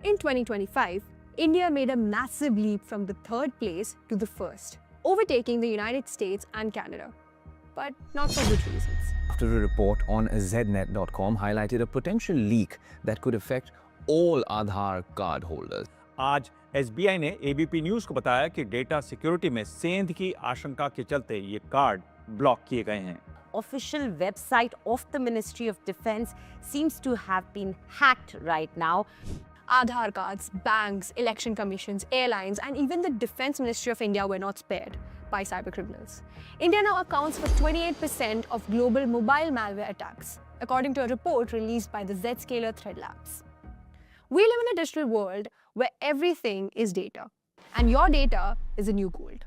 In 2025, India made a massive leap from the third place to the first, overtaking the United States and Canada. But not for good reasons. After a report on znet.com highlighted a potential leak that could affect all Aadhaar card holders. आज SBI ने ABP news को बताया कि data security में सेंध की आशंका के चलते ये कार्ड ब्लॉक किए गए हैं। Official website of the Ministry of Defense seems to have been hacked right now. Aadhaar cards, banks, election commissions, airlines, and even the Defense Ministry of India were not spared by cybercriminals. India now accounts for 28% of global mobile malware attacks, according to a report released by the Zscaler Threat Labs. We live in a digital world where everything is data, and your data is the new gold.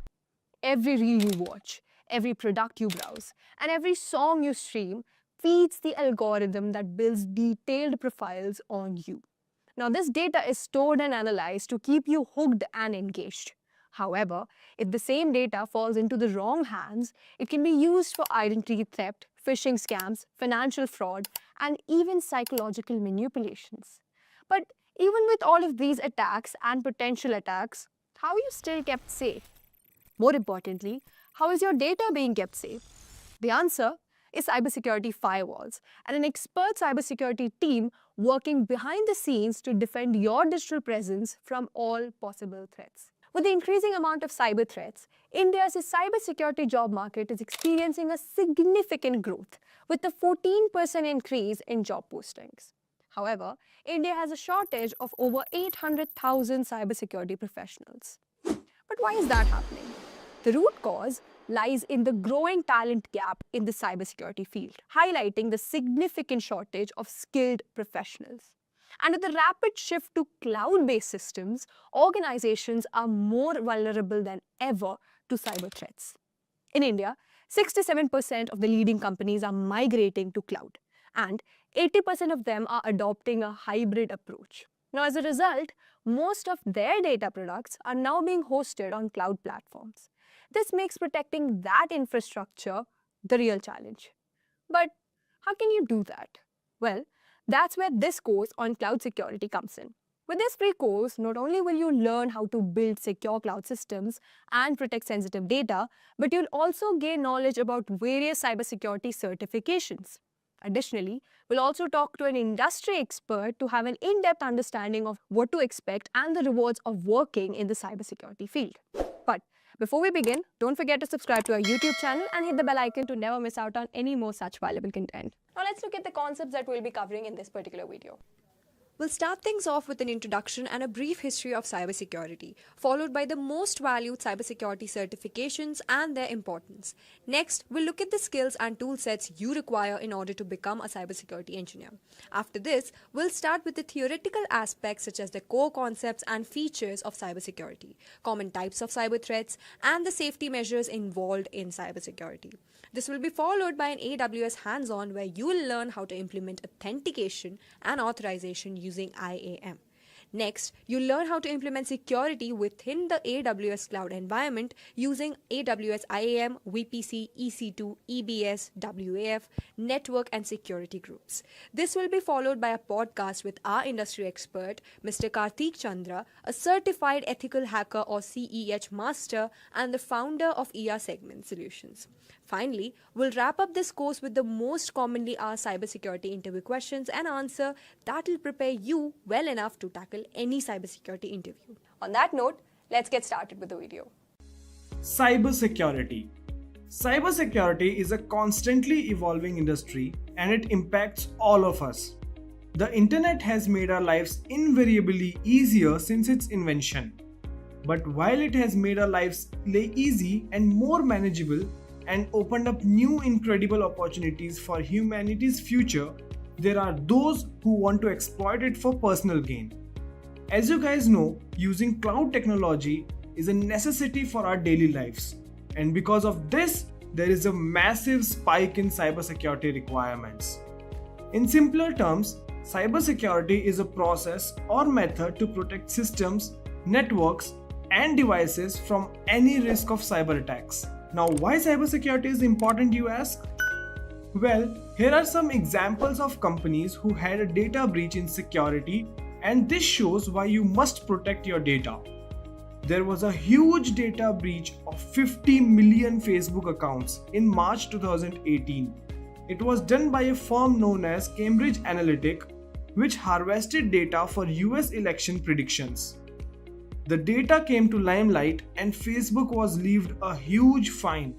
Every reel you watch, every product you browse, and every song you stream feeds the algorithm that builds detailed profiles on you. Now, this data is stored and analyzed to keep you hooked and engaged. However, if the same data falls into the wrong hands, it can be used for identity theft, phishing scams, financial fraud, and even psychological manipulations. But even with all of these attacks and potential attacks, how are you still kept safe? More importantly, how is your data being kept safe? The answer is cybersecurity firewalls and an expert cybersecurity team working behind the scenes to defend your digital presence from all possible threats. With the increasing amount of cyber threats, India's cybersecurity job market is experiencing a significant growth with a 14% increase in job postings. However, India has a shortage of over 800,000 cybersecurity professionals. But why is that happening? The root cause lies in the growing talent gap in the cybersecurity field, highlighting the significant shortage of skilled professionals. And with the rapid shift to cloud-based systems, organizations are more vulnerable than ever to cyber threats. In India, 67% of the leading companies are migrating to cloud, and 80% of them are adopting a hybrid approach. Now, as a result, most of their data products are now being hosted on cloud platforms. This makes protecting that infrastructure the real challenge. But how can you do that? Well, that's where this course on cloud security comes in. With this free course, not only will you learn how to build secure cloud systems and protect sensitive data, but you'll also gain knowledge about various cybersecurity certifications. Additionally, we'll also talk to an industry expert to have an in-depth understanding of what to expect and the rewards of working in the cybersecurity field. But before we begin, don't forget to subscribe to our YouTube channel and hit the bell icon to never miss out on any more such valuable content. Now let's look at the concepts that we'll be covering in this particular video. We'll start things off with an introduction and a brief history of cybersecurity, followed by the most valued cybersecurity certifications and their importance. Next, we'll look at the skills and tool sets you require in order to become a cybersecurity engineer. After this, we'll start with the theoretical aspects such as the core concepts and features of cybersecurity, common types of cyber threats, and the safety measures involved in cybersecurity. This will be followed by an AWS hands-on where you will learn how to implement authentication and authorization using IAM. Next, you'll learn how to implement security within the AWS cloud environment using AWS IAM, VPC, EC2, EBS, WAF, network and security groups. This will be followed by a podcast with our industry expert, Mr. Karthik Chandra, a certified ethical hacker or CEH master and the founder of ER Segment Solutions. Finally, we'll wrap up this course with the most commonly asked cybersecurity interview questions and answer that will prepare you well enough to tackle any cybersecurity interview. On that note, let's get started with the video. Cybersecurity. Cybersecurity is a constantly evolving industry and it impacts all of us. The internet has made our lives invariably easier since its invention. But while it has made our lives easy and more manageable and opened up new incredible opportunities for humanity's future, there are those who want to exploit it for personal gain. As you guys know, using cloud technology is a necessity for our daily lives. And because of this, there is a massive spike in cybersecurity requirements. In simpler terms, cybersecurity is a process or method to protect systems, networks, and devices from any risk of cyber attacks. Now, why cybersecurity is important, you ask? Well, here are some examples of companies who had a data breach in security and this shows why you must protect your data. There was a huge data breach of 50 million Facebook accounts in March 2018. It was done by a firm known as Cambridge Analytica, which harvested data for US election predictions. The data came to limelight and Facebook was levied a huge fine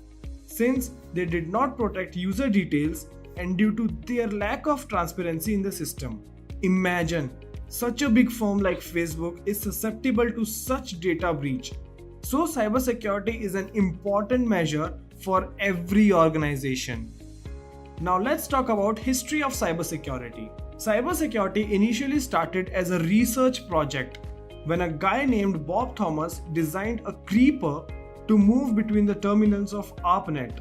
since they did not protect user details and due to their lack of transparency in the system. Imagine, such a big firm like Facebook is susceptible to such data breach. So cybersecurity is an important measure for every organization. Now let's talk about history of cybersecurity. Cybersecurity initially started as a research project when a guy named Bob Thomas designed a creeper to move between the terminals of ARPANET,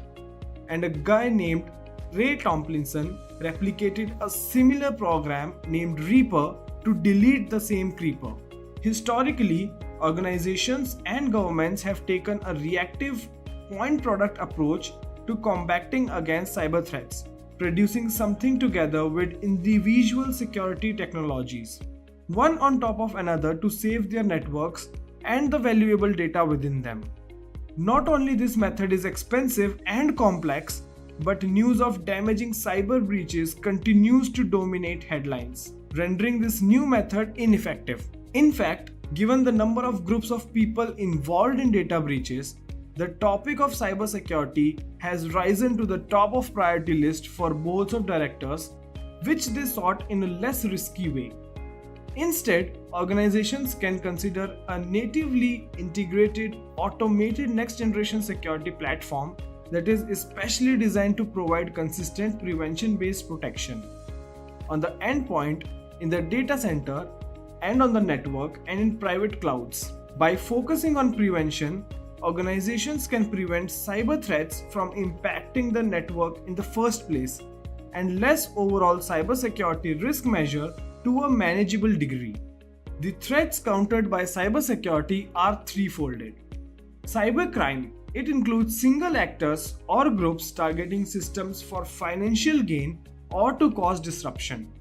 and a guy named Ray Tomlinson replicated a similar program named Reaper to delete the same creeper. Historically, organizations and governments have taken a reactive point product approach to combating against cyber threats, producing something together with individual security technologies, one on top of another to save their networks and the valuable data within them. Not only this method is expensive and complex, but news of damaging cyber breaches continues to dominate headlines, rendering this new method ineffective. In fact, given the number of groups of people involved in data breaches, the topic of cybersecurity has risen to the top of priority list for boards of directors, which they sought in a less risky way. Instead, organizations can consider a natively integrated, automated next-generation security platform that is especially designed to provide consistent prevention-based protection on the endpoint, in the data center, and on the network and in private clouds. By focusing on prevention, organizations can prevent cyber threats from impacting the network in the first place and less overall cybersecurity risk measure to a manageable degree. The threats countered by cybersecurity are threefolded. Cybercrime. It includes single actors or groups targeting systems for financial gain or to cause disruption.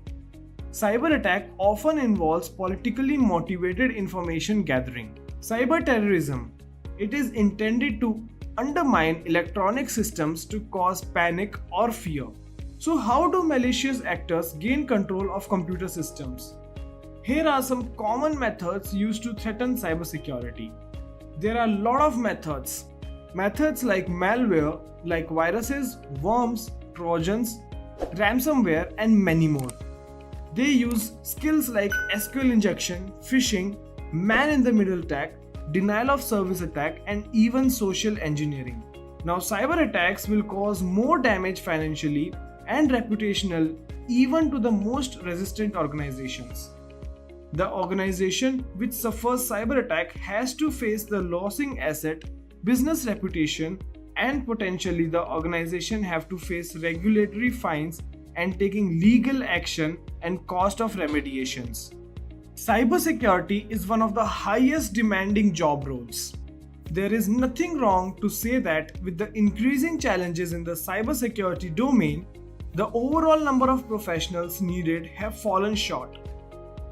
Cyber attack often involves politically motivated information gathering. Cyber terrorism. It is intended to undermine electronic systems to cause panic or fear. So how do malicious actors gain control of computer systems? Here are some common methods used to threaten cybersecurity. There are a lot of methods. Methods like malware, like viruses, worms, trojans, ransomware, and many more. They use skills like SQL injection, phishing, man-in-the-middle attack, denial of service attack, and even social engineering. Now, cyber attacks will cause more damage financially and reputational even to the most resistant organizations. The organization which suffers cyber attack has to face the losing asset, business reputation, and potentially the organization have to face regulatory fines and taking legal action and cost of remediations. Cybersecurity is one of the highest demanding job roles. There is nothing wrong to say that with the increasing challenges in the cybersecurity domain, the overall number of professionals needed have fallen short.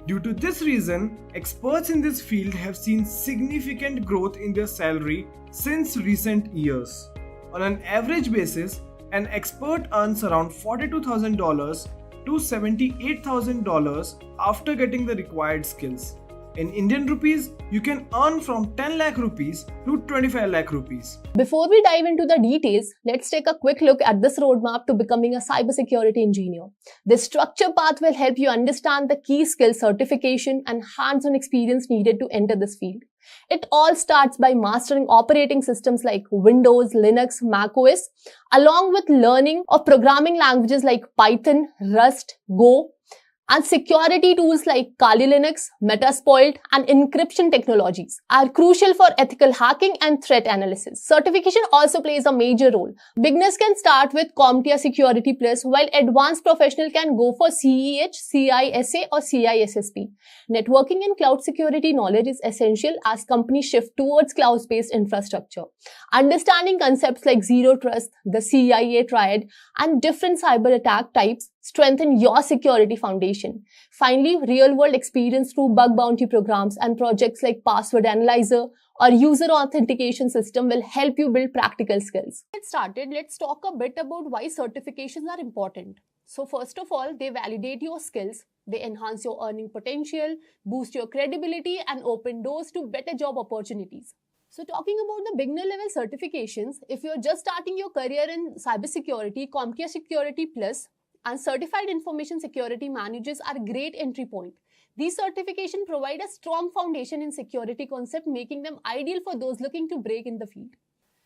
Due to this reason, experts in this field have seen significant growth in their salary since recent years. On an average basis, an expert earns around $42,000 to $78,000 after getting the required skills. In Indian rupees, you can earn from 10 lakh rupees to 25 lakh rupees. Before we dive into the details, let's take a quick look at this roadmap to becoming a cybersecurity engineer. This structure path will help you understand the key skills, certification, and hands-on experience needed to enter this field. It all starts by mastering operating systems like Windows, Linux, macOS, along with learning of programming languages like Python, Rust, Go, and security tools like Kali Linux, Metasploit, and encryption technologies are crucial for ethical hacking and threat analysis. Certification also plays a major role. Beginners can start with CompTIA Security Plus, while advanced professionals can go for CEH, CISA, or CISSP. Networking and cloud security knowledge is essential as companies shift towards cloud-based infrastructure. Understanding concepts like zero trust, the CIA triad, and different cyber attack types strengthen your security foundation. Finally, real-world experience through bug bounty programs and projects like Password Analyzer or User Authentication System will help you build practical skills. To get started, let's talk a bit about why certifications are important. So first of all, they validate your skills, they enhance your earning potential, boost your credibility, and open doors to better job opportunities. So talking about the beginner level certifications, if you're just starting your career in cybersecurity, CompTIA Security Plus and Certified Information Security Managers are a great entry point. These certifications provide a strong foundation in security concept, making them ideal for those looking to break in the field.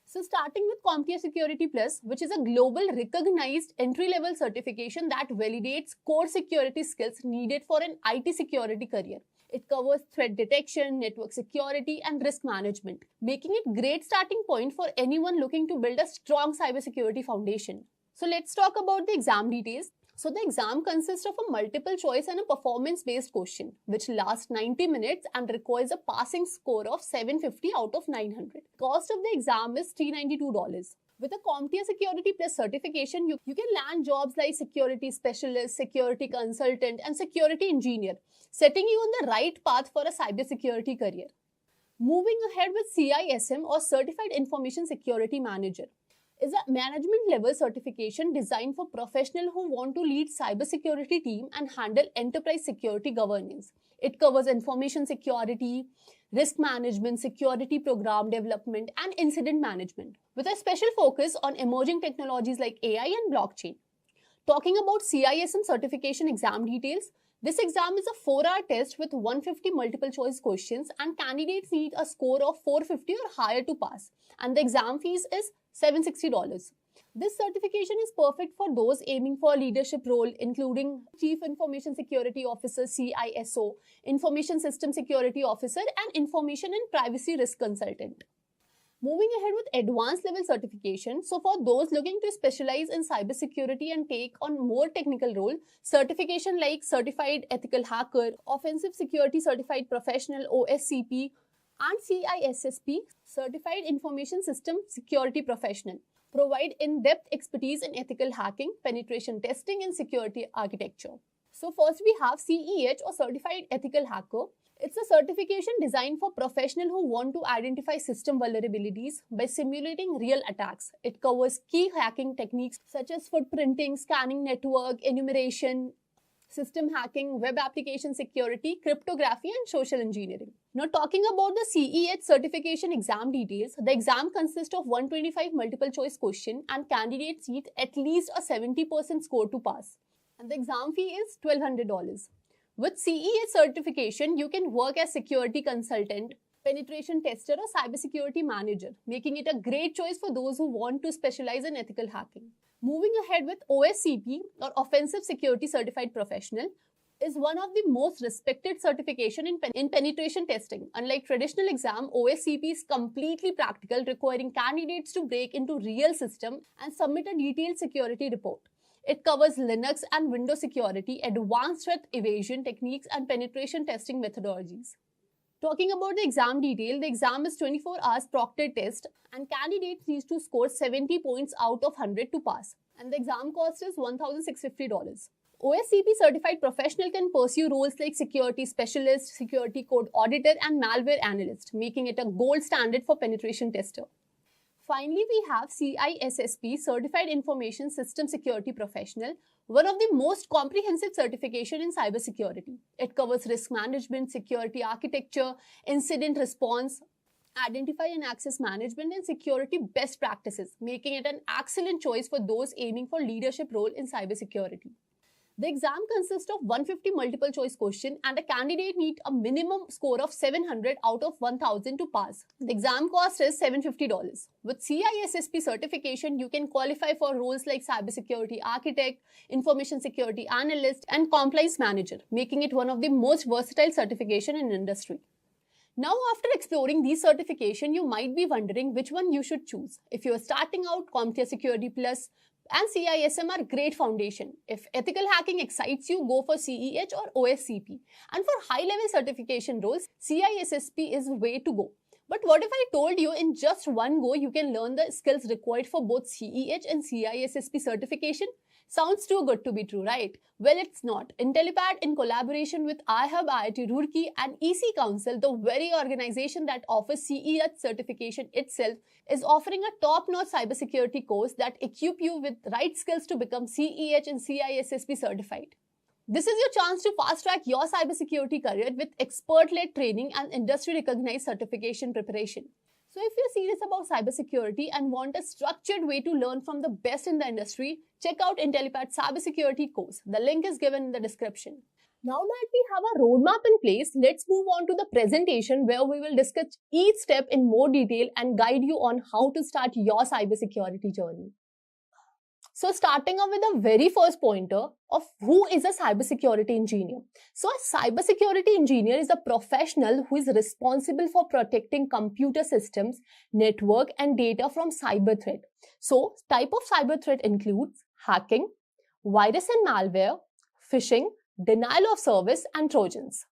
So starting with CompTIA Security Plus, which is a global recognized entry-level certification that validates core security skills needed for an IT security career. It covers threat detection, network security, and risk management, making it a great starting point for anyone looking to build a strong cybersecurity foundation. So let's talk about the exam details. So the exam consists of a multiple choice and a performance-based question, which lasts 90 minutes and requires a passing score of 750 out of 900. Cost of the exam is $392. With a CompTIA Security Plus certification, you can land jobs like security specialist, security consultant, and security engineer, setting you on the right path for a cybersecurity career. Moving ahead with CISM or Certified Information Security Manager is a management level certification designed for professionals who want to lead cybersecurity team and handle enterprise security governance. It covers information security, risk management, security program development, and incident management, with a special focus on emerging technologies like AI and blockchain. Talking about CISM certification exam details, this exam is a 4-hour test with 150 multiple choice questions and candidates need a score of 450 or higher to pass, and the exam fees is $760. This certification is perfect for those aiming for a leadership role, including Chief Information Security Officer (CISO), Information System Security Officer, and Information and Privacy Risk Consultant. Moving ahead with advanced level certification, so for those looking to specialize in cybersecurity and take on more technical role, certification like Certified Ethical Hacker, Offensive Security Certified Professional (OSCP), and CISSP, Certified Information System Security Professional, provide in-depth expertise in ethical hacking, penetration testing, and security architecture. So first we have CEH or Certified Ethical Hacker. It's a certification designed for professionals who want to identify system vulnerabilities by simulating real attacks. It covers key hacking techniques such as footprinting, scanning network, enumeration, system hacking, web application security, cryptography, and social engineering. Now talking about the CEH certification exam details, the exam consists of 125 multiple choice question and candidates need at least a 70% score to pass. And the exam fee is $1,200. With CEH certification, you can work as security consultant, penetration tester, or cybersecurity manager, making it a great choice for those who want to specialize in ethical hacking. Moving ahead with OSCP or Offensive Security Certified Professional is one of the most respected certification in penetration testing. Unlike traditional exam, OSCP is completely practical, requiring candidates to break into real system and submit a detailed security report. It covers Linux and Windows security, advanced threat evasion techniques, and penetration testing methodologies. Talking about the exam detail, the exam is 24 hours proctored test and candidates need to score 70 points out of 100 to pass. And the exam cost is $1,650. OSCP certified professional can pursue roles like security specialist, security code auditor, and malware analyst, making it a gold standard for penetration tester. Finally, we have CISSP, Certified Information System Security Professional, one of the most comprehensive certification in cybersecurity. It covers risk management, security architecture, incident response, identify and access management, and security best practices, making it an excellent choice for those aiming for leadership role in cybersecurity. The exam consists of 150 multiple choice question and a candidate needs a minimum score of 700 out of 1000 to pass. The exam cost is $750. With CISSP certification, you can qualify for roles like cybersecurity architect, information security analyst, and compliance manager, making it one of the most versatile certification in industry. Now, after exploring these certifications, you might be wondering which one you should choose. If you are starting out, CompTIA Security Plus and CISM are great foundation. If ethical hacking excites you, go for CEH or OSCP. And for high-level certification roles, CISSP is the way to go. But what if I told you in just one go, you can learn the skills required for both CEH and CISSP certification? Sounds too good to be true, right? Well, it's not. Intellipaat, in collaboration with iHub, IIT Roorkee and EC Council, the very organization that offers CEH certification itself, is offering a top-notch cybersecurity course that equip you with right skills to become CEH and CISSP certified. This is your chance to fast-track your cybersecurity career with expert-led training and industry-recognized certification preparation. So if you're serious about cybersecurity and want a structured way to learn from the best in the industry, check out Intellipaat's cybersecurity course. The link is given in the description. Now that we have a roadmap in place, let's move on to the presentation where we will discuss each step in more detail and guide you on how to start your cybersecurity journey. So starting off with the very first pointer of who is a cybersecurity engineer. So a cybersecurity engineer is a professional who is responsible for protecting computer systems, network and data from cyber threat. So type of cyber threat includes hacking, virus and malware, phishing, denial of service and Trojans.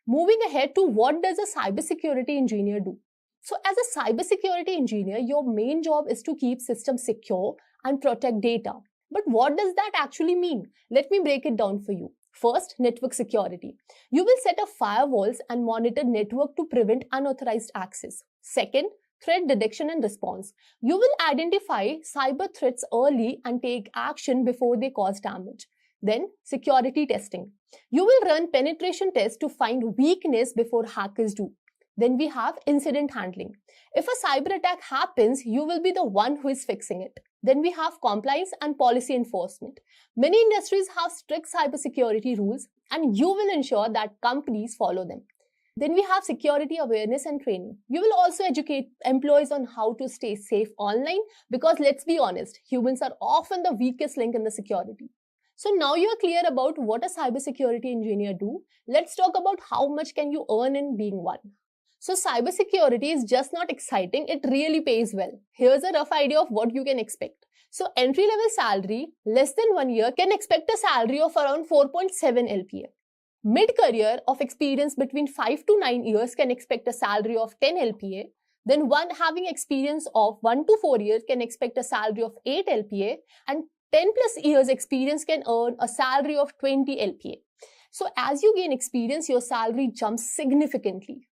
Moving ahead to what does a cybersecurity engineer do? So as a cybersecurity engineer, your main job is to keep systems secure and protect data. But what does that actually mean? Let me break it down for you. First, network security. You will set up firewalls and monitor network to prevent unauthorized access. Second, threat detection and response. You will identify cyber threats early and take action before they cause damage. Then, security testing. You will run penetration tests to find weakness before hackers do. Then we have incident handling. If a cyber attack happens, you will be the one who is fixing it. Then we have compliance and policy enforcement. Many industries have strict cybersecurity rules and you will ensure that companies follow them. Then we have security awareness and training. You will also educate employees on how to stay safe online because let's be honest, humans are often the weakest link in the security. So now you are clear about what a cybersecurity engineer do. Let's talk about how much can you earn in being one. So cybersecurity is just not exciting, it really pays well. Here's a rough idea of what you can expect. So entry-level salary, less than 1 year, can expect a salary of around 4.7 LPA. Mid-career of experience between 5 to 9 years can expect a salary of 10 LPA. Then one having experience of 1 to 4 years can expect a salary of 8 LPA. And 10 plus years experience can earn a salary of 20 LPA. So as you gain experience, your salary jumps significantly.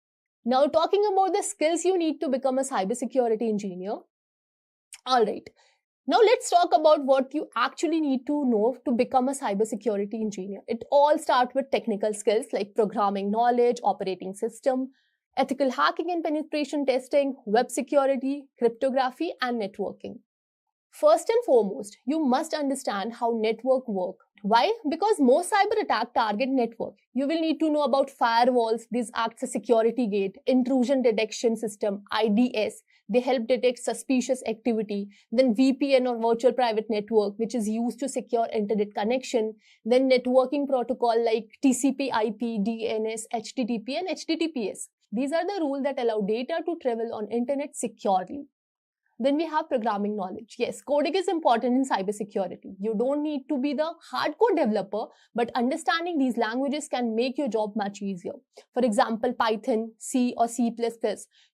Now talking about the skills you need to become a cybersecurity engineer. Alright, now let's talk about what you actually need to know to become a cybersecurity engineer. It all starts with technical skills like programming knowledge, operating system, ethical hacking and penetration testing, web security, cryptography and networking. First and foremost, you must understand how network work. Why? Because most cyber attacks target network. You will need to know about firewalls. These act as a security gate, intrusion detection system, IDS. They help detect suspicious activity. Then VPN or virtual private network, which is used to secure internet connection. Then networking protocol like TCP, IP, DNS, HTTP and HTTPS. These are the rules that allow data to travel on internet securely. Then we have programming knowledge. Yes, coding is important in cybersecurity. You don't need to be the hardcore developer, but understanding these languages can make your job much easier. For example, Python, C or C++,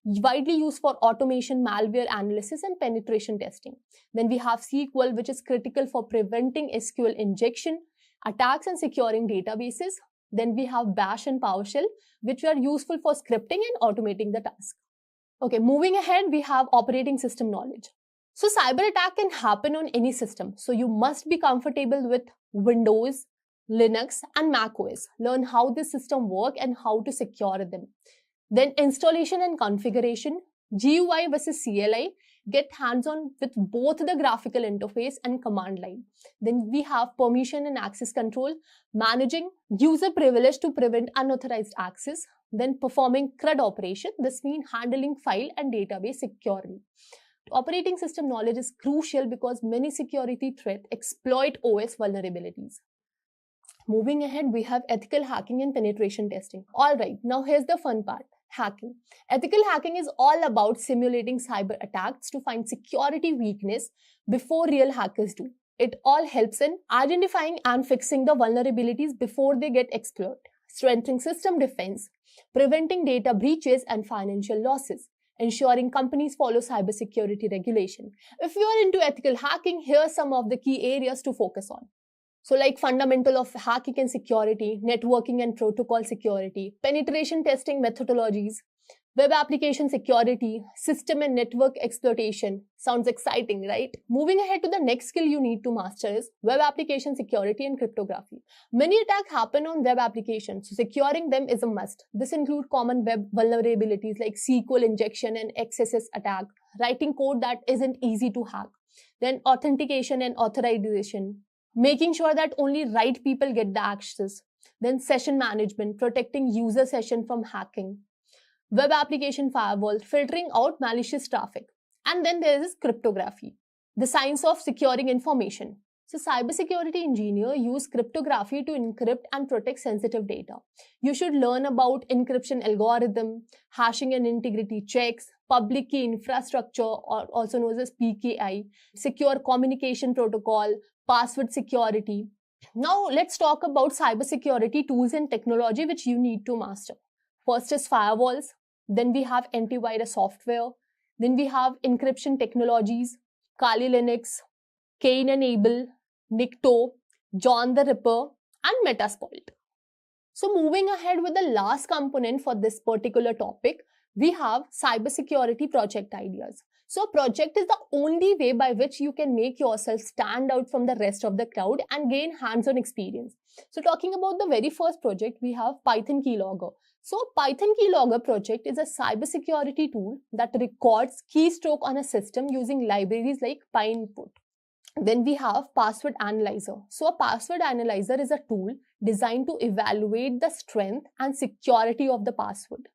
widely used for automation, malware analysis and penetration testing. Then we have SQL, which is critical for preventing SQL injection, attacks and securing databases. Then we have Bash and PowerShell, which are useful for scripting and automating the task. Okay, moving ahead, we have operating system knowledge. So cyber attack can happen on any system. So you must be comfortable with Windows, Linux and Mac OS. Learn how this system works and how to secure them. Then installation and configuration, GUI versus CLI. Get hands-on with both the graphical interface and command line. Then we have permission and access control, managing user privilege to prevent unauthorized access. Then performing CRUD operation, this means handling file and database securely. Operating system knowledge is crucial because many security threats exploit OS vulnerabilities. Moving ahead, we have ethical hacking and penetration testing. Alright, now here's the fun part. Hacking. Ethical hacking is all about simulating cyber attacks to find security weakness before real hackers do. It all helps in identifying and fixing the vulnerabilities before they get exploited, strengthening system defense, preventing data breaches and financial losses, ensuring companies follow cybersecurity regulation. If you are into ethical hacking, here are some of the key areas to focus on. So like fundamental of hacking and security, networking and protocol security, penetration testing methodologies, web application security, system and network exploitation. Sounds exciting, right? Moving ahead to the next skill you need to master is web application security and cryptography. Many attacks happen on web applications, so securing them is a must. This includes common web vulnerabilities like SQL injection and XSS attack, writing code that isn't easy to hack. Then authentication and authorization, making sure that only right people get the access. Then session management, protecting user session from hacking. Web application firewall, filtering out malicious traffic. And then there is cryptography, the science of securing information. So cybersecurity engineers use cryptography to encrypt and protect sensitive data. You should learn about encryption algorithm, hashing and integrity checks, public key infrastructure, or also known as PKI, secure communication protocol, password security. Now let's talk about cybersecurity tools and technology which you need to master. First is firewalls, then we have antivirus software, then we have encryption technologies, Kali Linux, Cain and Abel, Nikto, John the Ripper, and Metasploit. So moving ahead with the last component for this particular topic, we have cybersecurity project ideas. So a project is the only way by which you can make yourself stand out from the rest of the crowd and gain hands-on experience. So talking about the very first project, we have Python Keylogger. So Python Keylogger project is a cybersecurity tool that records keystroke on a system using libraries like PyInput. Then we have Password Analyzer. So a Password Analyzer is a tool designed to evaluate the strength and security of the password.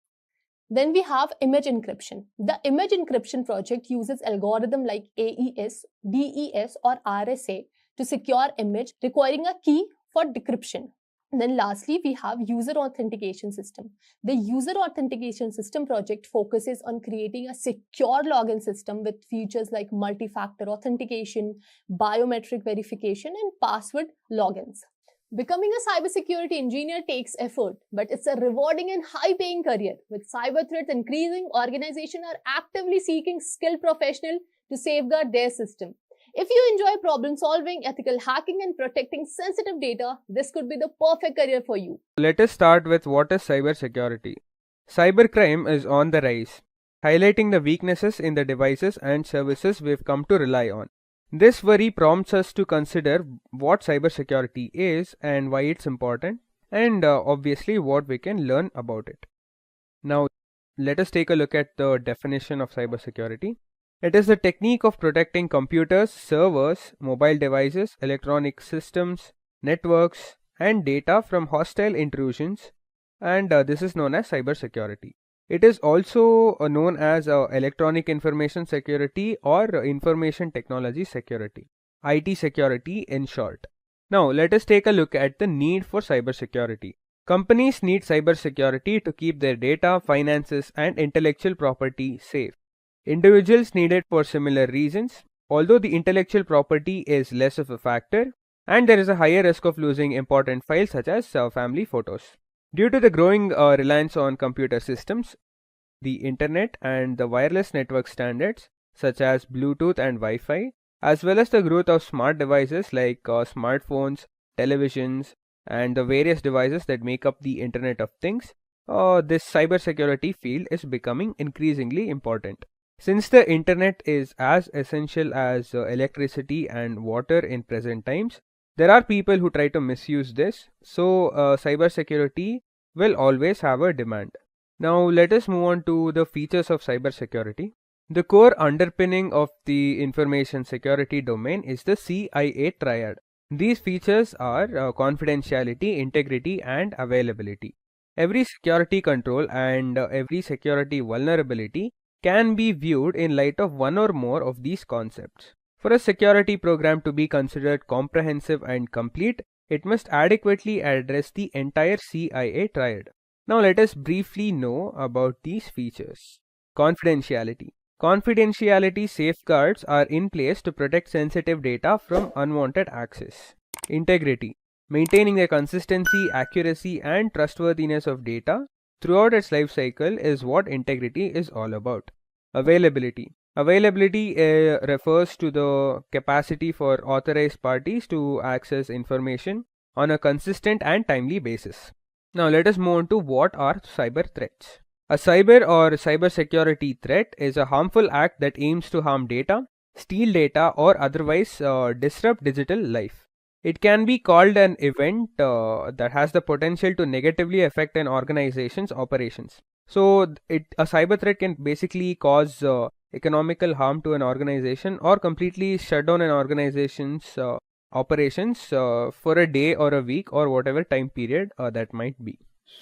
Then we have image encryption. The image encryption project uses algorithm like AES, DES or RSA to secure image requiring a key for decryption. And then lastly, we have user authentication system. The user authentication system project focuses on creating a secure login system with features like multi-factor authentication, biometric verification, and password logins. Becoming a cybersecurity engineer takes effort, but it's a rewarding and high-paying career. With cyber threats increasing, organizations are actively seeking skilled professionals to safeguard their system. If you enjoy problem solving, ethical hacking, and protecting sensitive data, this could be the perfect career for you. Let us start with what is cybersecurity. Cybercrime is on the rise, highlighting the weaknesses in the devices and services we've come to rely on. This worry prompts us to consider what cybersecurity is and why it's important, and obviously what we can learn about it. Now, let us take a look at the definition of cybersecurity. It is the technique of protecting computers, servers, mobile devices, electronic systems, networks, and data from hostile intrusions, and this is known as cybersecurity. It is also known as electronic information security or information technology security, IT security in short. Now, let us take a look at the need for cybersecurity. Companies need cybersecurity to keep their data, finances, and intellectual property safe. Individuals need it for similar reasons, although the intellectual property is less of a factor, and there is a higher risk of losing important files such as family photos. Due to the growing reliance on computer systems, the internet and the wireless network standards such as Bluetooth and Wi-Fi, as well as the growth of smart devices like smartphones, televisions, and the various devices that make up the Internet of Things, this cybersecurity field is becoming increasingly important. Since the internet is as essential as electricity and water in present times, there are people who try to misuse this, so cybersecurity will always have a demand. Now let us move on to the features of cybersecurity. The core underpinning of the information security domain is the CIA triad. These features are confidentiality, integrity, and availability. Every security control and every security vulnerability can be viewed in light of one or more of these concepts. For a security program to be considered comprehensive and complete, it must adequately address the entire CIA triad. Now let us briefly know about these features. Confidentiality. Confidentiality safeguards are in place to protect sensitive data from unwanted access. Integrity. Maintaining the consistency, accuracy, and trustworthiness of data throughout its life cycle is what integrity is all about. Availability. Availability refers to the capacity for authorized parties to access information on a consistent and timely basis. Now let us move on to what are cyber threats. A cyber or cybersecurity threat is a harmful act that aims to harm data, steal data, or otherwise disrupt digital life. It can be called an event that has the potential to negatively affect an organization's operations. So a cyber threat can basically cause economical harm to an organization or completely shut down an organization's operations for a day or a week or whatever time period that might be.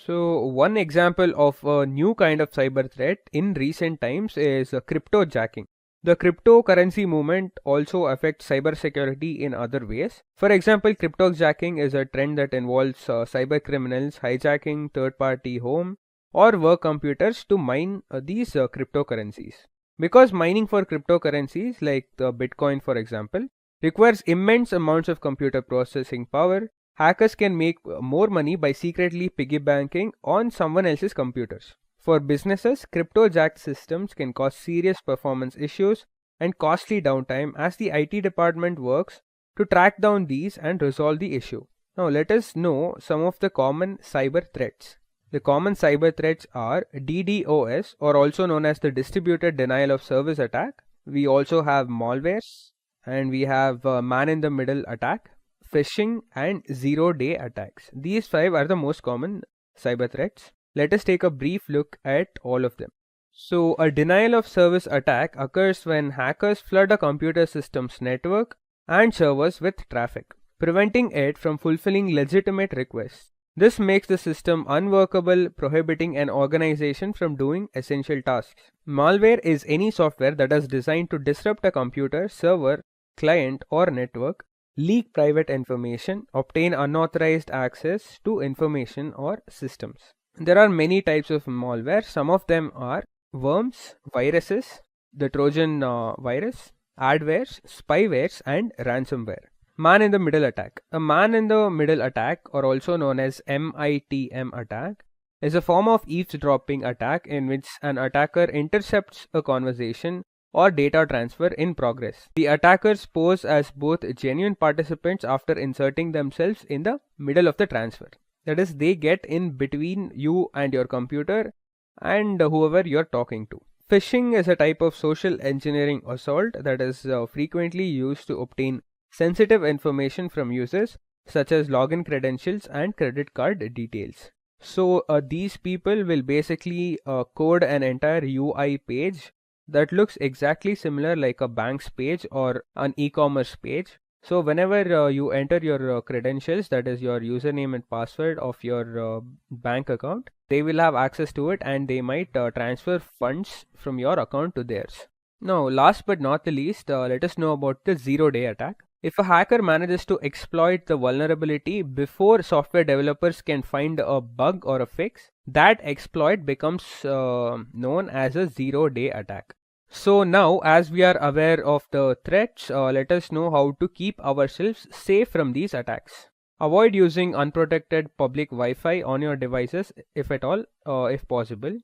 So one example of a new kind of cyber threat in recent times is cryptojacking. The cryptocurrency movement also affects cybersecurity in other ways. For example, cryptojacking is a trend that involves cyber criminals hijacking third-party home or work computers to mine these cryptocurrencies. Because mining for cryptocurrencies like the Bitcoin, for example, requires immense amounts of computer processing power, hackers can make more money by secretly piggybanking on someone else's computers. For businesses, crypto-jacked systems can cause serious performance issues and costly downtime as the IT department works to track down these and resolve the issue. Now let us know some of the common cyber threats. The common cyber threats are DDoS, or also known as the distributed denial of service attack. We also have malwares, and we have man-in-the-middle attack, phishing, and zero-day attacks. These 5 are the most common cyber threats. Let us take a brief look at all of them. So, a denial of service attack occurs when hackers flood a computer system's network and servers with traffic, preventing it from fulfilling legitimate requests. This makes the system unworkable, prohibiting an organization from doing essential tasks. Malware is any software that is designed to disrupt a computer, server, client, or network, leak private information, obtain unauthorized access to information or systems. There are many types of malware. Some of them are worms, viruses, the Trojan virus, adwares, spywares, and ransomware. Man-in-the-middle attack. A man-in-the-middle attack, or also known as MITM attack, is a form of eavesdropping attack in which an attacker intercepts a conversation or data transfer in progress. The attackers pose as both genuine participants after inserting themselves in the middle of the transfer. That is, they get in between you and your computer and whoever you're talking to. Phishing is a type of social engineering assault that is frequently used to obtain sensitive information from users such as login credentials and credit card details. So these people will basically code an entire UI page that looks exactly similar like a bank's page or an e-commerce page. So whenever you enter your credentials, that is your username and password of your bank account, they will have access to it and they might transfer funds from your account to theirs. Now, last but not the least, let us know about the zero-day attack. If a hacker manages to exploit the vulnerability before software developers can find a bug or a fix, that exploit becomes known as a zero-day attack. So now, as we are aware of the threats, let us know how to keep ourselves safe from these attacks. Avoid using unprotected public Wi-Fi on your devices, if at all, if possible.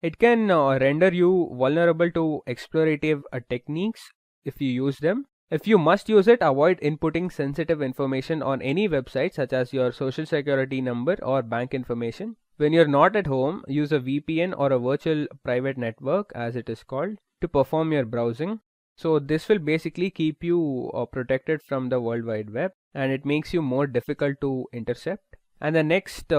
It can render you vulnerable to exploitative techniques if you use them. If you must use it, avoid inputting sensitive information on any website such as your social security number or bank information. When you're not at home, use a VPN or a virtual private network, as it is called, to perform your browsing. So this will basically keep you protected from the World Wide Web, and it makes you more difficult to intercept. And the next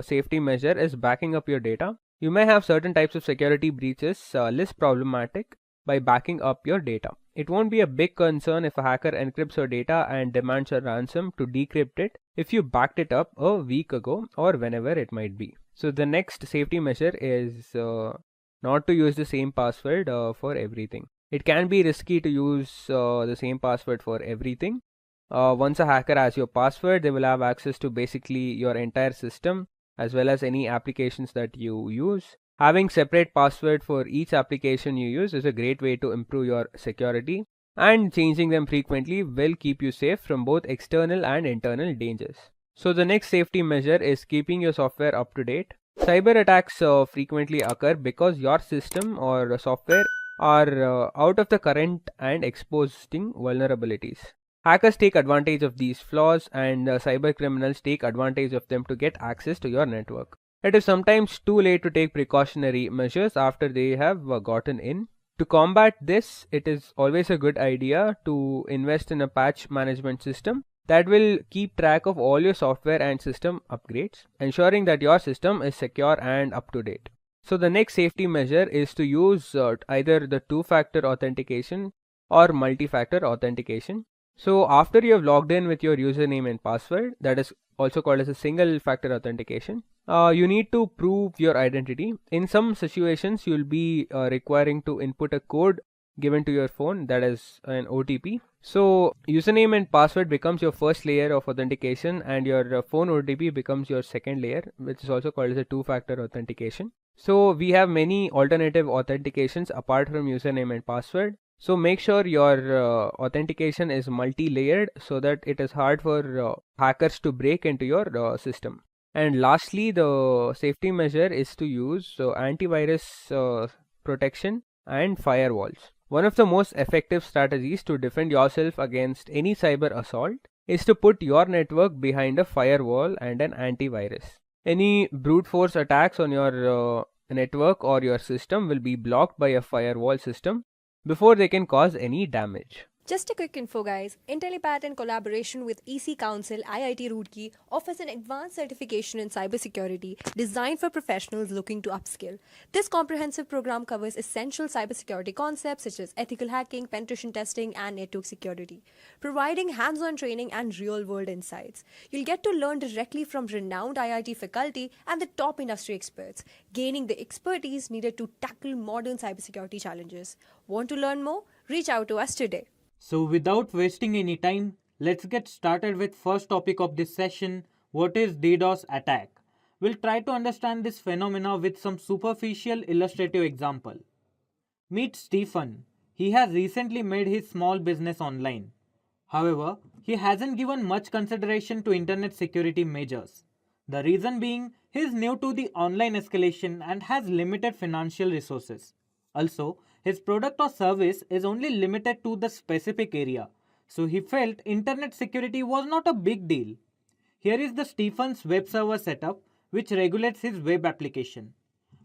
safety measure is backing up your data. You may have certain types of security breaches less problematic by backing up your data. It won't be a big concern if a hacker encrypts your data and demands a ransom to decrypt it if you backed it up a week ago or whenever it might be. So the next safety measure is not to use the same password for everything. It can be risky to use the same password for everything. Once a hacker has your password, they will have access to basically your entire system as well as any applications that you use. Having separate password for each application you use is a great way to improve your security, and changing them frequently will keep you safe from both external and internal dangers. So the next safety measure is keeping your software up to date. Cyber attacks frequently occur because your system or software are out of the current and exposing vulnerabilities. Hackers take advantage of these flaws, and cyber criminals take advantage of them to get access to your network. It is sometimes too late to take precautionary measures after they have gotten in. To combat this, it is always a good idea to invest in a patch management system that will keep track of all your software and system upgrades, ensuring that your system is secure and up to date. So the next safety measure is to use either the two-factor authentication or multi-factor authentication. So after you have logged in with your username and password, that is also called as a single factor authentication, you need to prove your identity. In some situations, you'll be requiring to input a code given to your phone, that is an OTP. So username and password becomes your first layer of authentication, and your phone OTP becomes your second layer, which is also called as a two-factor authentication. So we have many alternative authentications apart from username and password. So make sure your authentication is multi-layered so that it is hard for hackers to break into your system. And lastly, the safety measure is to use antivirus protection and firewalls. One of the most effective strategies to defend yourself against any cyber assault is to put your network behind a firewall and an antivirus. Any brute force attacks on your network or your system will be blocked by a firewall system before they can cause any damage. Just a quick info guys, Intellipaat in collaboration with EC Council IIT Roorkee offers an advanced certification in cybersecurity designed for professionals looking to upskill. This comprehensive program covers essential cybersecurity concepts such as ethical hacking, penetration testing and network security, providing hands-on training and real-world insights. You'll get to learn directly from renowned IIT faculty and the top industry experts, gaining the expertise needed to tackle modern cybersecurity challenges. Want to learn more? Reach out to us today. So without wasting any time, let's get started with first topic of this session, what is DDoS attack? We'll try to understand this phenomena with some superficial illustrative example. Meet Stephen. He has recently made his small business online. However, he hasn't given much consideration to internet security measures. The reason being, he is new to the online escalation and has limited financial resources. Also, his product or service is only limited to the specific area, so he felt internet security was not a big deal. Here is the Stephen's web server setup, which regulates his web application.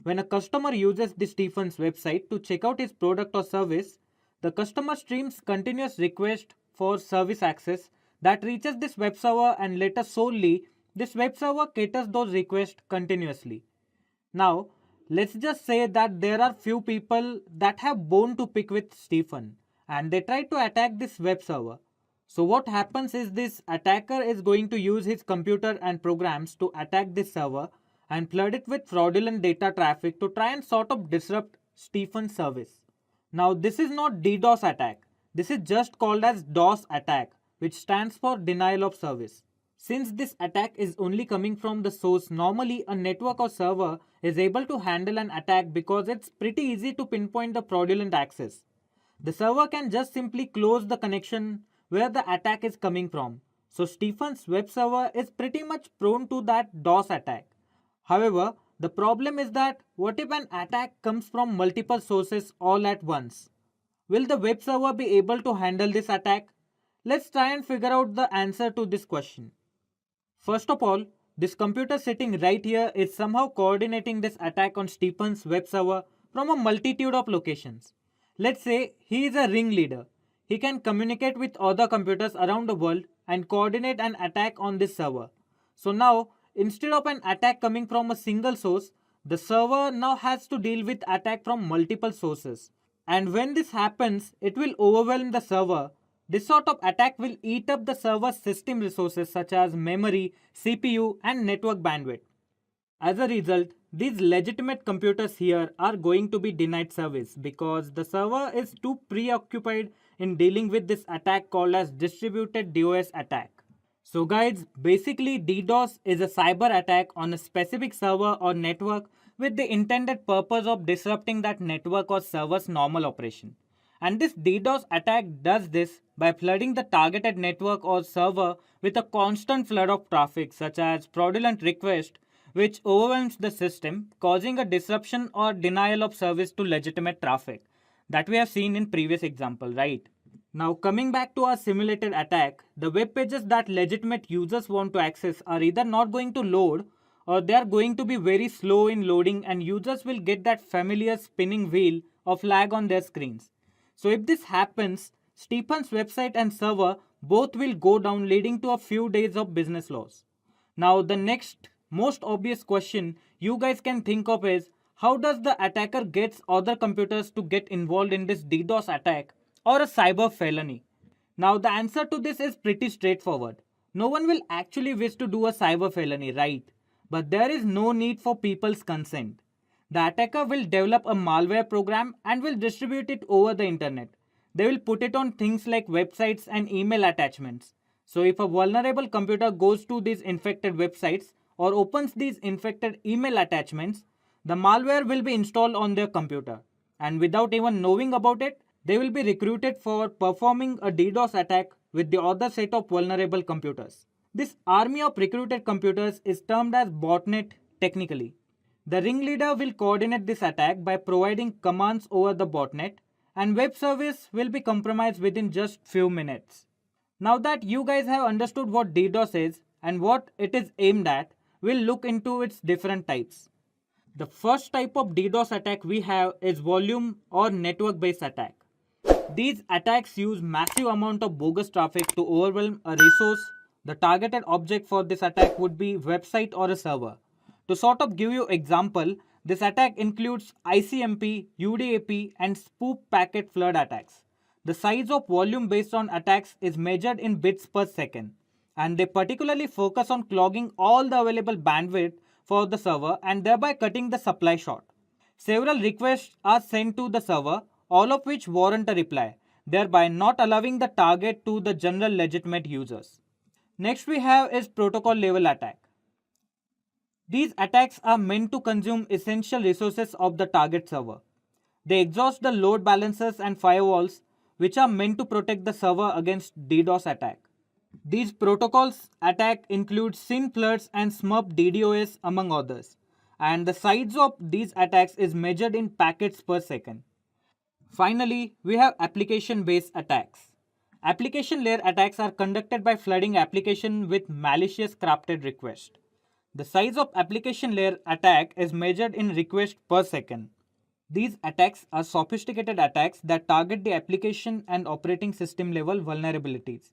When a customer uses the Stephen's website to check out his product or service, the customer streams continuous request for service access that reaches this web server, and later solely this web server caters those requests continuously. Now, let's just say that there are few people that have bone to pick with Stephen and they try to attack this web server. So what happens is this attacker is going to use his computer and programs to attack this server and flood it with fraudulent data traffic to try and sort of disrupt Stephen's service. Now this is not DDoS attack. This is just called as DOS attack, which stands for denial of service. Since this attack is only coming from the source, normally a network or server is able to handle an attack because it's pretty easy to pinpoint the fraudulent access. The server can just simply close the connection where the attack is coming from. So Stephen's web server is pretty much prone to that DOS attack. However, the problem is that what if an attack comes from multiple sources all at once? Will the web server be able to handle this attack? Let's try and figure out the answer to this question. First of all, this computer sitting right here is somehow coordinating this attack on Stephen's web server from a multitude of locations. Let's say he is a ringleader. He can communicate with other computers around the world and coordinate an attack on this server. So now, instead of an attack coming from a single source, the server now has to deal with attack from multiple sources. And when this happens, it will overwhelm the server. This sort of attack will eat up the server's system resources such as memory, CPU and network bandwidth. As a result, these legitimate computers here are going to be denied service because the server is too preoccupied in dealing with this attack called as distributed DOS attack. So guys, basically DDoS is a cyber attack on a specific server or network with the intended purpose of disrupting that network or server's normal operation. And this DDoS attack does this by flooding the targeted network or server with a constant flood of traffic such as fraudulent requests, which overwhelms the system, causing a disruption or denial of service to legitimate traffic. that we have seen in previous example, right? Now coming back to our simulated attack, the web pages that legitimate users want to access are either not going to load or they are going to be very slow in loading, and users will get that familiar spinning wheel of lag on their screens. So if this happens, Stephen's website and server both will go down, leading to a few days of business loss. Now the next most obvious question you guys can think of is, how does the attacker gets other computers to get involved in this DDoS attack or a cyber felony? Now the answer to this is pretty straightforward. No one will actually wish to do a cyber felony, right? But there is no need for people's consent. The attacker will develop a malware program and will distribute it over the internet. They will put it on things like websites and email attachments. So if a vulnerable computer goes to these infected websites or opens these infected email attachments, the malware will be installed on their computer. And without even knowing about it, they will be recruited for performing a DDoS attack with the other set of vulnerable computers. This army of recruited computers is termed as botnet technically. The ringleader will coordinate this attack by providing commands over the botnet, and web service will be compromised within just few minutes. Now that you guys have understood what DDoS is and what it is aimed at, we'll look into its different types. The first type of DDoS attack we have is volume or network based attack. These attacks use massive amount of bogus traffic to overwhelm a resource. The targeted object for this attack would be website or a server. To sort of give you example, this attack includes ICMP, UDP and spoof packet flood attacks. The size of volume based on attacks is measured in bits per second, and they particularly focus on clogging all the available bandwidth for the server and thereby cutting the supply short. Several requests are sent to the server, all of which warrant a reply, thereby not allowing the target to the general legitimate users. Next we have is protocol level attack. These attacks are meant to consume essential resources of the target server. They exhaust the load balancers and firewalls, which are meant to protect the server against DDoS attack. These protocols attack include SYN floods and SMUP DDoS among others, and the size of these attacks is measured in packets per second. Finally, we have application-based attacks. Application layer attacks are conducted by flooding application with malicious crafted requests. The size of application layer attack is measured in requests per second. These attacks are sophisticated attacks that target the application and operating system level vulnerabilities.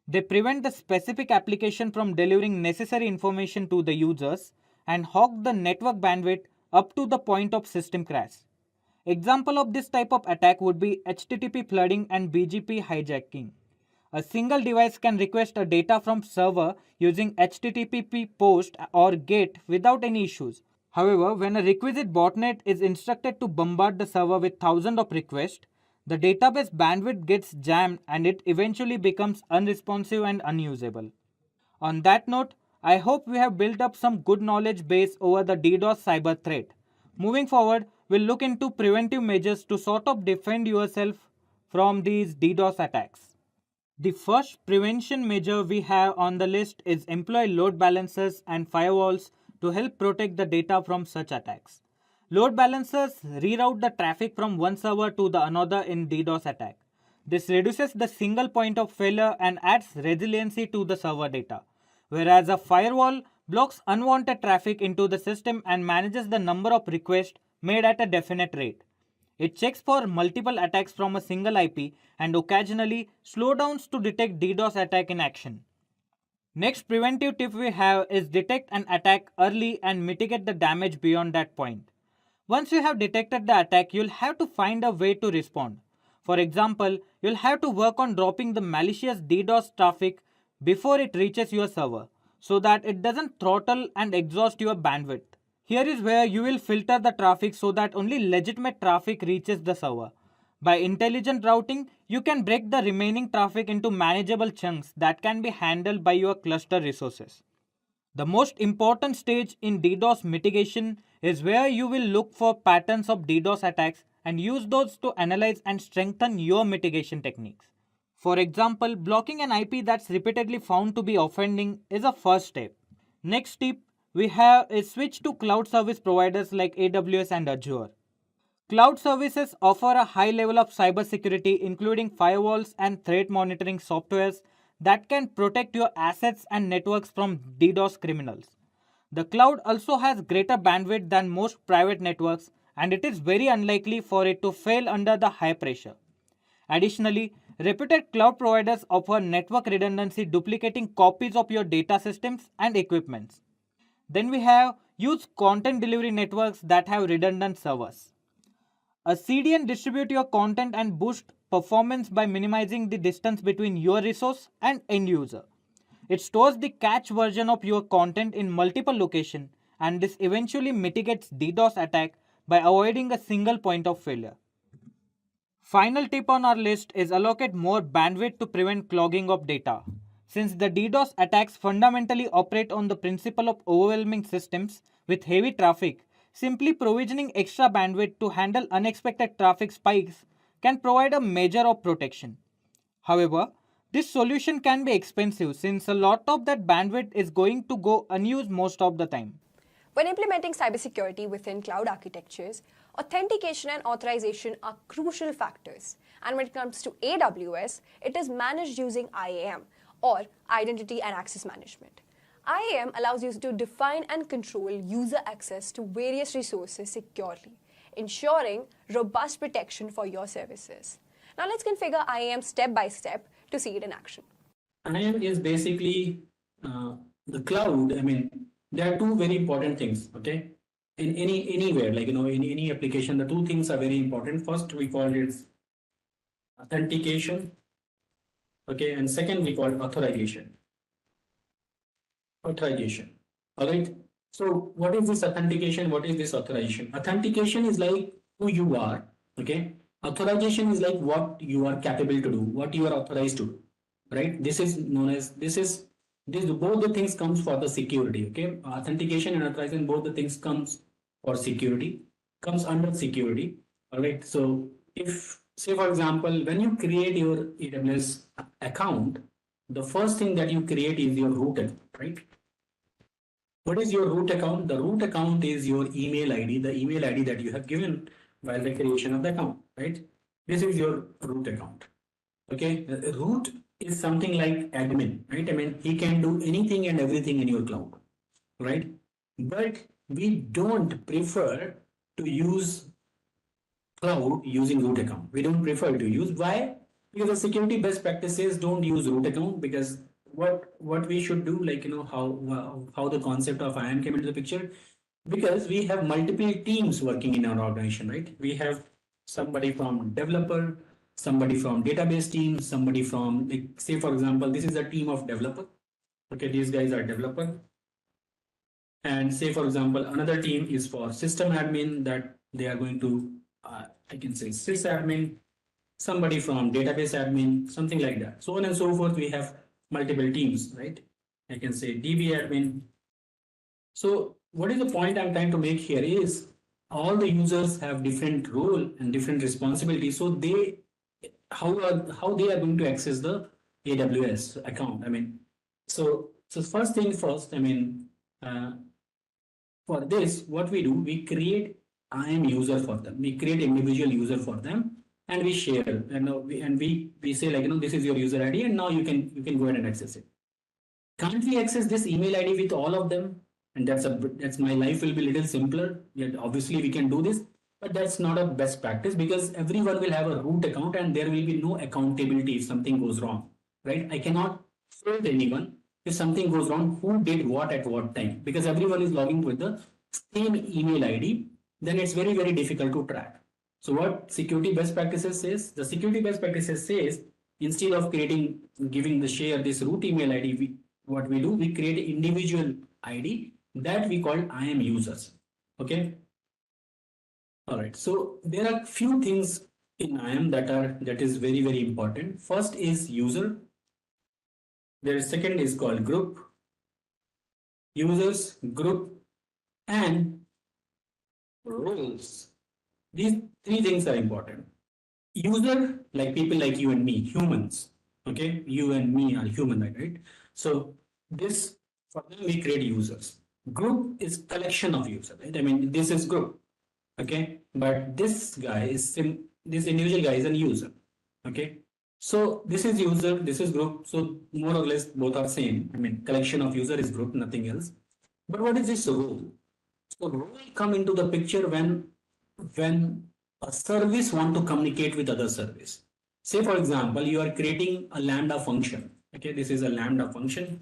They prevent the specific application from delivering necessary information to the users and hog the network bandwidth up to the point of system crash. Example of this type of attack would be HTTP flooding and BGP hijacking. A single device can request a data from server using HTTP post or GET without any issues. However, when a requisite botnet is instructed to bombard the server with thousands of requests, the database bandwidth gets jammed and it eventually becomes unresponsive and unusable. On that note, I hope we have built up some good knowledge base over the DDoS cyber threat. Moving forward, we'll look into preventive measures to sort of defend yourself from these DDoS attacks. The first prevention measure we have on the list is employ load balancers and firewalls to help protect the data from such attacks. Load balancers reroute the traffic from one server to the another in DDoS attack. This reduces the single point of failure and adds resiliency to the server data, whereas a firewall blocks unwanted traffic into the system and manages the number of requests made at a definite rate. It checks for multiple attacks from a single IP and occasionally slowdowns to detect DDoS attack in action. Next preventive tip we have is detect an attack early and mitigate the damage beyond that point. Once you have detected the attack, you'll have to find a way to respond. For example, you'll have to work on dropping the malicious DDoS traffic before it reaches your server, so that it doesn't throttle and exhaust your bandwidth. Here is where you will filter the traffic so that only legitimate traffic reaches the server. By intelligent routing, you can break the remaining traffic into manageable chunks that can be handled by your cluster resources. The most important stage in DDoS mitigation is where you will look for patterns of DDoS attacks and use those to analyze and strengthen your mitigation techniques. For example, blocking an IP that's repeatedly found to be offending is a first step. Next tip we have is switch to cloud service providers like AWS and Azure. Cloud services offer a high level of cybersecurity, including firewalls and threat monitoring softwares that can protect your assets and networks from DDoS criminals. The cloud also has greater bandwidth than most private networks, and it is very unlikely for it to fail under the high pressure. Additionally, reputed cloud providers offer network redundancy, duplicating copies of your data systems and equipments. Then we have use content delivery networks that have redundant servers. A CDN distribute your content and boost performance by minimizing the distance between your resource and end user. It stores the cache version of your content in multiple locations, and this eventually mitigates DDoS attack by avoiding a single point of failure. Final tip on our list is allocate more bandwidth to prevent clogging of data. Since the DDoS attacks fundamentally operate on the principle of overwhelming systems with heavy traffic, simply provisioning extra bandwidth to handle unexpected traffic spikes can provide a measure of protection. However, this solution can be expensive since a lot of that bandwidth is going to go unused most of the time. When implementing cybersecurity within cloud architectures, authentication and authorization are crucial factors. And when it comes to AWS, it is managed using IAM, or Identity and Access Management. IAM allows you to define and control user access to various resources securely, ensuring robust protection for your services. Now let's configure IAM step by step to see it in action. IAM is basically the cloud. I mean, there are two very important things, okay? In anywhere, like, in any application, the two things are very important. First, we call it authentication, okay? And second, we call it authorization. Authorization, all right? So what is this authentication? What is this authorization? Authentication is like who you are, okay? Authorization is like what you are capable to do, what you are authorized to do, right? This is known as, both the things comes for the security, okay? Authentication and authorization, both the things comes for security, comes under security, all right? So if, say for example, when you create your AWS account, the first thing that you create is your root account, right? What is your root account? The root account is your email ID, the email ID that you have given while the creation of the account, right? This is your root account, okay? Root is something like admin, right? I mean, he can do anything and everything in your cloud, right? But we don't prefer to use cloud using root account. We don't prefer to use. Why? Because the security best practices don't use root account, because what we should do, like, how the concept of IAM came into the picture, because we have multiple teams working in our organization, right? We have somebody from developer, somebody from database team, somebody from, like, say for example, this is a team of developer. Okay, these guys are developer. And say for example, another team is for system admin, that they are going to, I can say sysadmin, somebody from database admin, something like that. So on and so forth, we have multiple teams, right? I can say DB admin. So what is the point I'm trying to make here is all the users have different role and different responsibilities. So they, how they are going to access the AWS account. I mean, so first thing first, I mean, for this, what we do, we create IAM user for them. We create individual user for them, and we share, and we say, like, this is your user ID, and now you can go ahead and access it. Can't we access this email ID with all of them? And that's my life will be a little simpler. Yet obviously we can do this, but that's not a best practice, because everyone will have a root account and there will be no accountability if something goes wrong, right? I cannot fault anyone if something goes wrong, who did what at what time, because everyone is logging with the same email ID. Then it's very, very difficult to track. So what security best practices says? The security best practices says, instead of giving the share this root email ID, what we do, we create an individual ID that we call IAM users. Okay. All right. So there are few things in IAM that is very, very important. First is user. Their second is called group, users, group, and roles. These three things are important. User, like people like you and me, humans. Okay, you and me are human, right? So this, for them we create users. Group is collection of users, right? I mean, this is group. Okay, but this guy is this individual guy is a user. Okay, so this is user, this is group, so more or less both are same. I mean, collection of user is group, nothing else. But what is this role? So role come into the picture when a service want to communicate with other service. Say for example, you are creating a lambda function. Okay, this is a lambda function.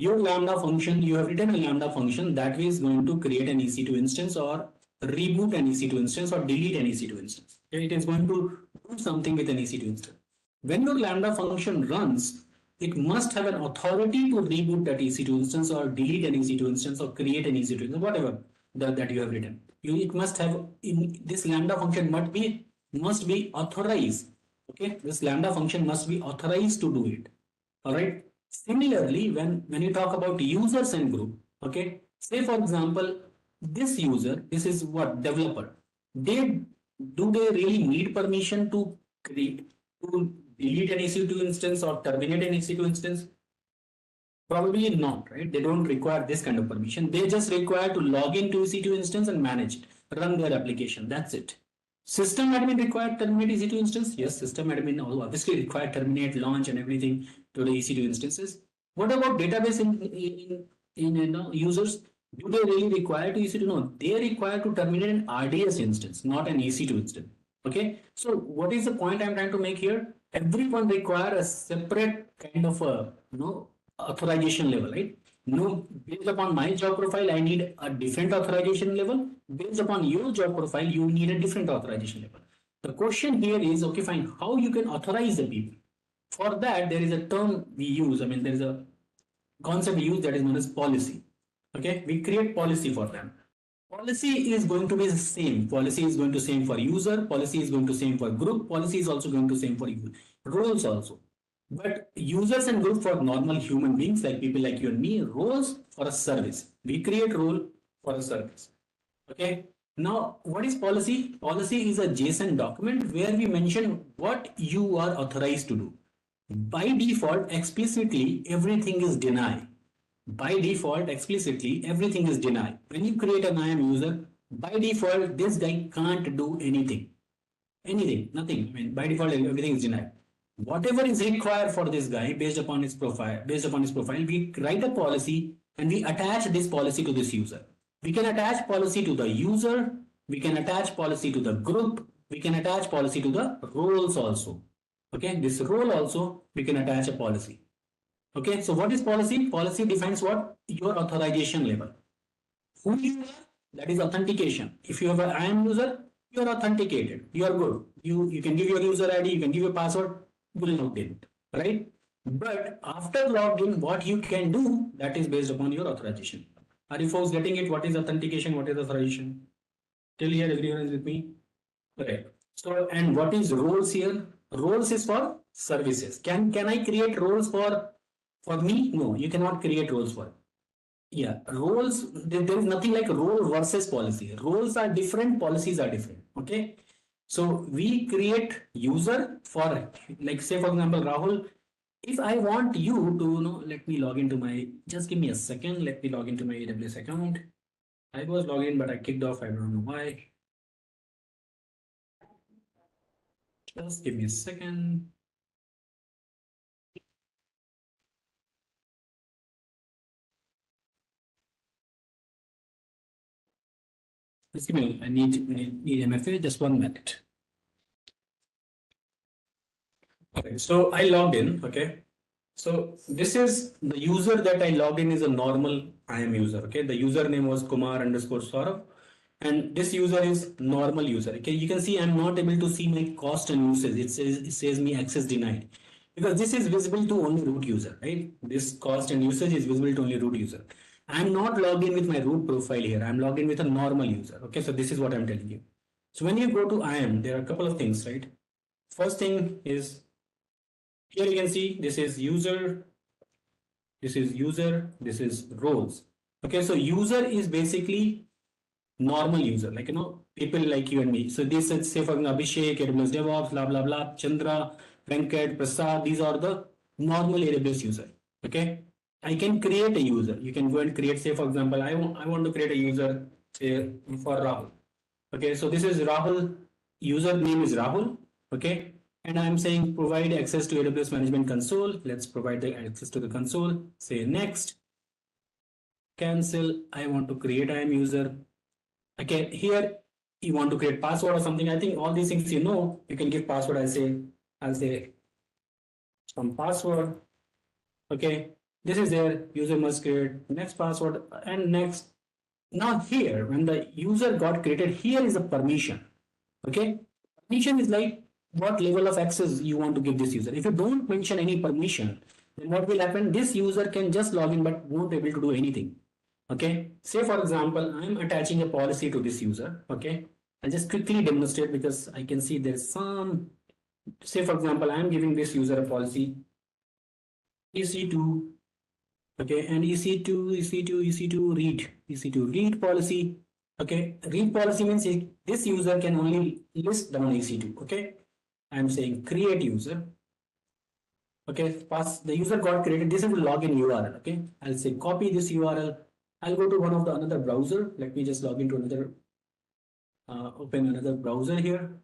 Your lambda function, you have written a lambda function that is going to create an EC2 instance or reboot an EC2 instance or delete an EC2 instance. Okay, it is going to do something with an EC2 instance. When your lambda function runs, it must have an authority to reboot that EC2 instance or delete an EC2 instance or create an EC2 instance, whatever that you have written. It must have in this lambda function must be authorized. Okay, this lambda function must be authorized to do it. All right. Similarly, when you talk about users and group, okay, say for example, this user, this is what developer, they they really need permission to create to delete an EC2 instance or terminate an EC2 instance? Probably not, right? They don't require this kind of permission. They just require to log into EC2 instance and manage it, run their application. That's it. System admin required terminate EC2 instance? Yes, system admin obviously required terminate, launch, and everything to the EC2 instances. What about database in users? Do they really require to EC2? No, they require to terminate an RDS instance, not an EC2 instance. Okay, so what is the point I'm trying to make here? Everyone require a separate kind of a authorization level, right? No, based upon my job profile, I need a different authorization level. Based upon your job profile, you need a different authorization level. The question here is, okay, fine, how you can authorize the people? For that, there is a term we use. I mean, there is a concept we use that is known as policy. Okay, we create policy for them. Policy is going to be the same. Policy is going to same for user. Policy is going to same for group. Policy is also going to same for you. Roles also. But users and group for normal human beings like people like you and me, roles for a service. We create role for a service. Okay. Now, what is policy? Policy is a JSON document where we mention what you are authorized to do. By default, explicitly, everything is deny. By default, explicitly, everything is deny. When you create an IAM user, by default, this guy can't do anything. Anything, nothing. I mean, by default, everything is denied. Whatever is required for this guy based upon his profile, we write a policy and we attach this policy to this user. We can attach policy to the user, we can attach policy to the group, we can attach policy to the roles also. Okay, this role also we can attach a policy. Okay, so what is policy? Policy defines what? Your authorization level. Who you are? That is authentication. If you have an IAM user, you are authenticated. You are good. You can give your user ID, you can give your password, you will logged in, right? But after logged in, what you can do, that is based upon your authorization. Are you folks getting it? What is authentication? What is authorization? Till here, everyone is with me? Right. So, and what is roles here? Roles is for services. Can I create roles for me? No, you cannot create roles for. Yeah, roles, there is nothing like role versus policy. Roles are different, policies are different. Okay. So we create user for, like, say for example, Rahul, if I want you to let me log into my, just give me a second. Let me log into my AWS account. I was logged in, but I kicked off. I don't know why. Just give me a second. Just give me, I need MFA, just 1 minute. Okay, so I logged in, okay. So this is the user that I logged in is a normal IAM user, okay. The username was Kumar_Saurav and this user is normal user, okay. You can see I'm not able to see my cost and usage. It says me access denied because this is visible to only root user, right? This cost and usage is visible to only root user. I'm not logged in with my root profile here. I'm logged in with a normal user. Okay, so this is what I'm telling you. So when you go to IAM, there are a couple of things, right? First thing is here you can see this is user, this is roles. Okay, so user is basically normal user, like people like you and me. So this is, say for example, Abhishek, AWS DevOps, blah blah blah, Chandra, Venkat, Prasad. These are the normal AWS user. Okay. I can create a user. You can go and create, say for example, I want to create a user say for Rahul. Okay, so this is Rahul, username is Rahul. Okay, and I'm saying provide access to AWS Management Console. Let's provide the access to the console. Say next, cancel. I want to create IAM user. Okay, here you want to create password or something. I think all these things you know. You can give password. I'll say some password. Okay, this is there. User must create next password and next. Now here, when the user got created, here is a permission. Okay, permission is like what level of access you want to give this user. If you don't mention any permission, then what will happen? This user can just log in but won't be able to do anything. Okay, say for example, I'm attaching a policy to this user. Okay, I'll just quickly demonstrate because I can see there's some. Say for example, I'm giving this user a policy EC2. Okay, and EC2 read policy. Okay, read policy means this user can only list down EC2. Okay, I'm saying create user. Okay, pass the user got created. This is the login URL. Okay, I'll say copy this URL. I'll go to one of the another browser. Let me just log into another, open another browser here.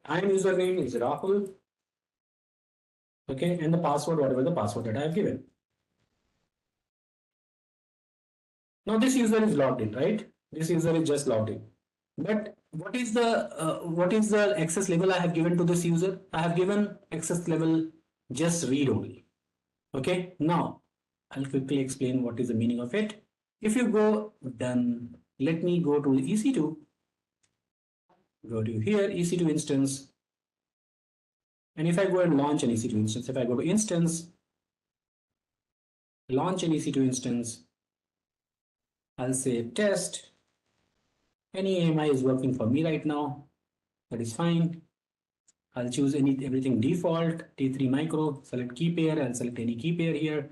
IAM username is Rahul. Okay, and the password, whatever the password that I have given. Now this user is logged in, right? This user is just logged in. But what is the access level I have given to this user? I have given access level just read only. Okay, now I'll quickly explain what is the meaning of it. If you go done, let me go to EC2. Go to here, EC2 instance. And if I go and launch an EC2 instance, if I go to instance, launch an EC2 instance, I'll say test. Any AMI is working for me right now. That is fine. I'll choose everything default, T3 micro, select key pair, I'll select any key pair here.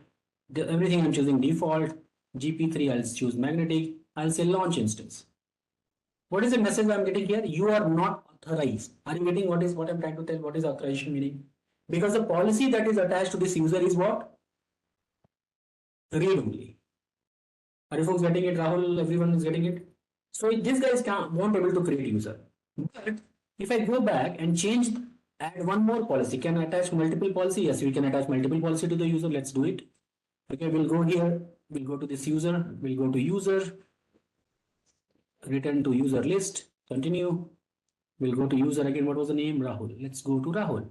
Everything I'm choosing default. GP3, I'll choose magnetic. I'll say launch instance. What is the message I'm getting here? You are not authorized. Are you getting what I'm trying to tell? What is authorization meaning? Because the policy that is attached to this user is what? Read only. Are you folks getting it? Rahul, everyone is getting it? So these guys won't be able to create user. But if I go back and add one more policy, can I attach multiple policy? Yes, we can attach multiple policy to the user. Let's do it. Okay, we'll go here. We'll go to this user. We'll go to user. Return to user list. Continue. We'll go to user again. What was the name? Rahul. Let's go to Rahul.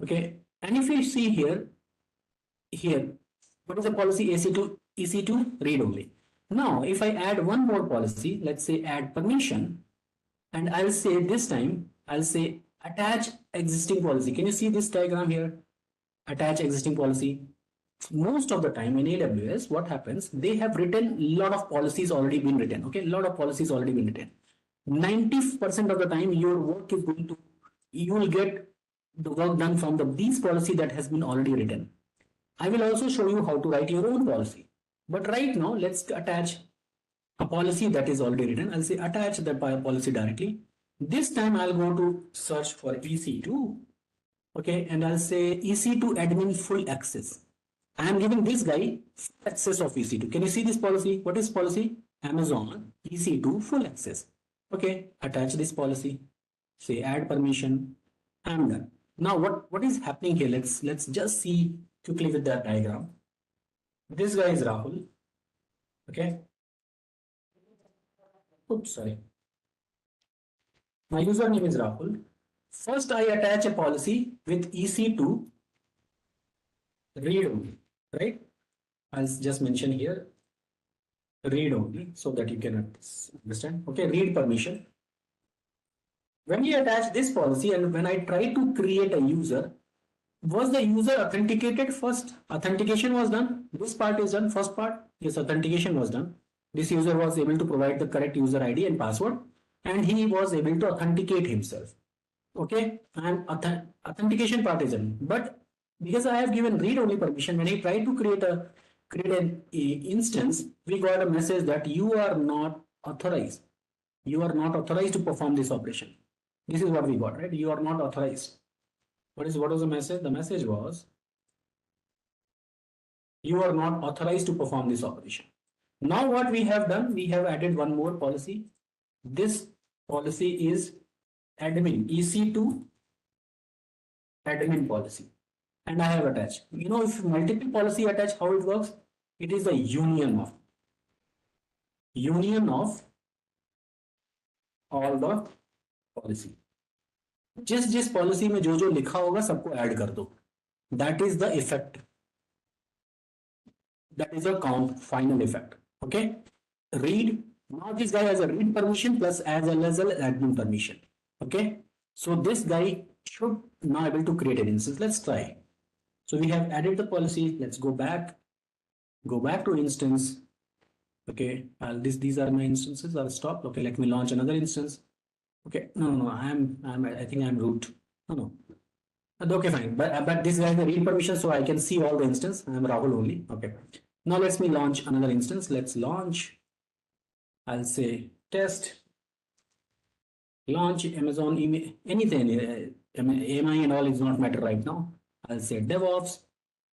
Okay. And if you see here, what is the policy? EC2 read only. Now, if I add one more policy, let's say add permission, and I'll say this time, I'll say attach existing policy. Can you see this diagram here? Attach existing policy. Most of the time in AWS, what happens? They have written a lot of policies already been written. Okay, a lot of policies already been written. 90% of the time, your work is you will get the work done from these policy that has been already written. I will also show you how to write your own policy. But right now, let's attach a policy that is already written. I'll say attach that policy directly. This time I'll go to search for EC2. Okay, and I'll say EC2 admin full access. I am giving this guy access of EC2. Can you see this policy? What is policy? Amazon EC2 full access. Okay, attach this policy. Say add permission. I'm done. Now what is happening here? Let's just see quickly with that diagram. This guy is Rahul. Okay. Oops, sorry. My username is Rahul. First, I attach a policy with EC2 read only, right? I'll just mention here read only so that you can understand. Okay, read permission. When we attach this policy and when I try to create a user, was the user authenticated first? Authentication was done. This part is done. First part, yes, authentication was done. This user was able to provide the correct user ID and password, and he was able to authenticate himself. Okay, and authentication part is done. But because I have given read-only permission, when he tried to create an instance, we got a message that you are not authorized. You are not authorized to perform this operation. This is what we got, right? You are not authorized. What was the message? The message was You are not authorized to perform this operation. Now what we have done, we have added one more policy. This policy is admin, EC2 admin policy. And I have attached. You know, if multiple policy attached, how it works? It is a union of all the policy. जिस policy में जो लिखा होगा सबको add कर दो. That is the effect. That is a count final effect. Okay. Read. Now this guy has a read permission plus as well as an admin permission. Okay. So this guy should now able to create an instance. Let's try. So we have added the policy. Let's go back to instance. Okay. These are my instances. I'll stop. Okay. Let me launch another instance. Okay. No. I think I'm root. No. Okay, fine. But this guy has the read permission, so I can see all the instance. I'm Rahul only. Okay. Now let's me launch another instance. Let's launch. I'll say test. Launch Amazon email, anything. AMI and all is not matter right now. I'll say DevOps.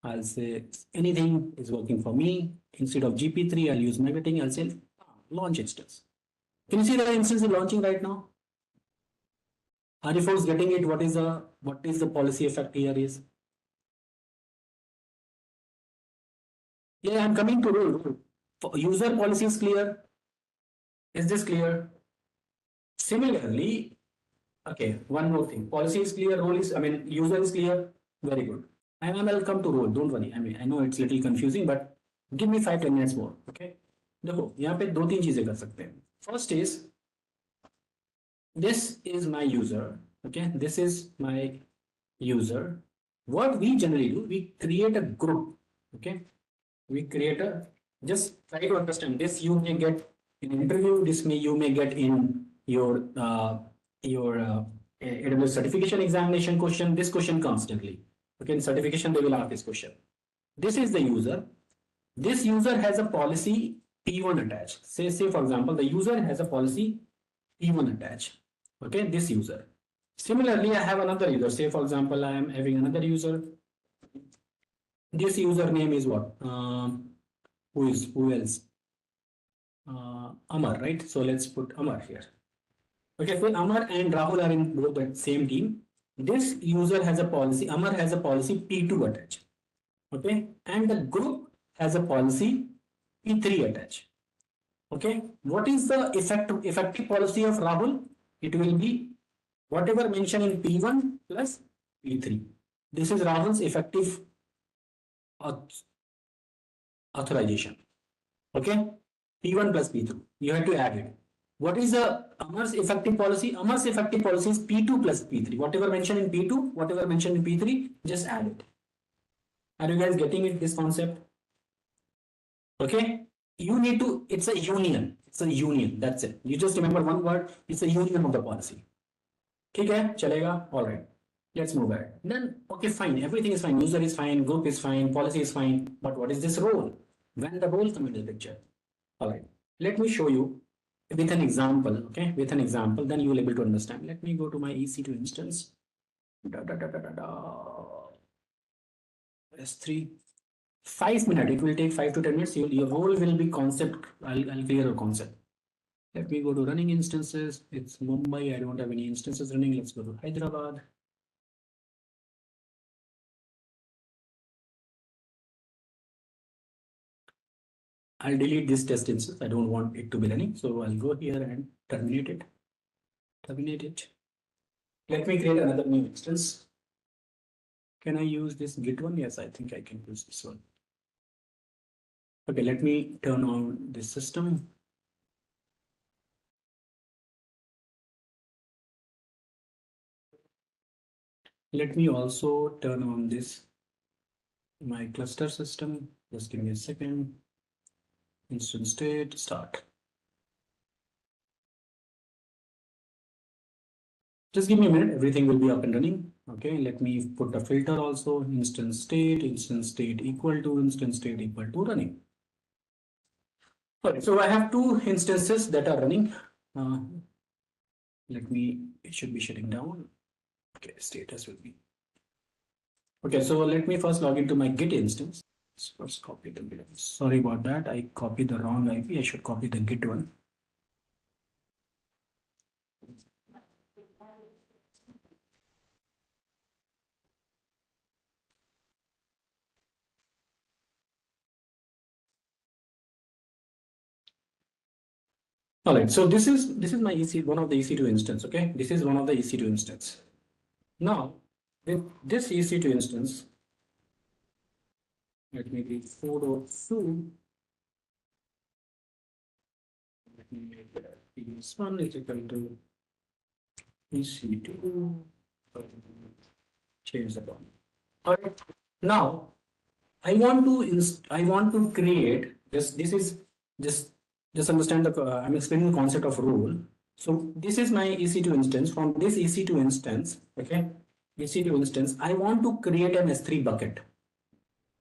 I'll say anything is working for me. Instead of GP3, I'll use marketing. I'll say launch instance. Can you see the instance is launching right now? Are you folks getting it? What is the policy effect here is? Yeah, I'm coming to rule. User policy is clear. Is this clear? Similarly, okay, one more thing. Policy is clear, role is, user is clear. Very good. And I'll come to role. Don't worry. I know it's a little confusing, but give me 5-10 minutes more. Okay. देखो यहाँ पे 2-3 चीजें कर सकते हैं. First is this is my user. Okay, this is my user. What we generally do, we create a group. Okay, we create a, just try to understand this. You may get in interview. This you may get in your AWS certification examination question. This question constantly. Okay, in certification they will ask this question. This is the user. This user has a policy P1 attached. Say for example, the user has a policy P1 attached. Okay, this user. Similarly, I have another user. Say for example, I am having another user. This user name is what? Who else? Amar, right? So let's put Amar here. Okay, so Amar and Rahul are in both the same team. This user has a policy. Amar has a policy P2 attached. Okay, and the group has a policy P3 attached. Okay, what is the effective policy of Rahul? It will be whatever mentioned in P1 plus P3. This is Rahul's effective authorization. Okay, P1 plus P3. You have to add it. What is the Amar's effective policy? Amar's effective policy is P2 plus P3. Whatever mentioned in P2, whatever mentioned in P3, just add it. Are you guys getting it, this concept? Okay, you need to, it's a union. It's a union. That's it. You just remember one word. It's a union of the policy. Okay, chalega. All right. Let's move ahead. Then, okay, fine. Everything is fine. User is fine. Group is fine. Policy is fine. But what is this role? When the role comes into the picture. All right. Let me show you with an example. Okay, with an example, then you will be able to understand. Let me go to my EC2 instance. S3. 5 minutes. It will take 5 to 10 minutes. Your role will be concept. I'll clear a concept. Let me go to running instances. It's Mumbai. I don't have any instances running. Let's go to Hyderabad. I'll delete this test instance. I don't want it to be running. So I'll go here and terminate it. Terminate it. Let me create another new instance. Can I use this Git one? Yes, I think I can use this one. Okay, let me turn on this system. Let me also turn on this, my cluster system. Just give me a second. Instance state, start. Just give me a minute, everything will be up and running. Okay, let me put a filter also, instance state equal to running. Okay, so I have 2 instances that are running. It should be shutting down. Okay, status will be. Okay, so let me first log into my Git instance. Let's first copy the Git. Sorry about that. I copied the wrong IP. I should copy the Git one. All right, so this is my one of the EC2 instance. Okay, this is one of the EC2 instance. Now, with this EC2 instance, let me be 4.2. Let me make this one is equal to EC2. Change the one. All right. Now, I want to create this. This is just understand the. I'm explaining the concept of role. So this is my EC2 instance. From this EC2 instance, okay, EC2 instance, I want to create an S3 bucket.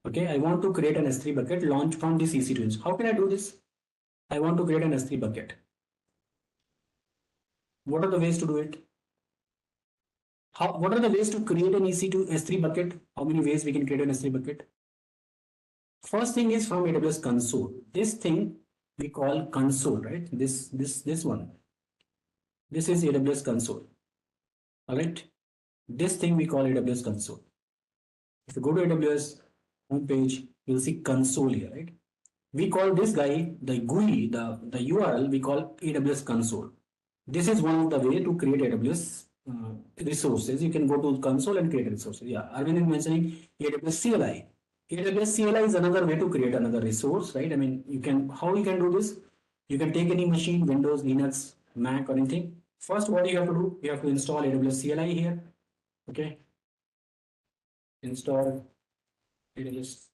Okay, I want to create an S3 bucket launch from this EC2 instance. How can I do this? I want to create an S3 bucket. What are the ways to do it? What are the ways to create an EC2 S3 bucket? How many ways we can create an S3 bucket? First thing is from AWS console. This thing we call console, right? This one. This is AWS console. All right. This thing we call AWS console. If you go to AWS homepage, you'll see console here, right? We call this guy the GUI, the URL we call AWS console. This is one of the way to create AWS resources. You can go to console and create resources. Yeah, Arvind is mentioning AWS CLI. AWS CLI is another way to create another resource, right? I mean, how you can do this? You can take any machine, Windows, Linux, Mac, or anything. First, what you have to do? You have to install AWS CLI here. Okay. Install AWS.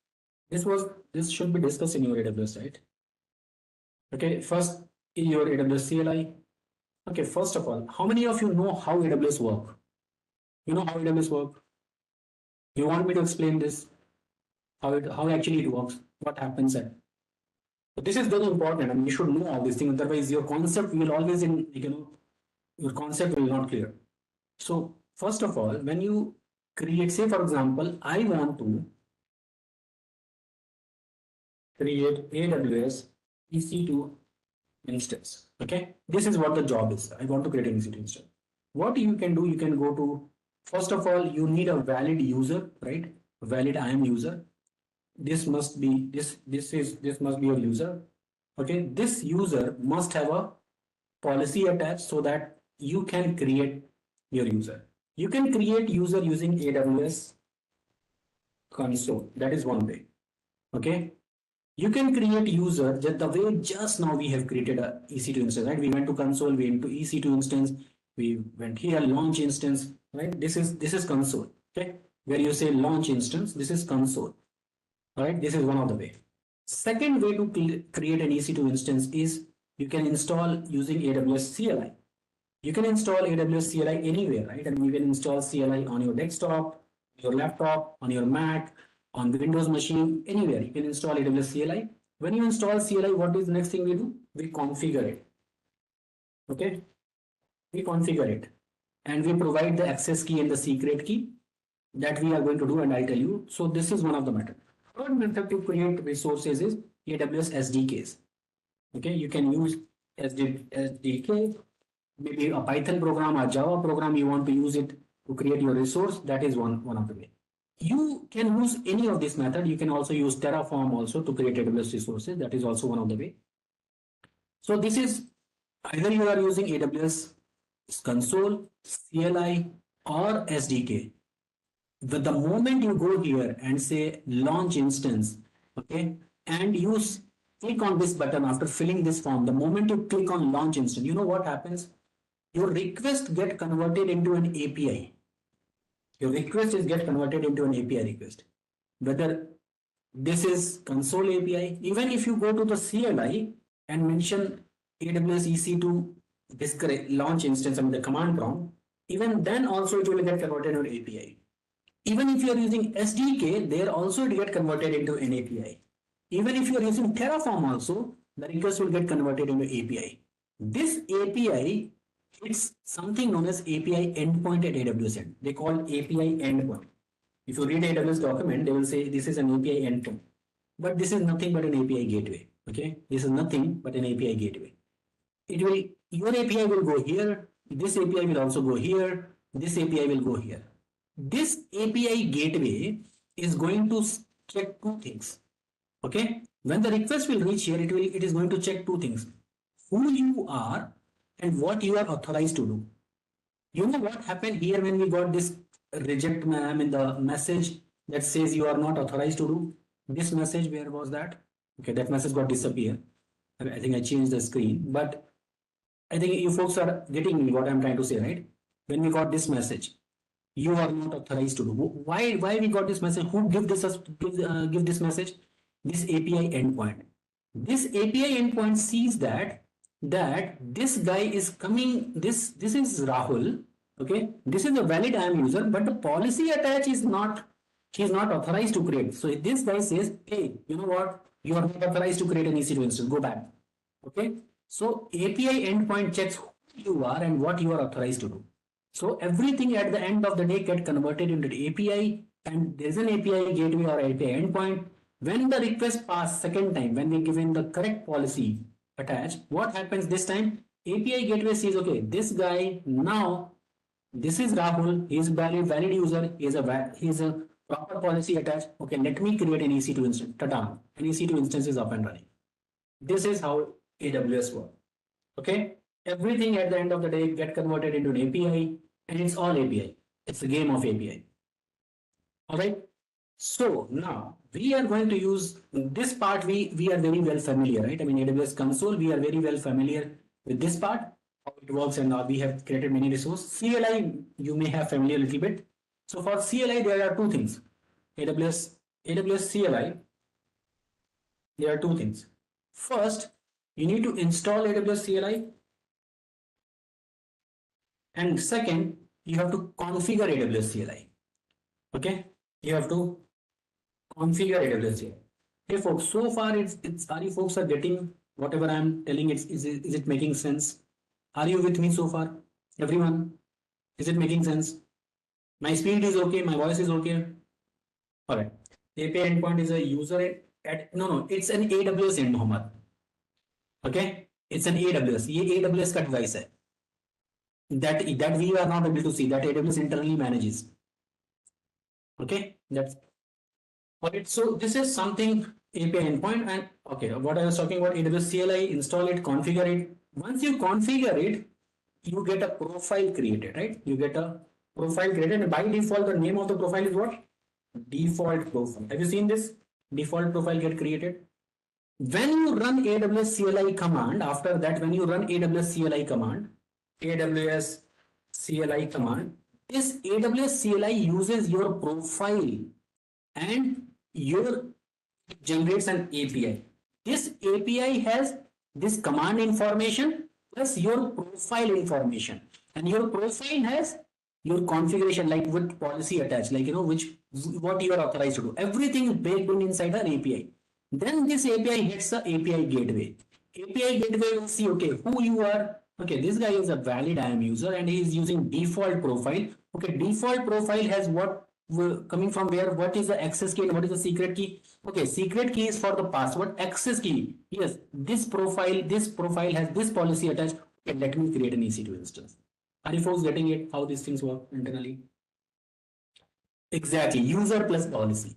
This should be discussed in your AWS, right? Okay. First, in your AWS CLI. Okay. First of all, how many of you know how AWS work? You know how AWS work? You want me to explain this? How actually it works? What happens at? So this is very important. I mean, you should know all these things. Otherwise, your concept will always your concept will not clear. So first of all, when you create, say for example, I want to create AWS EC2 instance. Okay, this is what the job is. I want to create an EC2 instance. What you can do, you can go to, first of all, you need a valid user, right? Valid IAM user. This must be this must be your user. Okay, this user must have a policy attached so that you can create your user. You can create user using AWS console. That is one way. Okay, you can create user just the way just now we have created a EC2 instance, right? We went to console, we went to EC2 instance, we went here launch instance, right? This is console. Okay, where you say launch instance, this is console. All right, this is one of the way. Second way to create an EC2 instance is you can install using AWS CLI. You can install AWS CLI anywhere, right? And you can install CLI on your desktop, your laptop, on your Mac, on Windows machine, anywhere. You can install AWS CLI. When you install CLI, what is the next thing we do? We configure it. Okay, we configure it, and we provide the access key and the secret key that we are going to do, and I'll tell you. So this is one of the methods. Third method to create resources is AWS SDKs. Okay, you can use SDK, maybe a Python program or Java program, you want to use it to create your resource. That is one of the way. You can use any of this method. You can also use Terraform also to create AWS resources. That is also one of the way. So this is either you are using AWS console, CLI, or SDK. But the moment you go here and say launch instance, okay, and you click on this button after filling this form, the moment you click on launch instance, you know what happens? Your request get converted into an API. Your request is get converted into an API request. Whether this is console API, even if you go to the CLI and mention AWS EC2 launch instance, I mean the command prompt, even then also it will get converted into API. Even if you are using SDK, there also it get converted into an API. Even if you are using Terraform also, the request will get converted into API. This API, it's something known as API endpoint at AWS end. They call API endpoint. If you read AWS document, they will say this is an API endpoint. but this is nothing but an API gateway. Okay, this is nothing but an API gateway. It will, your API will go here, this API will also go here, this API will go here. This API gateway is going to check two things. Okay, when the request will reach here, it is going to check two things: who you are and what you are authorized to do. You know what happened here when we got this reject, I mean the message that says you are not authorized to do? This message, where was that? Okay, that message got disappeared. I think I changed the screen, but I think you folks are getting me what I'm trying to say, right? When we got this message, you are not authorized to do. Why we got this message? Who give this message? This API endpoint. This API endpoint sees that this guy is coming. This is Rahul. Okay, this is a valid IAM user, but the policy attached is not. He is not authorized to create. So if this guy says, hey, you know what? You are not authorized to create an EC2 instance. Go back. Okay. So API endpoint checks who you are and what you are authorized to do. So everything at the end of the day get converted into the API, and there's an API gateway or API endpoint. When the request pass second time, when we give in the correct policy attached, what happens this time? API gateway says, okay, this guy now, this is Rahul, he is valid user, he is a proper policy attached. Okay, let me create an EC2 instance. Ta-da! An EC2 instance is up and running. This is how AWS works. Okay, everything at the end of the day get converted into an API, and it's all API. It's a game of API. All right. So now we are going to use this part. We are very well familiar, right? I mean, AWS console, we are very well familiar with this part, how it works, and we have created many resources. CLI, you may have familiar a little bit. So for CLI, there are two things. AWS CLI, there are two things. First, you need to install AWS CLI. And second, you have to configure AWS CLI. Okay, you have to configure AWS CLI. Hey folks, so far are you folks are getting whatever I'm telling? Is it making sense? Are you with me so far? Everyone, is it making sense? My speed is okay, my voice is okay. All right. API endpoint is a user no, it's an AWS end, Mohammed. Okay, it's an AWS. ये AWS का device है. That we are not able to see, that AWS internally manages. Okay, that's alright. So this is something API endpoint, and okay, what I was talking about, AWS CLI, install it, configure it. Once you configure it, you get a profile created, right? You get a profile created, and by default, the name of the profile is what? Default profile. Have you seen this? Default profile get created. When you run AWS CLI command, after that, when you run AWS CLI command, this AWS CLI uses your profile and generates an API. This API has this command information plus your profile information, and your profile has your configuration, like with policy attached, like what you are authorized to do. Everything is baked in inside an API. Then this API hits the API gateway. API gateway will see, okay, who you are. Okay, this guy is a valid IAM user and he is using default profile. Okay, default profile has what coming from where? What is the access key and what is the secret key? Okay, secret key is for the password. Access key, yes, this profile has this policy attached. Okay, let me create an EC2 instance. Are you folks getting it? How these things work internally? Exactly, user plus policy.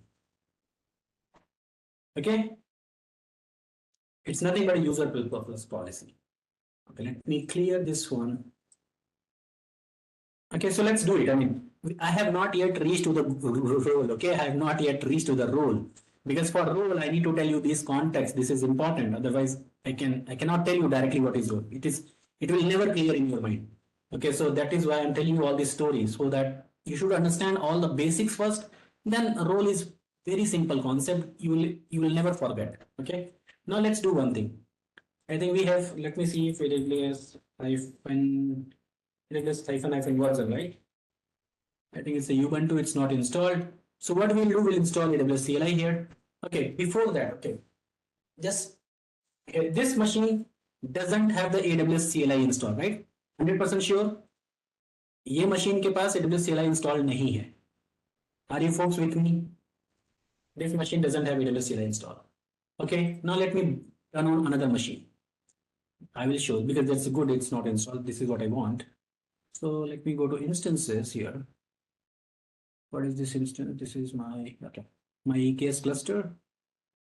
Okay, it's nothing but a user plus policy. Okay, let me clear this one. Okay, so let's do it. I mean, I have not yet reached to the role. Okay, I have not yet reached to the role, because for role I need to tell you this context. This is important. Otherwise, I cannot tell you directly what is role. It will never clear in your mind. Okay, so that is why I'm telling you all these stories, so that you should understand all the basics first. Then role is very simple concept. You will never forget. Okay, now let's do one thing. I think we have. Let me see if AWS hyphen version, right? I think it's a Ubuntu. It's not installed. So what we'll do, we'll install AWS CLI here. Okay, before that, okay, just this machine doesn't have the AWS CLI installed, right? 100% sure. ये machine के पास AWS CLI installed नहीं है. Are you folks with me? This machine doesn't have AWS CLI installed. Okay, now let me turn on another machine. I will show because that's good, it's not installed. This is what I want. So let me go to instances here. What is this instance? This is my, okay, my EKS cluster.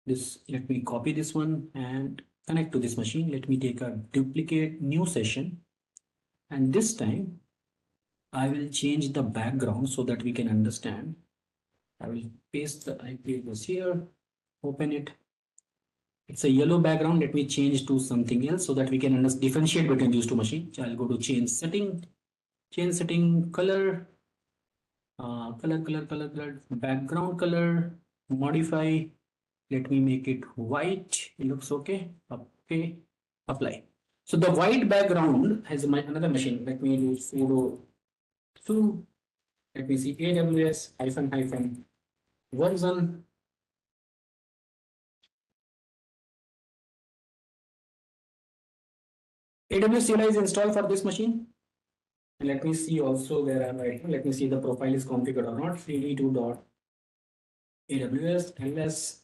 This, let me copy this one and connect to this machine. Let me take a duplicate new session. And this time I will change the background so that we can understand. I will paste the IP address here, open it. It's a yellow background. Let me change to something else so that we can differentiate between these two machines. So I'll go to change setting, color, color, background color, modify. Let me make it white. It looks okay. Okay, apply. So the white background has another machine. Let me do sudo to, let me see, AWS hyphen version. AWS CLI is installed for this machine. And let me see also where I'm right. Let me see the profile is configured or not. cd2.aws ls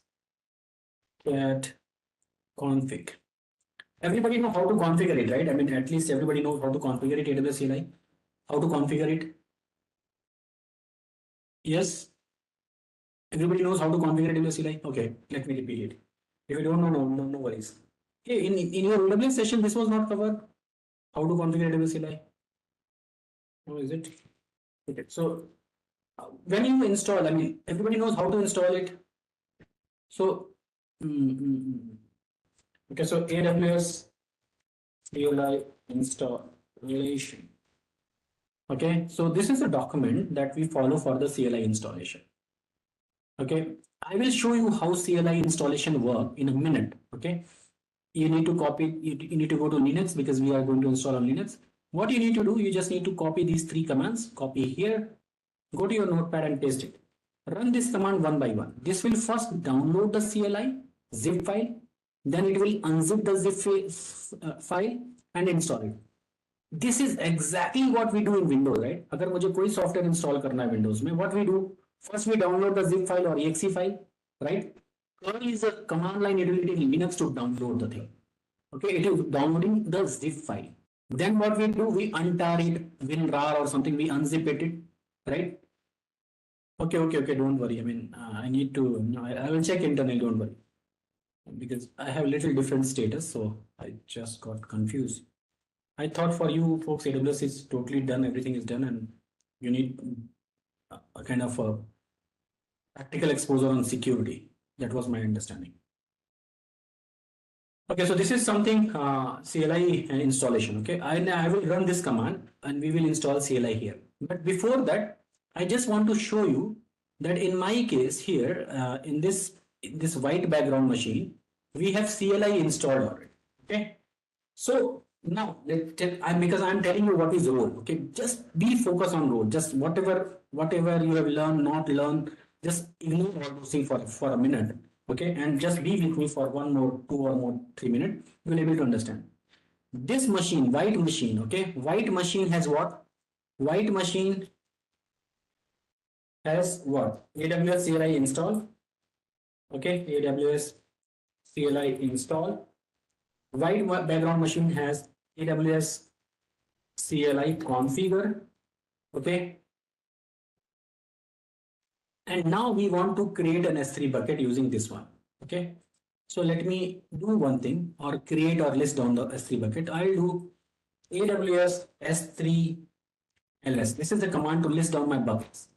cat config. Everybody know how to configure it, right? I mean, at least everybody knows how to configure it, AWS CLI. How to configure it? Yes? Everybody knows how to configure AWS CLI? Okay, let me repeat it. If you don't know, no worries. Okay, in your AWS session, this was not covered. How to configure AWS CLI? Oh, is it? Okay, so when you install, I mean, everybody knows how to install it. So, okay, so AWS CLI installation. Okay, so this is a document that we follow for the CLI installation. Okay, I will show you how CLI installation work in a minute. Okay, you need to copy, you need to go to Linux because we are going to install on Linux. What you need to do, you just need to copy these three commands, copy here, go to your notepad and paste it. Run this command one by one. This will first download the CLI zip file, then it will unzip the zip file and install it. This is exactly what we do in Windows, right? अगर मुझे कोई software install करना है Windows में, what we do? First we download the zip file or exe file, right? Curl is a command line utility in Linux to download the thing. Okay, it is downloading the zip file. Then what we do? We untar it, WinRAR or something. We unzip it, right? Okay. Don't worry. I mean, I need to. I will check internally. Don't worry, because I have a little different status, so I just got confused. I thought for you folks, AWS is totally done. Everything is done, and you need a kind of a practical exposure on security. That was my understanding. Okay, so this is something CLI installation. Okay, I will run this command and we will install CLI here. But before that, I just want to show you that in my case here, in this white background machine, we have CLI installed already. Okay, so now because I'm telling you what is role. Okay, just be focused on role. Just whatever you have learned, not learned, just ignore all those things for a minute. Okay, and just be with me for 1 more, 2 or more, 3 minutes. You'll be able to understand. This machine, white machine, okay, white machine has what? White machine has what? AWS CLI install. Okay, AWS CLI install. White background machine has AWS CLI configure. Okay. And now we want to create an S3 bucket using this one. Okay. So let me do one thing, or create or list down the S3 bucket. I'll do AWS S3 ls. This is the command to list down my buckets.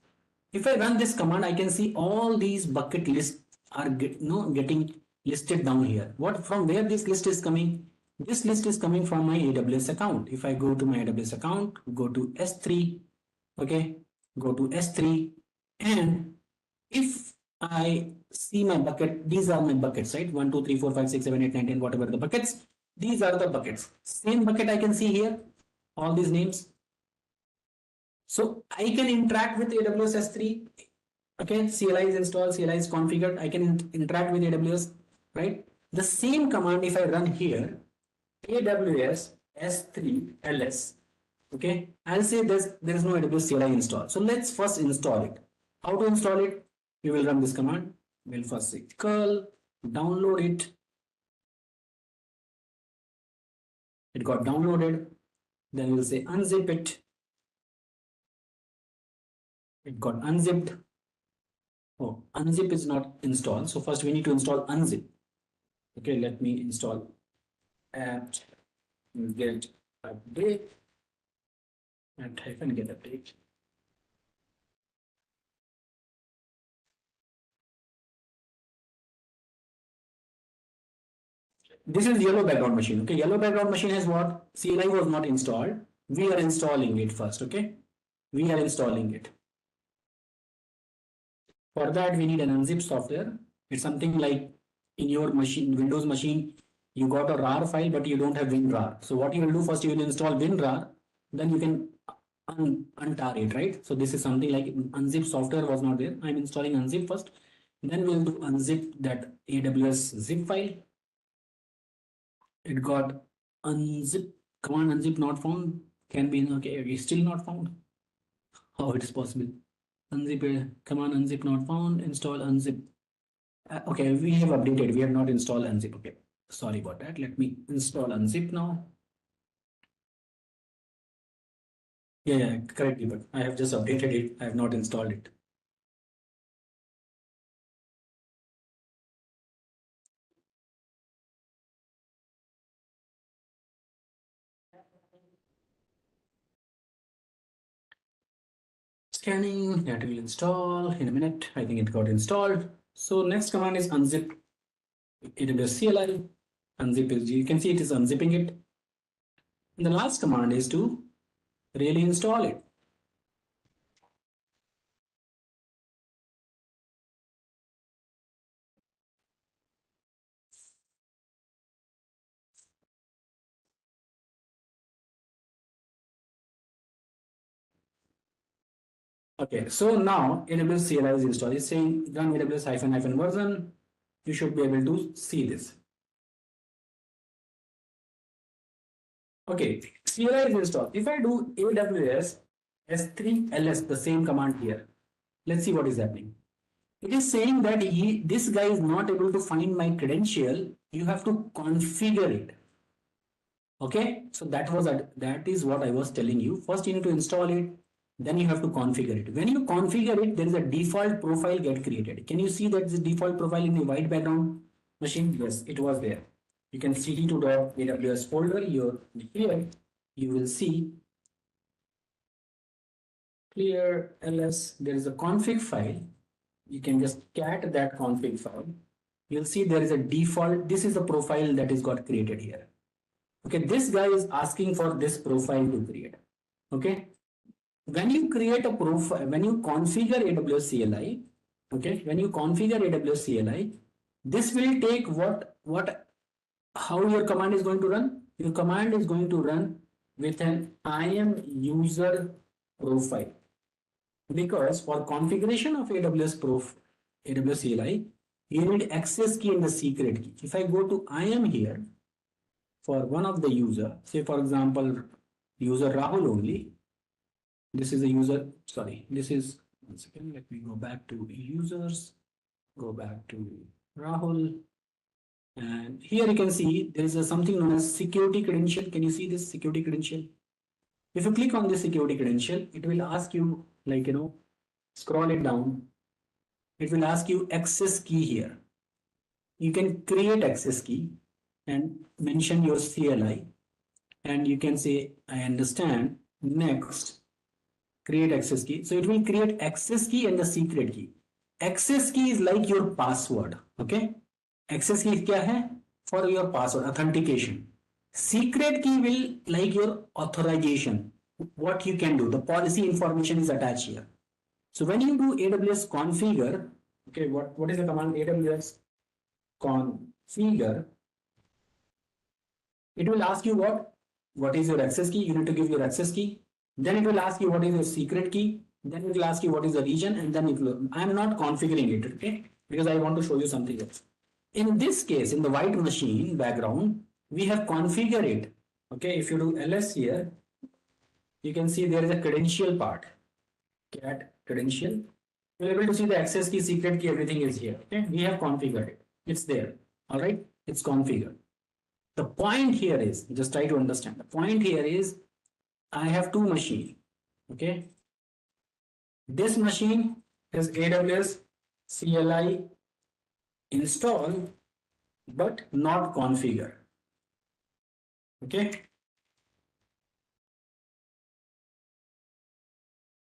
If I run this command, I can see all these bucket lists are getting listed down here. From where this list is coming? This list is coming from my AWS account. If I go to my AWS account, go to S3, okay, go to S3, and if I see my bucket, these are my buckets, right? 1, 2, 3, 4, 5, 6, 7, 8, 9, 10, whatever the buckets. These are the buckets. Same bucket I can see here, all these names. So I can interact with AWS S3. Okay, CLI is installed, CLI is configured. I can interact with AWS, right? The same command, if I run here, AWS S3 ls, okay, I'll say there is no AWS CLI installed. So let's first install it. How to install it? We will run this command. We'll first say curl download it. It got downloaded. Then we'll say unzip it. It got unzipped. Oh, unzip is not installed. So first we need to install unzip. Okay, let me install apt get update and hyphen get update. This is yellow background machine. Okay, yellow background machine has what? CLI was not installed. We are installing it first. Okay, we are installing it. For that, we need an unzip software. It's something like in your machine, Windows machine, you got a RAR file, but you don't have WinRAR. So what you will do first, you will install WinRAR, then you can untar it, right? So this is something like unzip software was not there. I'm installing unzip first. Then we'll do unzip that AWS zip file. It got unzip, command unzip not found, can be, okay, still not found. How it is possible? Unzip, command unzip not found, install unzip. Okay, we have updated, we have not installed unzip. Okay, sorry about that. Let me install unzip now. Yeah, correctly, but I have just updated it. I have not installed it. Scanning, that will install in a minute. I think it got installed. So next command is unzip AWS CLI. Unzip is, you can see it is unzipping it. And the last command is to really install it. Okay, so now AWS CLI is installed. It's saying run AWS hyphen version. You should be able to see this. Okay, CLI is installed. If I do AWS S3 LS, the same command here, let's see what is happening. It is saying that this guy is not able to find my credential. You have to configure it. Okay, so that is what I was telling you. First, you need to install it. Then you have to configure it. When you configure it, there is a default profile get created. Can you see that this default profile in the white background machine? Yes, it was there. You can cd2.aws folder. Here you will see clear ls. There is a config file. You can just cat that config file. You'll see there is a default. This is the profile that is got created here. Okay, this guy is asking for this profile to create. Okay, when you create a profile, when you configure AWS CLI, okay, when you configure AWS CLI, this will take how your command is going to run. Your command is going to run with an IAM user profile, because for configuration of AWS CLI, you need access key and the secret key. If I go to IAM here for one of the user, say for example, user Rahul only. This is a user, sorry, this is, one second, let me go back to users, go back to Rahul. And here you can see there is something known as security credential. Can you see this security credential? If you click on this security credential, it will ask you, like, scroll it down. It will ask you access key here. You can create access key and mention your CLI. And you can say, I understand, next, create access key. So it will create access key and the secret key. Access key is like your password. Okay. Access key kya hai? For your password, authentication. Secret key will like your authorization. What you can do. The policy information is attached here. So when you do AWS configure, okay, what is the command? AWS configure. It will ask you what is your access key. You need to give your access key. Then it will ask you what is your secret key. Then it will ask you what is the region, and then it will. I am not configuring it, okay, because I want to show you something else. In this case, in the white machine background, we have configured it. Okay, if you do ls here, you can see there is a credential part. Cat credential. You're able to see the access key, secret key, everything is here. Okay, we have configured it. It's there. All right. It's configured. The point here is, just try to understand. The point here is I have two machines. Okay. This machine has AWS CLI installed, but not configured. Okay.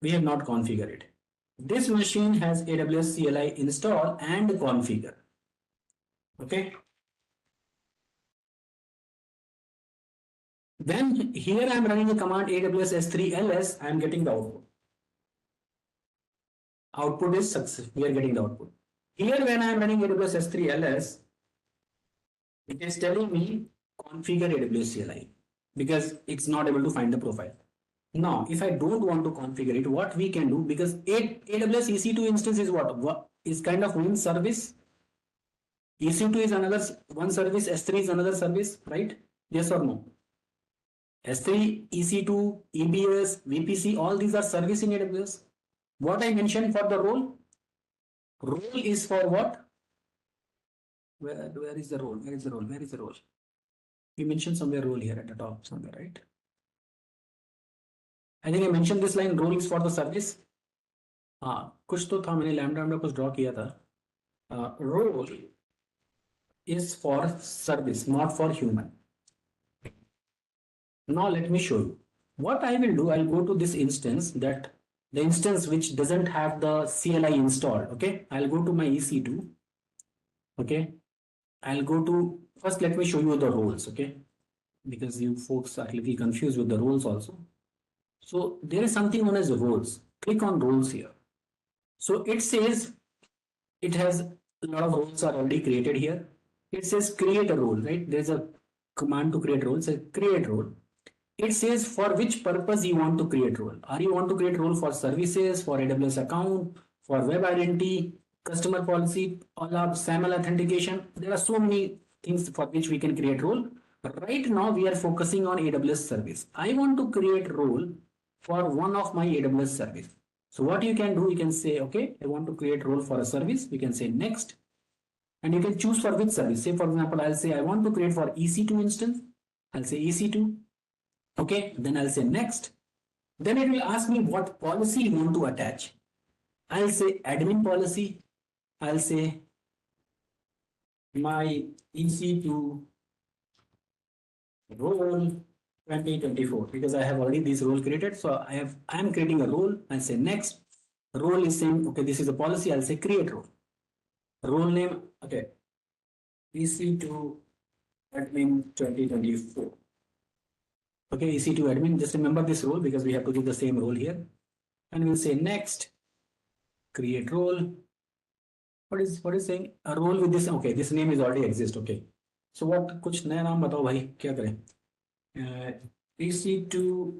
We have not configured it. This machine has AWS CLI installed and configured. Okay. Then here I am running the command AWS S3 LS, I am getting the output. Output is success. We are getting the output. Here when I am running AWS S3 LS, it is telling me configure AWS CLI because it's not able to find the profile. Now, if I don't want to configure it, what we can do, because AWS EC2 instance is what is kind of one service. EC2 is another one service, S3 is another service, right? Yes or no? S3, EC2, EBS, VPC, all these are service in AWS. What I mentioned for the role is for what? Where is the role? Where is the role? Where is the role? We mentioned somewhere role here at the top somewhere, right? I think I mentioned this line, role is for the service. कुछ तो था, मैंने lambda कुछ draw किया था. Role is for service, not for human. Now let me show you. What I will do, I'll go to this instance, that the instance which doesn't have the CLI installed. Okay, I'll go to my EC2. Okay, I'll go to, first let me show you the roles. Okay, because you folks are a little confused with the roles also. So there is something known as roles. Click on roles here. So it says it has a lot of roles are already created here. It says create a role, right? There's a command to create role. Says create role. It says for which purpose you want to create role. Are you want to create role for services, for AWS account, for web identity, customer policy, OLAP, SAML authentication? There are so many things for which we can create role. But right now we are focusing on AWS service. I want to create role for one of my AWS service. So what you can do, you can say, okay, I want to create role for a service. We can say next, and you can choose for which service. Say for example, I'll say I want to create for EC2 instance. I'll say EC2. Okay, then I'll say next. Then it will ask me what policy you want to attach. I'll say admin policy. I'll say my EC2 role 2024, because I have already this role created. So I am creating a role. I'll say next. Role is saying, okay, this is a policy. I'll say create role. Role name, okay, EC2 admin 2024. Okay, EC2 admin, just remember this role because we have to give the same role here. And we'll say next, create role. What is saying? A role with this, okay, this name is already exist, okay. So what, कुछ नया नाम बताओ भाई, क्या करें? EC2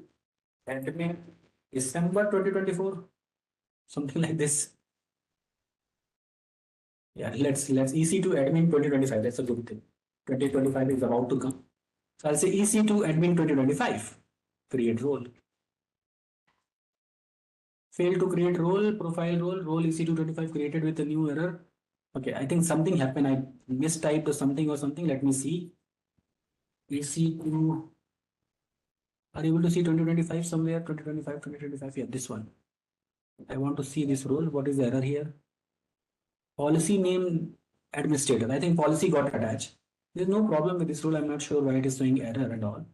admin December 2024, something like this. Yeah, let's EC2 admin 2025. That's a good thing. 2025 is about to come. So I'll say EC2 admin 2025. Create role. Failed to create role, profile role EC2 25 created with a new error. Okay, I think something happened. I mistyped or something. Let me see. EC2. Are you able to see 2025 somewhere? 2025. Yeah, this one. I want to see this role. What is the error here? Policy name administrator. I think policy got attached. There's no problem with this role. I'm not sure why it is showing error at all.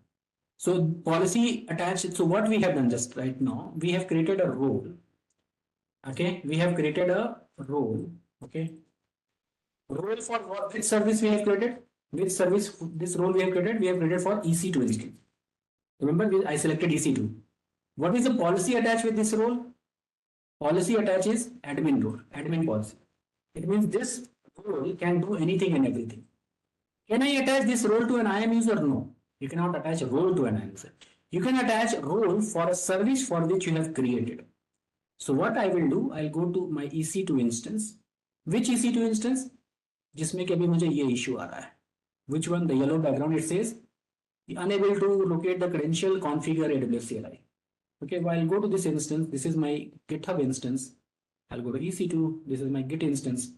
So policy attached. So what we have done just right now, we have created a role. Okay, we have created a role. Okay, role for what? Which service we have created? Which service this role we have created? We have created for EC2 instance. Remember, I selected EC2. What is the policy attached with this role? Policy attached is admin role, admin policy. It means this role can do anything and everything. Can I attach this role to an IAM user? No. You cannot attach a role to an IAM user. You can attach a role for a service for which you have created. So what I will do, I'll go to my EC2 instance. Which EC2 instance? जिसमें कि अभी मुझे ये issue आ रहा है. Which one? The yellow background, it says unable to locate the credential, configure AWS CLI. Okay, well, I'll go to this instance. This is my GitHub instance. I'll go to EC2. This is my Git instance.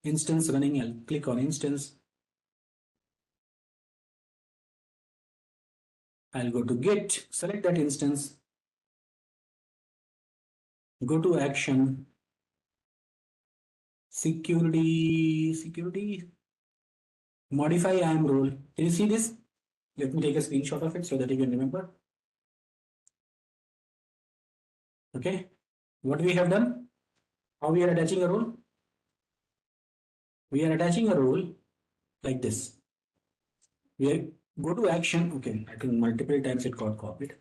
instance running. I'll click on instance. I'll go to Git, select that instance, go to action, security, modify IAM role. Can you see this? Let me take a screenshot of it so that you can remember. Okay, what we have done? How we are attaching a role? We are attaching a role like this. We are, go to action. Okay, I think multiple times it got copied.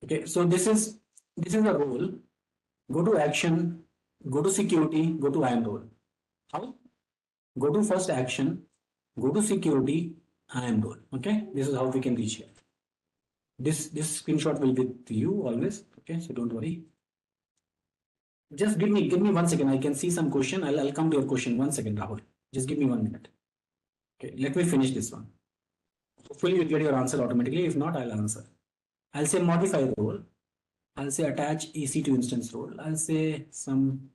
Okay, so this is a role. Go to action, go to security, go to IAM role. How? Go to first action, go to security, IAM role. Okay, this is how we can reach here. This screenshot will be with you always. Okay, so don't worry. Just give me 1 second. I can see some question. I'll come to your question. 1 second, Rahul. Just give me 1 minute. Okay, let me finish this one. Hopefully you'll get your answer automatically. If not, I'll answer. I'll say modify role. I'll say attach EC2 instance role. I'll say some,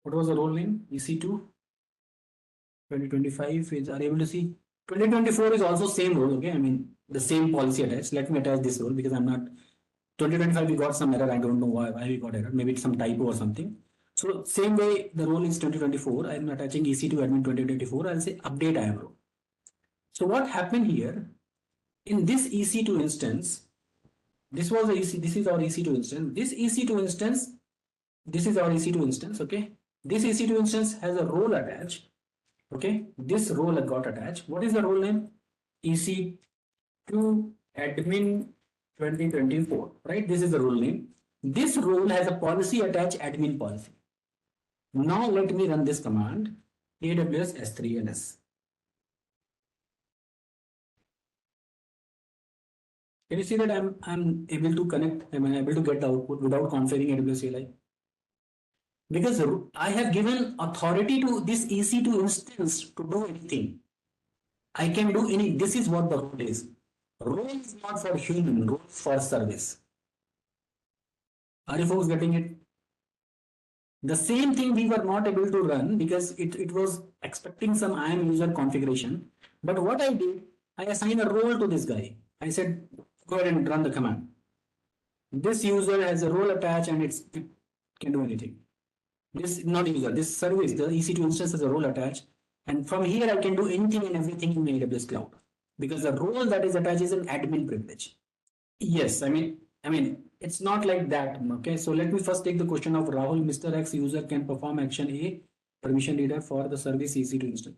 what was the role name? EC2 2025 is, are you able to see? 2024 is also same role. Okay, I mean the same policy attached. Let me attach this role because I'm not, 2025 we got some error. I don't know why we got error. Maybe it's some typo or something. So same way the role is 2024. I'm attaching EC2 admin 2024. I'll say update IAM role. So what happened here in this EC2 instance, this was the EC, this is our EC2 instance. This EC2 instance, this is our EC2 instance. Okay, this EC2 instance has a role attached. Okay, this role got attached. What is the role name? EC2 admin 2024, right? This is the role name. This role has a policy attached, admin policy. Now let me run this command, AWS S3NS. Can you see that I'm able to connect? Am I able to get the output without configuring AWS CLI? Because I have given authority to this EC2 instance to do anything. I can do any. This is what the role is. Role is not for human, role for service. Are you folks getting it? The same thing we were not able to run because it was expecting some IAM user configuration. But what I did, I assigned a role to this guy. I said, go ahead and run the command. This user has a role attached and it can do anything. This not user, this service, the EC2 instance has a role attached. And from here, I can do anything and everything in AWS cloud because the role that is attached is an admin privilege. Yes, I mean, it's not like that. Okay, so let me first take the question of Rahul. Mr. X user can perform action A, permission reader for the service EC2 instance.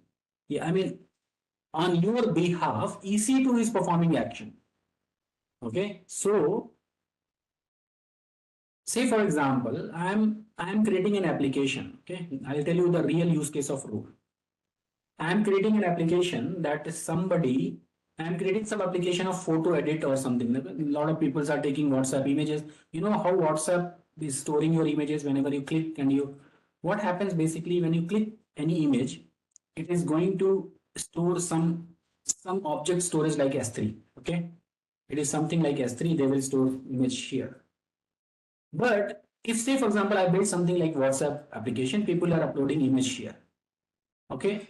Yeah, I mean, on your behalf, EC2 is performing action. Okay, so say for example, I'm creating an application. Okay, I'll tell you the real use case of role. I'm creating an application that is somebody. I'm creating some application of photo edit or something. A lot of people are taking WhatsApp images. You know how WhatsApp is storing your images whenever you click and you. What happens basically when you click any image, it is going to store some object storage like S3. Okay, it is something like S3. They will store image here. But if say for example I build something like WhatsApp application, people are uploading image here. Okay,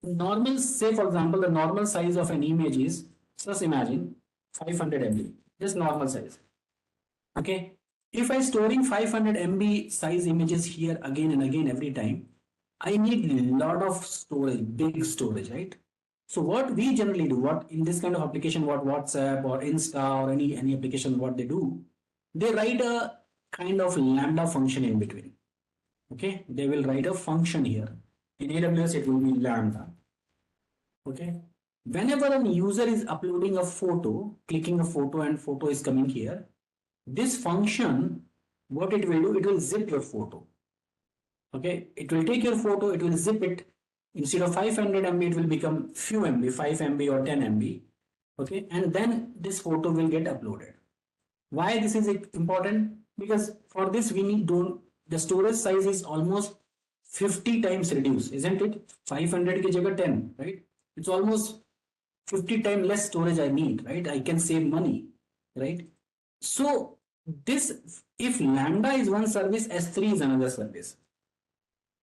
normal, say for example the normal size of an image is, just imagine 500 MB, just normal size. Okay, if I storing 500 MB size images here again and again every time, I need a lot of storage, big storage, right? So what we generally do, what in this kind of application, what WhatsApp or Insta or any application, what they do, they write a kind of lambda function in between. Okay, they will write a function here. In AWS, it will be lambda. Okay, whenever a user is uploading a photo, clicking a photo and photo is coming here, this function, what it will do, it will zip your photo. Okay, it will take your photo, it will zip it. Instead of 500 MB, it will become few MB, 5 MB or 10 MB. Okay, and then this photo will get uploaded. Why this is important? Because for this we need the storage size is almost 50 times reduced, isn't it? 500 ke jagah 10, right? It's almost 50 times less storage I need, right? I can save money, right? So This, if Lambda is one service, S3 is another service.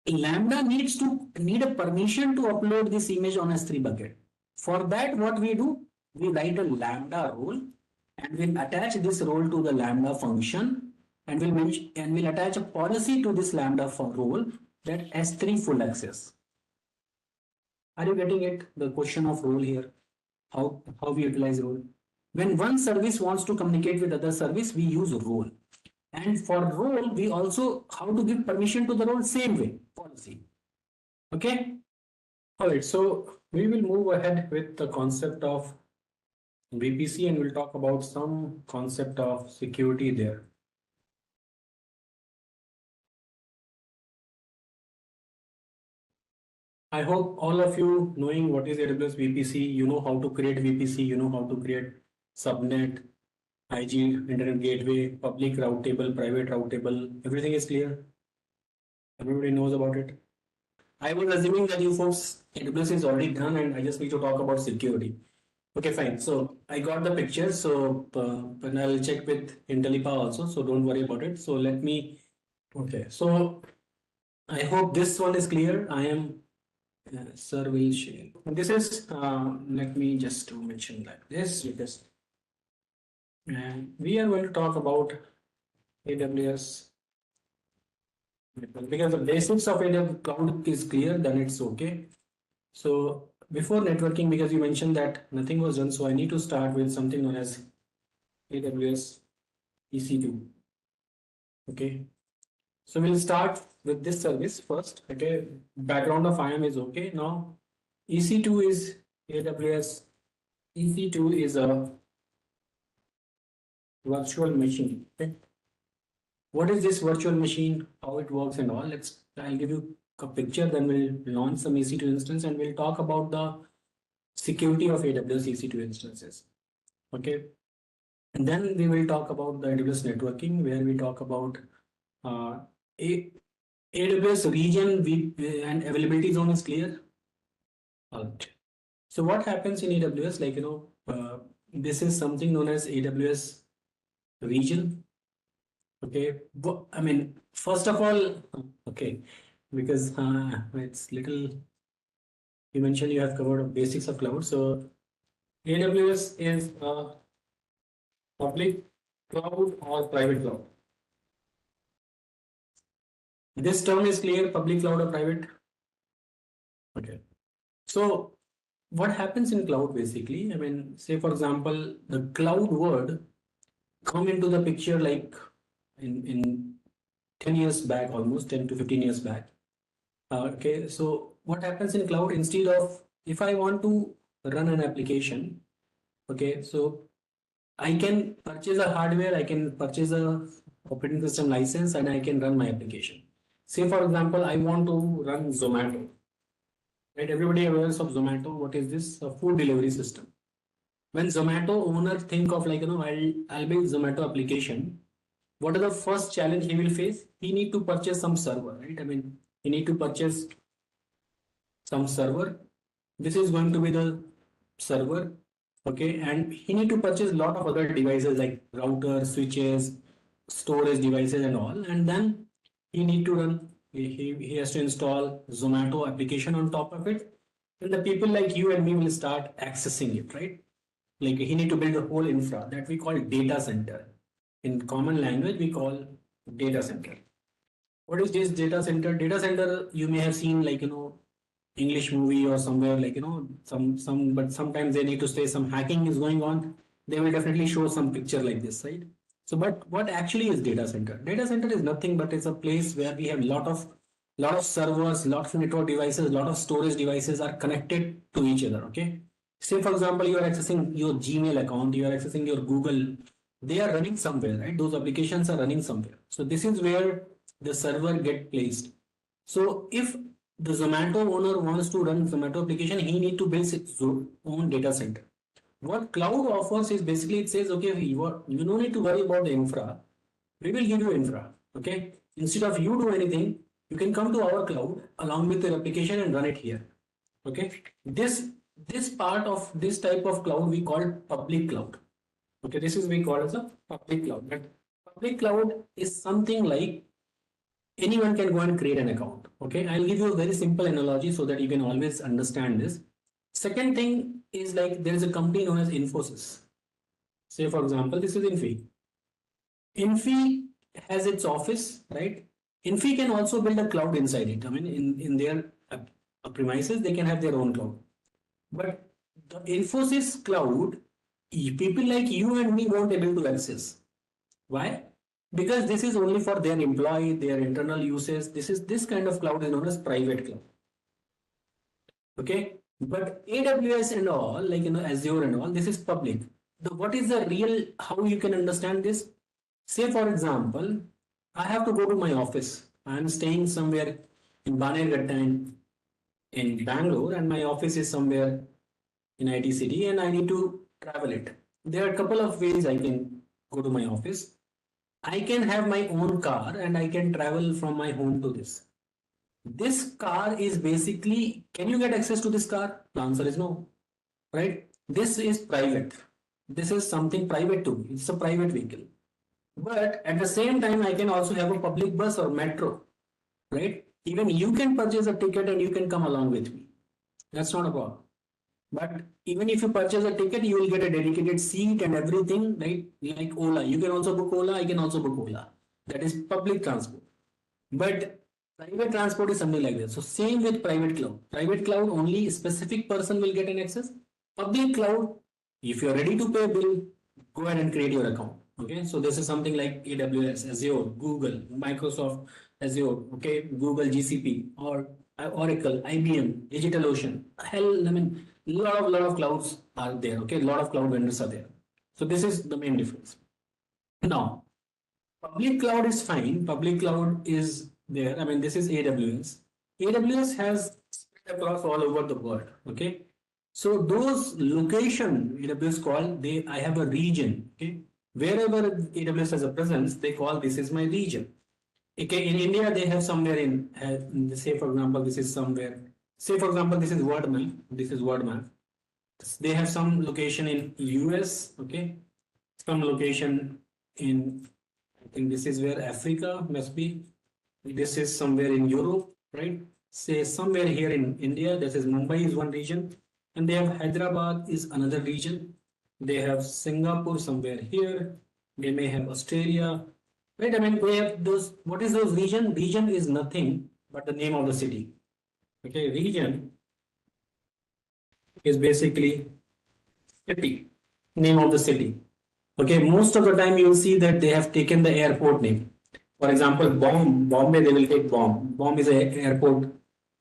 Lambda need a permission to upload this image on S3 bucket. For that, what we do, we write a Lambda role and we'll attach this role to the Lambda function, and we'll attach a policy to this Lambda role that S3 full access. Are you getting it? The question of role here, how we utilize role. When one service wants to communicate with other service, we use role. And for role, we also how to give permission to the role, same way, policy. Okay. All right. So we will move ahead with the concept of VPC, and we'll talk about some concept of security there. I hope all of you knowing what is AWS VPC, you know how to create VPC, you know how to create subnet, IG, internet gateway, public route table, private route table, everything is clear. Everybody knows about it. I was assuming that you folks, AWS is already done and I just need to talk about security. Okay, fine. So I got the picture. So and I'll check with Intellipaat also. So don't worry about it. So let me, okay. So I hope this one is clear. I am, sir will share. This is, let me just to mention like this. And we are going to talk about AWS because the basics of AWS cloud is clear, then it's okay. So before networking, because you mentioned that nothing was done, so I need to start with something known as AWS EC2. Okay. So we'll start with this service first. Okay. Background of IAM is okay. Now EC2 is AWS. EC2 is a virtual machine. Okay. What is this virtual machine? How it works and all? I'll give you a picture, then we'll launch some EC2 instance and we'll talk about the security of AWS EC2 instances. Okay. And then we will talk about the AWS networking, where we talk about AWS region and availability zone is clear. All right. So what happens in AWS, like, this is something known as AWS region. Okay. I mean, first of all, okay, because it's little, you mentioned you have covered basics of cloud. So AWS is a public cloud or private cloud. This term is clear, public cloud or private. Okay. So what happens in cloud basically? I mean, say for example, the cloud word come into the picture like in 10 years back, almost 10 to 15 years back. Okay, so what happens in cloud, instead of, if I want to run an application, okay, so I can purchase a hardware, I can purchase a operating system license, and I can run my application. Say for example, I want to run Zomato. Right, everybody aware of Zomato? What is this? A food delivery system. When Zomato owner think of like, I'll build Zomato application, what are the first challenge he will face? He need to purchase some server, right? I mean, he need to purchase some server. This is going to be the server, okay? And he need to purchase a lot of other devices like routers, switches, storage devices and all. And then he need to run, he has to install Zomato application on top of it. And the people like you and me will start accessing it, right? Like he need to build a whole infra that we call data center. In common language, we call data center. What is this data center? Data center, you may have seen like, English movie or somewhere like, but sometimes they need to say some hacking is going on. They will definitely show some picture like this, right? So, but what actually is data center? Data center is nothing but it's a place where we have lot of servers, lot of network devices, lot of storage devices are connected to each other. Okay. Say for example, you are accessing your Gmail account, you are accessing your Google, they are running somewhere, right? Those applications are running somewhere. So this is where the server get placed. So if the Zomato owner wants to run Zomato application, he need to build his own data center. What cloud offers is basically it says, okay, you don't need to worry about the infra. We will give you infra. Okay. Instead of you do anything, you can come to our cloud along with your application and run it here. Okay. This part of this type of cloud we call public cloud. Okay, this is we call as a public cloud. But Public cloud is something like anyone can go and create an account. Okay, I'll give you a very simple analogy so that you can always understand this. Second thing is like there is a company known as Infosys. Say for example, this is Infi. Infi has its office, right? Infi can also build a cloud inside it. I mean, in their premises, they can have their own cloud. But the Infosys cloud, people like you and me won't able to access. Why? Because this is only for their employee, their internal uses. This kind of cloud is known as private cloud. Okay, but AWS and all, like Azure and all, this is public. What is the real, how you can understand this? Say for example, I have to go to my office. I am staying somewhere in Banerghatta in Bangalore, and my office is somewhere in IT city, and I need to travel it. There are a couple of ways I can go to my office. I can have my own car and I can travel from my home to this. This car is basically, can you get access to this car? The answer is no, right? This is private. This is something private too. It's a private vehicle. But at the same time, I can also have a public bus or metro, right? Even you can purchase a ticket and you can come along with me. That's not a problem. But even if you purchase a ticket, you will get a dedicated seat and everything, right? Like Ola. You can also book Ola. I can also book Ola. That is public transport. But private transport is something like that. So same with private cloud. Private cloud, only a specific person will get an access. Public cloud, if you're ready to pay a bill, go ahead and create your account. Okay, so this is something like AWS, Azure, Google, Microsoft Azure, okay, Google GCP, or Oracle, IBM, DigitalOcean. Hell, I mean, lot of clouds are there. Okay, a lot of cloud vendors are there. So this is the main difference. Now, public cloud is fine. Public cloud is there. I mean, this is AWS. AWS has spread across all over the world. Okay, so those location AWS call, I have a region. Okay, wherever AWS has a presence, they call this is my region. Okay, in India they have somewhere say for example this is somewhere. Say for example this is word map. This is word map. They have some location in US. Okay, some location in, I think this is where Africa must be. This is somewhere in Europe, right? Say somewhere here in India. This is Mumbai is one region, and they have Hyderabad is another region. They have Singapore somewhere here. They may have Australia, right? I mean, they have those. What is those region? Region is nothing but the name of the city. Okay, region is basically city, name of the city. Okay, most of the time you will see that they have taken the airport name. For example, Bombay, they will take bomb. Bomb is a airport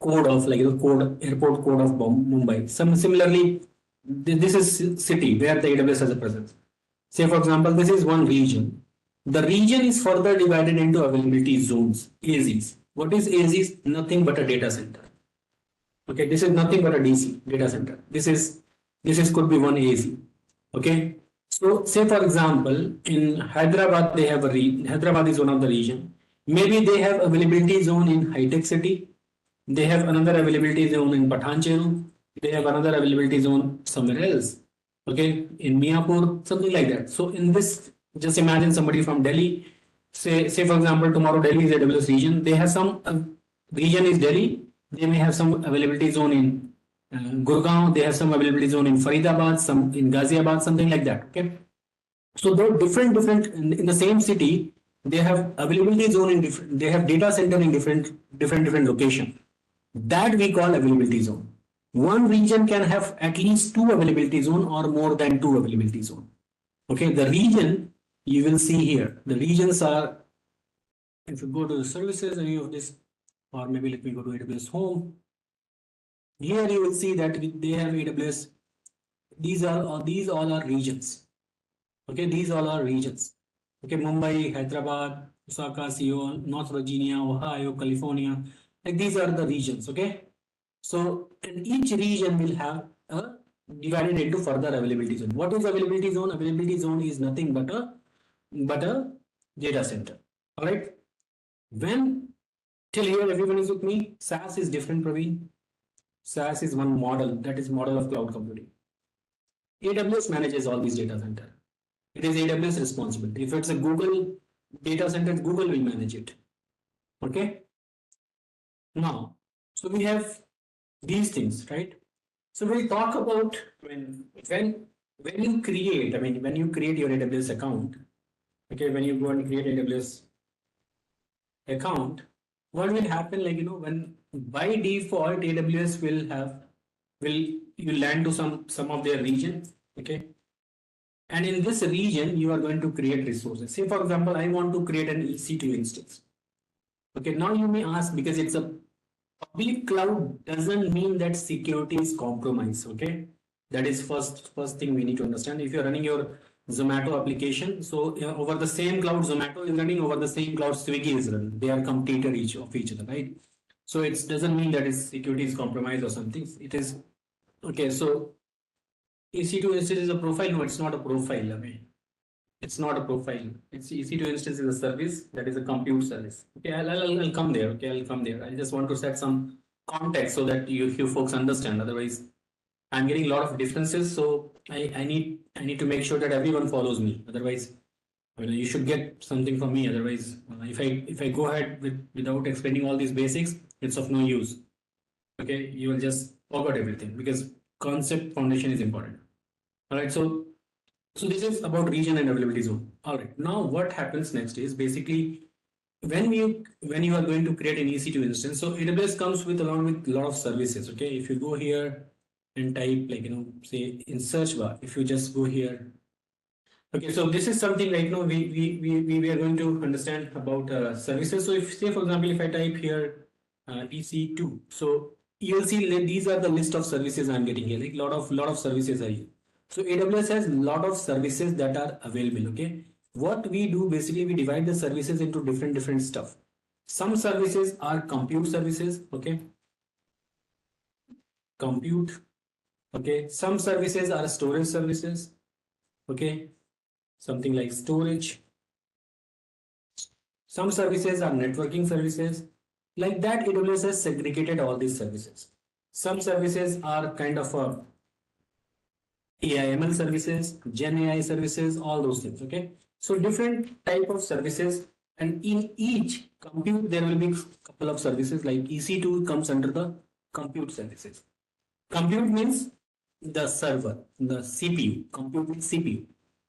code of like the code airport code of Mumbai. Similarly, this is city where the AWS has a presence. Say for example, this is one region. The region is further divided into availability zones, AZs. What is AZs? Nothing but a data center. Okay, this is nothing but a DC data center. This is could be one AZ. Okay, so say for example, in Hyderabad they have a Hyderabad is one of the region. Maybe they have availability zone in high tech city. They have another availability zone in Pathancheru. They have another availability zone somewhere else. Okay, in Miapur, something like that. So in this, just imagine somebody from Delhi. Say for example, tomorrow Delhi is AWS region. They have some region is Delhi. They may have some availability zone in Gurgaon. They have some availability zone in Faridabad, some in Ghaziabad, something like that. Okay, so they're different in the same city. They have availability zone in different. They have data center in different location. That we call availability zone. One region can have at least two availability zone or more than two availability zone. Okay, the region you will see here. The regions are, if you go to the services, any of this, or maybe let me go to AWS Home. Here you will see that they have AWS. These all are regions. Okay, these all are regions. Okay, Mumbai, Hyderabad, Osaka, Seoul, North Virginia, Ohio, California. Like these are the regions. Okay, so and each region will have a divided into further availability zone. What is availability zone? Availability zone is nothing but a data center. All right. When till here everyone is with me. SaaS is different, Praveen. SaaS is one model, that is model of cloud computing. AWS manages all these data center. It is AWS responsibility. If it's a Google, data centers, Google will manage it. Okay. Now, so we have these things, right? So we'll talk about when you create, I mean, when you create your AWS account, okay, when you go and create AWS account, what will happen, like, when by default AWS will you land to some of their region, okay, and in this region you are going to create resources. Say for example, I want to create an EC2 instance. Okay, now you may ask, because it's a public cloud doesn't mean that security is compromised. Okay, that is first thing we need to understand. If you're running your Zomato application, so over the same cloud Zomato is running, over the same cloud Swiggy is running. They are competitor each of each other, right? So it doesn't mean that its security is compromised or something. It is okay. So EC2 instance is a profile. No, it's not a profile. I mean, it's not a profile. It's EC2 instance is a service, that is a compute service. Okay, I'll come there. Okay, I'll come there. I just want to set some context so that you folks understand. Otherwise, I'm getting a lot of differences. So I need to make sure that everyone follows me. Otherwise, you should get something from me. Otherwise, if I go ahead without explaining all these basics, it's of no use. Okay, you will just forget everything, because concept foundation is important. All right, so this is about region and availability zone. All right, now what happens next is basically when you are going to create an EC2 instance, so AWS comes with along with a lot of services. Okay, if you go here and type, like, say in search bar, if you just go here. Okay, so this is something like, we are going to understand about services. So if, say for example, if I type here EC2, so you'll see that these are the list of services I'm getting here. Like lot of services are here. So AWS has a lot of services that are available. Okay, what we do basically, we divide the services into different stuff. Some services are compute services. Okay, compute. Okay, some services are storage services. Okay, something like storage. Some services are networking services. Like that, AWS has segregated all these services. Some services are kind of AI/ML services, Gen AI services, all those things. Okay, so different type of services, and in each compute there will be couple of services. Like EC2 comes under the compute services. Compute means the server, the CPU. Compute means CPU.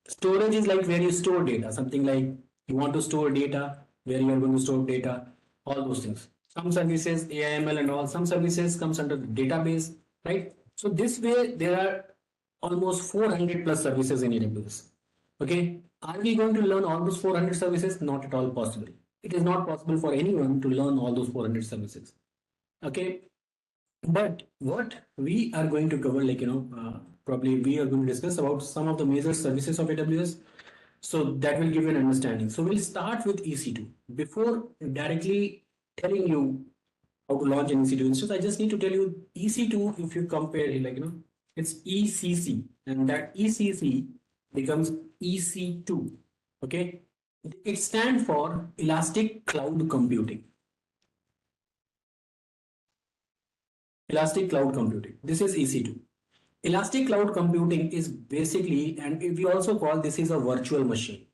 Storage is like where you store data, something like you want to store data, where you are going to store data, all those things. Some services, AI/ML and all, some services comes under the database, right? So this way there are almost 400 plus services in AWS. Okay, are we going to learn all those 400 services? Not at all possible. It is not possible for anyone to learn all those 400 services. Okay, but what we are going to cover, like, probably we are going to discuss about some of the major services of AWS. So that will give you an understanding. So we'll start with EC2. Before directly telling you how to launch an EC2 instance, I just need to tell you EC2, if you compare it, like, it's ECC, and that ECC becomes EC2. Okay, it stands for Elastic Cloud Computing. Elastic Cloud Computing. This is EC2. Elastic Cloud Computing is basically, and we also call this is a virtual machine.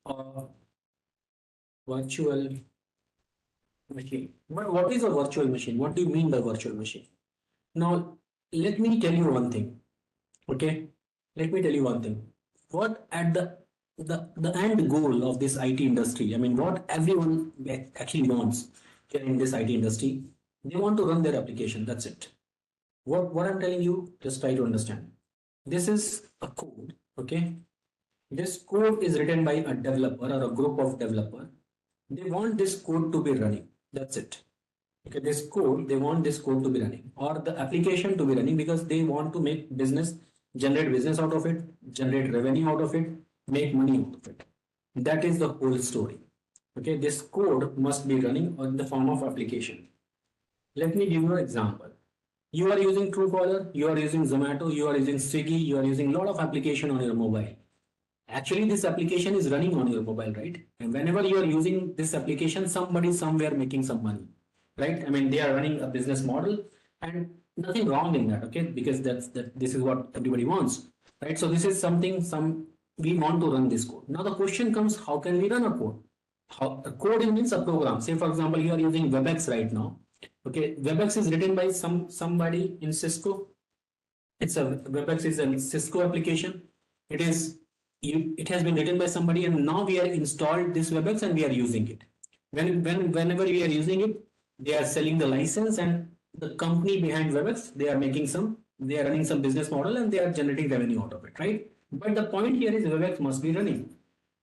Virtual machine. But what is a virtual machine? What do you mean by virtual machine? Now, let me tell you one thing. Okay, let me tell you one thing. What at the end goal of this IT industry, I mean, what everyone actually wants here in this IT industry, they want to run their application. That's it. What I'm telling you, just try to understand. This is a code. Okay, this code is written by a developer or a group of developer. They want this code to be running. That's it. Okay, this code, they want this code to be running, or the application to be running, because they want to make business, generate business out of it, generate revenue out of it, make money out of it. That is the whole story. Okay, this code must be running in the form of application. Let me give you an example. You are using Truecaller, you are using Zomato, you are using Swiggy, you are using a lot of application on your mobile. Actually, this application is running on your mobile, right? And whenever you are using this application, somebody somewhere making some money, right? I mean, they are running a business model, and nothing wrong in that, okay? Because this is what everybody wants, right? So this is something we want to run this code. Now the question comes, how can we run a code? how a code means a program. Say for example, you are using WebEx right now. Okay, WebEx is written by somebody in Cisco. WebEx is a Cisco application. It has been written by somebody, and now we are installed this WebEx and we are using it. Whenever we are using it, they are selling the license, and the company behind WebEx, they are running some business model and they are generating revenue out of it, right? But the point here is WebEx must be running,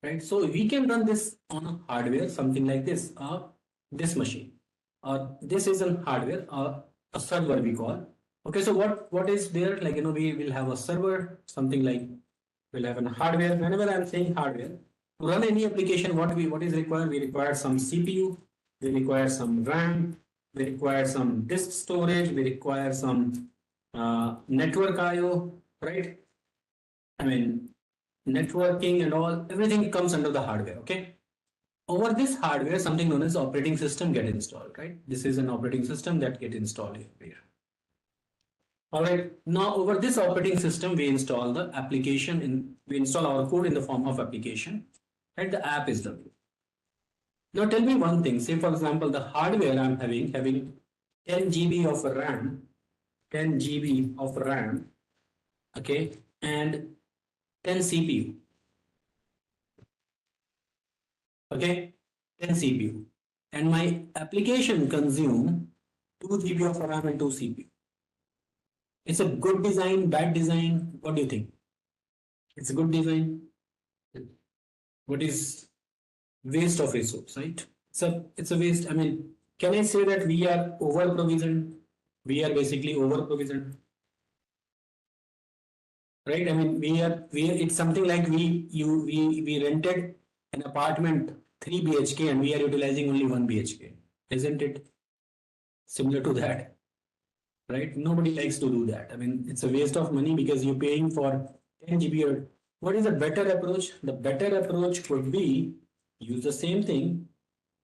right? So we can run this on a hardware, something like this machine, or this is a hardware, a server we call. Okay, so what is there? Like, we will have a server, something like we'll have a hardware. Whenever I'm saying hardware, to run any application, what is required? We require some CPU, we require some RAM, we require some disk storage, we require some network IO, right? I mean, networking and all, everything comes under the hardware, okay? Over this hardware, something known as operating system get installed, right? This is an operating system that get installed here. All right, now over this operating system, we install the application we install our code in the form of application, and the app is the. Now tell me one thing, say for example, the hardware I'm having 10 GB of RAM, 10 GB of RAM, okay, and 10 CPU, okay, 10 CPU, and my application consume 2 GB of RAM and 2 CPU. It's a good design, bad design? What do you think? It's a good design. What is waste of resource, right? It's a waste. I mean, can I say that we are over provisioned? We are basically over provisioned, right? I mean, it's something like we rented an apartment 3 BHK and we are utilizing only 1 BHK, isn't it? Similar to that, right? Nobody likes to do that. I mean, it's a waste of money because you're paying for 10 GB. What is a better approach? The better approach could be use the same thing.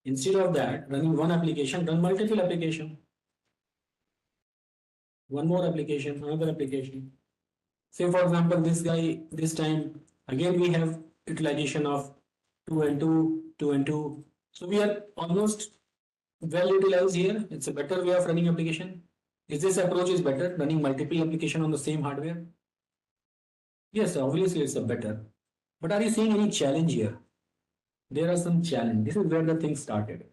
Instead of that, running one application, run multiple application. One more application, another application. Say for example, this guy, this time, again we have utilization of 2 and 2, 2 and 2. So we are almost well utilized here. It's a better way of running application. Is this approach is better, running multiple application on the same hardware? Yes, obviously it's a better. But are you seeing any challenge here? There are some challenge. This is where the thing started.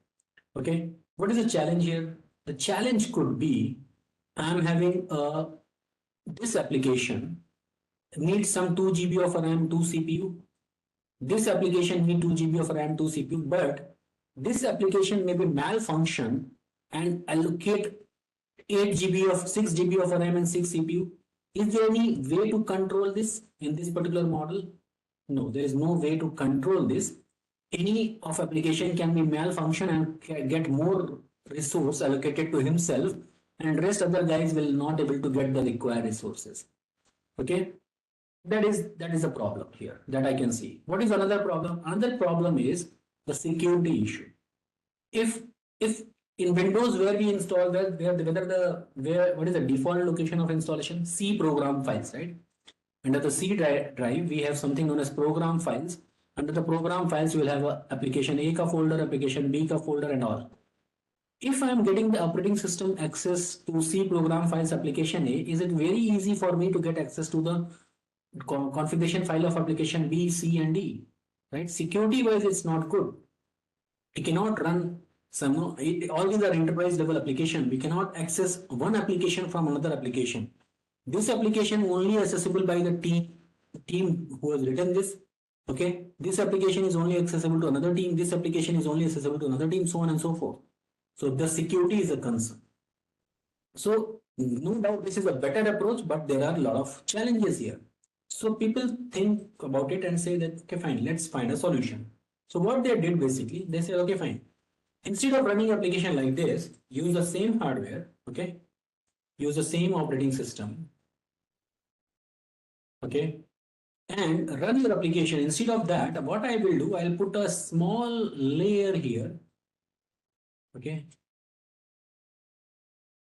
Okay, what is the challenge here? The challenge could be I'm having this application needs some 2 GB of RAM, 2 CPU. This application needs 2 GB of RAM, 2 CPU, but this application may be malfunction and allocate 8 GB of 6 GB of RAM and 6 CPU. Is there any way to control this in this particular model? No, there is no way to control this. Any of application can be malfunction and get more resource allocated to himself, and rest other guys will not able to get the required resources. Okay, that is a problem here that I can see. What is another problem? Another problem is the security issue. If in Windows where we install what is the default location of installation? C program files, right? Under the C drive we have something known as program files. Under the program files, you will have a application A ka folder, application B ka folder, and all. If I am getting the operating system access to C program files application A, is it very easy for me to get access to the configuration file of application B, C, and D? Right? Security wise, it's not good. We cannot run all these are enterprise level application. We cannot access one application from another application. This application only accessible by the team who has written this. Okay, this application is only accessible to another team, this application is only accessible to another team, so on and so forth. So the security is a concern. So no doubt this is a better approach, but there are a lot of challenges here. So people think about it and say that, okay, fine, let's find a solution. So what they did basically, they said, okay, fine. Instead of running application like this, use the same hardware, okay? Use the same operating system, okay? And run your application. Instead of that, what I will do, I'll put a small layer here, okay,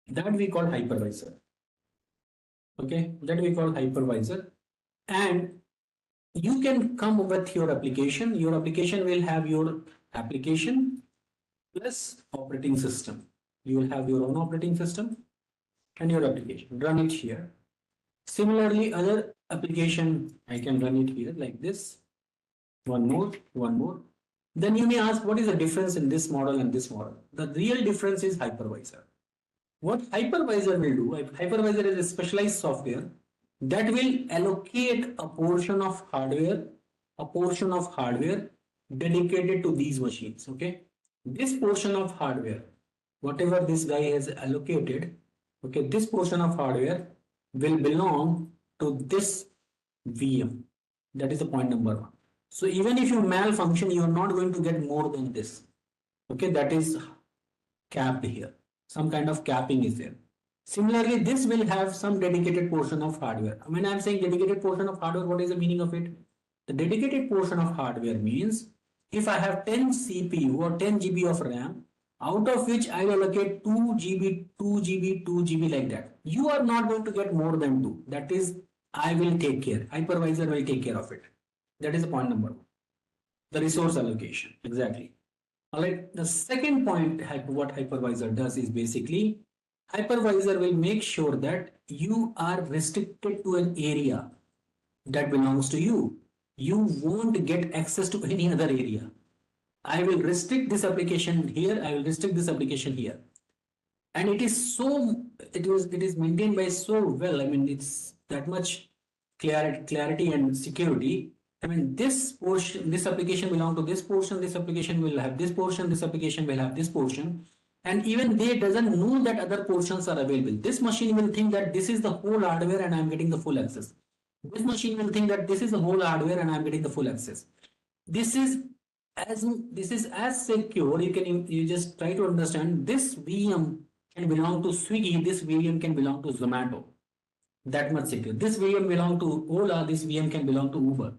that we call hypervisor, okay, that we call hypervisor, and you can come with your application will have your application plus operating system. You will have your own operating system and your application. Run it here. Similarly, other application, I can run it here like this. One more, one more. Then you may ask, what is the difference in this model and this model? The real difference is hypervisor. What hypervisor will do, hypervisor is a specialized software that will allocate a portion of hardware dedicated to these machines. Okay, this portion of hardware, whatever this guy has allocated, okay, this portion of hardware will belong to this VM. That is the point number one. So even if you malfunction, you are not going to get more than this. Okay, that is capped here. Some kind of capping is there. Similarly, this will have some dedicated portion of hardware. When I'm saying dedicated portion of hardware, what is the meaning of it? The dedicated portion of hardware means if I have 10 CPU or 10 GB of RAM, out of which I will allocate 2 GB, 2 GB, 2 GB like that. You are not going to get more than 2. That is, I will take care. Hypervisor will take care of it. That is the point number one. The resource allocation. Exactly. All right. The second point, what hypervisor does is basically hypervisor will make sure that you are restricted to an area that belongs to you. You won't get access to any other area. I will restrict this application here. I will restrict this application here. And it is so, it is maintained by so well. I mean, it's that much clarity and security. I mean, this portion, this application belong to this portion, this application will have this portion, this application will have this portion. And even they doesn't know that other portions are available. This machine will think that this is the whole hardware and I'm getting the full access. This machine will think that this is the whole hardware and I'm getting the full access. This is as secure. You just try to understand this VM can belong to Swiggy, this VM can belong to Zomato. That much secure. This VM belong to Ola, this VM can belong to Uber.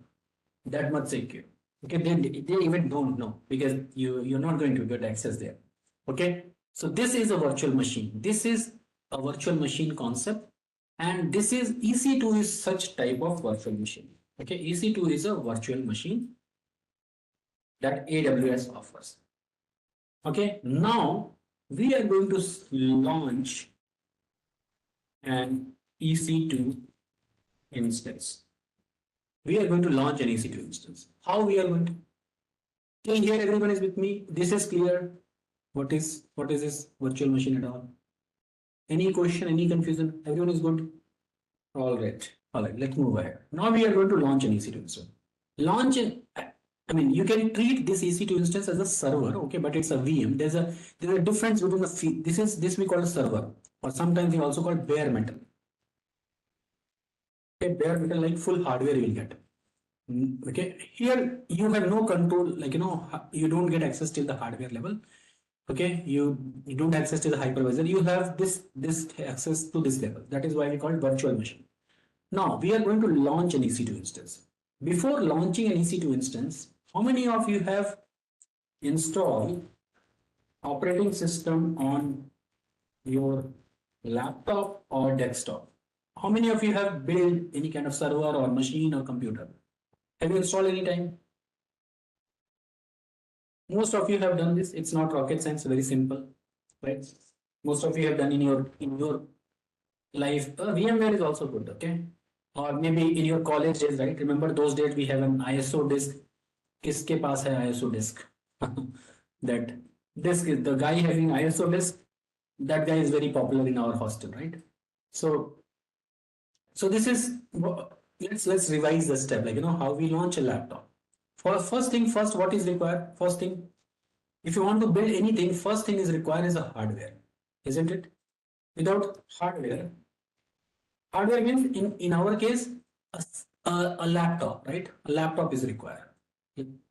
That much secure. Okay, they even don't know because you're not going to get access there. Okay, so this is a virtual machine. This is a virtual machine concept, and this is EC2 is such type of virtual machine. Okay, EC2 is a virtual machine that AWS offers. Okay, now we are going to launch an EC2 instance. We are going to launch an EC2 instance. How we are going to? Till here everyone is with me. This is clear. What is this virtual machine at all? Any question, any confusion? Everyone is good? All right. Let's move ahead. Now we are going to launch an EC2 instance. I mean, you can treat this EC2 instance as a server, okay, but it's a VM. There's a difference between the this we call a server, or sometimes we also call bare metal. Okay, bare metal, like full hardware you will get. Okay, here you have no control, like you don't get access till the hardware level. Okay, you don't access to the hypervisor. You have this access to this level. That is why we call it virtual machine. Now we are going to launch an EC2 instance. Before launching an EC2 instance, how many of you have installed operating system on your laptop or desktop? How many of you have built any kind of server or machine or computer? Have you installed any time? Most of you have done this. It's not rocket science, very simple, right? Most of you have done in your life. VMware is also good, okay? Or maybe in your college days, right? Remember those days we have an ISO disk. Kiske paas hai ISO disk? That disk is the guy having ISO disk. That guy is very popular in our hostel, right? So this is, let's revise the step, like how we launch a laptop. First thing first, what is required? First thing, if you want to build anything, first thing is required is a hardware, isn't it? Without hardware means in our case a laptop, right? A laptop is required.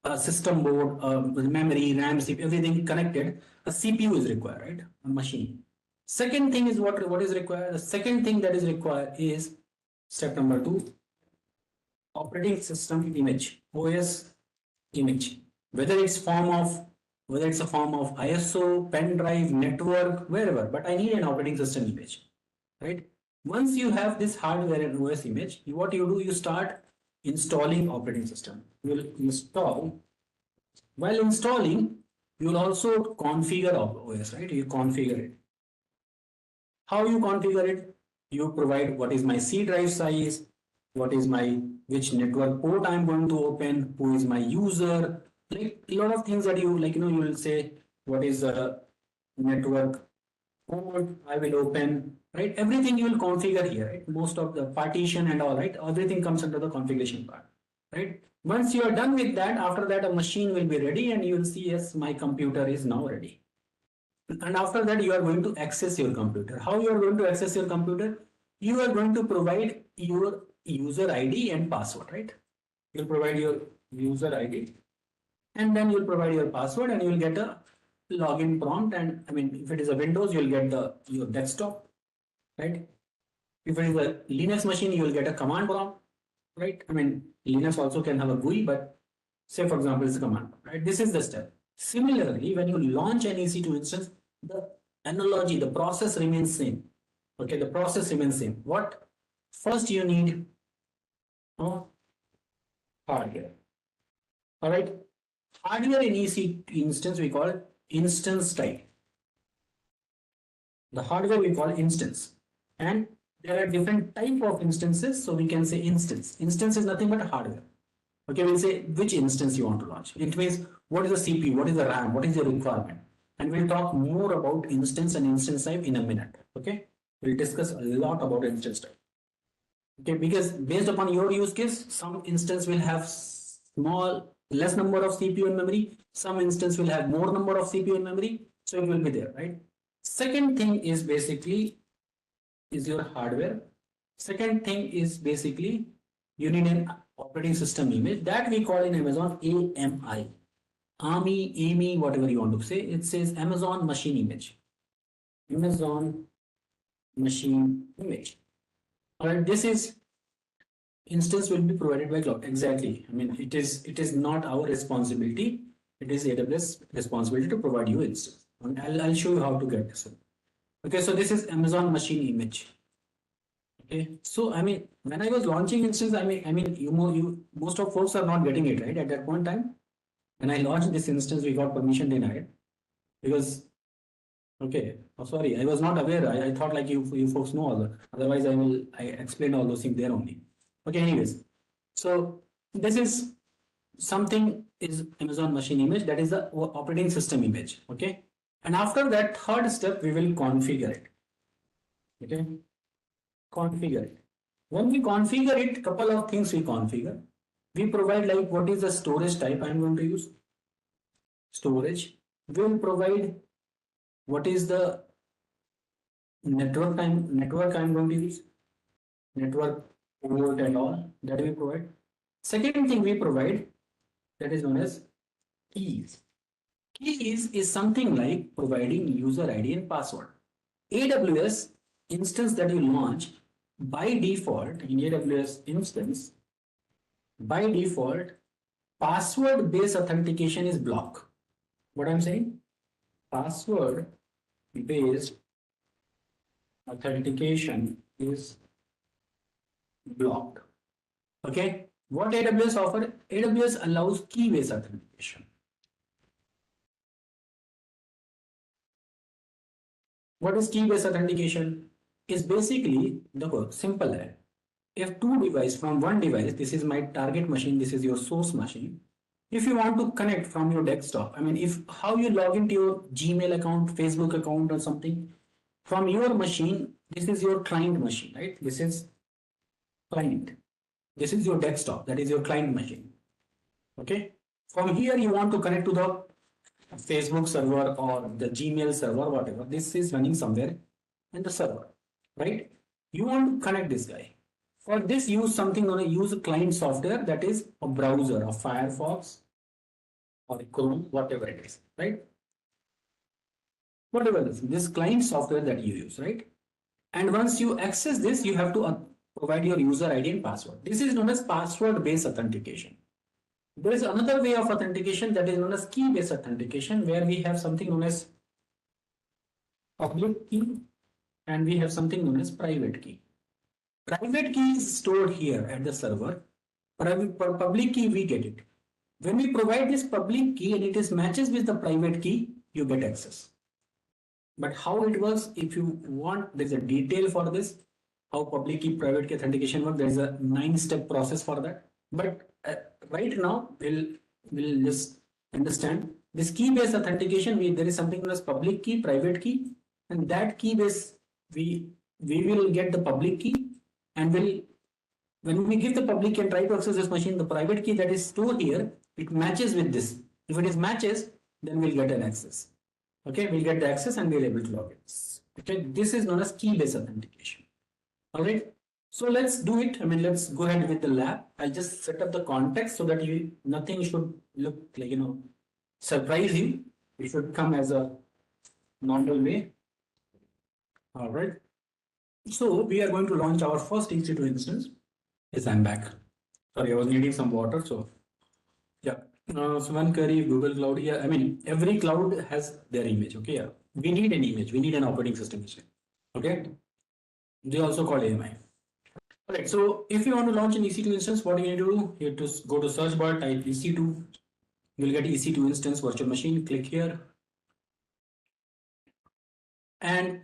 A system board, memory, RAM, CPU, everything connected. A CPU is required, right? A machine. Second thing is what is required? The second thing that is required is step number 2, operating system image, OS image, whether it's a form of ISO, pen drive, network, wherever, but I need an operating system image, right? Once you have this hardware and OS image, what you do, you start installing operating system. You will install While installing, you will also configure OS, right? You configure it. How you configure it? You provide what is my C drive size, what is my which network port I'm going to open, who is my user, like a lot of things that you like, you will say what is the network port I will open, right? Everything you will configure here, right? Most of the partition and all, right? Everything comes under the configuration part, right? Once you are done with that, after that a machine will be ready and you will see, yes, my computer is now ready. And after that, you are going to access your computer. How you are going to access your computer? You are going to provide your user ID and password, right? You'll provide your user ID and then you'll provide your password and you'll get a login prompt. And I mean, if it is a Windows, you'll get your desktop, right? If it is a Linux machine, you will get a command prompt, right? I mean, Linux also can have a GUI, but say for example, it's a command, right? This is the step. Similarly, when you launch an EC2 instance, the analogy, the process remains same. Okay, the process remains same. What? First you need hardware. All right. Hardware in EC2 instance we call instance type. The hardware we call instance. And there are different type of instances, so we can say instance. Instance is nothing but hardware. Okay, we'll say which instance you want to launch. It means what is the CPU, what is the RAM, what is the requirement. And we'll talk more about instance and instance type in a minute. Okay, we'll discuss a lot about instance type. Okay, because based upon your use case, some instance will have less number of CPU and memory. Some instance will have more number of CPU and memory. So it will be there, right? Second thing is basically is your hardware. Second thing is basically you need an operating system image that we call in Amazon AMI. AMI, whatever you want to say. It says Amazon machine image. Amazon machine image. All right, this is instance will be provided by cloud. Exactly. I mean, it is not our responsibility. It is AWS responsibility to provide you instance. And I'll show you how to get this. Okay, so this is Amazon machine image. Okay, so I mean, when I was launching instance, you most of folks are not getting it right at that point in time. When I launched this instance, we got permission denied because okay, oh, sorry, I was not aware. I thought like you folks know all that. Otherwise, I explain all those things there only. Okay, anyways, so this is something is Amazon machine image, that is the operating system image. Okay, and after that third step, we will configure it. Okay, configure it. When we configure it, couple of things we configure. We provide like what is the storage type I'm going to use. Storage. We will provide what is the network I'm going to use. Network port and all that we provide. Second thing we provide that is known as keys. Keys is something like providing user ID and password. AWS instance that you launch by default in AWS instance, by default, password based authentication is blocked. What I'm saying? Password based authentication is blocked. Okay. What AWS offer? AWS allows key based authentication. What is key based authentication? Is basically the simple है. If two devices from one device, this is my target machine, this is your source machine. If you want to connect from your desktop, I mean, if how you log into your Gmail account, Facebook account or something from your machine, this is your client machine, right? This is client. This is your desktop, that is your client machine. Okay. From here, you want to connect to the Facebook server or the Gmail server, whatever. This is running somewhere in the server, right? You want to connect this guy. For this, use something on use a client software that is a browser, a Firefox or a Chrome, whatever it is, right? Whatever it is, this client software that you use, right? And once you access this, you have to provide your user ID and password. This is known as password-based authentication. There is another way of authentication that is known as key-based authentication, where we have something known as public key and we have something known as private key. Private key is stored here at the server. Public key we get it. When we provide this public key and it is matches with the private key, you get access. But how it works, if you want, there's a detail for this, how public key, private key authentication works. There's a 9-step process for that. But right now, we'll just understand this key-based authentication. There is something known as public key, private key, and that key base we will get the public key, and when we give the public key and try to access this machine, the private key that is stored here, it matches with this. If it is matches, then we'll get an access. Okay, we'll get the access and we'll able to log in. Okay, this is known as key-based authentication. All right. So let's do it. I mean, let's go ahead with the lab. I'll just set up the context so that nothing should look like, surprise you. It should come as a normal way. All right. So we are going to launch our first EC2 instance. Yes, I'm back. Sorry, I was needing some water. So yeah. So one query, Google Cloud here. I mean, every cloud has their image. Okay. Yeah. We need an image. We need an operating system. Okay. They also call AMI. Alright, so if you want to launch an EC2 instance, what you need to do? You have to go to search bar, type EC2. You'll get EC2 instance virtual machine. Click here. And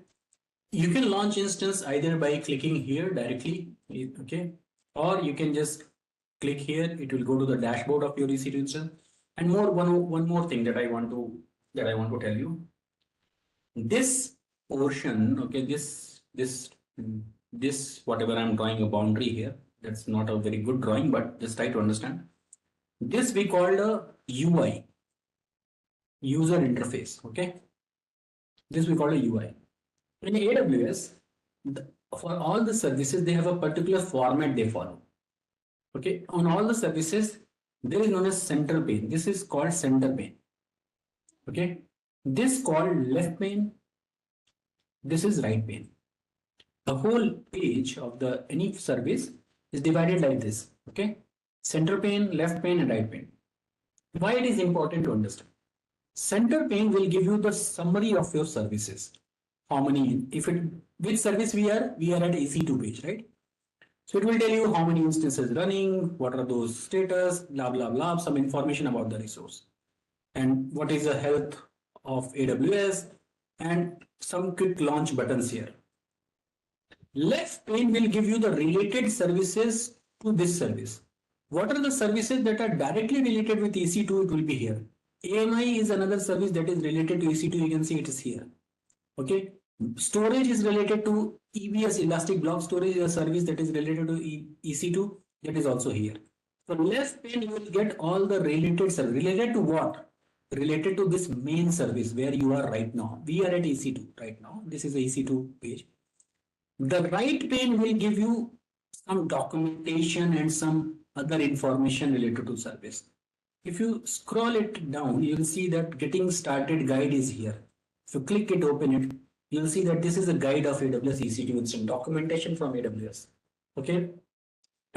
you can launch instance either by clicking here directly. Okay. Or you can just click here. It will go to the dashboard of your EC2 instance. And one more thing that I want to tell you. This portion, okay, this whatever I'm drawing a boundary here, that's not a very good drawing, but just try to understand. This we called a UI, user interface. Okay, this we call a UI. In AWS, for all the services, they have a particular format they follow. Okay, on all the services, there is known as central pane. This is called center pane. Okay, this called left pane. This is right pane. The whole page of any service is divided like this. Okay, center pane, left pane, and right pane. Why it is important to understand? Center pane will give you the summary of your services. How many, which service we are at EC2 page, right? So it will tell you how many instances running, what are those status, blah, blah, blah, some information about the resource. And what is the health of AWS, and some quick launch buttons here. Left pane will give you the related services to this service. What are the services that are directly related with EC2? It will be here. AMI is another service that is related to EC2. You can see it is here. Okay. Storage is related to EBS, Elastic Block Storage, is a service that is related to EC2. That is also here. So left pane, you will get all the related service. Related to what? Related to this main service where you are right now. We are at EC2 right now. This is the EC2 page. The right pane will give you some documentation and some other information related to service. If you scroll it down, you will see that getting started guide is here. If you click it, open it, you will see that this is a guide of AWS EC2 instance, documentation from AWS. Okay,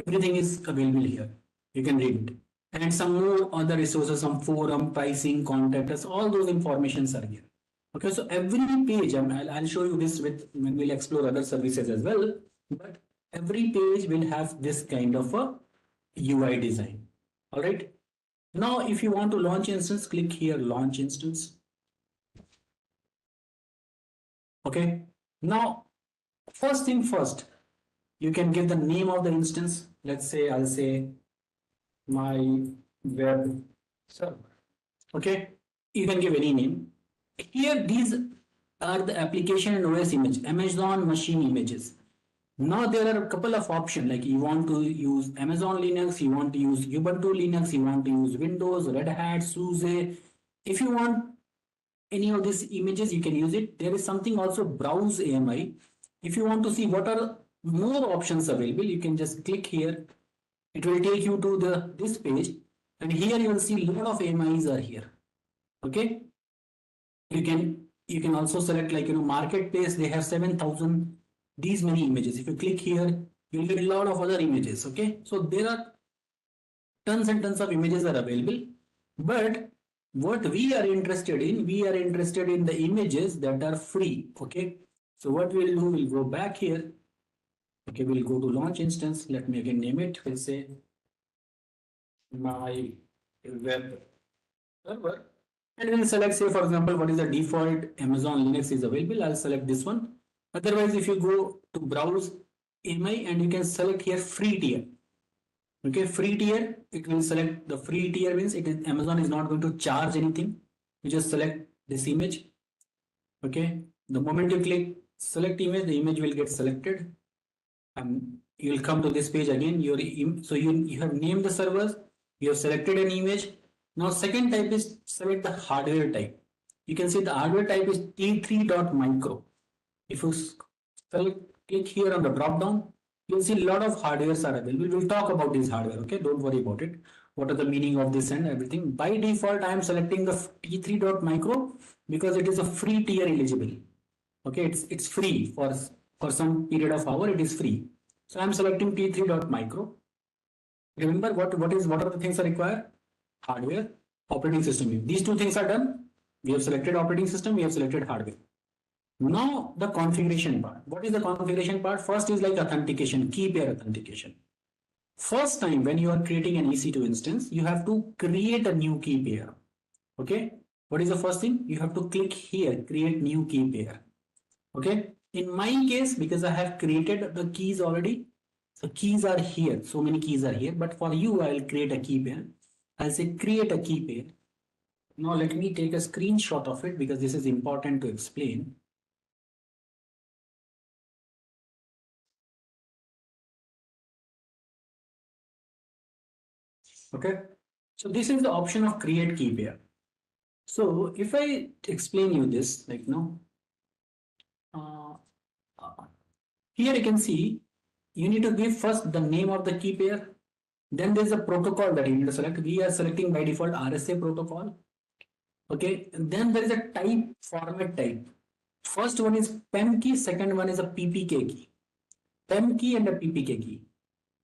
everything is available here. You can read it. And some more other resources, some forum, pricing, contact us, all those informations are here. Okay, so every page, I'll show you this when we'll explore other services as well, but every page will have this kind of a UI design. All right. Now, if you want to launch instance, click here, launch instance. Okay. Now, first thing first, you can give the name of the instance. Let's say I'll say my web server. Okay. You can give any name. Here, these are the application and OS image, Amazon machine images. Now there are a couple of options, like you want to use Amazon Linux, you want to use Ubuntu Linux, you want to use Windows, Red Hat, SUSE. If you want any of these images, you can use it. There is something also browse AMI. If you want to see what are more options available, you can just click here. It will take you to this page, and here you will see a lot of AMIs are here. Okay. You can also select, like, marketplace. They have 7,000 these many images. If you click here, you'll get a lot of other images. Okay, so there are tons and tons of images are available, but what we are interested in the images that are free. Okay, so what we'll do, we'll go back here. Okay, we'll go to launch instance. Let me again name it. We'll say my web server, and we'll select, say for example, what is the default Amazon Linux is available. I'll select this one. Otherwise, if you go to browse AMI and you can select here free tier. Okay, free tier, it will select the free tier means it is Amazon is not going to charge anything. You just select this image. Okay, the moment you click select image, the image will get selected. You will come to this page again. So you have named the servers, you have selected an image. Now second type is select the hardware type. You can see the hardware type is T3.micro. If you click here on the drop down, you'll see a lot of hardwares are available. We'll talk about this hardware, okay? Don't worry about it. What are the meaning of this and everything. By default, I am selecting the T3.micro because it is a free tier eligible. Okay, it's free for some period of hour, it is free. So I'm selecting T3.micro. Remember what are the things that require? Hardware, operating system. These two things are done. We have selected operating system, we have selected hardware. Now the configuration part. What is the configuration part? First is like authentication, key pair authentication. First time when you are creating an EC2 instance, you have to create a new key pair. Okay. What is the first thing? You have to click here, create new key pair. Okay. In my case, because I have created the keys already, so keys are here. So many keys are here. But for you, I will create a key pair. I'll say create a key pair. Now let me take a screenshot of it because this is important to explain. Okay, so this is the option of create key pair. So if I explain you this, like now, here you can see you need to give first the name of the key pair. Then there's a protocol that you need to select. We are selecting by default RSA protocol. Okay, and then there is a type, format type. First one is PEM key, second one is a PPK key. PEM key and a PPK key.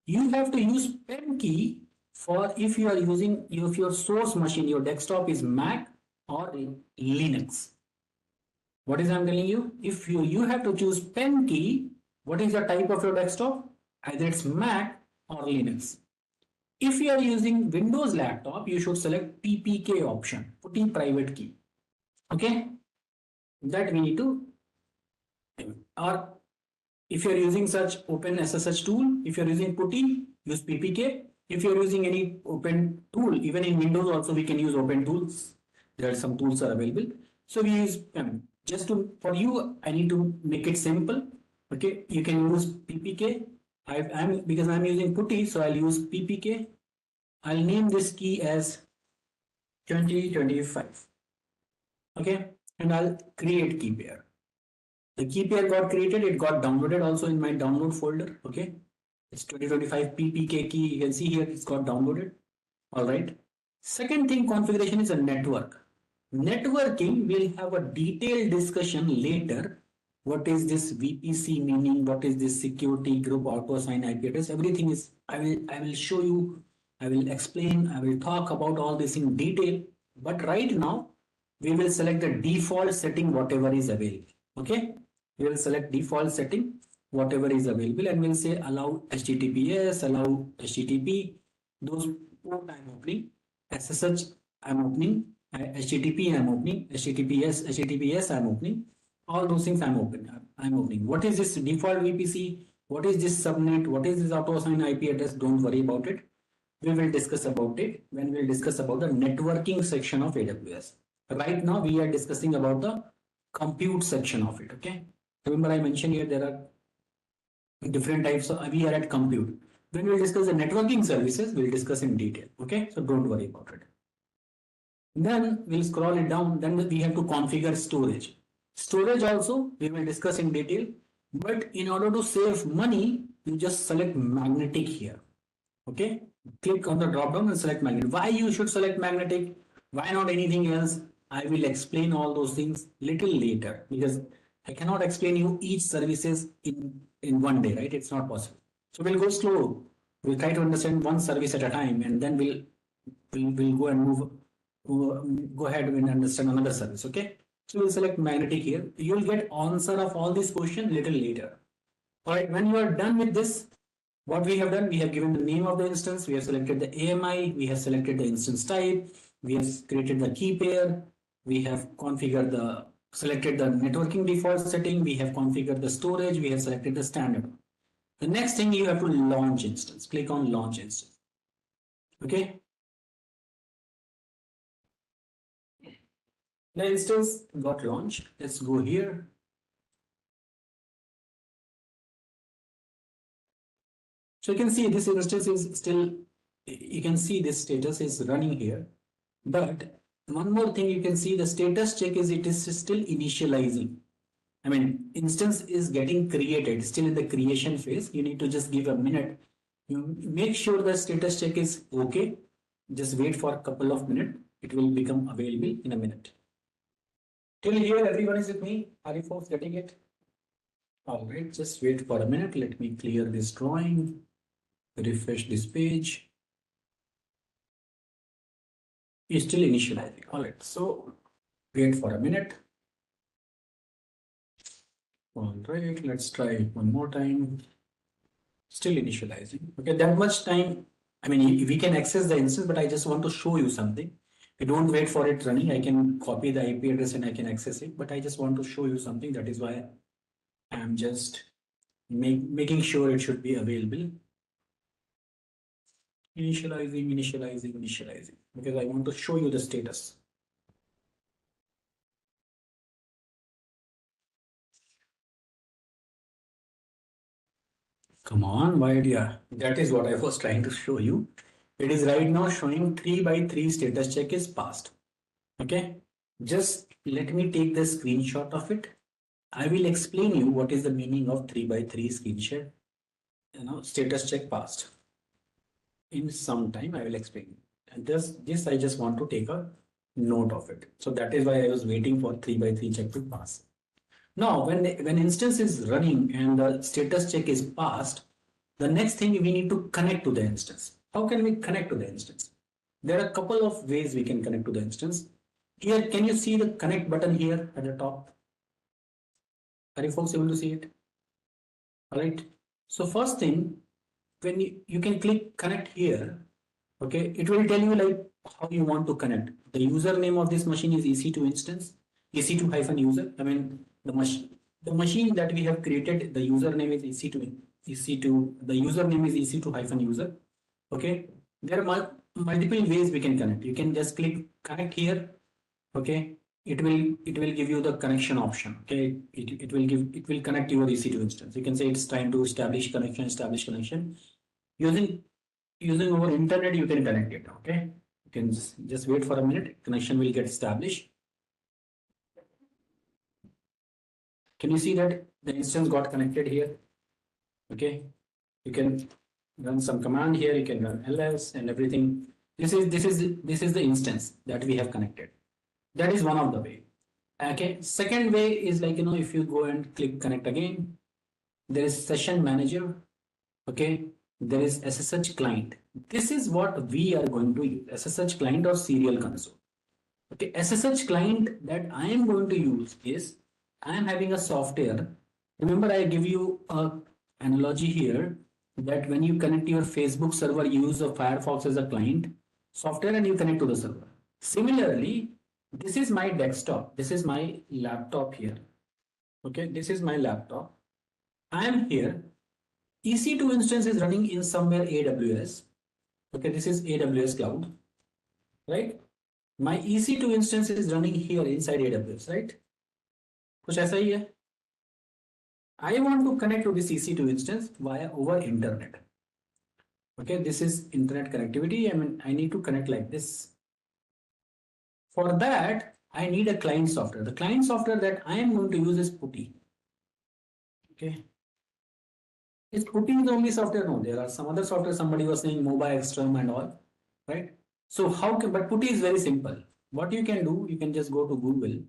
You have to use PEM key for if you are using, if your source machine, your desktop is Mac or Linux. What is I'm telling you? If you have to choose PEM key, what is the type of your desktop? Either it's Mac or Linux. If you are using Windows laptop, you should select PPK option, putting private key. Okay, that we need to. Or if you are using such open SSH tool, if you are using putty, use PPK. If you are using any open tool, even in Windows also we can use open tools. There are some tools are available. So we use just to for you. I need to make it simple. Okay, you can use PPK. Because I'm using putty, so I'll use PPK. I'll name this key as 2025. Okay, and I'll create key pair. The key pair got created, it got downloaded also in my download folder. Okay, it's 2025 PPK key. You can see here it's got downloaded. All right. Second thing, configuration is a network. Networking, we'll have a detailed discussion later. What is this VPC meaning? What is this security group auto assign IP address? Everything is, I will show you, I will explain, I will talk about all this in detail. But right now, we will select the default setting, whatever is available. Okay, we will select default setting, whatever is available, and we'll say allow HTTPS, allow HTTP. Those port I'm opening, SSH I'm opening, HTTP I'm opening, HTTPS I'm opening. All those things I'm opening. What is this default VPC? What is this subnet? What is this auto assign IP address? Don't worry about it. We will discuss about it when we'll discuss about the networking section of AWS. Right now we are discussing about the compute section of it. Okay. Remember I mentioned here there are different types of, we are at compute. When we'll discuss the networking services, we'll discuss in detail. Okay. So don't worry about it. Then we'll scroll it down. Then we have to configure storage. Storage also we will discuss in detail, but in order to save money, you just select magnetic here. Okay, click on the drop down and select magnetic. Why you should select magnetic? Why not anything else? I will explain all those things little later because I cannot explain you each services in one day, right? It's not possible. So we'll go slow. We'll try to understand one service at a time, and then we'll go and go ahead and understand another service. Okay. So we'll select magnetic here. You'll get answer of all these questions little later. All right, when you are done with this, What we have done, we have given the name of the instance, we have selected the AMI, we have selected the instance type, we have created the key pair, we have configured the selected the networking default setting, we have configured the storage, we have selected the standard. The next thing, you have to launch instance. Click on launch instance. Okay. The instance got launched. Let's go here. So you can see this instance is still, you can see this status is running here. But one more thing, you can see the status check is it is still initializing. I mean, instance is getting created, still in the creation phase. You need to just give a minute. You make sure the status check is okay. Just wait for a couple of minutes. It will become available in a minute. Till here, everyone is with me? Are you folks getting it? All right, just wait for a minute. Let me clear this drawing, refresh this page. It's still initializing. All right, so wait for a minute. All right, let's try one more time. Still initializing. Okay, that much time. I mean, we can access the instance, but I just want to show you something. I don't wait for it running. I can copy the IP address and I can access it, but I just want to show you something. That is why I'm just making sure it should be available. Initializing, because I want to show you the status. Come on, why dear? That is what I was trying to show you. It is right now showing 3x3 status check is passed. Okay, just let me take the screenshot of it. I will explain you what is the meaning of 3x3 screenshot. Status check passed. In some time, I will explain. And this I just want to take a note of it. So that is why I was waiting for 3x3 check to pass. Now, when instance is running and the status check is passed, the next thing we need to connect to the instance. How can we connect to the instance? There are a couple of ways we can connect to the instance. Here, can you see the connect button here at the top? Are you folks able to see it? All right. So first thing, when you can click connect here, okay, it will tell you like how you want to connect. The username of this machine is EC2 instance, EC2-user. I mean, the machine that we have created, the username is EC2, the username is EC2-user. Okay, there are multiple ways we can connect. You can just click connect here. Okay, it will give you the connection option. Okay, it will connect your EC2 instance. You can say it's time to establish connection. Using over internet, you can connect it. Okay, you can just wait for a minute. Connection will get established. Can you see that the instance got connected here? Okay, you can run some command here. You can run ls and everything. This is the instance that we have connected. That is one of the way. Okay, second way is like, if you go and click connect again, there is session manager. Okay, there is SSH client. This is what we are going to use, SSH client or serial console. Okay, SSH client that I am going to use is, I am having a software. Remember, I give you a analogy here that when you connect to your Facebook server, you use a Firefox as a client software and you connect to the server. Similarly, this is my desktop. This is my laptop here. Okay, this is my laptop. I am here. EC2 instance is running in somewhere AWS. Okay, this is AWS cloud, right? My EC2 instance is running here inside AWS, right? कुछ ऐसा ही है. I want to connect to this EC2 instance via over internet. Okay, this is internet connectivity. I mean, I need to connect like this. For that, I need a client software. The client software that I am going to use is PuTTY. Okay. Is PuTTY the only software? No, there are some other software. Somebody was saying Mobile Extreme and all, right? So but PuTTY is very simple. What you can do, you can just go to Google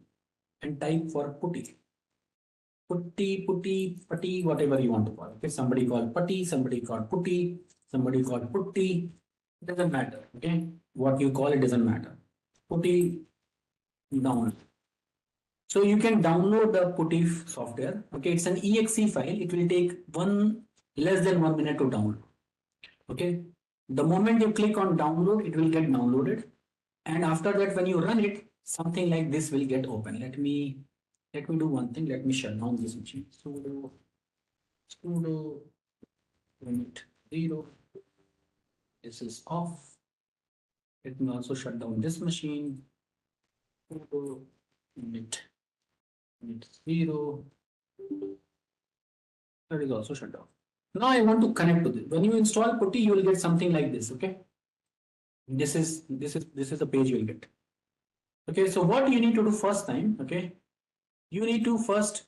and type for PuTTY. PuTTY, whatever you want to call it. Okay, somebody called PuTTY, somebody called PuTTY, somebody called PuTTY. It doesn't matter. Okay, what you call it doesn't matter. PuTTY download. So you can download the PuTTY software. Okay, it's an exe file. It will take less than 1 minute to download. Okay. The moment you click on download, it will get downloaded. And after that, when you run it, something like this will get open. Let me do one thing. Let me shut down this machine. Sudo limit 0. This is off. Let me also shut down this machine. Sudo limit 0. That is also shut down. Now I want to connect to this. When you install putty, you will get something like this. Okay. This is the page you will get. Okay. So what you need to do first time. Okay. You need to first,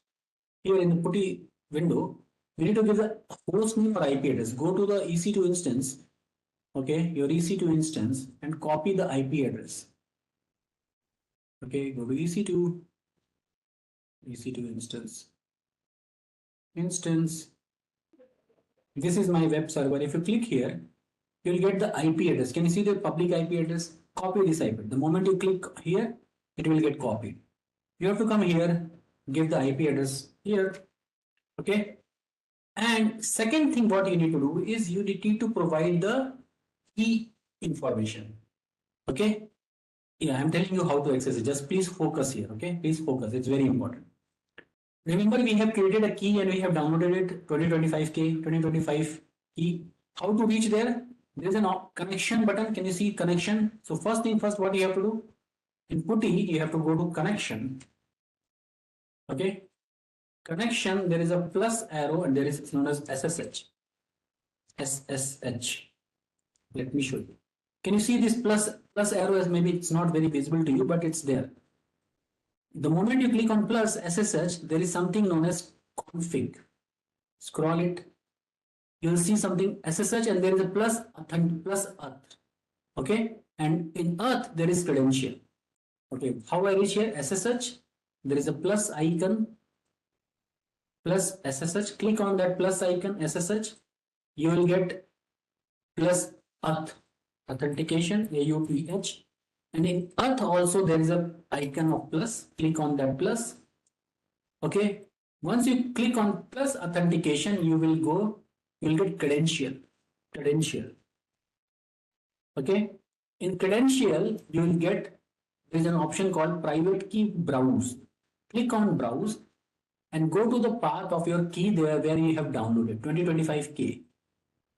here in the putty window, you need to give the host name or IP address. Go to the EC2 instance. Okay. Your EC2 instance and copy the IP address. Okay. Go to EC2 instance. This is my web server. If you click here, you'll get the IP address. Can you see the public IP address? Copy this IP. The moment you click here, it will get copied. You have to come here, give the IP address here. Okay. And second thing, what you need to do is you need to provide the key information. Okay. Yeah, I'm telling you how to access it. Just please focus here. Okay. Please focus. It's very important. Remember, we have created a key and we have downloaded it 2025K, 2025 key. How to reach there? There is a connection button. Can you see connection? So first thing first, what you have to do? In putty, you have to go to connection. Okay. Connection, there is a plus arrow and there is, it's known as SSH. SSH. Let me show you. Can you see this plus arrow? As maybe it's not very visible to you, but it's there. The moment you click on plus SSH, there is something known as config. Scroll it. You'll see something SSH and there is a plus auth. Okay. And in auth, there is credential. Okay. How I reach here? SSH. There is a plus icon. Plus SSH. Click on that plus icon SSH. You will get plus auth. Authentication. AUTH. And in auth also there is a icon of plus. Click on that plus. Okay. Once you click on plus authentication, you will get credential. Okay. In credential, you will get, there is an option called private key browse. Click on browse and go to the path of your key there where you have downloaded 2025K.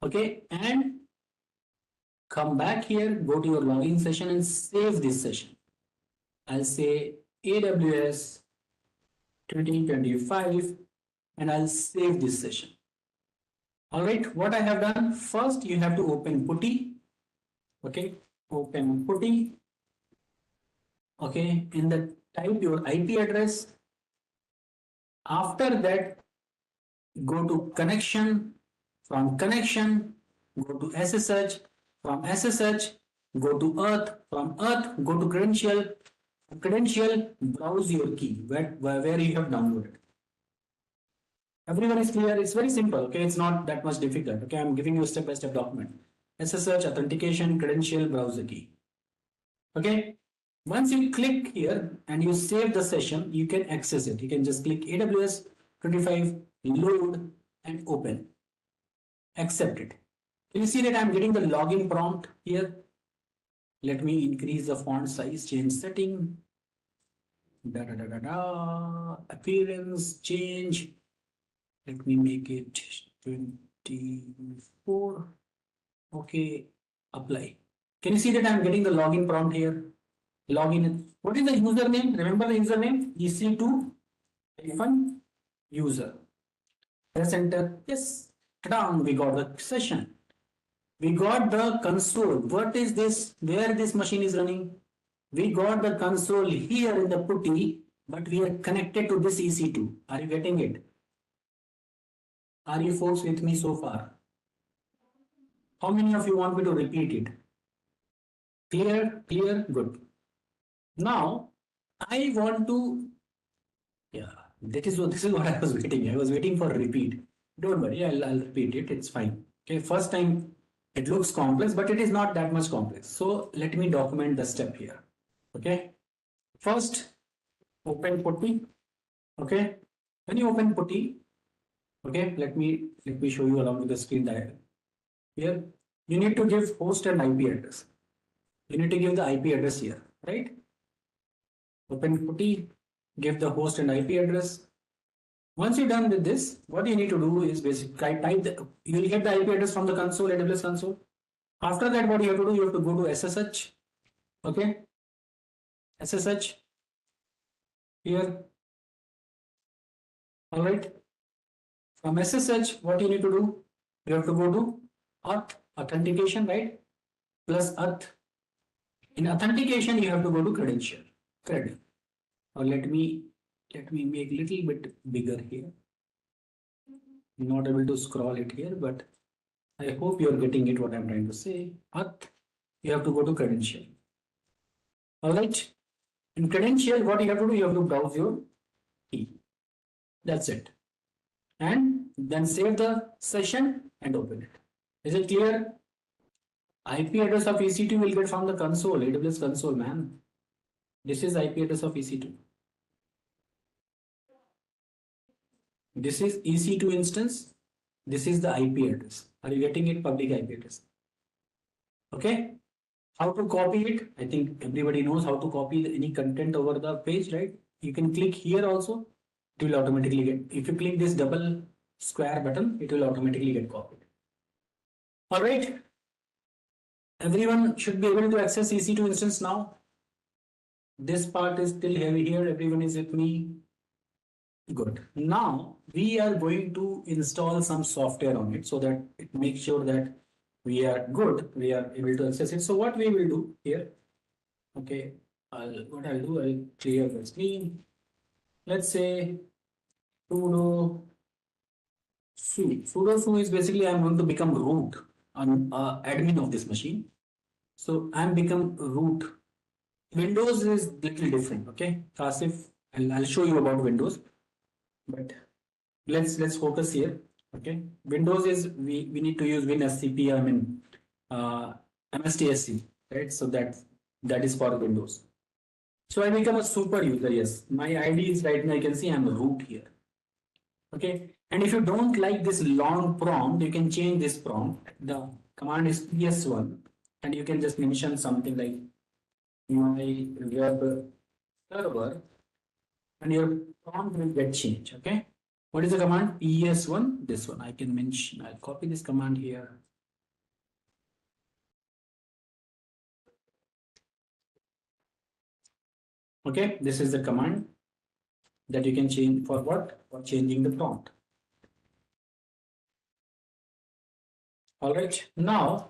Okay. And come back here, go to your login session and save this session. I'll say AWS 2025 and I'll save this session. All right, what I have done, first you have to open putty. Okay, open putty. Okay, in the type your IP address. After that, go to connection. From connection, go to SSH. From SSH, go to auth. From auth, go to credential. Credential, browse your key where you have downloaded. Everyone is clear? It's very simple. Okay, it's not that much difficult. Okay, I'm giving you a step-by-step document. SSH, authentication, credential, browse the key. Okay, once you click here and you save the session, you can access it. You can just click AWS 25, load and open. Accept it. Can you see that I'm getting the login prompt here? Let me increase the font size, change setting. Appearance, change. Let me make it 24. Okay, apply. Can you see that I'm getting the login prompt here? Login. What is the username? Remember the username? EC2-user. Press enter. Yes. We got the session. We got the console. What is this? Where this machine is running? We got the console here in the putty, but we are connected to this EC2. Are you getting it? Are you folks with me so far? How many of you want me to repeat it? Clear? Clear? Good. Now, I want to, this is what I was waiting. I was waiting for a repeat. Don't worry, I'll repeat it. It's fine. Okay, first time it looks complex, but it is not that much complex. So let me document the step here. Okay. First, open putty. Okay. When you open putty, okay, let me show you along with the screen diagram. Here, you need to give host and IP address. You need to give the IP address here, right? Open putty, give the host and IP address. Once you're done with this, what you need to do is basically type the, you'll get the IP address from the console, AWS console. After that, what you have to do, you have to go to SSH, okay? SSH here. All right. From SSH, what you need to do, you have to go to auth, authentication, right? Plus auth. In authentication, you have to go to credential, cred. Or let me make little bit bigger here. I'm not able to scroll it here, but I hope you are getting it what I'm trying to say. Auth, you have to go to credential. All right. In credential, what you have to do, you have to browse your key. That's it. And then save the session and open it. Is it clear? IP address of EC2 will get from the console, AWS console, man. This is IP address of EC2. This is EC2 instance. This is the IP address. Are you getting it? Public IP address. Okay. How to copy it? I think everybody knows how to copy any content over the page, right? You can click here also. It will automatically get. If you click this double square button, it will automatically get copied. All right. Everyone should be able to access EC2 instance now. This part is still heavy here. Everyone is with me. Good. Now we are going to install some software on it so that it makes sure that we are good. We are able to access it. So what we will do here? Okay. What I'll do, I'll clear the screen. Let's say sudo su. Sudo su is basically I'm going to become root on admin of this machine. So I'm become root. Windows is little different. Okay, Kasif, I'll show you about Windows, but let's focus here. Okay, Windows is we need to use WinSCP. I mean MSTSC, right? So that is for Windows. So I become a super user. Yes, my ID is right now. You can see I'm root here. Okay, and if you don't like this long prompt, you can change this prompt. The command is ps1, and you can just mention something like my web server, and your prompt will get changed. Okay, what is the command? ps1. This one I can mention. I'll copy this command here. Okay, this is the command that you can change for what? For changing the prompt. All right, now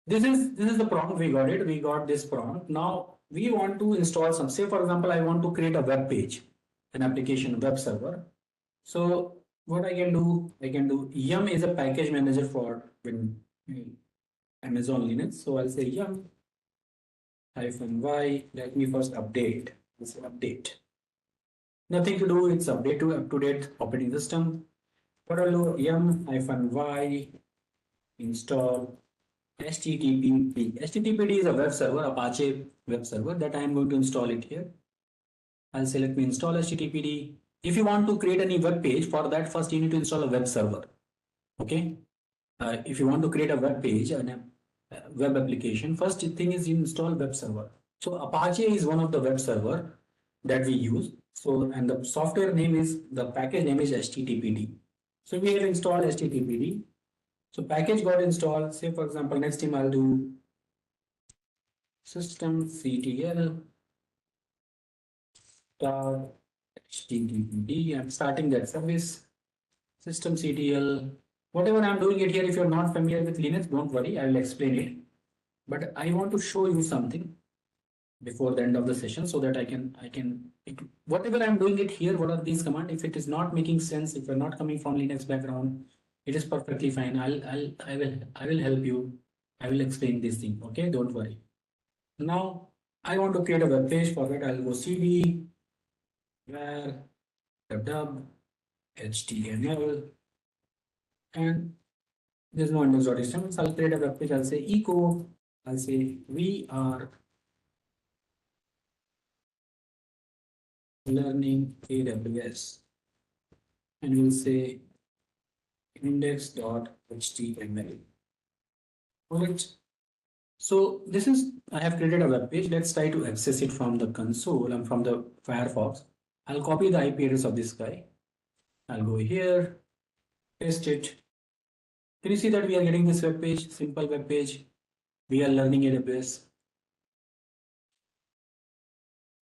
this is the prompt we got it. We got this prompt. Now we want to install some. Say for example, I want to create a web page, an application web server. So what I can do yum is a package manager for Amazon Linux. So I'll say yum -y. Let me first update. This update. Nothing to do. It's update to up-to-date operating system. What I'll do yum -y install HTTPD. HTTPD is a web server, Apache web server that I am going to install it here. I'll say let me install HTTPD. If you want to create any web page, for that first you need to install a web server. Okay. If you want to create a web page and a web application, first thing is you install web server. So Apache is one of the web server that we use. So and the software name is, the package name is HTTPD. So we have installed HTTPD. So package got installed. Say for example, next time I'll do systemctl HTTPD. I'm starting that service. Systemctl. Whatever I'm doing it here, if you're not familiar with Linux, don't worry, I will explain it. But I want to show you something before the end of the session so that whatever I'm doing it here, what are these commands? If it is not making sense, if you're not coming from Linux background, it is perfectly fine. I will help you. I will explain this thing. Okay, don't worry. Now I want to create a web page. For that, I'll go cd where www html and there's no index.html. So I'll create a web page. I'll say echo. I'll say we are learning AWS, and we'll say index.html. Alright. So this is, I have created a web page. Let's try to access it from the console and from the Firefox. I'll copy the IP address of this guy. I'll go here, paste it. Can you see that we are getting this web page, simple web page? We are learning AWS.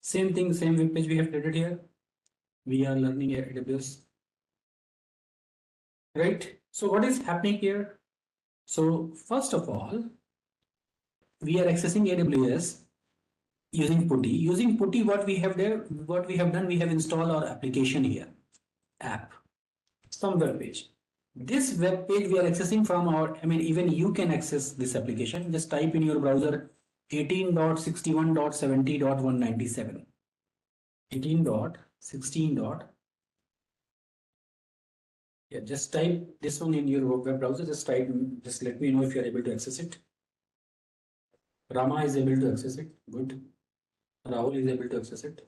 Same thing, same web page we have created here. We are learning AWS. Right? So what is happening here? So first of all, we are accessing AWS using putty. Using putty, what we have done, we have installed our application here, app, some web page. This web page we are accessing from our, even you can access this application. Just type in your browser 18.61.70.197. 18.16. Yeah, just type this one in your web browser. Just let me know if you are able to access it. Rama is able to access it. Good. Rahul is able to access it.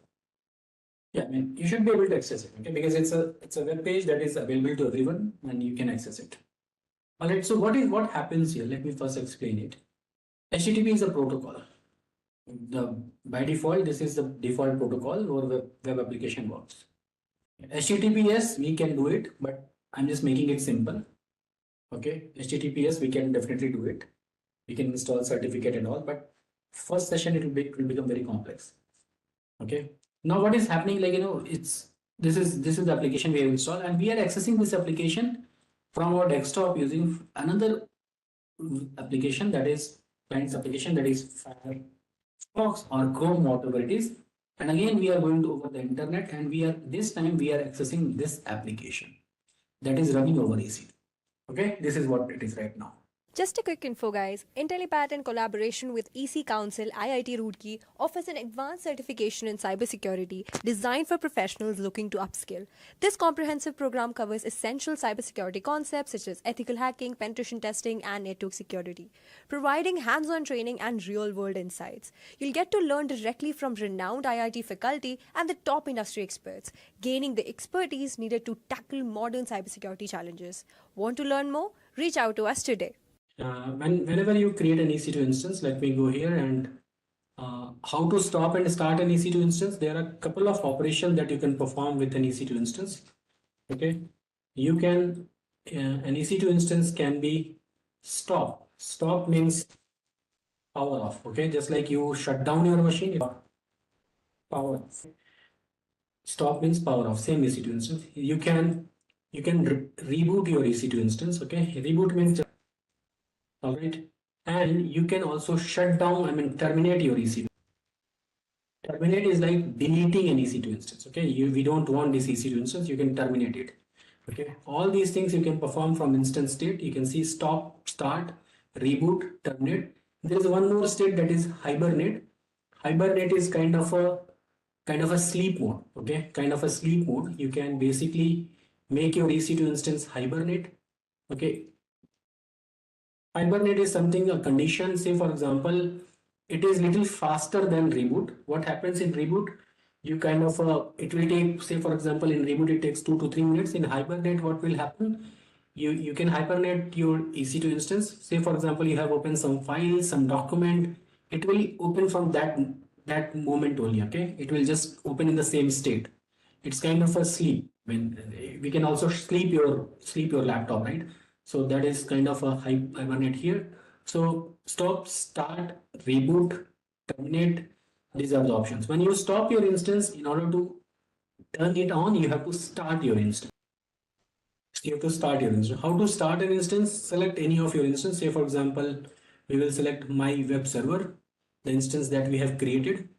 Yeah, you should be able to access it, okay? Because it's a web page that is available to everyone and you can access it. All right. So what happens here? Let me first explain it. HTTP is a protocol. By default, this is the default protocol or web application works. HTTPS, we can do it, but I'm just making it simple. Okay, HTTPS, we can definitely do it. We can install certificate and all, but first session it will become very complex. Okay. Now what is happening? This is the application we have installed, and we are accessing this application from our desktop using another application, that is client's application, that is Firefox or Chrome, whatever it is. And again, we are going to over the internet, and this time we are accessing this application that is running over EC2. Okay, this is what it is right now. Just a quick info, guys. Intellipaat, in collaboration with EC Council IIT Roorkee, offers an advanced certification in cybersecurity designed for professionals looking to upskill. This comprehensive program covers essential cybersecurity concepts such as ethical hacking, penetration testing, and network security, providing hands-on training and real-world insights. You'll get to learn directly from renowned IIT faculty and the top industry experts, gaining the expertise needed to tackle modern cybersecurity challenges. Want to learn more? Reach out to us today. Whenever you create an EC2 instance, let me go here and how to stop and start an EC2 instance. There are a couple of operations that you can perform with an EC2 instance. Okay, you can an EC2 instance can be stop. Stop means power off. Okay, just like you shut down your machine, power off. Stop means power off. Same EC2 instance. You can reboot your EC2 instance. Okay, reboot means, all right, and you can also shut down, terminate your EC2. Terminate is like deleting an EC2 instance. Okay, we don't want this EC2 instance, you can terminate it. Okay, all these things you can perform from instance state. You can see stop, start, reboot, terminate. There is one more state, that is hibernate. Hibernate is kind of a sleep mode. Okay, kind of a sleep mode. You can basically make your EC2 instance hibernate. Okay, hibernate is something, a condition, say for example, it is little faster than reboot. What happens in reboot? You it will take, say for example, in reboot it takes 2 to 3 minutes. In hibernate, what will happen? You can hibernate your EC2 instance. Say for example, you have opened some file, some document. It will open from that moment only. Okay, it will just open in the same state. It's kind of a sleep. We can also sleep your laptop, right? So that is kind of a hibernate here. So stop, start, reboot, terminate, these are the options. When you stop your instance, in order to turn it on, you have to start your instance. You have to start your instance. How to start an instance? Select any of your instance. Say for example, we will select my web server, the instance that we have created.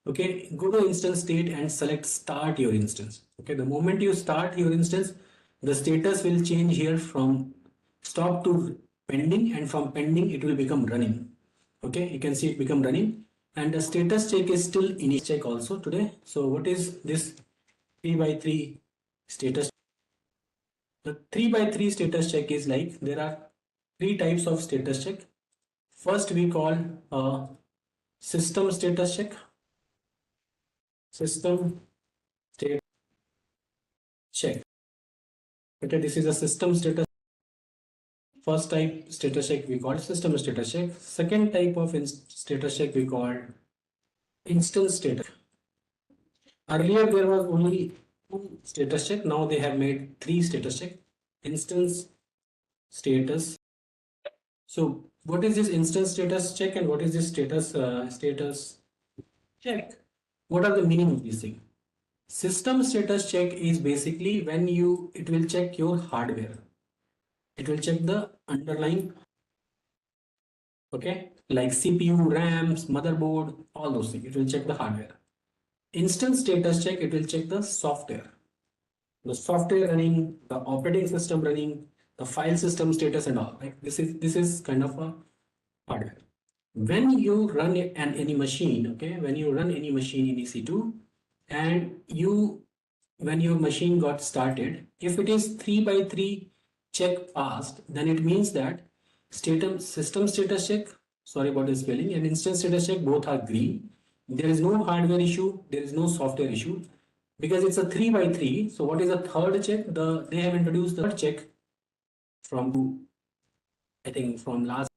Okay, go to instance state and select start your instance. Okay, the moment you start your instance, the status will change here from stop to pending, and from pending it will become running. Okay, you can see it become running, and the status check is still in check also today. So what is this 3x3 status? The 3x3 status check is like, there are 3 types of status check. First we call system status check. System state check. Okay, this is a system status. First type status check we call system status check. Second type of status check we call instance status. Earlier there was only two status check. Now they have made three status check. Instance status. So what is this instance status check and what is this status check? What are the meaning of these things? System status check is basically when it will check your hardware. It will check the underlying, okay, like CPU, RAMs, motherboard, all those things. It will check the hardware. Instance status check, it will check the software running, the operating system running, the file system status and all. Like this is kind of a hardware. When you run any machine, okay, when you run any machine in EC2 and when your machine got started, if it is 3x3 check passed, then it means that system status check, sorry about the spelling, and instance status check both are green. There is no hardware issue, there is no software issue because it's a 3x3. So what is the third check? They have introduced the third check from, I think, from last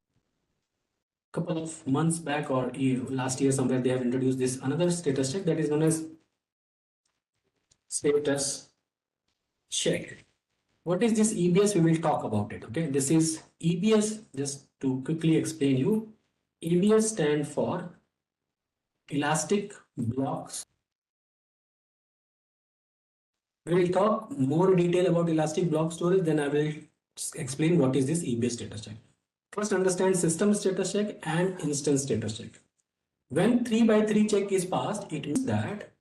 couple of months back or last year somewhere. They have introduced this another status check that is known as status check. What is this EBS? We will talk about it. Okay, this is EBS. Just to quickly explain you, EBS stand for elastic blocks. We will talk more detail about elastic block storage. Then I will explain what is this EBS status check. First, understand system status check and instance status check. When 3x3 check is passed, it means that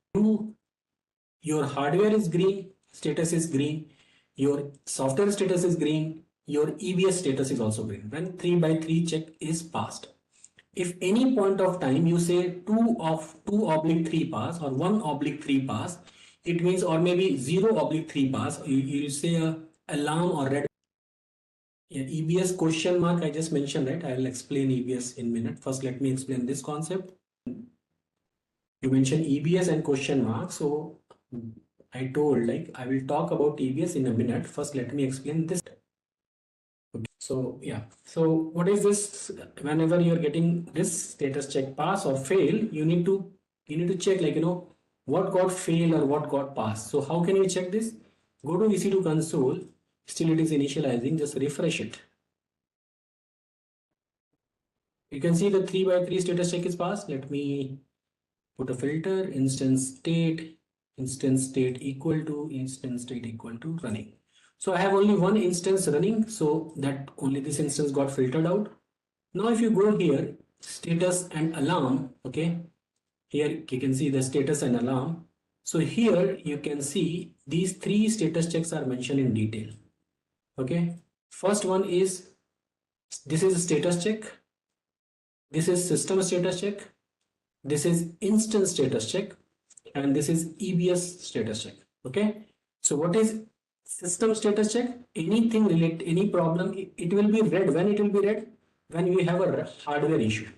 your hardware is green, status is green, your software status is green, your EBS status is also green when 3x3 check is passed. If any point of time you say 2/3 pass or 1/3 pass, it means, or maybe 0/3 pass, you say a alarm or red. Yeah, EBS question mark I just mentioned, right? I will explain EBS in a minute. First, let me explain this concept. You mentioned EBS and question mark, so I told like I will talk about EBS in a minute. First, let me explain this. Okay. So yeah, so what is this? Whenever you are getting this status check pass or fail, you need to check, like, what got fail or what got pass. So how can you check this? Go to EC2 console. Still it is initializing. Just refresh it. You can see the 3x3 status check is passed. Let me put a filter. Instance state equal to running. So I have only one instance running, so that only this instance got filtered out. Now if you go here, status and alarm, okay, here you can see the status and alarm. So here you can see these three status checks are mentioned in detail. Okay, first one is, this is a status check, this is system status check, this is instance status check, and this is EBS status check. Okay, so what is system status check? Anything related, any problem, it will be read. When it will be read? When we have a hardware issue.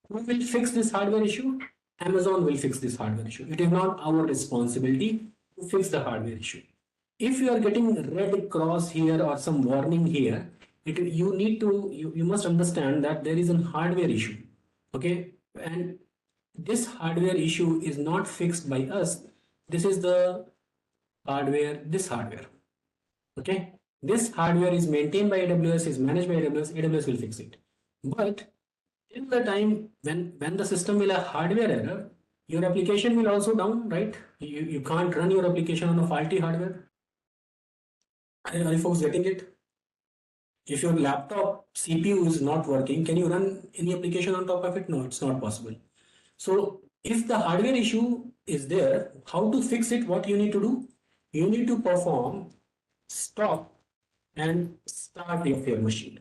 Who will fix this hardware issue? Amazon will fix this hardware issue. It is not our responsibility to fix the hardware issue. If you are getting red cross here or some warning here, you must understand that there is a hardware issue. Okay, and this hardware issue is not fixed by us. This is the hardware, this hardware. Okay, this hardware is maintained by AWS, is managed by AWS. AWS will fix it. But till the time when the system will have hardware error, your application will also down, right? You can't run your application on a faulty hardware. Are you folks getting it? If your laptop CPU is not working, can you run any application on top of it? No, it's not possible. So if the hardware issue is there, how to fix it? What you need to do? You need to perform stop and start of your machine.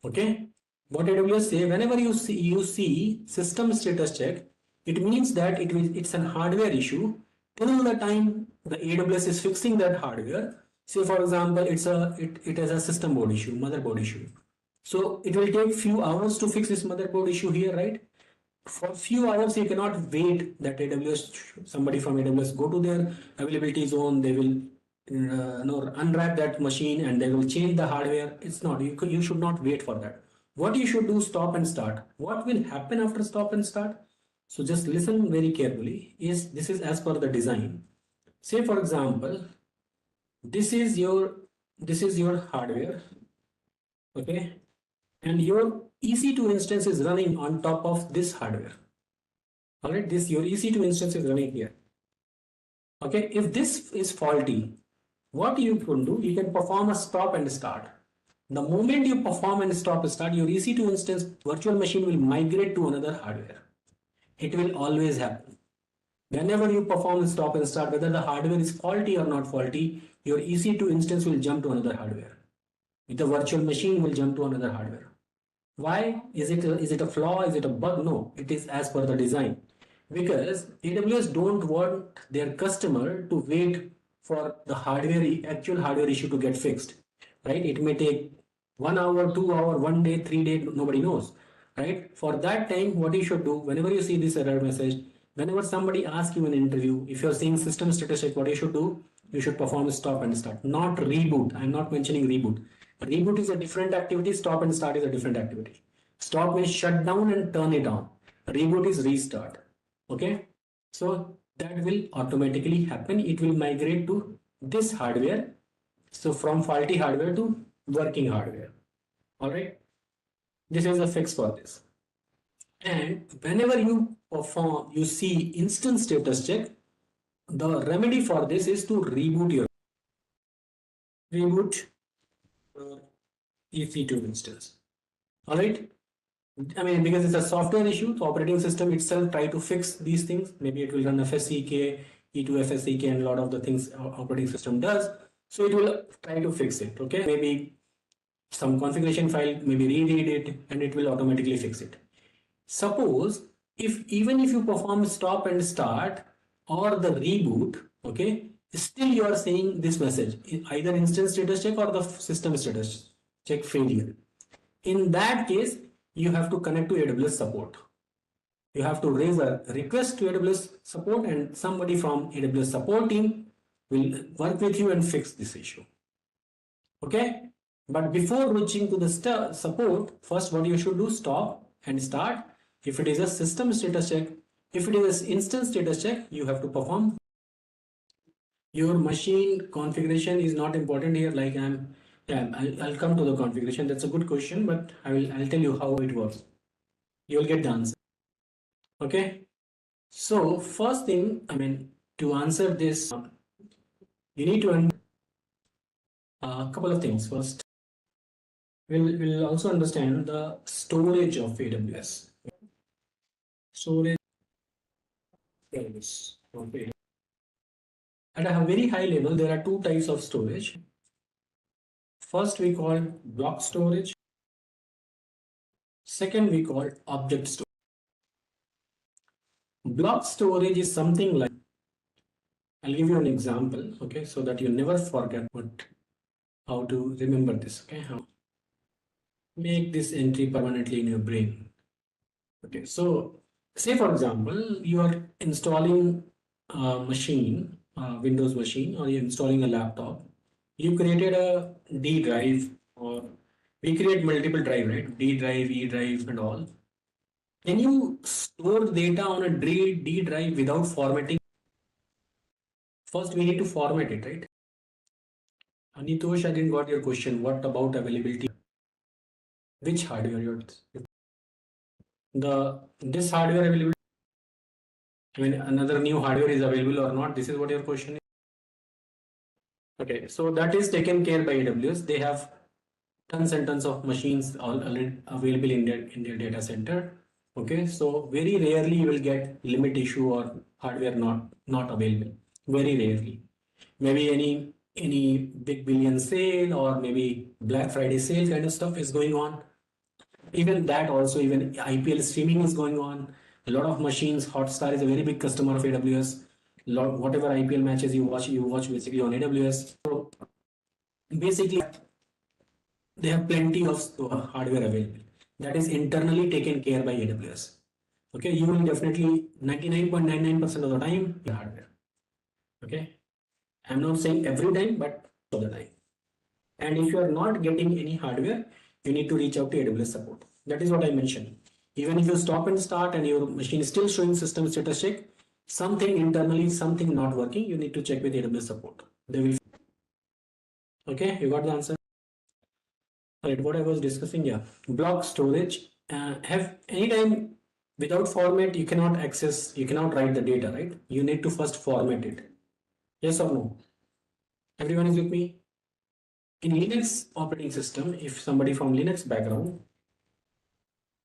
Okay, what AWS say, whenever you see system status check, it means that it's an hardware issue till the time the AWS is fixing that hardware. Say for example, it has a system board issue, motherboard issue. So it will take few hours to fix this motherboard issue here, right? For few hours you cannot wait that somebody from AWS go to their availability zone, they will unwrap that machine and they will change the hardware. It's not. You should not wait for that. What you should do, stop and start. What will happen after stop and start? So just listen very carefully. This is as per the design. Say for example, this is your hardware, okay, and your EC2 instance is running on top of this hardware. All right, this your EC2 instance is running here. Okay, if this is faulty, what you can do, you can perform a stop and start. The moment you perform and start, your EC2 instance virtual machine will migrate to another hardware. It will always happen. Whenever you perform stop and start, whether the hardware is faulty or not faulty, your EC2 instance will jump to another hardware. The virtual machine will jump to another hardware. Why? Is it a flaw? Is it a bug? No, it is as per the design. Because AWS don't want their customer to wait for the actual hardware issue to get fixed, right? It may take 1 hour, 2 hour, 1 day, 3 days, nobody knows, right? For that time, what you should do, whenever you see this error message, whenever somebody asks you an interview, if you're seeing system status check, what you should do, you should perform stop and start, not reboot. I'm not mentioning reboot. Reboot is a different activity, stop and start is a different activity. Stop means shut down and turn it on. Reboot is restart. Okay, so that will automatically happen. It will migrate to this hardware. So from faulty hardware to working hardware. All right, this is a fix for this. And whenever you see instance status check, the remedy for this is to reboot your EC2 instance. All right. I mean, because it's a software issue, the operating system itself try to fix these things. Maybe it will run FSCK, E2 FSCK, and a lot of the things operating system does. So it will try to fix it. Okay, maybe some configuration file, maybe reread it, and it will automatically fix it. Suppose even if you perform stop and start or the reboot, okay, still you are seeing this message, either instance status check or the system status check failure. In that case, you have to connect to AWS support. You have to raise a request to AWS support and somebody from AWS support team will work with you and fix this issue. Okay, but before reaching to the support, first what you should do, stop and start. If it is a system status check, if it is an instance status check, you have to perform. Your machine configuration is not important here. Like I'll come to the configuration. That's a good question, but I'll tell you how it works. You'll get the answer. Okay. So first thing, I mean, to answer this, you need to understand a couple of things. First, we'll also understand the storage of AWS. Storage of AWS. At a very high level, there are two types of storage. First, we call block storage. Second, we call object storage. Block storage is something like, I'll give you an example, okay, so that you never forget how to remember this, okay, how make this entry permanently in your brain. Okay, so say for example, you are installing a machine, Windows machine, or you're installing a laptop. You created a D drive, or we create multiple drive, right? D drive, E drive, and all. Can you store data on a D drive without formatting? First, we need to format it, right? Anitosh, I didn't got your question. What about availability? Which hardware you're this hardware availability? I mean, another new hardware is available or not? This is what your question is. Okay, so that is taken care by AWS. They have tons and tons of machines already available in their data center. Okay, so very rarely you will get limit issue or hardware not available. Very rarely. Maybe any big billion sale or maybe Black Friday sale kind of stuff is going on. Even that also, even IPL streaming is going on. A lot of machines. Hotstar is a very big customer of AWS. Whatever IPL matches you watch basically on AWS. So basically, they have plenty of hardware available. That is internally taken care by AWS. Okay, you will definitely 99.99% of the time hardware. Okay, I'm not saying every time, but all the time. And if you are not getting any hardware, you need to reach out to AWS support. That is what I mentioned. Even if you stop and start and your machine is still showing system status check, something internally, something not working, you need to check with AWS support. They will. Okay, you got the answer. Right, what I was discussing, yeah, block storage. Have anytime without format, you cannot access, you cannot write the data, right? You need to first format it. Yes or no? Everyone is with me? In Linux operating system, if somebody from Linux background,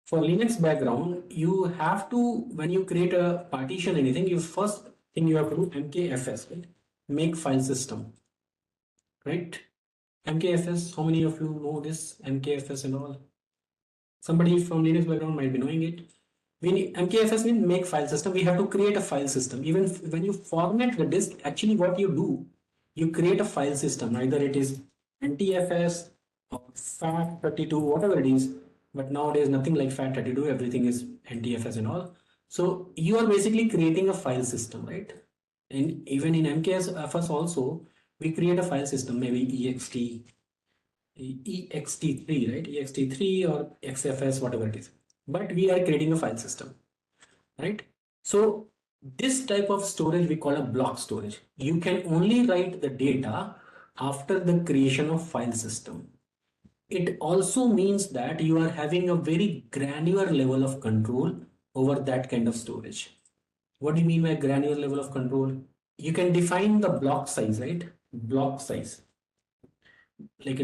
for Linux background, you have to, when you create a partition, anything, you first thing you have to do mkfs, right? Make file system, right? mkfs, how many of you know this mkfs and all? Somebody from Linux background might be knowing it. We need, mkfs means make file system. We have to create a file system. Even when you format the disk, actually what you do, you create a file system. Either it is ntfs or fat32, whatever it is. But nowadays nothing like fat32. Everything is ntfs and all. So you are basically creating a file system, right? And even in mkfs also, we create a file system, maybe ext3, right? ext3 or xfs, whatever it is, but we are creating a file system, right? So this type of storage we call a block storage. You can only write the data after the creation of file system. It also means that you are having a very granular level of control over that kind of storage. What do you mean by granular level of control? You can define the block size, right? Block size, like,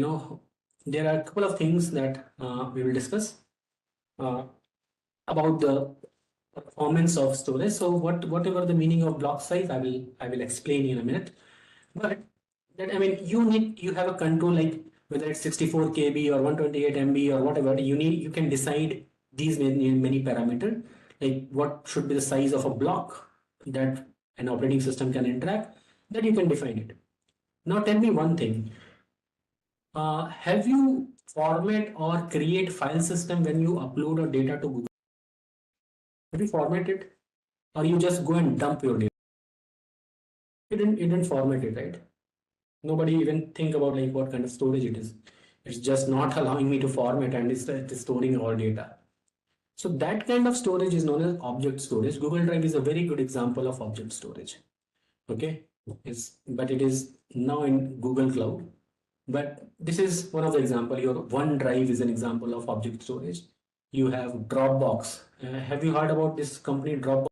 there are a couple of things that we will discuss uh, about the performance of storage. So whatever the meaning of block size, I will explain in a minute. But that, I mean, you have a control, like whether it's 64 KB or 128 MB or whatever. You can decide these many parameters, like what should be the size of a block that an operating system can interact. That you can define it. Now tell me one thing. Have you format or create file system when you upload a data to Google? Have you format it, or you just go and dump your data? You didn't format it, right? Nobody even think about like what kind of storage it is. It's just not allowing me to format, and it's storing all data. So that kind of storage is known as object storage. Google Drive is a very good example of object storage. Okay, but it is now in Google Cloud. But this is one of the example. Your OneDrive is an example of object storage. You have Dropbox. Have you heard about this company Dropbox?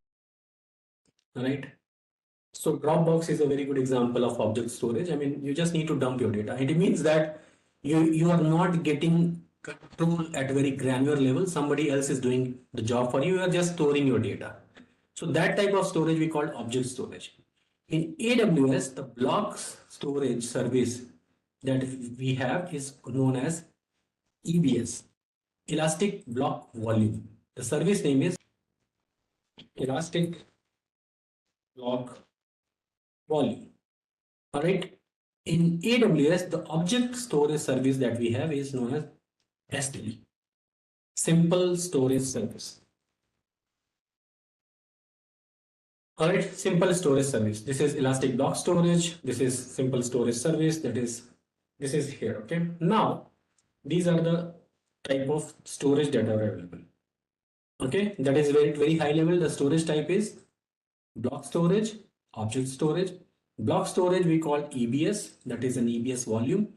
Right. So Dropbox is a very good example of object storage. I mean, you just need to dump your data. It means that you are not getting control at very granular level. Somebody else is doing the job for you. You are just storing your data. So that type of storage we call object storage. In AWS, the blocks storage service that we have is known as EBS, Elastic Block Volume. The service name is Elastic Block Volume. All right. In AWS, the object storage service that we have is known as S3, Simple Storage Service. All right, Simple Storage Service. This is Elastic Block Storage. This is Simple Storage Service. This is here. Okay. Now, these are the type of storage that are available. Okay, that is very high level. The storage type is block storage, object storage. Block storage we call EBS, that is an EBS volume.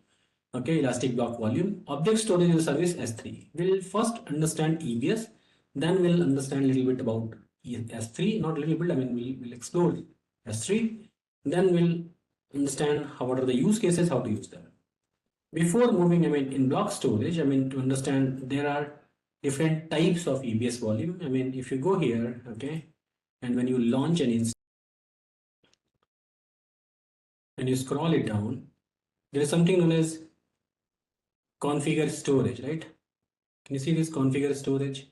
Okay, Elastic Block Volume. Object storage is a service S3. We'll first understand EBS, then we'll understand a little bit about S3. Not a little bit, I mean, we'll explore S3. Then we'll understand what are the use cases, how to use them. Before moving, I mean, in block storage, I mean, to understand there are different types of EBS volume. I mean, if you go here, okay, and when you launch an instance and you scroll it down, there is something known as configure storage, right? Can you see this configure storage?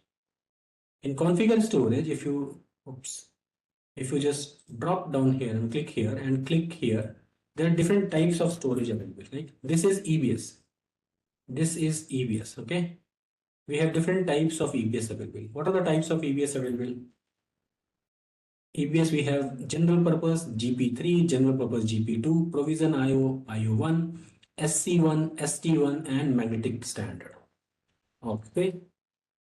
In configure storage, if you just drop down here and click here, there are different types of storage available. Like this is EBS. This is EBS. Okay. We have different types of EBS available. What are the types of EBS available? EBS we have general purpose GP3, general purpose GP2, provision IO, IO1, SC1, ST1, and magnetic standard. Okay,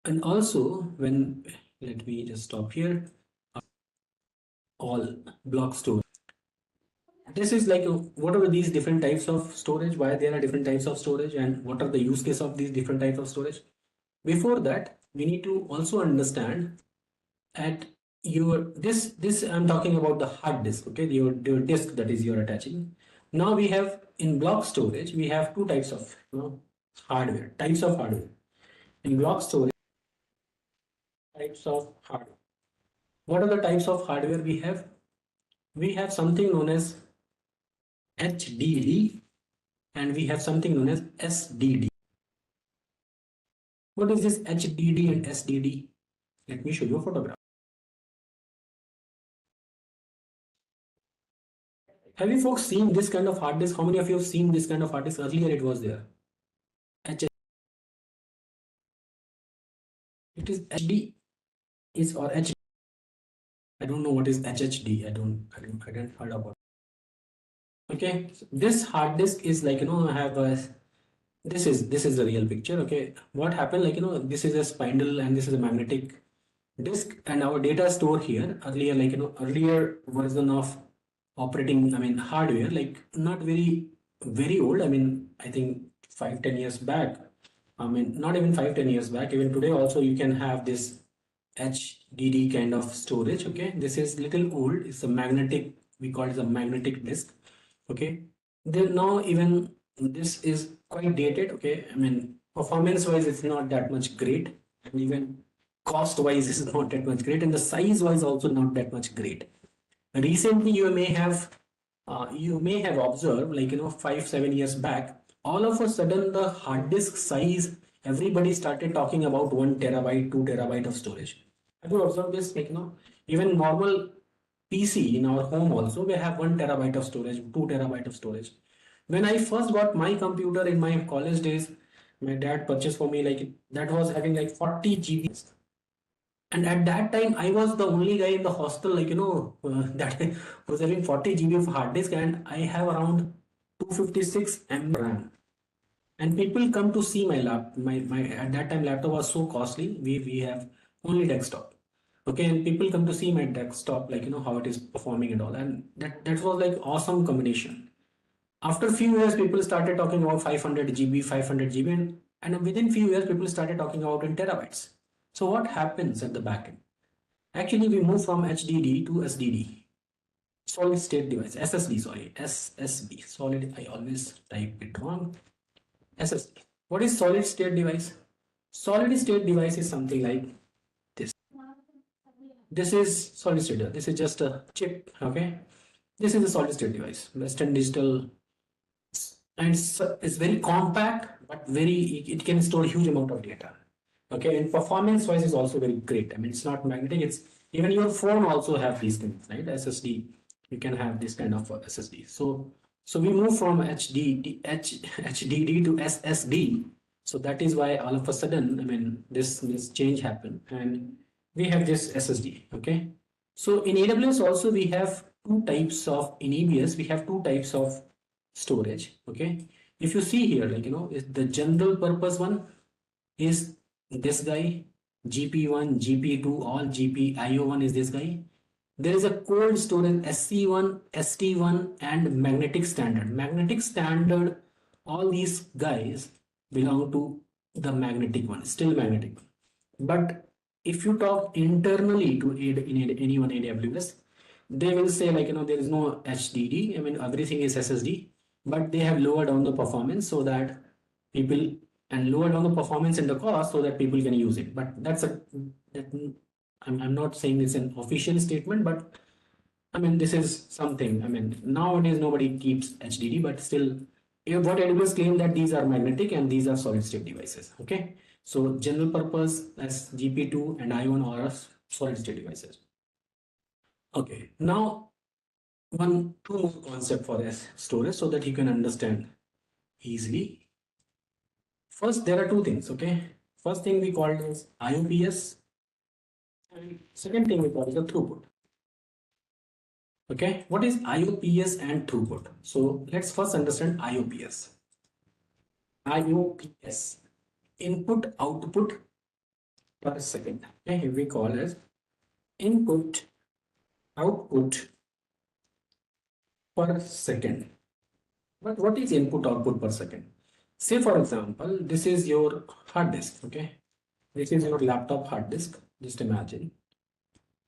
and also when, let me just stop here, all block storage. This is like what are these different types of storage, why there are different types of storage, and what are the use case of these different types of storage. Before that, we need to also understand at your this I'm talking about the hard disk, okay, your disk that is you're attaching. Now we have in block storage we have two types of hardware, types of hardware. In block storage, types of hardware, what are the types of hardware we have? We have something known as HDD and we have something known as SDD. What is this HDD and SDD? Let me show you a photograph. Have you folks seen this kind of hard disk? How many of you have seen this kind of hard disk? Earlier it was there. It is HD is or HD. I don't know what is HHD. I don't heard about. Okay, so this hard disk is like I have a this is the real picture. Okay, what happened, like this is a spindle and this is a magnetic disk and our data store here. Earlier, like earlier version of operating, I mean hardware, like not very old, I mean I think 5-10 years back, I mean not even 5-10 years back, even today also you can have this HDD kind of storage. Okay, this is little old, it's a magnetic, we call it a magnetic disk. Okay, then now even this is quite dated. Okay, I mean performance wise it's not that much great, and even cost wise is not that much great, and the size wise also not that much great. Recently you may have observed, like 5-7 years back, all of a sudden the hard disk size, everybody started talking about 1 TB, 2 TB of storage. Have you observed this? Like even normal PC in our home also we have 1 TB of storage, 2 TB of storage. When I first got my computer in my college days, my dad purchased for me, like that was having like 40 GB. And at that time I was the only guy in the hostel, like that was having 40 GB of hard disk, and I have around 256 MB RAM. And people come to see my my at that time laptop was so costly, we have only desktop. Okay, and people come to see my desktop, like how it is performing and all, and that was like awesome combination. After a few years people started talking about 500 GB, 500 GB, and within few years people started talking about in terabytes. So what happens at the back end? Actually, we move from HDD to SDD, solid state device, SSD, sorry, SSD, solid, I always type it wrong, SSD. What is solid state device? Solid state device is something like this. This is solid state, this is just a chip, okay? This is a solid state device, Western Digital, and it's very compact, but it can store a huge amount of data. Okay, and performance wise is also very great. I mean, it's not magnetic, it's even your phone also have these things, right? SSD, you can have this kind of SSD. So we move from HDD to SSD. So that is why all of a sudden, I mean, this change happened, and we have this SSD. Okay, so in AWS also we have two types of, in EBS we have two types of storage. Okay, if you see here, like the general purpose one is this guy, GP1, GP2, all GP, IO1 is this guy. There is a cold storage SC1, ST1, and magnetic standard. Magnetic standard, all these guys belong to the magnetic one, still magnetic one. But if you talk internally to anyone AWS, they will say, like there is no HDD, I mean everything is SSD, but they have lowered down the performance so that people, and lower down the performance and the cost so that people can use it. But I'm not saying it's an official statement, but I mean this is something. I mean nowadays nobody keeps HDD, but still what AWS claim that these are magnetic and these are solid state devices. Okay, so general purpose as GP2 and I1 are solid state devices. Okay, now two more concept for this storage so that you can understand easily. First, there are two things, okay? First thing we call it as IOPS, and second thing we call it the throughput. Okay, what is IOPS and throughput? So let's first understand IOPS. IOPS, input output per second. Okay, here we call as input output per second. But what is input output per second? Say for example, this is your hard disk. Okay, this is your laptop hard disk. Just imagine,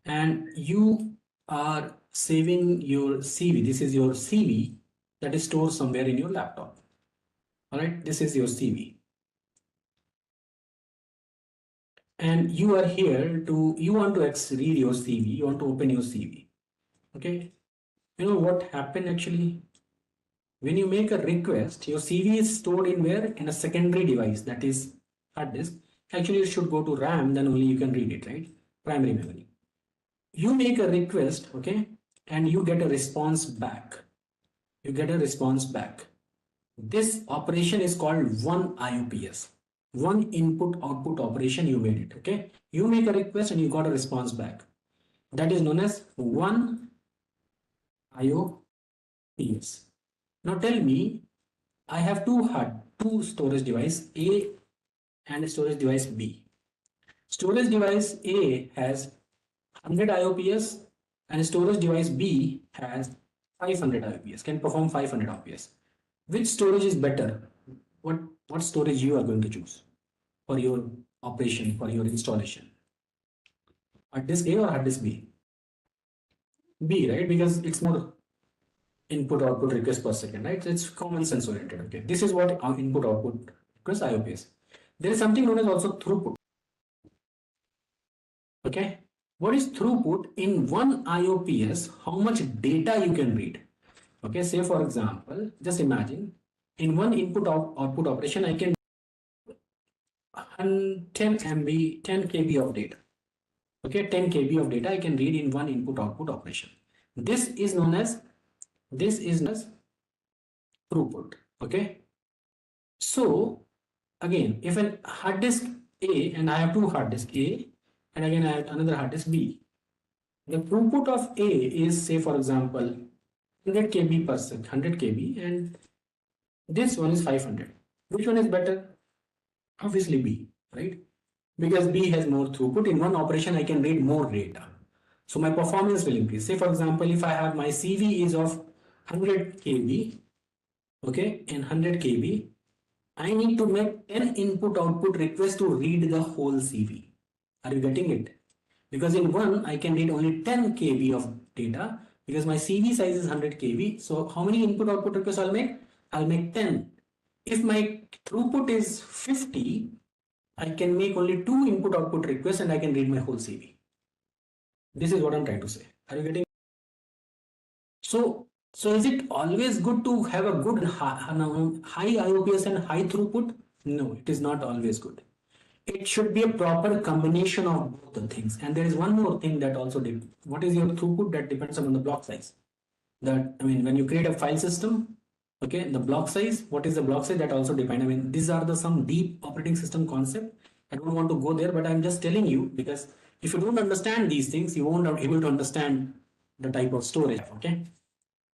and you are saving your CV. This is your CV that is stored somewhere in your laptop. All right, this is your CV, and you are here to, you want to read your CV, you want to open your CV. Okay, you know what happened actually? When you make a request, your CV is stored in where? In a secondary device, that is hard disk. Actually, it should go to RAM, then only you can read it, right? Primary memory. You make a request, okay, and you get a response back. You get a response back. This operation is called one IOPS. One input output operation, you made it, okay? You make a request and you got a response back. That is known as one IOPS. Now tell me, I have two storage device A and storage device B. Storage device A has 100 IOPS and storage device B has 500 IOPS, can perform 500 IOPS. Which storage is better? What storage you are going to choose for your operation, for your installation? Hard disk A or hard disk B? B, right? Because it's more input output request per second, right? It's common sense oriented. Okay, this is what our input output request IOPS. There is something known as also throughput. Okay, what is throughput? In one IOPS, how much data you can read? Okay, say for example, just imagine in one input output operation, I can 10 MB, 10 KB of data. Okay, 10 KB of data I can read in one input output operation. This is known as throughput. Okay, so again, if a hard disk A, and I have two hard disk A, and again I have another hard disk B, the throughput of A is, say for example, 100 KB per second, 100 KB, and this one is 500. Which one is better? Obviously B, right? Because B has more throughput. In one operation I can read more data, so my performance will increase. Say for example, if I have my CV is of 100 KB, okay, in 100 KB, I need to make 10 input output requests to read the whole CV. Are you getting it? Because in one I can read only 10 KB of data because my CV size is 100 KB. So how many input output requests I'll make? I'll make 10. If my throughput is 50, I can make only two input output requests and I can read my whole CV. This is what I'm trying to say. Are you getting? So is it always good to have a good high IOPS and high throughput? No, it is not always good. It should be a proper combination of both the things. And there is one more thing that also what is your throughput? That depends on the block size. That, I mean, when you create a file system, okay, the block size, what is the block size? That also depend. I mean, these are the some deep operating system concept. I don't want to go there, but I'm just telling you, because if you don't understand these things, you won't be able to understand the type of storage. Okay,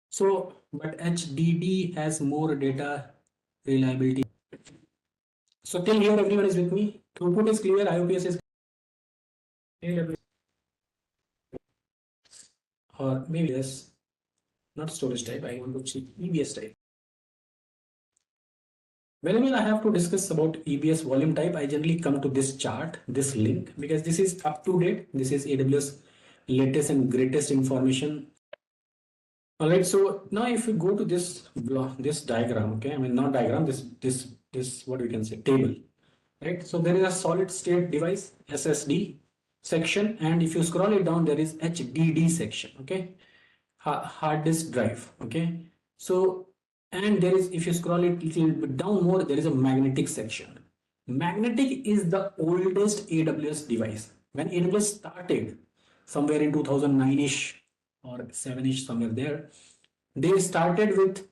so but HDD has more data reliability. So till here everyone is with me. Throughput is clear, IOPS is clear, or maybe yes, not storage type. I want to see EBS type. Whenever I have to discuss about EBS volume type, I generally come to this chart, this link, because this is up to date. This is AWS latest and greatest information. All right, so now if we go to this block, this diagram, okay, I mean not diagram, this what we can say, table, right? So there is a solid state device SSD section, and if you scroll it down, there is HDD section, okay, hard disk drive, okay. So, and there is, if you scroll it little bit down more, there is a magnetic section. Magnetic is the oldest AWS device. When AWS started somewhere in 2009ish or 7ish, somewhere there, they started with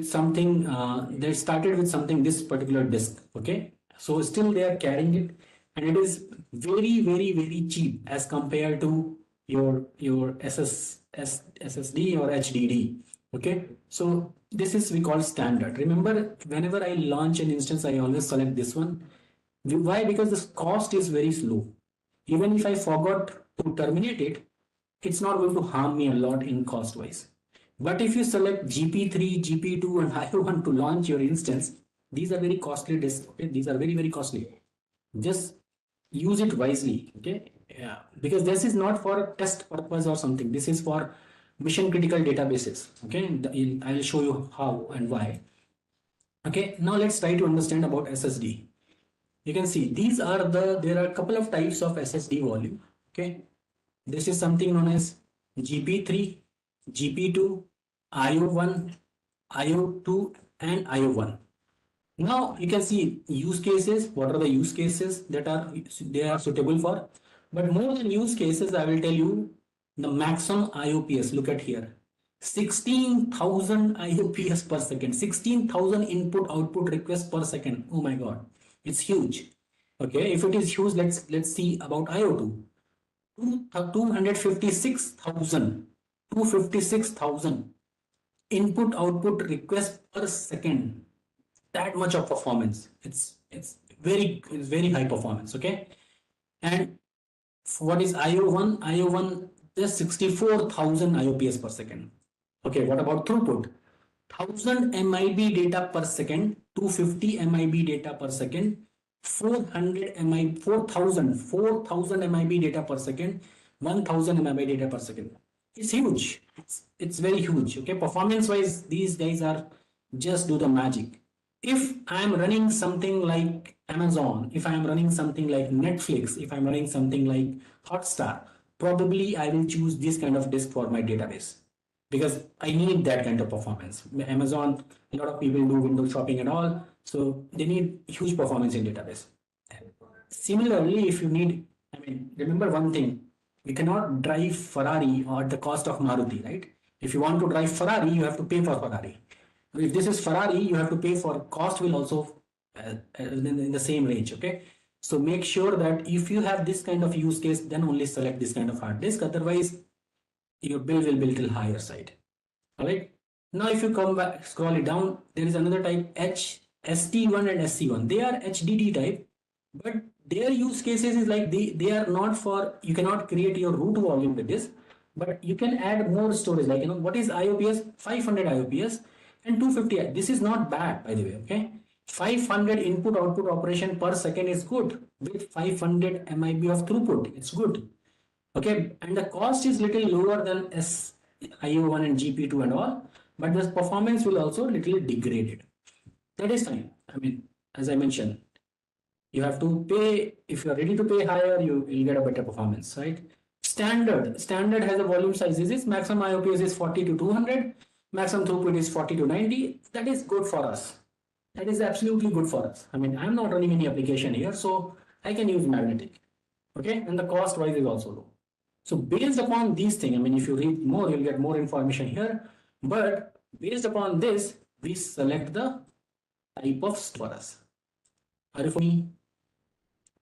something, they started with something, this particular disk, okay. So still they are carrying it, and it is very cheap as compared to your SSD or HDD. Okay, so this is we call standard. Remember, whenever I launch an instance, I always select this one. Why? Because this cost is very slow. Even if I forgot to terminate it, it's not going to harm me a lot in cost wise. But if you select GP3, GP2 and IO1 to launch your instance, these are very costly disks. Okay? These are very costly. Just use it wisely. Okay, yeah, because this is not for test purpose or something. This is for mission critical databases. Okay, I'll show you how and why. Okay, now let's try to understand about SSD. You can see there are a couple of types of SSD volume. Okay, this is something known as GP3, GP2, IO1, IO2 and IO1. Now you can see use cases. What are the use cases that they are suitable for? But more than use cases, I will tell you the maximum IOPS. Look at here, 16,000 IOPS per second, 16,000 input output requests per second. Oh my God, it's huge. Okay, if it is huge, let's see about IO2. 256,000 input output requests per second. That much of performance. It's very high performance. Okay, and what is IO1? IO1 just 64,000 IOPS per second. Okay, what about throughput? 1000 MIB data per second, 250 MIB data per second, 400 MIB, 4000 MIB data per second, 1000 MIB data per second. It's huge. It's very huge. Okay, performance wise, these guys are just do the magic. If I'm running something like Amazon, if I'm running something like Netflix, if I'm running something like Hotstar, probably I will choose this kind of disk for my database because I need that kind of performance. Amazon, a lot of people do window shopping and all, so they need huge performance in database. Similarly, if you need, I mean, remember one thing, we cannot drive Ferrari at the cost of Maruti, right? If you want to drive Ferrari, you have to pay for Ferrari. If this is Ferrari, you have to pay for cost will also in the same range. Okay, so make sure that if you have this kind of use case, then only select this kind of hard disk. Otherwise, your bill will be a little higher side. All right. Now, if you come back, scroll it down, there is another type ST1 and SC1. They are HDD type, but their use cases is like they are not for, you cannot create your root volume with this, but you can add more storage. Like, what is IOPS? 500 IOPS and 250. This is not bad, by the way. Okay, 500 input output operation per second is good with 500 MIB of throughput. It's good. Okay, and the cost is little lower than IO1 and GP2 and all, but the performance will also little degraded. That is fine. I mean, as I mentioned, you have to pay. If you are ready to pay higher, you will get a better performance, right? Standard has a volume size. This is maximum IOPS is 40 to 200. Maximum throughput is 40 to 90. That is good for us. That is absolutely good for us. I mean, I'm not running any application here, so I can use magnetic. Okay, and the cost wise is also low. So based upon these things, I mean, if you read more, you'll get more information here. But based upon this, we select the type of for us. Are you for me?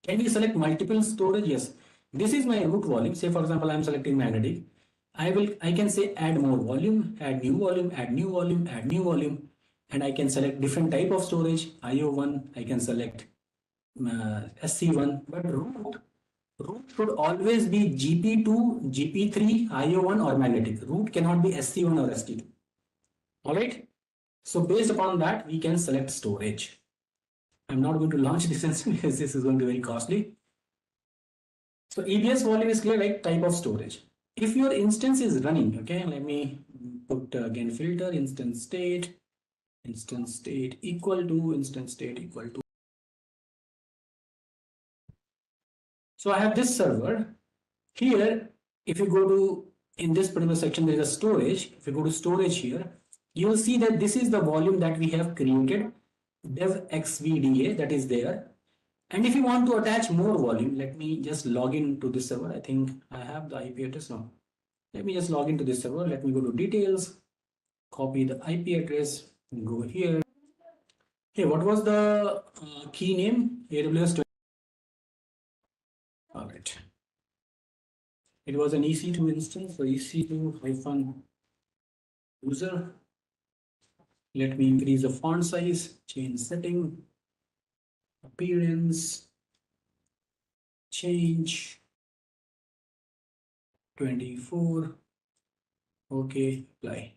Can we select multiple storage? Yes. This is my root volume. Say for example, I'm selecting magnetic. I can say add more volume, add new volume, add new volume, add new volume, and I can select different type of storage. IO1, I can select SC1, but root should always be GP2, GP3, IO1 or magnetic. Root cannot be SC1 or ST2. All right. So based upon that, we can select storage. I'm not going to launch this instance because this is going to be very costly. So EBS volume is clear, like type of storage. If your instance is running, okay, let me put again filter instance state equal to instance state equal to. So I have this server here. If you go to in this particular section, there is a storage. If you go to storage here, you will see that this is the volume that we have created, dev xvda, that is there. And if you want to attach more volume, let me just log into this server. I think I have the IP address now. Let me just log into this server. Let me go to details, copy the IP address, and go here. Okay, what was the key name? AWS 20. All right. It was an EC2 instance, so EC2 hyphen user. Let me increase the font size, change setting, appearance, change 24. Okay, apply.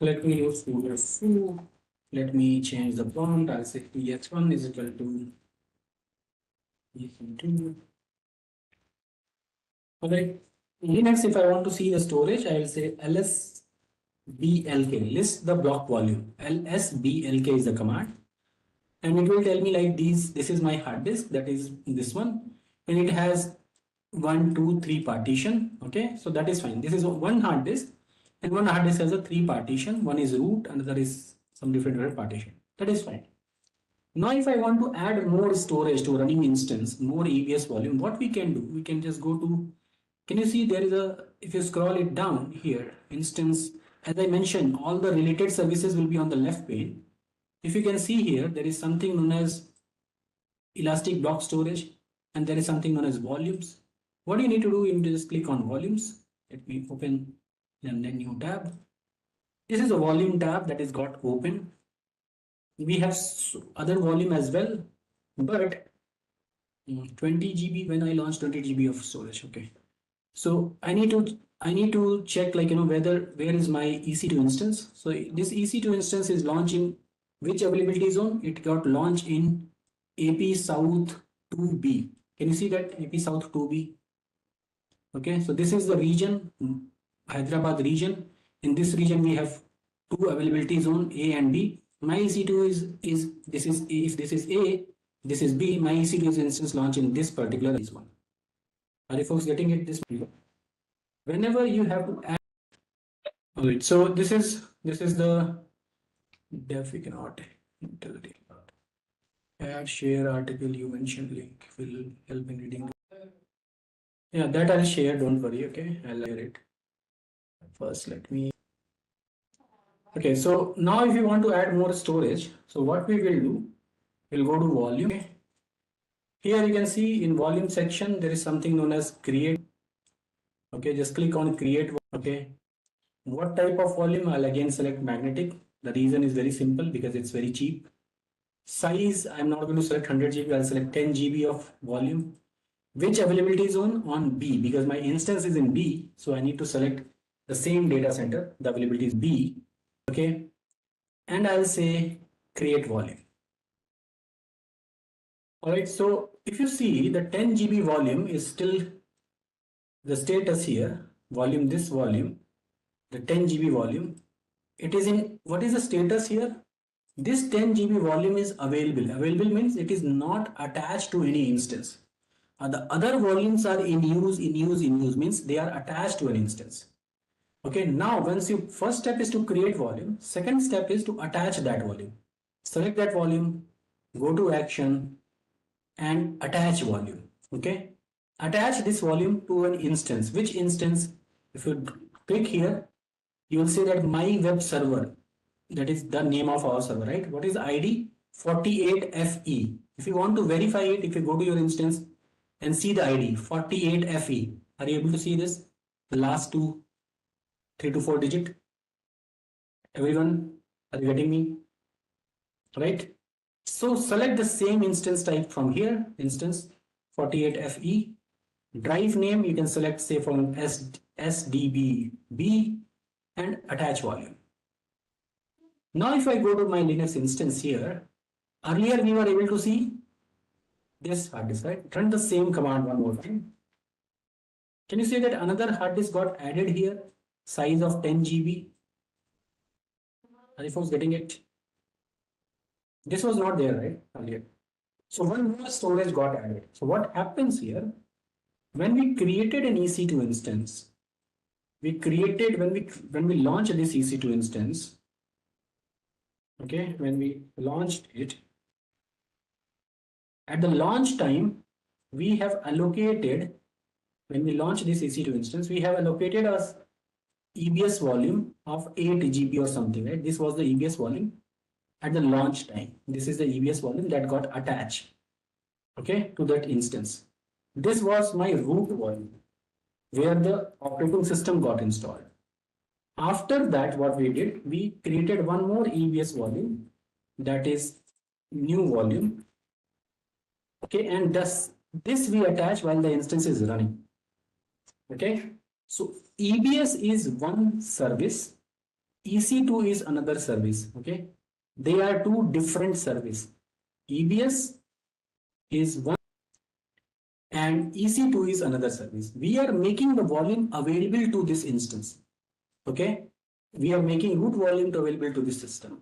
Let me use folder full. Let me change the font. I'll say ps1 is equal to ec2. Okay. Linux, if I want to see the storage, I will say lsblk, list the block volume. lsblk is the command, and it will tell me like these. This is my hard disk, that is this one, and it has 1, 2, 3 partition. Okay, so that is fine. This is one hard disk, and one hard disk has a 3 partition. One is root, another is some different partition. That is fine. Now, if I want to add more storage to running instance, more EBS volume, what we can do? We can just go to, can you see there is a, if you scroll it down here, instance, as I mentioned, all the related services will be on the left pane. If you can see here, there is something known as elastic block storage, and there is something known as volumes. What you need to do, you need to just click on volumes. Let me open a new tab. This is a volume tab that is got open. We have other volume as well, but 20 GB when I launched 20 GB of storage. Okay, so I need to check, like, where is my EC2 instance. So this EC2 instance is launching which availability zone? It got launched in AP South 2B. Can you see that AP South 2B? Okay, so this is the region, Hyderabad region. In this region we have two availability zone, A and B. My EC2 is this is, if this is A, this is B. My EC2 is instance launch in this particular one. Are you folks getting it? This whenever you have to add. Alright, so this is the def. We cannot add share article. You mentioned link will help in reading. Yeah, that I'll share. Don't worry. Okay, I'll share it. First, let me. Okay, so now if you want to add more storage, so what we will do, we'll go to volume. Okay. Here you can see in volume section there is something known as create. Okay, just click on create. Okay, what type of volume? I'll again select magnetic. The reason is very simple, because it's very cheap. Size, I'm not going to select 100 GB. I'll select 10 GB of volume. Which availability zone? On B, because my instance is in B, so I need to select the same data center. The availability is B. Okay, and I'll say create volume. All right, so if you see, the 10 GB volume is still the status here. Volume, this volume, the 10 GB volume, it is in, what is the status here? This 10 GB volume is available. Available means it is not attached to any instance. The other volumes are in use means they are attached to an instance. Okay, now once you, first step is to create volume, second step is to attach that volume. Select that volume, go to action and attach volume. Okay, attach this volume to an instance. Which instance? If you click here, you will see that my web server, that is the name of our server, right? What is the ID? 48FE. If you want to verify it, if you go to your instance and see the ID 48FE, are you able to see this? The last 3 to 4 digit. Everyone, are you getting me? Right? So select the same instance type from here, instance 48FE. Drive name, you can select, say, from SDBB, and attach volume. Now if I go to my Linux instance here, earlier we were able to see this hard disk, right? Run the same command one more time. Can you see that another hard disk got added here? Size of 10 GB. Are you folks getting it? This was not there, right? Earlier. So one more storage got added. So what happens here? When we created an EC2 instance, when we launched this EC2 instance, okay, when we launched it, at the launch time, we have allocated, when we launch this EC2 instance, we have allocated a EBS volume of 8 GB or something, right? This was the EBS volume at the launch time. This is the EBS volume that got attached, okay, to that instance. This was my root volume. where the operating system got installed. After that, what we did, we created one more EBS volume, that is new volume. Okay, and thus this we attach while the instance is running. Okay, so EBS is one service, EC2 is another service. Okay, they are two different service. EBS is one and EC2 is another service. We are making the volume available to this instance. Okay, we are making root volume available to this system.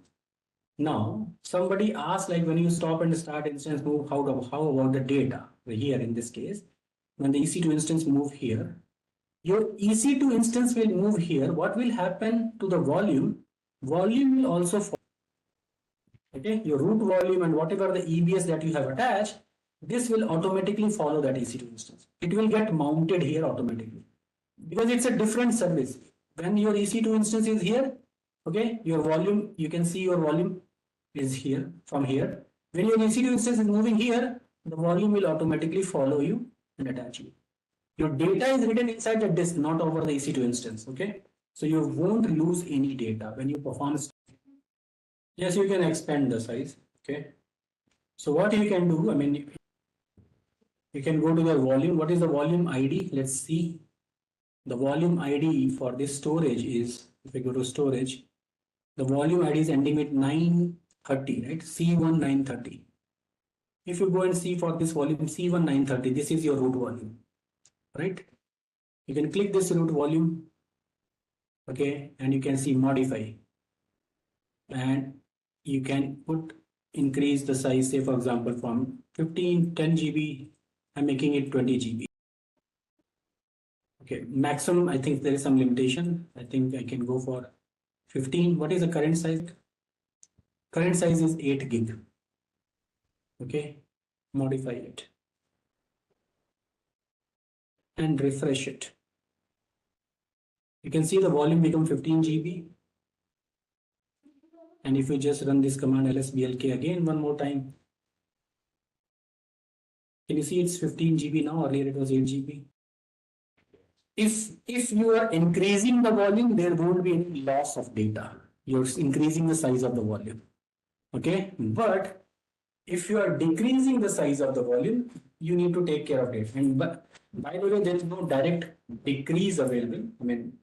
Now, somebody asked, like, when you stop and start instance move, how about the data? Here in this case, when the EC2 instance move here, your EC2 instance will move here. What will happen to the volume? Volume will also follow. Okay, your root volume and whatever the EBS that you have attached, this will automatically follow that EC2 instance. It will get mounted here automatically because it's a different service. When your EC2 instance is here, okay, your volume, you can see your volume is here from here. When your EC2 instance is moving here, the volume will automatically follow you and attach you. Your data is written inside the disk, not over the EC2 instance. Okay, so you won't lose any data when you perform. Yes, you can expand the size. Okay, so what you can do, I mean, you can go to the volume. What is the volume ID? Let's see. The volume ID for this storage is, if we go to storage, the volume ID is ending with 930, right? C1930. If you go and see for this volume C1930, this is your root volume, right? You can click this root volume, okay, and you can see modify, and you can increase the size, say for example from 10 GB, I'm making it 20 GB. Okay, maximum, I think there is some limitation. I think I can go for 15. What is the current size? Current size is 8 gig. Okay, modify it and refresh it. You can see the volume become 15 GB. And if you just run this command lsblk again one more time, can you see it's 15 GB now? Earlier it was 8 GB. If you are increasing the volume, there won't be any loss of data. You're increasing the size of the volume. Okay, but if you are decreasing the size of the volume, you need to take care of it. And but by the way, there is no direct decrease available. I mean,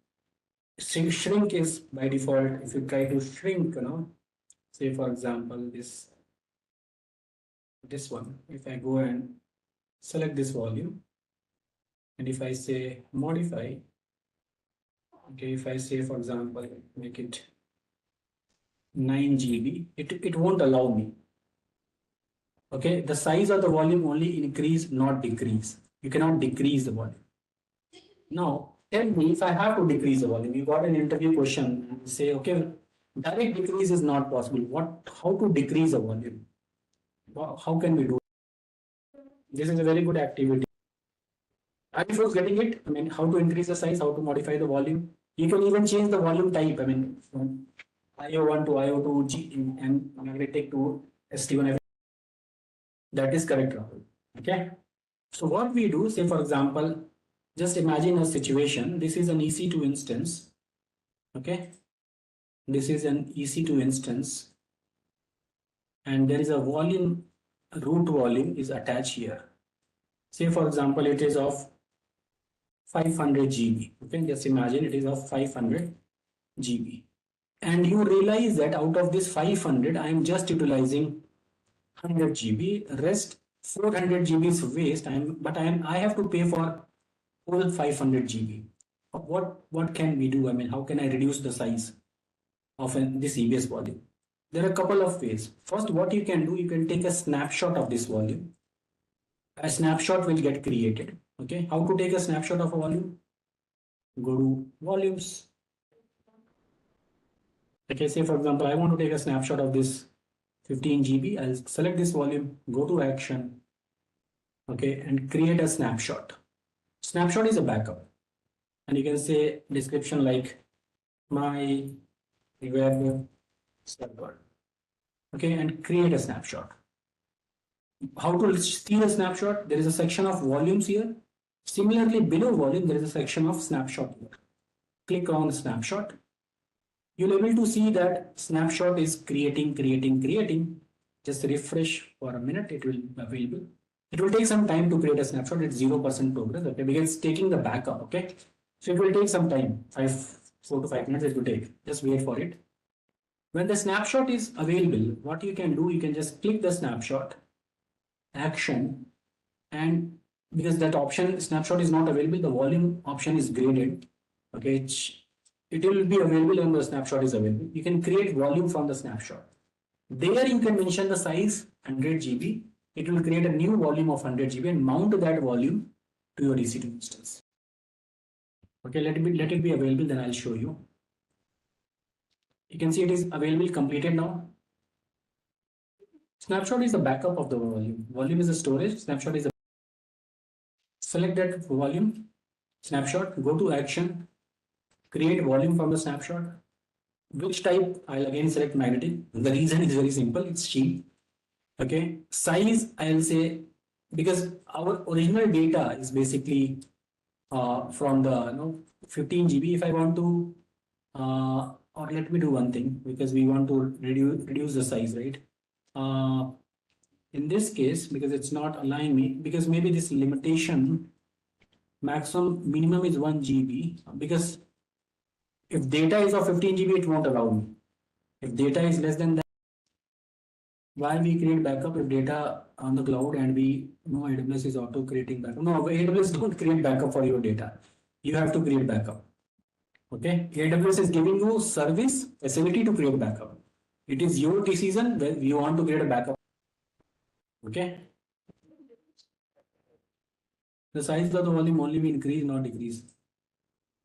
shrink is by default. If you try to shrink, say for example this one. If I go and select this volume, and if I say modify, okay, if I say for example make it 9 GB, it won't allow me. Okay, the size of the volume only increase, not decrease. You cannot decrease the volume. Now tell me, if I have to decrease the volume, you got an interview question and say, okay, direct decrease is not possible. How to decrease the volume? How can we do it? This is a very good activity. Are you folks getting it? I mean, how to increase the size, how to modify the volume. You can even change the volume type. I mean, from IO1 to IO2, G, and magnetic to ST1. That is correct, Rahul. Okay. So what we do, say for example, just imagine a situation. This is an EC2 instance. Okay. This is an EC2 instance. And there is a volume, root volume is attached here. Say for example, it is of 500 GB. Okay, just imagine it is of 500 GB. And you realize that out of this 500, I am just utilizing 100 GB. Rest 400 GB is waste. I have to pay for whole 500 GB. What can we do? I mean, how can I reduce the size of this EBS volume? There are a couple of ways. First, what you can do, you can take a snapshot of this volume. A snapshot will get created. Okay, how to take a snapshot of a volume? Go to volumes. Okay, say for example, I want to take a snapshot of this 15 GB. I'll select this volume, go to action, okay, and create a snapshot. Snapshot is a backup. And you can say description like my web server. Okay, and create a snapshot. How to see the snapshot? There is a section of volumes here. Similarly, below volume, there is a section of snapshot here. Click on snapshot. You'll able to see that snapshot is creating. Just refresh for a minute, it will be available. It will take some time to create a snapshot. It's 0% progress, okay, because it's taking the backup, okay. So it will take some time, 4 to 5 minutes it will take. Just wait for it. When the snapshot is available, what you can do, you can just click the snapshot, action, and because that option snapshot is not available, the volume option is graded, okay. It will be available when the snapshot is available. You can create volume from the snapshot. There you can mention the size 100 GB. It will create a new volume of 100 GB and mount that volume to your EC2 instance. Okay, let it be available, then I'll show you. You can see it is available, completed now. Snapshot is the backup of the volume. Volume is the storage, snapshot is the. Select that volume, snapshot, go to action, create volume from the snapshot. Which type? I'll again select magnetic. The reason is very simple, it's cheap. Okay, size I'll say, because our original data is basically from the 15 GB. If I want to or let me do one thing, because we want to reduce the size, right? In this case, because it's not allowing me, because maybe this limitation minimum is 1 GB, because if data is of 15 GB, it won't allow me. If data is less than that, why we create backup if data on the cloud and we know AWS is auto creating backup? No, AWS don't create backup for your data. You have to create backup. Okay, AWS is giving you service facility to create backup. It is your decision when you want to create a backup. Okay. The size of the volume only will increase, not decrease.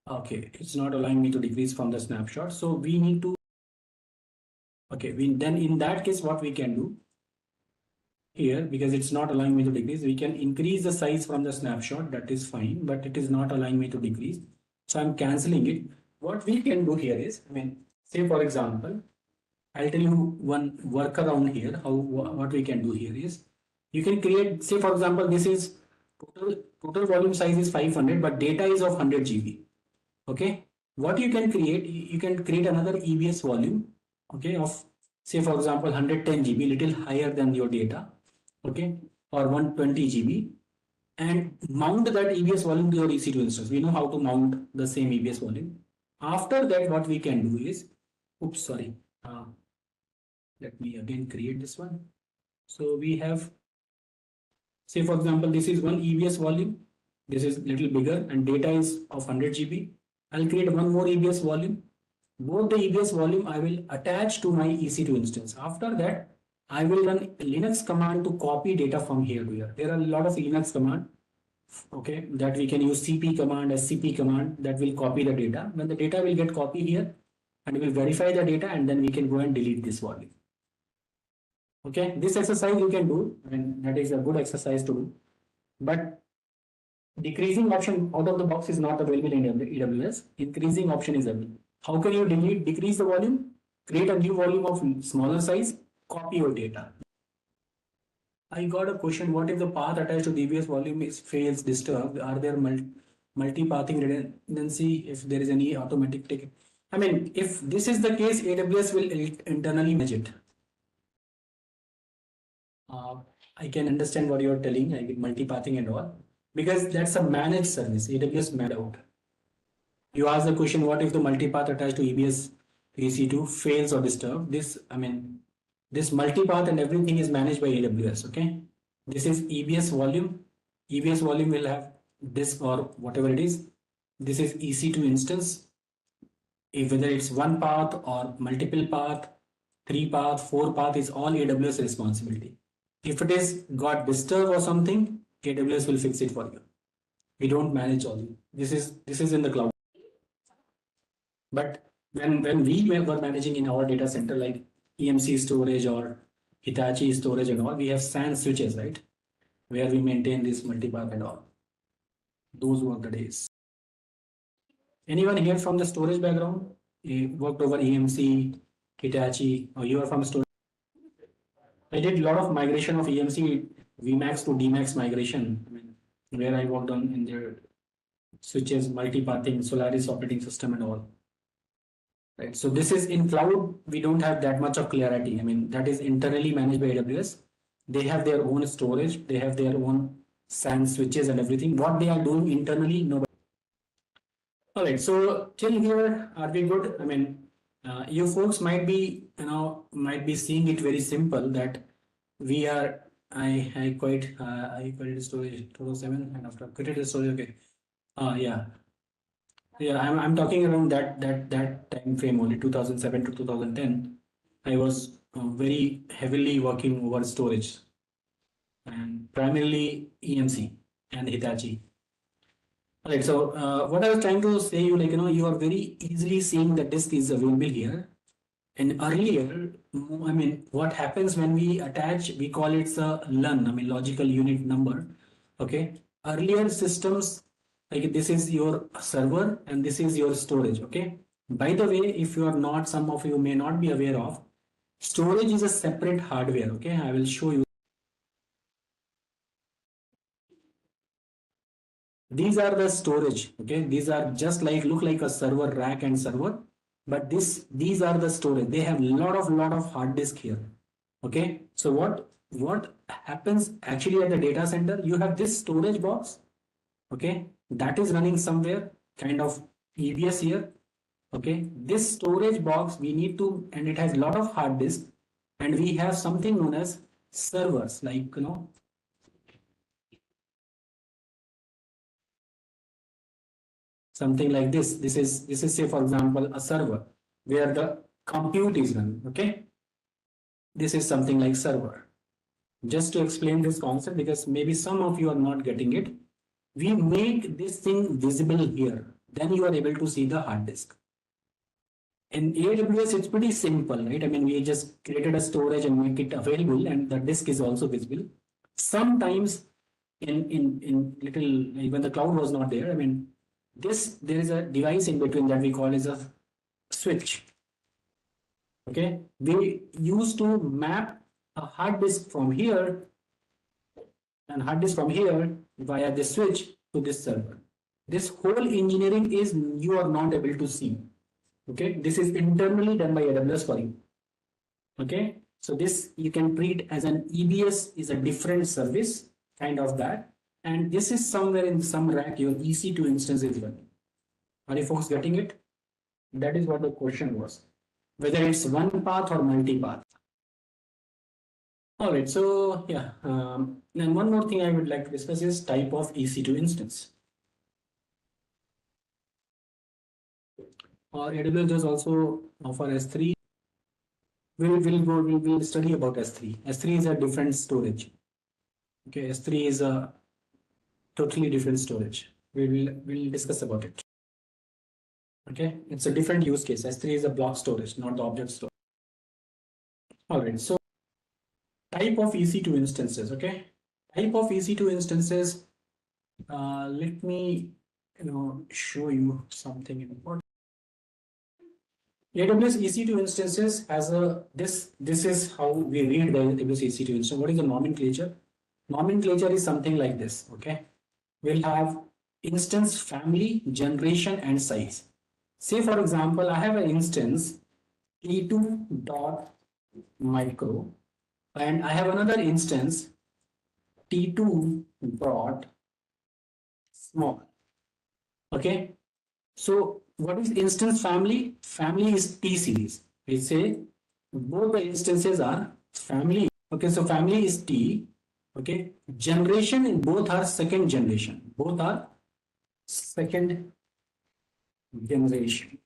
Okay, it's not allowing me to decrease from the snapshot. So we need to. Okay, then in that case, what we can do here, because it's not allowing me to decrease, we can increase the size from the snapshot. That is fine, but it is not allowing me to decrease. So I'm canceling it. What we can do here is, say for example, I'll tell you one workaround here. What we can do here is, you can create, say for example, this is total volume size is 500, but data is of 100 GB. Okay, what you can create another EBS volume, okay, of say for example 110 GB, little higher than your data, okay, or 120 GB, and mount that EBS volume to your EC2 instance. We know how to mount the same EBS volume. After that, what we can do is, let me again create this one. So we have, say for example, this is one EBS volume. This is little bigger and data is of 100 GB. I'll create one more EBS volume. Both the EBS volume I will attach to my EC2 instance. After that, I will run Linux command to copy data from here to here. There are a lot of Linux command, okay, that we can use CP command, SCP command that will copy the data. When the data will get copied here, and we will verify the data, and then we can go and delete this volume. Okay, this exercise you can do, and that is a good exercise to do. But decreasing option out of the box is not available in AWS. Increasing option is available. How can you decrease the volume? Create a new volume of smaller size, copy your data. I got a question, what if the path attached to the EBS volume fails, disturbed? Are there multi-pathing redundancy if there is any automatic ticket? If this is the case, AWS will internally manage it. I can understand what you're telling, like multi-pathing and all, because that's a managed service. AWS managed out. You ask the question, what if the multipath attached to EBS EC2 fails or disturbed? This multipath and everything is managed by AWS. Okay, this is EBS volume. EBS volume will have this or whatever it is. This is EC2 instance. Whether it's one path or multiple path, 3 path, 4 path, is all AWS responsibility. If it is got disturbed or something, AWS will fix it for you. We don't manage all. This is in the cloud. But when we were managing in our data center, like EMC storage or Hitachi storage and all, we have SAN switches, right? Where we maintain this multipath and all. Those were the days. Anyone here from the storage background? You worked over EMC, Hitachi, or you are from storage? I did a lot of migration of EMC VMAX to DMAX migration. where I worked on in their switches, multi-pathing, Solaris operating system and all. Right. So this is in cloud, we don't have that much of clarity. I mean, that is internally managed by AWS. They have their own storage, they have their own SAN switches and everything. What they are doing internally, nobody. All right. So till here, are we good? I mean, you folks might be, might be seeing it very simple that we are. I created storage 2007 and after created storage. Okay. Yeah. Yeah, I'm talking around that time frame only 2007 to 2010. I was very heavily working over storage and primarily EMC and Hitachi. All right, so what I was trying to say you you are very easily seeing the disk is available here. And earlier, I mean, what happens when we attach, we call it a LUN, I mean, logical unit number. Okay. Earlier systems, like this is your server and this is your storage. Okay. By the way, if you are not, some of you may not be aware of, storage is a separate hardware. Okay. I will show you. These are the storage. Okay. These are just like, look like a server rack and server, but these are the storage. They have lot of hard disk here. Okay. So what happens actually at the data center? You have this storage box. Okay. That is running somewhere kind of EBS here. Okay. This storage box we need to, and it has a lot of hard disk, and we have something known as servers, like something like this. This is say for example a server where the compute is run. Okay. This is something like server. Just to explain this concept, because maybe some of you are not getting it, we make this thing visible here. Then you are able to see the hard disk. In AWS, it's pretty simple, right? I mean, we just created a storage and make it available, and the disk is also visible. Sometimes in little, when the cloud was not there, I mean, there is a device in between that we call as a switch. Okay, we used to map a hard disk from here and hard disk from here via this switch to this server. This whole engineering is you are not able to see. Okay, this is internally done by AWS for you. Okay, so this you can treat as an EBS is a different service, kind of that. And this is somewhere in some rack your EC2 instance is running. Are you folks getting it? That is what the question was. Whether it's one path or multi-path. All right, so yeah, and one more thing I would like to discuss is type of EC2 instance. Or AWS does also offer S3. We'll study about S3. S3 is a different storage. Okay, S3 is a totally different storage. We'll discuss about it. Okay, it's a different use case. S3 is a block storage, not the object storage. All right, so type of EC2 instances. Okay, type of EC2 instances. Let me show you something important. AWS EC2 instances has a this is how we read the AWS EC2 instance. What is the nomenclature? Nomenclature is something like this. Okay, we'll have instance, family, generation, and size. Say for example, I have an instance t2.micro and I have another instance t2.small. Okay, so what is instance family? Family is T series. We say both the instances are family. Okay, so family is T. Okay, generation in both are second generation. Both are second generation.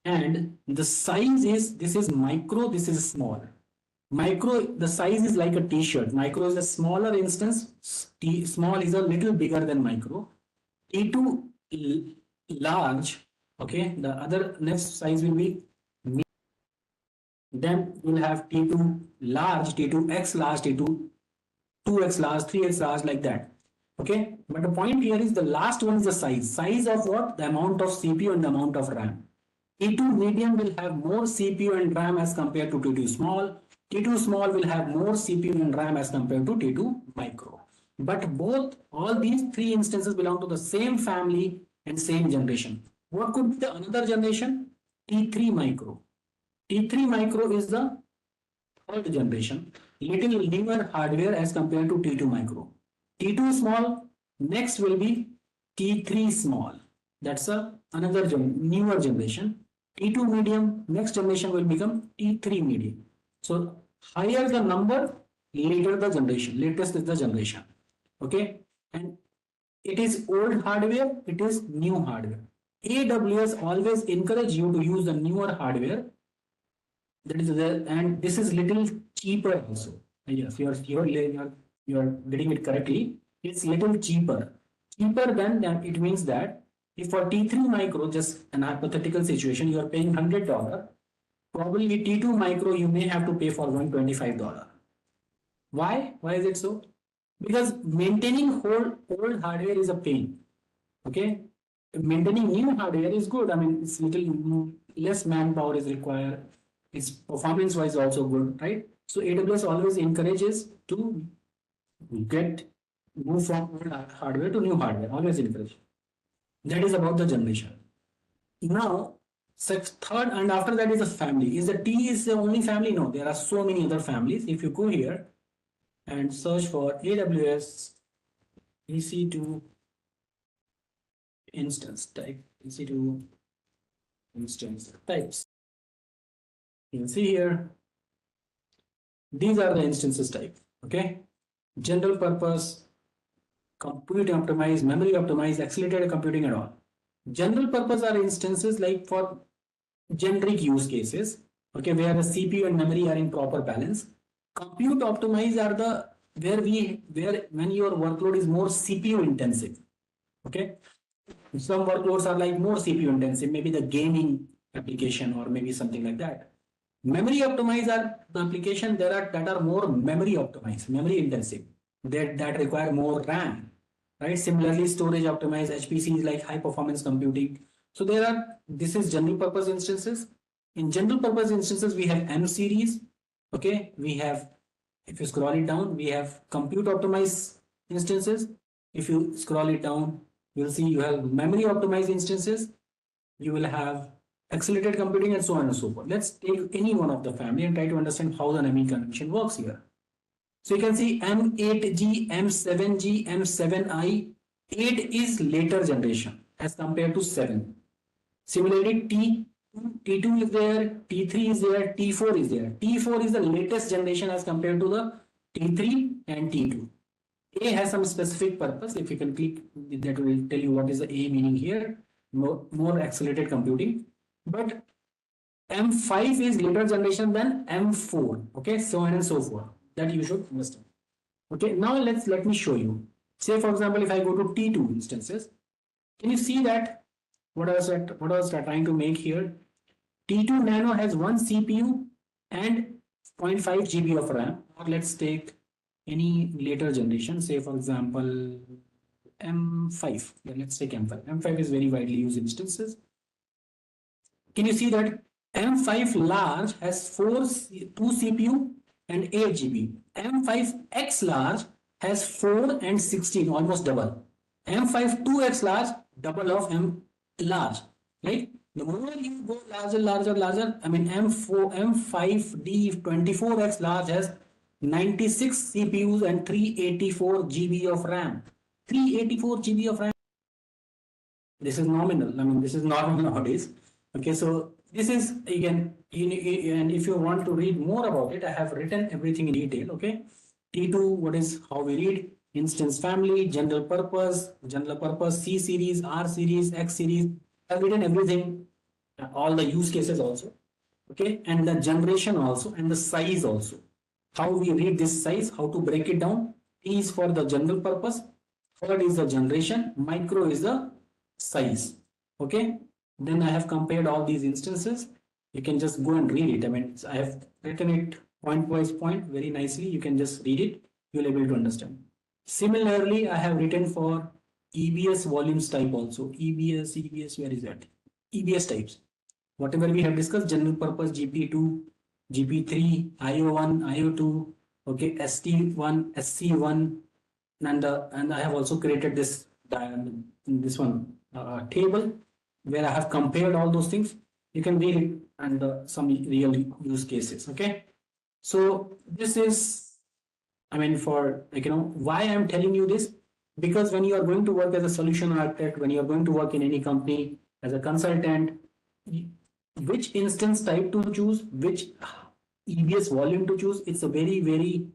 And the size is, this is micro, this is small. Micro, the size is like a t-shirt. Micro is a smaller instance. Small is a little bigger than micro. T2 large. Okay, the other next size will be medium. Then we'll have T2 large, T2x large, T2 2x large, 3x large, like that. Okay, but the point here is the last one is the size. Size of what? The amount of CPU and the amount of RAM. T2 medium will have more CPU and RAM as compared to T2 small. T2 small will have more CPU and RAM as compared to T2 micro. but all these three instances belong to the same family and same generation. What could be the another generation? T3 micro. T3 micro is the third generation, little newer hardware as compared to T2 micro. T2 small, next will be T3 small. That's another newer generation. T2 medium, next generation will become T3 medium. So higher the number, later the generation, latest is the generation. Okay, and it is old hardware, it is new hardware. AWS always encourage you to use the newer hardware, that is there, and this is little cheaper also. Yes, you're getting it correctly. It's little cheaper than that. It means that if for T3 micro, just an hypothetical situation, you are paying $100, probably T2 micro you may have to pay for $125. Why is it so? Because maintaining old hardware is a pain. Okay, maintaining new hardware is good. I mean, it's little less manpower is required. It's performance wise also good, right? So AWS always encourages to move from old hardware to new hardware. Always encourage. That is about the generation. Now, third and after that is a family. Is the T is the only family? No, there are so many other families. If you go here and search for AWS EC2 instance type, EC2 instance types, you can see here, these are the instances type. Okay, general purpose, compute optimized, memory optimized, accelerated computing and all. General purpose are instances like for generic use cases, okay, where the CPU and memory are in proper balance. Compute optimized are the where when your workload is more CPU intensive. Okay, some workloads are like more CPU intensive, maybe the gaming application or maybe something like that. Memory optimized are the application that are more memory optimized, memory intensive, that require more RAM, right? Similarly, storage optimized HPC is like high performance computing. So this is general purpose instances. In general purpose instances, we have M series. Okay, we have, if you scroll it down, we have compute optimized instances. If you scroll it down, you'll see you have memory optimized instances. You will have accelerated computing and so on and so forth. Let's take any one of the family and try to understand how the naming convention works here. So you can see M8G, M7G, M7I. 8 is later generation as compared to 7. Similarly, T2 is there, T3 is there, T4 is there. T4 is the latest generation as compared to the T3 and T2. A has some specific purpose. If you can click, that will tell you what is the A meaning here. More accelerated computing. But M5 is later generation than M4. Okay, so on and so forth. That you should understand. Okay, now let me show you. Say for example, if I go to T2 instances, can you see that what I was trying to make here? T2 Nano has one CPU and 0.5 GB of RAM. Or let's take any later generation, say for example M5. Yeah, let's take M5. M5 is very widely used instances. Can you see that M5 large has 2 CPU and 8 GB. M5X large has 4 and 16, almost double. M5 2X large, double of M large, right? The more you go larger, I mean M5D24X large has 96 CPUs and 384 GB of RAM. 384 GB of RAM. This is nominal. I mean, this is normal nowadays. Okay, so this is again, and if you want to read more about it, I have written everything in detail. Okay, T2, what is how we read instance family, general purpose, C series, R series, X series. I've written everything, all the use cases also. Okay, and the generation also, and the size also. How we read this size, how to break it down. T is for the general purpose, third is the generation, micro is the size. Okay, then I have compared all these instances. You can just go and read it. I mean, I have written it point by point very nicely. You can just read it. You'll be able to understand. Similarly, I have written for EBS volumes type also. EBS, where is that? EBS types. Whatever we have discussed, general purpose, GP2, GP3, IO1, IO2, okay, ST1, SC1, and I have also created this table where I have compared all those things. You can read it and some real use cases. Okay, so this is, I mean, for why I'm telling you this, because when you are going to work as a solution architect, when you are going to work in any company as a consultant, which instance type to choose, which EBS volume to choose, it's a very, very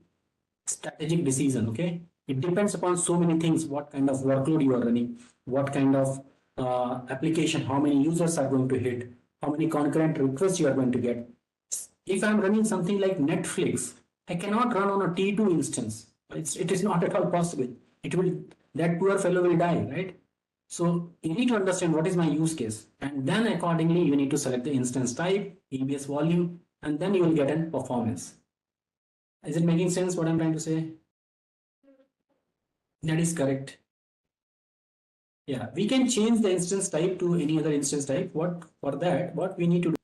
strategic decision. Okay, it depends upon so many things: what kind of workload you are running, what kind of application, how many users are going to hit, how many concurrent requests you are going to get. If I'm running something like Netflix, I cannot run on a T2 instance. It is not at all possible. It will, that poor fellow will die, right? So you need to understand what is my use case, and then accordingly you need to select the instance type, EBS volume, and then you will get a performance. Is it making sense what I'm trying to say? That is correct. Yeah, we can change the instance type to any other instance type. What we need to do?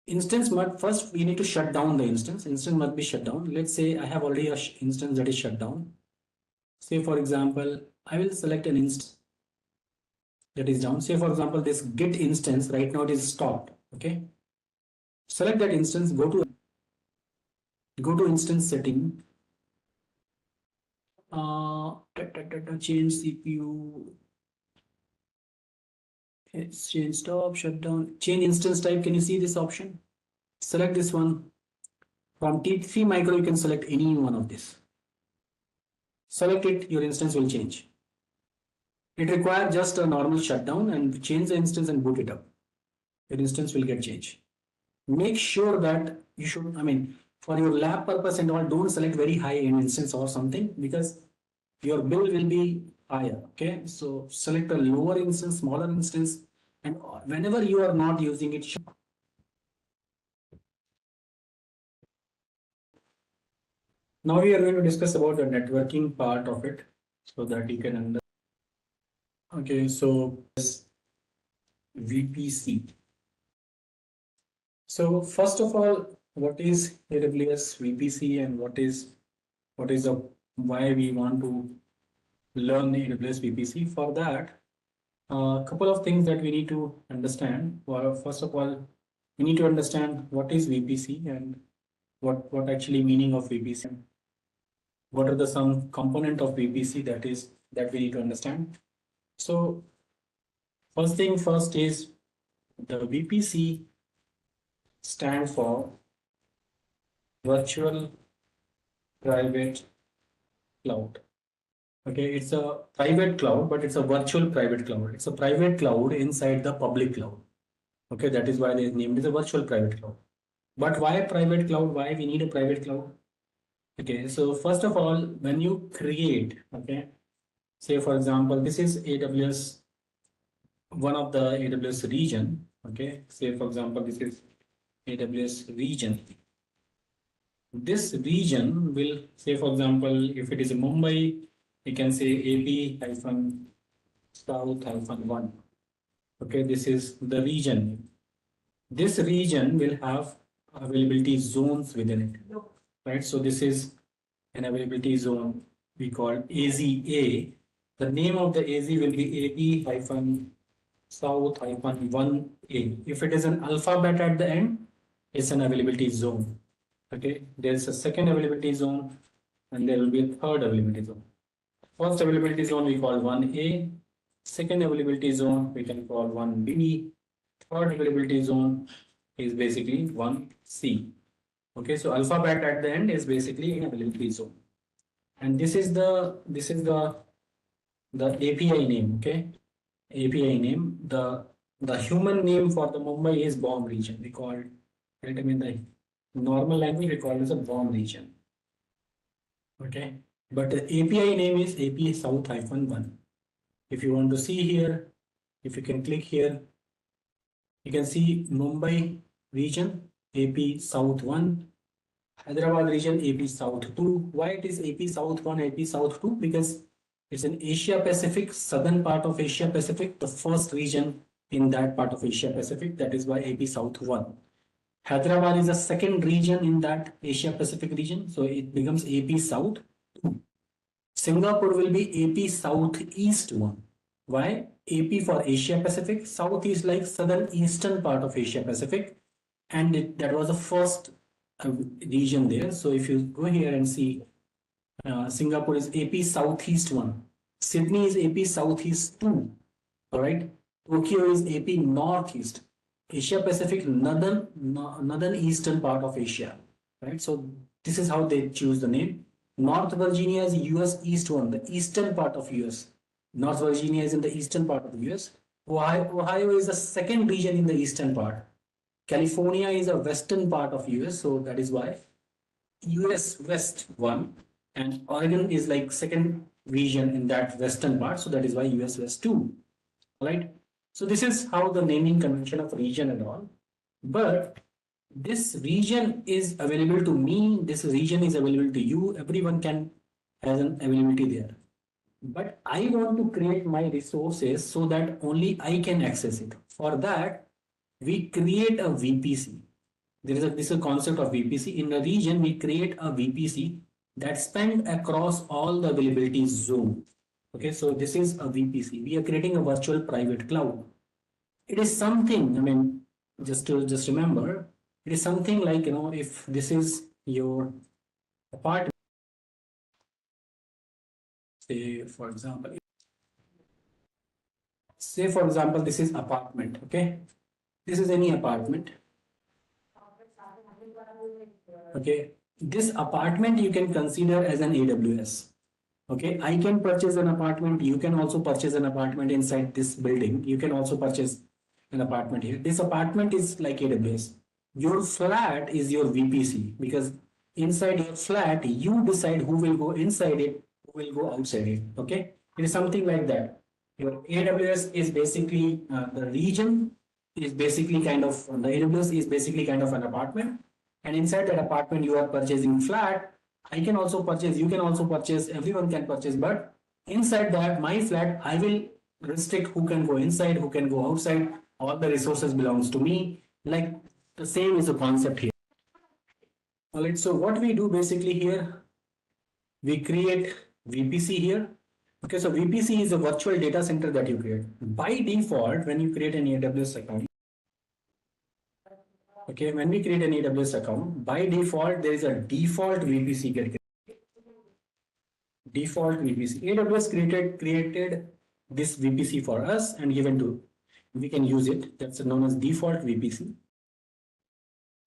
Instance must first we need to shut down the instance. Instance must be shut down. Let's say I have already a instance that is shut down. Say for example, I will select an instance that is down. Say for example, this Git instance right now it is stopped. Okay. Select that instance. Go to instance setting. Change CPU. Change stop, shut down, change instance type. Can you see this option? Select this one. From T3 micro, you can select any one of this. Select it, your instance will change. It requires just a normal shutdown and change the instance and boot it up. Your instance will get changed. Make sure that you should, I mean, for your lab purpose and all, don't select very high end instance or something, because your bill will be higher. Okay, so select a lower instance, smaller instance, and whenever you are not using it, now we are going to discuss about the networking part of it so that you can understand. Okay, so this VPC. So first of all, what is AWS VPC and what is the why we want to learn AWS VPC? For that, a couple of things that we need to understand. Well, first of all, we need to understand what is VPC and what actually meaning of VPC. What are the some component of VPC that we need to understand. So first thing first is the VPC stand for virtual private cloud. Okay, it's a private cloud, but it's a virtual private cloud. It's a private cloud inside the public cloud. Okay, that is why they named it a virtual private cloud. But why private cloud? Why we need a private cloud? Okay, so first of all, when you create, okay, say for example, this is AWS, one of the AWS region. Okay, say for example, this is AWS region. This region will, say for example, if it is in Mumbai, you can say AP-South-1. Okay, this is the region. This region will have availability zones within it, right? So this is an availability zone we call AZA. The name of the AZ will be AP-South-1A. If it is an alphabet at the end, it's an availability zone. Okay, there's a second availability zone and there will be a third availability zone. First availability zone we call 1A, second availability zone we can call 1B, third availability zone is basically 1C. Okay, so alphabet at the end is basically an availability zone. And this is the API name, okay? API name. The human name for the Mumbai is BOM region. We call it, right? I mean the normal language we call it as a BOM region. Okay, but the API name is AP South-1. If you want to see here, if you can click here, you can see Mumbai region AP South-1, Hyderabad region AP South-2. Why it is AP South-1, AP South-2? Because it's an Asia Pacific, southern part of Asia Pacific, the first region in that part of Asia Pacific. That is why AP South-1. Hyderabad is the second region in that Asia Pacific region, so it becomes AP South. Singapore will be AP Southeast one. Why? AP for Asia Pacific. South is like southern eastern part of Asia Pacific, and that was the first region there. So if you go here and see, Singapore is AP Southeast one. Sydney is AP Southeast two. All right. Tokyo is AP Northeast. Asia Pacific northern eastern part of Asia. Right. So this is how they choose the name. North Virginia is US East one, the eastern part of US. North Virginia is in the eastern part of the US. Ohio is the second region in the eastern part. California is a western part of US, so that is why US West one, and Oregon is like second region in that western part, so that is why US West two. Right? So this is how the naming convention of region and all. But this region is available to me, this region is available to you, everyone can has an availability there. But I want to create my resources so that only I can access it. For that, we create a VPC. This is a concept of VPC. In the region, we create a VPC that spans across all the availability zone. Okay, so this is a VPC. We are creating a virtual private cloud. It is something, I mean, just remember, it is something like, if this is your apartment, say for example, this is apartment, okay? This is any apartment. Okay, this apartment you can consider as an AWS. Okay, I can purchase an apartment. You can also purchase an apartment inside this building. You can also purchase an apartment here. This apartment is like AWS. Your flat is your VPC, because inside your flat, you decide who will go inside it, who will go outside it. Okay, it is something like that. Your AWS is basically the region is basically kind of the AWS is basically kind of an apartment, and inside that apartment you are purchasing flat. I can also purchase, you can also purchase, everyone can purchase, but inside that my flat I will restrict who can go inside, who can go outside. All the resources belongs to me. Like the same is the concept here. All right, so what we do basically here, we create VPC here. Okay, so VPC is a virtual data center that you create. By default, when you create an AWS account, okay, when we create an AWS account, by default, there is a default VPC get created. Default VPC. AWS created this VPC for us and given to, we can use it. That's known as default VPC.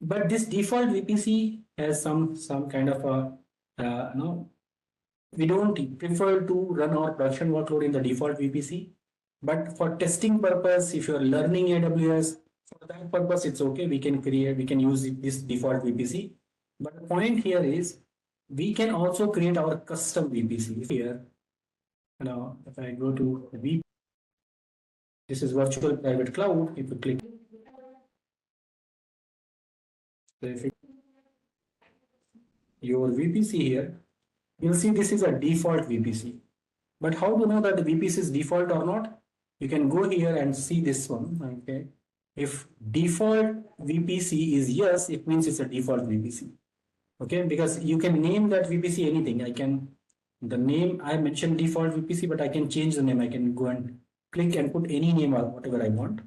But this default VPC has some kind of a, we don't prefer to run our production workload in the default VPC. But for testing purpose, if you're learning AWS, for that purpose, it's okay. We can use this default VPC. But the point here is we can also create our custom VPC here. Now, if I go to VPC, this is virtual private cloud. If you click, so if your VPC here, you'll see this is a default VPC. But how to know that the VPC is default or not? You can go here and see this one. Okay, if default VPC is yes, it means it's a default VPC. Okay, because you can name that VPC anything. The name I mentioned default VPC, but I can change the name. I can go and click and put any name or whatever I want.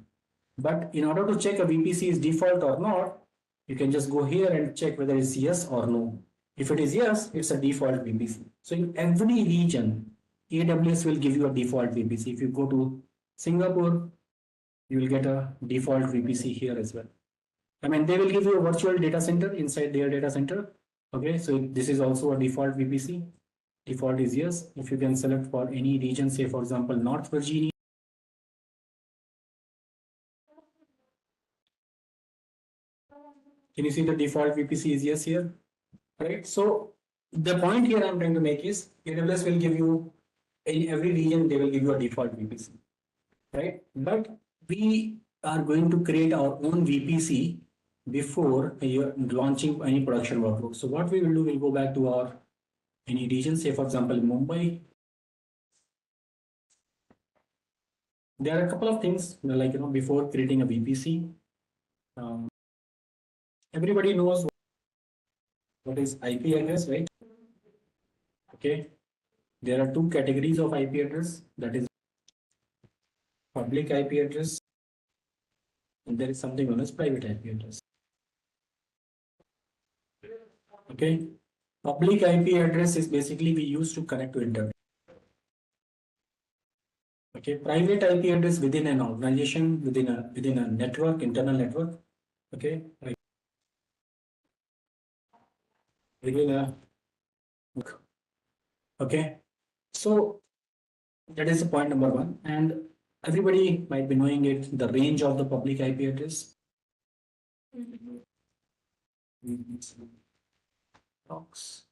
But in order to check a VPC is default or not, you can just go here and check whether it's yes or no. If it is yes, it's a default VPC. So in every region, AWS will give you a default VPC. If you go to Singapore, you will get a default VPC here as well. I mean, they will give you a virtual data center inside their data center. Okay, so this is also a default VPC. Default is yes. If you can select for any region, say for example, North Virginia. Can you see the default VPC is yes here? Right. So the point here I'm trying to make is AWS will give you in every region, they will give you a default VPC. Right. But we are going to create our own VPC before you're launching any production workload. So what we will do, we'll go back to our any region, say for example, Mumbai. There are a couple of things like, before creating a VPC, everybody knows what is IP address, right? Okay. There are two categories of IP address, that is public IP address, and there is something known as private IP address. Okay, public IP address is basically we use to connect to internet. Okay, private IP address within an organization, within a network, internal network. Okay, like within a okay. So that is the point number one, and everybody might be knowing it. The range of the public IP address. Box.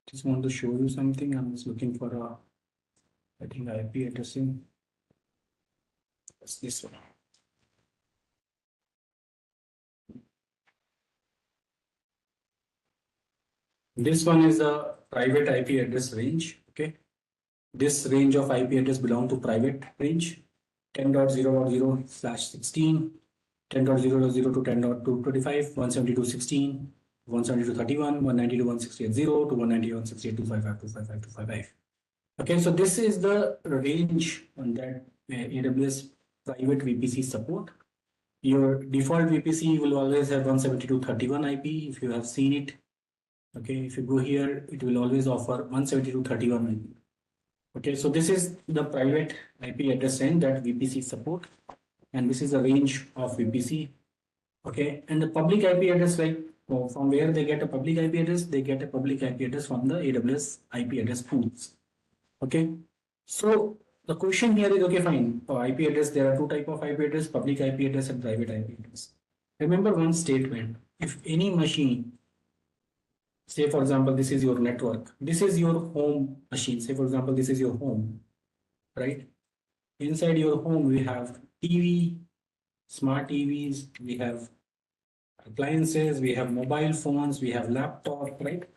Just want to show you something. I'm just looking for a, I think IP addressing. That's this one. This one is a private IP address range. Okay. This range of IP address belong to private range 10.0.0/16, 10.0.0 to 10.225, 172.16, 172.31, 192.168.0 to 192.168.255.255.255. Okay, so this is the range on that AWS private VPC support. Your default VPC will always have 172.31 IP if you have seen it. Okay, if you go here, it will always offer 172.31 IP. Okay, so this is the private IP address range that VPC support, and this is the range of VPC. Okay, and the public IP address, like from where they get a public IP address, they get a public IP address from the AWS IP address pools. Okay, so the question here is, okay, fine, for IP address, there are two type of IP address, public IP address and private IP address. Remember one statement: if any machine, say for example, this is your network, this is your home machine, say for example, this is your home, right? Inside your home, we have TV, smart TVs, we have appliances, we have mobile phones, we have laptop, right?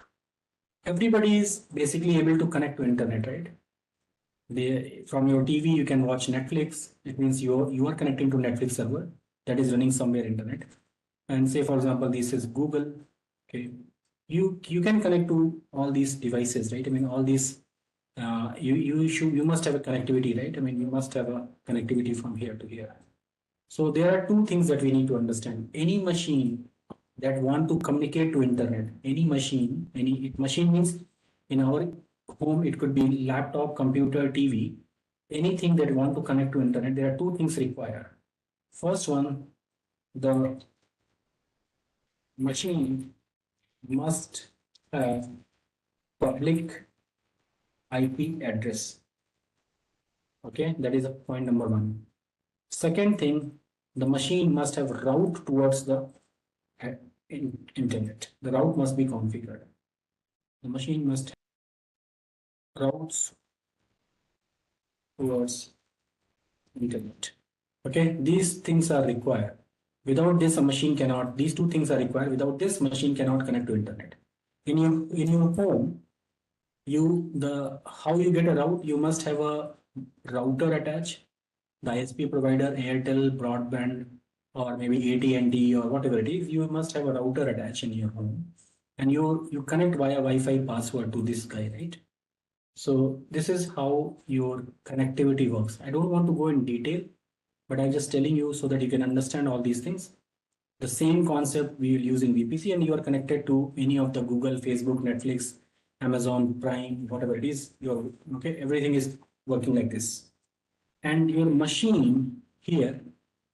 Everybody is basically able to connect to internet, right? From your TV, you can watch Netflix. It means you are connecting to Netflix server that is running somewhere internet. And say for example, this is Google. Okay, you can connect to all these devices, right? I mean, all these you must have a connectivity, right? I mean, you must have a connectivity from here to here. So there are two things that we need to understand. Any machine that want to communicate to internet, any machine means in our home, it could be laptop, computer, TV, anything that want to connect to internet, there are two things required. First one, the machine must have public IP address. Okay, that is a point number one. Second thing, the machine must have route towards the internet. The route must be configured. The machine must have routes towards internet. Okay, these things are required. Without this, a machine cannot. These two things are required. Without this, machine cannot connect to internet. In your home, how you get a route, you must have a router attached. The ISP provider, Airtel, broadband, or maybe AT&T or whatever it is, you must have a router attached in your home, and you connect via Wi-Fi password to this guy, right? So this is how your connectivity works. I don't want to go in detail, but I'm just telling you so that you can understand all these things. The same concept we will use in VPC, and you are connected to any of the Google, Facebook, Netflix, Amazon Prime, whatever it is. Okay, everything is working like this. And your machine here,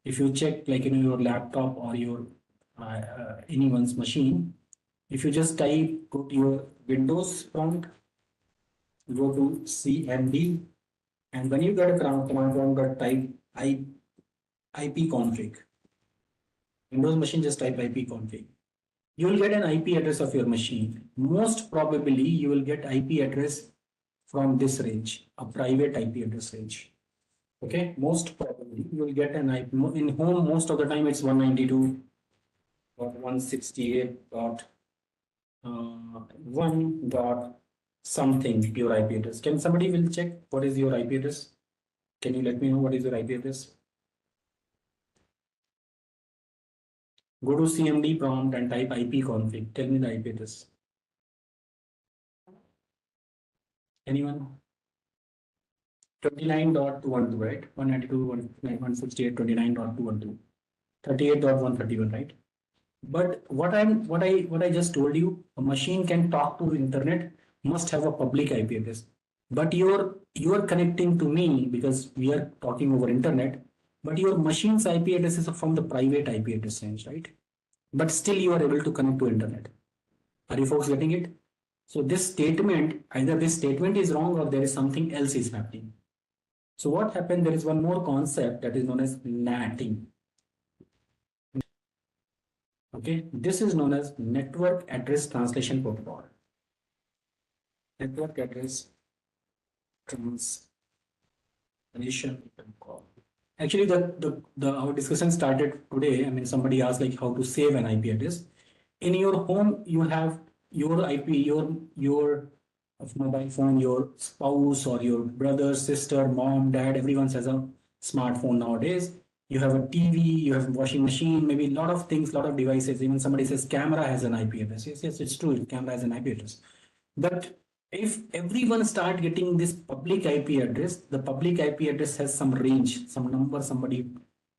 if you check like your laptop or your anyone's machine, if you just go to your Windows prompt, go to CMD, and when you get a command prompt, type ipconfig. Windows machine, just type ipconfig. You will get an IP address of your machine. Most probably, you will get IP address from this range, a private IP address range. Okay, most probably you will get an IP in home. Most of the time, it's 192.168.1 dot something your IP address. Can somebody will check what is your IP address? Can you let me know what is your IP address? Go to CMD prompt and type ipconfig. Tell me the IP address. Anyone? 29.212, right? 192.168.29.212. 38.131, right? But what I just told you, a machine can talk to internet, must have a public IP address. But you're connecting to me because we are talking over internet, but your machine's IP address is from the private IP address range, right? But still you are able to connect to internet. Are you folks getting it? So this statement, either this statement is wrong or there is something else is happening. So what happened? There is one more concept that is known as NATing. Okay, this is known as Network Address Translation Protocol. Network Address Translation Protocol. Actually, our discussion started today. I mean, somebody asked like how to save an IP address. In your home, you have your IP, your mobile phone, your spouse or your brother, sister, mom, dad, everyone has a smartphone nowadays. You have a TV, you have a washing machine, maybe a lot of things, lot of devices. Even somebody says camera has an IP address. Yes, it's true. Camera has an IP address. But if everyone start getting this public IP address, the public IP address has some range, some number somebody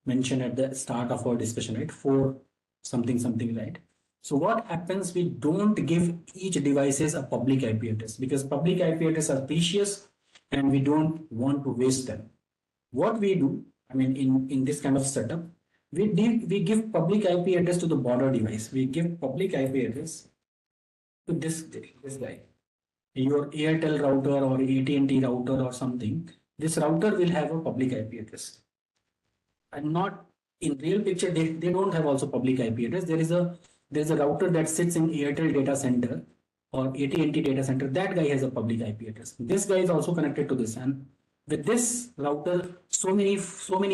mentioned at the start of our discussion, right? For something, right? So what happens? We don't give each devices a public IP address because public IP address are precious and we don't want to waste them. What we do, I mean, in this kind of setup, we give public IP address to the border device. We give public IP address to this guy. Your Airtel router or AT&T router or something. This router will have a public IP address. And not in real picture, they don't have also public IP address. There's a router that sits in Airtel data center or AT&T data center. That guy has a public IP address. This guy is also connected to this, and with this router, so many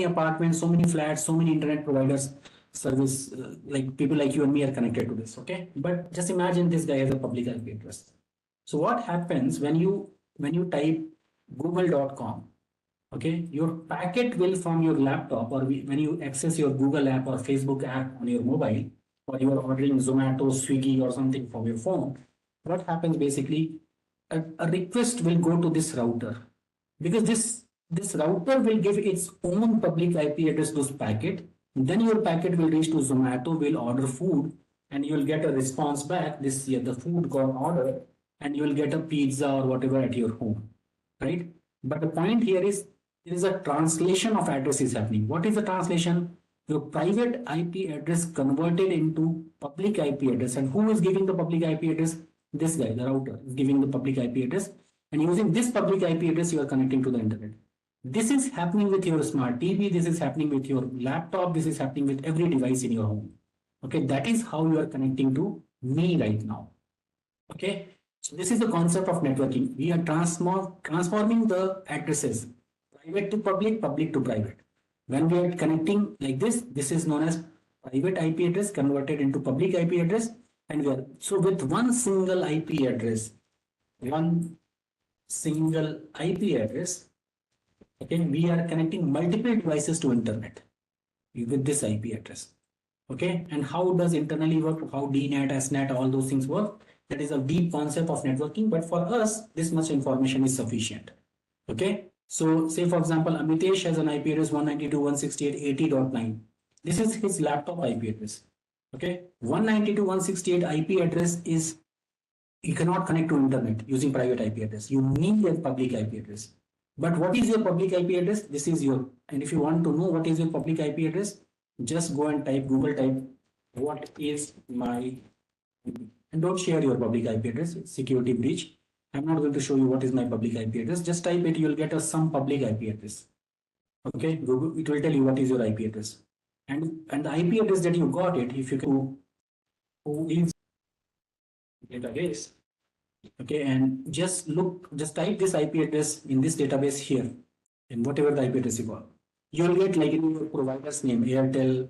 apartments, so many flats, so many internet providers service, like people like you and me are connected to this. Okay, but just imagine this guy has a public IP address. So what happens when you type google.com? Okay, your packet will from your laptop, or when you access your Google app or Facebook app on your mobile, or you are ordering Zomato, Swiggy or something from your phone, what happens basically, a request will go to this router, because this router will give its own public IP address to this packet. Then your packet will reach to Zomato, will order food, and you will get a response back. This year the food got ordered, and you will get a pizza or whatever at your home, right? But the point here is there is a translation of address is happening. What is the translation? Your private IP address converted into public IP address. And who is giving the public IP address? This guy, the router, is giving the public IP address. And using this public IP address, you are connecting to the internet. This is happening with your smart TV. This is happening with your laptop. This is happening with every device in your home. Okay, that is how you are connecting to me right now. Okay, so this is the concept of networking. We are transforming the addresses, private to public, public to private. When we are connecting like this is known as private IP address converted into public IP address. And we are, so with one single IP address, okay, we are connecting multiple devices to internet with this IP address. Okay, and how does internally work? How DNAT, SNAT, all those things work? That is a deep concept of networking, but for us, this much information is sufficient. Okay, so say for example, Amitesh has an IP address 192.168.80.9. This is his laptop IP address. Okay, 192.168 IP address is, you cannot connect to internet using private IP address. You need a public IP address. But what is your public IP address? This is your, and if you want to know what is your public IP address, just go and type Google, type what is my, and don't share your public IP address. It's security breach. I'm not going to show you what is my public IP address. Just type it, you'll get some public IP address. Okay, Google, it will tell you what is your IP address. And the IP address that you got it, if you can, who is database. Okay, and just type this IP address in this database here, in whatever the IP address you got. You'll get like in your provider's name, Airtel,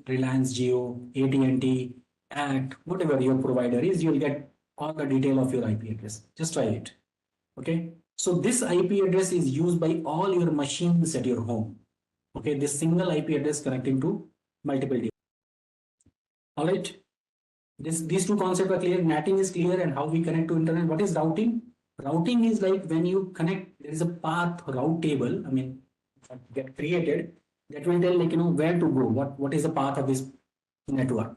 Reliance Jio, AT&T, and whatever your provider is, you'll get all the detail of your IP address. Just try it. Okay, so this IP address is used by all your machines at your home. Okay, this single IP address connecting to multiple devices. All right. These two concepts are clear. Netting is clear, and how we connect to internet. What is routing? Routing is like when you connect, there is a path route table. I mean, get created that will tell, like, where to go. What is the path of this network?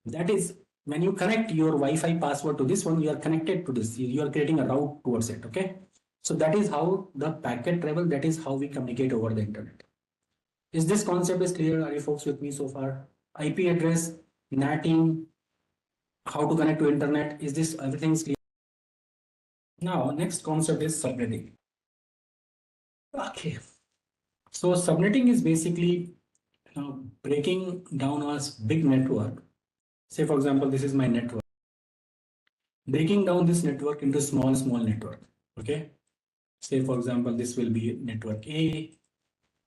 That is when you connect your Wi-Fi password to this one, you are connected to this. You are creating a route towards it. Okay. So that is how the packet travel. That is how we communicate over the internet. Is this concept is clear? Are you folks with me so far? IP address, NATing, how to connect to internet. Is this everything is clear? Now, next concept is subnetting. Okay. So subnetting is basically breaking down a big network. Say, for example, this is my network. Breaking down this network into small network. Okay. Say, for example, this will be network A,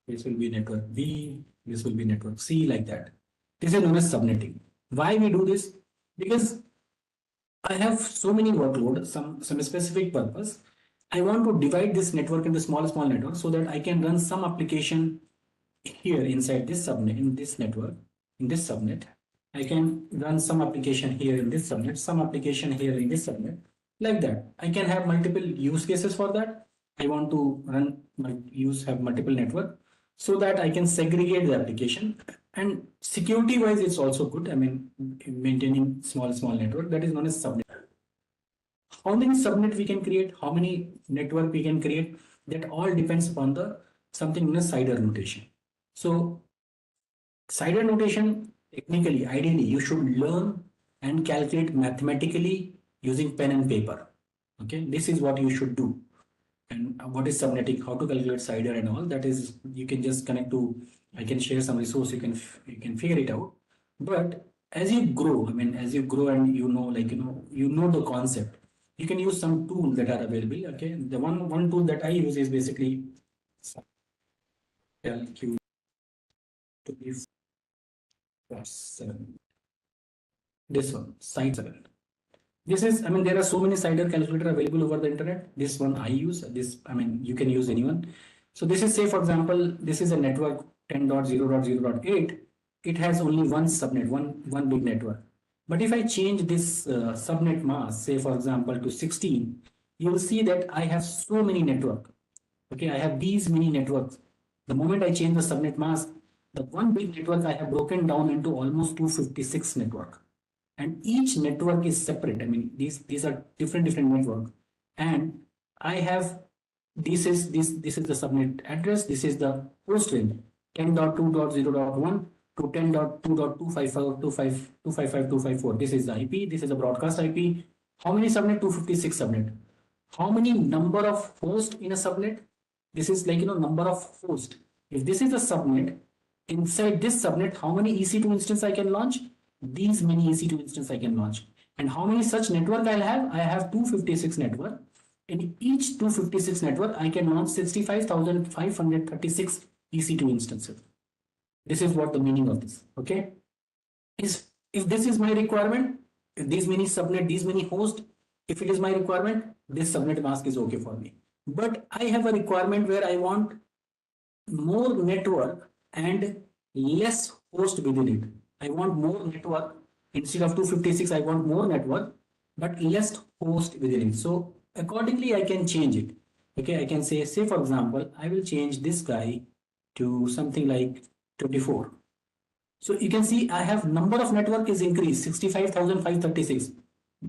this will be network B, this will be network C, like that. This is known as subnetting. Why we do this? Because I have so many workload, some specific purpose. I want to divide this network into small networks so that I can run some application here inside this subnet, in this network, in this subnet. I can run some application here in this subnet, some application here in this subnet, like that. I can have multiple use cases for that. I want to have multiple network so that I can segregate the application. And security wise, it's also good. I mean, maintaining small network, that is known as subnet. How many subnet we can create, how many network we can create, that all depends upon the something known as CIDR notation. So CIDR notation, technically, ideally, you should learn and calculate mathematically using pen and paper. Okay, this is what you should do. And what is subnetting, how to calculate CIDR and all, that is, you can just connect to, I can share some resource, you can figure it out. But as you grow, I mean, as you grow and you know the concept, you can use some tools that are available. Okay, the one tool that I use is basically calculate to be 7. This one, site 7. This is, I mean, there are so many CIDR calculator available over the internet. This one I use. This, I mean, you can use anyone. So this is, say, for example, this is a network 10.0.0.8. It has only one subnet, one big network. But if I change this subnet mask, say, for example, to 16, you will see that I have so many network. Okay, I have these many networks. The moment I change the subnet mask, the one big network I have broken down into almost 256 network. And each network is separate. I mean, these are different network. And I have, this is the subnet address. This is the host range 10.2.0.1 to 10.2.255.255.254. This is the IP. This is the broadcast IP. How many subnet? 256 subnet. How many number of hosts in a subnet? This is like, number of hosts. If this is a subnet, inside this subnet, how many EC2 instance I can launch? These many EC2 instance I can launch. And how many such network I'll have? I have 256 network. In each 256 network, I can launch 65,536 EC2 instances. This is what the meaning of this. Okay. If this is my requirement, if these many subnet, these many hosts, if it is my requirement, this subnet mask is okay for me. But I have a requirement where I want more network and less host within it. I want more network. Instead of 256, I want more network, but less host within it. So accordingly, I can change it. Okay, I can say, for example, I will change this guy to something like 24. So you can see I have number of network is increased 65,536.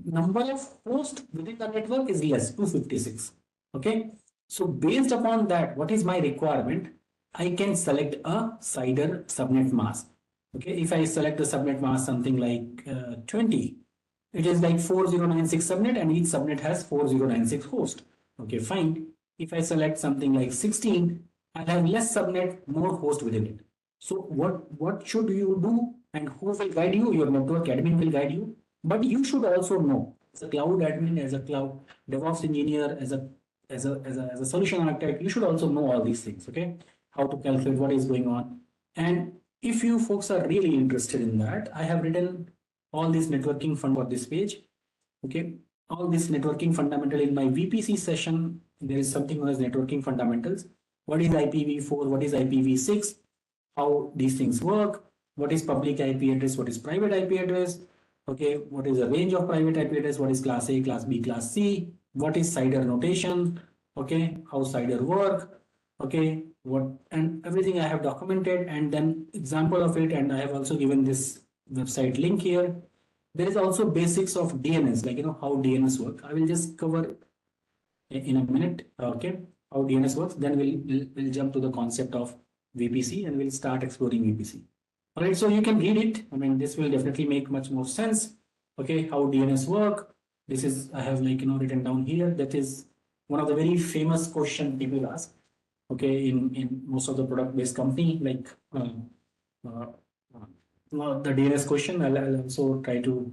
Number of host within the network is less 256. Okay. So based upon that, what is my requirement? I can select a CIDR subnet mask. Okay. If I select the subnet mask something like 20, it is like 4096 subnet and each subnet has 4096 host. Okay, fine. If I select something like 16, I have less subnet, more host within it. So what should you do and who will guide you? Your network admin will guide you, but you should also know as a cloud admin, as a cloud DevOps engineer, as a solution architect, you should also know all these things. Okay, how to calculate what is going on. And if you folks are really interested in that, I have written all this networking fund for this page. Okay, all this networking fundamental in my VPC session. There is something known as networking fundamentals. What is IPv4? What is IPv6? How these things work? what is public IP address, what is private IP address, okay, what is the range of private IP address, what is class A, class B, class C, what is CIDR notation, okay, how CIDR work, okay, what, and everything I have documented, and then example of it, and I have also given this website link here. There is also basics of DNS, like how DNS work. I will just cover in a minute, okay, how DNS works. Then we'll jump to the concept of VPC and we'll start exploring VPC. All right, so you can read it. I mean, this will definitely make much more sense. Okay, how DNS work. This is, I have written down here. That is one of the very famous question people ask. Okay, in most of the product-based company, like uh, the DNS question. I'll also try to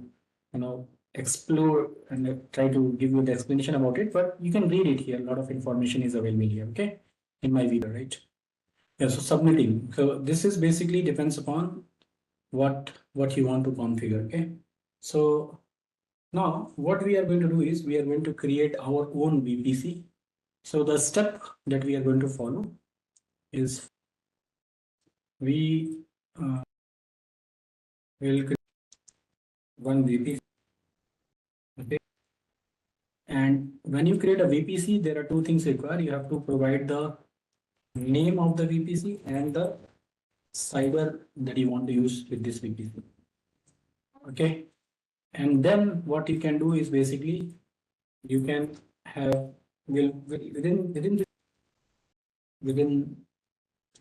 explore and try to give you the explanation about it, but you can read it here. A lot of information is available here, okay, in my video, right? Yeah, so subnetting. So this is basically depends upon what you want to configure, okay? So now what we are going to do is we are going to create our own VPC. So the step that we are going to follow is we will create one VPC, okay? And when you create a VPC, there are two things required. You have to provide the name of the VPC and the cyber that you want to use with this VPC. Okay. And then what you can do is basically you can have within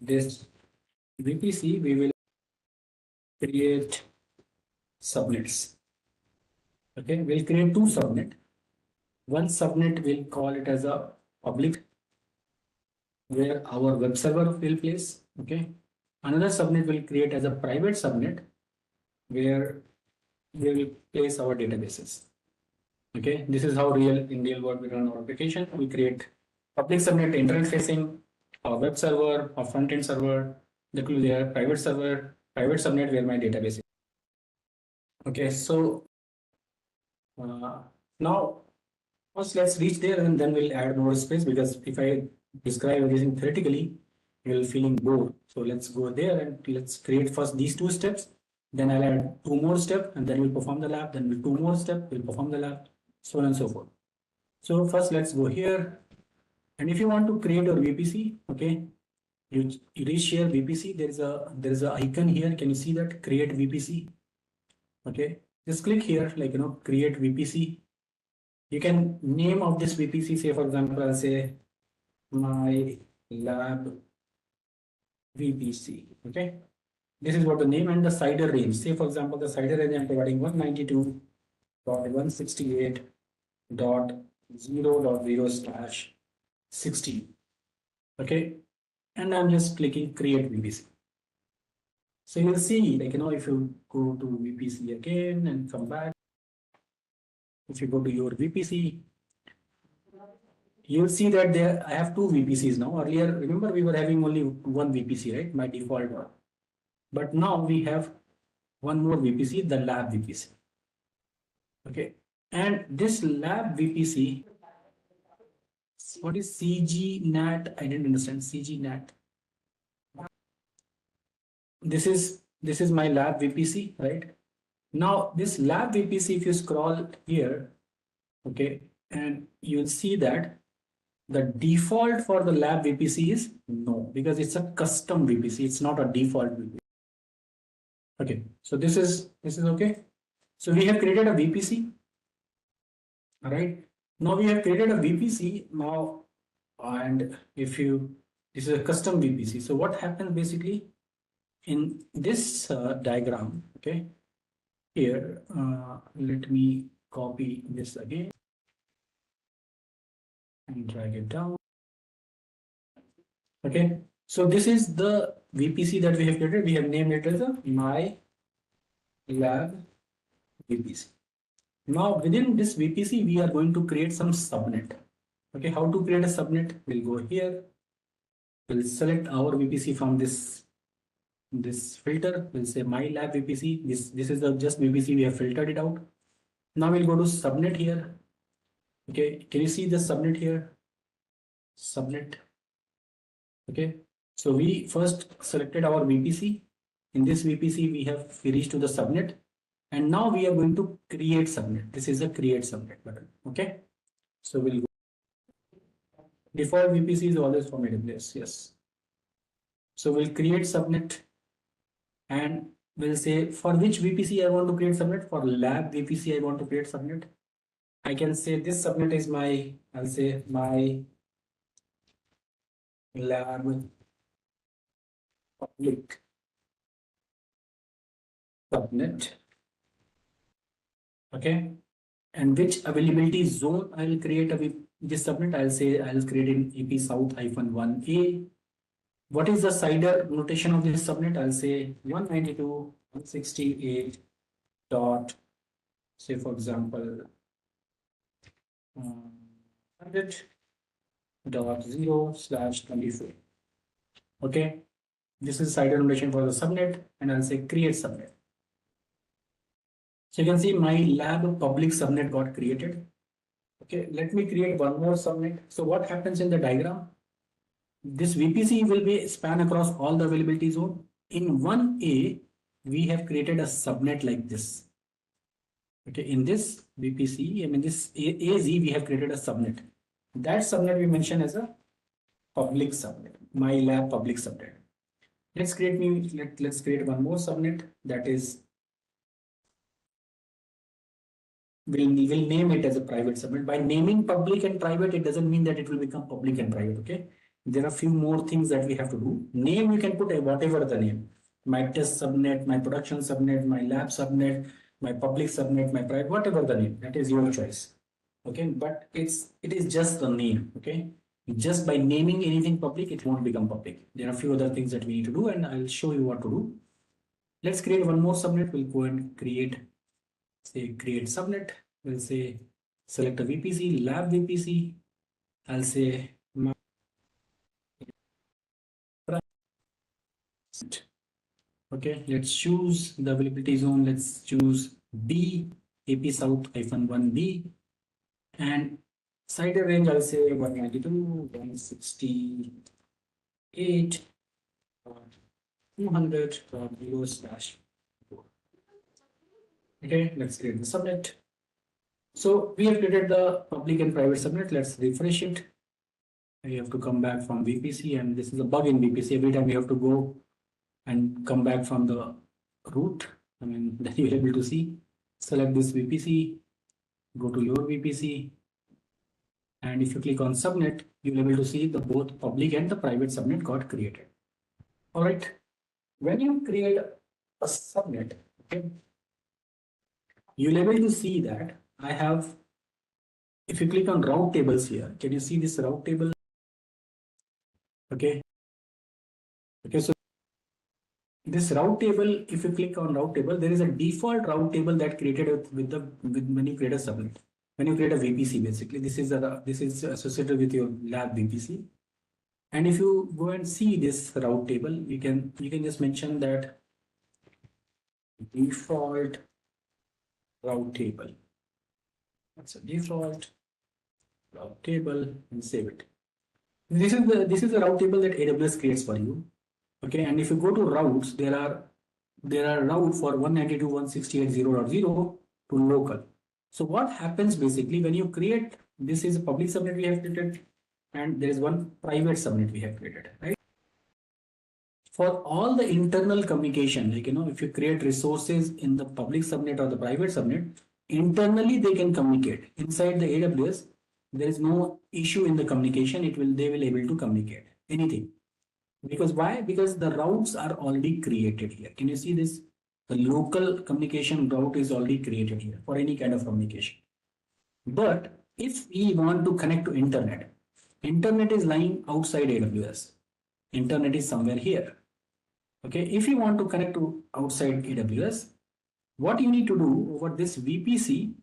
this VPC we will create subnets. Okay, we'll create two subnet. One subnet we'll call it as a public, where our web server will place. Okay, another subnet will create as a private subnet, where we will place our databases. Okay, this is how in real world we run our application. We create public subnet internet facing, a web server, a front end server, that will be a private server, private subnet where my database is. Okay, so now first let's reach there and then we'll add more space, because if I describe everything theoretically, you'll feeling bored. So let's go there and let's create first these two steps. Then I'll add two more steps and then we'll perform the lab. Then we'll two more steps, we'll perform the lab, so on and so forth. So first let's go here. And if you want to create your VPC, okay, you reach here VPC. There is a icon here. Can you see that? Create VPC. Okay, just click here, like create VPC. You can name of this VPC. Say for example, I'll say my lab VPC. Okay, this is what the name and the CIDR range. Say for example, the CIDR range I'm providing 192.168.0.0/16. Okay, and I'm just clicking create VPC. So you'll see, like if you go to VPC again and come back, if you go to your VPC, you'll see that there I have two VPCs now. Earlier, remember we were having only one VPC, right? My default one. But now we have one more VPC, the lab VPC. Okay, and this lab VPC, what is CGNAT? I didn't understand CGNAT. This is my lab VPC, right? Now this lab VPC, if you scroll here, okay, and you'll see that the default for the lab VPC is no, because it's a custom VPC. It's not a default VPC. Okay, so this is okay. So we have created a VPC. All right. Now we have created a VPC now, and this is a custom VPC. So what happens basically in this diagram? Okay, here let me copy this again and drag it down. Okay, so this is the VPC that we have created. We have named it as a my lab VPC. Now within this VPC, we are going to create some subnet. Okay, how to create a subnet? We'll go here. We'll select our VPC from this filter. We'll say my lab VPC. This is the just VPC, we have filtered it out. Now we'll go to subnet here. Okay, can you see the subnet here? Subnet. Okay, so we first selected our VPC. In this VPC, we reached to the subnet, and now we are going to create subnet. This is a create subnet button. Okay, so we'll go. Default VPC is always from AWS. Yes. So we'll create subnet, and we'll say for which VPC I want to create subnet. For lab VPC, I want to create subnet. I can say this subnet is my, I'll say my lab public subnet. Okay. And which availability zone I will create this subnet. I'll say I'll create in EP South -1A. What is the CIDR notation of this subnet? I'll say 192.168 dot, say for example, 100.0/24. Okay, this is CIDR notation for the subnet, and I'll say create subnet. So you can see my lab public subnet got created. Okay, let me create one more subnet. So what happens in the diagram? This VPC will be span across all the availability zone. In 1A, we have created a subnet like this. Okay, in this VPC, I mean this AZ, we have created a subnet. That subnet we mention as a public subnet, my lab public subnet. Let's create one more subnet, that is, we'll name it as a private subnet. By naming public and private, it doesn't mean that it will become public and private. Okay, there are a few more things that we have to do. Name, you can put whatever the name, my test subnet, my production subnet, my lab subnet, my public subnet, my private, whatever the name, that is your choice. Okay, but it is just the name. Okay, just by naming anything public, it won't become public. There are a few other things that we need to do, and I'll show you what to do. Let's create one more subnet. We'll go and create subnet. We'll say select a VPC, lab VPC. I'll say my okay, let's choose the availability zone. Let's choose B, AP South -1B, and CIDR range, I'll say 192.168 200.0/4. Okay, let's create the subnet. So we have created the public and private subnet. Let's refresh it. We have to come back from VPC, and this is a bug in VPC. Every time we have to go and come back from the root. I mean, then you're able to see. Select this VPC, go to your VPC, and if you click on subnet, you'll be able to see the both public and the private subnet got created. All right. When you create a subnet, okay, you'll be able to see that I have, if you click on route tables here, can you see this route table? Okay. Okay, so this route table, if you click on route table, there is a default route table that created with when you create a subnet. When you create a VPC, basically, this is associated with your lab VPC. And if you go and see this route table, you can just mention that default route table. That's a default route table, and save it. This is the route table that AWS creates for you. Okay, and if you go to routes, there are route for 192.168.0.0 to local. So what happens basically when you create, this is a public subnet we have created, and there is one private subnet we have created, right? For all the internal communication, like, if you create resources in the public subnet or the private subnet, internally they can communicate. Inside the AWS, there is no issue in the communication. They will able to communicate anything. Because why? Because the routes are already created here. Can you see this? The local communication route is already created here for any kind of communication. But if we want to connect to internet is lying outside AWS. Internet is somewhere here. Okay, if you want to connect to outside AWS, what you need to do over this VPC,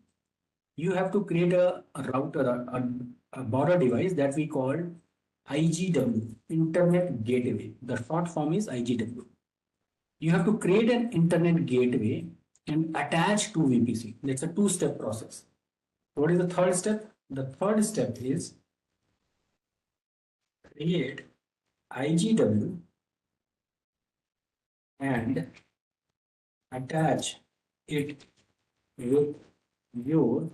you have to create a router, a border device that we call IGW, Internet Gateway. The short form is IGW. You have to create an internet gateway and attach to VPC. That's a two-step process. What is the third step? The third step is create IGW and attach it with your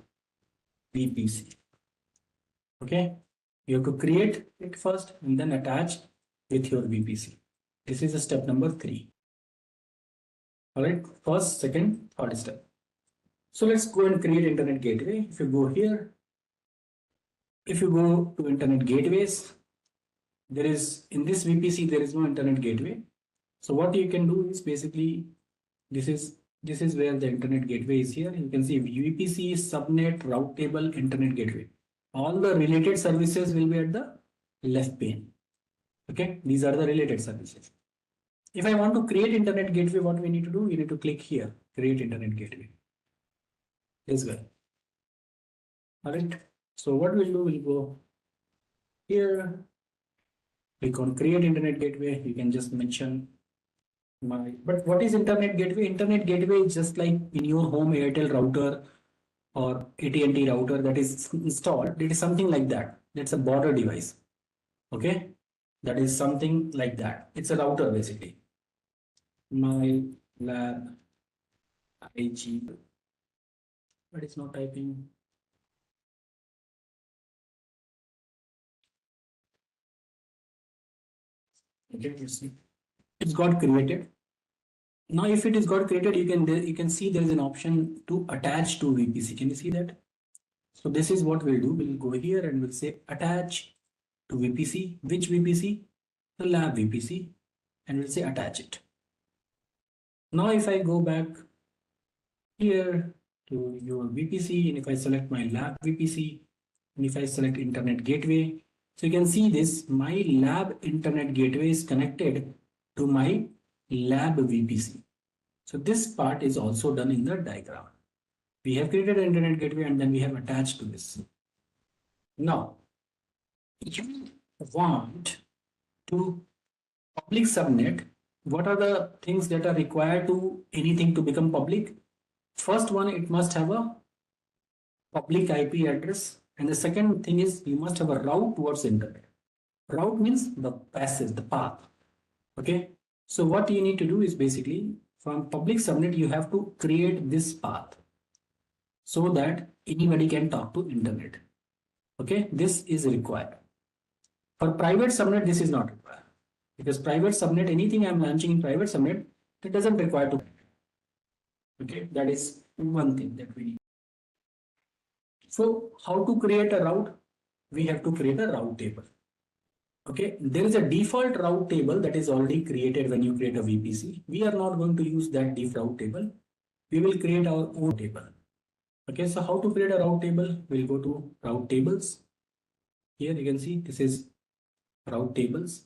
VPC. Okay, you have to create it first and then attach with your VPC. This is the step number 3. All right, first, second, third step. So let's go and create internet gateway. If you go here, if you go to internet gateways, there is in this VPC there is no internet gateway. So what you can do is basically this is where the internet gateway is here. You can see VPC, subnet, route table, internet gateway. All the related services will be at the left pane. Okay, these are the related services. If I want to create internet gateway, what we need to do? We need to click here, create internet gateway. As well. All right. So what we'll do, we'll go here, click on create internet gateway. You can just mention but what is internet gateway? Internet gateway is just like in your home Airtel router or AT&T router that is installed. It is something like that. That's a border device. Okay. That is something like that. It's a router basically. My lab IG, but it's not typing. Okay, you see, it's got created. Now, if it is got created, you can see there is an option to attach to VPC. Can you see that? So this is what we'll do. We'll go here and we'll say attach to VPC. Which VPC? The lab VPC, and we'll say attach it. Now, if I go back here to your VPC, and if I select my lab VPC, and if I select internet gateway, so you can see this, my lab internet gateway is connected to my lab VPC. So this part is also done in the diagram. We have created an internet gateway and then we have attached to this. Now, you want to public subnet. What are the things that are required to anything to become public? First one, it must have a public IP address. And the second thing is you must have a route towards internet. Route means the passage, the path. Okay. So what you need to do is basically from public subnet, you have to create this path so that anybody can talk to internet. Okay. This is required. For private subnet, this is not required because private subnet, anything I'm launching in private subnet, it doesn't require to. Okay. That is one thing that we need. So how to create a route? We have to create a route table. Okay, there is a default route table that is already created when you create a VPC. We are not going to use that default route table. We will create our own table. Okay, so how to create a route table? We'll go to route tables. Here you can see this is route tables.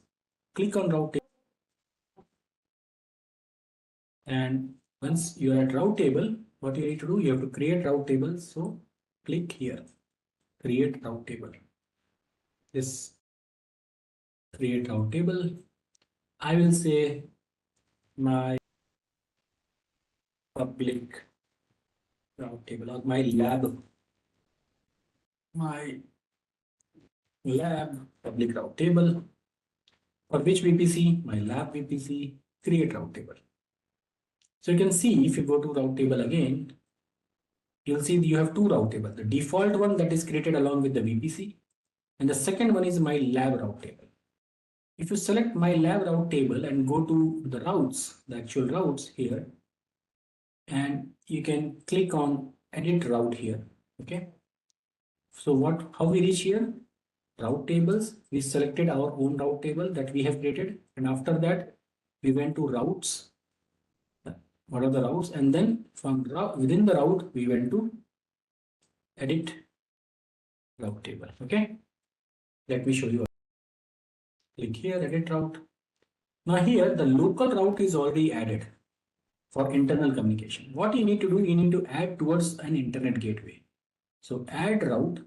Click on route table. And once you are at route table, what you need to do, you have to create route table. So click here, create route table. This create route table. I will say my public route table or my lab public route table. For which VPC? My lab VPC, create route table. So you can see if you go to route table again, you'll see you have two route tables. The default one that is created along with the VPC, and the second one is my lab route table. If you select my lab route table and go to the routes, the actual routes here, and you can click on edit route here. Okay. So how we reach here? Route tables. We selected our own route table that we have created. And after that, we went to routes. What are the routes? And then from within the route, we went to edit route table. Okay. Let me show you. Click here, edit route. Now here, the local route is already added for internal communication. What you need to do, you need to add towards an internet gateway. So add route,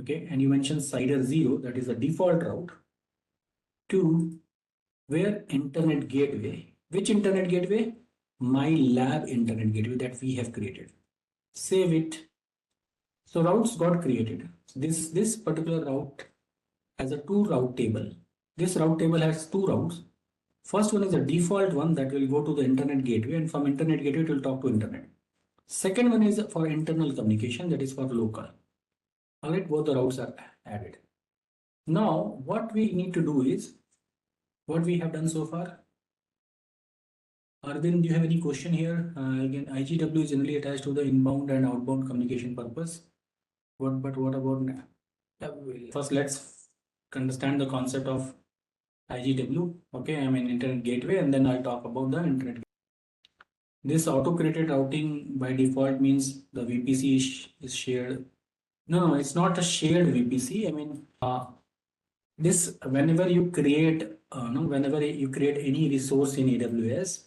okay, and you mentioned CIDR 0, that is the default route, to where internet gateway. Which internet gateway? My lab internet gateway that we have created. Save it. So routes got created. This particular route has a two route table. This route table has two routes. First one is the default one that will go to the internet gateway, and from internet gateway it will talk to internet. Second one is for internal communication, that is for local. All right, both the routes are added. Now, what we need to do is what we have done so far. Arvind, do you have any question here? Again, IGW is generally attached to the inbound and outbound communication purpose. But what about first? Let's understand the concept of IGW. Okay, I mean internet gateway, and then I'll talk about the internet. This auto-created routing by default means the VPC is shared. No, it's not a shared VPC. I mean, this whenever you create, whenever you create any resource in AWS,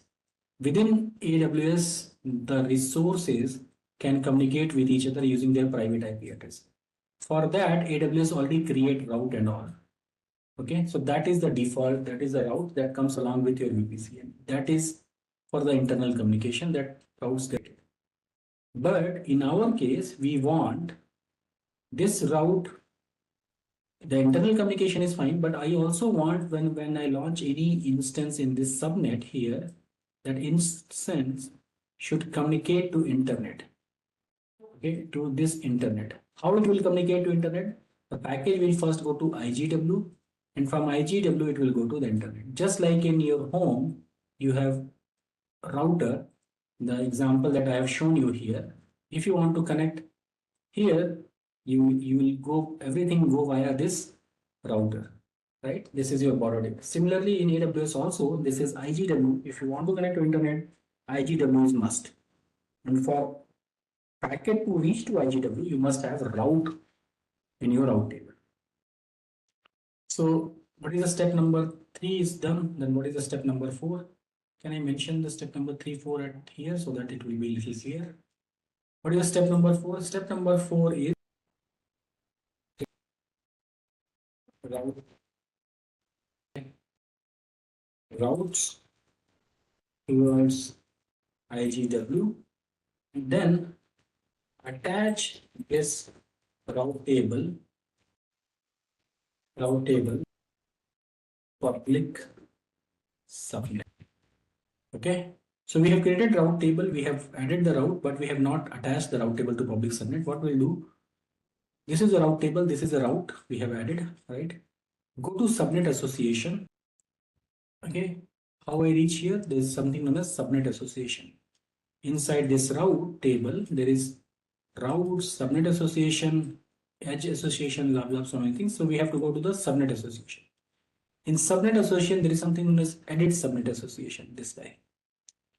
within AWS, the resources can communicate with each other using their private IP address. For that, AWS already create route and all. Okay, so that is the default, that is the route that comes along with your VPC. And that is for the internal communication that routes get it. But in our case, we want this route, the internal communication is fine, but I also want when I launch any instance in this subnet here, that instance should communicate to internet. Okay, to this internet. How it will communicate to internet? The package will first go to IGW, and from IGW it will go to the internet. Just like in your home, you have router, the example that I have shown you here. If you want to connect here, you will go, everything go via this router, right? This is your borrowed. Similarly, in AWS also, this is IGW. If you want to connect to internet, IGW is must. And for packet to reach to IGW, you must have a route in your route table. So what is the step number 3 is done? Then what is the step number 4? Can I mention the step number 3, 4 at here so that it will be a little clear? What is the step number 4? Step number 4 is routes towards IGW, and then attach this route table public subnet. Okay, so we have created route table, we have added the route, but we have not attached the route table to public subnet. What we'll do, this is the route table, this is the route we have added, right? Go to subnet association. Okay, how I reach here? There is something known as subnet association. Inside this route table, there is route, subnet association, edge association, blah blah, so many things. So we have to go to the subnet association. In subnet association, there is something known as edit subnet association, this guy.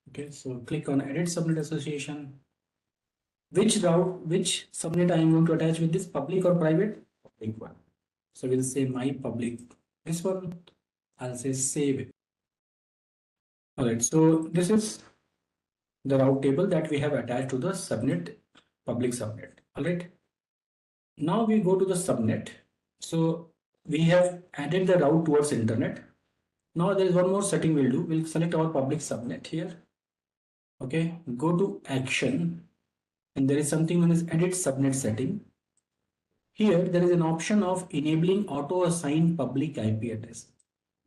Okay, so click on edit subnet association. Which route, which subnet I am going to attach with this, public or private? Public one. So we'll say my public, this one, I'll say save it. All right, so this is the route table that we have attached to the subnet, public subnet. All right, now we go to the subnet. So we have added the route towards internet. Now there is one more setting we'll do. We'll select our public subnet here. Okay, go to action, and there is something known as edit subnet setting. Here there is an option of enabling auto assign public IP address.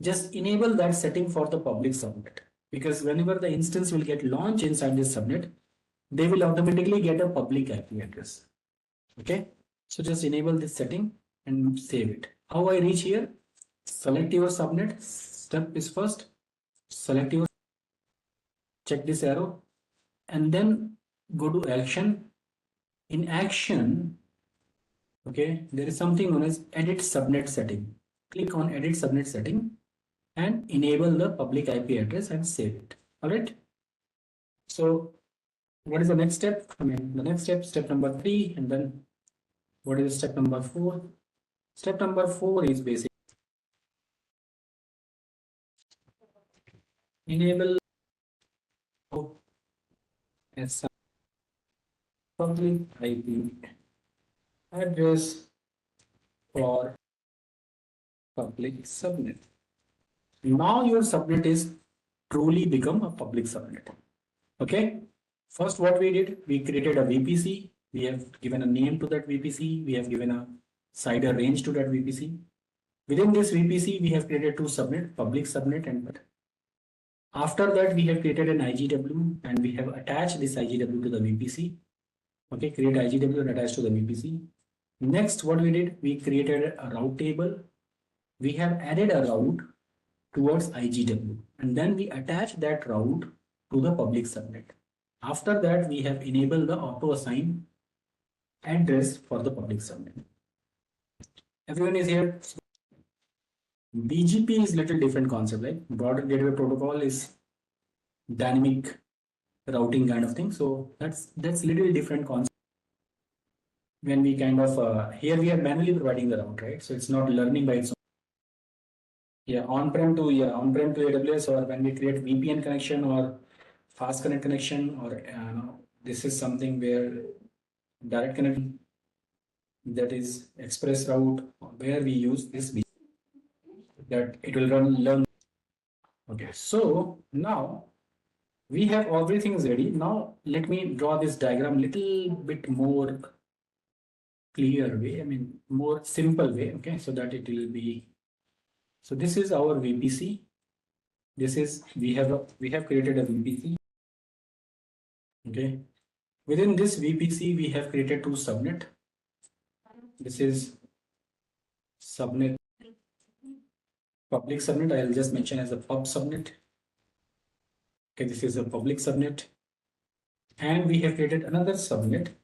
Just enable that setting for the public subnet, because whenever the instance will get launched inside this subnet, they will automatically get a public IP address. Okay, so just enable this setting and save it. How I reach here? Select your subnet. Step is first, select your, check this arrow, and then go to action. In action, okay, there is something known as edit subnet setting. Click on edit subnet setting and enable the public IP address and save it. All right. So what is the next step? I mean, the next step, step number 3, and then what is step number 4? Step number 4 is basic. Enable as public IP address for public subnet. Now your subnet is truly become a public subnet. Okay. First, what we did, we created a VPC. We have given a name to that VPC. We have given a CIDR range to that VPC. Within this VPC, we have created two subnet, public subnet and After that, we have created an IGW and we have attached this IGW to the VPC. Okay, create IGW and attach to the VPC. Next, what we did, we created a route table. We have added a route towards IGW and then we attach that route to the public subnet. After that, we have enabled the auto assign address for the public subnet. Everyone is here. BGP is little different concept, like broader gateway protocol is dynamic routing kind of thing. So that's little different concept. When we kind of here we are manually providing the route, right? So it's not learning by its own. Yeah, on-prem to AWS, or when we create VPN connection or fast connect connection, or this is something where direct connection, that is express route, where we use this that it will learn. Okay, so now we have everything is ready. Now let me draw this diagram little bit more clear way. I mean more simple way. Okay, so that it will be. So this is our VPC. This is we have created a VPC. Okay, within this VPC we have created two subnet. This is subnet, public subnet. I'll just mention as a pub subnet. Okay, this is a public subnet, and we have created another subnet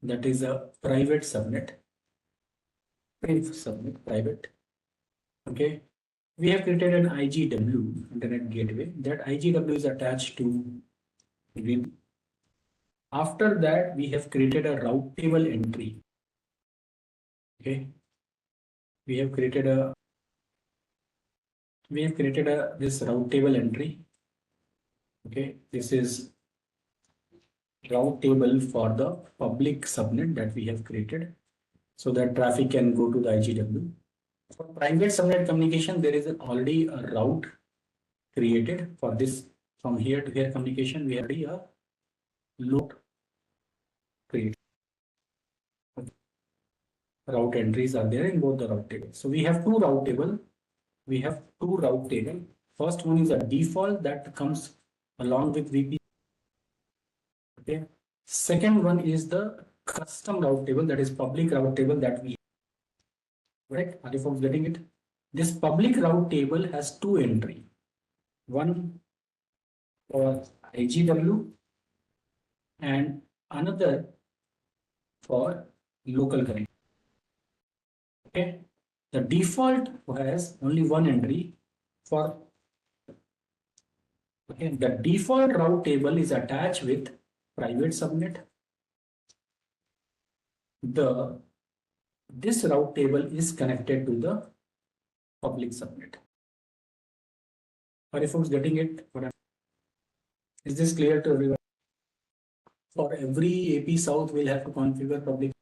that is a private subnet. Private. Okay, we have created an IGW, internet gateway. That IGW is attached to VPC. After that, we have created a route table entry. Okay, we have created this route table entry. Okay, this is route table for the public subnet that we have created, so that traffic can go to the IGW. For private subnet communication, there is already a route created for this from here to here communication. We have already a load created. Route entries are there in both the route tables. So we have two route table. First one is a default that comes along with VPC. Okay. Second one is the custom route table, that is public route table that we have. Right? Are you folks getting it? This public route table has two entry. One for IGW and another for local connection. Okay. The default has only one entry for. Okay. The default route table is attached with private subnet. This route table is connected to the public subnet. Are you folks getting it? Is this clear to everyone? For every AP South, we'll have to configure public.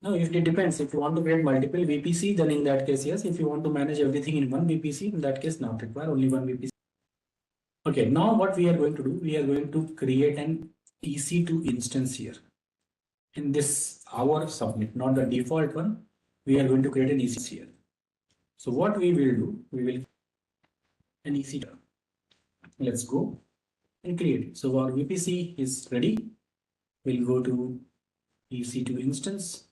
No, if it depends. If you want to create multiple VPC, then in that case, yes. If you want to manage everything in one VPC, in that case, not require only one VPC. Okay, now what we are going to do, we are going to create an EC2 instance here. In this, our subnet, not the default one, we are going to create an EC2 here. So what we will do, we will an EC2. Let's go and create it. So our VPC is ready. We'll go to EC2 instance.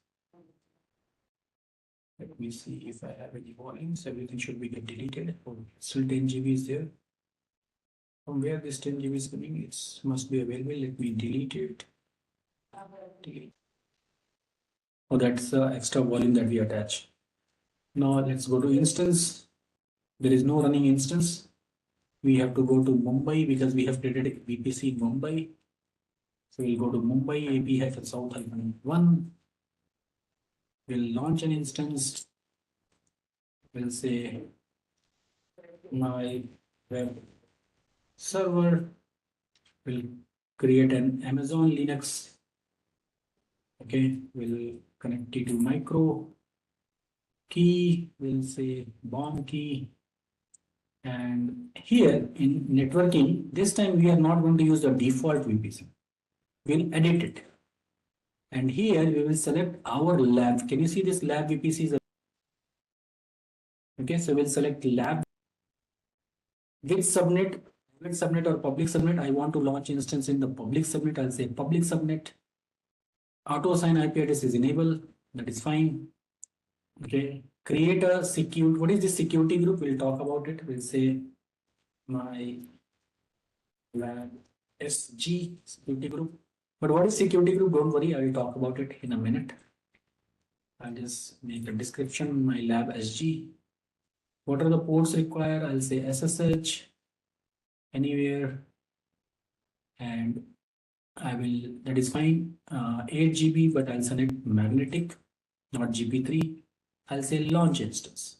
Let me see if I have any volumes. Everything should be get deleted. Oh, still 10 GB is there. From where this 10 GB is coming, it must be available. Let me delete it. Delete. Oh, that's the extra volume that we attach. Now let's go to instance. There is no running instance. We have to go to Mumbai because we have created a VPC in Mumbai. So we'll go to Mumbai AP-South-1. We'll launch an instance. We'll say my web server. We'll create an Amazon Linux. Okay, we'll connect it to micro key. We'll say bomb key. And here in networking, this time we are not going to use the default VPC. We'll edit it. And here we will select our lab. Can you see this lab VPC? Okay, so we'll select lab. Which subnet, private subnet or public subnet? I want to launch instance in the public subnet. I'll say public subnet. Auto assign IP address is enabled. That is fine. Okay. Create a security. What is this security group? We'll talk about it. We'll say my lab SG security group. But what is security group? Don't worry, I will talk about it in a minute. I'll just make a description. My lab SG. What are the ports required? I'll say SSH anywhere, and I will, that is fine. 8 GB, but I'll select magnetic, not GP3. I'll say launch instance.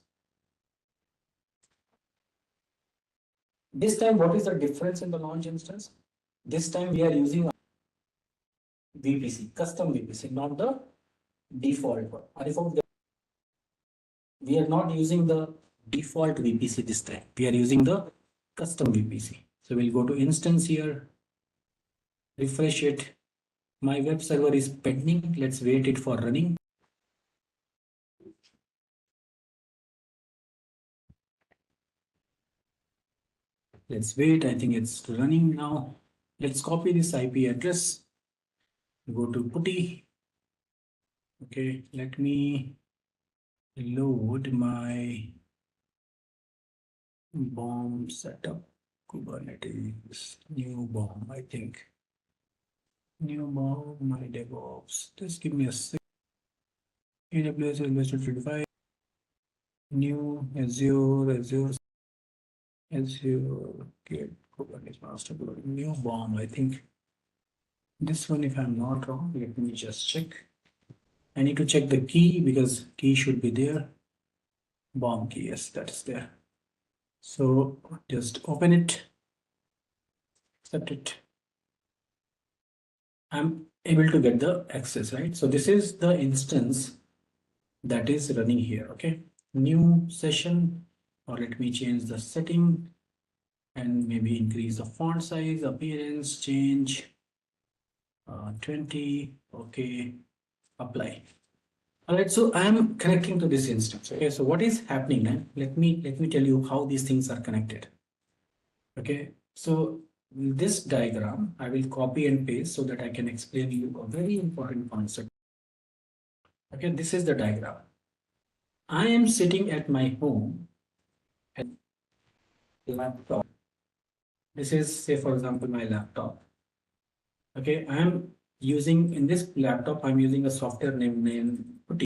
This time, what is the difference in the launch instance? This time we are using VPC, custom VPC, not the default one. We are not using the default VPC this time. We are using the custom VPC. So we'll go to instance here, refresh it. My web server is pending. Let's wait it for running. Let's wait. I think it's running now. Let's copy this IP address. Go to putty. Okay, let me load my bomb setup. Kubernetes, new bomb, I think. New bomb, my DevOps. Just give me a second. AWS Investor 35. New Azure, get Kubernetes master, new bomb, I think. This one, if I'm not wrong, let me just check. I need to check the key because key should be there. Bomb key, yes, that is there. So just open it, accept it. I'm able to get the access, right? So this is the instance that is running here. Okay, new session, or let me change the setting and maybe increase the font size, appearance, change 20. Okay, apply. All right, so I am connecting to this instance. Okay, so what is happening now? Let me tell you how these things are connected. Okay, so this diagram I will copy and paste so that I can explain you a very important concept. Okay, this is the diagram. I am sitting at my home at laptop. This is, say for example, my laptop. Okay, I am using, in this laptop, I'm using a software named Putty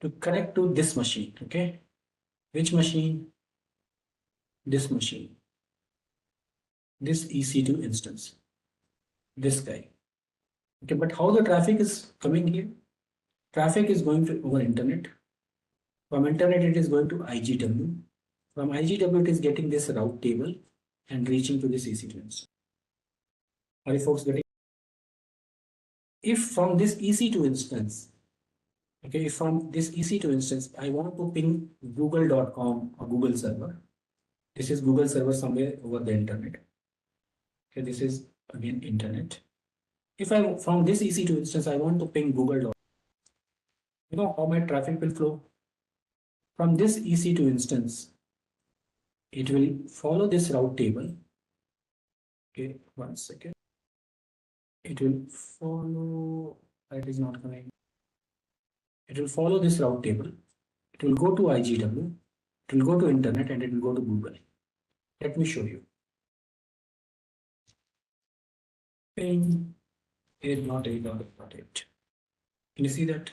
to connect to this machine. Okay, which machine? This machine, this EC2 instance, this guy. Okay, but how the traffic is coming here? Traffic is going to over internet. From internet, it is going to IGW. From IGW, it is getting this route table and reaching to this EC2 instance. Are you folks getting? If from this EC2 instance, okay, if from this EC2 instance, I want to ping google.com or Google server. This is Google server somewhere over the internet. Okay, this is again internet. If I from this EC2 instance, I want to ping google.com. You know how my traffic will flow? From this EC2 instance, it will follow this route table. Okay, 1 second. It will follow, that is not coming. It will follow this route table. It will go to IGW. It will go to internet and it will go to Google. Let me show you. Ping 8.8.8. Can you see that?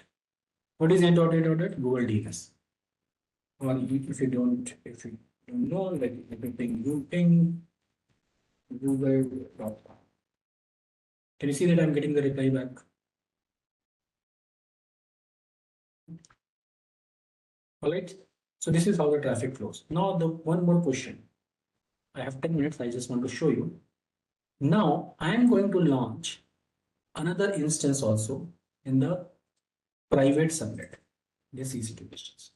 What is 8.8.8? Google DNS. Well, if you don't know, let me ping google.com. Can you see that I'm getting the reply back? All right. So this is how the traffic flows. Now the one more question. I have 10 minutes. I just want to show you. Now I am going to launch another instance also in the private subnet, this EC2 instance.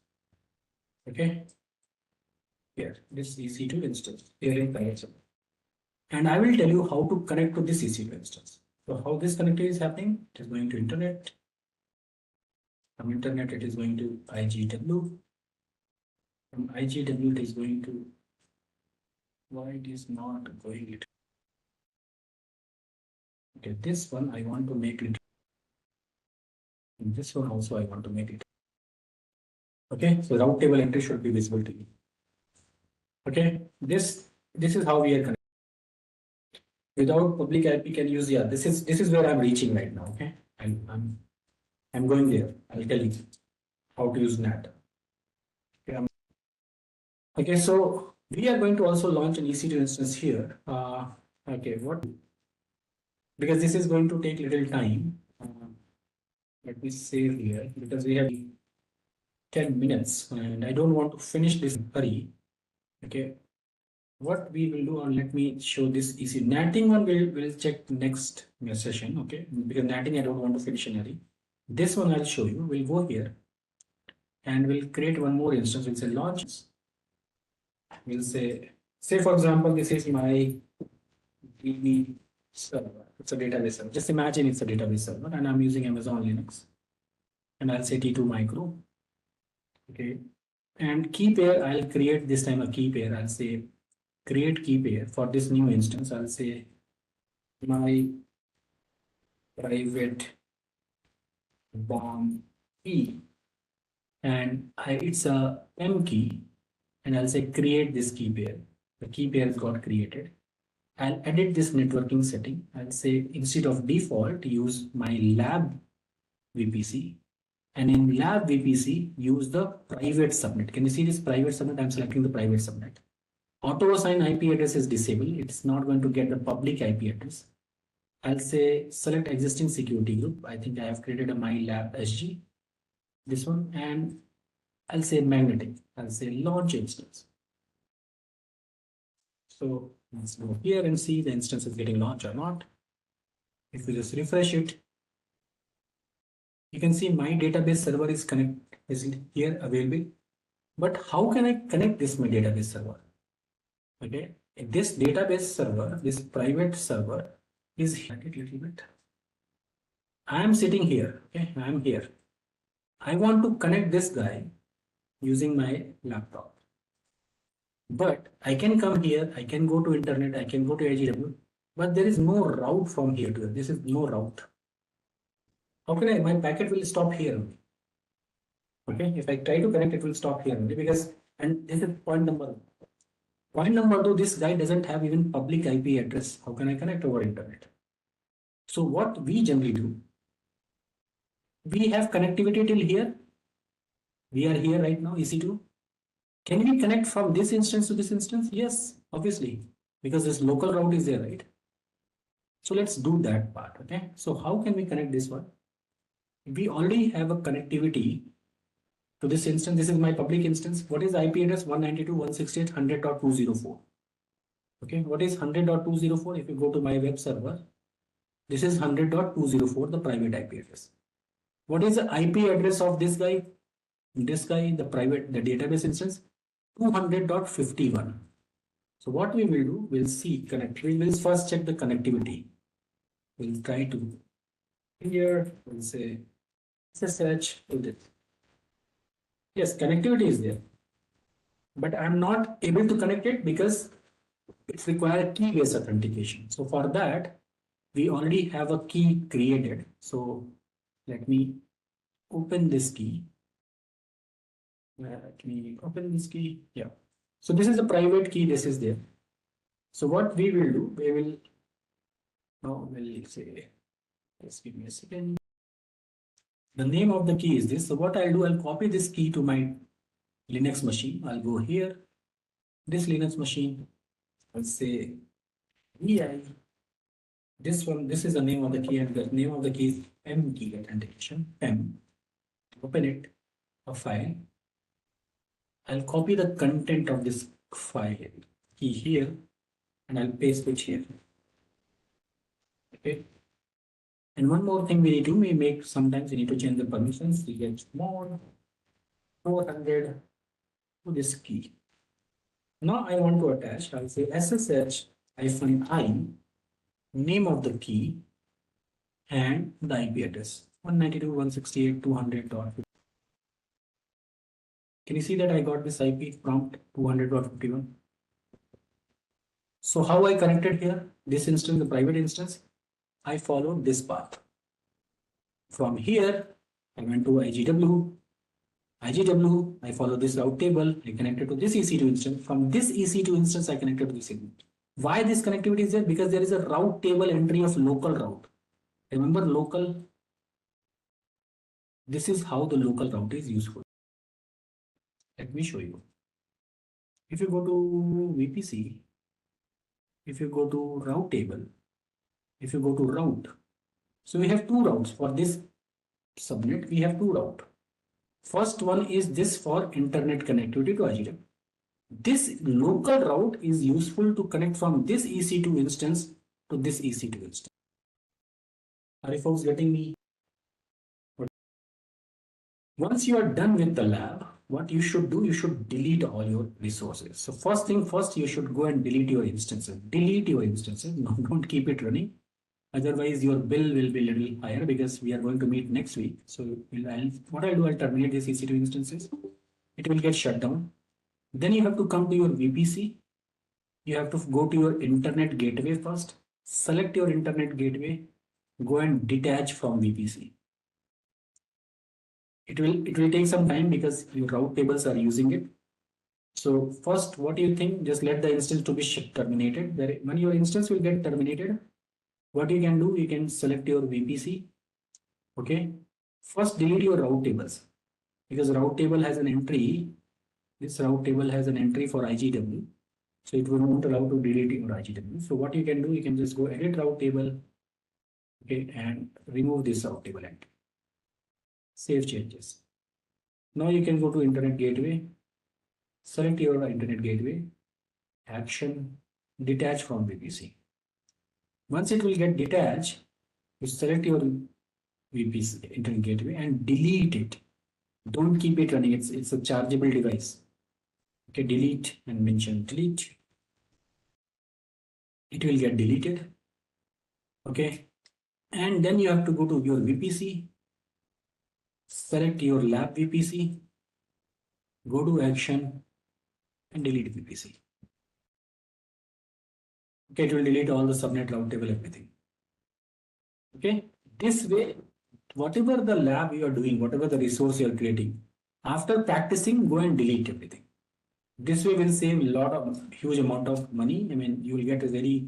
Okay. Here, this EC2 instance here in private subnet. And I will tell you how to connect to this EC2 instance. So how this connectivity is happening? It is going to internet. From internet, it is going to IGW. From IGW, it is going to Why it is not going it? Okay, this one I want to make it. And this one also I want to make it. Okay, so route table entry should be visible to you. Okay, this is how we are connected. Without public IP can use, yeah, this is where I'm reaching right now. Okay, I'm going there. I'll tell you how to use NAT. Okay, okay, so we are going to also launch an EC2 instance here. Okay, what? Because this is going to take little time. Let me save here because we have 10 minutes and I don't want to finish this in a hurry. Okay, what we will do, and let me show this easy natting one. We'll check next session. Okay, because natting I don't want to finish in a hurry. This one I'll show you. We'll go here and we'll create one more instance. We'll say launch. We'll say for example, this is my DB server. It's a database server. Just imagine it's a database server and I'm using Amazon Linux. And I'll say T2 micro. Okay. And key pair, I'll create this time a key pair. I'll say create key pair for this new instance. I'll say my private bomb key. And it's a M key. And I'll say create this key pair. The key pair has got created. I'll edit this networking setting. I'll say instead of default, use my lab VPC. And in lab VPC, use the private subnet. Can you see this private subnet? I'm selecting the private subnet. Auto assign IP address is disabled. It's not going to get the public IP address. I'll say select existing security group. I think I have created a my lab SG. This one, and I'll say magnetic. I'll say launch instance. So let's go here and see the instance is getting launched or not. If we just refresh it, you can see my database server is here available. But how can I connect this my database server? Okay, this database server, this private server is here a little bit. I am sitting here. Okay, I am here. I want to connect this guy using my laptop. But I can come here, I can go to internet, I can go to AGW, but there is no route from here to here. This is no route. How can I? My packet will stop here only. Okay, if I try to connect, it will stop here only because, and this is point number one. Point number two, this guy doesn't have even public IP address. How can I connect over internet? So what we generally do, we have connectivity till here. We are here right now, EC2. Can we connect from this instance to this instance? Yes, obviously, because this local route is there, right? So let's do that part, okay? So how can we connect this one? We already have a connectivity to this instance. This is my public instance. What is the IP address? 192.168.100.204. Okay, what is 100.204? If you go to my web server, this is 100.204, the private IP address. What is the IP address of this guy? This guy, the database instance, 200.51. So what we will do, we'll see connect. We will first check the connectivity. We'll try to here, we'll say SSH to this. Yes, connectivity is there, but I'm not able to connect it because it requires key-based authentication. So for that, we already have a key created. So let me open this key. Let me open this key. Yeah. So this is a private key. This is there. So what we will do, we will now we'll say, just give me a second. The name of the key is this. So what I'll do, I'll copy this key to my Linux machine. I'll go here, this Linux machine. I'll say VI. This one, this is the name of the key, and the name of the key is M key authentication. M. Open it, a file. I'll copy the content of this file key here, and I'll paste it here. Okay. And one more thing we need to make, sometimes we need to change the permissions. We get more 400 to this key. Now I want to attach, I'll say SSH-I, name of the key, and the IP address 192.168.200.50. Can you see that I got this IP prompt 200.51? So how I connected here, this instance, the private instance, I followed this path. From here, I went to IGW. IGW, I follow this route table. I connected to this EC2 instance. From this EC2 instance, I connected to this segment. Why this connectivity is there? Because there is a route table entry of local route. Remember local? This is how the local route is useful. Let me show you. If you go to VPC, if you go to route table, if you go to route, so we have two routes for this subnet. We have two routes. First one is this for internet connectivity to IGW. This local route is useful to connect from this EC2 instance to this EC2 instance. Are you folks getting me? Once you are done with the lab, what you should do, you should delete all your resources. So first thing first, you should go and delete your instances. Delete your instances. No, don't keep it running. Otherwise, your bill will be a little higher because we are going to meet next week. So what I'll do, I'll terminate these EC2 instances. It will get shut down. Then you have to come to your VPC. You have to go to your internet gateway first. Select your internet gateway. Go and detach from VPC. It will take some time because your route tables are using it. So first, what do you think? Just let the instance to be terminated. When your instance will get terminated, what you can do, you can select your VPC. Okay. First, delete your route tables because route table has an entry. This route table has an entry for IGW. So it will not allow to delete your IGW. So what you can do, you can just go edit route table. Okay, and remove this route table entry. Save changes. Now you can go to internet gateway, select your internet gateway, action, detach from VPC. Once it will get detached, you select your VPC internet gateway and delete it. Don't keep it running. It's a chargeable device. Okay, delete and mention delete. It will get deleted. Okay, and then you have to go to your VPC. Select your lab VPC, go to action and delete VPC. Okay, it will delete all the subnet route table, everything. Okay, this way, whatever the lab you are doing, whatever the resource you are creating, after practicing, go and delete everything. This way will save huge amount of money. I mean, you will get a very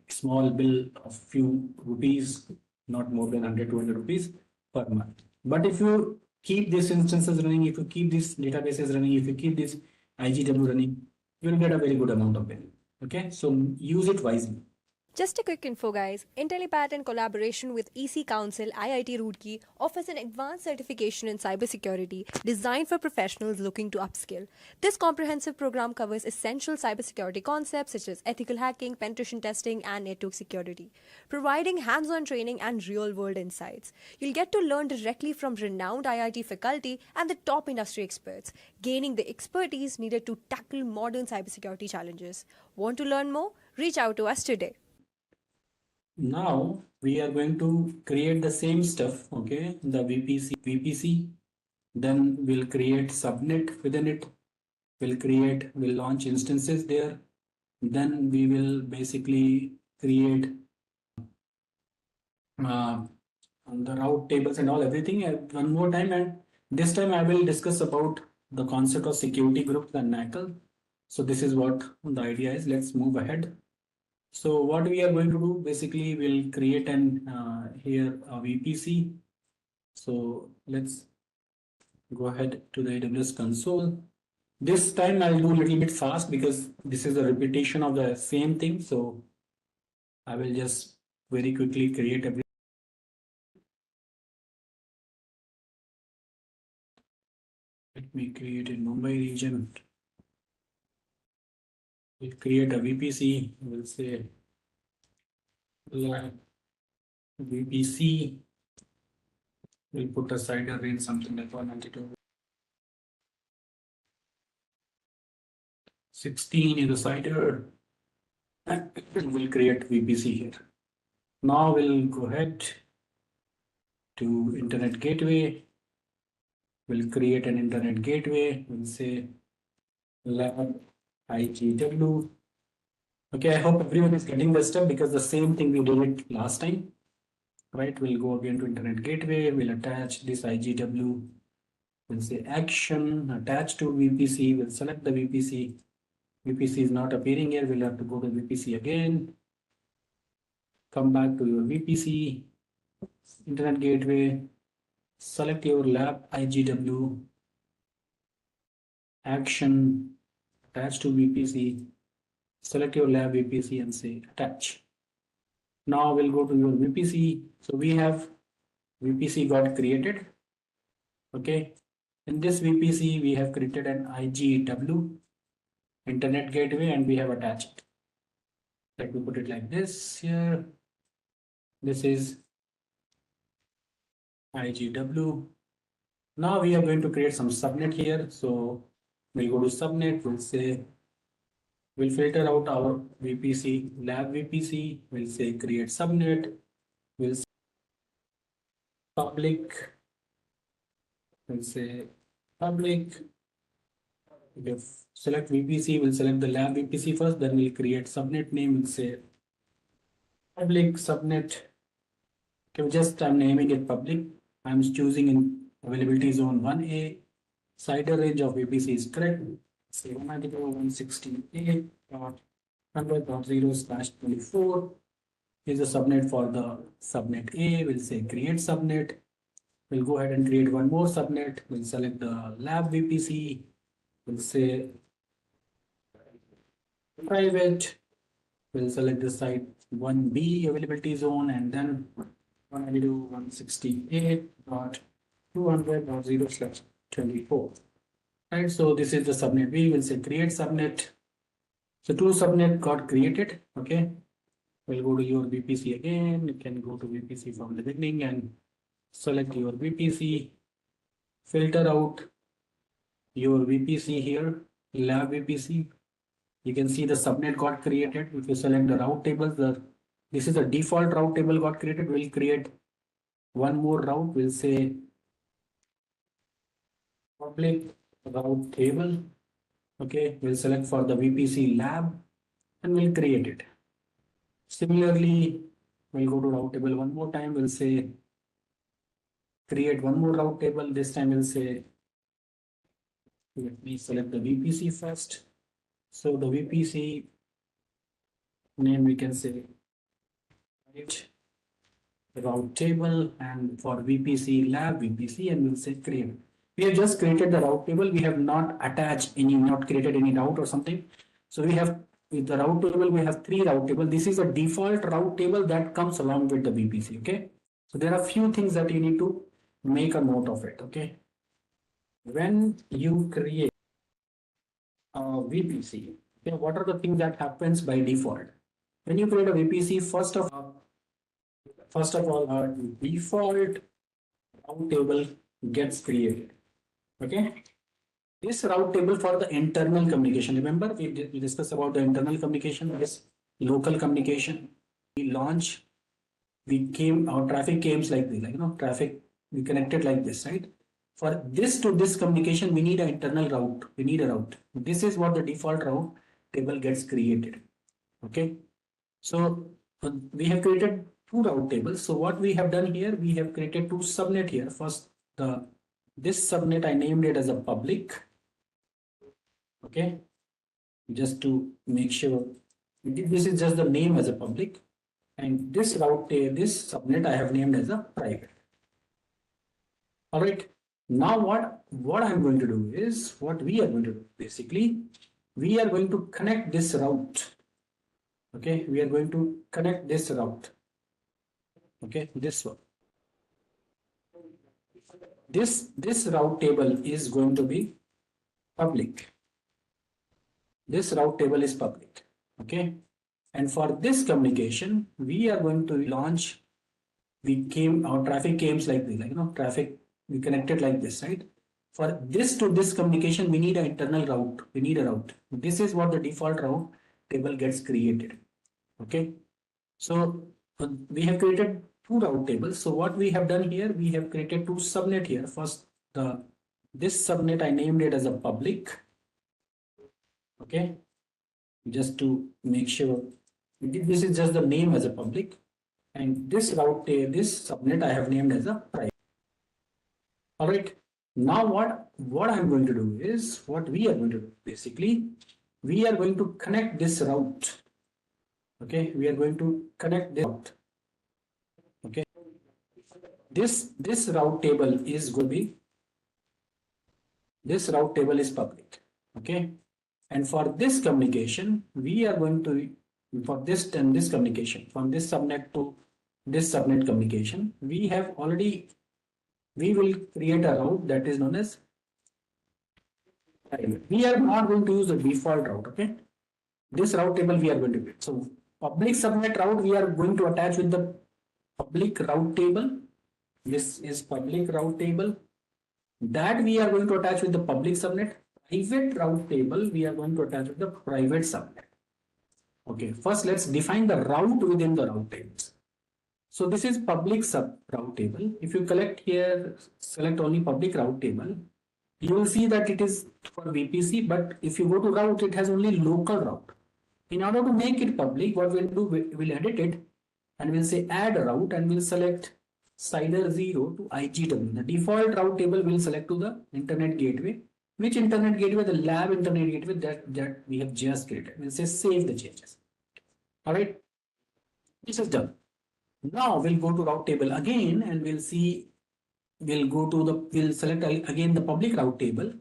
small bill of few rupees, not more than 100, 200 rupees per month. But if you keep these instances running, if you keep these databases running, if you keep this IGW running, you will get a very good amount of bill. Okay, so use it wisely. Just a quick info, guys. Intellipaat, in collaboration with EC Council IIT Roorkee, offers an advanced certification in cybersecurity designed for professionals looking to upskill. This comprehensive program covers essential cybersecurity concepts such as ethical hacking, penetration testing, and network security, providing hands-on training and real-world insights. You'll get to learn directly from renowned IIT faculty and the top industry experts, gaining the expertise needed to tackle modern cybersecurity challenges. Want to learn more? Reach out to us today. Now we are going to create the same stuff. Okay, the VPC, then we'll create subnet within it. We'll launch instances there. Then we will basically create the route tables and all everything one more time, and this time I will discuss about the concept of security groups and NACL. So this is what the idea is. Let's move ahead. So what we are going to do, basically we'll create an here a VPC. So let's go ahead to the AWS console. This time I'll do a little bit fast because this is a repetition of the same thing. So I will just very quickly create everything. Let me create a Mumbai region. We'll create a VPC. We'll say VPC. We'll put a CIDR range something like 192. 16 is the CIDR. And we'll create VPC here. Now we'll go ahead to Internet Gateway. We'll create an Internet Gateway. We'll say lab IGW. Okay, I hope everyone is getting this step because the same thing we did it last time. Right, we'll go again to internet gateway, we'll attach this IGW, we'll say action, attach to VPC, we'll select the VPC. VPC is not appearing here, we'll have to go to VPC again. Come back to your VPC, internet gateway, select your lab IGW, action, attach to VPC, select your lab VPC and say attach. Now we'll go to your VPC. So we have VPC got created. Okay. In this VPC, we have created an IGW, internet gateway, and we have attached. Let me put it like this here. This is IGW. Now we are going to create some subnet here. So we'll go to subnet, we'll say, we'll filter out our VPC, lab VPC, we'll say create subnet, we'll say public, we'll say public. If select VPC, we'll select the lab VPC first, then we'll create subnet name, we'll say public subnet. Okay, just I'm naming it public. I'm choosing in availability zone 1A. CIDR range of VPC is correct. Say 192.168.100.0/24 is the subnet for the subnet A. We'll say create subnet. We'll go ahead and create one more subnet. We'll select the lab VPC. We'll say private. We'll select the site 1B availability zone and then 192.168.200.0/24. Right, so this is the subnet. We will say create subnet. So two subnet got created. Okay, we'll go to your VPC again. You can go to VPC from the beginning and select your VPC. Filter out your VPC here, lab VPC. You can see the subnet got created. If you select the route tables, this is a default route table got created. We'll create one more route. We'll say public route table. Okay, we'll select for the VPC lab and we'll create it. Similarly, we'll go to route table one more time. We'll say create one more route table. This time we'll say, let me select the VPC first. So the VPC name we can say right route table, and for VPC lab VPC, and we'll say create. We have just created the route table. We have not attached any, not created any route or something. So we have with the route table, we have three route table. This is a default route table that comes along with the VPC. Okay. So there are few things that you need to make a note of it. Okay. When you create VPC, okay, what are the things that happens by default? When you create a VPC, first of all, default route table gets created. Okay, this route table for the internal communication. Remember, we discussed about the internal communication. This local communication. We launch. Our traffic came like this, traffic. We connected like this, right? For this to this communication, we need an internal route. We need a route. This is what the default route table gets created. Okay. So we have created two route tables. So what we have done here, we have created two subnet here. First, this subnet I named it as a public. Okay. Just to make sure this is just the name as a public, and this this subnet I have named as a private. All right. Now what I'm going to do is, what we are going to do, basically, we are going to connect this route. Okay, we are going to connect this route. Okay, this one. This route table is going to be public. This route table is public. Okay, and for this communication, we are going to launch. Our traffic came like this, traffic. We connected like this, right? For this to this communication, we need an internal route. We need a route. This is what the default route table gets created. Okay. So we have created two route tables. So what we have done here, we have created two subnet here. First, this subnet I named it as a public. Okay. just to make sure. This is just the name as a public, and this route, this subnet I have named as a private. All right. Now what I'm going to do is, what we are going to do basically, we are going to connect this route. Okay, we are going to connect this route. Okay, this route table is going to be, this route table is public. Okay, and for this communication, we are going to, for this and this communication from this subnet to this subnet communication, we have already, we will create a route that is known as private. We are not going to use the default route. Okay, this route table we are going to create. So public subnet route we are going to attach with the public route table. This is public route table that we are going to attach with the public subnet. Private route table we are going to attach with the private subnet. Okay, first let's define the route within the route tables. So this is public sub route table. If you collect here, select only public route table, you will see that it is for VPC, but if you go to route, it has only local route. In order to make it public, what we'll do, we'll edit it and we'll say add route and we'll select CIDR 0 to IGW. The default route table will select to the internet gateway. Which internet gateway? The lab internet gateway that we have just created. We'll say save the changes. All right, this is done. Now we'll go to route table again and we'll see, we'll select again the public route table.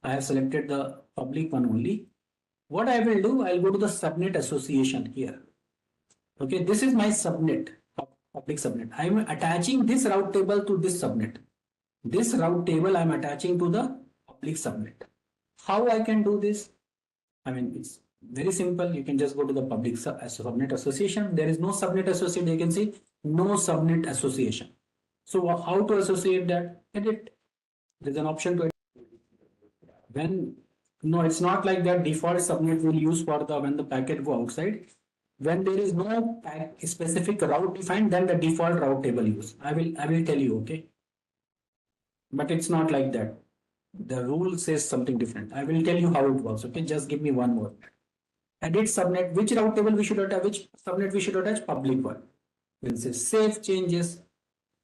I have selected the public one only. What I will do, I'll go to the subnet association here. Okay, this is my subnet, public subnet. I'm attaching this route table to this subnet. This route table I'm attaching to the public subnet. How I can do this? I mean, it's very simple. You can just go to the public subnet association. There is no subnet association. You can see no subnet association. So how to associate that? Edit. There's an option to edit. When, no, it's not like that. Default subnet will use for the, when the packet go outside. When there is no specific route defined, then the default route table use. I will tell you, okay? But it's not like that. The rule says something different. I will tell you how it works. Okay, just give me one more. Edit subnet. Which route table we should attach? Which subnet we should attach? Public one. We'll say save changes.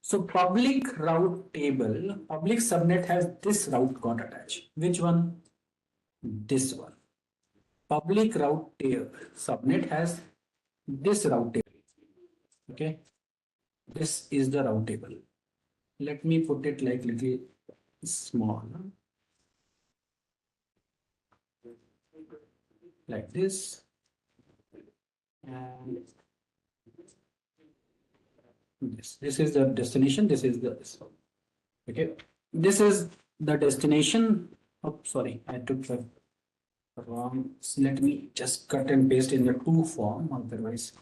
So public route table, public subnet has this route got attached. Which one? This one. Public route table subnet has this route table. Okay, this is the route table. Let me put it like little small, like this, and this is the destination. This is the, okay, this is the destination. Oh, sorry, I took the wrong. Let me just cut and paste in the to form, otherwise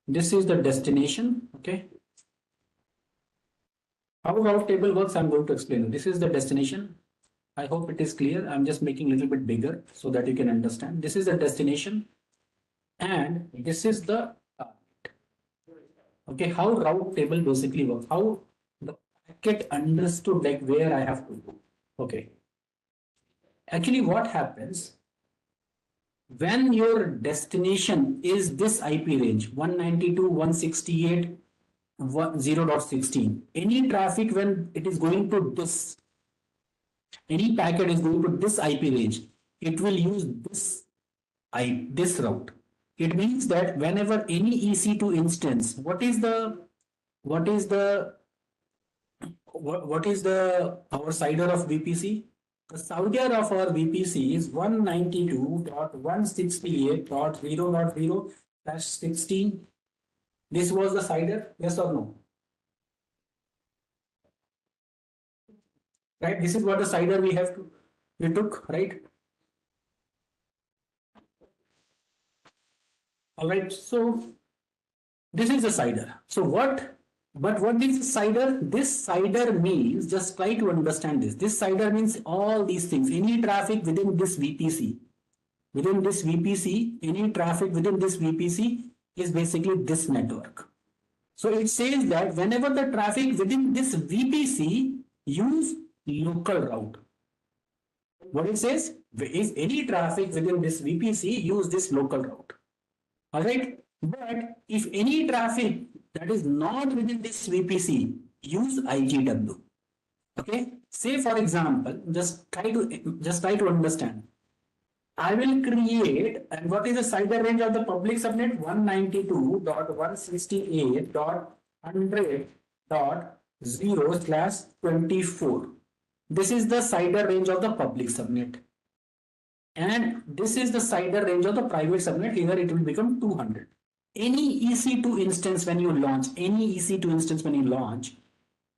this is the destination. Okay, how route table works, I'm going to explain. This is the destination. I hope it is clear. I'm just making a little bit bigger so that you can understand. This is the destination and this is the target. Okay, how route table basically works, how the packet understood like where I have to go. Okay, actually what happens when your destination is this IP range 192.168.0.16, any traffic when it is going to this, any packet is going to this IP range, it will use this route. It means that whenever any EC2 instance, what is the our CIDR of VPC? The CIDR of our VPC is 192.168.0.0/16. This was the CIDR, yes or no? Right, this is what the CIDR we took, right? All right, so this is the CIDR. So what is CIDR? This CIDR means, just try to understand this. This CIDR means all these things. Any traffic within this VPC, any traffic within this VPC is basically this network. So it says that whenever the traffic within this VPC use local route. What it says? If any traffic within this VPC, use this local route. All right. But if any traffic that is not within this VPC, use IGW. Okay. Say for example, just try to understand. I will create, and what is the CIDR range of the public subnet? 192.168.100.0/24. This is the CIDR range of the public subnet. And this is the CIDR range of the private subnet. Here it will become 200. Any EC2 instance when you launch,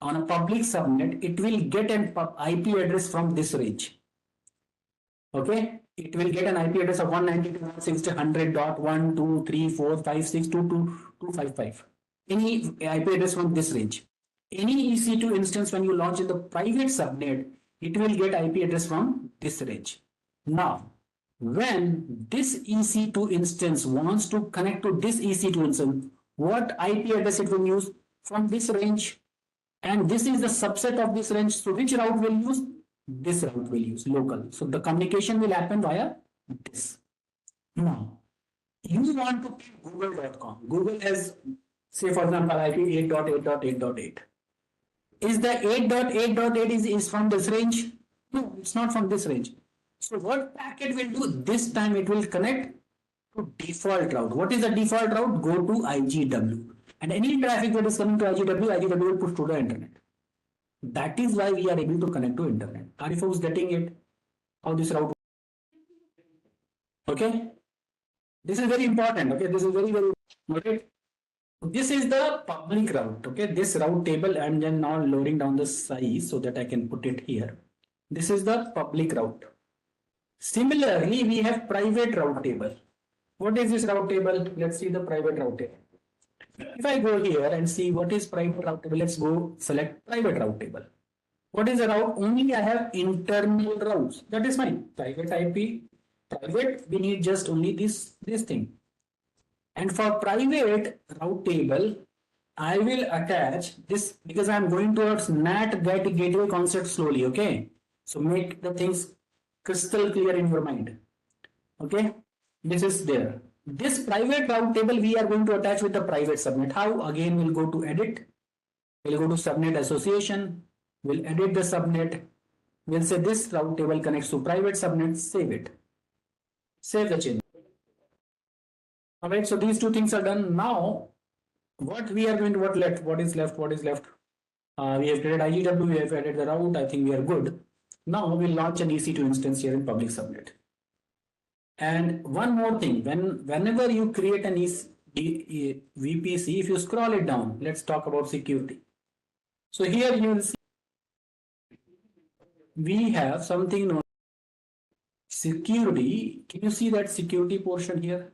on a public subnet, it will get an IP address from this range. Okay, it will get an IP address of 192.168.12345622255. Any IP address from this range. Any EC2 instance when you launch in the private subnet, it will get IP address from this range. Now, when this EC2 instance wants to connect to this EC2 instance, what IP address it will use? From this range. And this is the subset of this range. So which route will use? This route will use local. So the communication will happen via this. Now, you want to pick google.com. Google has, say for example, IP 8.8.8.8. Is the 8.8.8 is from this range? No, it's not from this range. So what packet will do? This time it will connect to default route. What is the default route? Go to IGW. And any traffic that is coming to IGW will push to the internet. That is why we are able to connect to internet. Are you folks getting it? How this route? Okay. This is very important. Okay. This is very, very okay. This is the public route. Okay. This route table, and then now loading down the size so that I can put it here. This is the public route. Similarly, we have private route table. What is this route table? Let's see the private route table. If I go here and see what is private route table, let's go select private route table. What is the route? Only I have internal routes. That is fine. Private IP, private, we need just only this thing. And for private route table, I will attach this because I am going towards NAT gateway concept slowly. Okay. So make the things crystal clear in your mind. Okay. This is there. This private route table we are going to attach with the private subnet. How? Again, we'll go to edit. We'll go to subnet association. We'll edit the subnet. We'll say this route table connects to private subnet. Save it. Save the change. All right. So these two things are done. Now, what we are going to, what is left? We have created IGW. We have added the route. I think we are good. Now we'll launch an EC2 instance here in public subnet. And one more thing, whenever you create an VPC, if you scroll it down, let's talk about security. So here you will see we have something known as security. Can you see that security portion here?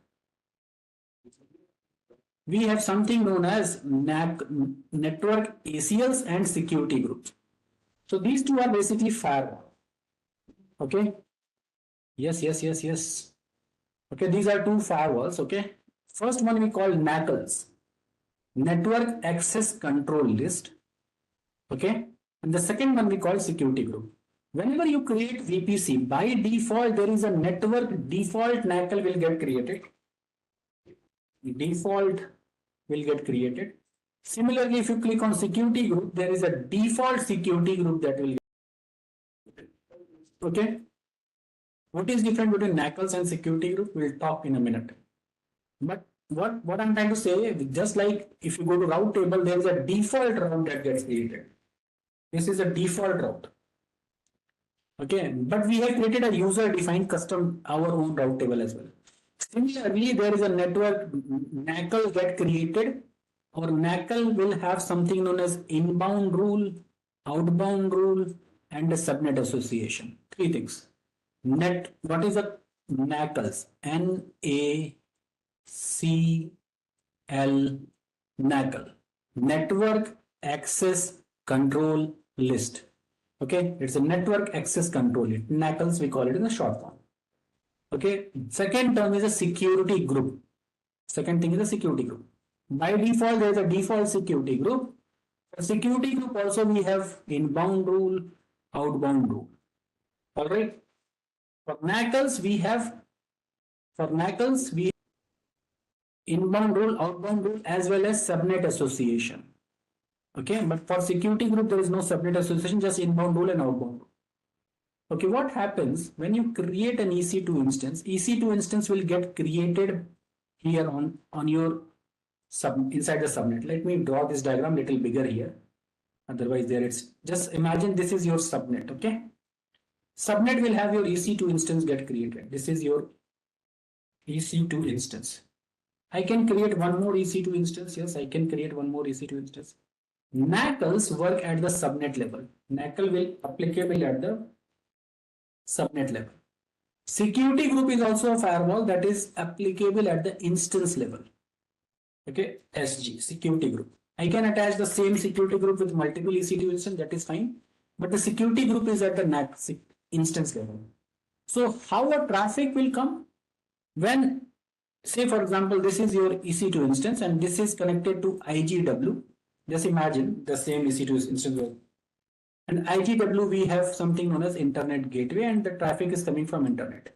We have something known as network ACLs and security groups. So these two are basically firewall. Okay. Yes. Okay, these are two firewalls. Okay, first one we call NACLs, Network Access Control List. Okay, and the second one we call security group. Whenever you create VPC, by default there is a network default NACL will get created. Default will get created. Similarly, if you click on security group, there is a default security group that will get. Okay. What is different between NACLs and security group? We'll talk in a minute. But what I'm trying to say, just like if you go to route table, there is a default route that gets created. This is a default route. Okay, but we have created a user-defined custom our own route table as well. Similarly, there is a network NACL get created, or NACL will have something known as inbound rule, outbound rule, and a subnet association. Three things. What is a NACLs? NACL, NACL, Network Access Control List. Okay, it's a network access control list. NACLs we call it in the short form. Okay, second term is a security group. Second thing is a security group. By default, there is a default security group. For security group also we have inbound rule, outbound rule. All right. For NACLs, we have inbound rule, outbound rule, as well as subnet association. Okay, but for security group, there is no subnet association, just inbound rule and outbound rule. Okay, what happens when you create an EC2 instance? EC2 instance will get created here on your inside the subnet. Let me draw this diagram little bigger here. Otherwise, there it's just imagine this is your subnet. Okay, subnet will have your EC2 instance get created. This is your EC2 instance. I can create one more EC2 instance. Yes, I can create one more EC2 instance. NACLs work at the subnet level. NACL will applicable at the subnet level. Security group is also a firewall that is applicable at the instance level. Okay, SG, security group. I can attach the same security group with multiple EC2 instance, that is fine. But the security group is at the NAC instance level. So how a traffic will come? When, say for example, this is your EC2 instance and this is connected to IGW. Just imagine the same EC2 instance. And IGW, we have something known as internet gateway, and the traffic is coming from internet.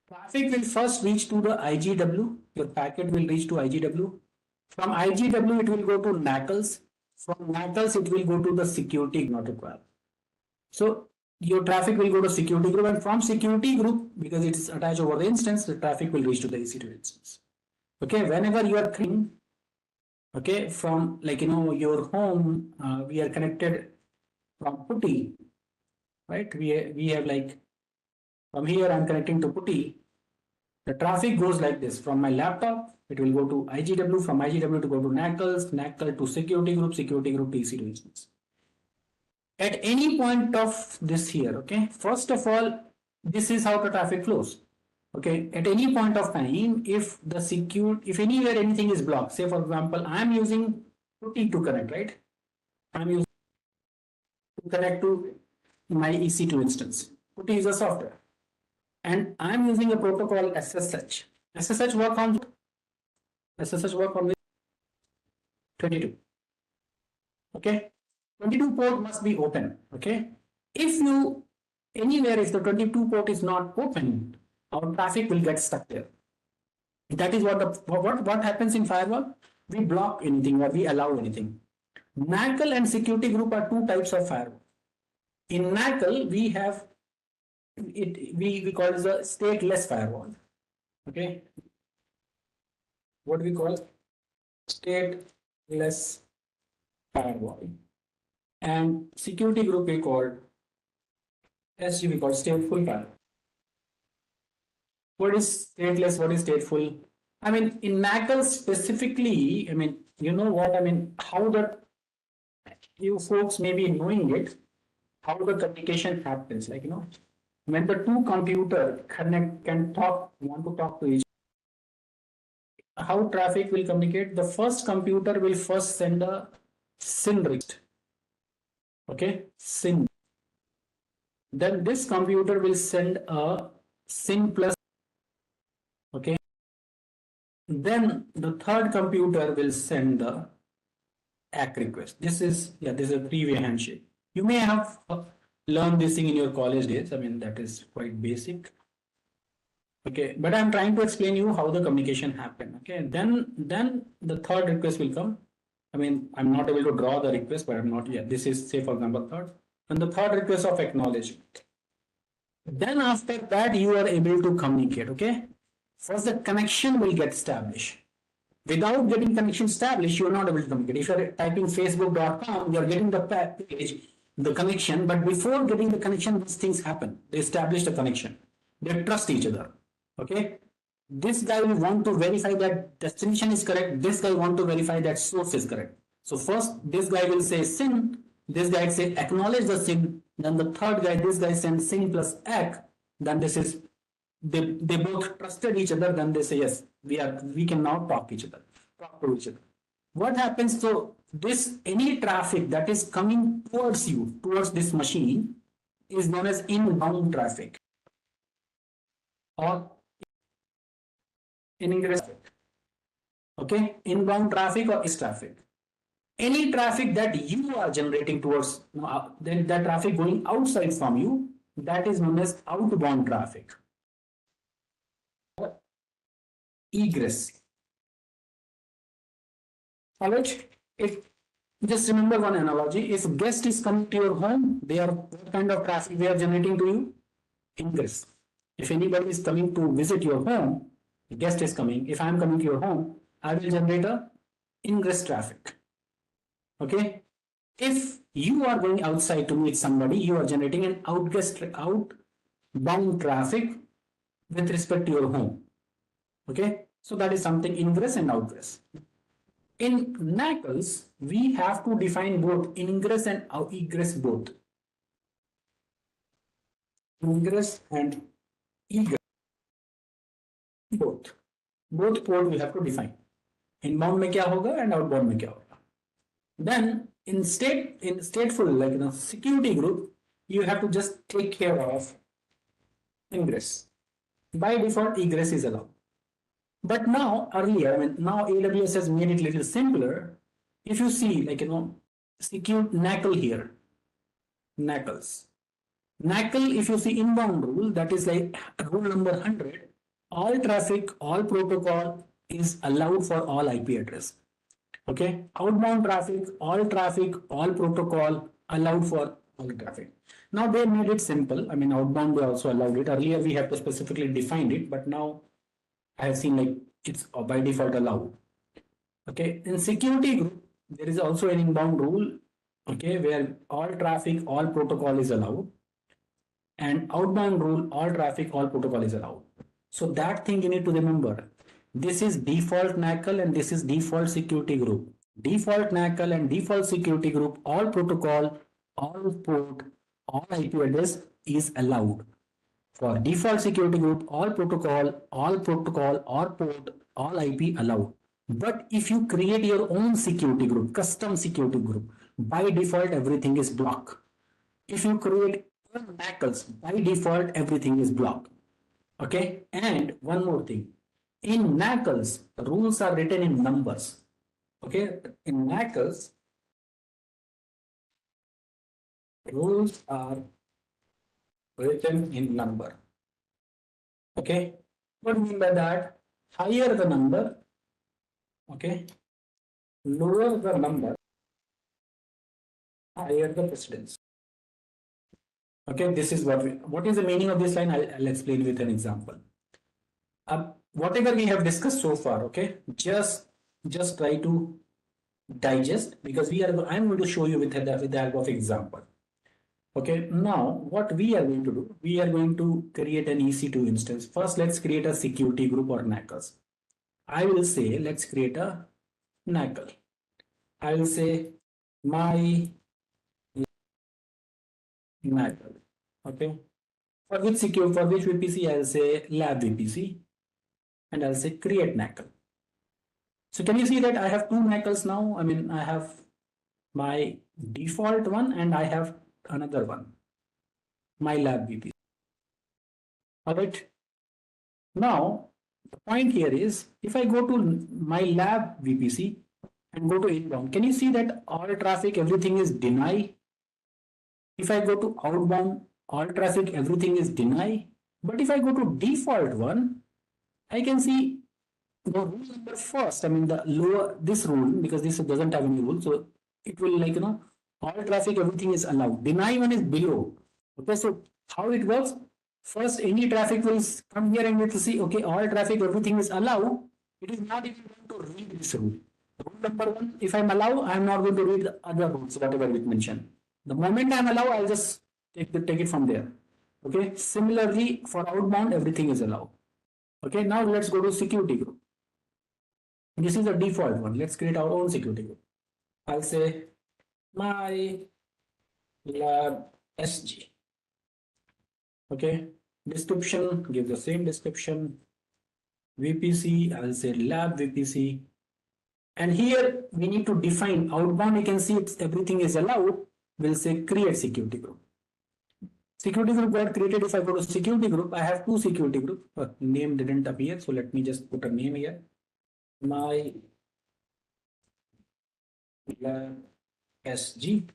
Traffic will first reach to the IGW. Your packet will reach to IGW. From IGW, it will go to NACLs. From NACLs, it will go to the security not required. So your traffic will go to security group, and from security group, because it is attached over the instance, the traffic will reach to the EC2 instance. Okay, whenever you are connecting, okay, from your home, we are connected from Putty, right? We have from here I'm connecting to Putty. The traffic goes like this. From my laptop, it will go to IGW. From IGW to go to NACLs, NACL to security group to EC2 instance. At any point of this here, okay, first of all, this is how the traffic flows. Okay, at any point of time, if anywhere anything is blocked, say for example, I'm using Putty to connect, right? I'm using to connect to my EC2 instance. Putty is a software. And I'm using a protocol SSH. SSH work on 22. Okay, 22 port must be open. Okay, if the 22 port is not open, our traffic will get stuck there. That is what happens in firewall. We block anything or we allow anything. NACL and security group are two types of firewall. In NACL, we have we call it the stateless firewall. Okay, what we call stateless firewall, and security group we call SG, we call stateful firewall. What is stateless? What is stateful? I mean, in NACL specifically, I mean, you know what I mean, how the you folks may be knowing it, how the communication happens, when the two computers want to talk to each other, how traffic will communicate. The first computer will first send a SYN request. Okay, SYN. Then this computer will send a SYN plus. Okay. Then the third computer will send the ACK request. This is a three-way handshake. You may have learned this thing in your college days. I mean, that is quite basic. Okay, but I'm trying to explain you how the communication happen. Okay, then the third request will come. I mean, I'm not able to draw the request, but I'm not yet. This is, say for example, third. And the third request of acknowledgement. Then after that, you are able to communicate. Okay, first the connection will get established. Without getting connection established, you are not able to communicate. If you are typing facebook.com, you are getting the page, the connection, but before getting the connection, these things happen. They establish the connection. They trust each other. Okay. This guy will want to verify that destination is correct. This guy want to verify that source is correct. So first, this guy will say SYN. This guy say acknowledge the SYN. Then the third guy, this guy sends SYN plus ACK. Then this is they both trusted each other. Then they say yes, we can now talk to each other. What happens? So any traffic that is coming towards you, towards this machine, is known as inbound traffic or ingress traffic. Okay, inbound traffic or is traffic. Any traffic that you are generating towards, then that traffic going outside from you, that is known as outbound traffic. Egress. Alright, if just remember one analogy, if guest is coming to your home, they are what kind of traffic they are generating to you? Ingress. If anybody is coming to visit your home, the guest is coming, if I am coming to your home, I will generate a ingress traffic. Okay. If you are going outside to meet somebody, you are generating an outbound traffic with respect to your home. Okay. So that is something ingress and outgress. In NACLs, we have to define both ingress and egress both. Ingress and egress both. Both port we have to define. Inbound में क्या होगा and outbound में क्या होगा. Then in stateful like security group, you have to just take care of ingress. By default, egress is allowed. But now earlier, now AWS has made it a little simpler. If you see secure NACL here, NACLs. NACL, if you see inbound rule, that is like rule number 100, all traffic, all protocol is allowed for all IP address. Okay, outbound traffic, all protocol allowed for all traffic. Now they made it simple. Outbound they also allowed it. Earlier we have to specifically define it, but now I have seen like it's by default allowed. Okay, in security group, there is also an inbound rule, okay, where all traffic, all protocol is allowed. And outbound rule, all traffic, all protocol is allowed. So that thing you need to remember. This is default NACL and this is default security group. Default NACL and default security group, all protocol, all port, all IP address is allowed. For default security group, all protocol, or port, all IP allowed. But if you create your own security group, custom security group, by default everything is blocked. If you create NACLs, by default everything is blocked. Okay, and one more thing. In NACLs, rules are written in numbers. Okay, in NACLs, rules are written in number. Okay, what do you mean by that? Higher the number, okay, lower the number, higher the precedence. Okay, this is what is the meaning of this line? I'll explain with an example. Whatever we have discussed so far, okay, just try to digest because I'm going to show you with the help of example. Okay, now what we are going to do, we are going to create an EC2 instance. First, let's create a security group or NACLs. I will say, let's create a NACL. I will say my NACL. Okay, for which VPC, I'll say lab VPC and I'll say create NACL. So can you see that I have two NACLs now? I have my default one and I have another one, my lab VPC. All right. Now, the point here is if I go to my lab VPC and go to inbound, can you see that all traffic, everything is deny? If I go to outbound, all traffic, everything is deny. But if I go to default one, I can see the rule number first, the lower this rule, because this doesn't have any rule. So it will all traffic, everything is allowed. Deny one is below. Okay, so how it works? First, any traffic will come here and it will see, okay, all traffic, everything is allowed. It is not even going to read this rule. Rule number one, if I'm allowed, I'm not going to read the other rules, whatever we mentioned. The moment I'm allowed, I'll just take it from there. Okay, similarly, for outbound, everything is allowed. Okay, now let's go to security group. This is the default one. Let's create our own security group. I'll say my lab SG. Okay, description, give the same description. VPC, I'll say lab VPC. And here we need to define outbound. You can see everything is allowed. We'll say create security group. Security group got created. If I go to security group, I have two security groups. Name didn't appear, so let me just put a name here. My lab SG.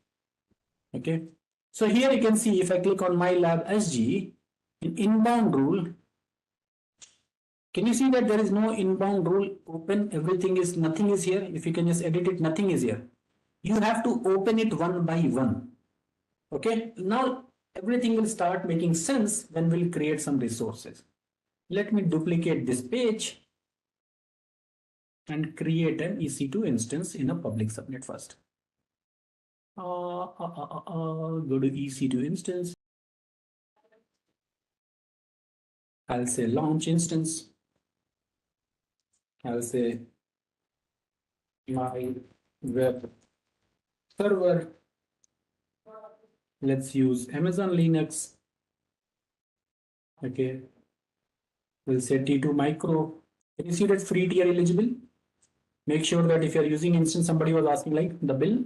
Okay, So here you can see if I click on my lab SG, in inbound rule, can you see that there is no inbound rule open? Everything is, nothing is here. If you can just edit it, nothing is here. You have to open it one by one. Okay, now everything will start making sense when we'll create some resources. Let me duplicate this page and create an EC2 instance in a public subnet first. Go to EC2 instance. I'll say launch instance. I'll say my web server. Let's use Amazon Linux. Okay. We'll say T2 micro. Can you see that free tier eligible? Make sure that if you're using instance, somebody was asking like the bill,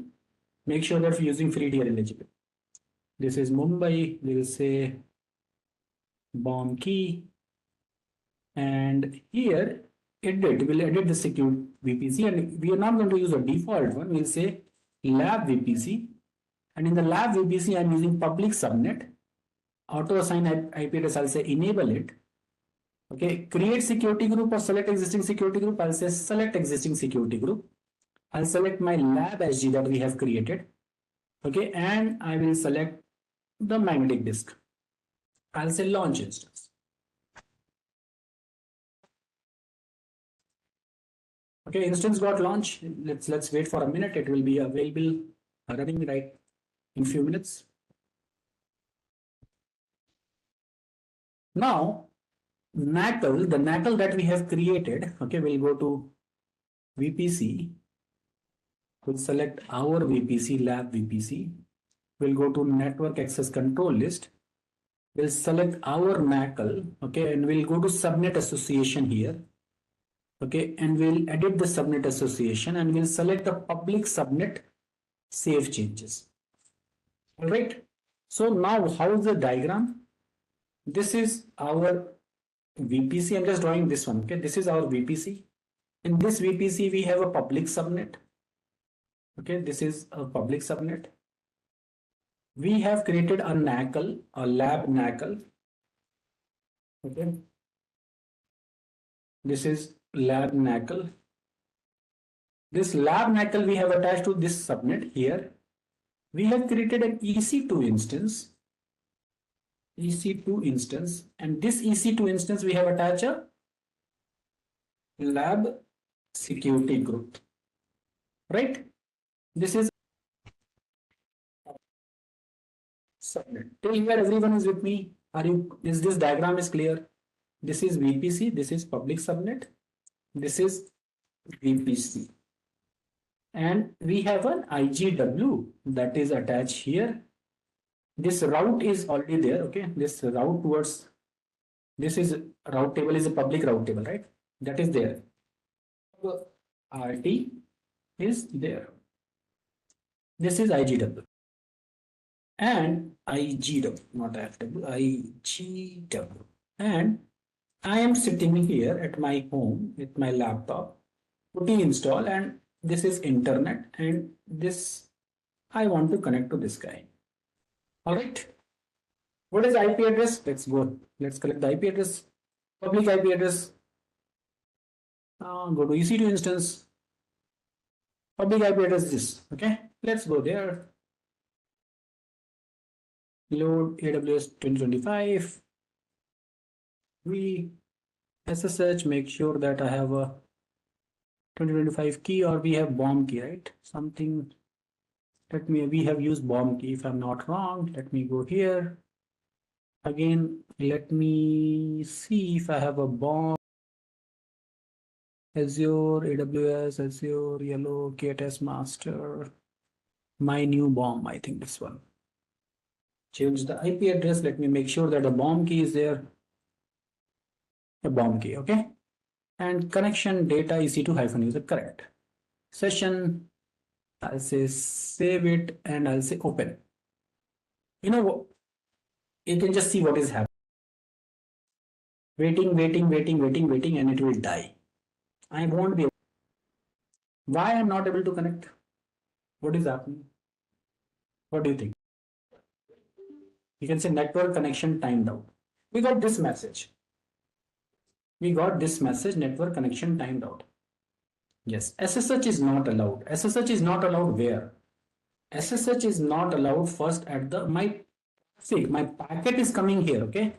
make sure that you're using free tier eligible. This is Mumbai. We'll say bomb key. And here edit, we'll edit the secure VPC, and we are not going to use a default one. We'll say lab VPC, and in the lab VPC I'm using public subnet. Auto assign IP address, I'll say enable it. Okay, create security group or select existing security group. I'll say select existing security group. I'll select my lab SG that we have created. Okay, and I will select the magnetic disk. I'll say launch instance. Okay, instance got launched. Let's wait for a minute. It will be available running right in few minutes. Now, NACL, the NACL that we have created, okay, we'll go to VPC. We'll select our VPC, lab VPC. We'll go to network access control list. We'll select our NACL, okay, and we'll go to subnet association here. Okay, and we'll edit the subnet association and we'll select the public subnet, save changes. All right. So now how is the diagram? This is our VPC. I'm just drawing this one. Okay, this is our VPC. In this VPC, we have a public subnet. Okay, this is a public subnet. We have created a NACL, a lab NACL. Okay, this is lab NACL. This lab NACL we have attached to this subnet here. We have created an EC2 instance. EC2 instance, and this EC2 instance we have attached a lab security group. Right? This is subnet. Till here everyone is with me. Is this diagram is clear? This is VPC, this is public subnet. This is VPC, and we have an IGW that is attached here. This route is already there. Okay, this route towards this is route table is a public route table, right? That is there. RT is there. This is IGW and IGW, not FW, IGW, and I am sitting here at my home with my laptop, putting install, and this is internet, and this I want to connect to this guy. All right. What is IP address? Let's go. Let's collect the IP address. Public IP address. Go to EC2 instance. Public IP address is this. Okay. Let's go there. Load AWS 2025. We SSH, make sure that I have a 2025 key, or we have bomb key, right? Something. We have used bomb key if I'm not wrong. Let me go here. Again, let me see if I have a bomb. Azure, AWS, Azure, Yellow, KTS Master. My new bomb, I think this one. Change the IP address. Let me make sure that a bomb key is there. A bomb key, okay? And connection data EC2-user, correct. Session, I'll say save it and I'll say open. You know what? You can just see what is happening. Waiting, and it will die. I won't be able. Why I'm not able to connect? What is happening? What do you think? You can say network connection timed out. We got this message. Network connection timed out. Yes, SSH is not allowed. SSH is not allowed where? SSH is not allowed first at the, my packet is coming here, okay?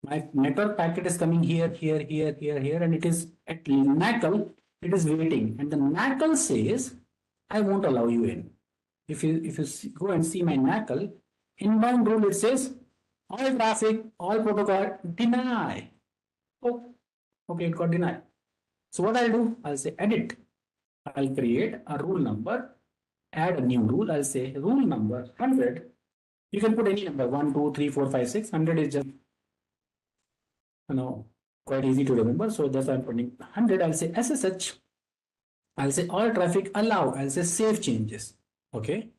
My network packet is coming here, and it is at NACL, it is waiting. And the NACL says, I won't allow you in. If you go and see my NACL, inbound rule, it says, all traffic, all protocol, deny. Oh, okay, it got denied. So what I'll do, I'll say edit. I'll create a rule number, add a new rule. I'll say rule number 100. You can put any number, 1, 2, 3, 4, 5, 6. 100 is just, quite easy to remember. So that's why I'm putting 100. I'll say SSH. I'll say all traffic allow. I'll say save changes. Okay.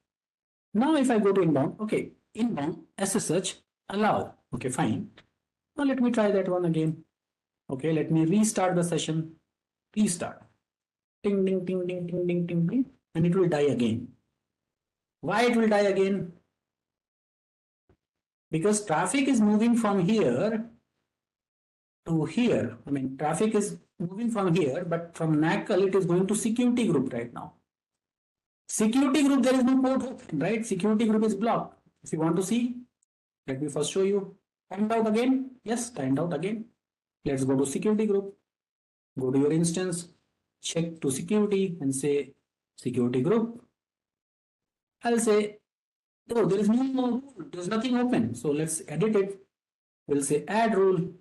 Now if I go to inbound, okay, inbound SSH allow. Okay, fine. Now let me try that one again. Okay, let me restart the session. Restart. Ding, ding, ding, ding, ding, ding, ding, ding. And it will die again. Why it will die again? Because traffic is moving from here to here. I mean, traffic is moving from here, but from NACL, it is going to security group right now. Security group, there is no port open, right? Security group is blocked. If you want to see, let me first show you. Timed out again. Yes, timed out again. Let's go to security group. Go to your instance, check to security and say security group. I'll say, oh, there is no rule. There's nothing open. So let's edit it. We'll say add rule.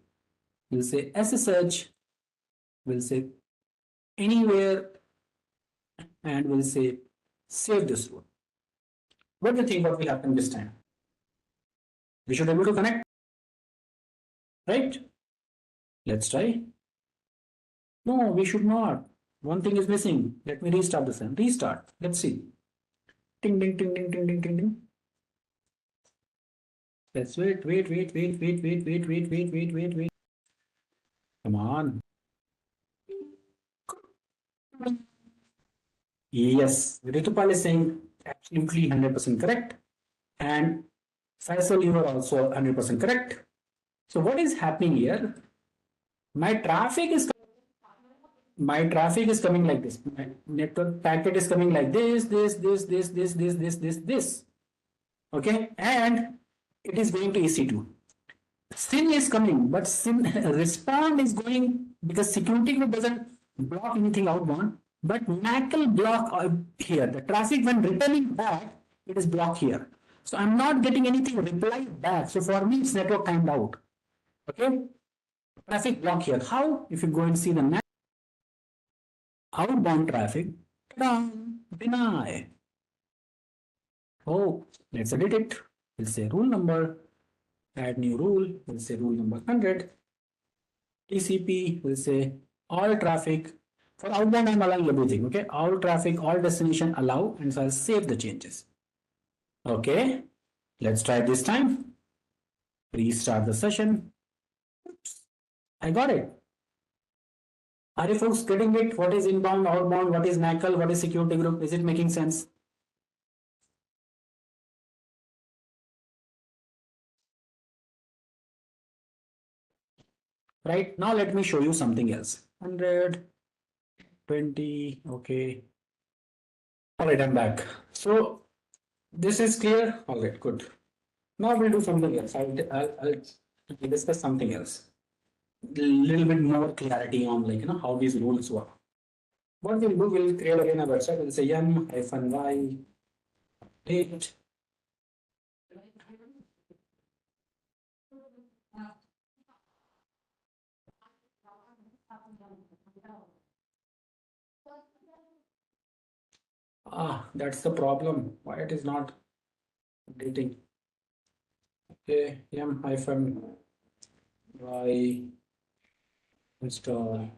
We'll say SSH. We'll say anywhere. And we'll say save this rule. What do you think what will happen this time? We should be able to connect. Right? Let's try. No, we should not. One thing is missing. Let me restart this and restart. Let's see. Ding, ding, ding, ding, ding, ding, ding, ding. Let's wait. Come on. Yes, Ritupal is saying absolutely 100% correct. And Faisal, you are also 100% correct. So what is happening here? My traffic is coming like this. My network packet is coming like this. Okay, and it is going to EC2. SYN is coming, but SYN respond is going because security group doesn't block anything outbound, but NACL block here. The traffic when returning back, it is blocked here. So I'm not getting anything reply back. So for me, it's network timed out. Okay, traffic block here. How? If you go and see the NACL outbound traffic, deny. Oh, let's edit it. We'll say rule number, add new rule. We'll say rule number 100. TCP, we'll say all traffic. For outbound, I'm allowing everything. Okay, all traffic, all destination allow, and so I'll save the changes. Okay, let's try this time. Restart the session. Oops, I got it. Are you folks getting it? What is inbound, outbound? What is NACL? What is security group? Is it making sense? Right now, let me show you something else. 100, 20, okay. All right, I'm back. So this is clear. All right, good. Now we'll do something else. I'll discuss something else. A little bit more clarity on how these rules work. What we'll do, we'll create again a website. We'll say yum-y update. That's the problem. Why it is not updating? Okay, yum-y install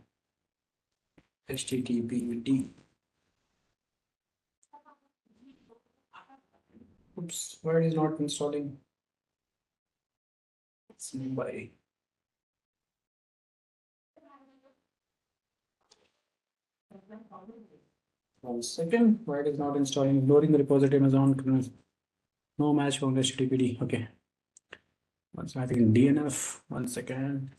httpd. Oops, why it is not installing? It's by. One second, why it is not installing? Loading the repository Amazon. No match from HTTPD. Okay. I think in DNF, 1 second.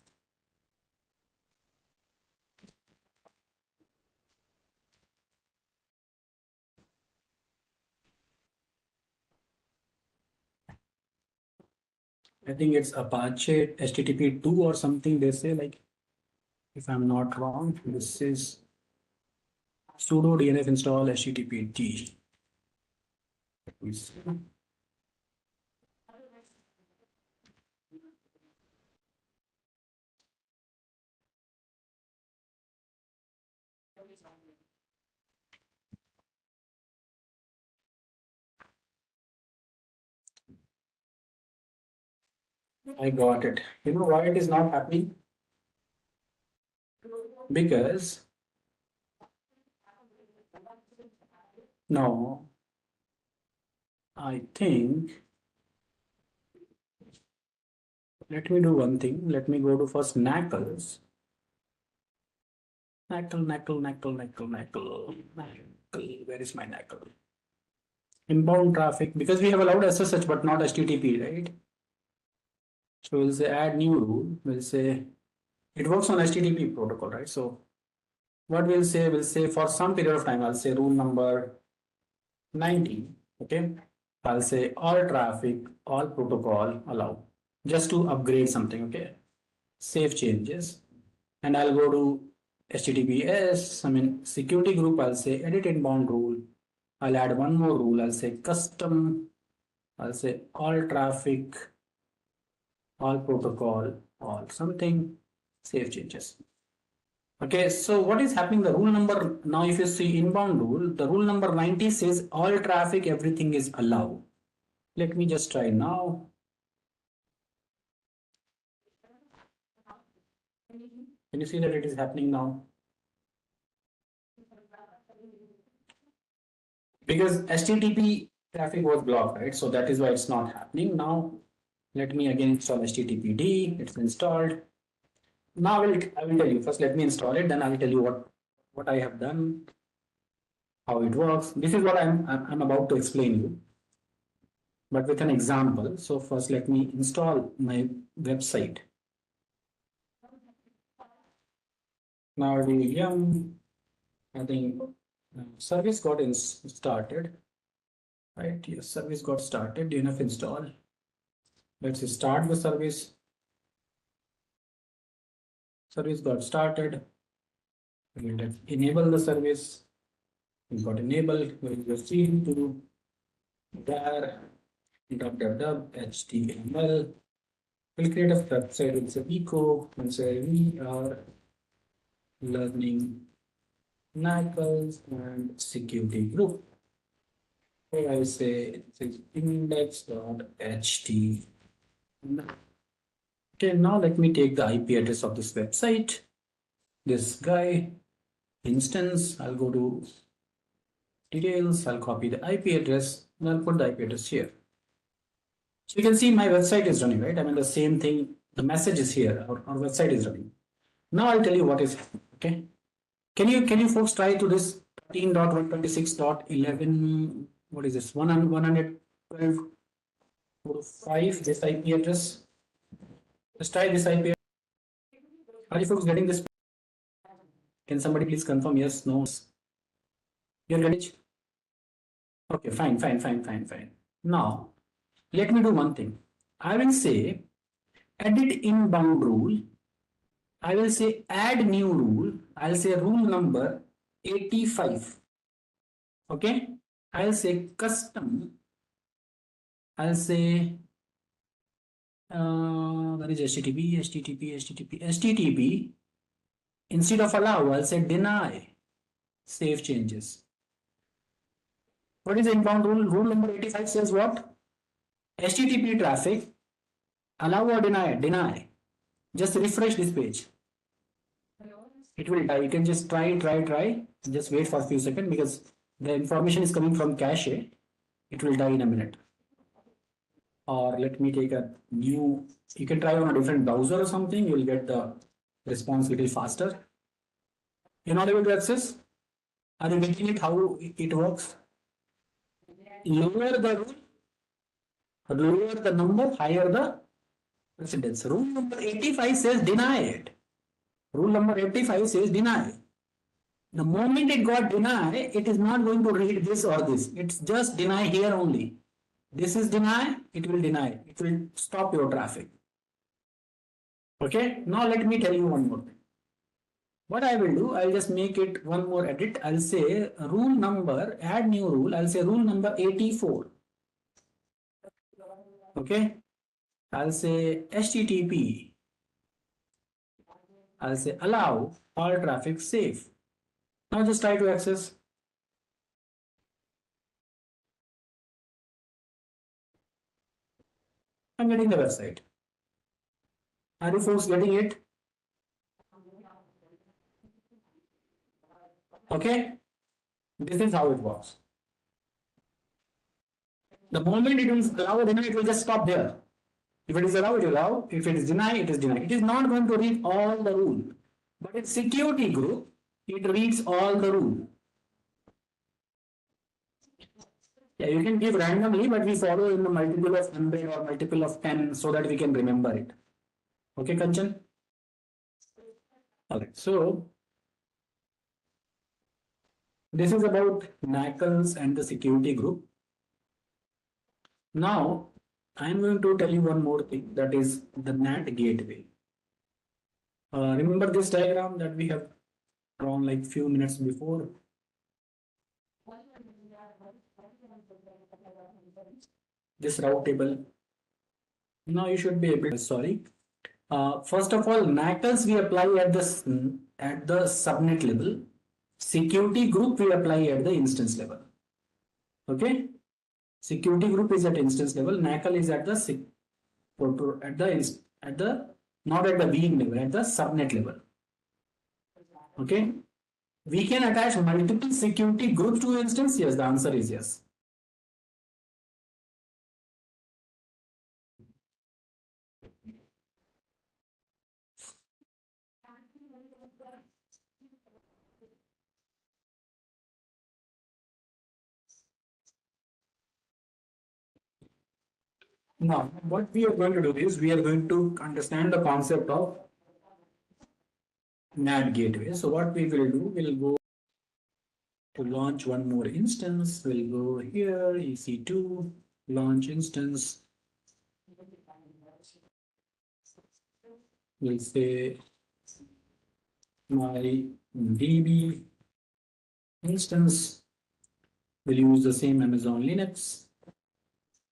I think it's Apache HTTP 2 or something they say, like, if I'm not wrong, this is sudo DNF install HTTP T. Let me see. I got it. You know why it is not happening? Because no, I think, let me do one thing. Let me go to first knackles. Knackle. Where is my knackle? Inbound traffic, because we have allowed SSH but not HTTP, right? So we'll say add new rule. We'll say it works on HTTP protocol, right? So what we'll say for some period of time, I'll say rule number 90. Okay. I'll say all traffic, all protocol allow, just to upgrade something. Okay. Save changes. And I'll go to HTTPS, security group. I'll say edit inbound rule. I'll add one more rule. I'll say custom. I'll say all traffic, all protocol, all something, save changes. Okay, so what is happening? The rule number, now if you see inbound rule, the rule number 90 says all traffic, everything is allowed. Let me just try now. Can you see that it is happening now? Because HTTP traffic was blocked, right? So that is why it's not happening. Now, let me again install HTTPD. It's installed. Now I will tell you. First, let me install it. Then I will tell you what I have done, how it works. This is what I'm about to explain you, but with an example. So first, let me install my website. Now I think service got started. Right? Yes, service got started. DNF install. Let's start the service. Service got started. We will enable the service. We got enabled. We will proceed to there www.html. We'll create a website. It's a eco. And say we are learning knackles and security group. Here I say it's index.html. Okay, now let me take the IP address of this website. This guy, instance, I'll go to details, I'll copy the IP address, and I'll put the IP address here. So you can see my website is running, right? The same thing, the message is here, our website is running. Now I'll tell you what is happening, okay? Can you folks try to this 13.126.11, what is this, 112.5, this IP address? Just try this IP. Are you folks getting this? Can somebody please confirm yes, no? You're getting it? Okay, fine. Now, let me do one thing. I will say edit inbound rule. I will say add new rule. I'll say rule number 85. Okay. I'll say custom. I'll say that is HTTP. Instead of allow, I'll say deny. Save changes. What is the inbound rule? Rule number 85 says what? HTTP traffic, allow or deny? Deny. Just refresh this page. It will die. You can just try. Just wait for a few seconds because the information is coming from cache. It will die in a minute. Or let me take a new, you can try on a different browser or something. You will get the response a little faster. You're not able to access? Are you getting it how it works? Lower the rule, lower the number, higher the precedence. Rule number 85 says deny it. Rule number 85 says deny. The moment it got deny, it is not going to read this or this. It's just deny here only. This is deny, it will deny. It will stop your traffic. Okay, now let me tell you one more thing. What I will do, I'll just make it one more edit. I'll say rule number, add new rule. I'll say rule number 84. Okay, I'll say HTTP. I'll say allow all traffic safe. Now just try to access. I'm getting the website. Are you folks getting it? Okay, this is how it works. The moment it is allowed, it will just stop there. If it is allowed, it will allow. If it is denied, it is denied. It is not going to read all the rule. But in security group, it reads all the rule. Yeah, you can give randomly, but we follow in the multiple of 100 or multiple of 10 so that we can remember it. Okay, Kanchan? Okay, so this is about NACLs and the security group. Now, I'm going to tell you one more thing, that is the NAT gateway. Remember this diagram that we have drawn like few minutes before? This route table. Now you should be able to, sorry. First of all, NACLs we apply at the subnet level. Security group we apply at the instance level. Okay? Security group is at instance level. NACL is at the not at the VM level, at the subnet level. Okay? We can attach multiple security groups to instance. Yes, the answer is yes. Now, what we are going to do is we are going to understand the concept of NAT gateway. So what we will do, we'll go to launch one more instance. We'll go here, EC2, launch instance. We'll say my DB instance. We'll use the same Amazon Linux.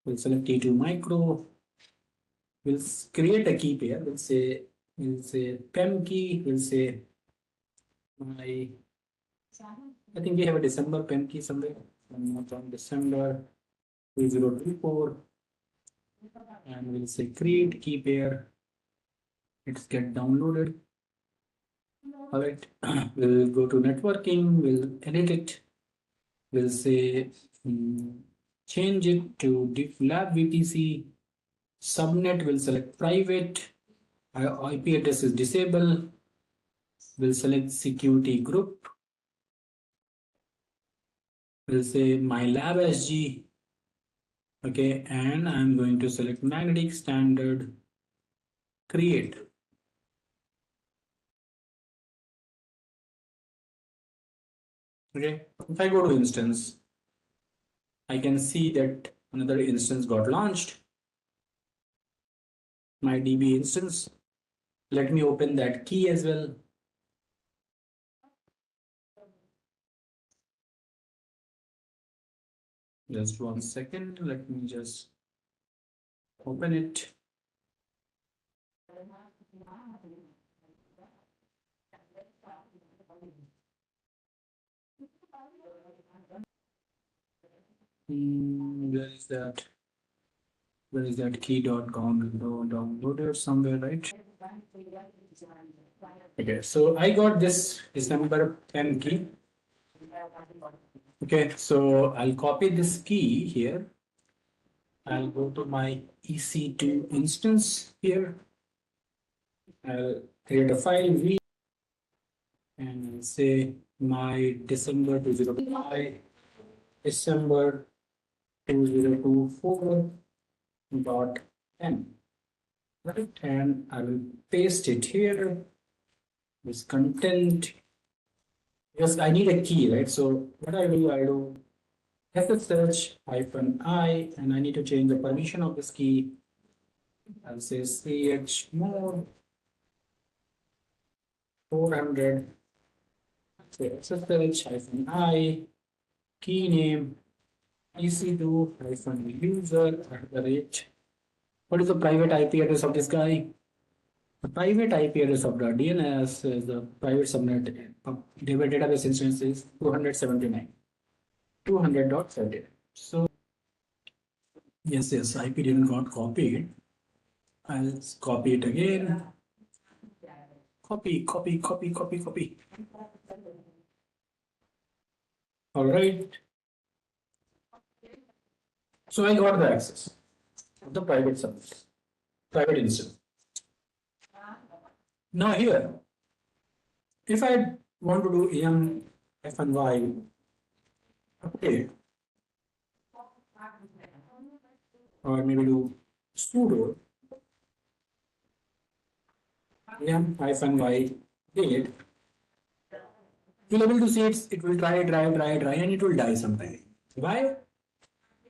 We'll select T2 micro. We'll create a key pair. We'll say PEM key. We'll say I think we have a December PEM key somewhere. From December 2024. And we'll say create key pair. It's get downloaded. All right. We'll go to networking. We'll edit it. We'll say change it to diff lab VPC. Subnet will select private. IP address is disable. We'll select security group. We'll say my lab SG. Okay, and I'm going to select magnetic standard. Create. Okay, if I go to instance, I can see that another instance got launched. My DB instance. Let me open that key as well. Just 1 second. Let me just open it. Where is that? Where is that key dot downloaded somewhere, right? Okay, so I got this December 10 key. Okay, so I'll copy this key here. I'll go to my EC2 instance here. I'll create a file V and say my December 2024.m. right? And I will paste it here. This content. Yes, I need a key, right? So what I do SSH hyphen I, and I need to change the permission of this key. I'll say chmod 400. Say SSH hyphen I, key name EC2 hyphen user at the rate. What is the private IP address of this guy? The private IP address of the DNS is the private subnet database instance is 279. 200.30. So yes, IP didn't got copied. I'll copy it again. Copy. All right. So I got the access of the private subnet, private instance. Now here, if I want to do em fny update, or maybe do sudo em-y date, you'll able to see it will try, and it will die sometime. Why?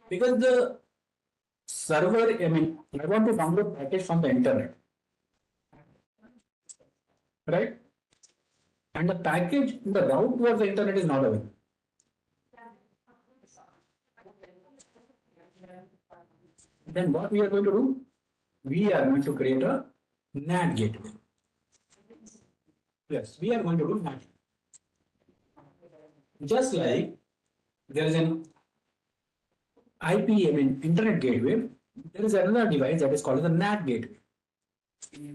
Because the server, I want to download package from the internet, right? And the package, the route towards the internet is not available. Then what we are going to do? We are going to create a NAT gateway. Yes, we are going to do NAT. Just like there is an IP, internet gateway, there is another device that is called the NAT gateway.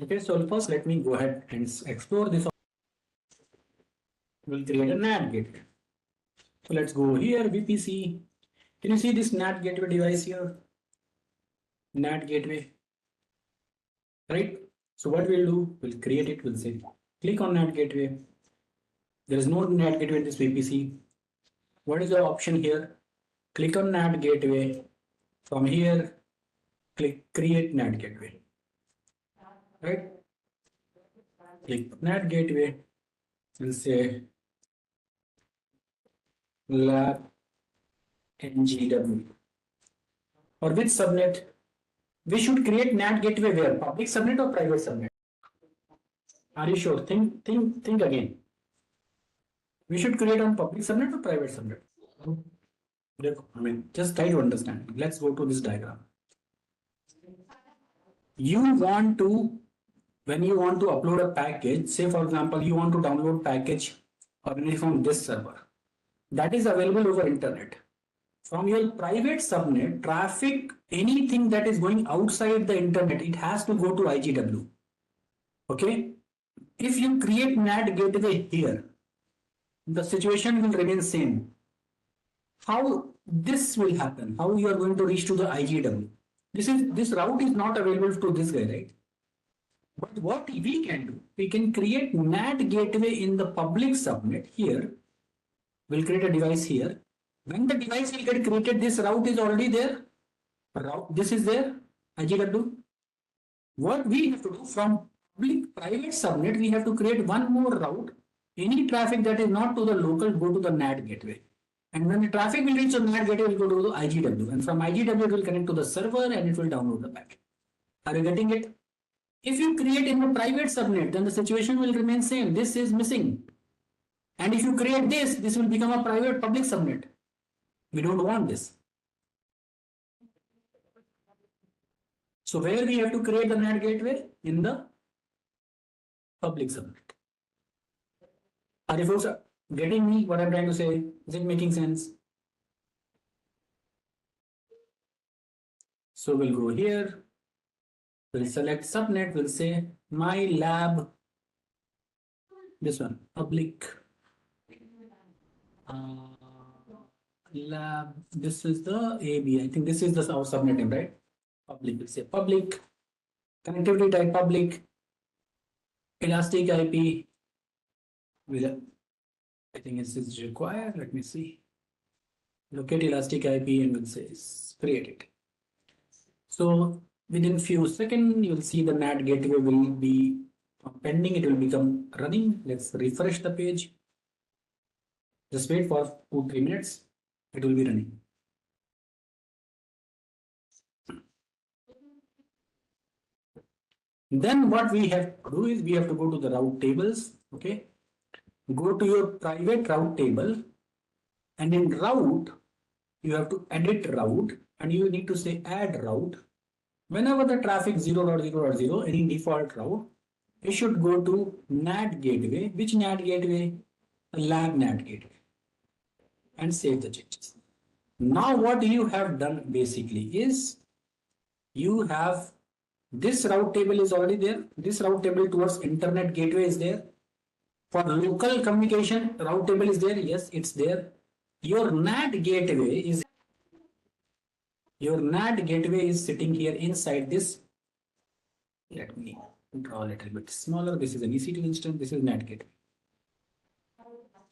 Okay, so first let me go ahead and explore this. We'll create a NAT gateway. So let's go here, VPC. Can you see this NAT gateway device here? NAT gateway, right? So what we'll do, we'll create it, we'll say, click on NAT gateway. There is no NAT gateway in this VPC. What is the option here? Click on NAT gateway. From here, click create NAT gateway, right? Click NAT gateway, we'll say lab ngw. For which subnet? We should create NAT gateway where? Public subnet or private subnet? Are you sure? Think again. We should create on public subnet or private subnet? Just try to understand. Let's go to this diagram. You want to, when you want to upload a package, say for example, you want to download package originally from this server. That is available over internet. From your private subnet, traffic, anything that is going outside the internet, it has to go to IGW. Okay? If you create NAT gateway here, the situation will remain same. How this will happen? How you are going to reach to the IGW? This route is not available to this guy, right? But what we can do, we can create NAT gateway in the public subnet here. We'll create a device here. When the device will get created, this route is already there. This is there, IGW. What we have to do from public private subnet, we have to create one more route. Any traffic that is not to the local, go to the NAT gateway. And when the traffic will reach the NAT gateway, it will go to the IGW. And from IGW, it will connect to the server and it will download the packet. Are you getting it? If you create in a private subnet, then the situation will remain same. This is missing. And if you create this will become a private public subnet. We don't want this. So where we have to create the NAT gateway? In the public subnet. Are you folks getting me what I'm trying to say? Is it making sense? So we'll go here. We'll select subnet. We'll say my lab. This one, public lab. This is the AB. I think this is the our subnet name, right? Public. We'll say public. Connectivity type public. Elastic IP. I think this is required. Let me see. Locate elastic IP and we'll say create it. So Within few seconds, you'll see the NAT gateway will be pending. It will become running. Let's refresh the page. Just wait for 2-3 minutes. It will be running. Then what we have to do is we have to go to the route tables. Okay. Go to your private route table, and in route, you have to edit route, and you need to say add route. Whenever the traffic 0.0.0, any default route, you should go to NAT gateway. Which NAT gateway? A lab NAT gateway. And save the changes. Now what you have done basically is you have this route table is already there. This route table towards internet gateway is there. For local communication, route table is there. Yes, it's there. Your NAT gateway is sitting here inside this. Let me draw a little bit smaller. This is an EC2 instance. This is NAT gateway.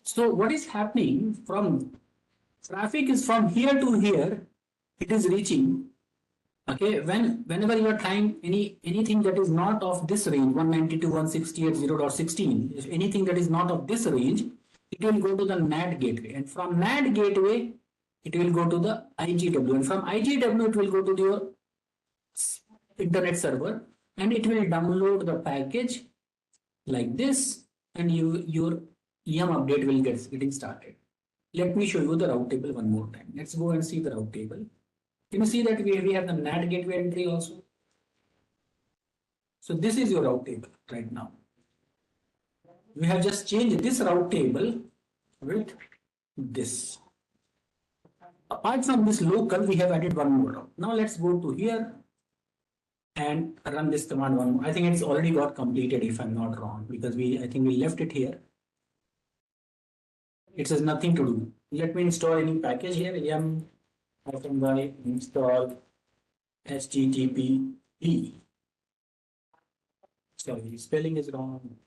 So what is happening from traffic is from here to here. It is reaching. Okay, whenever you are trying anything that is not of this range 192.168.0.16, if anything that is not of this range, it will go to the NAT gateway, and from NAT gateway it will go to the IGW, and from IGW it will go to your internet server, and it will download the package like this, and your EM update will getting started. Let me show you the route table one more time. Let's go and see the route table. Can you see that we have the NAT gateway entry also? So this is your route table right now. We have just changed this route table with this. Apart from this local, we have added one more route. Now let's go to here and run this command one more. I think it's already got completed if I'm not wrong, because I think we left it here. It says nothing to do. Let me install any package here. Yum by install http. Sorry, spelling is wrong.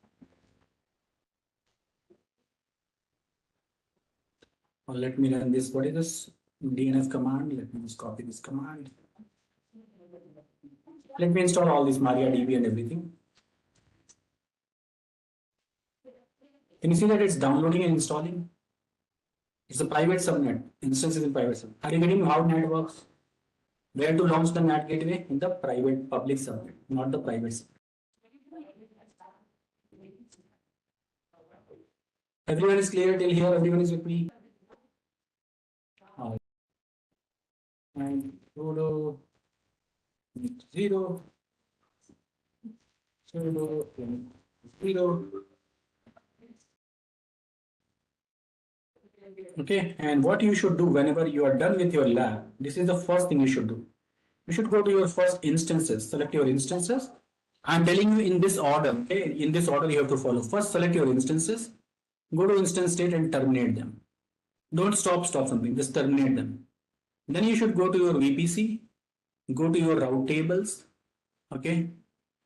Or let me run this. What is this? DNF command. Let me just copy this command. Let me install all this MariaDB and everything. Can you see that it's downloading and installing? It's a private subnet. Instance is in private subnet. Are you getting how NAT works? Where to launch the NAT gateway? In the private public subnet, not the private subnet. Everyone is clear till here? Everyone is with me? And sudo 0 Okay, and what you should do whenever you are done with your lab, this is the first thing you should do. You should go to your first instances, select your instances. I'm telling you in this order, okay? In this order you have to follow. First select your instances, go to instance state and terminate them. Don't stop something, just terminate them. Then you should go to your VPC, go to your route tables, okay?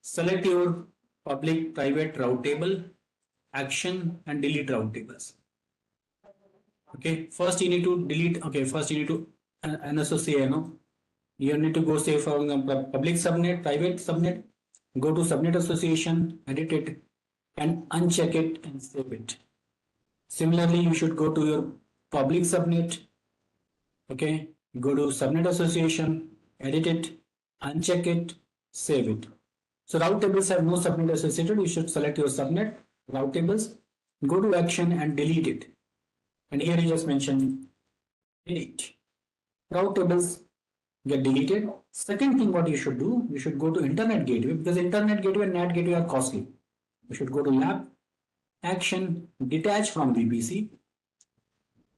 Select your public private route table, action and delete route tables. Okay, first you need to delete, okay, first you need to unassociate, you need to go say from the public subnet, private subnet, go to subnet association, edit it and uncheck it and save it. Similarly, you should go to your public subnet, okay, go to subnet association, edit it, uncheck it, save it. So route tables have no subnet associated. You should select your subnet, route tables, go to action and delete it. And here you just mention delete. Route tables get deleted. Second thing what you should do, you should go to internet gateway, because internet gateway and NAT gateway are costly. You should go to lab, action, detach from VPC.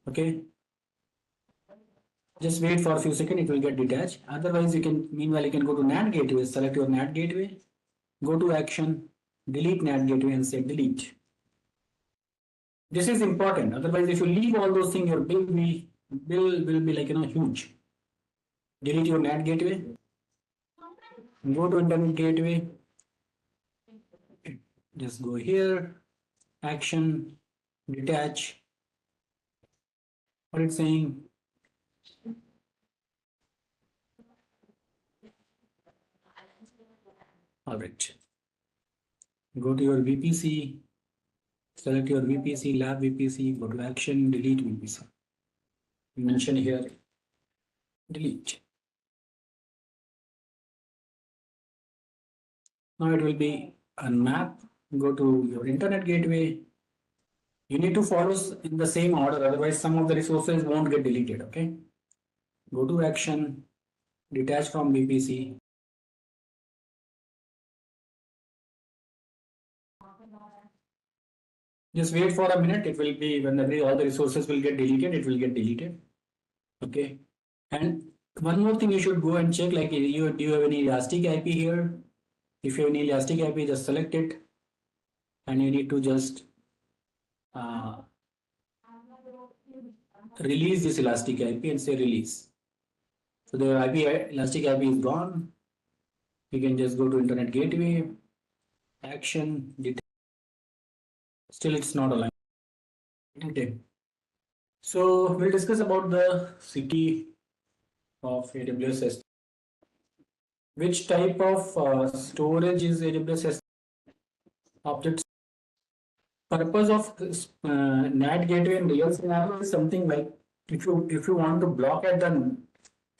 Okay. Just wait for a few seconds, it will get detached. Otherwise, meanwhile, you can go to NAT gateway, select your NAT gateway, go to action, delete NAT gateway and say delete. This is important. Otherwise, if you leave all those things, your bill will be like, huge. Delete your NAT gateway. Go to internet gateway. Just go here. Action. Detach. What it's saying? All right. Go to your VPC, select your VPC, lab VPC, go to action, delete VPC. Mention here, delete. Now it will be a map. Go to your internet gateway. You need to follow in the same order, otherwise some of the resources won't get deleted. Okay. Go to action, detach from VPC. Just wait for a minute. It will be when all the resources will get deleted, it will get deleted. Okay. And one more thing you should go and check, like do you have any elastic IP here? If you have any elastic IP, just select it. And you need to just release this elastic IP and say release. So the elastic IP is gone. You can just go to internet gateway, action, detect. Still it's not aligned. Okay. So we'll discuss about the city of AWS system. Which type of storage is AWS objects? Purpose of this NAT gateway in real scenario is something like if you want to block at the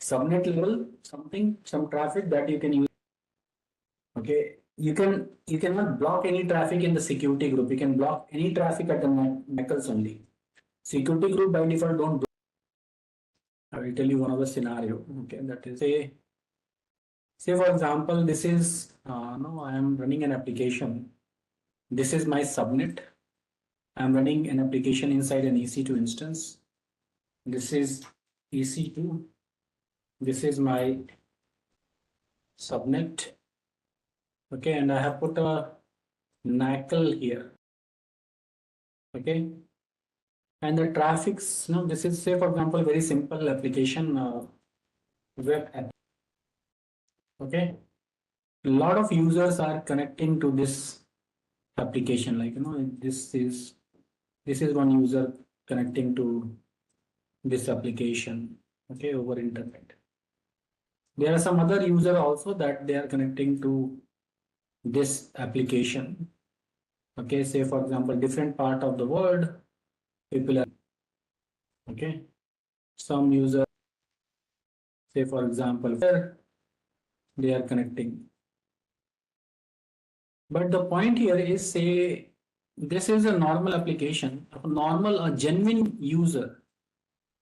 subnet level some traffic that you can use. Okay, you cannot block any traffic in the security group. You can block any traffic at the NACLs only. Security group by default don't do. I will tell you one of the scenario. Okay, that is say for example this is no, I am running an application. This is my subnet. I am running an application inside an EC2 instance. This is EC2. This is my subnet. Okay, and I have put a NACL here. Okay, and the traffics. No, this is say for example very simple application web app. Okay, a lot of users are connecting to this application. Like this is one user connecting to this application. Okay, over internet. There are some other user also that they are connecting to this application. Okay, say for example different part of the world people are okay. Some user say for example they are connecting. But the point here is say this is a normal application, a genuine user.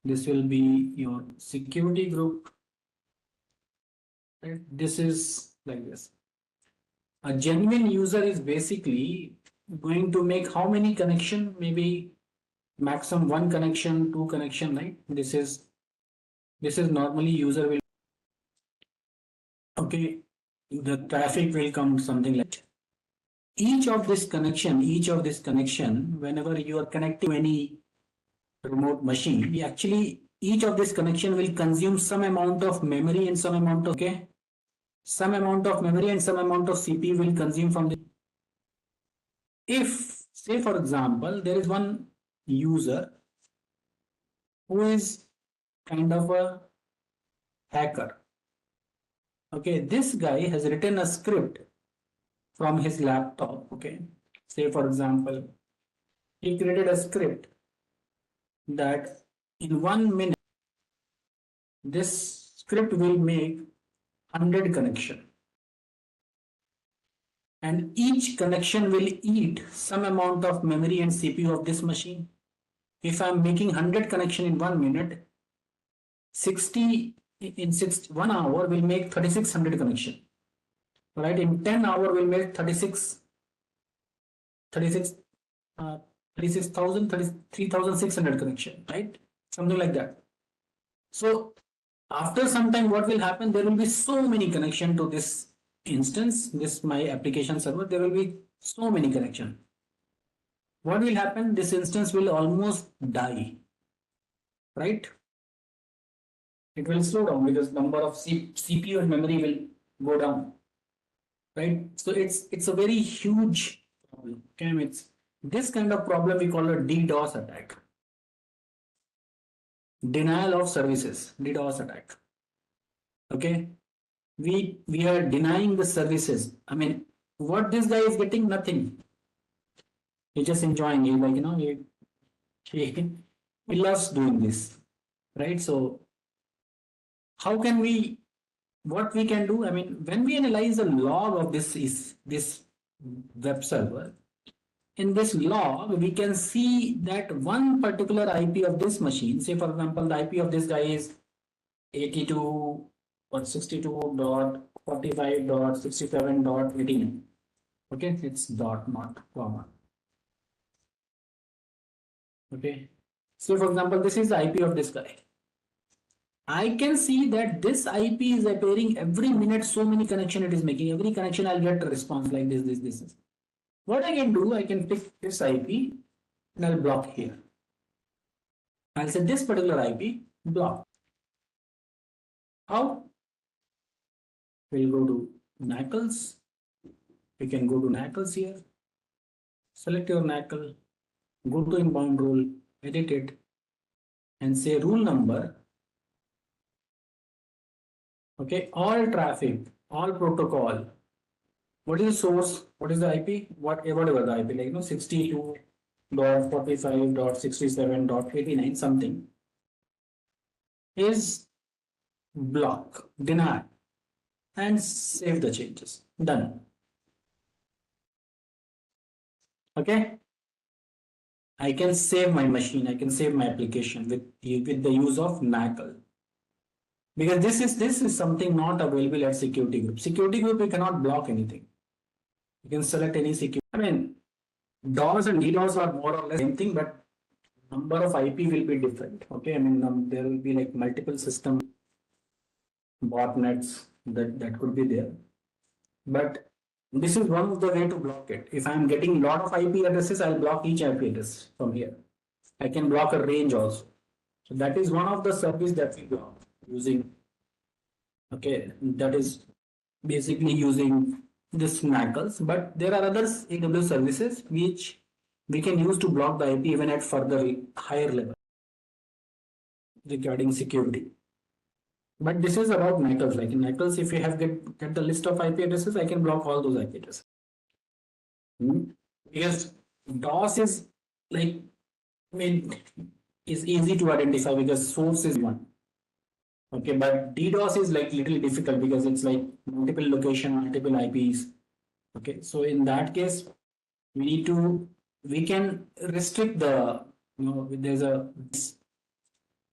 This will be your security group. Right? This is like this. A genuine user is basically going to make how many connection? Maybe maximum one connection, two connection, right? This is normally user will okay. The traffic will come something like each of this connection, whenever you are connecting to any remote machine, actually each of this connection will consume some amount of memory and some amount of some amount of memory and some amount of CPU will consume from the. If say for example there is one user who is kind of a hacker. Okay, this guy has written a script from his laptop. Okay, say for example he created a script that in 1 minute this script will make 100 connection and each connection will eat some amount of memory and CPU of this machine. If I'm making 100 connection in 1 minute, 60 in 1 hour will make 3600 connection. Right, in 10 hour will make 33,600 connection, right? Something like that. So after some time, what will happen? There will be so many connection to this instance, this my application server. There will be so many connection. What will happen? This instance will almost die, right? It will slow down because number of CPU and memory will go down, right? So it's a very huge problem. Okay, it's this kind of problem we call a DDoS attack. Denial of services, DDoS attack. Okay, we are denying the services. I mean, what this guy is getting? Nothing. He's just enjoying it, like he he loves doing this, right? So how can we, what we can do? I mean, when we analyze the log of this web server, in this log, we can see that one particular IP of this machine, say for example, the IP of this guy is 82.62.45.67.89. Okay, it's dot, not comma. Okay, so for example, this is the IP of this guy. I can see that this IP is appearing every minute, so many connection it is making. Every connection I'll get a response like this. What I can do, I can pick this IP and I'll block here. I'll say this particular IP block. How? We'll go to NACLs. We can go to NACLs here. Select your NACL, go to inbound rule, edit it, and say rule number. Okay, all traffic, all protocol. What is the source? What is the IP? Whatever the IP, like 62.45.67.89 something is block, deny, and save the changes. Done. Okay. I can save my machine. I can save my application with the use of NACL. Because this is something not available at security group. Security group, you cannot block anything. You can select any security. I mean, DOS and DDoS are more or less same thing, but number of IP will be different. Okay, I mean there will be like multiple system botnets that could be there. But this is one of the way to block it. If I'm getting a lot of IP addresses, I'll block each IP address from here. I can block a range also. So that is one of the service that we block using. Okay, that is basically using this NACLs, but there are other AWS services which we can use to block the IP even at further higher level regarding security. But this is about NACLs. Like in NACLs, if you have get the list of IP addresses, I can block all those IP addresses. Because DOS is like, I mean, is easy to identify because source is one. Okay, but DDoS is like little difficult because it's like multiple location, multiple IPs. Okay, so in that case, we can restrict the, there's a,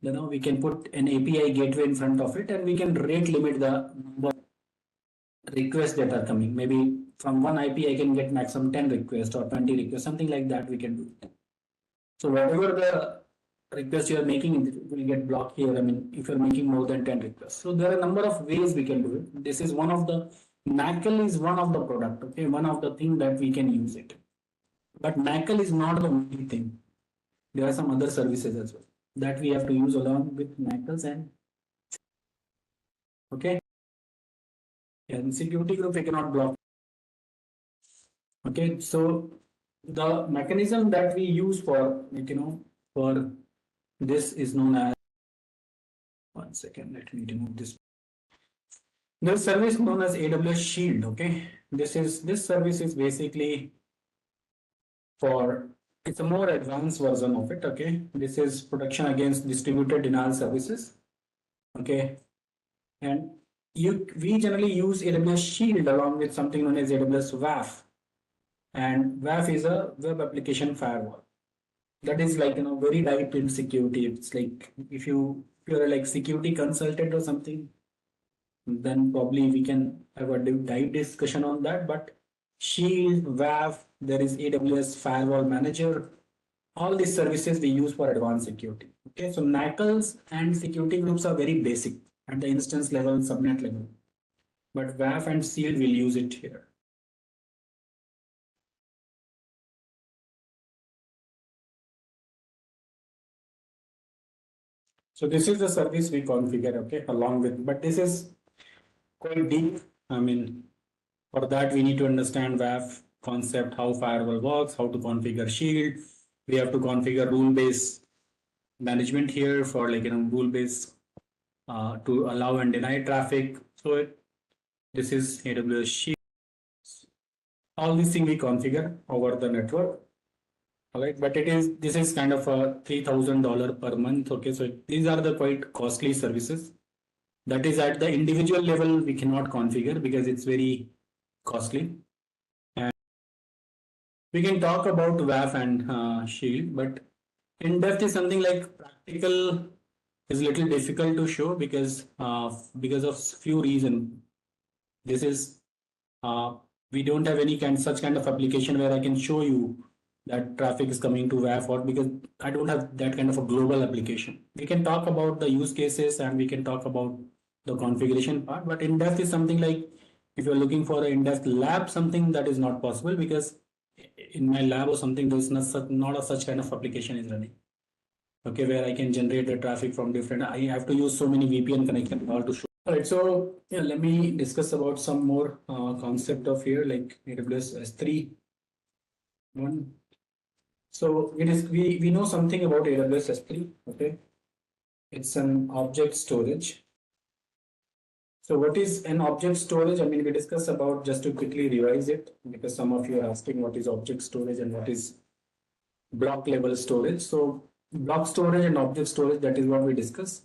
we can put an API gateway in front of it and we can rate limit the number of requests that are coming. Maybe from one IP, I can get maximum 10 requests or 20 requests, something like that we can do. So whatever the request you are making, it will get blocked here. I mean, if you're making more than 10 requests. So there are a number of ways we can do it. This is one of the, NACL is one of the product, okay, one of the thing that we can use it. But NACL is not the only thing. There are some other services as well that we have to use along with NACLs and, okay. In security group, we cannot block. Okay, so the mechanism that we use for, for this is known as, one second, let me remove this. There's service known as AWS Shield. Okay, this service is basically for, it's a more advanced version of it. Okay, this is protection against distributed denial services. Okay, and we generally use AWS Shield along with something known as AWS WAF, and WAF is a web application firewall. That is like, very deep in security. It's like if you're like security consultant or something, then probably we can have a deep discussion on that. But Shield, WAF, there is AWS Firewall Manager. All these services we use for advanced security. Okay, so NACLs and security groups are very basic at the instance level, subnet level. But WAF and Shield will use it here. So this is the service we configure, okay, along with, but this is quite deep. I mean, for that we need to understand WAF concept, how firewall works, how to configure Shield. We have to configure rule-based management here for like, rule-based to allow and deny traffic. So This is AWS Shield. All these things we configure over the network. All right, but this is kind of a $3,000 per month. Okay, so these are the quite costly services. That is at the individual level we cannot configure because it's very costly. And we can talk about WAF and Shield, but in depth is something like practical is a little difficult to show because of few reasons. This is we don't have any such kind of application where I can show you that traffic is coming to WAF, or because I don't have that kind of a global application. We can talk about the use cases and we can talk about the configuration part, but in depth is something like if you're looking for an in-depth lab, something that is not possible because in my lab or something there's not a such kind of application is running. Okay, where I can generate the traffic from different. I have to use so many VPN connections all to show. All right, so yeah, let me discuss about some more concept of here like AWS S3. One. So we know something about AWS S3. Okay, it's an object storage. So what is an object storage? I mean, we discussed about, just to quickly revise it, because some of you are asking what is object storage and what is block level storage. So block storage and object storage, that is what we discuss.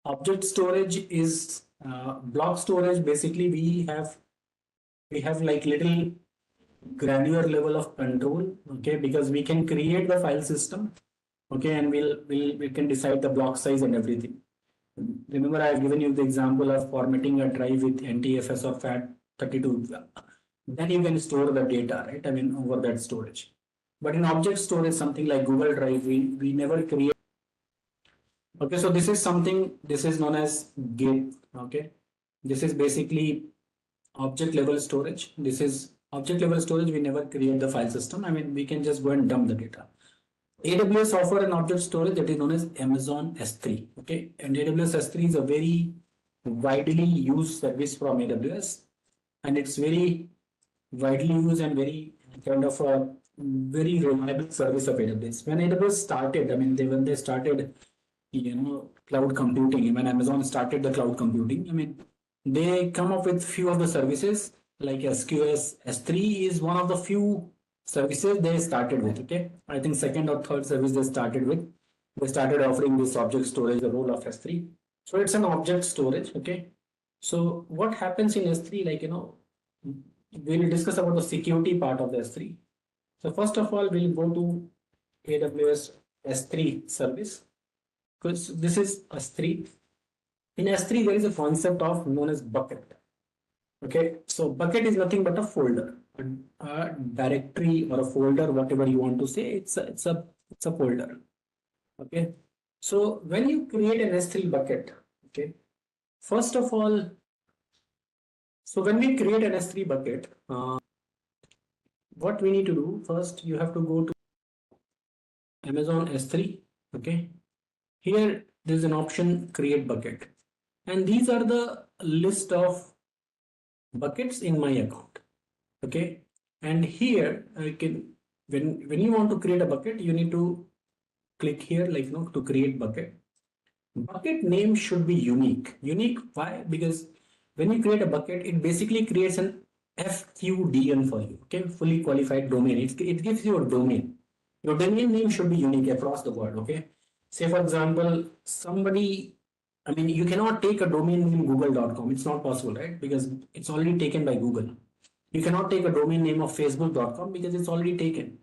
Object storage is block storage. Basically, we have like little granular level of control. Okay, because we can create the file system. Okay, and we can decide the block size and everything. Remember, I have given you the example of formatting a drive with NTFS or FAT32. Then you can store the data, right? I mean, over that storage. But in object storage, something like Google Drive, we never create. Okay, so this is something, this is known as Git. Okay, this is basically object level storage. This is object level storage. We never create the file system. I mean, we can just go and dump the data. AWS offer an object storage that is known as Amazon S3. Okay, and AWS S3 is a very widely used service from AWS, and it's very widely used and very kind of a very reliable service of AWS. When AWS started, I mean, when they started, cloud computing, when Amazon started the cloud computing, I mean, they come up with few of the services like SQS. S3 is one of the few services they started with. Okay, I think second or third service they started with. They started offering this object storage, the role of S3. So it's an object storage. Okay, so what happens in S3, like we'll discuss about the security part of the S3. So first of all, we'll go to AWS S3 service, because this is S3. In S3 there is a concept of known as bucket. Okay, so bucket is nothing but a folder, a directory or a folder, whatever you want to say. It's a folder. Okay, so when you create an S3 bucket, okay, first of all, so when we create an S3 bucket, what we need to do first, you have to go to Amazon S3. Okay, here there's an option create bucket, and these are the list of buckets in my account. Okay, and here I can, when you want to create a bucket, you need to click here, like to create bucket. Bucket name should be unique. Why? Because when you create a bucket, it basically creates an FQDN for you. Okay, fully qualified domain. It gives you a domain. Your domain name should be unique across the world. Okay, say for example, somebody, I mean, you cannot take a domain name google.com. It's not possible, right? Because it's already taken by Google. You cannot take a domain name of facebook.com because it's already taken.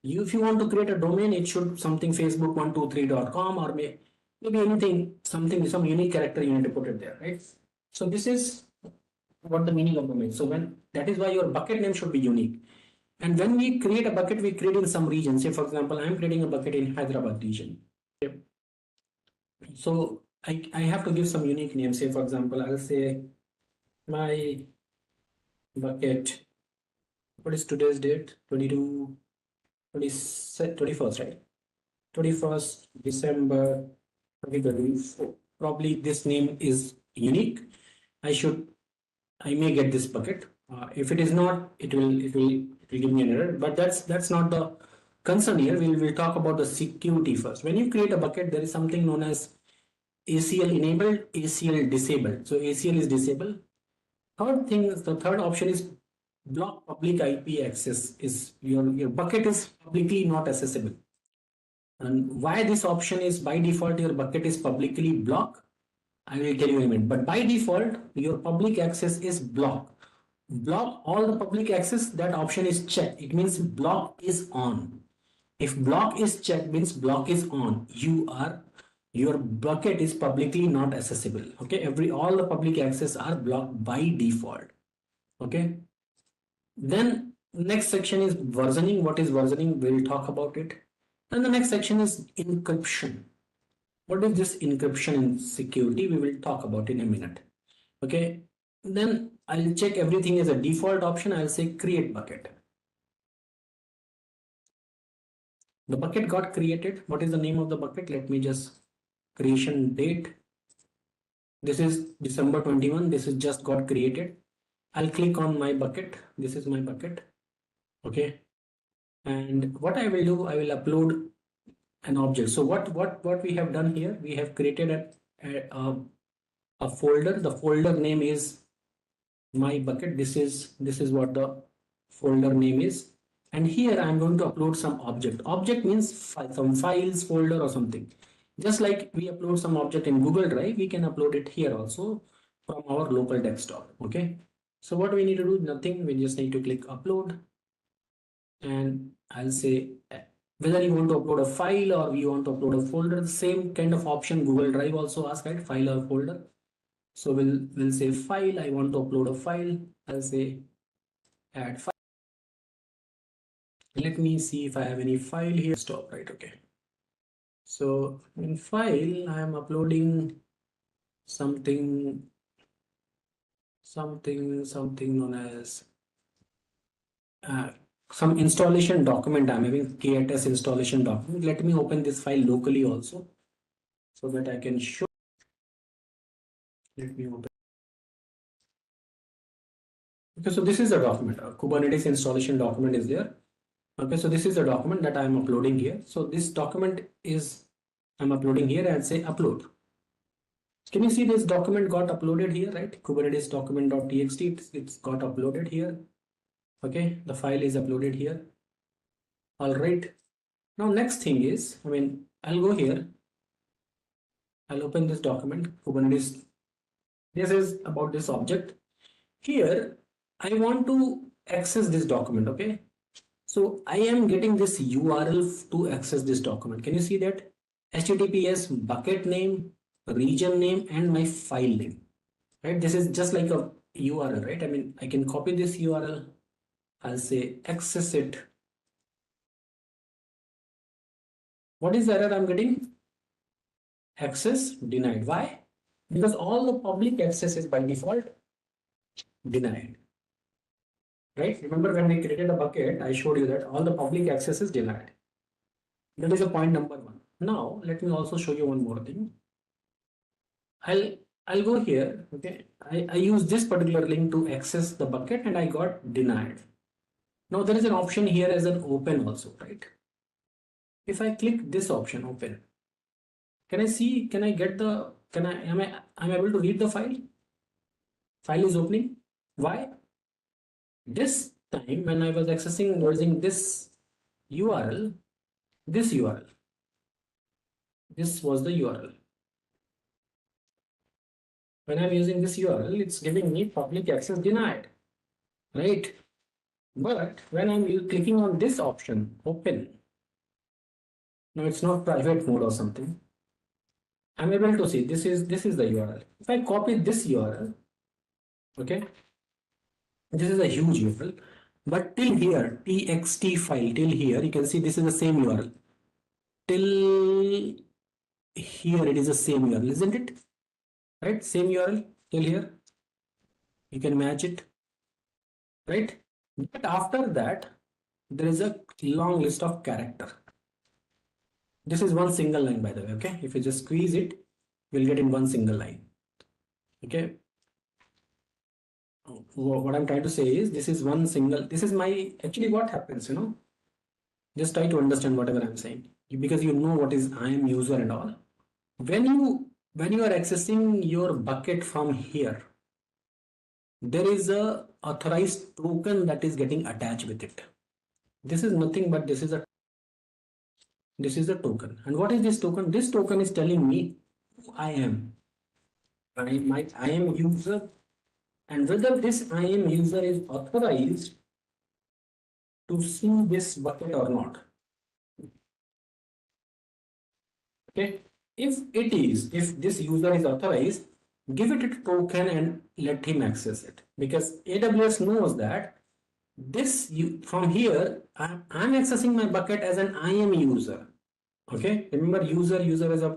If you want to create a domain, it should something facebook123.com or maybe anything, some unique character you need to put it there, right? So this is what the meaning of domain. So that is why your bucket name should be unique. And when we create a bucket, we create in some region. Say for example, I'm creating a bucket in Hyderabad region. Okay. So I have to give some unique name. Say for example, I'll say my bucket, what is today's date? 21st, right? 21st December 2024. Probably this name is unique. I may get this bucket. If it is not, it will give me an error. But that's not the concern here. We'll talk about the security first. When you create a bucket, there is something known as ACL enabled, ACL disabled. So ACL is disabled Third thing is, the third option is block public IP access. Is your bucket is publicly not accessible. And why this option is by default your bucket is publicly blocked, I will tell you in a minute. But by default, your public access is blocked. Block all the public access, that option is checked. It means block is on. If block is checked, means block is on. Your bucket is publicly not accessible. Okay, all the public access are blocked by default. Okay. Then next section is versioning. What is versioning? We'll talk about it. And the next section is encryption. What is this encryption in security? We will talk about in a minute. Okay. Then I'll check everything as a default option. I'll say create bucket. The bucket got created. What is the name of the bucket? Let me just creation date. This is December 21. This is just got created. I'll click on my bucket. This is my bucket. Okay. And what I will do, I will upload an object. So what we have done here, we have created a folder. The folder name is my bucket. This is what the folder name is. And here I'm going to upload some object. Object means some files, folder or something. Just like we upload some object in Google Drive, we can upload it here also from our local desktop. Okay. So what we need to do, nothing. We just need to click upload. And I'll say whether you want to upload a file or you want to upload a folder, the same kind of option Google Drive also asks, right? File or folder. So we'll say file. I want to upload a file. I'll say add file. Let me see if I have any file here. Stop, right? Okay. So in file, I am uploading something known as some installation document. I'm having KTS installation document. Let me open this file locally also so that I can show. Let me open. Okay, so this is a document. A Kubernetes installation document is there. Okay, so this is a document that I'm uploading here. So this document is I'm uploading here and say upload. Can you see this document got uploaded here, right? Kubernetes document.txt. It's got uploaded here. Okay, the file is uploaded here. All right. Now next thing is, I'll go here. I'll open this document, Kubernetes. This is about this object. Here, I want to access this document. Okay. So I am getting this URL to access this document. Can you see that? HTTPS bucket name, region name, and my file name. Right? This is just like a URL, right? I can copy this URL. I'll say access it. What is the error I'm getting? Access denied. Why? Because all the public access is by default denied. Right? Remember when we created a bucket, I showed you that all the public access is denied. That is a point number one. Now let me also show you one more thing. I'll go here. Okay. I use this particular link to access the bucket and I got denied. Now there is an option here as an open also, right? If I click this option open, can I see, am I able to read the file? File is opening. Why? This time when I was accessing using this URL, this was the URL. When I'm using this URL, it's giving me public access denied, right? But when I'm clicking on this option, open, now it's not private mode or something. I'm able to see this is the URL. If I copy this URL, okay, this is a huge URL, but till here, txt file, till here, you can see this is the same URL. Till here, it is the same URL, isn't it? Right? Same URL till here. You can match it, right? But after that, there is a long list of character. This is one single line, by the way. Okay, if you just squeeze it, we'll get in one single line. Okay. What I'm trying to say is this is one single. This is my actually what happens. Just try to understand whatever I'm saying because you know what is I am user and all. When you are accessing your bucket from here, there is a authorized token that is getting attached with it. This is nothing but this is a token. And what is this token? This token is telling me who I am. I am user, and whether this I am user is authorized to see this bucket or not. Okay, if this user is authorized, give it a token and let him access it, because AWS knows that this from here I'm accessing my bucket as an IAM user. Okay, remember user as a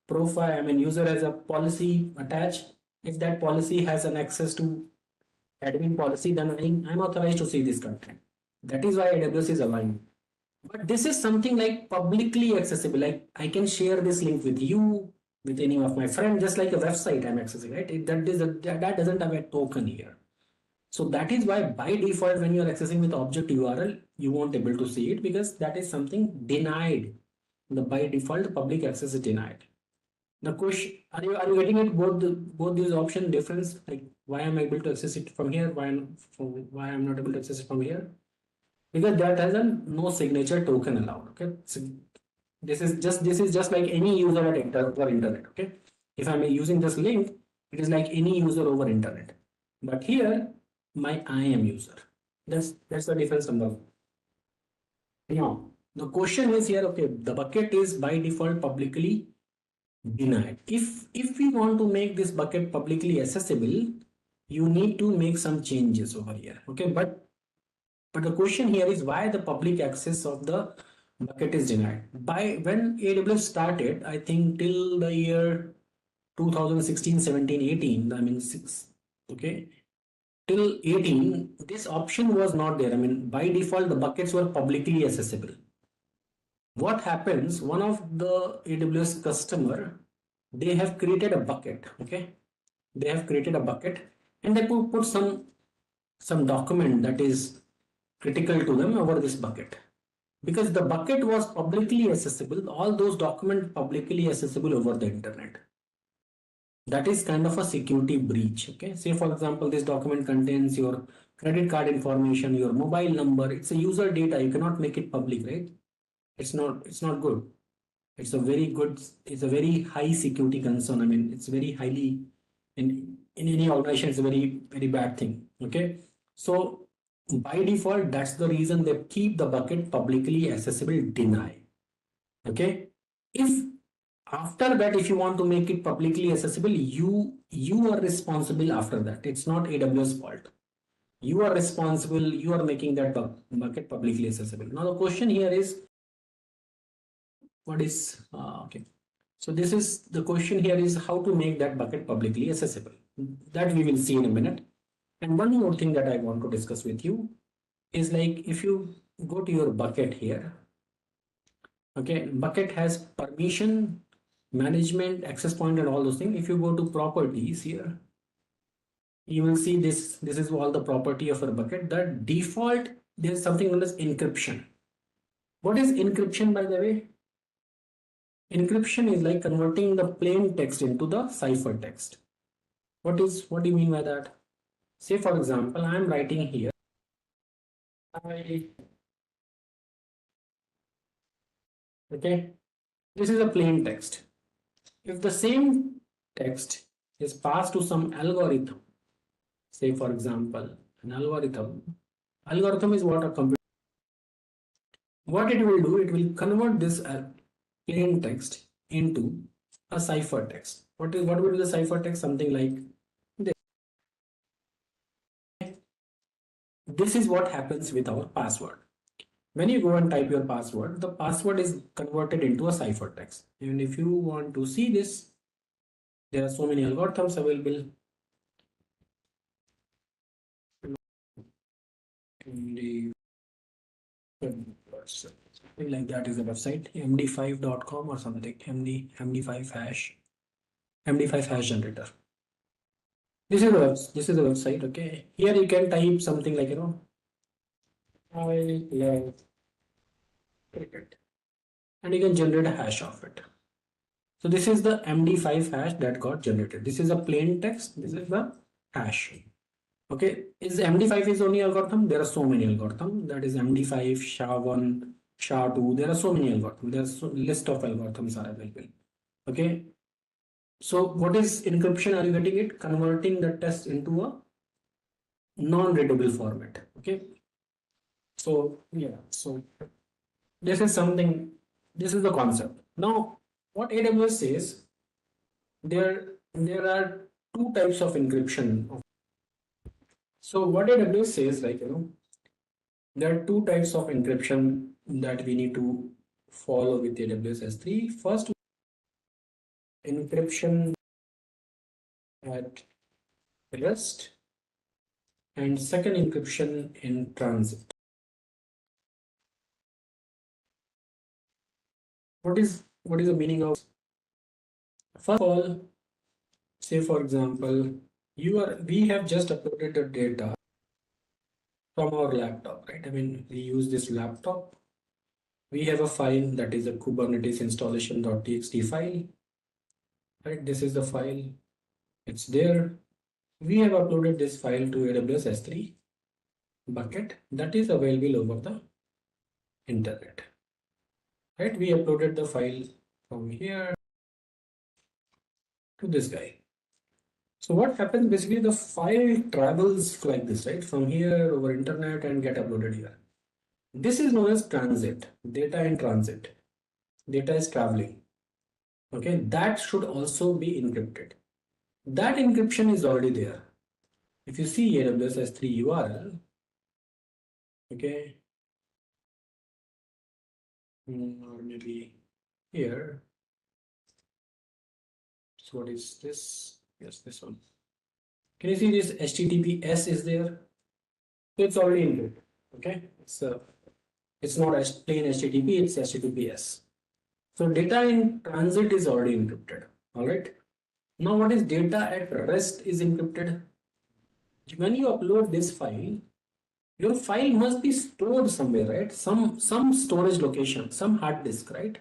profile, I mean user as a policy attached. If that policy has an access to admin policy, then I'm authorized to see this content. That is why AWS is allowing. But this is something like publicly accessible. Like I can share this link with you, with any of my friends, just like a website I'm accessing, right? That doesn't have a token here. So that is why by default, when you're accessing with object URL, you won't able to see it, because that is something denied. The by default public access is denied. The question, are you getting it, both these option difference? Like why am I able to access it from here? Why I'm not able to access it from here? Because that has a no signature token allowed. Okay, so this is just like any user at internet. Okay, if I'm using this link, it is like any user over internet. But here, my IAM user. That's the difference number. Now the question is here. Okay, the bucket is by default publicly denied. If we want to make this bucket publicly accessible, you need to make some changes over here. Okay, but the question here is why the public access of the bucket is denied. By when AWS started, I think till the year 2016, 17, 18, I mean okay, till 18, this option was not there. I mean, by default, the buckets were publicly accessible. What happens, one of the AWS customer, they have created a bucket, okay? They have created a bucket and they put some document that is critical to them over this bucket, because the bucket was publicly accessible, all those documents publicly accessible over the internet. That is kind of a security breach. Okay, say for example, this document contains your credit card information, your mobile number. It's a user data, you cannot make it public, right? It's not good. It's a very high security concern. I mean, it's very highly in any organization, it's a very bad thing. Okay, so by default, that's the reason they keep the bucket publicly accessible deny. Okay, if after that, if you want to make it publicly accessible, you are responsible after that. It's not AWS fault. You are responsible, you are making that bucket publicly accessible. Now the question here is, what is okay, so this is the question here is how to make that bucket publicly accessible. That we will see in a minute. And one more thing that I want to discuss with you is, like, if you go to your bucket here, okay, bucket has permission, management, access point, and all those things. If you go to properties here, you will see this is all the property of a bucket. The default, there's something known as encryption. What is encryption, by the way? Encryption is like converting the plain text into the cipher text. What do you mean by that? Say for example, I am writing here, okay, this is a plain text. If the same text is passed to some algorithm, say for example, an algorithm is what a computer, what it will do, it will convert this plain text into a cipher text. What will be the cipher text? Something like this. This is what happens with our password. When you go and type your password, the password is converted into a cipher text. And if you want to see this, there are so many algorithms available. Something like that is the website, md5.com or something, md5 hash, md5 hash generator. This is the website. Okay, here you can type something like, I love cricket, and you can generate a hash of it. So this is the MD5 hash that got generated. This is a plain text, this is the hash. Okay, is MD5 is only algorithm? There are so many algorithms. That is MD5, SHA-1, SHA-2. There are so many algorithms. There's so list of algorithms are available. Okay. So what is encryption? Are you getting it? Converting the text into a non-readable format. Okay. So yeah. So this is something. This is the concept. Now, what AWS says, there are two types of encryption. So what AWS says, like, there are two types of encryption that we need to follow with AWS S3. First, encryption at rest, and second, encryption in transit. What is the meaning of? First of all, say for example, we have just uploaded the data from our laptop, right? I mean, we use this laptop. We have a file that is a Kubernetes installation.txt file, right? This is the file. It's there. We have uploaded this file to AWS S3 bucket that is available over the internet, right? We uploaded the file from here to this guy. So what happens, basically the file travels like this, right? From here over internet and get uploaded here. This is known as transit, data in transit. Data is traveling. Okay, that should also be encrypted. That encryption is already there. If you see AWS S3 URL, okay, or maybe here. So what is this? Yes, this one. Can you see this HTTPS is there? So it's already encrypted. Okay, it's not as plain HTTP, it's HTTPS. So data in transit is already encrypted. All right. Now what is data at rest is encrypted. When you upload this file, your file must be stored somewhere, right? Some storage location, some hard disk, right?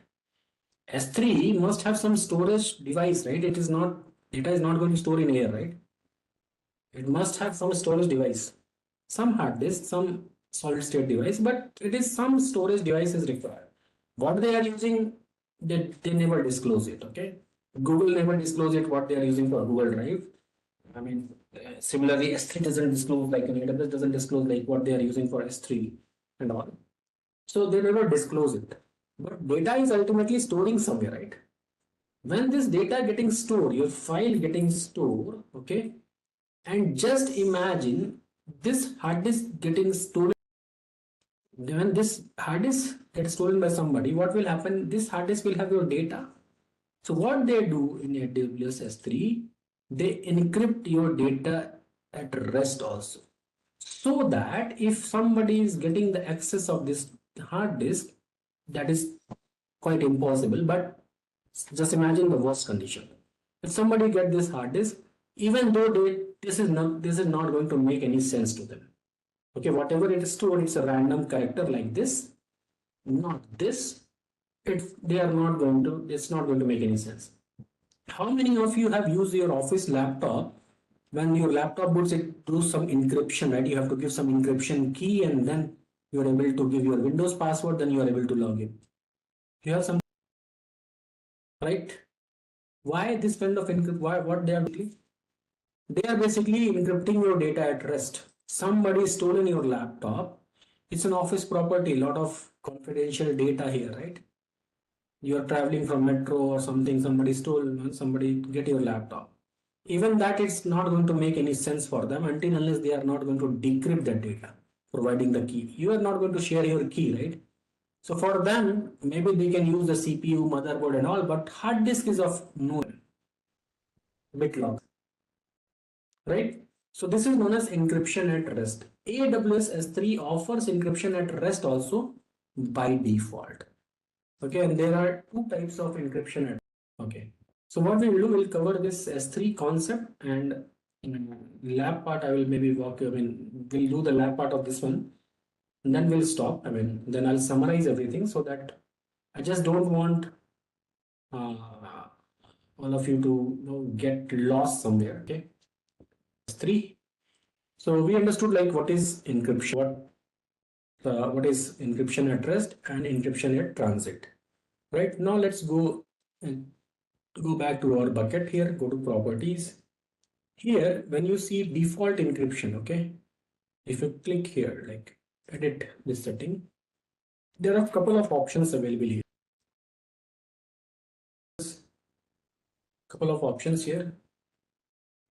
S3 must have some storage device, right? It is not, data is not going to store in air, right? It must have some storage device, some hard disk, some solid state device, but it is some storage device is required. What they are using, they never disclose it. Okay, Google never disclose it what they are using for Google Drive. I mean, similarly, S3 doesn't disclose, like an AWS doesn't disclose like what they are using for S3 and all. So they never disclose it. But data is ultimately storing somewhere, right? When this data getting stored, your file getting stored, okay, and just imagine this hard disk getting stolen. When this hard disk gets stolen by somebody, what will happen? This hard disk will have your data. So what they do in AWS S3, they encrypt your data at rest also. So that if somebody is getting the access of this hard disk, that is quite impossible, but just imagine the worst condition. If somebody get this hard disk, even though this is not going to make any sense to them. Okay, whatever it is stored, it's a random character like this, not this. They are not going to, it's not going to make any sense. How many of you have used your office laptop? When your laptop boots, it do some encryption, right? You have to give some encryption key, and then you are able to give your Windows password, then you are able to log in. You have some, right? Why this kind of encrypt? Why, what they are doing? They are basically encrypting your data at rest. Somebody stolen your laptop. It's an office property, lot of confidential data here, right? You are traveling from metro or something, somebody stole, somebody get your laptop. Even that, it's not going to make any sense for them until unless they are not going to decrypt that data, providing the key. You are not going to share your key, right? So for them, maybe they can use the CPU, motherboard and all, but hard disk is of no bit log, right? So this is known as encryption at rest. AWS S3 offers encryption at rest also by default. Okay, and there are two types of encryption. Okay, so what we will do, we'll cover this S3 concept, and lab part I will maybe walk you. I mean, we'll do the lab part of this one, and then we'll stop. I mean, then I'll summarize everything so that I just don't want all of you to get lost somewhere. Okay, S3. So we understood like what is encryption, what is encryption at rest and encryption at transit. Right now, let's go and go back to our bucket here. Go to properties. Here, when you see default encryption, okay, if you click here, like edit this setting, there are a couple of options available here. Couple of options here.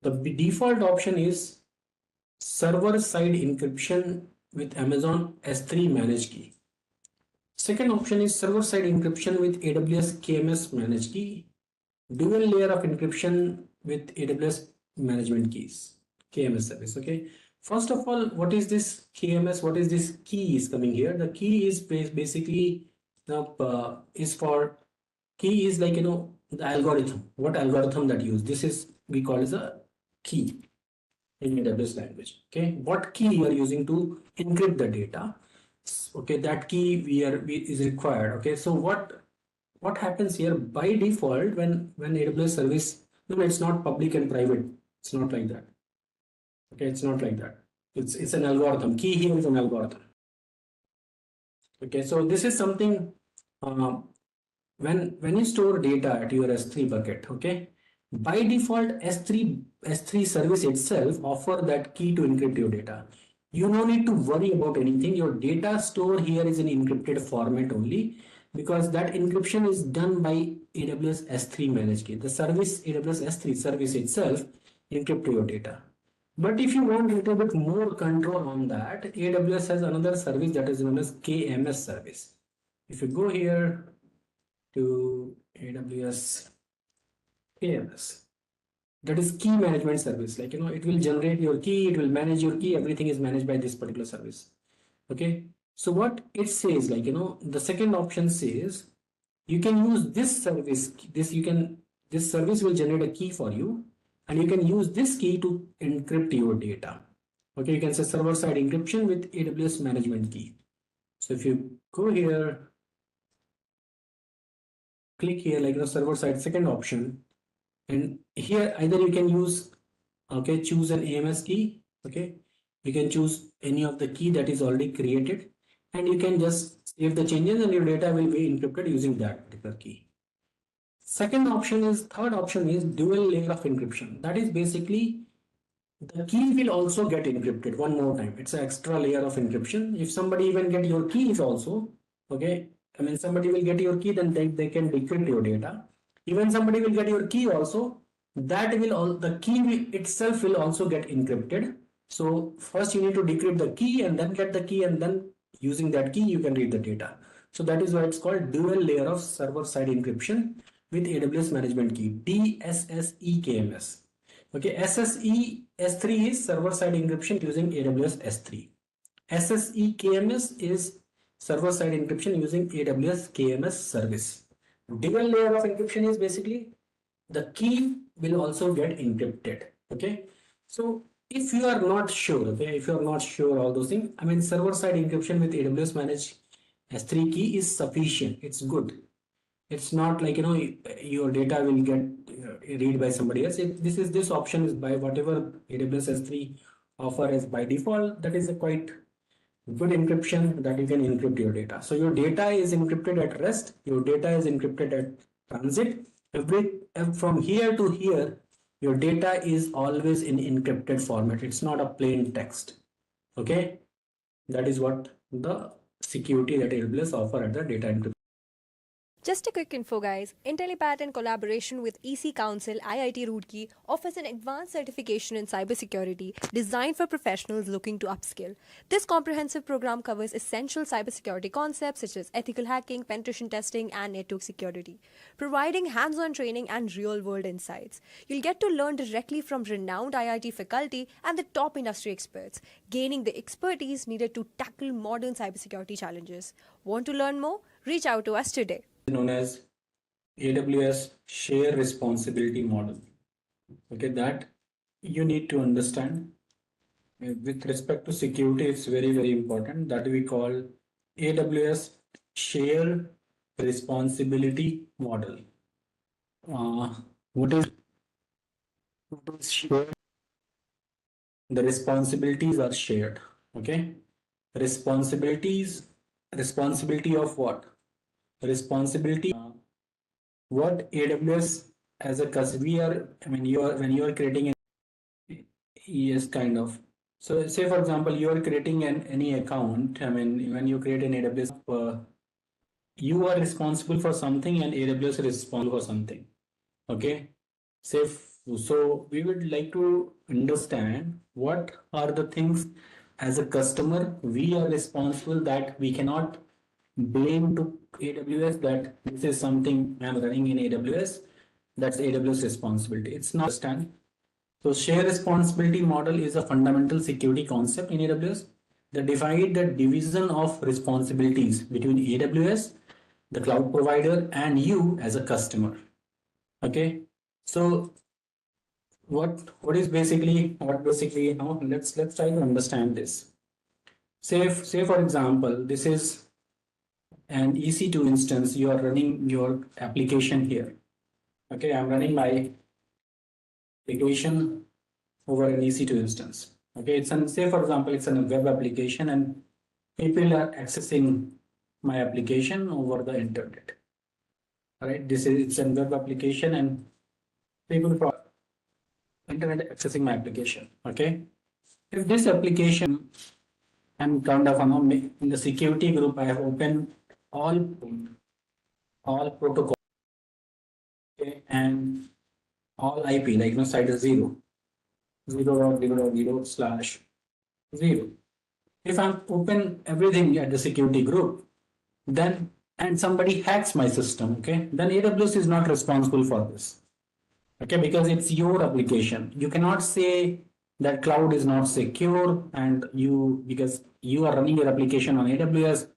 The default option is server-side encryption with Amazon S3 managed key. Second option is server-side encryption with AWS KMS managed key. Dual layer of encryption with AWS management keys, KMS service. Okay. First of all, what is this KMS? What is this key is coming here? The key is basically is for key is like the algorithm. What algorithm that use? This is we call as a key in AWS language. Okay, what key you are using to encrypt the data? Okay, that key is required. Okay, so what happens here by default when AWS service, no, it's not public and private. It's not like that. Okay, it's not like that. It's an algorithm. Key here is an algorithm. Okay, so this is something uh, when you store data at your S3 bucket. Okay, by default S3 service itself offer that key to encrypt your data. You no need to worry about anything. Your data store here is in encrypted format only, because that encryption is done by AWS S3 managed key. The service AWS S3 service itself encrypt your data. But if you want a little bit more control on that, AWS has another service that is known as KMS service. If you go here to AWS KMS, that is key management service. Like it will generate your key, it will manage your key, everything is managed by this particular service. Okay, so what it says, like the second option says you can use this service, this service will generate a key for you, and you can use this key to encrypt your data. Okay, you can say server side encryption with AWS management key. So if you go here, click here, like server side second option, and here either you can use, okay, choose an AMS key. Okay, you can choose any of the key that is already created, and you can just save the changes and your data will be encrypted using that particular key. Third option is dual layer of encryption. That is basically the key will also get encrypted one more time. It's an extra layer of encryption. If somebody even get your keys also, okay, I mean somebody will get your key, then they can decrypt your data. Even somebody will get your key also, that will all the key itself will also get encrypted. So first you need to decrypt the key and then get the key, and then using that key you can read the data. So that is why it's called dual layer of server side encryption with AWS management key, DSSEKMS. Okay, SSE S3 is server side encryption using AWS S3. SSE KMS is server side encryption using AWS KMS service. Dual layer of encryption is basically the key will also get encrypted. Okay, so if you are not sure, okay, if you are not sure all those things, I mean server side encryption with AWS managed S3 key is sufficient. It's good. It's not like your data will get read by somebody else. This option is by whatever AWS S3 offer as by default. That is a quite good encryption that you can encrypt your data. So your data is encrypted at rest, your data is encrypted at transit. From here to here, your data is always in encrypted format. It's not a plain text. Okay, that is what the security that AWS offer at the data encryption. Just a quick info, guys. Intellipaat, in collaboration with EC Council IIT Roorkee, offers an advanced certification in cybersecurity designed for professionals looking to upskill. This comprehensive program covers essential cybersecurity concepts such as ethical hacking, penetration testing, and network security, providing hands-on training and real-world insights. You'll get to learn directly from renowned IIT faculty and the top industry experts, gaining the expertise needed to tackle modern cybersecurity challenges. Want to learn more? Reach out to us today. Known as AWS share responsibility model. Okay, that you need to understand. With respect to security, it's very, very important that we call AWS share responsibility model. What is share the responsibilities are shared. Okay, responsibility of what? Responsibility what AWS as a we are, I mean, you are, when you are creating an, yes, kind of. So say for example, you are creating any account. I mean, when you create an AWS, you are responsible for something and AWS is responsible for something. Okay. Say, so we would like to understand what are the things as a customer we are responsible, that we cannot blame to AWS that this is something I'm running in AWS. That's AWS responsibility. It's not understand. So share responsibility model is a fundamental security concept in AWS that defines the division of responsibilities between AWS, the cloud provider, and you as a customer. Okay. So what is basically now let's try to understand this. Say for example, this is an EC2 instance. You are running your application here. Okay, I'm running my application over an EC2 instance. Okay, it's an, say for example, it's a web application and people are accessing my application over the internet. All right, it's a web application and people from internet accessing my application. Okay, if this application, I'm kind of in the security group, I have opened all protocol, okay, and all IP, like site is 0.0.0/0. If I'm open everything at the security group, then and somebody hacks my system, okay, then AWS is not responsible for this. Okay, because it's your application. You cannot say that cloud is not secure and you, because you are running your application on AWS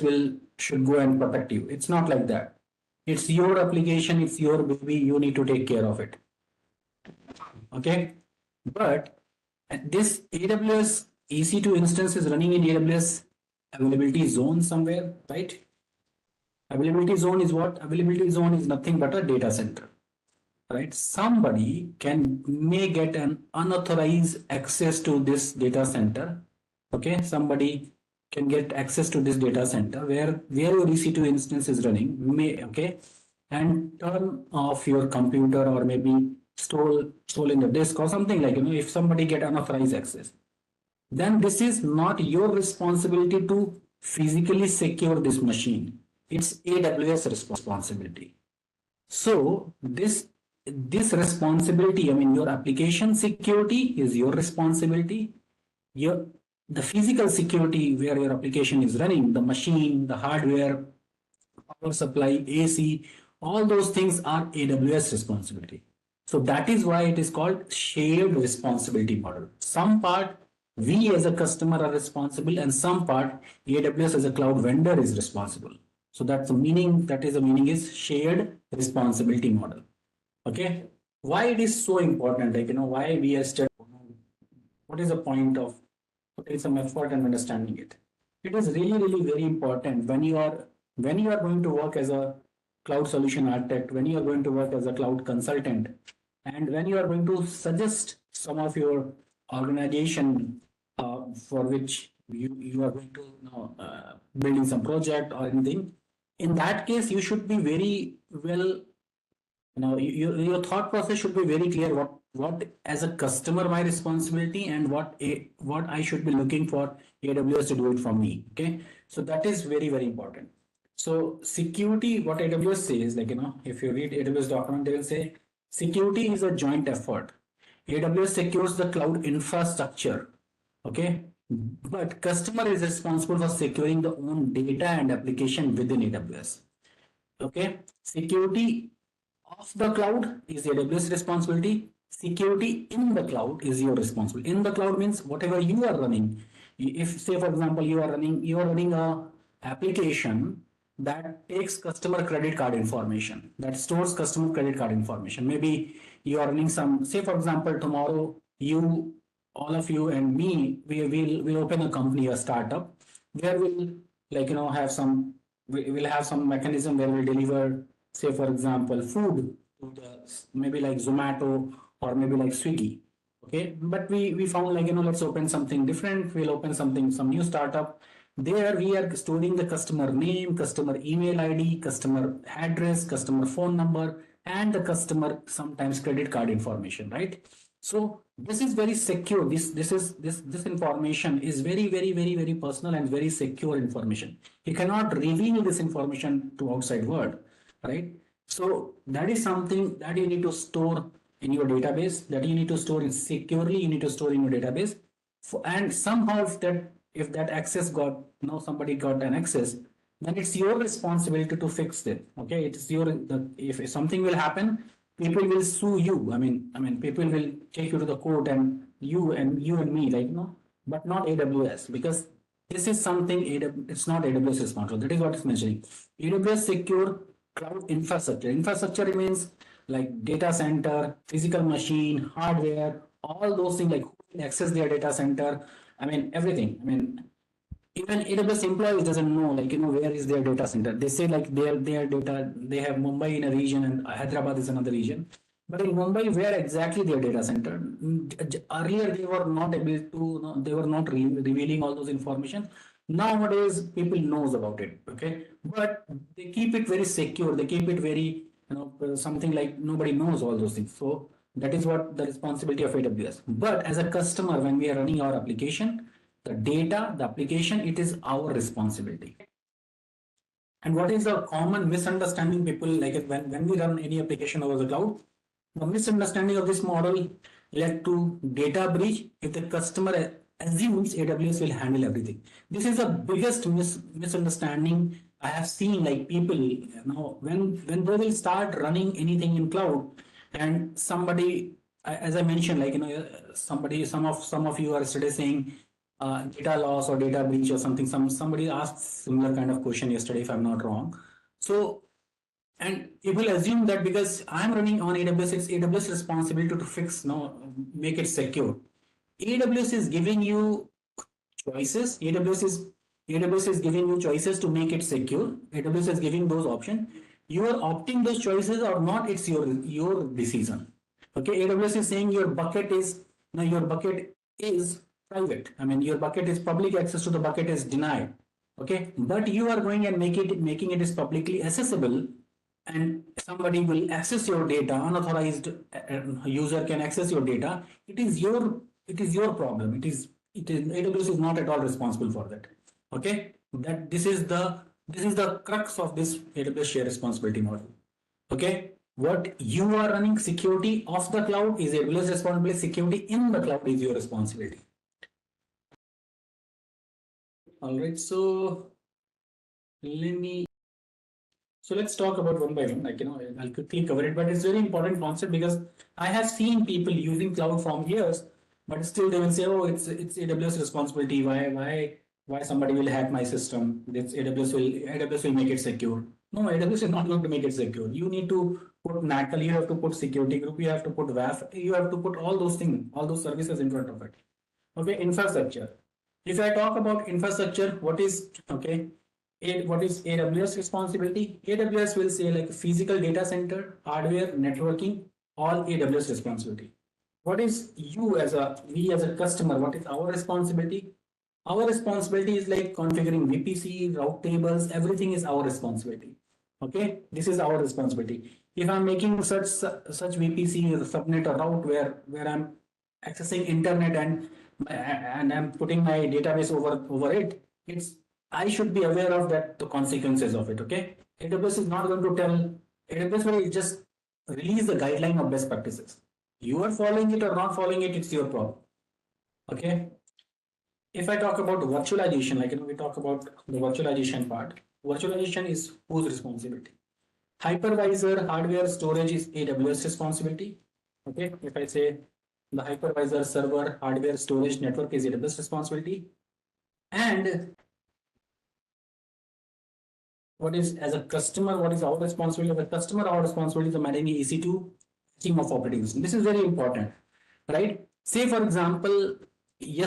will should go and protect you. It's not like that. It's your application, it's your baby, you need to take care of it. Okay, but this AWS EC2 instance is running in AWS availability zone somewhere, right? Availability zone is what? Availability zone is nothing but a data center, right? Somebody may get an unauthorized access to this data center. Okay, somebody can get access to this data center where your EC2 instance is running, okay, and turn off your computer or maybe stolen the disk or something, like if somebody get unauthorized access, then this is not your responsibility to physically secure this machine. It's AWS responsibility. So this responsibility, I mean, your application security is your responsibility. The physical security where your application is running, the machine, the hardware, power supply, AC, all those things are AWS responsibility. So that is why it is called shared responsibility model. Some part we as a customer are responsible, and some part AWS as a cloud vendor is responsible. So that's the meaning. That is the meaning is shared responsibility model. Okay. Why it is so important? Like why we are studying. What is the point of putting some effort and understanding it? It is really very important when you are going to work as a cloud solution architect, when you are going to work as a cloud consultant, and when you are going to suggest some of your organization for which you are going to building some project or anything. In that case, you should be very well. Your thought process should be very clear. What as a customer my responsibility, and what I should be looking for AWS to do it for me. Okay, so that is very important. So security, what AWS says, like if you read AWS document, they will say security is a joint effort. AWS secures the cloud infrastructure. Okay, but customer is responsible for securing the own data and application within AWS. Okay, security of the cloud is AWS responsibility. Security in the cloud is your responsibility. In the cloud means whatever you are running. If say for example you are running a application that takes customer credit card information, that stores customer credit card information. Maybe you are running some, say for example tomorrow all of you and me, we'll open a company, a startup, where we'll have some, we'll have some mechanism where we'll deliver, say for example, food to the maybe like Zomato or maybe like Swiggy. Okay, but we found like, let's open something different. We'll open some new startup. There we are storing the customer name, customer email ID, customer address, customer phone number, and the customer sometimes credit card information, right? So this is very secure. This information is very personal and very secure information. You cannot reveal this information to outside world, right? So that is something that you need to store in your database, that you need to store it securely, you need to store in your database. And somehow if that access got, somebody got an access, then it's your responsibility to fix it. Okay, it's if something will happen, people will sue you. I mean people will take you to the court, and you and me, like, but not AWS, because this is something it's not AWS responsible. That is what it's mentioning. AWS secure cloud infrastructure. Infrastructure means like data center, physical machine, hardware, all those things, like who will access their data center. I mean, everything. I mean, even AWS employees doesn't know, like, where is their data center. They say like their data, they have Mumbai in a region and Hyderabad is another region. But in Mumbai, where exactly their data center? Earlier, they were not able to, they were not revealing all those information. Nowadays, people knows about it. Okay, but they keep it very secure. They keep it very, something like nobody knows all those things. So that is what the responsibility of AWS. But as a customer, when we are running our application, the data, the application, it is our responsibility. And what is the common misunderstanding people, like when we run any application over the cloud? The misunderstanding of this model led to data breach if the customer assumes AWS will handle everything. This is the biggest misunderstanding I have seen. Like people, when they will start running anything in cloud, and somebody, as I mentioned, like, some of you are yesterday saying data loss or data breach or something. Somebody asked similar kind of question yesterday, if I'm not wrong. So, and people assume that because I'm running on AWS, it's AWS responsibility to fix, make it secure. AWS is giving you choices. AWS is giving you choices to make it secure. AWS is giving those options. You are opting those choices or not, it's your decision. Okay, AWS is saying your bucket is private. I mean, your bucket is public, access to the bucket is denied. Okay, but you are going and making it is publicly accessible, and somebody will access your data. Unauthorized user can access your data. It is your problem. It is AWS is not at all responsible for that. Okay, that this is the crux of this AWS share responsibility model. Okay, what you are running security of the cloud is AWS responsibility. Security in the cloud is your responsibility. All right, so let's talk about one by one. Like, I'll quickly cover it, but it's very important concept because I have seen people using cloud from years, but still they will say, oh, it's AWS responsibility. Why somebody will hack my system? This AWS will make it secure. No, AWS is not going to make it secure. You need to put NACL, you have to put security group, you have to put WAF, you have to put all those things, all those services in front of it. Okay, infrastructure. If I talk about infrastructure, what is AWS responsibility? AWS will say like physical data center, hardware, networking, all AWS responsibility. What is we as a customer, what is our responsibility? Our responsibility is like configuring VPC, route tables, everything is our responsibility. Okay, this is our responsibility. If I'm making such VPC or subnet or route where I'm accessing internet and I'm putting my database over it, I should be aware of that, the consequences of it. Okay, AWS is not going to tell. AWS will just release the guideline of best practices. You are following it or not following it, it's your problem. Okay. If I talk about virtualization, like, we talk about the virtualization part. Virtualization is whose responsibility? Hypervisor, hardware, storage is AWS responsibility. Okay. If I say the hypervisor, server, hardware, storage, network is AWS responsibility. And what is, as a customer, what is our responsibility? As a customer, our responsibility is managing EC2 team of operating system. This is very important, right? Say, for example, you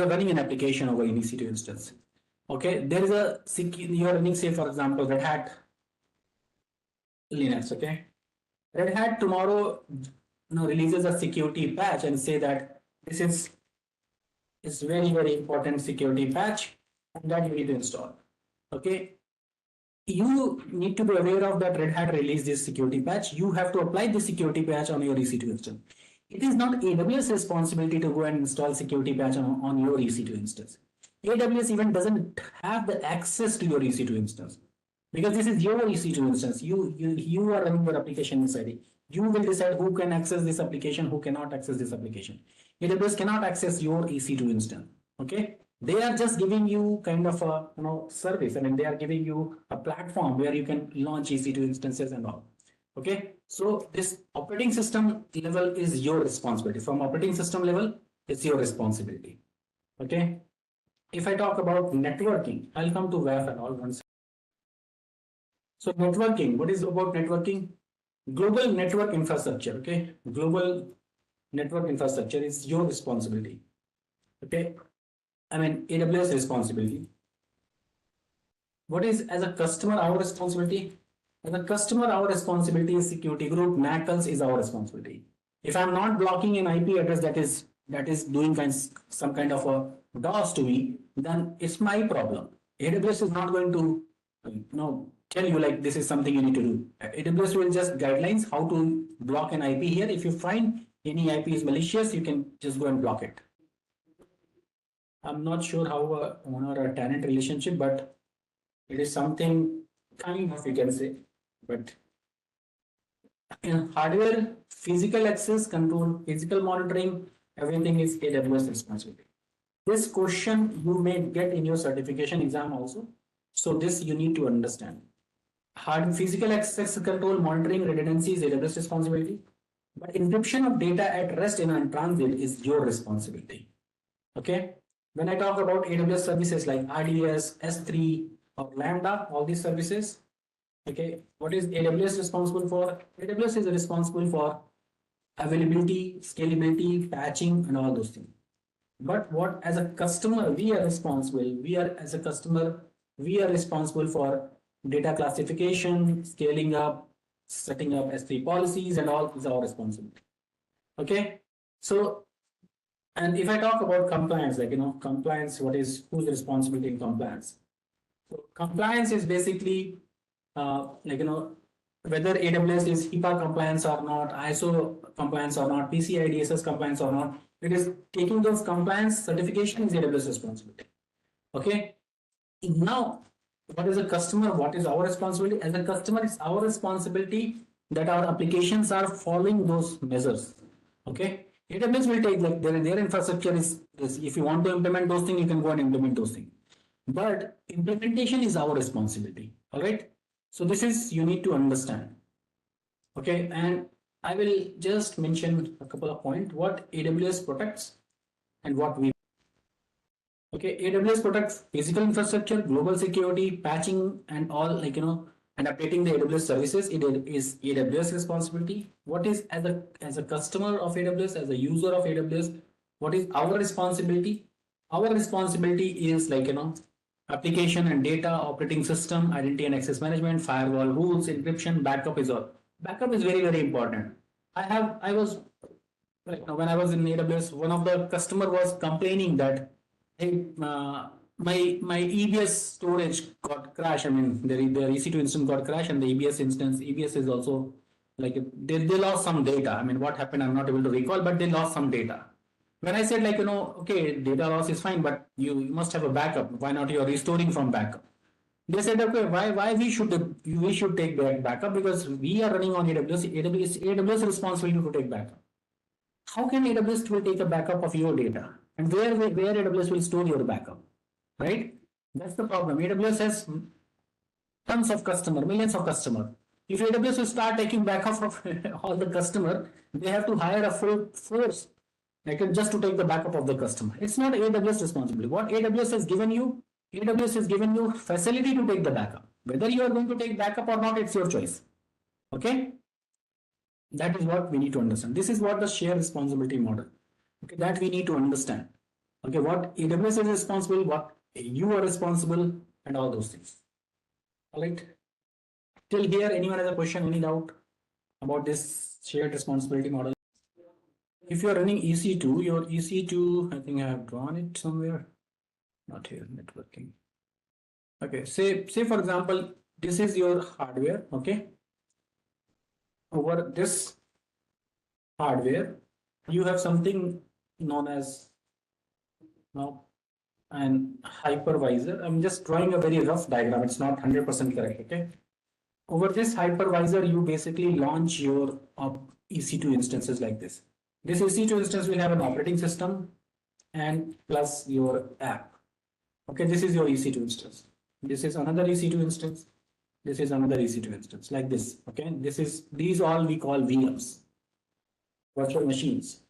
are running an application over in EC2 instance. Okay, there is you are running, say, for example, Red Hat Linux. Okay, Red Hat tomorrow releases a security patch and say that this is very important security patch and that you need to install. Okay, you need to be aware of that Red Hat released this security patch. You have to apply the security patch on your EC2 instance. It is not AWS responsibility to go and install security patch on your EC2 instance. AWS even doesn't have the access to your EC2 instance because this is your EC2 instance. You are running your application inside it. You will decide who can access this application, who cannot access this application. AWS cannot access your EC2 instance. Okay, they are just giving you kind of a service. I mean, they are giving you a platform where you can launch EC2 instances and all. Okay, so this operating system level is your responsibility. From operating system level, it's your responsibility. Okay, if I talk about networking, I'll come to WAF and all once. So networking, what is about networking? Global network infrastructure. Okay, global network infrastructure is your responsibility. Okay, I mean AWS responsibility. What is as a customer our responsibility? As a customer, our responsibility is security group. NACLs is our responsibility. If I'm not blocking an IP address that is doing some kind of a DOS to me, then it's my problem. AWS is not going to tell you like this is something you need to do. AWS will just guidelines how to block an IP here. If you find any IP is malicious, you can just go and block it. I'm not sure how a owner or tenant relationship, but it is something kind of, you can say. But in hardware, physical access control, physical monitoring, everything is AWS responsibility. This question you may get in your certification exam also. So this you need to understand. Hard physical access control, monitoring, redundancy is AWS responsibility. But encryption of data at rest and in transit is your responsibility. Okay. When I talk about AWS services like RDS, S3, or Lambda, all these services, okay, what is AWS responsible for? AWS is responsible for availability, scalability, patching, and all those things. But what as a customer we are responsible? We are responsible for data classification, scaling up, setting up S3 policies, and all is our responsibility. Okay, so and if I talk about compliance, like compliance, who's responsibility in compliance? So compliance is basically whether AWS is HIPAA compliance or not, ISO compliance or not, PCI DSS compliance or not. It is taking those compliance certification is AWS responsibility. Okay. Now, what is a customer? What is our responsibility? As a customer, it's our responsibility that our applications are following those measures. Okay. AWS will take like their infrastructure is if you want to implement those things, you can go and implement those things. But implementation is our responsibility. All right. So this is you need to understand. Okay, and I will just mention a couple of points what AWS protects and what we. Okay, AWS protects physical infrastructure, global security, patching, and all and updating the AWS services. It is AWS responsibility. What is as a customer of AWS, as a user of AWS, what is our responsibility? Our responsibility is application and data, operating system, identity and access management, firewall rules, encryption, backup is all. Backup is very important. I was when I was in AWS, one of the customer was complaining that hey, my EBS storage got crashed. I mean, their EC2 instance got crashed, and the EBS is also they lost some data. I mean, what happened? I'm not able to recall, but they lost some data. When I said okay, data loss is fine, but you must have a backup. Why not you're restoring from backup? They said, okay, why we should take backup because we are running on AWS. AWS responsibility to take backup. How can AWS will take a backup of your data? And where AWS will store your backup? Right? That's the problem. AWS has tons of customer, millions of customer. If AWS will start taking backup of all the customer, they have to hire a full force just to take the backup of the customer. It's not AWS responsibility. What AWS has given you, AWS has given you facility to take the backup. Whether you are going to take backup or not, it's your choice. Okay? That is what we need to understand. This is what the shared responsibility model. Okay, that we need to understand. Okay, what AWS is responsible, what you are responsible, and all those things. All right. Till here, anyone has a question, any doubt about this shared responsibility model? if you're running EC2, your EC2, I think I have drawn it somewhere. Not here, networking. Okay, say for example, this is your hardware, okay? Over this hardware, you have something known as now an hypervisor. I'm just drawing a very rough diagram. It's not 100% correct, okay? Over this hypervisor, you basically launch your EC2 instances like this. This EC2 instance will have an operating system and plus your app. Okay, this is your EC2 instance. This is another EC2 instance. This is another EC2 instance like this. Okay, these all we call VMs, virtual machines,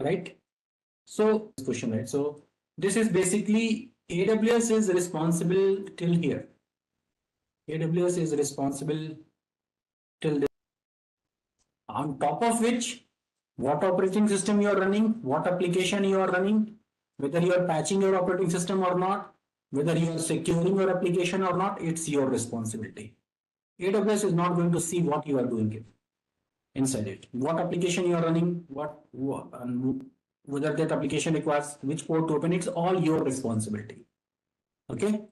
right? So this question, right? So this is basically AWS is responsible till here. AWS is responsible till this. On top of which, what operating system you are running, what application you are running, whether you are patching your operating system or not, whether you are securing your application or not, it's your responsibility. AWS is not going to see what you are doing inside it. What application you are running, whether that application requires which port to open, it's all your responsibility. Okay.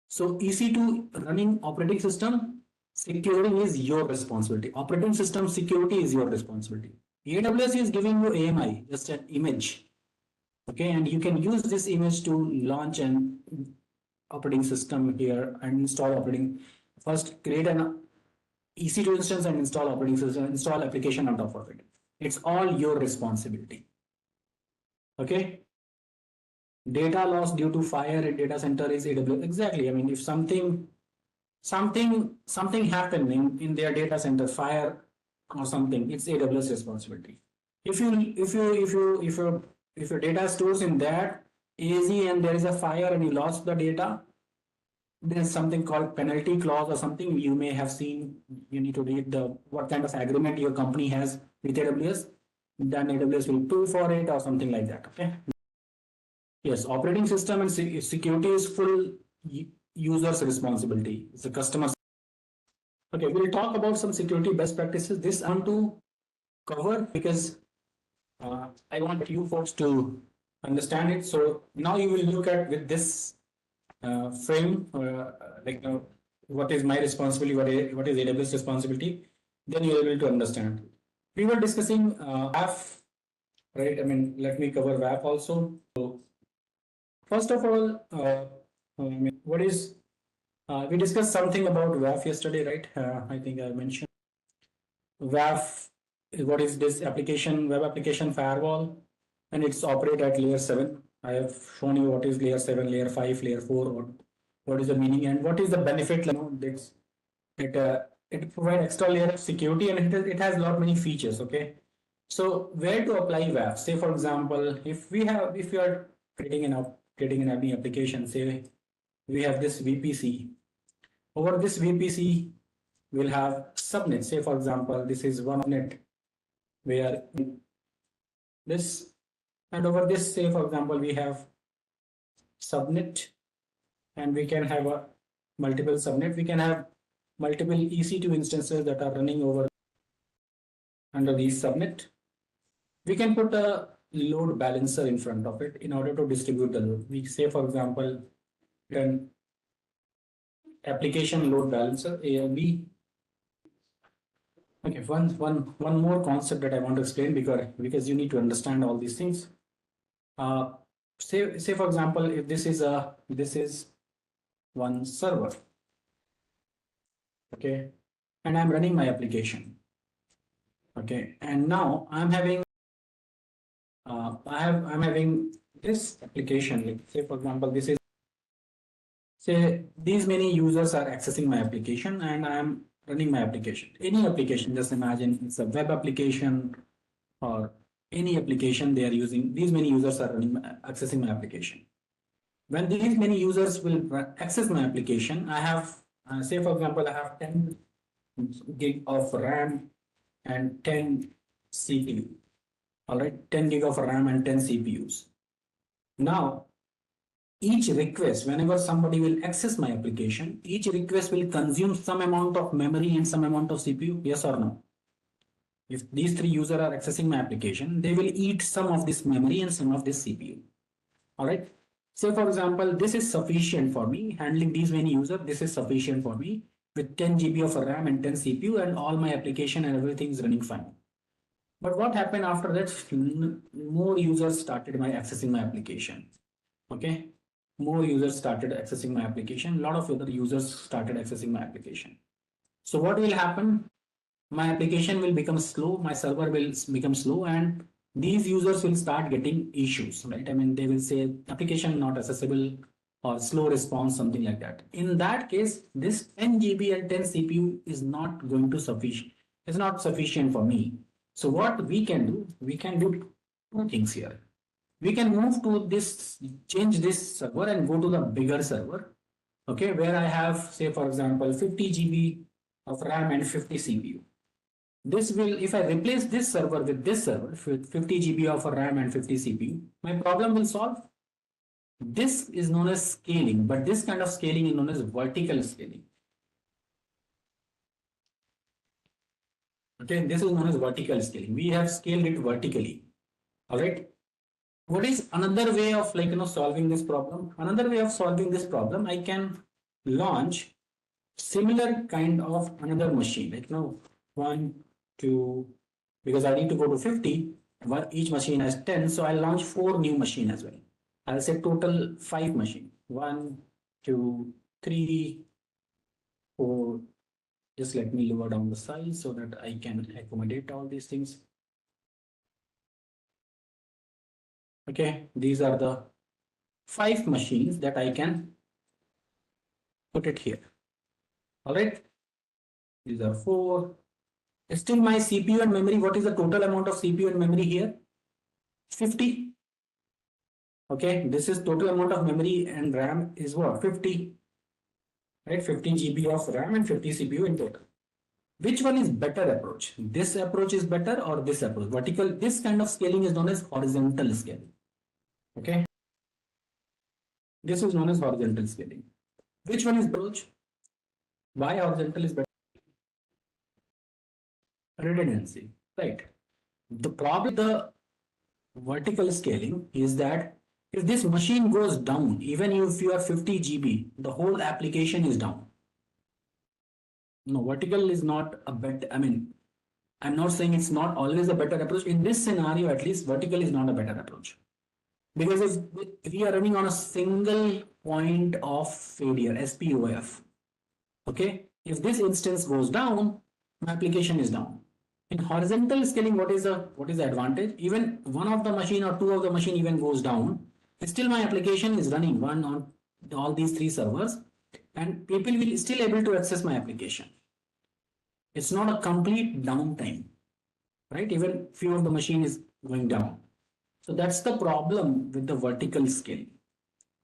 So EC2 running operating system, securing is your responsibility. Operating system security is your responsibility. AWS is giving you AMI, just an image. Okay, and you can use this image to launch an operating system here and install operating. First, create an EC2 instance and install operating system, install application on top of it. It's all your responsibility. Okay. Data loss due to fire in data center is AWS. Exactly. I mean, if something happened in their data center, fire or something, it's AWS responsibility. If your data stores in that AZ and there is a fire and you lost the data, there's something called penalty clause or something you may have seen. You need to read what kind of agreement your company has with AWS. Then AWS will pay for it or something like that. Okay. Yes, operating system and security is full user's responsibility. It's a customer's. Okay, we'll talk about some security best practices. This I want to cover because I want you folks to understand it. So now you will look at with this frame, what is my responsibility, what is AWS responsibility, then you'll be able to understand. We were discussing WAF, right? I mean, let me cover WAF also. So, first of all, what is, we discussed something about WAF yesterday, right? I think I mentioned WAF, what is this application, web application firewall, and it's operate at layer 7. I have shown you what is layer 7, layer 5, layer 4, what is the meaning and what is the benefit. It provides extra layer of security and it has a lot many features. Okay, so where to apply WAF? Say for example, if you are creating an application, say we have this VPC. Over this VPC, we'll have subnet. Say for example, this is one net where this, and over this, say for example, we have subnet, and we can have a multiple subnet. We can have multiple EC2 instances that are running over under these subnet. We can put a load balancer in front of it in order to distribute the load. We say, for example, an application load balancer ALB. Okay, one more concept that I want to explain because you need to understand all these things. Say for example, if this is one server, okay, and I'm running my application, okay, and now I'm having I'm having this application. Like say for example, this is, say these many users are accessing my application and I'm running my application. Any application, just imagine it's a web application or any application they are using. These many users are accessing my application. When these many users will access my application, I have, say for example, I have 10 gig of RAM and 10 CPU. All right, 10 gig of RAM and 10 CPUs. Now, each request, whenever somebody will access my application, each request will consume some amount of memory and some amount of CPU, yes or no? If these three users are accessing my application, they will eat some of this memory and some of this CPU. All right. Say for example, this is sufficient for me handling these many users. This is sufficient for me with 10 GB of RAM and 10 CPU and all my application and everything is running fine. But what happened after that? More users started accessing my application. Okay. More users started accessing my application. A lot of other users started accessing my application. So what will happen? My application will become slow, my server will become slow, and these users will start getting issues, right? I mean, they will say application not accessible or slow response, something like that. In that case, this 10 GB and 10 CPU is not going to sufficient. It's not sufficient for me. So what we can do, we can do two things here. We can move to this, change this server and go to the bigger server, okay, where I have, say, for example, 50 GB of RAM and 50 CPU. This will, if I replace this server with this server with 50 GB of RAM and 50 CPU, my problem will solve. This is known as scaling, but this kind of scaling is known as vertical scaling. Okay, this is known as vertical scaling. We have scaled it vertically. All right. What is another way of solving this problem? Another way of solving this problem, I can launch similar kind of another machine, like one, two, because I need to go to 50. Each machine has 10, so I'll launch 4 new machine as well. I'll say total 5 machine. 1, 2, 3, 4. Just let me lower down the size so that I can accommodate all these things. Okay, these are the 5 machines that I can put it here. All right, these are 4. Still my CPU and memory, what is the total amount of CPU and memory here? 50. Okay, this is total amount of memory and RAM is what? 50. Right, 50 GB of RAM and 50 CPU in total. Which one is better approach? This approach is better or this approach? Vertical, this kind of scaling is known as horizontal scaling. Okay, this is known as horizontal scaling. Which one is approach? Why horizontal is better? Redundancy, right? The problem with the vertical scaling is that if this machine goes down, even if you are 50 GB, the whole application is down. No, vertical is not a better, I mean, I'm not saying it's not always a better approach. In this scenario, at least, vertical is not a better approach. Because if we are running on a single point of failure, SPOF, okay, if this instance goes down, my application is down. In horizontal scaling, what is the advantage? Even one of the machine or two of the machine even goes down, still my application is running one on all these 3 servers, and people will still able to access my application. It's not a complete downtime, right? Even few of the machine is going down. So that's the problem with the vertical scaling.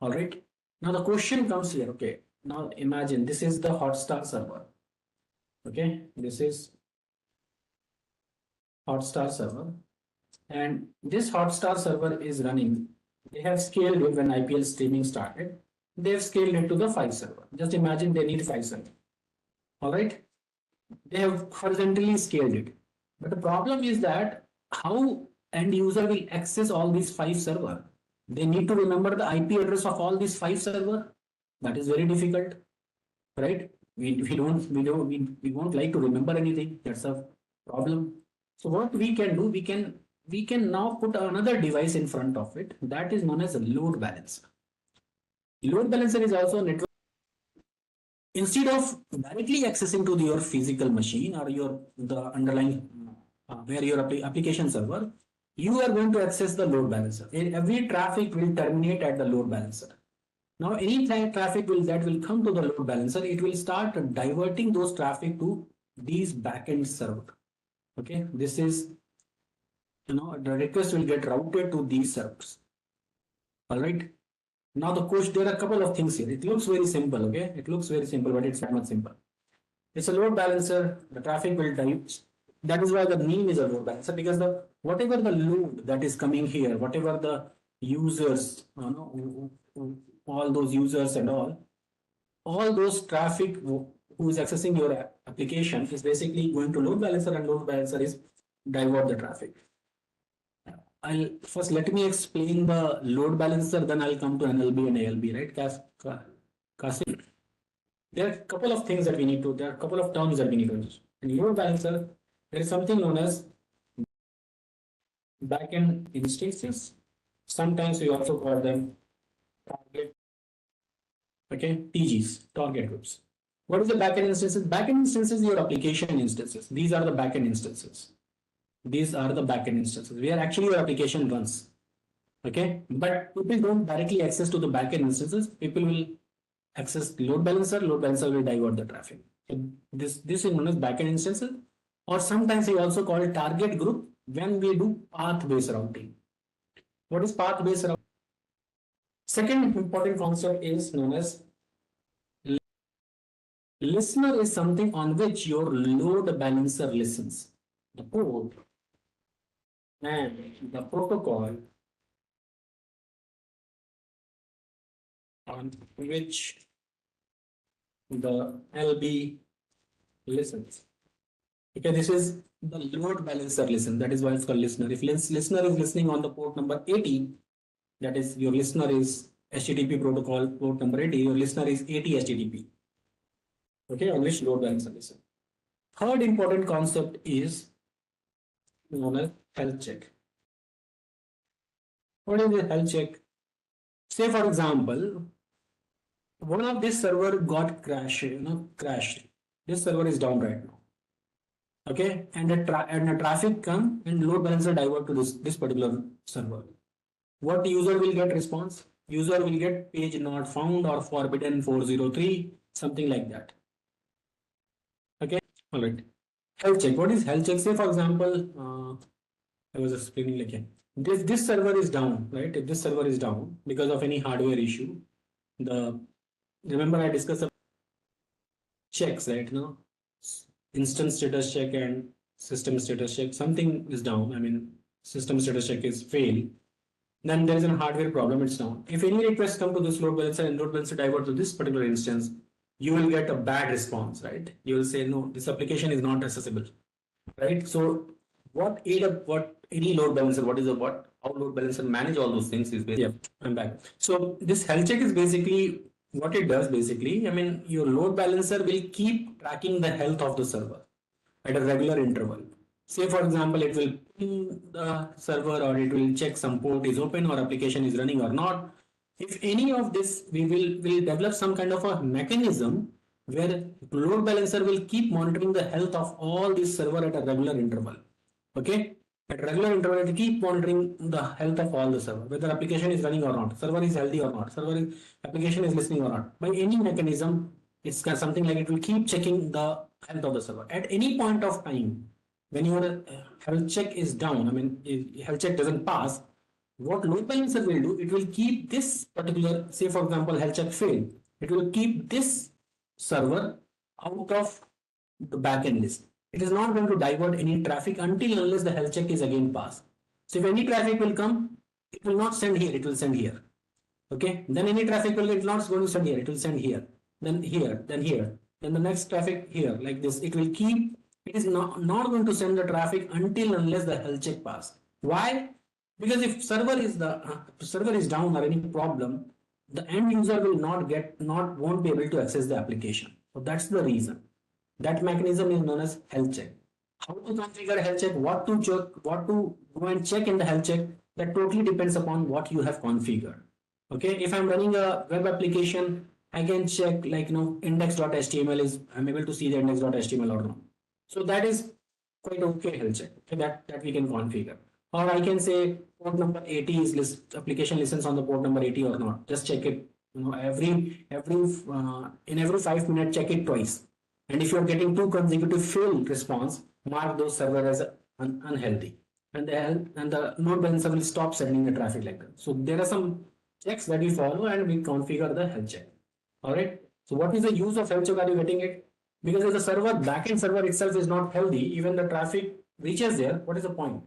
All right. Now the question comes here. Okay. Now imagine this is the Hotstar server. Okay. This is Hotstar server, and this Hotstar server is running. They have scaled it when IPL streaming started. They have scaled it to the 5 server. Just imagine they need 5 server. All right. They have horizontally scaled it. But the problem is that how end user will access all these 5 server? They need to remember the IP address of all these 5 server. That is very difficult, right? We won't like to remember anything. That's a problem. So what we can do, we can now put another device in front of it that is known as a load balancer. Load balancer is also a network. Instead of directly accessing to your physical machine or the underlying where your application server, you are going to access the load balancer. Every traffic will terminate at the load balancer. Now any traffic that will come to the load balancer, it will start diverting those traffic to these backend server. Okay, this is, the request will get routed to these servers. All right. Now the question, there are a couple of things here. It looks very simple. Okay, it looks very simple, but it's not much simple. It's a load balancer. The traffic will divert. That is why the name is a load balancer, because whatever the load that is coming here, whatever the users, all those users and all those traffic who is accessing your application is basically going to load balancer, and load balancer is divert the traffic. I'll first let me explain the load balancer, then I'll come to NLB and ALB, right? Kasim? There are a couple of things that we need to, there are a couple of terms that we need to use. In load balancer, there is something known as backend instances. Sometimes we also call them target, okay, TGs, target groups. What is the backend instances? Backend instances, your application instances. These are the backend instances. These are the backend instances where actually your application runs. Okay, but people don't directly access to the backend instances. People will access load balancer. Load balancer will divert the traffic. So this is known as backend instances, or sometimes we also call it target group when we do path-based routing. What is path-based routing? Second important concept is known as listener is something on which your load balancer listens. The port and the protocol on which the LB listens. Okay, this is the load balancer listen. That is why it's called listener. If listener is listening on the port number 80, that is your listener is HTTP protocol port number 80, your listener is 80 HTTP. Okay, on which load balancer listen. Third important concept is known as health check. What is a health check? Say for example, one of this server got crashed. This server is down right now. Okay, and the traffic come and load balancer divert to this particular server. What user will get response? User will get page not found or forbidden 403, something like that. Okay, all right. Health check. What is health check? Say for example, I was explaining again. This server is down, right? If this server is down because of any hardware issue, remember I discussed checks, right? No, instance status check and system status check. Something is down. I mean, system status check is failed. Then there is a hardware problem. It's down. If any request come to this load balancer and load balancer divert to this particular instance, you will get a bad response, right? You will say no, this application is not accessible, right? So what any load balancer, how load balancer manage all those things is basically, yeah, I'm back. So this health check is basically what it does basically. I mean, your load balancer will keep tracking the health of the server at a regular interval. Say for example, it will ping the server or it will check some port is open or application is running or not. If any of this, we will develop some kind of a mechanism where load balancer will keep monitoring the health of all these server at a regular interval. Okay, at regular interval, it will keep monitoring the health of all the server, whether application is running or not, server is healthy or not, application is listening or not. By any mechanism, it's something like it will keep checking the health of the server at any point of time. When your health check is down, I mean, if health check doesn't pass, what load balancer will do, it will keep this particular, say for example, health check failed, it will keep this server out of the backend list. It is not going to divert any traffic until unless the health check is again passed. So if any traffic will come, it will not send here, it will send here. Okay, then any traffic will, it's not going to send here, it will send here, then here, then here, then the next traffic here, like this. It will keep, it is not going to send the traffic until unless the health check pass. Why? Because if server is down or any problem, the end user will won't be able to access the application. So that's the reason. That mechanism is known as health check. How to configure health check, what to check, what to go and check in the health check, that totally depends upon what you have configured. Okay, if I'm running a web application, I can check like index.html is, I'm able to see the index.html or not. So that is quite okay health check. Okay, that we can configure. Or I can say port number 80 is application listens on the port number 80 or not. Just check it. Every in every 5 minutes, check it twice. And if you are getting 2 consecutive failed response, mark those server as unhealthy, and the load balancer will stop sending the traffic like that. So there are some checks that we follow and we configure the health check. All right. So what is the use of health check? Are you getting it? Because if the server backend server itself is not healthy, even the traffic reaches there, what is the point?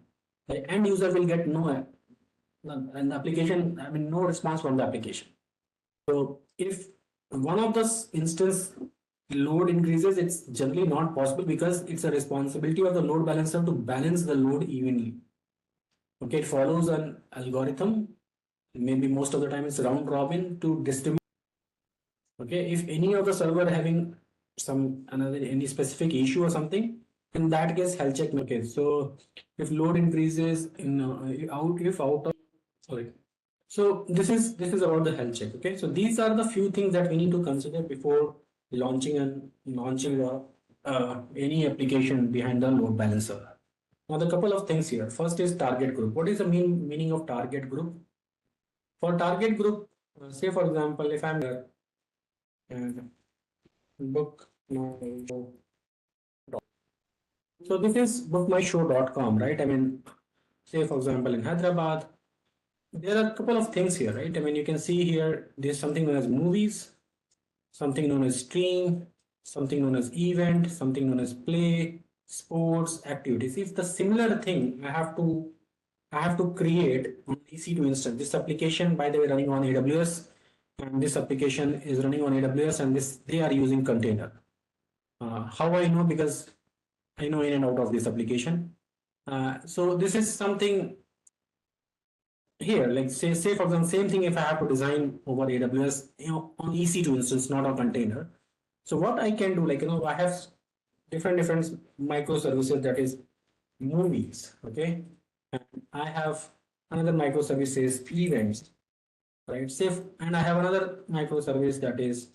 The end user will get no response from the application. So if one of the instance load increases, it's generally not possible because it's a responsibility of the load balancer to balance the load evenly. Okay, it follows an algorithm. Maybe most of the time it's round robin to distribute. Okay, if any of the server having any specific issue or something, in that case health check. Okay, so if load increases in out of sorry. So this is about the health check. Okay, so these are the few things that we need to consider before launching any application behind the load balancer. Now the couple of things here. First is target group. What is the meaning of target group? For target group, say for example, if I'm book my show. So this is bookmyshow.com, right? I mean, say for example in Hyderabad, there are a couple of things here, right? I mean, you can see here there's something known as movies, something known as stream, something known as event, something known as play, sports, activities. If the similar thing I have to create on EC2 instance. This application, by the way, running on AWS, and this application is running on AWS, and they are using container. How I know? Because I know in and out of this application. So this is something here, like say for example, same thing if I have to design over AWS, on EC2 instance, not a container. So what I can do, like, I have different microservices, that is movies, okay? And I have another microservices events, right? Safe, and I have another microservice that is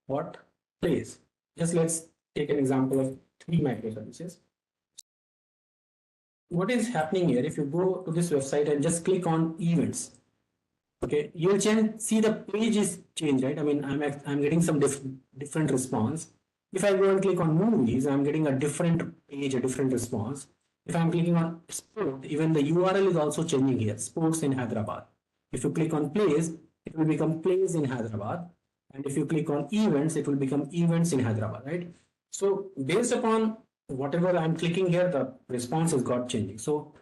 what? Plays. Just let's take an example of 3 microservices. What is happening here, if you go to this website and just click on events, okay, you'll see the page is changed, right? I mean, I'm getting some different response. If I go and click on movies, I'm getting a different page, a different response. If I'm clicking on sport, even the URL is also changing here, sports in Hyderabad. If you click on plays, it will become plays in Hyderabad. And if you click on events, it will become events in Hyderabad, right? So based upon whatever I'm clicking here, the response has got changing. So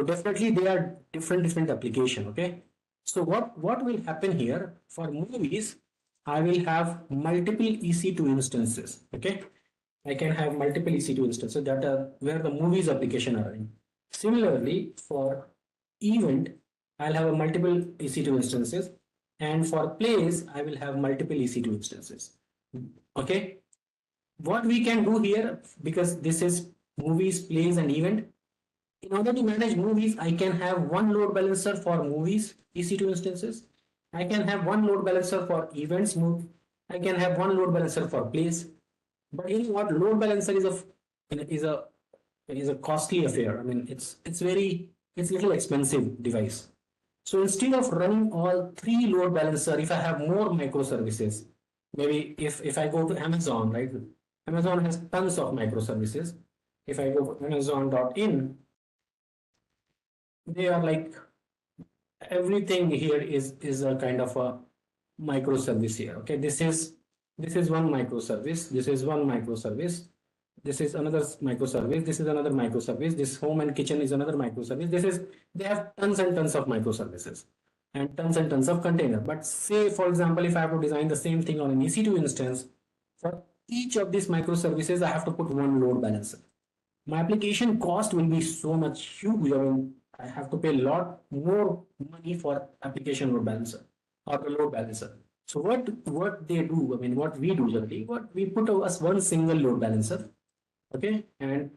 definitely they are different application. Okay. So what will happen here for movies? I will have multiple EC2 instances. Okay. I can have multiple EC2 instances that are where the movies application are running. Similarly, for event, I'll have a multiple EC2 instances, and for plays, I will have multiple EC2 instances. Okay. What we can do here, because this is movies, plays, and event, in order to manage movies, I can have one load balancer for movies, EC2 instances. I can have one load balancer for events, I can have one load balancer for plays. But you know what? Load balancer is a costly affair. I mean, it's little expensive device. So instead of running all 3 load balancer, if I have more microservices, maybe if I go to Amazon, right? Amazon has tons of microservices. If I go to Amazon.in, they are like everything here is a kind of a microservice here. Okay, this is one microservice. This is one microservice. This is another microservice. This is another microservice. This home and kitchen is another microservice. They have tons and tons of microservices and tons of container. But say, for example, if I have to design the same thing on an EC2 instance, for each of these microservices, I have to put one load balancer. My application cost will be so much huge. I mean, I have to pay a lot more money for application load balancer or the load balancer. So what they do, I mean, what we do generally, what we put as one single load balancer, okay, and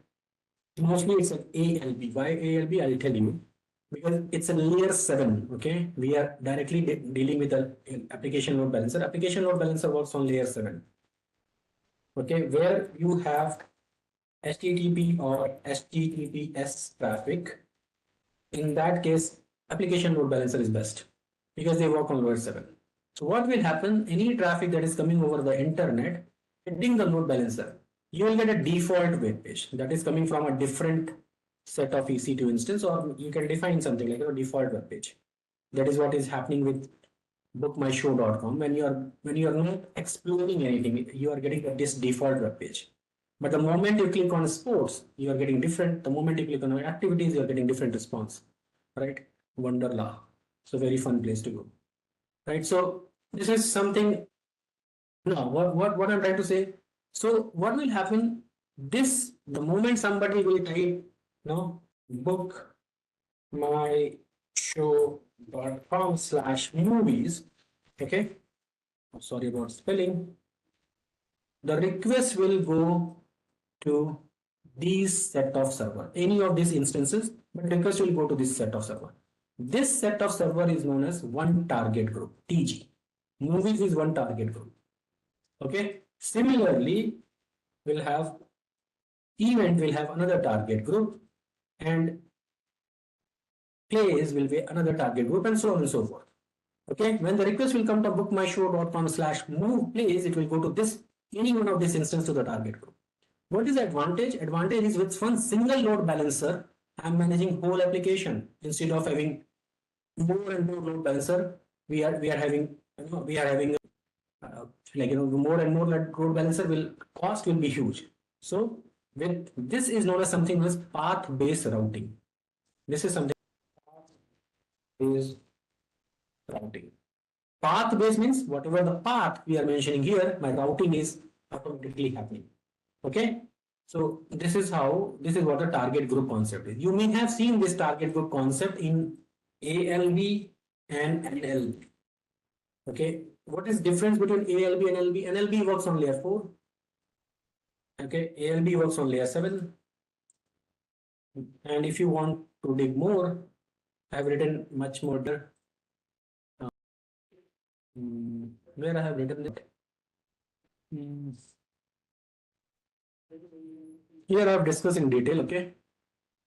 mostly it's an ALB. Why ALB? I'll tell you, because it's a layer 7. Okay, we are directly dealing with the application load balancer. Application load balancer works on layer 7. Okay, where you have HTTP or HTTPS traffic. In that case, application load balancer is best because they work on layer 7. So what will happen? Any traffic that is coming over the internet, hitting the load balancer, you will get a default web page that is coming from a different set of EC2 instance, or you can define something like a default web page. That is what is happening with bookmyshow.com. When you are not exploring anything, you are getting this default web page. But the moment you click on sports, you are getting different. The moment you click on activities, you are getting different response, right? Wonderla. So very fun place to go, right? So this is something. No, what I'm trying to say. So what will happen? The moment somebody will type, no, book my show.com/movies, okay, sorry about spelling, the request will go to these set of server, any of these instances, but request will go to this set of server. This set of server is known as one target group, TG. Movies is one target group. Okay. Similarly, we'll have event will have another target group, and plays will be another target group, and so on and so forth. Okay. When the request will come to bookmyshow.com/move plays, it will go to this any one of these instance to the target group. What is the advantage? Advantage is with one single load balancer, I'm managing whole application instead of having more and more load balancer. We are having more and more load balancer will cost will be huge. So with this is known as something as path based routing. This is something is routing. Path based means whatever the path we are mentioning here, my routing is automatically happening. Okay. So this is what a target group concept is. You may have seen this target group concept in ALB and NLB. Okay. What is difference between ALB and NLB? NLB works on layer 4. Okay. ALB works on layer 7. And if you want to dig more, I have written much more there. Where I have written that. Here I have discussed in detail, okay,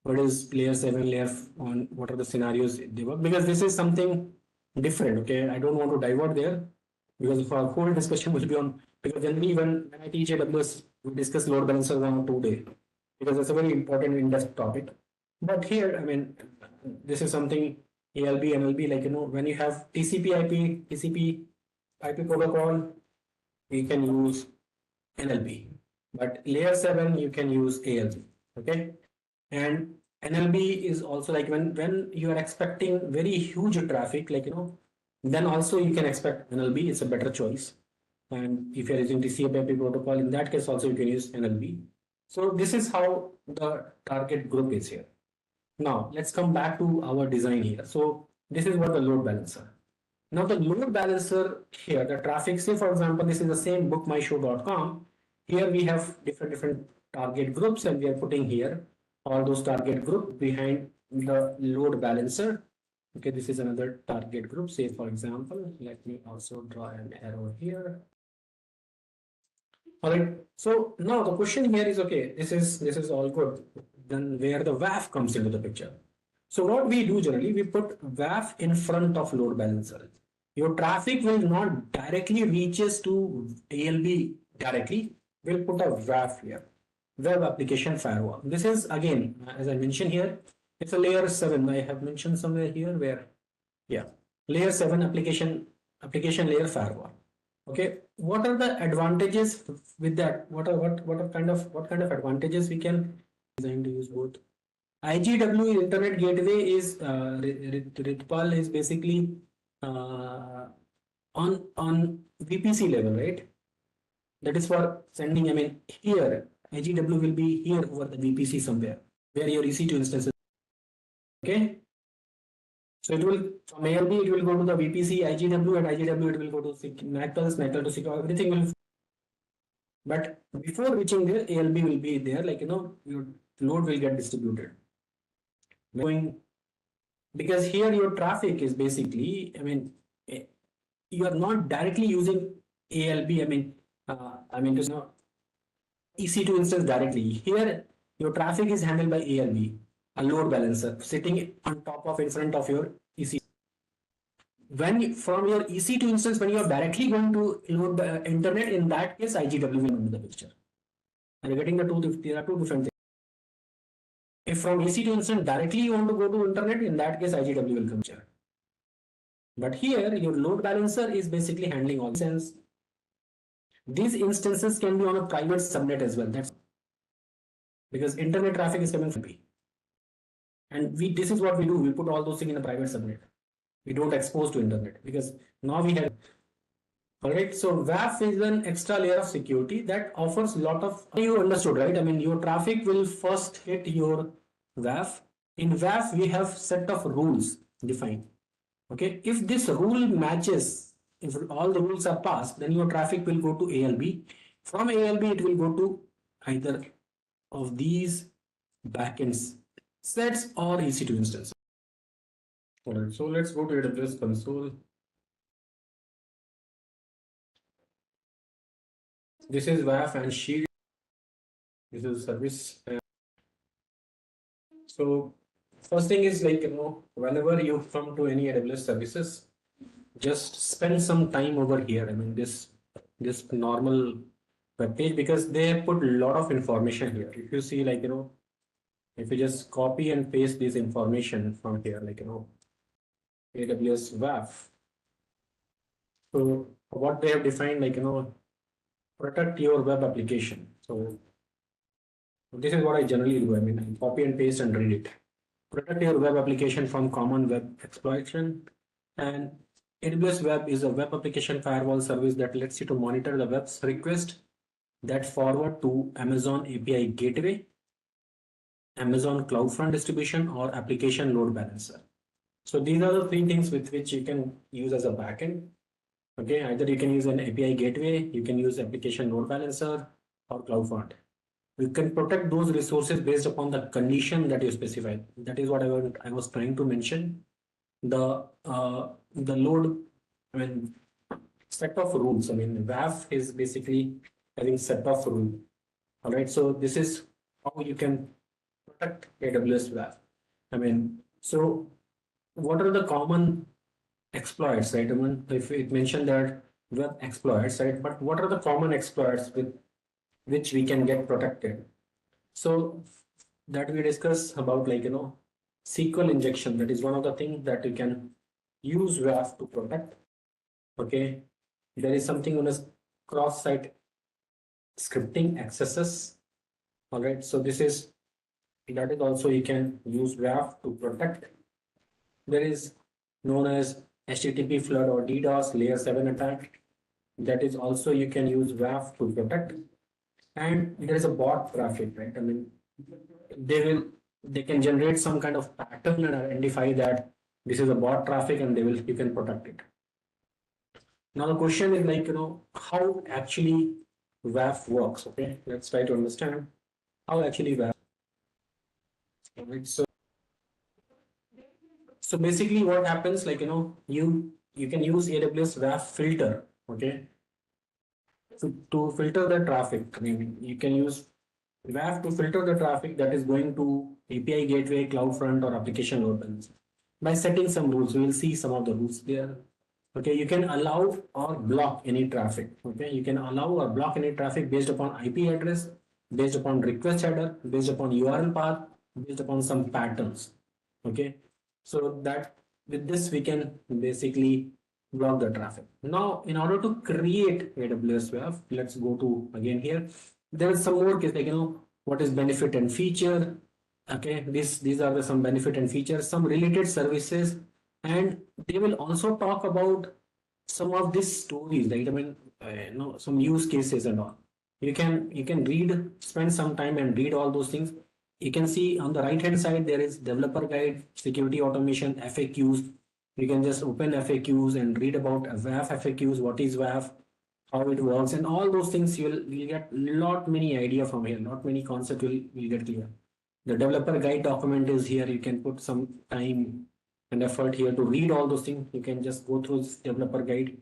what is layer 7, layer on, what are the scenarios they work, because this is something different, okay. I don't want to divert there because our whole discussion will be on, because generally when I teach AWS, we discuss load balancers 1 or 2 days because it's a very important in-depth topic. But here, I mean, this is something ALB, NLB, like, when you have TCP IP protocol, you can use NLB. But layer 7 you can use ALB. Okay. And NLB is also like when you are expecting very huge traffic, like then also you can expect NLB. It's a better choice. And if you're using TCP IP protocol, in that case also you can use NLB. So this is how the target group is here. Now let's come back to our design here. So this is what the load balancer. Now the load balancer here, the traffic, say for example, this is the same bookmyshow.com. Here we have different target groups, and we are putting here all those target groups behind the load balancer. Okay, this is another target group. Say for example, let me also draw an arrow here. All right. So now the question here is, okay, this is all good. Then where the WAF comes into the picture. So what we do generally, we put WAF in front of load balancer. Your traffic will not directly reaches to ALB directly. We'll put a WAF here, web application firewall. This is again, as I mentioned here, it's a layer 7. I have mentioned somewhere here where, yeah, layer 7 application layer firewall. Okay, what are the advantages with that? What kind of advantages we can design to use both? IGW Internet Gateway is Ritpal is basically on VPC level, right? That is for sending. I mean, here IGW will be here over the VPC somewhere where your EC2 instances. Okay, so it will from ALB it will go to the VPC IGW, and IGW it will go to NAC to secure, everything will. But before reaching there, ALB will be there, like your load will get distributed. Going, because here your traffic is basically, I mean, you are not directly using ALB. There's no EC2 instance directly. Here, your traffic is handled by ALB, a load balancer sitting on top of in front of your EC. When from your EC2 instance, when you are directly going to load the internet, in that case, IGW will come into the picture. Are you getting the two? There are two different things. If from EC2 instance directly you want to go to internet, in that case, IGW will come here. But here, your load balancer is basically handling all sense. These instances can be on a private subnet as well. That's because internet traffic is coming from P. And this is what we do. We put all those things in a private subnet. We don't expose to internet because now we have. All right, so WAF is an extra layer of security that offers a lot of, you understood, right? I mean, your traffic will first hit your WAF. In WAF, we have set of rules defined. Okay, if this rule matches, if all the rules are passed, then your traffic will go to ALB. From ALB, it will go to either of these backends sets or EC2 instances. All right, so let's go to AWS console. This is WAF and Shield. This is service. So first thing is like, whenever you come to any AWS services, just spend some time over here. I mean, this normal web page, because they have put a lot of information here. If you see, like, if you just copy and paste this information from here, like, AWS WAF. So what they have defined, like, protect your web application. So this is what I generally do. I mean, I copy and paste and read it. Protect your web application from common web exploitation. And AWS Web is a web application firewall service that lets you to monitor the web's request that forward to Amazon API Gateway, Amazon CloudFront distribution, or application load balancer. So these are the three things with which you can use as a backend. Okay, either you can use an API gateway, you can use application load balancer, or CloudFront. You can protect those resources based upon the condition that you specify. That is what I was trying to mention. The load, I mean, set of rules. I mean, WAF is basically having set of rules. All right, so this is how you can protect AWS WAF. I mean, so what are the common exploits, right? I mean, if it mentioned that web exploits, right? But what are the common exploits with which we can get protected? So that we discuss about, like, SQL injection. That is one of the things that you can use WAF to protect. Okay, there is something known as cross-site scripting accesses. All right, so that is also you can use WAF to protect. There is known as HTTP flood or DDoS layer 7 attack. That is also you can use WAF to protect. And there is a bot traffic, right? I mean, they can generate some kind of pattern and identify that this is a bot traffic, and you can protect it. Now the question is, like, how actually WAF works. Okay, let's try to understand how actually WAF. Right, so basically what happens, like, you can use AWS WAF filter. Okay, to filter the traffic. I mean, you can use WAF to filter the traffic that is going to API gateway, CloudFront, or application load balancer by setting some rules. We will see some of the rules there. Okay, you can allow or block any traffic. Okay, you can allow or block any traffic based upon IP address, based upon request header, based upon URL path, based upon some patterns. Okay, so that with this we can basically block the traffic. Now, in order to create AWS WAF, let's go to again here. There is some more case, like, what is benefit and feature. Okay, these are some benefit and features, some related services, and they will also talk about some of these stories, right? I mean, some use cases and all. You can read, spend some time and read all those things. You can see on the right hand side there is developer guide, security automation, FAQs. You can just open FAQs and read about WAF FAQs, what is WAF, how it works, and all those things. You'll get lot many idea from here, not many concepts will get clear. The developer guide document is here. You can put some time and effort here to read all those things. You can just go through this developer guide.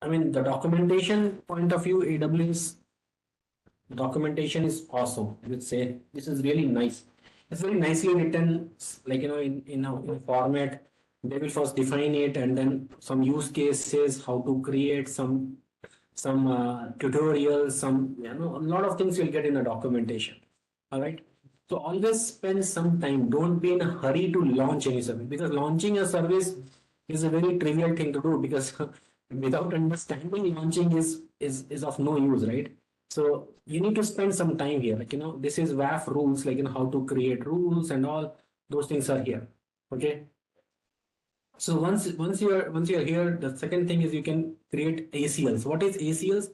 I mean, the documentation point of view, AWS documentation is awesome. I would say this is really nice. It's very nicely written, like, in a format. They will first define it, and then some use cases, how to create some tutorials, a lot of things you'll get in the documentation. All right. So always spend some time. Don't be in a hurry to launch any service, because launching a service is a very trivial thing to do, because without understanding, launching is of no use, right? So you need to spend some time here. Like, this is WAF rules, like, how to create rules and all those things are here. Okay. So once you are here, the second thing is you can create ACLs. What is ACLs?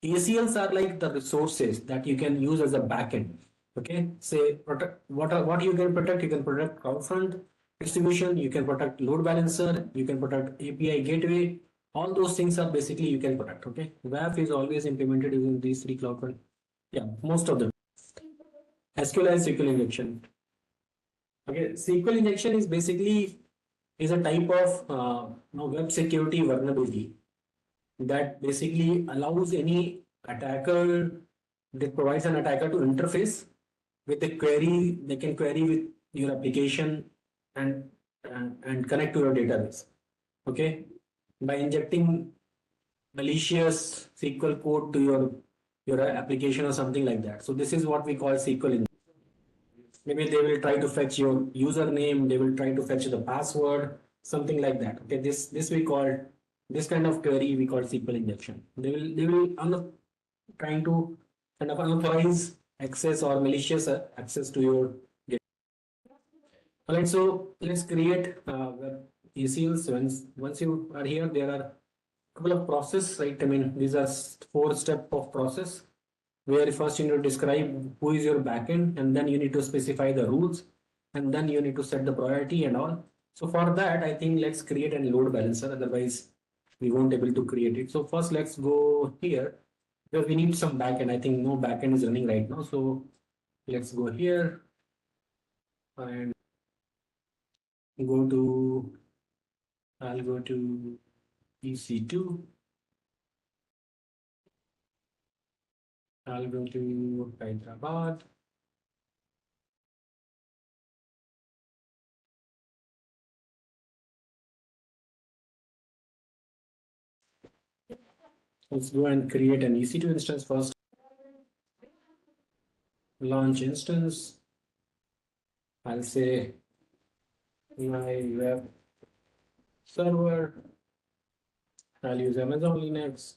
ACLs are like the resources that you can use as a backend. Okay, say protect what you can protect. You can protect CloudFront distribution. You can protect load balancer. You can protect API gateway. All those things are basically you can protect. Okay, WAF is always implemented using these three CloudFront. Yeah, most of them. SQL and SQL injection. Okay, SQL injection is basically is a type of web security vulnerability that basically allows any attacker that provides an attacker to interface with a query. They can query with your application and and connect to your database. Okay, by injecting malicious SQL code to your application or something like that. So this is what we call SQL injection. Maybe they will try to fetch your username, they will try to fetch the password, something like that. Okay, this we call, this kind of query we call SQL injection. They will trying to kind of unauthorized access or malicious access to your data. All right, so let's create web ACLs. Once you are here, there are a couple of process, right? I mean, these are 4 step of process where first you need to describe who is your backend, and then you need to specify the rules, and then you need to set the priority and all. So for that, I think let's create a load balancer. Otherwise, we won't able to create it. So first, let's go here because we need some backend. I think no backend is running right now. So let's go here and go to. I'll go to EC2. I'll go to Hyderabad. Let's go and create an EC2 instance first. Launch instance. I'll say my web server. I'll use Amazon Linux.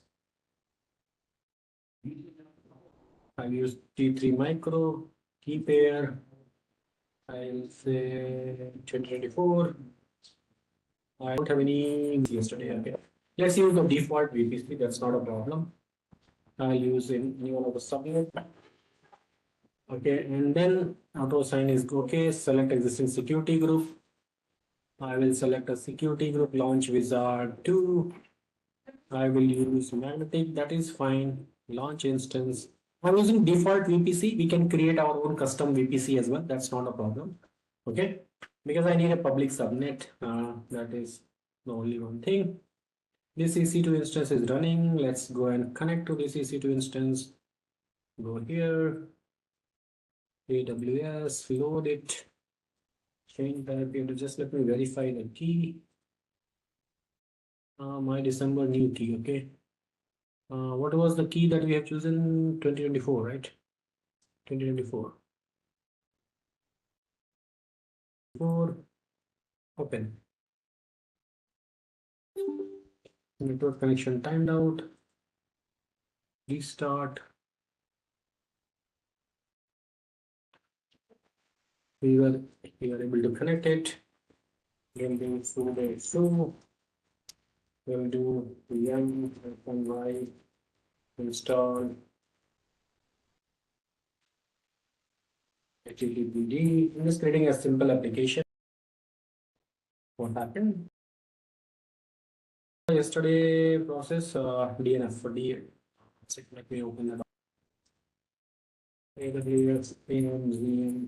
I'll use T3 Micro, key pair. I'll say 2024. I don't have any yesterday. Okay. Let's use the default VPC. That's not a problem. I'll use any one of the subnet. Okay, and then auto sign is okay. Select existing security group. I will select a security group, launch wizard 2. I will use magnetic, that is fine. Launch instance. I'm using default VPC. We can create our own custom VPC as well. That's not a problem. Okay, because I need a public subnet. That is the only one thing. This EC2 instance is running. Let's go and connect to this EC2 instance. Go here. AWS, load it. Change type. You have to just let me verify the key. My December new key. Okay. What was the key that we have chosen? 2024, right? 2024. Open. Network connection timed out. Restart. We were able to connect it. Then do sudo. We'll do yum y install HTTPD. I'm just creating a simple application. What happened? Yesterday process DNF for D. Let me open that up. AWS PMZ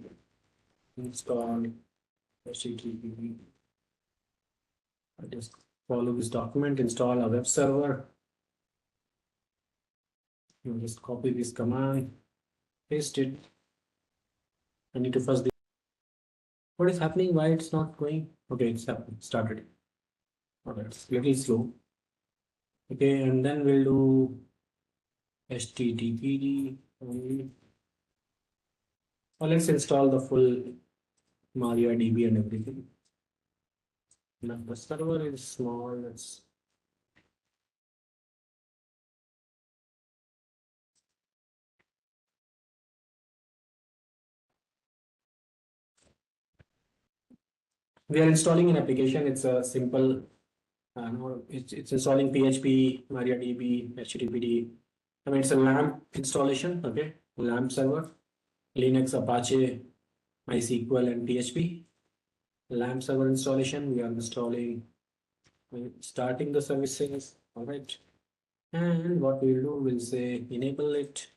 install HTTP. I just follow this document, install a web server. You just copy this command, paste it. I need to first. What is happening? Why it's not going? Okay, it's happening. Started. Okay, it's a little slow. Okay, and then we'll do HTTPD. Or let's install the full MariaDB and everything. Now the server is small. Let's we are installing an application. It's a simple, no, it's installing PHP, MariaDB, HTTPD. I mean, it's a LAMP installation, okay? LAMP server, Linux, Apache, MySQL, and PHP. LAMP server installation, we are installing, starting the services, all right? And what we'll do, we'll say enable it.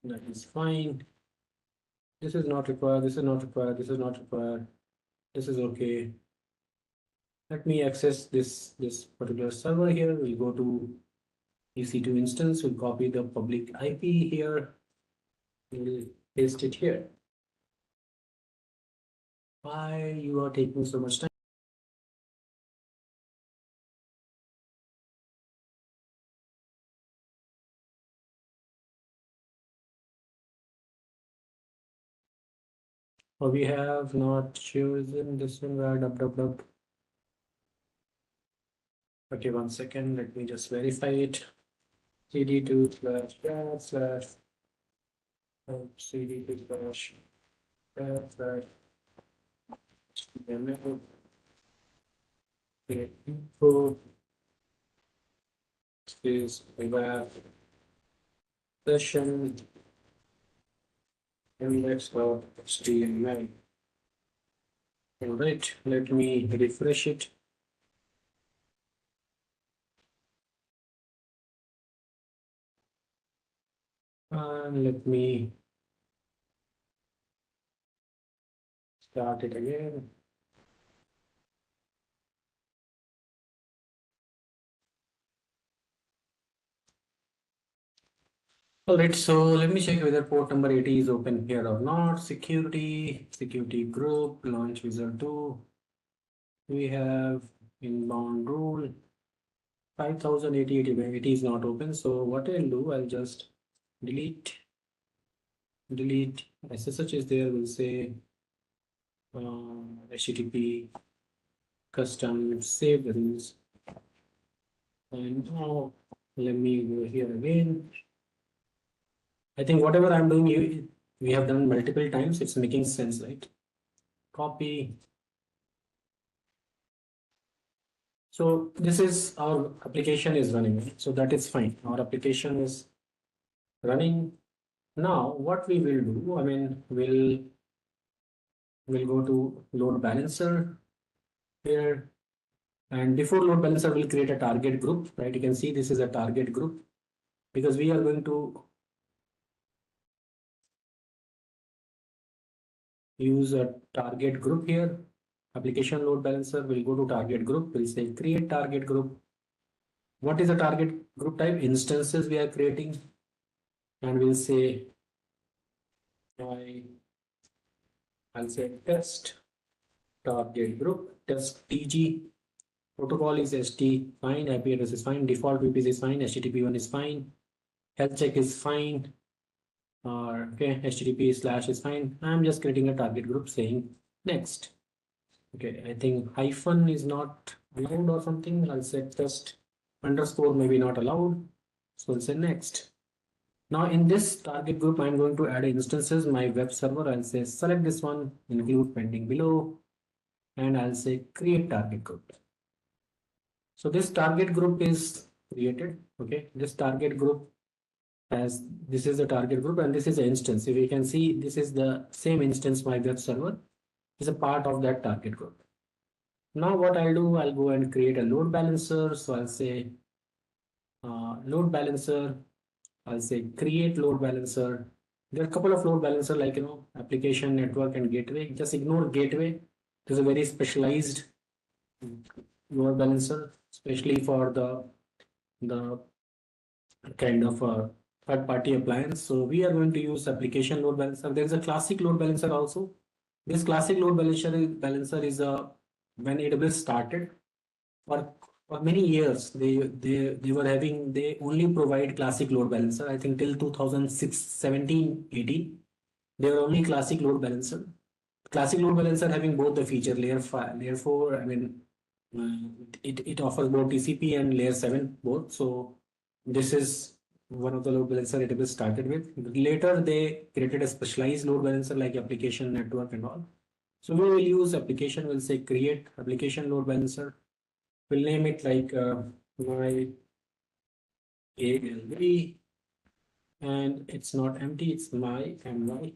That is fine. This is not required, this is not required, this is not required. This is okay. Let me access this particular server here. We'll go to EC2 instance, we'll copy the public IP here, we'll paste it here. Why you are taking so much time? Oh, we have not chosen this one, right? Up. Okay, 1 second, let me just verify it. cd2 slash cd2 slash info is web session index.html. All right, let me refresh it. And let me start it again. All right, so let me check whether port number 80 is open here or not. Security group, launch wizard 2. We have inbound rule 5080. It is not open. So what I'll do, I'll just delete SSH is there. We'll say HTTP custom save the rules. And now let me go here again. I think whatever I'm doing, we have done multiple times. It's making sense, right? Copy. So this is our application is running. So that is fine. Our application is running. Now what we will do, I mean, we'll go to load balancer here. And before load balancer, we'll create a target group, right? You can see this is a target group because we are going to use a target group here. Application load balancer, we'll go to target group. We'll say create target group. What is a target group type? Instances we are creating. And we'll say, I'll say test target group, test TG. Protocol is ST, fine. IP address is fine. Default VPS is fine. HTTP1 is fine. Health check is fine. Or okay, HTTP slash is fine. I'm just creating a target group saying next. Okay, I think hyphen is not allowed or something. I'll say test underscore maybe not allowed. So I'll say next. Now in this target group, I'm going to add instances, my web server. I'll say select this one, include pending below, and I'll say create target group. So this target group is created. Okay, this target group as this is the target group and this is the instance. If you can see, this is the same instance, my web server is a part of that target group. Now what I'll do, I'll go and create a load balancer. So I'll say load balancer. I'll say create load balancer. There are a couple of load balancer like application, network, and gateway. Just ignore gateway. This is a very specialized load balancer, especially for the kind of third-party appliance. So we are going to use application load balancer. There is a classic load balancer also. This classic load balancer is when AWS started. For many years, they only provide classic load balancer. I think till 2006, 17, 18, they were only classic load balancer. Classic load balancer having both the feature layer 5, layer 4. I mean, it offers both TCP and layer 7 both. So this is one of the load balancer AWS started with. Later, they created a specialized load balancer like application, network, and all. So we will use application, we'll say create application load balancer. We'll name it like my ALB, and it's not empty, it's my MY.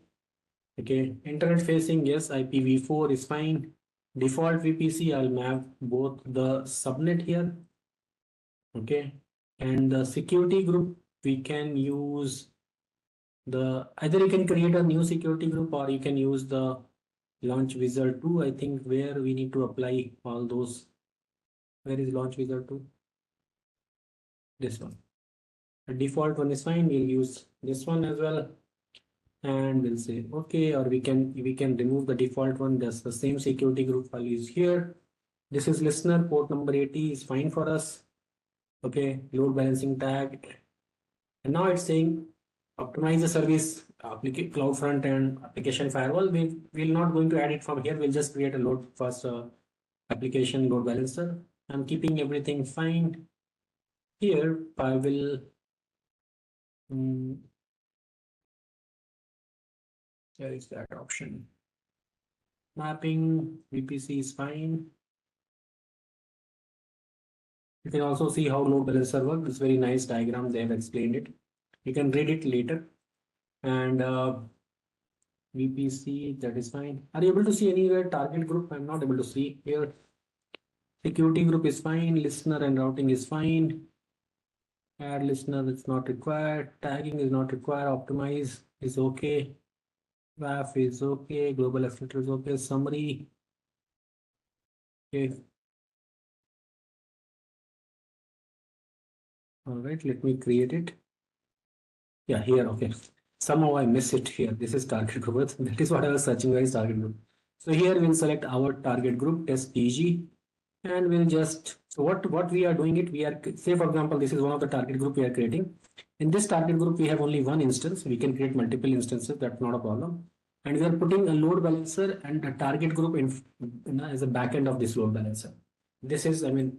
Okay, internet facing, yes, IPv4 is fine. Default VPC, I'll map both the subnet here. Okay, and the security group, we can use either you can create a new security group or you can use the launch wizard 2. I think where we need to apply all those. Where is launch wizard 2? This one. The default one is fine. We'll use this one as well, and we'll say okay, or we can remove the default one. That's the same security group I'll use here. This is listener, port number 80 is fine for us. Okay, load balancing tag, and now it's saying optimize the service, CloudFront and application firewall. We're not going to add it from here. We'll just create a load first application load balancer. I'm keeping everything fine. Here I will there is that option. Mapping VPC is fine. You can also see how load balancer works. It's very nice diagram. They have explained it. You can read it later. And VPC, that is fine. Are you able to see anywhere target group? I'm not able to see here. Security group is fine. Listener and routing is fine. Add listener is not required. Tagging is not required. Optimize is okay. WAF is okay. Global filter is okay. Summary. Okay. All right, let me create it. Yeah, here, okay. Somehow I miss it here. This is target group. That is what I was searching for, is target group. So here we'll select our target group, test PG, and we'll just, so what we are doing it, we are, say for example, this is one of the target group we are creating. In this target group, we have only one instance. We can create multiple instances. That's not a problem. And we are putting a load balancer and a target group in as a backend of this load balancer. This is, I mean,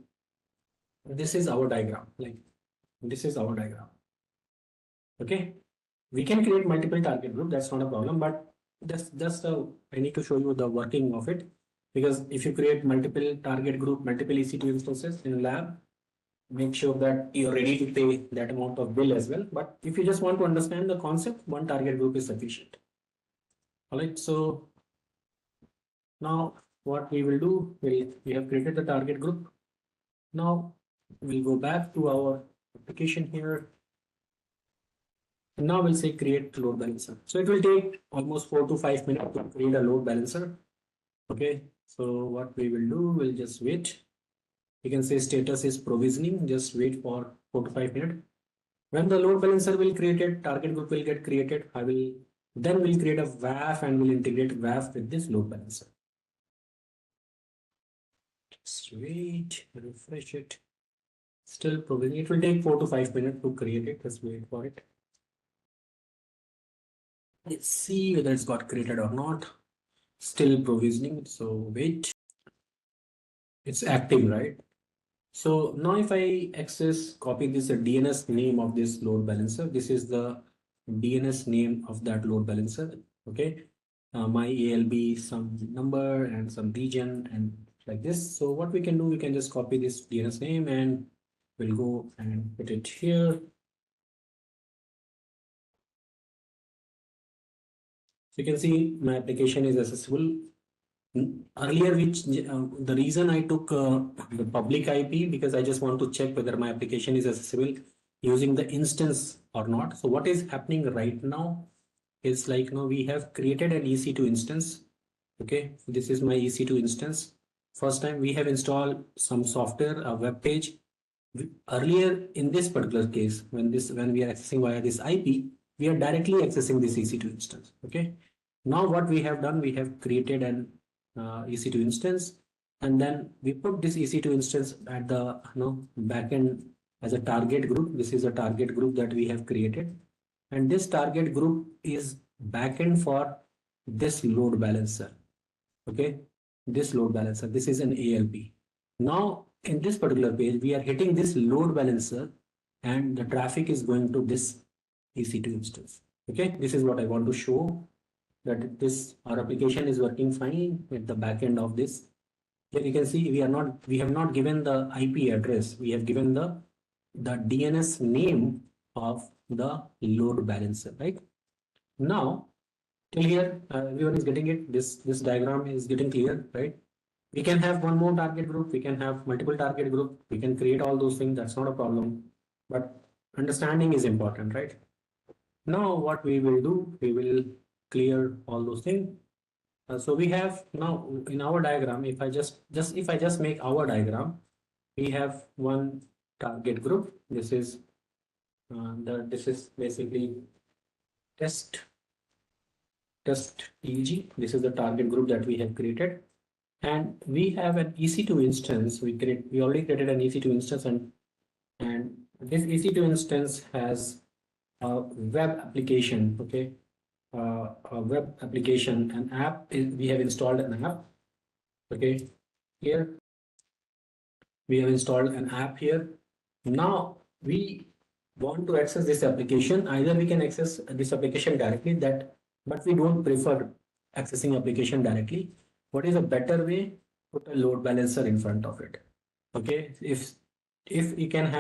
this is our diagram. Like, this is our diagram. Okay, we can create multiple target group. That's not a problem, but just I need to show you the working of it, because if you create multiple target group, multiple EC2 instances in lab, make sure that you're ready to pay that amount of bill as well. But if you just want to understand the concept, one target group is sufficient. All right, so now what we will do, we have created the target group. Now we'll go back to our application here. And now we'll say create load balancer. So it will take almost 4 to 5 minutes to create a load balancer. Okay, so what we will do, we'll just wait. You can say status is provisioning, just wait for 4 to 5 minutes. When the load balancer will create it, target group will get created. Then we'll create a WAF and we'll integrate WAF with this load balancer. Just wait, refresh it. Still provisioning. It will take 4 to 5 minutes to create it. Just wait for it. Let's see whether it's got created or not. Still provisioning, so wait. It's active, right? So now if I copy this DNS name of this load balancer, this is the DNS name of that load balancer. Okay, my ALB, some number and some region and like this. So what we can do, we can just copy this DNS name and we'll go and put it here. So you can see my application is accessible. Earlier, the reason I took the public IP, because I just want to check whether my application is accessible using the instance or not. So what is happening right now is like, we have created an EC2 instance. Okay, this is my EC2 instance. First time we have installed some software, a web page. Earlier in this particular case, when we are accessing via this IP, we are directly accessing this EC2 instance. Okay, now what we have done, we have created an EC2 instance, and then we put this EC2 instance at the backend as a target group. This is a target group that we have created, and this target group is backend for this load balancer. Okay, this load balancer, this is an ALP. Now in this particular page, we are hitting this load balancer and the traffic is going to this EC2 instance. Okay, this is what I want to show. that this our application is working fine with the back end of this. Here you can see we have not given the IP address. We have given the DNS name of the load balancer, right? Now, till here, everyone is getting it. This diagram is getting clear, right? We can have one more target group. We can have multiple target group. We can create all those things. That's not a problem. But understanding is important, right? Now, what we will do, we will clear all those things. So we have now in our diagram, if I just make our diagram, we have one target group. This is this is basically test EG. This is the target group that we have created, and we have an EC2 instance. We already created an EC2 instance, and this EC2 instance has a web application. Okay, a web application, an app. We have installed an app. Okay, here we have installed an app here. Now we want to access this application. Either we can access this application directly, but we don't prefer accessing application directly. What is a better way? Put a load balancer in front of it. Okay, if we can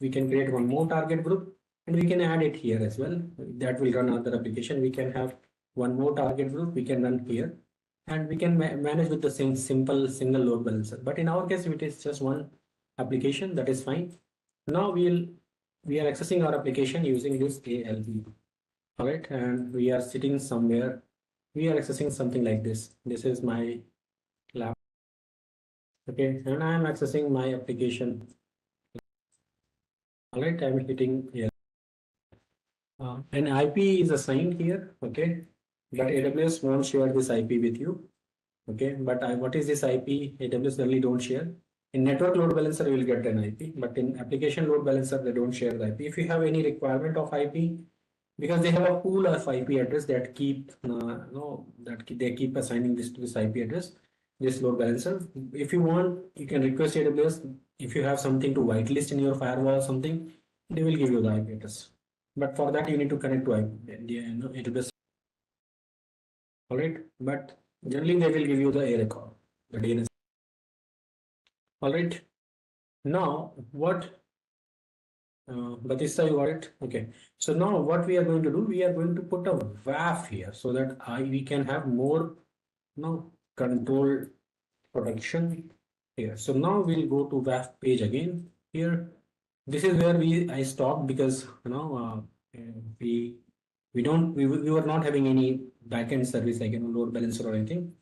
create one more target group, and we can add it here as well. That will run other application. We can have one more target group. We can run here, and we can manage with the same simple single load balancer. But in our case, if it is just one application, that is fine. Now we are accessing our application using this ALB. All right, and we are sitting somewhere. We are accessing something like this. This is my lab. Okay, and I am accessing my application. All right, I'm hitting here. An IP is assigned here. Okay, but AWS won't share this IP with you. Okay, but what is this IP? AWS generally don't share. In network load balancer, you will get an IP, but in application load balancer, they don't share the IP. If you have any requirement of IP, because they have a pool of IP address that keep they keep assigning this to this IP address, this load balancer. If you want, you can request AWS. If you have something to whitelist in your firewall or something, they will give you the IP address. But for that, you need to connect to AWS. All right, but generally they will give you the A record, the DNS. All right, now what? Batista, you got it? Okay. So now what we are going to do, we are going to put a WAF here so that we can have more control protection here. So now we'll go to WAF page again here. This is where I stopped because we were not having any backend service like load balancer or anything.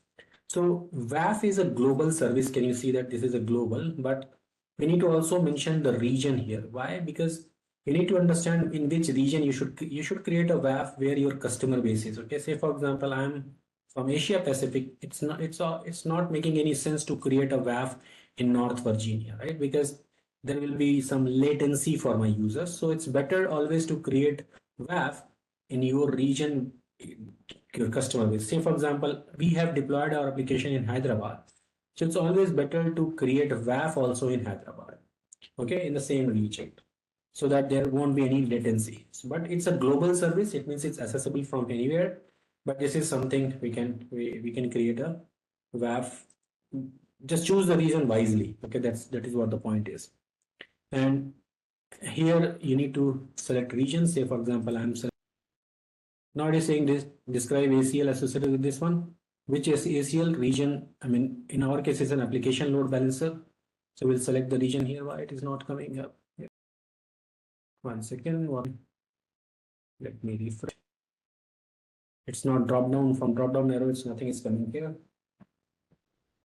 So WAF is a global service. Can you see that this is a global, but we need to also mention the region here. Why? Because you need to understand in which region you should create a WAF where your customer base is. Okay, say for example, I'm from Asia Pacific. It's not making any sense to create a WAF in North Virginia, right? Because there will be some latency for my users. So it's better always to create WAF in your region, your customer base. Say for example, we have deployed our application in Hyderabad. So it's always better to create a WAF also in Hyderabad, okay, in the same region, so that there won't be any latency. But it's a global service. It means it's accessible from anywhere. But this is something we can create a WAF. Just choose the region wisely. Okay, that is what the point is. And here you need to select region. Say for example, now it is saying this describe ACL associated with this one. Which is ACL region? I mean, in our case, it's an application load balancer. So we'll select the region here. Why it is not coming up? Here. 1 second. Let me refresh. It's not drop down from drop down arrow. It's nothing is coming here.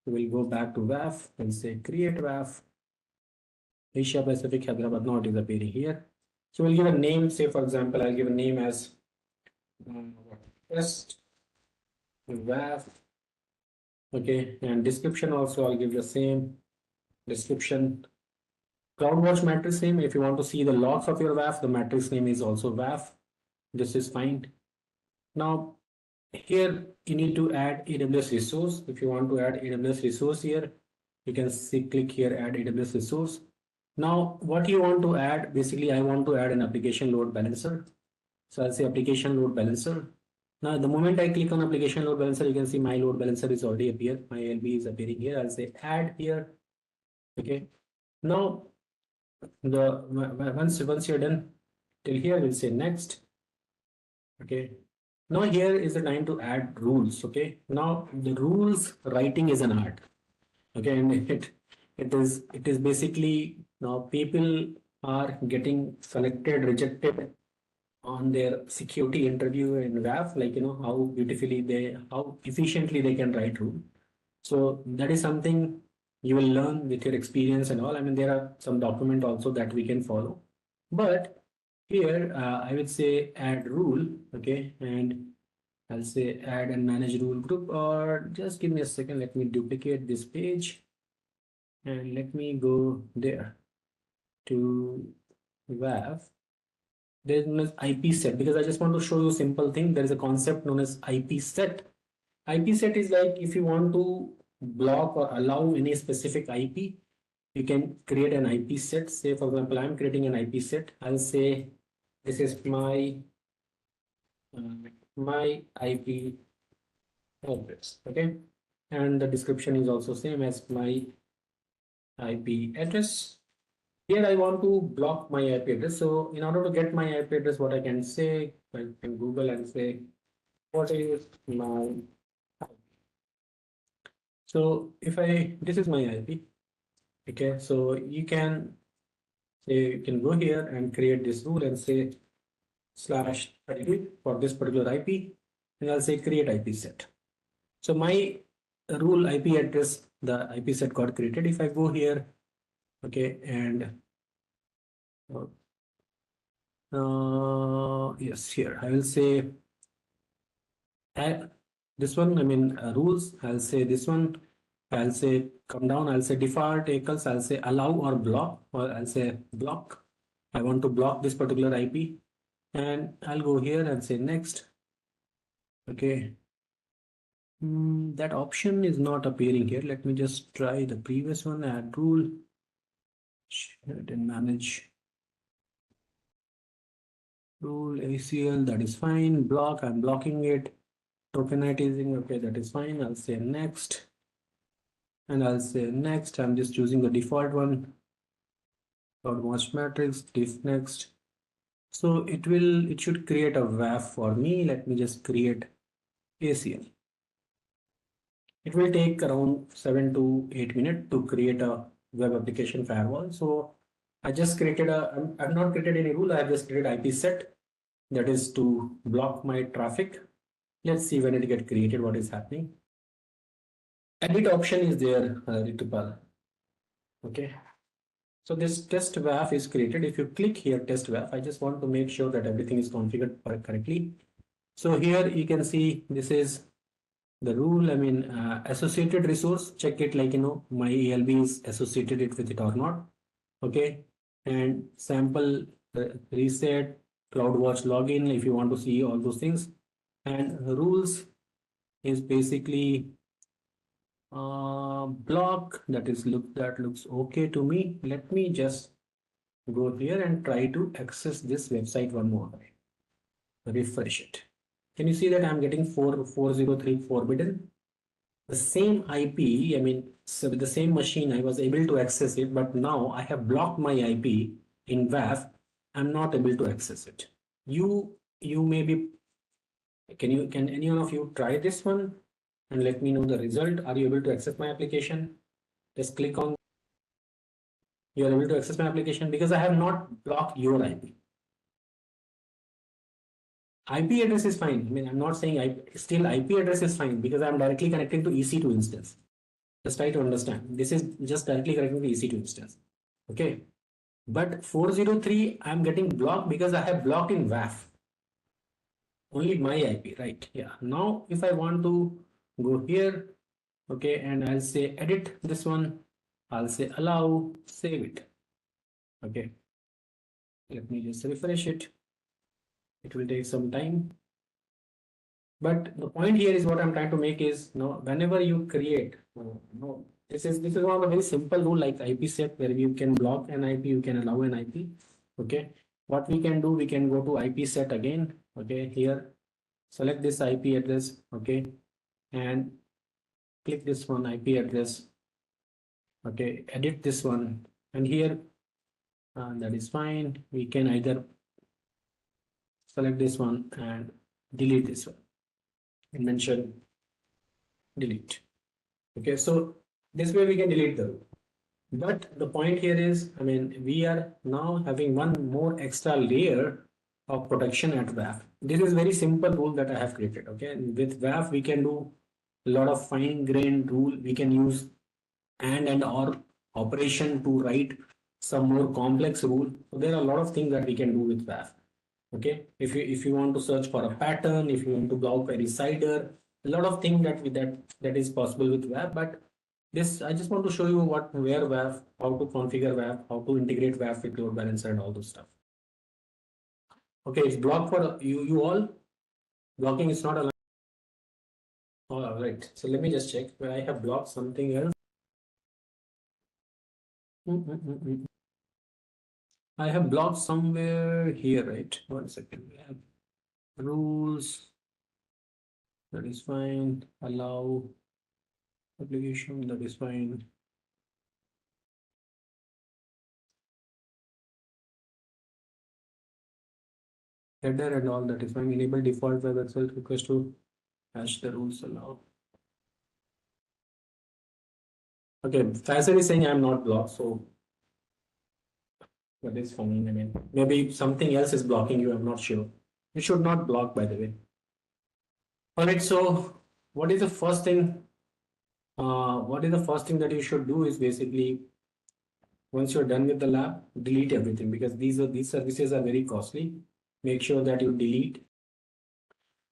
We'll go back to WAF and say create WAF. Asia Pacific Hyderabad. Now it is appearing here. So we'll give a name. Say for example, I'll give a name as test WAF. Okay, and description also I'll give the same description. CloudWatch matrix name. If you want to see the logs of your WAF, the matrix name is also WAF. This is fine. Now here you need to add AWS resource. If you want to add AWS resource here, you can click here add AWS resource. Now what you want to add, basically I want to add an application load balancer. So I'll say application load balancer. Now, the moment I click on application load balancer, you can see my load balancer is already appeared. My LB is appearing here. I'll say add here. Okay. Now, once you're done till here, we'll say next. Okay. Now here is the time to add rules. Okay. Now the rules writing is an art. Okay, and it is basically now people are getting selected, rejected on their security interview in WAF, like how efficiently they can write rule. So that is something you will learn with your experience and all. I mean, there are some document also that we can follow, but here I would say add rule. Okay, and I'll say add and manage rule group, or just give me a second. Let me duplicate this page and let me go there to WAF. There's no IP set, because I just want to show you a simple thing. There is a concept known as IP set. IP set is like if you want to block or allow any specific IP, you can create an IP set. Say, for example, I'm creating an IP set. I'll say this is my IP address. Okay, and the description is also same as my IP address. Here I want to block my IP address. So in order to get my IP address, what I can say, I can Google and say, what is my IP? So if this is my IP. Okay, so you can go here and create this rule and say /IP for this particular IP, and I'll say create IP set. So my rule IP address, the IP set got created. If I go here, okay, and yes, here I will say add this one. I mean rules. I'll say this one. I'll say come down. I'll say default equals. I'll say allow or block, or I'll say block. I want to block this particular IP, and I'll go here and say next. Okay. That option is not appearing here. Let me just try the previous one. Add rule. Then manage rule ACL. That is fine. Block. I'm blocking it. Tokenizing. Okay, that is fine. I'll say next. And I'll say next. I'm just choosing the default one. Watch matrix. Diff next. So it should create a WAF for me. Let me just create ACL. It will take around 7 to 8 minutes to create a web application firewall. So I just created I've not created any rule. I have just created IP set, that is to block my traffic. Let's see when it get created, what is happening. Edit option is there, Ritupal. Okay. So this test WAF is created. If you click here, test WAF, I just want to make sure that everything is configured correctly. So here you can see this is the rule. I mean, associated resource, check it like, my ELB is associated it with it or not. Okay. And sample reset, CloudWatch login, if you want to see all those things. And rules is basically block, that looks okay to me. Let me just go here and try to access this website one more time. Refresh it. Can you see that I'm getting 403 forbidden? The same IP, I mean, so with the same machine, I was able to access it, but now I have blocked my IP in WAF. I'm not able to access it. You may be, can any one of you try this one and let me know the result? Are you able to access my application? Just click on, you are able to access my application because I have not blocked your IP. IP address is fine. I mean, I'm not saying still IP address is fine because I'm directly connecting to EC2 instance. Just try to understand. This is just directly connecting to EC2 instance. Okay. But 403, I'm getting blocked because I have blocked in WAF. Only my IP, right? Yeah. Now, if I want to go here, okay, and I'll say edit this one, I'll say allow, save it. Okay. Let me just refresh it. It will take some time. But the point here is what I'm trying to make is, whenever you create, this is one of a very simple rule like IP set where you can block an IP, you can allow an IP. Okay. What we can do, we can go to IP set again. Okay. Here select this IP address, okay, and click this one IP address, okay, edit this one, and here that is fine. We can either select this one and delete this one and mention delete. Okay, so this way we can delete the row. But the point here is, I mean, we are now having one more extra layer of protection at WAF. This is very simple rule that I have created. Okay, and with WAF we can do a lot of fine-grained rule. We can use and or operation to write some more complex rule. So there are a lot of things that we can do with WAF. Okay, if you want to search for a pattern, if you want to block a resider, a lot of things that is possible with WAF. But this I just want to show you where WAF, how to configure WAF, how to integrate WAF with load balancer and all those stuff. Okay, it's blocked for you all. Blocking is not allowed. All right, so let me just check where I have blocked something else. I have blocked somewhere here, right? 1 second. We have rules. That is fine. Allow application. That is fine. Header and all that is fine. Enable default web access request to hash the rules allow. Okay, Faisal is saying I'm not blocked, so that is fine. I mean, maybe something else is blocking you. I'm not sure. You should not block, by the way. All right. So, what is the first thing? What is the first thing that you should do is basically once you're done with the lab, delete everything because these services are very costly. Make sure that you delete.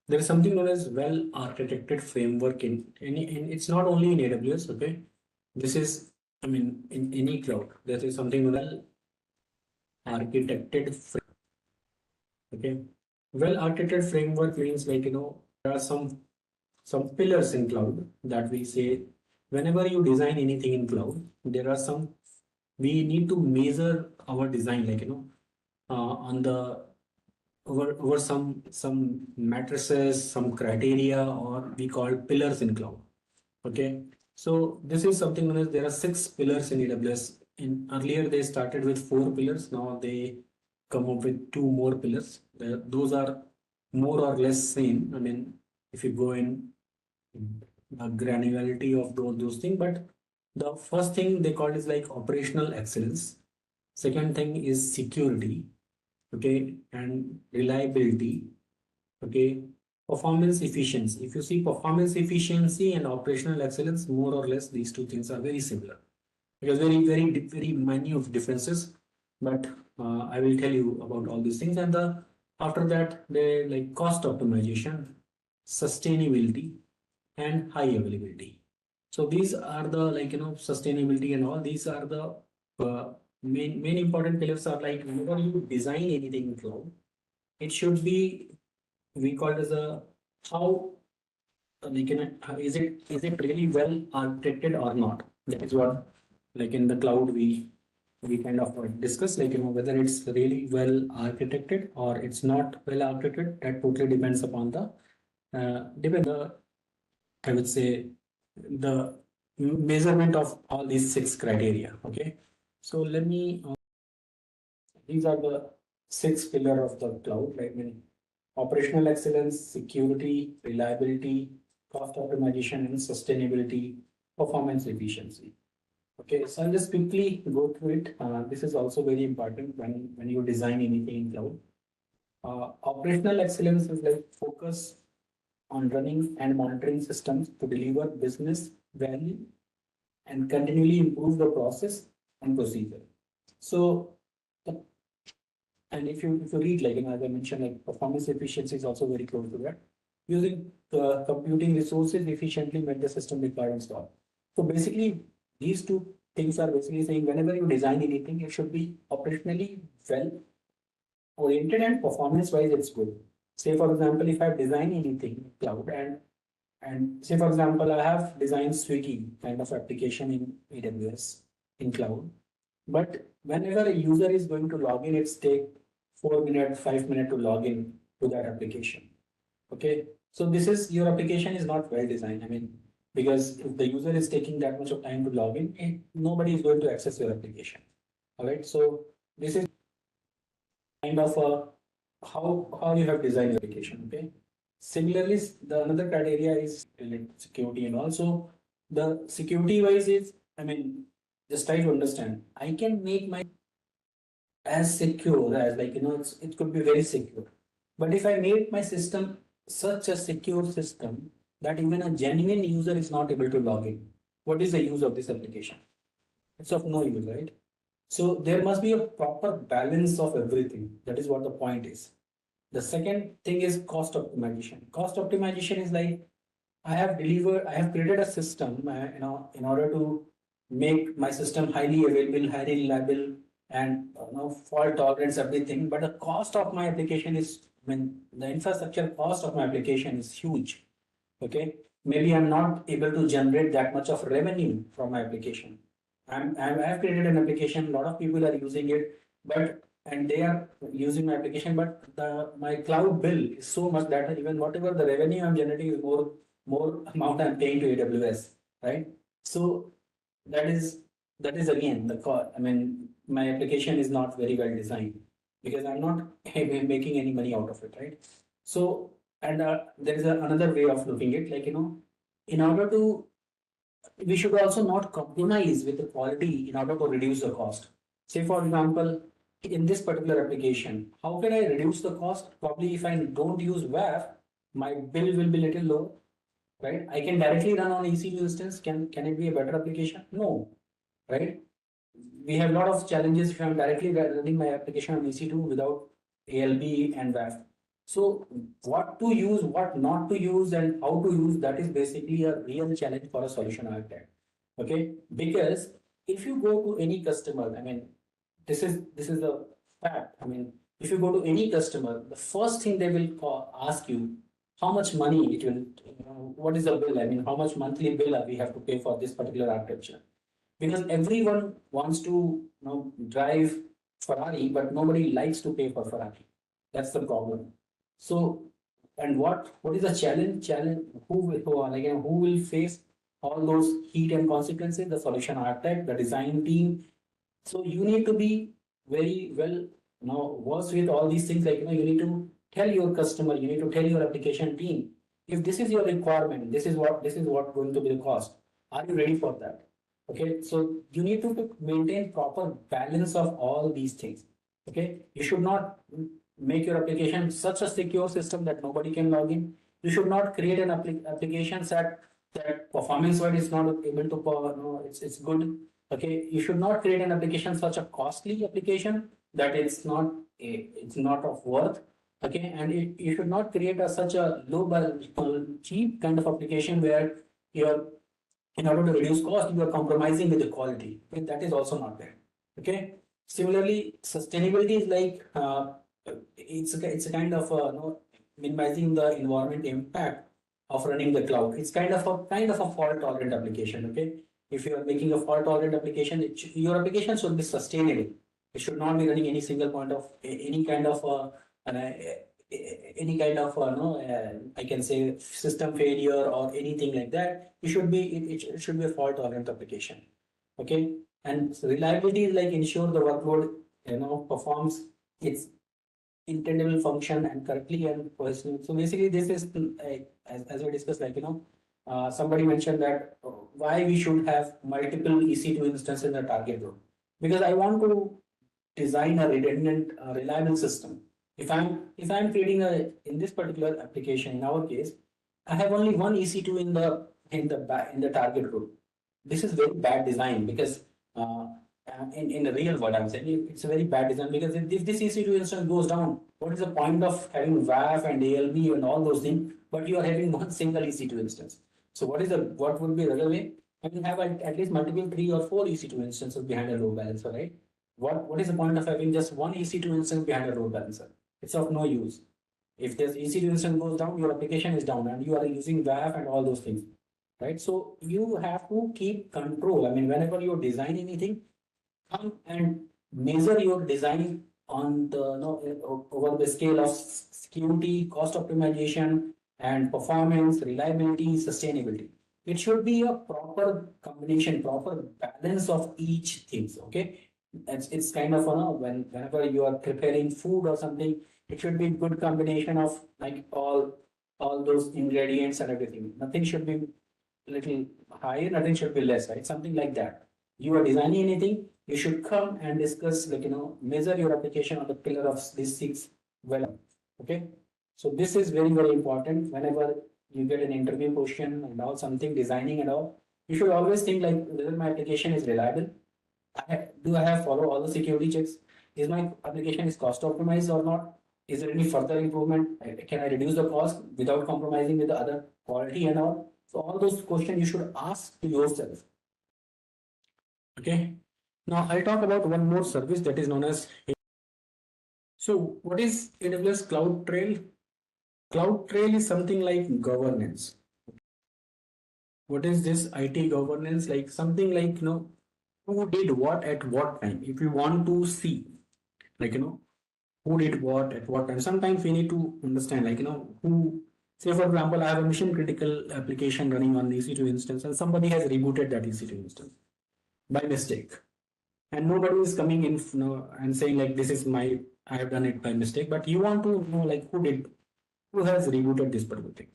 There is something known as well architected framework in it's not only in AWS. Okay, this is I mean in any cloud there is something well architected. Okay, well architected framework means like there are some pillars in cloud that we say whenever you design anything in cloud there are some we need to measure our design like on the over some matrices, some criteria, or we call pillars in cloud. Okay, so this is something known as there are 6 pillars in AWS. In earlier they started with 4 pillars. Now they come up with 2 more pillars. Those are more or less same. I mean, if you go in the granularity of those things, but the first thing they call is like operational excellence. Second thing is security, okay, and reliability, okay, performance efficiency. If you see performance efficiency and operational excellence, more or less these two things are very similar because very minute differences, but I will tell you about all these things. And the after that they like cost optimization, sustainability, and high availability. So these are the sustainability and all these are the main important pillars are like whenever you design anything in cloud, it should be we call it as a how is it really well architected or not? That is what like in the cloud we kind of discuss like whether it's really well architected or it's not well architected. That totally depends upon the I would say the measurement of all these 6 criteria. Okay, so let me these are the 6 pillar of the cloud. I mean, operational excellence, security, reliability, cost optimization, and sustainability, performance efficiency. Okay, so I'll just quickly go through it. This is also very important when you design anything in cloud. Operational excellence is like focus on running and monitoring systems to deliver business value and continually improve the process and procedure. So, and if you read like as I mentioned, like performance efficiency is also very close to that. Using computing resources efficiently make the system required and stop. So basically, these two things are basically saying whenever you design anything, it should be operationally well oriented and performance wise it's good. Say for example, if I design anything in cloud and say for example, I have designed Swiggy kind of application in AWS in cloud, but whenever a user is going to log in, it's take 4 minutes, 5 minutes to log in to that application. Okay, so this is your application is not well designed. I mean, because if the user is taking that much of time to log in, nobody is going to access your application. All right, so this is kind of how you have designed your application. Okay, similarly, the another criteria is related to security, and also the security wise is, I mean, just try to understand. I can make my as secure as, like, it could be very secure, but if I make my system such a secure system that even a genuine user is not able to log in, what is the use of this application? It's of no use, right? So there must be a proper balance of everything. That is what the point is. The second thing is cost optimization. Cost optimization is like, I have created a system, in order to make my system highly available, highly reliable, and fault tolerance, everything. But the cost of my application is, I mean, the infrastructure cost of my application is huge. Okay, maybe I'm not able to generate that much of revenue from my application. I have created an application. A lot of people are using it, but and they are using my application, but my cloud bill is so much that even whatever the revenue I'm generating is more amount I'm paying to AWS, right? So that is again the cost. I mean, my application is not very well designed because I'm not making any money out of it, right? So, and there is another way of looking at, like, in order to, we should also not compromise with the quality in order to reduce the cost. Say, for example, in this particular application, how can I reduce the cost? Probably if I don't use WAF, my bill will be little low, right? I can directly run on EC2 instance. Can it be a better application? No, right? We have a lot of challenges if I'm directly running my application on EC2 without ALB and WAF. So what to use, what not to use, and how to use, that is basically a real challenge for a solution architect. Okay, because if you go to any customer, I mean, this is the fact. I mean, if you go to any customer, the first thing they will ask you, how much money it will, what is the bill? I mean, how much monthly bill we have to pay for this particular architecture? Because everyone wants to, drive Ferrari, but nobody likes to pay for Ferrari. That's the problem. So, and what is the challenge? Who will face all those heat and consequences? The solution architect, the design team. So you need to be very well, versed with all these things. Like, you need to tell your customer, you need to tell your application team, if this is your requirement, this is what going to be the cost. Are you ready for that? Okay, so you need to maintain proper balance of all these things. Okay, you should not make your application such a secure system that nobody can log in. You should not create an application that performance wise is not able to, it's good. Okay, you should not create an application such a costly application that it's not of worth. Okay, and you should not create such a cheap kind of application where you're, in order to reduce cost, you are compromising with the quality. Okay? That is also not there. Okay. Similarly, sustainability is like, it's a kind of, minimizing the environment impact of running the cloud. It's kind of a fault tolerant application. Okay. If you are making a fault tolerant application, your application should be sustainable. It should not be running any single point of any kind of I can say system failure or anything like that. It should be a fault tolerant application. Okay, and reliability is like ensure the workload performs its intendable function and correctly and personally. So basically, this is as we discussed, like, somebody mentioned that why we should have multiple EC2 instances in the target group, because I want to design a redundant, reliable system. If I'm creating in this particular application, in our case, I have only one EC2 in the target group. This is very bad design because in the real world, I'm saying it's a very bad design, because if this EC2 instance goes down, what is the point of having WAF and ALB and all those things, but you are having one single EC2 instance? So what would be the other way? I can have at least multiple 3 or 4 EC2 instances behind a load balancer, right? What is the point of having just one EC2 instance behind a load balancer? It's of no use. If this EC2 instance goes down, your application is down and you are using WAF and all those things, right? So you have to keep control. I mean, whenever you design anything, come and measure your design on the over the scale of security, cost optimization, and performance, reliability, sustainability. It should be a proper combination, proper balance of each things. Okay, it's kind of whenever you are preparing food or something, it should be good combination of like all those ingredients and everything. Nothing should be little higher, nothing should be less, right? Something like that. You are designing anything, you should come and discuss, like, measure your application on the pillar of these six well. Okay. So this is very, very important whenever you get an interview question and all something designing and all. You should always think like whether my application is reliable. Do I have follow all the security checks? Is my application is cost optimized or not? Is there any further improvement? Can I reduce the cost without compromising with the other quality and all? So all those questions you should ask to yourself. Okay. Now I'll talk about one more service that is known as. So what is AWS Cloud Trail? Cloud Trail is something like governance. What is this IT governance? Like something like, who did what at what time. If you want to see, like, who did what at what time. Sometimes we need to understand, like, who, say for example, I have a mission critical application running on the EC2 instance and somebody has rebooted that EC2 instance by mistake. And nobody is coming in, and saying like, this is my, I have done it by mistake, but you want to know like who has rebooted this particular thing.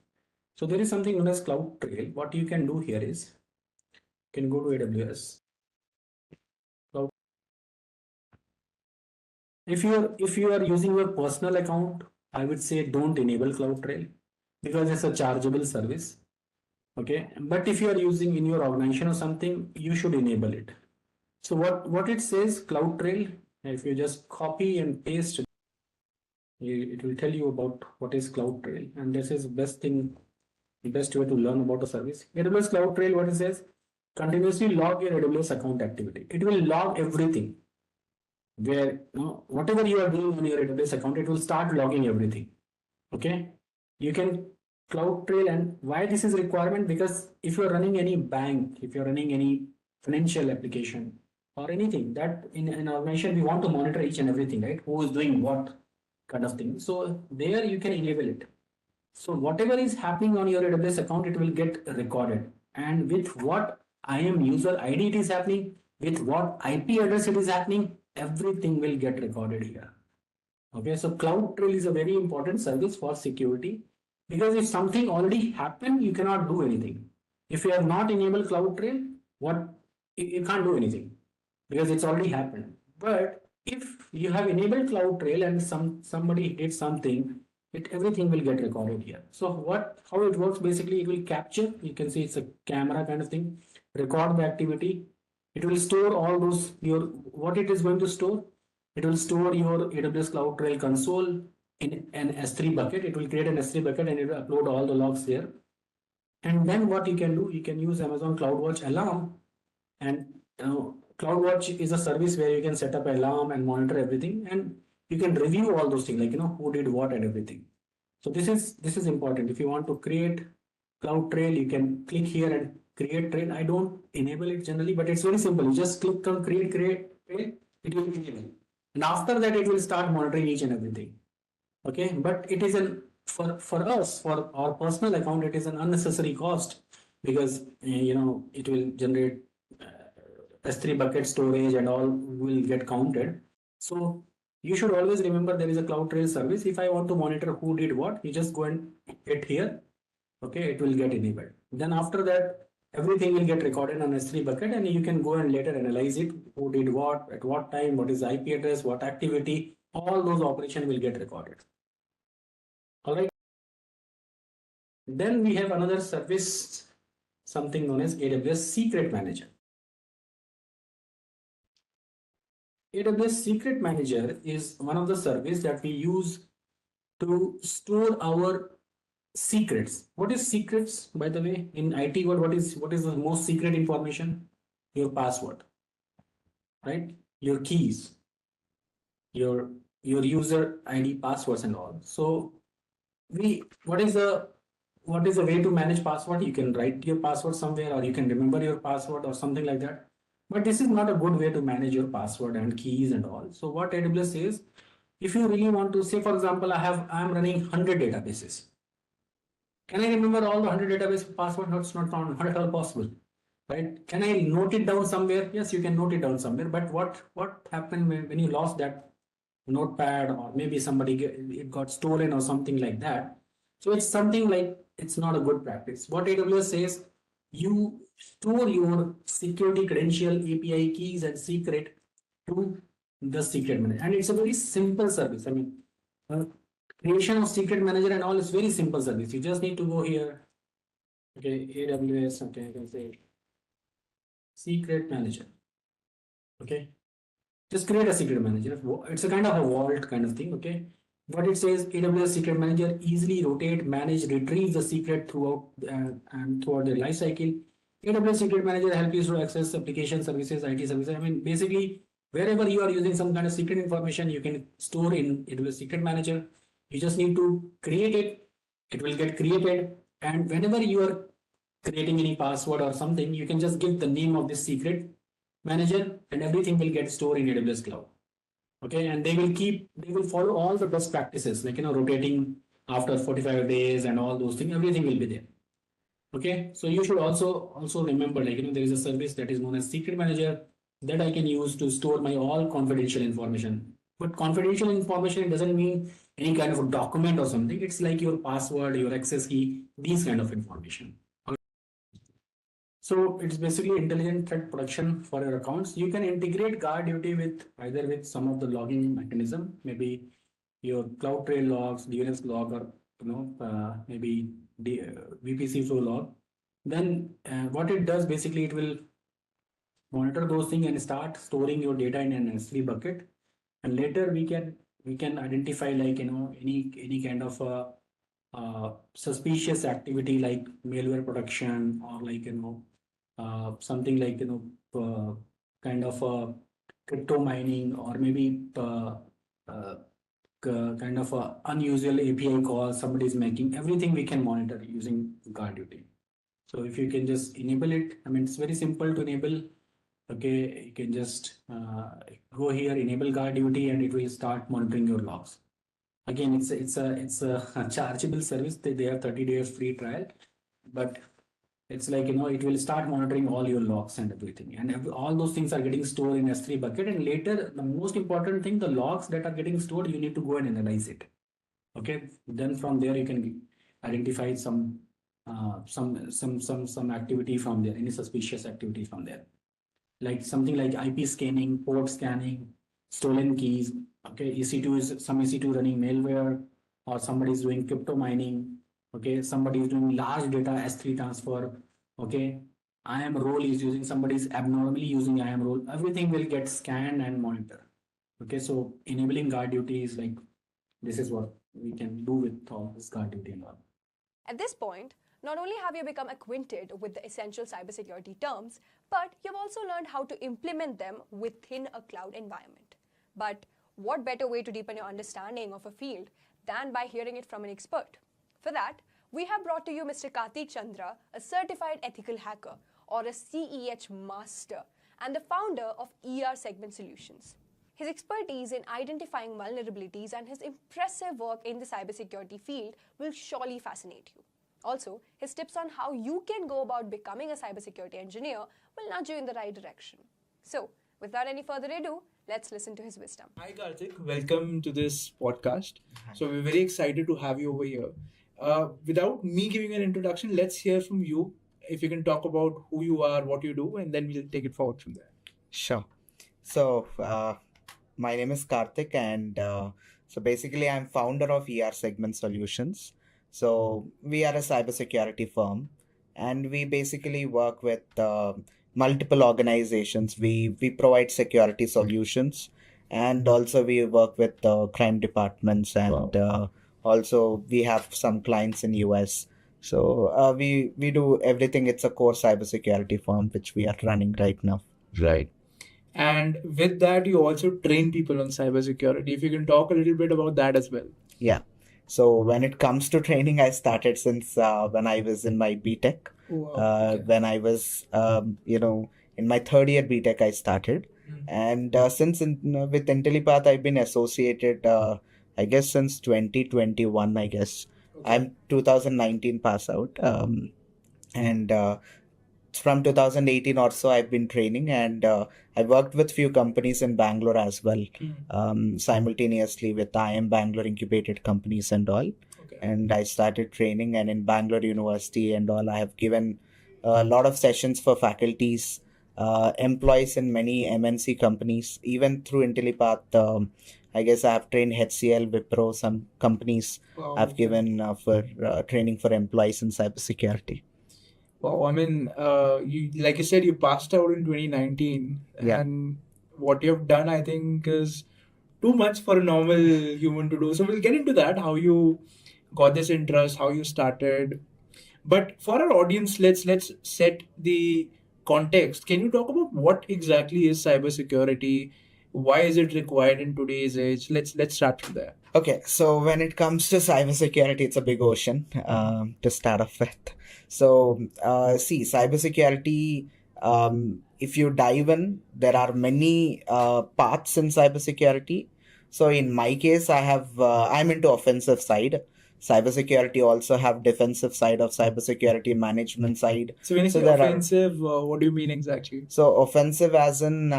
So there is something known as Cloud Trail. What you can do here is, you can go to AWS. Cloud. If you are using your personal account, I would say don't enable Cloud Trail because it's a chargeable service. Okay, but if you are using in your organization or something, you should enable it. So what it says, Cloud Trail, if you just copy and paste, it will tell you about what is Cloud Trail, and this is the best thing, the best way to learn about a service. AWS Cloud Trail, what it says, continuously log your AWS account activity. It will log everything. Where whatever you are doing on your AWS account, it will start logging everything. Okay, you can Cloud Trail, and why this is requirement? Because if you are running any bank, if you are running any financial application or anything that in an organization, we want to monitor each and everything, right? Who is doing what kind of thing. So there you can enable it. So whatever is happening on your AWS account, it will get recorded. And with what IAM user ID it is happening, with what IP address it is happening, everything will get recorded here. Okay, so Cloud Trail is a very important service for security because if something already happened, you cannot do anything. If you have not enabled Cloud Trail, you can't do anything because it's already happened. But if you have enabled Cloud Trail and somebody did something, everything will get recorded here. So how it works, basically it will capture, you can see it's a camera kind of thing, record the activity. It will store all those what it is going to store. It will store your AWS Cloud Trail console in an S3 bucket. It will create an S3 bucket and it will upload all the logs there. And then what you can do, you can use Amazon CloudWatch Alarm, and CloudWatch is a service where you can set up alarm and monitor everything, and you can review all those things, like who did what and everything. So this is important. If you want to create Cloud Trail, you can click here and create trail. I don't enable it generally, but it's very simple. You just click on create trail, it will be enabled. And after that, it will start monitoring each and everything. Okay, but it is for us, for our personal account, it is an unnecessary cost because it will generate S3 bucket storage and all will get counted. So you should always remember there is a Cloud Trail service. If I want to monitor who did what, you just go and hit here. Okay, it will get enabled. Then after that, everything will get recorded on S3 bucket, and you can go and later analyze it. Who did what, at what time, what is the IP address, what activity, all those operations will get recorded. All right. Then we have another service, something known as AWS Secret Manager. AWS Secret Manager is one of the services that we use to store our secrets. What is secrets, by the way, in IT world? What is the most secret information? Your password, right? Your keys, your user ID, passwords, and all. So what is the way to manage password? You can write your password somewhere, or you can remember your password or something like that. But this is not a good way to manage your password and keys and all. So what AWS says, if you really want to say, for example, I'm running 100 databases. Can I remember all the 100 database password? No, it's not at all possible, right? Can I note it down somewhere? Yes, you can note it down somewhere. But what happened when you lost that notepad, or maybe it got stolen or something like that? So it's something like, it's not a good practice. What AWS says, you store your security credential, API keys, and secret to the secret manager, and it's a very simple service. I mean, uh, creation of secret manager and all is very simple service. You just need to go here. Okay, AWS. Okay, I can say secret manager. Okay, just create a secret manager. It's a kind of a vault kind of thing. Okay, what it says, AWS secret manager easily rotate, manage, retrieve the secret throughout and throughout the life cycle. AWS secret manager help you to access application services, IT services. I mean, basically, wherever you are using some kind of secret information, you can store in AWS secret manager. You just need to create it. It will get created, and whenever you are creating any password or something, you can just give the name of this secret manager, and everything will get stored in AWS cloud. Okay, and they will follow all the best practices, like, rotating after 45 days and all those things. Everything will be there. Okay, so you should also remember, like, there is a service that is known as secret manager that I can use to store my all confidential information. But confidential information doesn't mean any kind of a document or something. It's like your password, your access key, these kind of information. So it's basically intelligent threat protection for your accounts. You can integrate guard duty with either with some of the logging mechanism, maybe your CloudTrail logs, DNS log, or maybe VPC flow log. Then what it does, basically, it will monitor those things and start storing your data in an S3 bucket. And later we can identify, like, any kind of suspicious activity like malware production, or like something like kind of crypto mining, or maybe kind of unusual API call somebody is making. Everything we can monitor using guard duty. So if you can just enable it, I mean, it's very simple to enable. Okay, you can just go here, enable guard duty, and it will start monitoring your logs. Again, it's a chargeable service. They have 30 days free trial, but it's like, it will start monitoring all your logs and everything, and all those things are getting stored in S3 bucket. And later, the most important thing, the logs that are getting stored, you need to go and analyze it. Okay, then from there you can identify some activity from there, any suspicious activity from there, like something like IP scanning, port scanning, stolen keys. Okay, EC2 is some EC2 running malware, or somebody is doing crypto mining. Okay, somebody is doing large data S3 transfer. Okay, IAM role is using, somebody is abnormally using IAM role. Everything will get scanned and monitored. Okay, so enabling guard duty is like, this is what we can do with all this guard duty and all. At this point, not only have you become acquainted with the essential cybersecurity terms, but you've also learned how to implement them within a cloud environment. But what better way to deepen your understanding of a field than by hearing it from an expert? For that, we have brought to you Mr. Karthik Chandra, a certified ethical hacker, or a CEH master, and the founder of Segment Solutions. His expertise in identifying vulnerabilities and his impressive work in the cybersecurity field will surely fascinate you. Also, his tips on how you can go about becoming a cybersecurity engineer will nudge you in the right direction. So, without any further ado, let's listen to his wisdom. Hi Karthik, welcome to this podcast. So we're very excited to have you over here. Without me giving an introduction, let's hear from you. If you can talk about who you are, what you do, and then we'll take it forward from there. Sure. So, my name is Karthik, and so basically I'm founder of Segment Solutions. So we are a cybersecurity firm, and we basically work with multiple organizations. We provide security solutions, and also we work with crime departments, and also we have some clients in US. So we do everything. It's a core cybersecurity firm which we are running right now. Right. And with that, you also train people on cybersecurity. If you can talk a little bit about that as well. Yeah. So when it comes to training, I started since when I was in my BTech. Wow. When I was, in my third year BTech I started. And since with Intellipaat, I've been associated, I guess, since 2021, I guess. Okay. I'm 2019 pass out. And from 2018 or so, I've been training, and I worked with few companies in Bangalore as well, simultaneously with IIM Bangalore incubated companies and all. Okay. And I started training, and in Bangalore University and all, I have given a lot of sessions for faculties, employees in many MNC companies, even through Intellipaat. I guess I have trained HCL, Wipro, some companies. Wow, I've okay. given for training for employees in cybersecurity. Wow, I mean, you like you said, you passed out in 2019, Yeah. and what you've done, I think, is too much for a normal human to do. So we'll get into that, how you got this interest, how you started. But for our audience, let's set the context. Can you talk about what exactly is cybersecurity? Why is it required in today's age? Let's start from there. Okay, so when it comes to cybersecurity, it's a big ocean to start off with. So, see, cybersecurity, if you dive in, there are many paths in cybersecurity. So, in my case, I'm into offensive side. Cybersecurity also have defensive side of cybersecurity management side. So when you say there are- offensive, what do you mean exactly? So offensive as in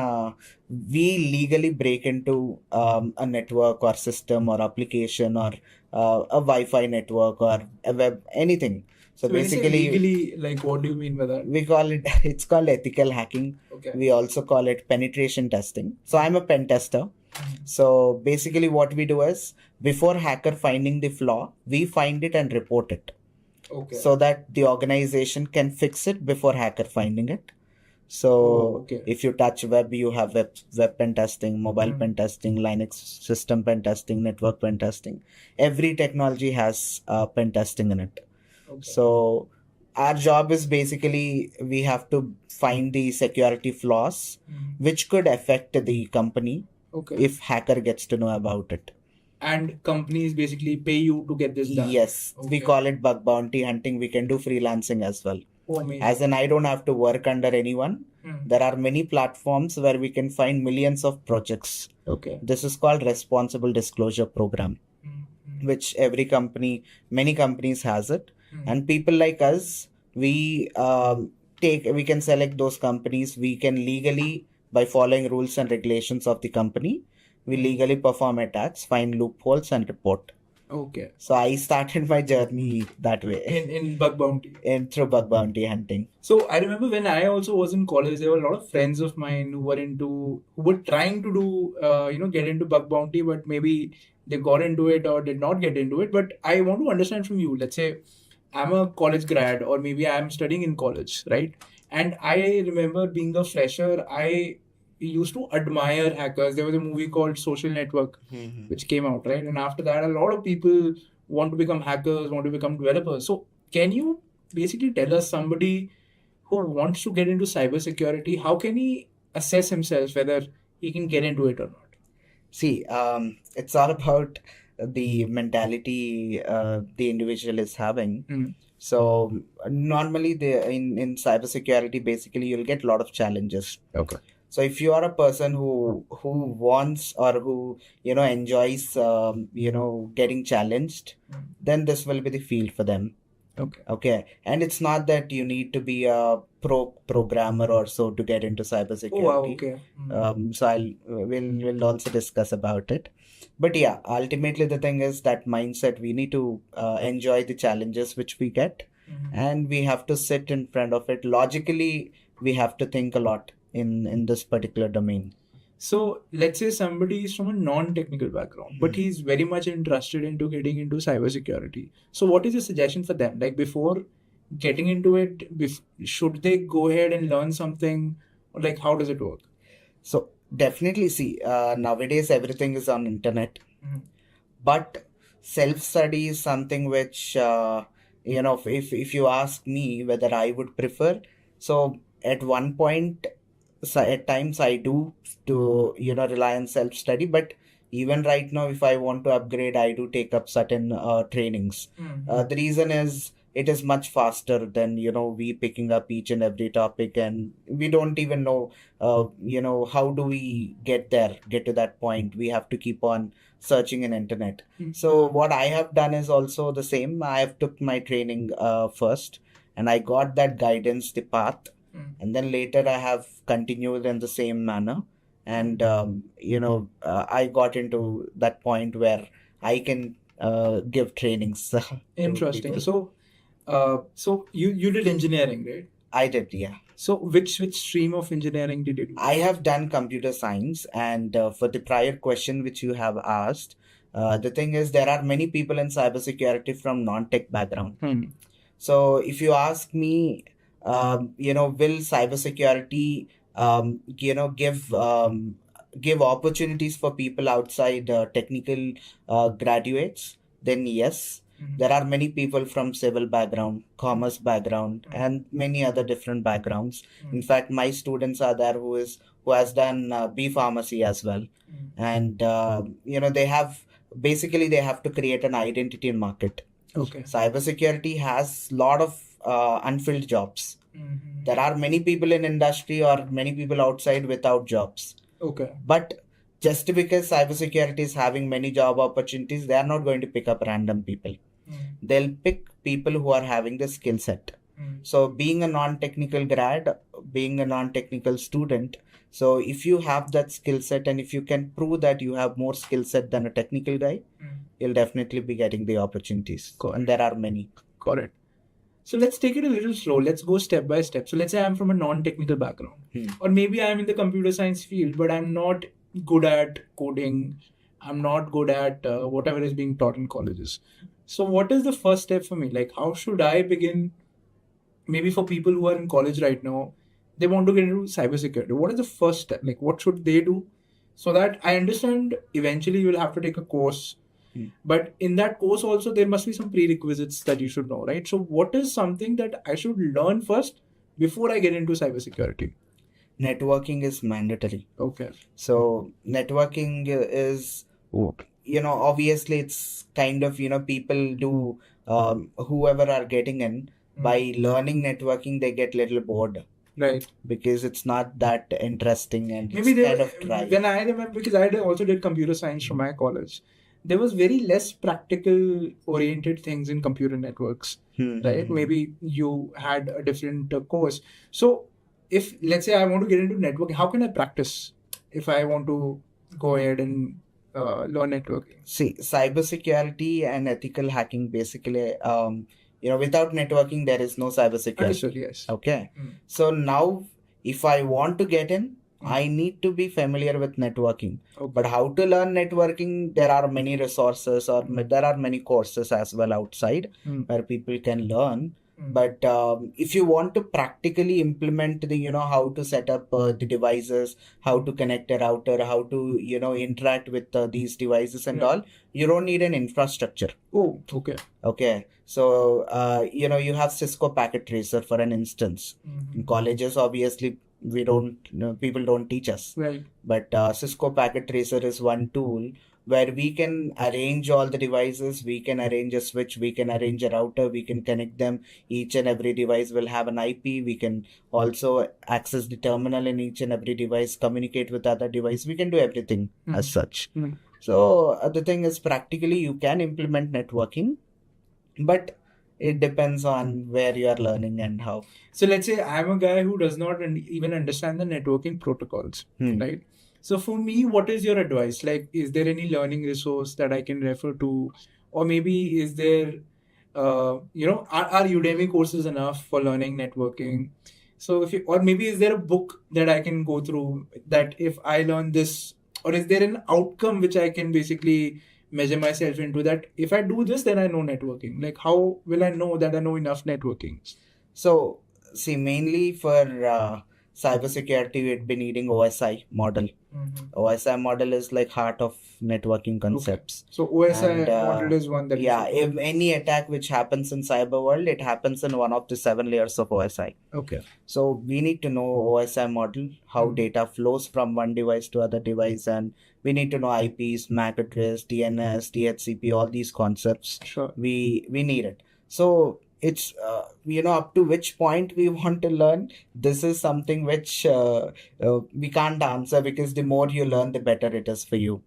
we legally break into a network or system or application or a Wi-Fi network or a web, anything. So when you say basically, legally, like, what do you mean by that? we call it, it's called ethical hacking. Okay. We also call it penetration testing. So I'm a pen tester. So basically what we do is, before hacker finding the flaw, we find it and report it. Okay. So that the organization can fix it before hacker finding it. So okay. If you touch web, you have web pen testing, mobile pen testing, Linux system pen testing, network pen testing. Every technology has pen testing in it. Okay. So our job is basically, we have to find the security flaws which could affect the company if hacker gets to know about it. And companies basically pay you to get this done. Yes, we call it bug bounty hunting. We can do freelancing as well. As in, I don't have to work under anyone. There are many platforms where we can find millions of projects. Okay. This is called responsible disclosure program, which many companies has it. And people like us, we can select those companies. We can legally, by following rules and regulations of the company, we legally perform attacks, find loopholes, and report. Okay. So I started my journey that way. In bug bounty. Through bug bounty hunting. So I remember when I also was in college, there were a lot of friends of mine who were trying to do, get into bug bounty, but maybe they got into it or did not get into it. But I want to understand from you, let's say I'm a college grad, or maybe I'm studying in college, right? And I remember being a fresher, I used to admire hackers. There was a movie called Social Network, which came out, right? And after that, a lot of people want to become hackers, want to become developers. So can you basically tell us, somebody who wants to get into cybersecurity, how can he assess himself whether he can get into it or not? See, it's all about the mentality the individual is having. So normally in cybersecurity, basically you'll get a lot of challenges. Okay. So if you are a person who wants or who enjoys getting challenged, then this will be the field for them. Okay. And it's not that you need to be a programmer or so to get into cybersecurity. Oh, wow, okay. So we'll also discuss about it. But yeah, ultimately the thing is that mindset, we need to enjoy the challenges which we get, and we have to sit in front of it. Logically, we have to think a lot in this particular domain. So let's say somebody is from a non-technical background, but he's very much interested into getting into cybersecurity. So what is your suggestion for them? Like, before getting into it, should they go ahead and learn something? Or like, how does it work? So definitely, see, nowadays everything is on internet, but self-study is something which, if you ask me whether I would prefer, so at one point, so at times I do to rely on self-study, but even right now, if I want to upgrade, I do take up certain trainings. The reason is, it is much faster than, we picking up each and every topic, and we don't even know, how do we get to that point. We have to keep on searching in internet. So what I have done is also the same. I have took my training first, and I got that guidance, the path, and then later I have continued in the same manner. And I got into that point where I can give trainings. to Interesting. people. So you did engineering, right? I did, yeah. So which stream of engineering did you do? I have done computer science, and for the prior question which you have asked, the thing is there are many people in cybersecurity from non-tech background. So if you ask me, will cybersecurity, give opportunities for people outside technical graduates? Then yes. There are many people from civil background, commerce background, and many other different backgrounds. In fact, my students are there who has done B pharmacy as well, and they have to create an identity in market. Okay. Cybersecurity has lot of unfilled jobs. There are many people in industry or many people outside without jobs. Okay. But just because cybersecurity is having many job opportunities, they are not going to pick up random people. They'll pick people who are having the skill set. So being a non-technical grad, being a non-technical student, so if you have that skill set and if you can prove that you have more skill set than a technical guy, you'll definitely be getting the opportunities. And there are many. Got it. So let's take it a little slow. Let's go step by step. So let's say I'm from a non-technical background, or maybe I'm in the computer science field, but I'm not good at coding. I'm not good at whatever is being taught in colleges. So what is the first step for me? Like, how should I begin? Maybe for people who are in college right now, they want to get into cybersecurity. What is the first step? Like, what should they do? So that I understand eventually you will have to take a course. But in that course also, there must be some prerequisites that you should know, right? So what is something that I should learn first before I get into cybersecurity? Networking is mandatory. Okay. So networking is, obviously it's kind of, people do, whoever are getting in, by learning networking, they get little bored. Right. Because it's not that interesting and maybe it's kind of dry. When I remember, because I also did computer science from my college, there was very less practical oriented things in computer networks, right? Maybe you had a different course. So if, let's say I want to get into networking, how can I practice if I want to go ahead and learn networking? See, cybersecurity and ethical hacking basically, without networking, there is no cybersecurity. Understood, yes. Okay. So now, if I want to get in, I need to be familiar with networking. Okay. But how to learn networking? There are many resources or there are many courses as well outside where people can learn. But if you want to practically implement the, how to set up the devices, how to connect a router, how to, interact with these devices and all, you don't need an infrastructure. Oh, okay. Okay. So, you have Cisco Packet Tracer for an instance. In colleges, obviously, people don't teach us. Right. But Cisco Packet Tracer is one tool where we can arrange all the devices, we can arrange a switch, we can arrange a router, we can connect them. Each and every device will have an IP. We can also access the terminal in each and every device, communicate with other device. We can do everything as such. So the thing is, practically you can implement networking, but it depends on where you are learning and how. So let's say I'm a guy who does not even understand the networking protocols, right? So for me, what is your advice? Like, is there any learning resource that I can refer to? Or maybe is there, are Udemy courses enough for learning networking? So or maybe is there a book that I can go through that if I learn this, or is there an outcome which I can basically measure myself into, that if I do this, then I know networking? Like, how will I know that I know enough networking? So, see, mainly for cybersecurity, we'd be needing OSI model. OSI model is like heart of networking concepts. Okay. So OSI model is one that... Yeah, if any attack which happens in cyber world, it happens in one of the 7 layers of OSI. Okay. So we need to know OSI model, how data flows from one device to other device, and we need to know IPs, MAC address, DNS, DHCP, all these concepts. Sure. We need it. So it's up to which point we want to learn. This is something which we can't answer, because the more you learn, the better it is for you.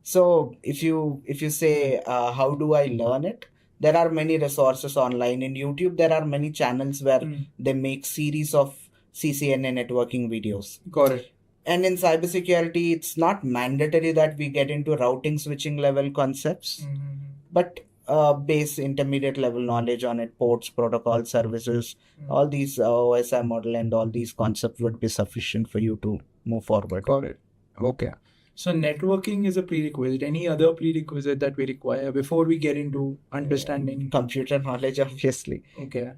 So if you say how do I learn it, there are many resources online. In YouTube, there are many channels where they make series of CCNA networking videos. Got it. And in cybersecurity, it's not mandatory that we get into routing switching level concepts, but base intermediate level knowledge on it, ports, protocol, services, all these OSI model and all these concepts would be sufficient for you to move forward. Got it. Okay. So networking is a prerequisite. Any other prerequisite that we require before we get into understanding? Computer knowledge, obviously. Okay.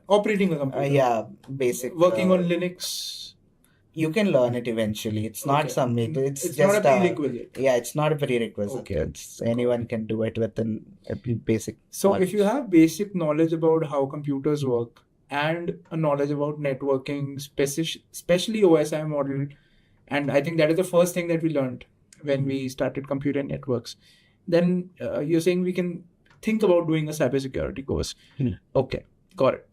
Operating a computer. Yeah, basic. Working on Linux. You can learn it eventually. It's not something. It's just not a prerequisite. It's not a prerequisite. Okay. Anyone can do it within a basic. So knowledge. if you have basic knowledge about how computers work and a knowledge about networking, especially OSI model, and I think that is the first thing that we learned when we started computer networks, then you're saying we can think about doing a cybersecurity course. Okay, got it.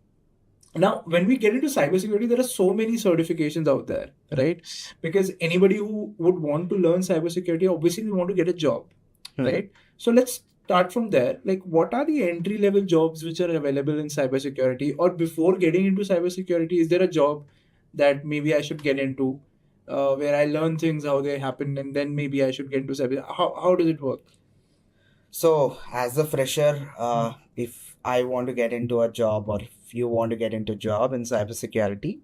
Now, when we get into cybersecurity, there are so many certifications out there, right? Because anybody who would want to learn cybersecurity, obviously we want to get a job, right? So let's start from there. Like, what are the entry-level jobs which are available in cybersecurity? Or before getting into cybersecurity, is there a job that maybe I should get into where I learn things, how they happen, and then maybe I should get into cyber? How does it work? So, as a fresher, if I want to get into a job, or if you want to get into a job in cybersecurity,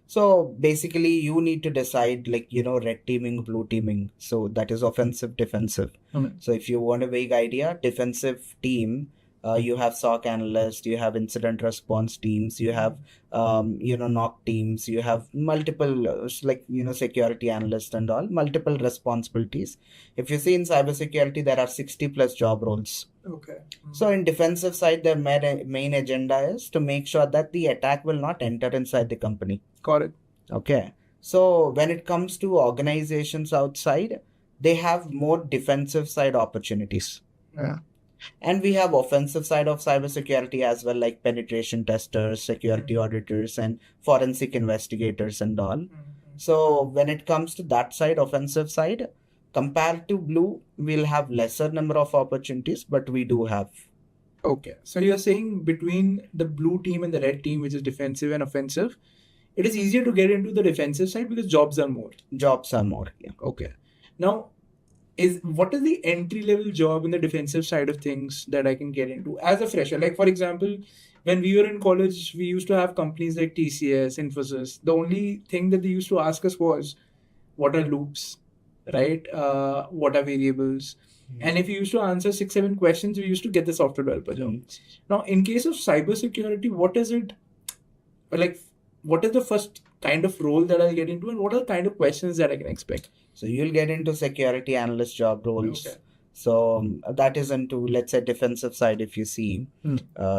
so basically you need to decide, like, red teaming, blue teaming. So that is offensive, defensive. So if you want a vague idea, defensive team, you have SOC analyst, you have incident response teams, you have NOC teams, you have multiple security analyst and all, multiple responsibilities. If you see in cybersecurity, there are 60 plus job roles. Okay. So in defensive side, their main agenda is to make sure that the attack will not enter inside the company. Got it. Okay. So when it comes to organizations outside, they have more defensive side opportunities. Yeah. And we have offensive side of cybersecurity as well, like penetration testers, security auditors, and forensic investigators and all. So when it comes to that side, offensive side, compared to blue, we'll have lesser number of opportunities, but we do have. Okay. So you're saying between the blue team and the red team, which is defensive and offensive, it is easier to get into the defensive side because jobs are more. Jobs are more, yeah. Okay. Now, what is the entry-level job in the defensive side of things that I can get into as a fresher? Like, for example, when we were in college, we used to have companies like TCS, Infosys. The only thing that they used to ask us was, what are loops, right? What are variables? And if you used to answer 6-7 questions, we used to get the software developer job. Now, in case of cybersecurity, what is it? Like, what is the first kind of role that I'll get into, and what are the kind of questions that I can expect? So you'll get into security analyst job roles. Okay. So that is into, let's say, defensive side. If you see,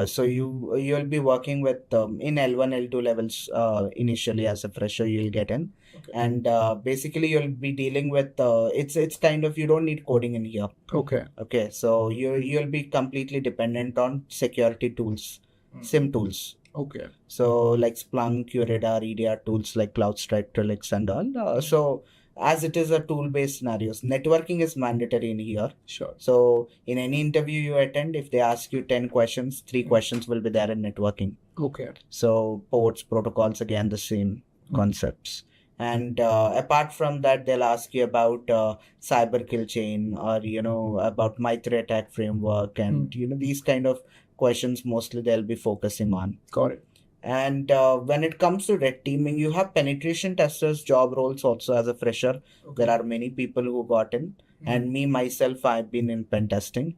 so you'll be working with in L1, L2 levels initially as a fresher. You'll get in, and basically you'll be dealing with it's kind of, you don't need coding in here. Okay. So you'll be completely dependent on security tools, SIM tools. Okay. So like Splunk, QRadar, EDR tools like CloudStrike, Trellix, and all. So as it is a tool-based scenarios, networking is mandatory in here. Sure. So in any interview you attend, if they ask you 10 questions, 3 questions will be there in networking. Okay. So ports, protocols, again, the same concepts. And apart from that, they'll ask you about cyber kill chain, or, about MITRE attack framework, and, these kind of questions mostly they'll be focusing on. Got it. And when it comes to red teaming, you have penetration testers job roles also as a fresher. There are many people who got in, and me myself, I've been in pen testing.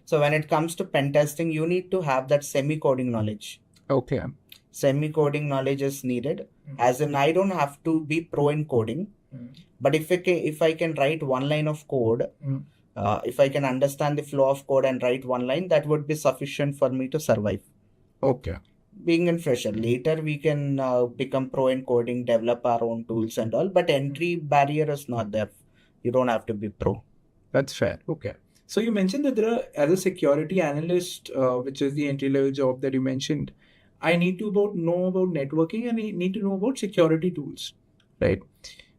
So when it comes to pen testing, you need to have that semi-coding knowledge. Okay. Semi-coding knowledge is needed, as in I don't have to be pro in coding, but if I can write one line of code, if I can understand the flow of code and write one line, that would be sufficient for me to survive. Okay. Being in fresher, later we can become pro in coding, develop our own tools and all, but entry barrier is not there. You don't have to be pro. That's fair. Okay. So you mentioned that as a security analyst, which is the entry level job that you mentioned, I need to know about networking and I need to know about security tools, right?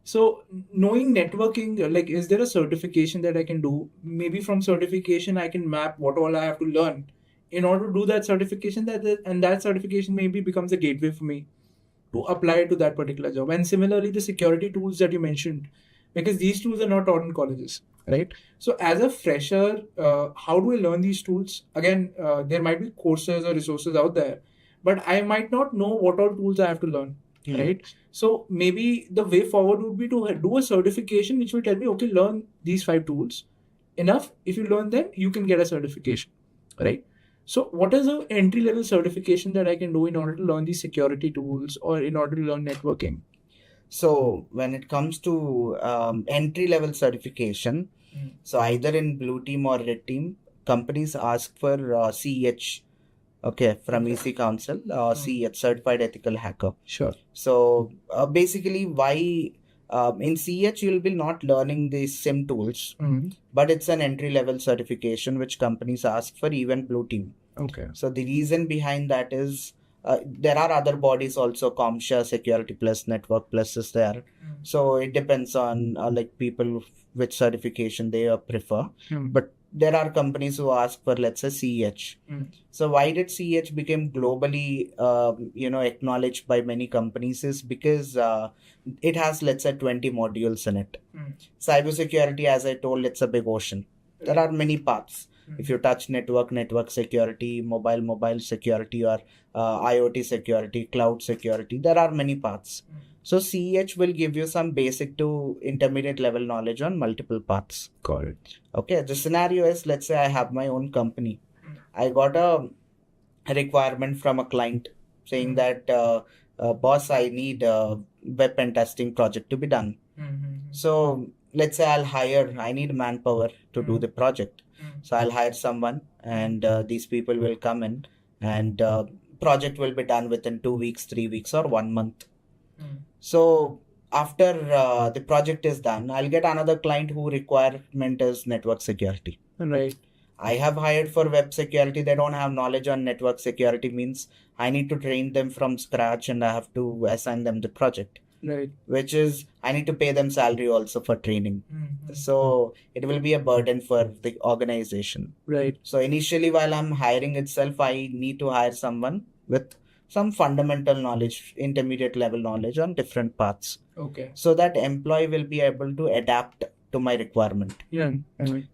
So knowing networking, like, is there a certification that I can do? Maybe from certification, I can map what all I have to learn in order to do that certification. And that certification maybe becomes a gateway for me to apply to that particular job. And similarly, the security tools that you mentioned, because these tools are not taught in colleges, right? So as a fresher, how do I learn these tools? Again, there might be courses or resources out there, but I might not know what all tools I have to learn, right? So maybe the way forward would be to do a certification which will tell me, okay, learn these 5 tools. Enough. If you learn them, you can get a certification, right? So what is the entry level certification that I can do in order to learn these security tools or in order to learn networking? So when it comes to entry level certification, so either in blue team or red team, companies ask for CEH, okay, from EC Council, CEH, Certified Ethical Hacker. Sure. So basically, why in CEH you'll be not learning the SIM tools, but it's an entry level certification which companies ask for, even blue team. Okay. So the reason behind that is there are other bodies also, ComSha, Security Plus, Network Plus is there. So it depends on like people which certification they prefer. But there are companies who ask for, let's say, CEH. So why did CEH become globally acknowledged by many companies is because it has, let's say, 20 modules in it. Cybersecurity, as I told, it's a big ocean. There are many paths. If you touch network security, mobile security, or IoT security, cloud security, there are many paths. So CEH will give you some basic to intermediate level knowledge on multiple paths. Got it. Okay, the scenario is, let's say I have my own company. I got a requirement from a client saying that, boss, I need a web pen testing project to be done. So let's say I need manpower to do the project. So I'll hire someone and these people will come in and project will be done within 2 weeks, 3 weeks, or 1 month. So after the project is done, I'll get another client who requirement is network security. Right. I have hired for web security. They don't have knowledge on network security, means I need to train them from scratch and I have to assign them the project. Right. Which is, I need to pay them salary also for training. So it will be a burden for the organization. Right. So initially, while I'm hiring itself, I need to hire someone with some fundamental knowledge, intermediate level knowledge on different paths. Okay. So that employee will be able to adapt to my requirement. Yeah.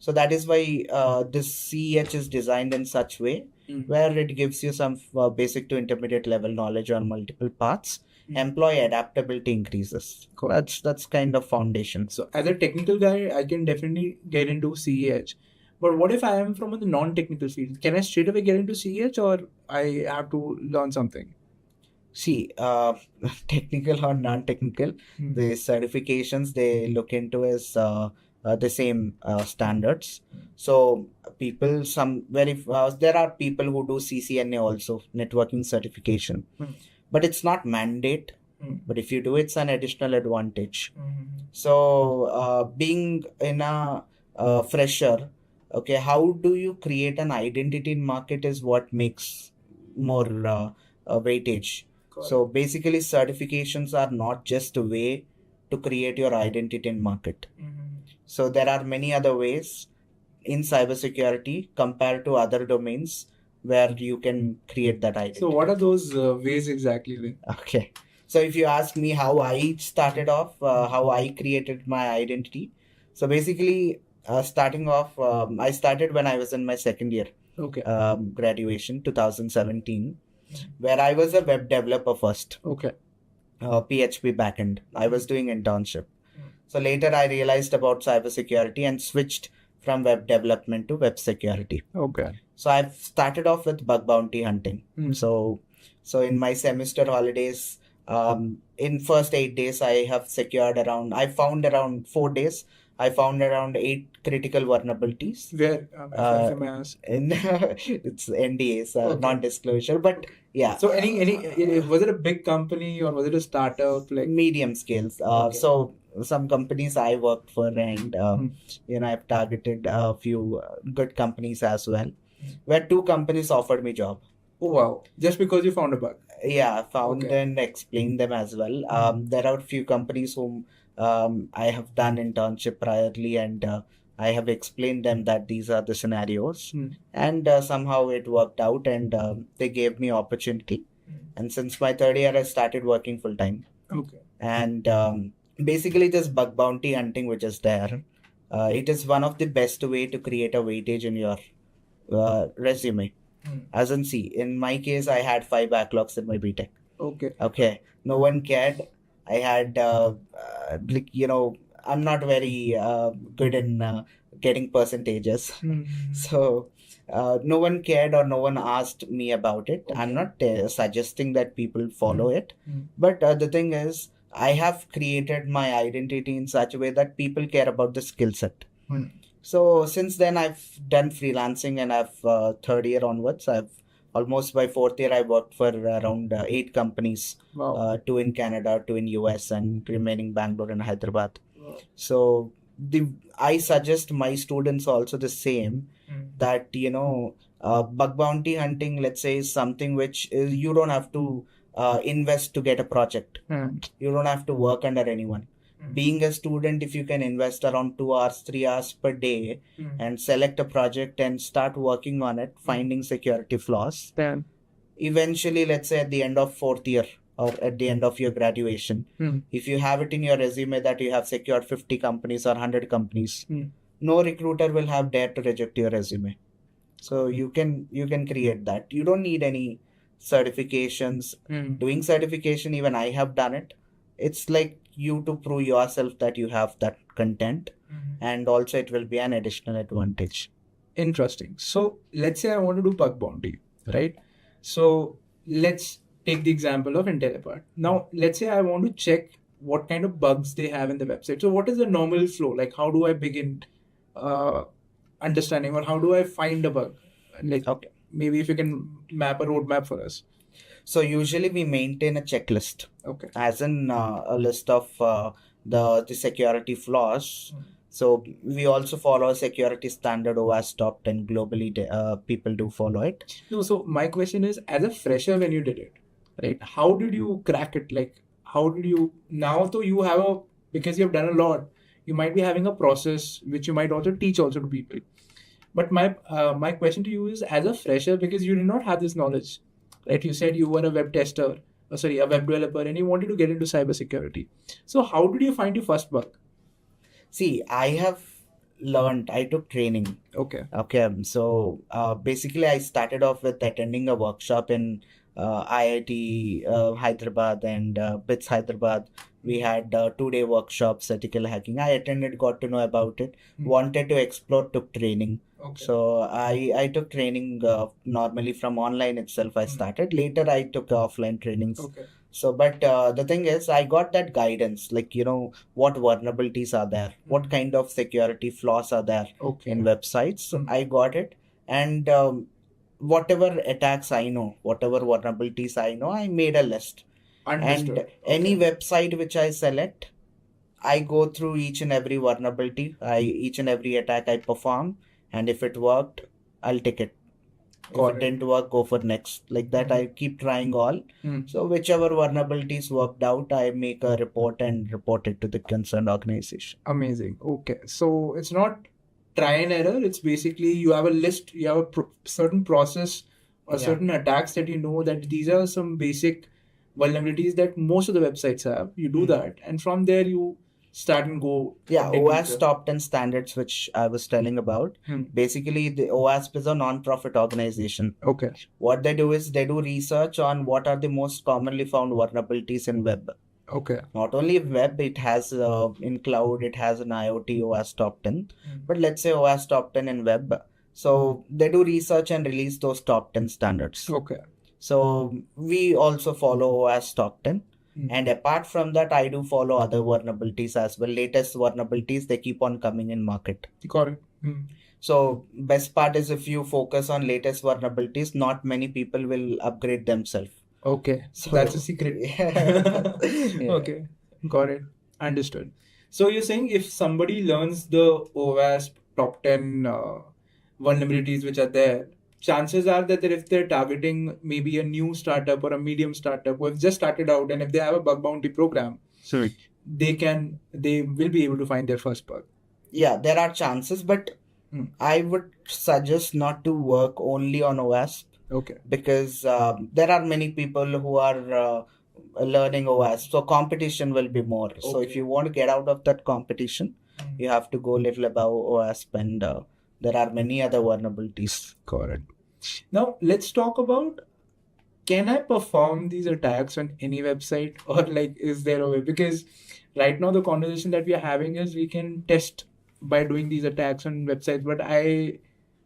So that is why this CEH is designed in such way where it gives you some basic to intermediate level knowledge on multiple paths. Employee adaptability increases. That's kind of foundation. So as a technical guy, I can definitely get into CEH. But what if I am from the non-technical field? Can I straight away get into CEH or I have to learn something? See, technical or non-technical, the certifications they look into is the same standards. So people, there are people who do CCNA also, networking certification. But it's not mandate. But if you do, it's an additional advantage. So being in a fresher, okay, how do you create an identity in market is what makes more weightage. So basically, certifications are not just a way to create your identity in market. So there are many other ways in cybersecurity compared to other domains where you can create that identity. So what are those ways exactly then? Okay. So if you ask me how I started off, how I created my identity. So basically, starting off, I started when I was in my second year. Okay. Graduation, 2017, where I was a web developer first. Okay. PHP backend. I was doing internship. So later I realized about cybersecurity and switched from web development to web security. Okay. So I've started off with bug bounty hunting. So in my semester holidays, in first 8 days, I found around 4 days, I found around 8 critical vulnerabilities. Where? It's NDAs, Okay. non-disclosure, but yeah. So was it a big company or was it a startup? Like medium scales. Okay. So some companies I worked for, and I've targeted a few good companies as well, where 2 companies offered me job. Oh wow! Just because you found a bug. Yeah, I found Okay. and explained them as well. There are a few companies whom I have done internship priorly, and I have explained them that these are the scenarios, and somehow it worked out, and they gave me opportunity. And since my third year, I started working full time. Okay. And basically, this bug bounty hunting, which is there, it is one of the best way to create a weightage in your resume. As in, see, in my case, I had 5 backlogs in my BTech. Okay. Okay, no one cared. I had, I'm not very good in getting percentages. So no one cared or no one asked me about it. Okay. I'm not suggesting that people follow it. But the thing is, I have created my identity in such a way that people care about the skill set. So since then, I've done freelancing, and I've third year onwards, I've almost by fourth year, I worked for around 8 companies. Wow. 2 in Canada, 2 in US, and remaining Bangalore and Hyderabad. So I suggest my students also the same, that bug bounty hunting, let's say, is something which is, you don't have to invest to get a project. You don't have to work under anyone. Being a student, if you can invest around 2 hours, 3 hours per day, and select a project and start working on it, finding security flaws, Then. eventually, let's say at the end of fourth year or at the end of your graduation, if you have it in your resume that you have secured 50 companies or 100 companies, no recruiter will have dared to reject your resume. So you can create that. You don't need any certifications. Doing certification, even I have done it. It's like you to prove yourself that you have that content, and also it will be an additional advantage. Interesting. So let's say I want to do bug bounty, right? So let's take the example of Intellipaat. Now, let's say I want to check what kind of bugs they have in the website. So what is the normal flow? Like, how do I begin understanding, or how do I find a bug? Like, Okay. Maybe if you can map a roadmap for us. So usually we maintain a checklist, Okay. as in a list of the security flaws. So we also follow a security standard OWASP top 10 globally. People do follow it. No, so my question is, as a fresher, when you did it, right? How did you crack it? Like, how did you now? So you have because you have done a lot, you might be having a process which you might also teach also to people. But my question to you is, as a fresher, because you did not have this knowledge, right? You said you were a web tester, a web developer, and you wanted to get into cybersecurity. So how did you find your first bug? See, I have learned, I took training. Okay. So basically, I started off with attending a workshop in IIT Hyderabad and BITS Hyderabad. We had 2-day workshops, ethical hacking. I attended, got to know about it, wanted to explore, took training. Okay. So I took training normally from online itself. I started. Later, I took offline trainings. Okay. So, but the thing is, I got that guidance, like, what vulnerabilities are there, what kind of security flaws are there in websites. So I got it. And whatever attacks I know, whatever vulnerabilities I know, I made a list. Understood. And any website which I select, I go through each and every vulnerability, each and every attack I perform. And if it worked, I'll take it. If it didn't work, go for next. Like that, I keep trying all. So whichever vulnerabilities worked out, I make a report and report it to the concerned organization. Amazing. Okay. So it's not try and error. It's basically you have a list, you have a certain process or certain attacks that you know that these are some basic vulnerabilities that most of the websites have. You do that, and from there you start and go. Yeah, OWASP top 10 standards, which I was telling about. Basically, the OWASP is a non-profit organization. Okay. What they do is they do research on what are the most commonly found vulnerabilities in web. Okay. Not only web, it has in cloud, it has an IoT OWASP top 10. But let's say OWASP top 10 in web. So they do research and release those top 10 standards. Okay. So we also follow OWASP top 10. And apart from that, I do follow other vulnerabilities as well. Latest vulnerabilities, they keep on coming in market. Got it. So best part is if you focus on latest vulnerabilities, not many people will upgrade themselves. Okay. So that's a secret. Yeah. Okay. Got it. Understood. So you're saying if somebody learns the OWASP top 10 vulnerabilities which are there, chances are that if they're targeting maybe a new startup or a medium startup who have just started out, and if they have a bug bounty program, Sorry. they will be able to find their first bug. Yeah, there are chances, but I would suggest not to work only on OWASP. Okay. Because there are many people who are learning OWASP, so competition will be more. So if you want to get out of that competition, you have to go a little above OWASP, and there are many other vulnerabilities. Correct. Now let's talk about, can I perform these attacks on any website, or like is there a way? Because right now the conversation that we are having is we can test by doing these attacks on websites, but I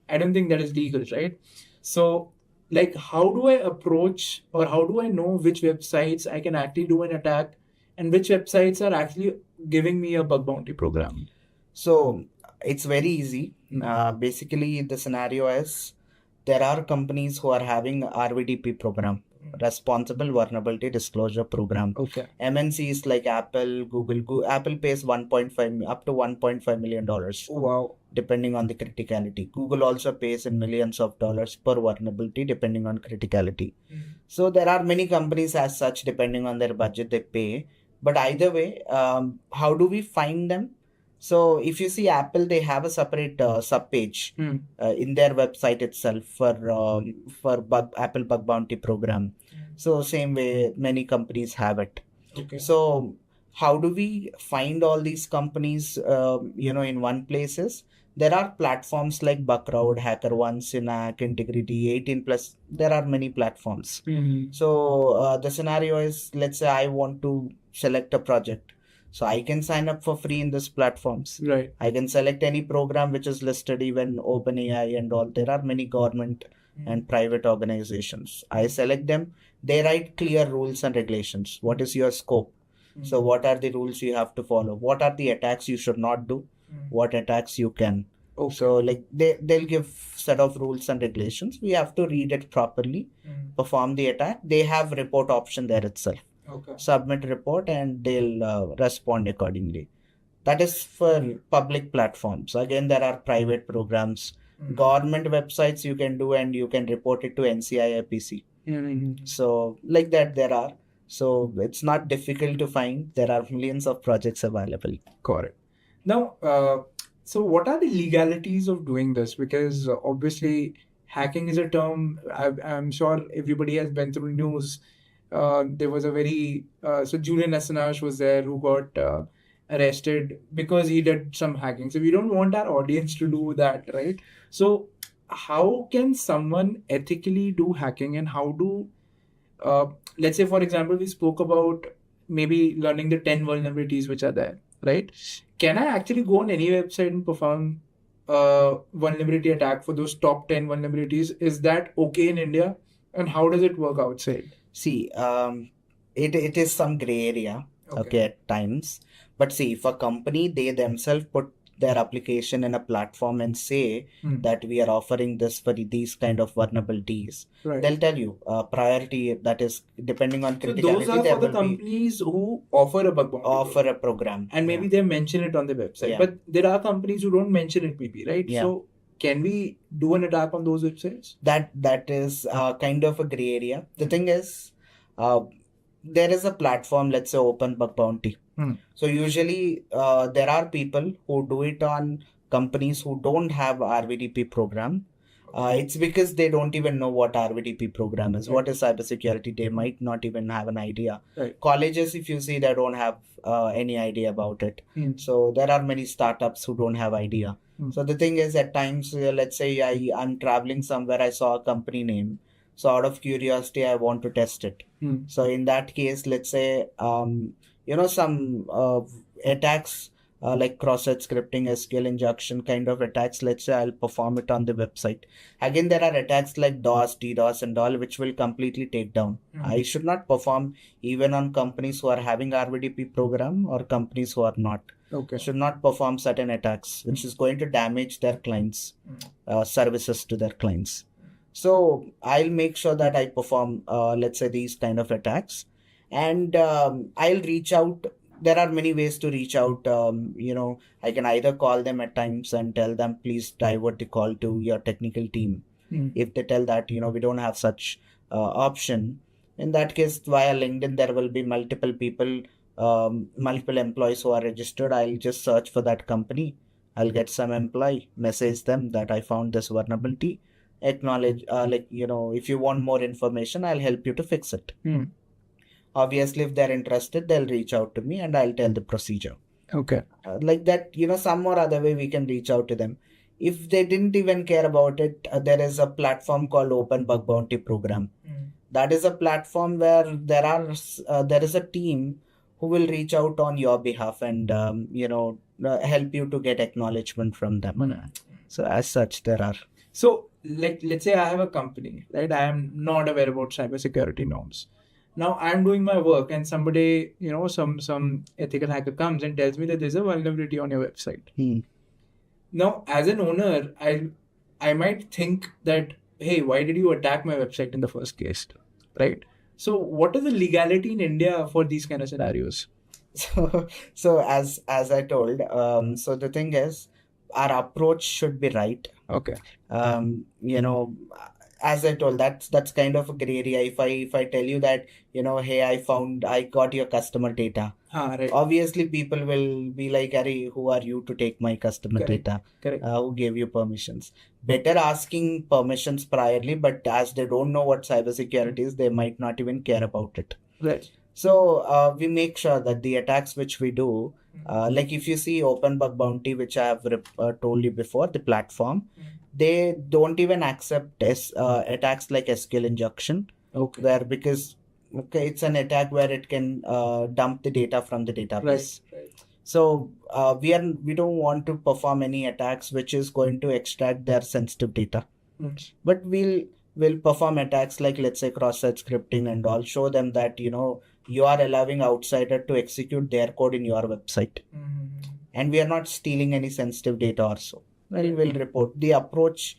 don't think that is legal, right? So like, how do I approach, or how do I know which websites I can actually do an attack and which websites are actually giving me a bug bounty program? So it's very easy. Basically, the scenario is there are companies who are having RVDP program, Responsible Vulnerability Disclosure Program. Okay. MNCs like Apple, Google. Apple pays 1.5 up to $1.5 million. Oh, wow. Depending on the criticality. Google also pays in millions of dollars per vulnerability depending on criticality. So there are many companies as such, depending on their budget they pay. But either way, how do we find them? So if you see Apple, they have a separate sub-page in their website itself for Apple Bug Bounty program. So same way many companies have it. Okay. So how do we find all these companies in one places? There are platforms like Buckroud, HackerOne, Synac, Integrity, 18+. There are many platforms. So the scenario is, let's say I want to select a project. So I can sign up for free in these platforms. Right. I can select any program which is listed, even OpenAI and all. There are many government and private organizations. I select them. They write clear rules and regulations. What is your scope? So what are the rules you have to follow? What are the attacks you should not do? What attacks you can? So like they'll give set of rules and regulations. We have to read it properly, perform the attack. They have report option there itself. Okay. Submit report and they'll respond accordingly. That is for public platforms. Again, there are private programs. Government websites you can do, and you can report it to NCIIPC. So like that there are. So it's not difficult to find. There are millions of projects available. Correct. Now, so what are the legalities of doing this? Because obviously hacking is a term, I'm sure everybody has been through news. There was a very, so Julian Assange was there who got arrested because he did some hacking. So we don't want our audience to do that, right? So how can someone ethically do hacking, and how do, let's say for example, we spoke about maybe learning the 10 vulnerabilities which are there, right? Can I actually go on any website and perform a vulnerability attack for those top 10 vulnerabilities? Is that okay in India? And how does it work outside? See, it is some gray area, okay, at times. But see, if a company, they themselves put their application in a platform and say that we are offering this for these kind of vulnerabilities, they'll tell you priority, that is depending on criticality. So those are for the companies who offer a bug bounty, offer a program, and maybe they mention it on the website. But there are companies who don't mention it, maybe, right? So can we do an attack on those websites? That is kind of a gray area. The thing is, there is a platform, let's say Open Bug Bounty. So usually there are people who do it on companies who don't have RVDP program. It's because they don't even know what RVDP program is. What is cybersecurity? They might not even have an idea. Colleges, if you see, they don't have any idea about it. So there are many startups who don't have idea. So the thing is, at times, let's say I'm traveling somewhere, I saw a company name. So out of curiosity, I want to test it. So in that case, let's say, some attacks like cross-site scripting, SQL injection kind of attacks, let's say I'll perform it on the website. Again, there are attacks like DOS, DDoS and all, which will completely take down. I should not perform even on companies who are having RVDP program or companies who are not. Should not perform certain attacks, which is going to damage their clients, services to their clients. So I'll make sure that I perform, let's say, these kind of attacks. And I'll reach out there are many ways to reach out. I can either call them at times and tell them, please divert the call to your technical team. If they tell that, we don't have such option, in that case, via LinkedIn, there will be multiple people, multiple employees who are registered. I'll just search for that company. I'll get some employee, message them that I found this vulnerability, acknowledge, if you want more information, I'll help you to fix it. Obviously, if they're interested, they'll reach out to me and I'll tell the procedure. Okay. Like that, some or other way we can reach out to them. If they didn't even care about it, there is a platform called Open Bug Bounty Program. That is a platform where there is a team who will reach out on your behalf and help you to get acknowledgement from them. So as such, there are. So let's say I have a company, right? I am not aware about cybersecurity norms. Now I'm doing my work and somebody, some ethical hacker comes and tells me that there's a vulnerability on your website. Now, as an owner, I might think that, hey, why did you attack my website in the first case? Right? So what is the legality in India for these kind of scenarios? So as I told, so the thing is, our approach should be right. Okay. As I told, that's kind of a gray area. If I tell you that, hey, I got your customer data. Right. Obviously, people will be like, Arey, who are you to take my customer data? Correct. Who gave you permissions? Better asking permissions priorly, but as they don't know what cybersecurity is, they might not even care about it. Right. So we make sure that the attacks which we do, like if you see Open Bug Bounty, which I have told you before, the platform, they don't even accept attacks like SQL injection. Okay. Because it's an attack where it can dump the data from the database. Right. So we don't want to perform any attacks which is going to extract their sensitive data. But we'll perform attacks like, let's say, cross-site scripting and all, show them that you are allowing outsider to execute their code in your website, and we are not stealing any sensitive data or so. Well, we'll report. The approach,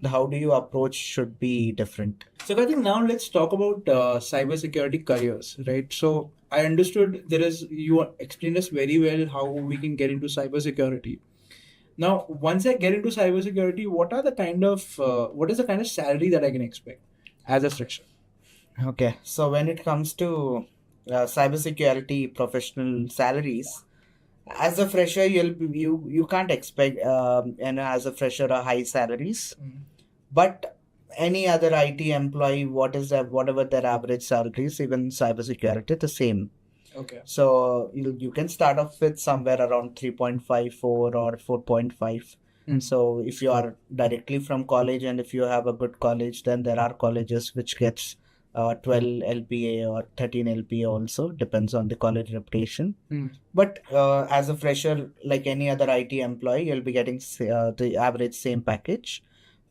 how do you approach, should be different. So I think now let's talk about cybersecurity careers, right? So I understood you explained us very well how we can get into cybersecurity. Now, once I get into cybersecurity, what is the kind of salary that I can expect as a fresher? Okay, so when it comes to cybersecurity professional salaries, as a fresher, you can't expect as a fresher high salaries, but any other IT employee, whatever their average salaries, even cybersecurity, the same. Okay. So you can start off with somewhere around 3.54 or 4.5. So if you are directly from college and if you have a good college, then there are colleges which gets 12 LPA or 13 LPA also, depends on the college reputation. But as a fresher, like any other IT employee, you'll be getting the average same package.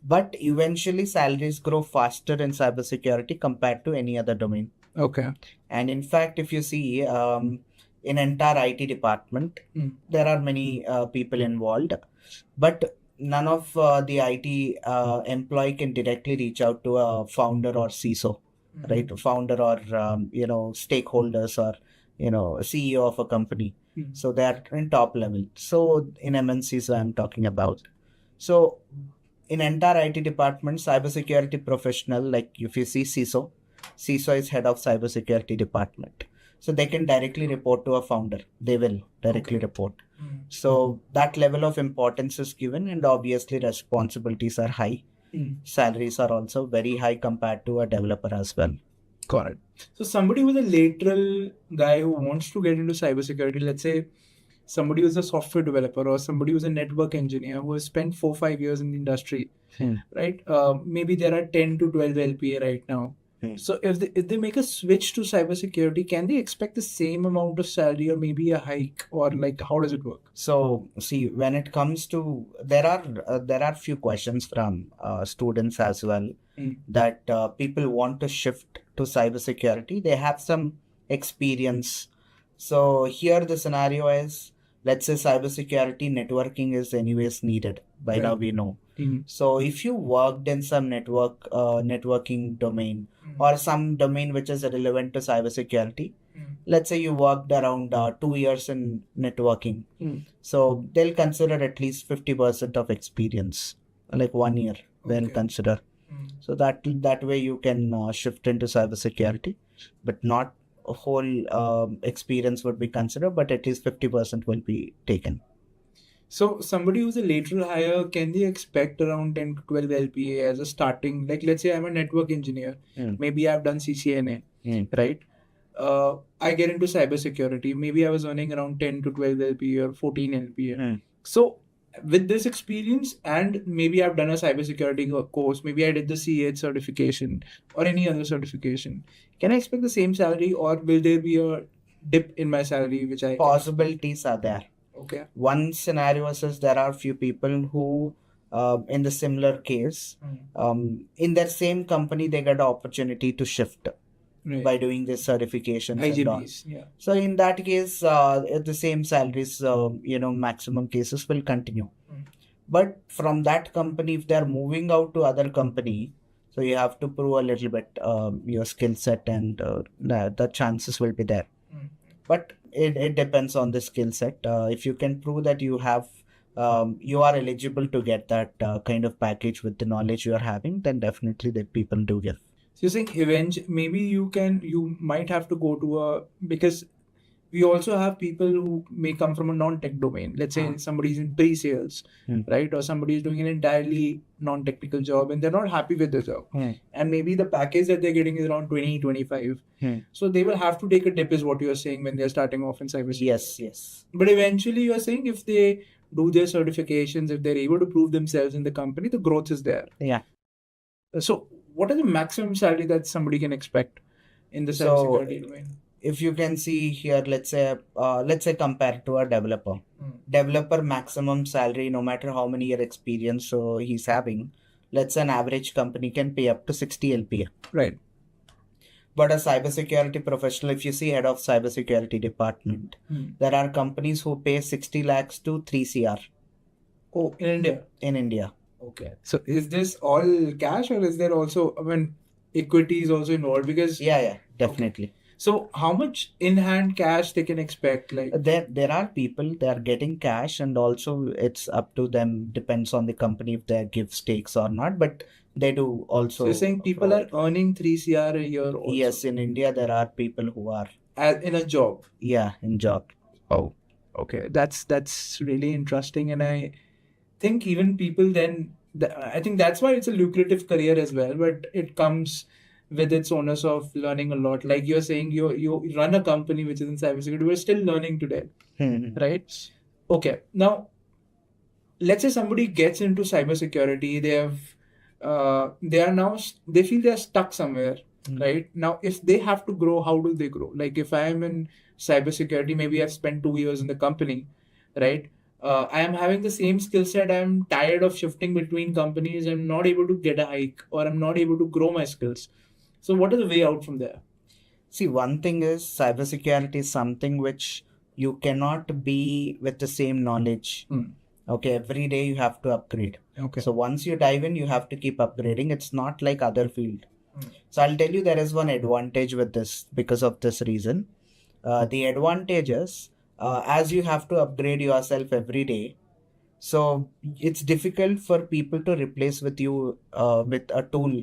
But eventually salaries grow faster in cybersecurity compared to any other domain. Okay. And in fact, if you see in entire IT department, there are many people involved, but none of the IT employee can directly reach out to a founder or CISO, right? Founder or stakeholders or CEO of a company. So they are in top level. So in MNCs I'm talking about. So in entire IT department, cybersecurity professional, like if you see CISO is head of cybersecurity department. So they can directly report to a founder. They will directly report. So that level of importance is given, and obviously responsibilities are high. Salaries are also very high compared to a developer as well. Got it. So somebody who's a lateral guy who wants to get into cybersecurity, let's say somebody who's a software developer or somebody who's a network engineer who has spent 4-5 years in the industry, right? Maybe there are 10 to 12 LPA right now. So if they make a switch to cybersecurity, can they expect the same amount of salary or maybe a hike, or like how does it work? So see, when it comes to there are few questions from students as well that people want to shift to cybersecurity. They have some experience. So here the scenario is, let's say cybersecurity networking is anyways needed. By now we know. So if you worked in some networking domain or some domain which is relevant to cybersecurity, Let's say you worked around 2 years in networking. So they'll consider at least 50% of experience, like 1 year they'll consider. So that way you can shift into cybersecurity, but not a whole experience would be considered, but at least 50% will be taken. So somebody who's a lateral hire, can they expect around 10 to 12 LPA as a starting? Like, let's say I'm a network engineer. Maybe I've done CCNA, right? I get into cybersecurity. Maybe I was earning around 10 to 12 LPA or 14 LPA. So with this experience, and maybe I've done a cybersecurity course, maybe I did the CA certification or any other certification. Can I expect the same salary, or will there be a dip in my salary, which I Possibilities are there. Okay. One scenario is there are few people who, in the similar case, in their same company, they get the opportunity to shift by doing this certifications and all. IGPs, yeah. So in that case, the same salaries, maximum cases will continue. But from that company, if they are moving out to other company, so you have to prove a little bit your skill set, and the chances will be there. But it depends on the skill set. If you can prove that you have, you are eligible to get that kind of package with the knowledge you are having, then definitely the people do give. So you're saying maybe you might have to go to because we also have people who may come from a non-tech domain. Let's say somebody's in pre-sales, right? Or somebody is doing an entirely non-technical job and they're not happy with the job. And maybe the package that they're getting is around 20, 25. So they will have to take a dip, is what you're saying, when they're starting off in cybersecurity. Yes. But eventually you're saying if they do their certifications, if they're able to prove themselves in the company, the growth is there. Yeah. So what is the maximum salary that somebody can expect in the cybersecurity domain? If you can see here, let's say compared to a developer, developer maximum salary, no matter how many year experience he's having, let's say an average company can pay up to 60 LPA. Right. But a cybersecurity professional, if you see head of cybersecurity department, there are companies who pay 60 lakhs to 3 CR. Oh, in India? In India. Okay. So is this all cash, or is there also, equity is also involved? Because Yeah, definitely. Okay. So how much in-hand cash they can expect? Like there are people, they are getting cash, and also it's up to them, depends on the company if they give stakes or not, but they do also. So you're saying people are earning 3 CR a year also? Yes, in India there are people who are in a job. Yeah, in job. Oh, okay. That's really interesting, and I think even people then, I think that's why it's a lucrative career as well, but it comes with its onus of learning a lot. Like you're saying, you run a company which is in cybersecurity, we're still learning today, right? Okay. Now, let's say somebody gets into cybersecurity, they feel they're stuck somewhere, right? Now, if they have to grow, how do they grow? Like if I am in cybersecurity, maybe I've spent 2 years in the company, right? I am having the same skill set. I'm tired of shifting between companies. I'm not able to get a hike, or I'm not able to grow my skills. So what is the way out from there? See, one thing is cybersecurity is something which you cannot be with the same knowledge. Okay, every day you have to upgrade. Okay. So once you dive in, you have to keep upgrading. It's not like other field. So I'll tell you, there is one advantage with this because of this reason. The advantage is, as you have to upgrade yourself every day, so it's difficult for people to replace with you with a tool,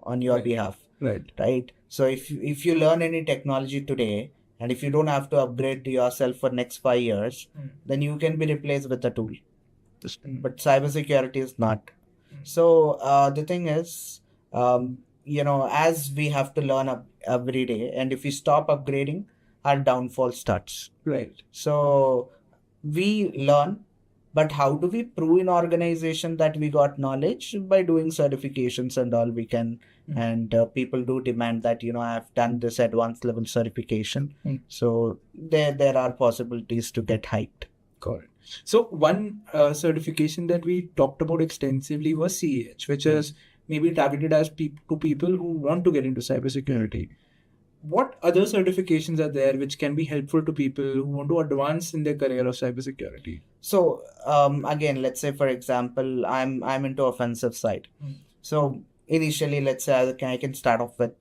on your behalf. Right. So if you learn any technology today, and if you don't have to upgrade yourself for next 5 years, then you can be replaced with a tool. But cybersecurity is not. So the thing is, as we have to learn every day, and if we stop upgrading, our downfall starts. Right. So we learn, but how do we prove in organization that we got knowledge? By doing certifications and all we can. And people do demand that, I've done this advanced level certification. So there are possibilities to get hiked. Got it. So one certification that we talked about extensively was CAH, which is maybe targeted as to people who want to get into cybersecurity. What other certifications are there which can be helpful to people who want to advance in their career of cybersecurity? So again, let's say for example, I'm into offensive side. So initially, let's say I can start off with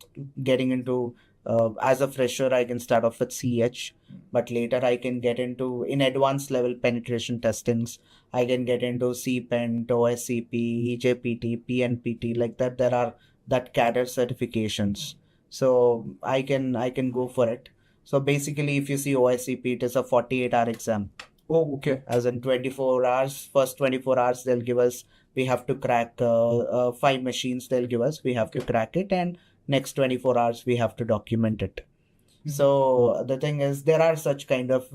getting into As a fresher, I can start off with CH, but later I can get into in advanced level penetration testings. I can get into CPENT, OSCP, EJPT, PNPT, like that. There are that cadre certifications, so I can go for it. So basically, if you see OSCP, it is a 48-hour exam. Oh, okay. As in 24 hours, first 24 hours they'll give us, we have to crack 5 machines they'll give us, we have to crack it, and next 24 hours we have to document it. So the thing is, there are such kind of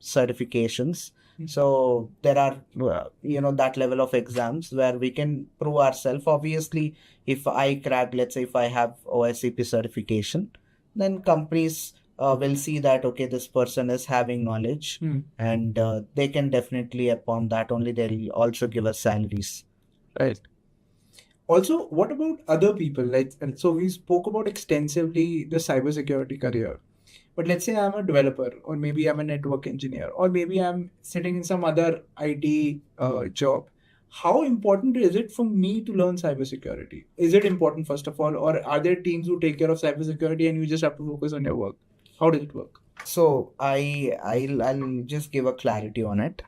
certifications. So there are that level of exams where we can prove ourselves. Obviously, if I crack, let's say if I have OSCP certification, then companies will see that okay, this person is having knowledge, and they can definitely, upon that only, they'll also give us salaries. Right. Also, what about other people? Like, and so we spoke about extensively the cybersecurity career. But let's say I'm a developer, or maybe I'm a network engineer, or maybe I'm sitting in some other IT job. How important is it for me to learn cybersecurity? Is it important, first of all, or are there teams who take care of cybersecurity and you just have to focus on your work? How does it work? So I'll just give a clarity on it.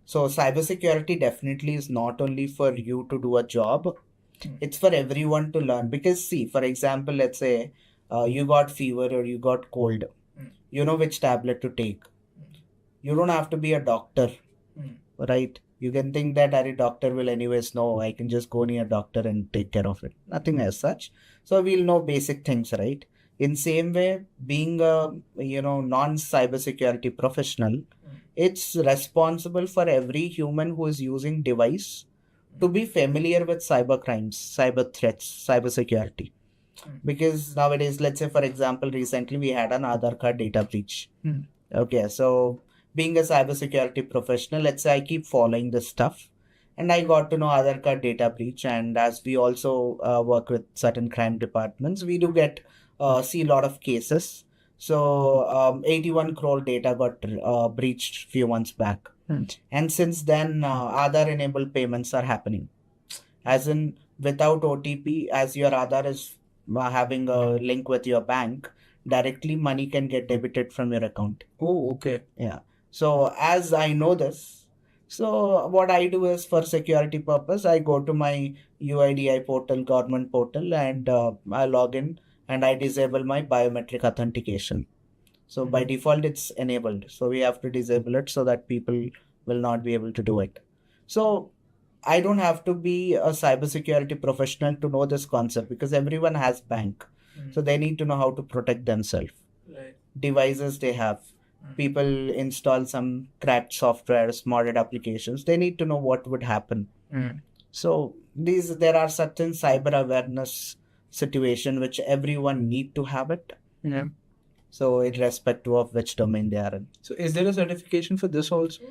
So cybersecurity definitely is not only for you to do a job, it's for everyone to learn. Because see, for example, let's say you got fever or you got cold, you know which tablet to take. You don't have to be a doctor, right? You can think that a doctor will anyways know, I can just go near a doctor and take care of it. Nothing as such. So we'll know basic things, right? In same way, being a non-cybersecurity professional, it's responsible for every human who is using device to be familiar with cyber crimes, cyber threats, cyber security. Because nowadays, let's say for example, recently we had an Aadhaar card data breach. Okay, so being a cybersecurity professional, let's say I keep following this stuff, and I got to know Aadhaar card data breach. And as we also work with certain crime departments, we do get see a lot of cases. So 81 crore data got breached few months back. And since then, Aadhaar enabled payments are happening. As in, without OTP, as your Aadhaar is having a link with your bank, directly money can get debited from your account. Oh, okay. Yeah. So as I know this, so what I do is, for security purpose, I go to my UIDI portal, government portal, and I log in and I disable my biometric authentication. So by default, it's enabled. So we have to disable it so that people will not be able to do it. So I don't have to be a cybersecurity professional to know this concept, because everyone has bank. So they need to know how to protect themselves. Right. Devices they have. People install some cracked softwares, modded applications. They need to know what would happen. So there are certain cyber awareness situation which everyone need to have it. Yeah. So irrespective of which domain they are in. So is there a certification for this also?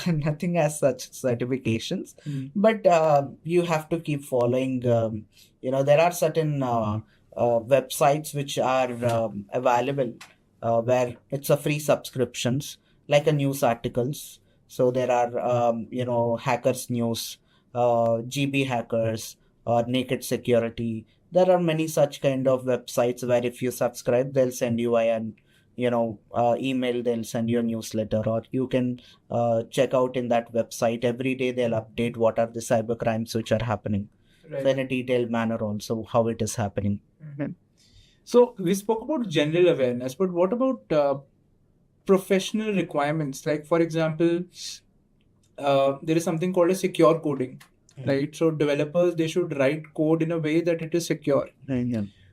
Nothing as such certifications, but you have to keep following. There are certain websites which are available where it's a free subscriptions, like a news articles. So there are Hackers News, GB Hackers, or Naked Security. There are many such kind of websites where if you subscribe, they'll send you an email, they'll send you a newsletter, or you can check out in that website. Every day they'll update what are the cyber crimes which are happening. Right. So in a detailed manner also how it is happening. So we spoke about general awareness, but what about professional requirements? Like, for example, there is something called a secure coding, right? So developers, they should write code in a way that it is secure.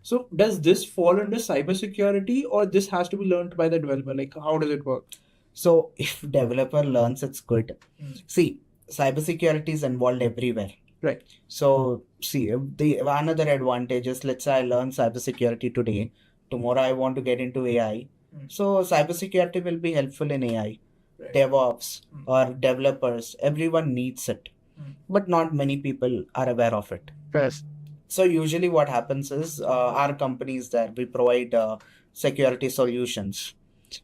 So does this fall under cybersecurity, or this has to be learned by the developer? Like, how does it work? So if developer learns, it's good. See, cybersecurity is involved everywhere. Right. So see, another advantage is, let's say I learn cybersecurity today. Tomorrow I want to get into AI. So cybersecurity will be helpful in AI. Right. DevOps or developers, everyone needs it. But not many people are aware of it. Yes. So usually what happens is our companies that we provide security solutions.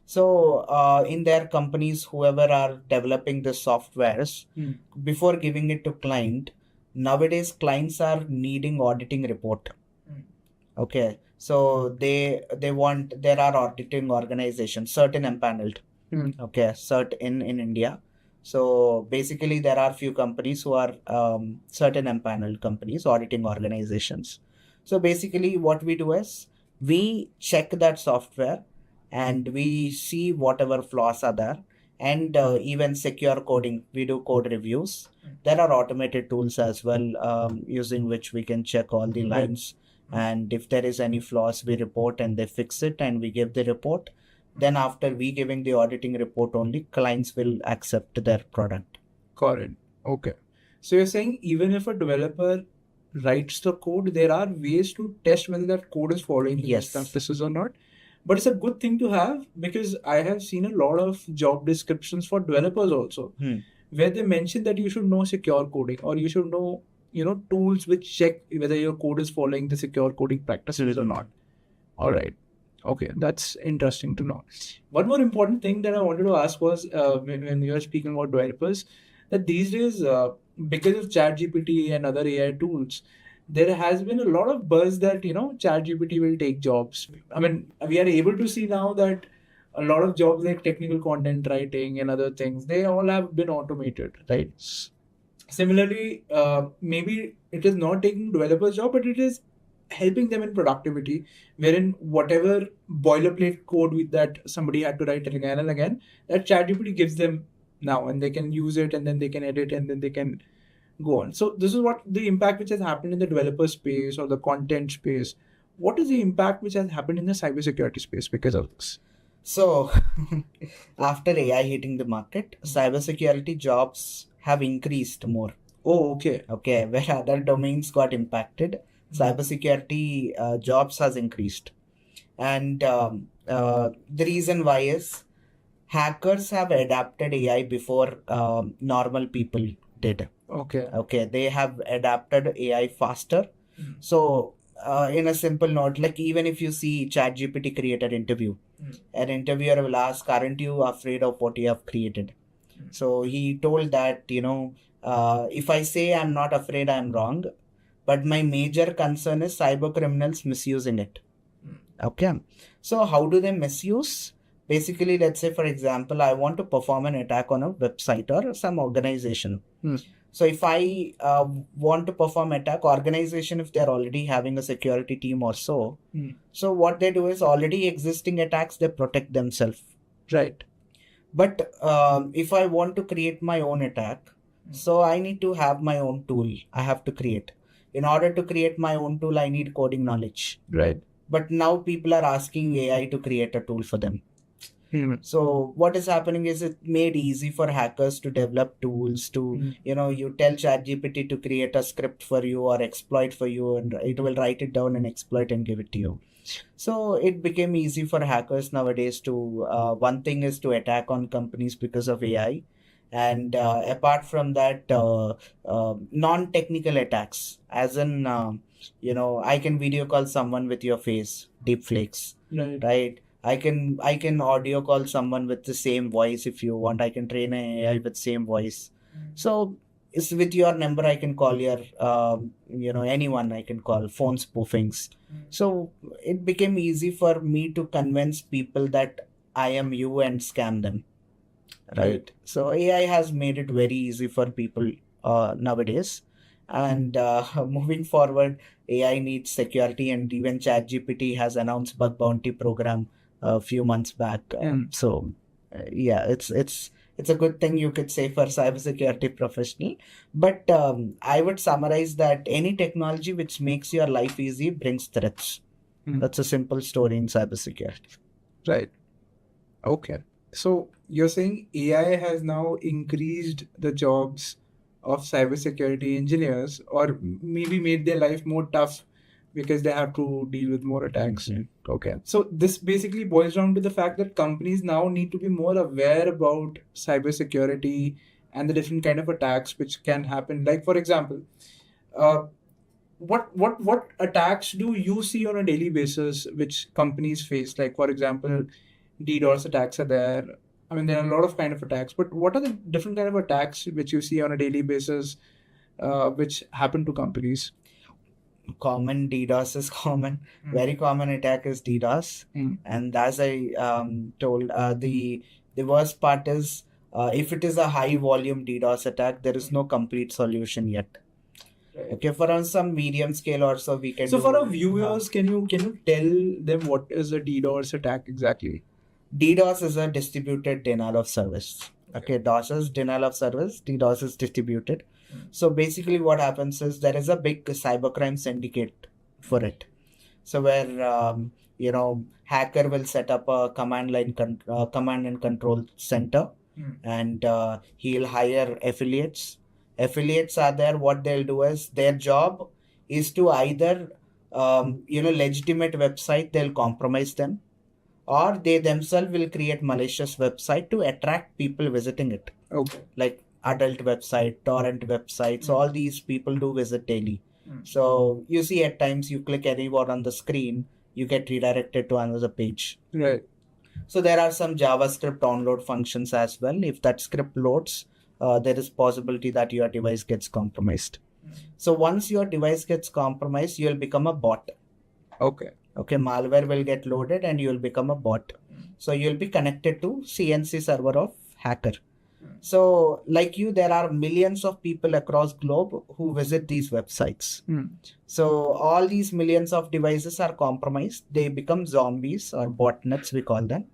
So in their companies, whoever are developing the softwares, before giving it to client, nowadays clients are needing auditing report. Okay. So there are auditing organizations, certain empaneled, okay, cert in India. So basically, there are few companies who are certain empaneled companies, auditing organizations. So basically, what we do is we check that software and we see whatever flaws are there, and even secure coding. We do code reviews. There are automated tools as well, using which we can check all the lines. And if there is any flaws, we report and they fix it, and we give the report. Then after we giving the auditing report only, clients will accept their product. Got it. Okay. So you're saying even if a developer writes the code, there are ways to test whether that code is following the best practices or not. But it's a good thing to have, because I have seen a lot of job descriptions for developers also, where they mention that you should know secure coding, or you should know, tools which check whether your code is following the secure coding practices or not. All right. Okay, that's interesting to know. One more important thing that I wanted to ask was, when you were speaking about developers, that these days, because of ChatGPT and other AI tools, there has been a lot of buzz that, ChatGPT will take jobs. I mean, we are able to see now that a lot of jobs like technical content writing and other things, they all have been automated, right? Similarly, maybe it is not taking developers' job, but it is helping them in productivity, wherein whatever boilerplate code that somebody had to write again and again, that ChatGPT gives them now, and they can use it, and then they can edit, and then they can go on. So this is what the impact which has happened in the developer space or the content space. What is the impact which has happened in the cybersecurity space because of this? So after AI hitting the market, cybersecurity jobs have increased more. Oh, okay. Okay, where other domains got impacted, cybersecurity jobs has increased. And the reason why is hackers have adapted AI before normal people did. Okay, they have adapted AI faster. So in a simple note, like even if you see ChatGPT created interview, an interviewer will ask, aren't you afraid of what you have created? So he told that, if I say I'm not afraid, I'm wrong. But my major concern is cyber criminals misusing it. Okay. So how do they misuse? Basically, let's say, for example, I want to perform an attack on a website or some organization. So if I want to perform attack, organization, if they're already having a security team or so, so what they do is already existing attacks, they protect themselves. Right. But if I want to create my own attack, so I need to have my own tool. I have to create. In order to create my own tool, I need coding knowledge. Right. But now people are asking AI to create a tool for them. So what is happening is it made easy for hackers to develop tools to, you tell ChatGPT to create a script for you or exploit for you, and it will write it down and exploit and give it to you. So it became easy for hackers nowadays to, one thing is to attack on companies because of AI. And apart from that, non-technical attacks, as in, I can video call someone with your face, deepfakes, right? I can audio call someone with the same voice if you want. I can train an AI with same voice. So it's with your number I can call your, anyone I can call, phone spoofings. So it became easy for me to convince people that I am you and scam them. Right. So AI has made it very easy for people nowadays. And moving forward, AI needs security, and even ChatGPT has announced bug bounty program a few months back. So yeah, it's a good thing, you could say, for cybersecurity professional. But I would summarize that any technology which makes your life easy brings threats. That's a simple story in cybersecurity. Right. Okay. So you're saying AI has now increased the jobs of cybersecurity engineers, or maybe made their life more tough because they have to deal with more attacks. Okay. So this basically boils down to the fact that companies now need to be more aware about cybersecurity and the different kind of attacks which can happen. Like, for example, what attacks do you see on a daily basis which companies face? Like, for example, DDoS attacks are there. I mean, there are a lot of kind of attacks, but what are the different kind of attacks which you see on a daily basis which happen to companies? common DDoS is common. Very common attack is DDoS. And as I told, the worst part is if it is a high volume DDoS attack, there is no complete solution yet. Okay, for some medium scale also we can. So do, for our viewers, can you tell them what is a DDoS attack exactly? DDoS is a distributed denial of service. Okay, DOS is denial of service, DDoS is distributed. So basically what happens is there is a big cybercrime syndicate for it. So where hacker will set up a command and control center, and he'll hire affiliates. Affiliates are there. What they'll do is their job is to either legitimate website, they'll compromise them, or they themselves will create malicious website to attract people visiting it. Okay. Like adult website, torrent websites, all these people do visit daily. So you see at times you click anywhere on the screen, you get redirected to another page. Right. So there are some JavaScript download functions as well. If that script loads, there is possibility that your device gets compromised. So once your device gets compromised, you'll become a bot. Okay. Okay, malware will get loaded and you'll become a bot. So you'll be connected to CNC server of hacker. So like you, there are millions of people across globe who visit these websites. So all these millions of devices are compromised. They become zombies or botnets, we call them.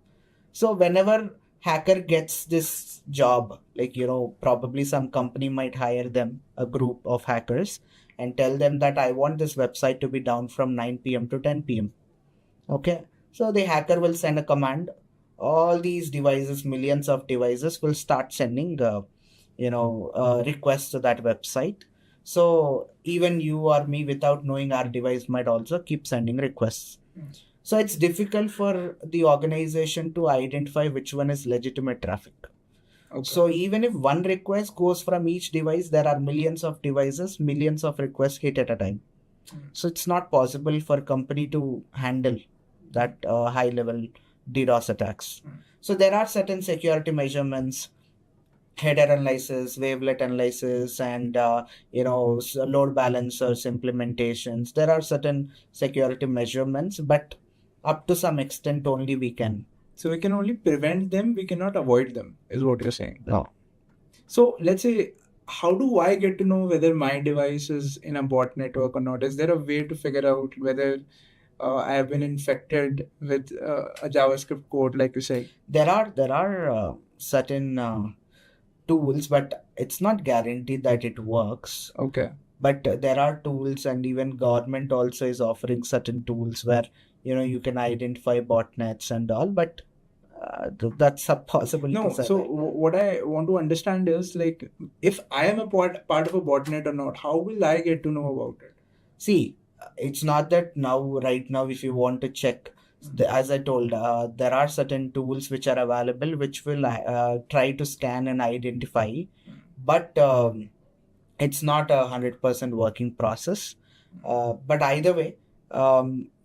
So whenever hacker gets this job, like, probably some company might hire them, a group of hackers, and tell them that I want this website to be down from 9 p.m. to 10 p.m. Okay. So the hacker will send a command. All these devices, millions of devices, will start sending, requests to that website. So even you or me, without knowing, our device might also keep sending requests. So it's difficult for the organization to identify which one is legitimate traffic. Okay. So even if one request goes from each device, there are millions of devices, millions of requests hit at a time. So it's not possible for a company to handle that high level DDoS attacks. So there are certain security measurements, header analysis, wavelet analysis, and load balancers implementations. There are certain security measurements, but up to some extent only we can. So we can only prevent them, we cannot avoid them, is what you're saying. No. So let's say, how do I get to know whether my device is in a bot network or not? Is there a way to figure out whether I have been infected with a JavaScript code, like you say? There are certain tools, but it's not guaranteed that it works. Okay. But there are tools, and even government also is offering certain tools where you can identify botnets and all, but that's a possibility. No, so what I want to understand is, like, if I am a part of a botnet or not, how will I get to know about it? See, it's not that right now, if you want to check, as I told, there are certain tools which are available which will try to scan and identify, but it's not 100% working process. But either way,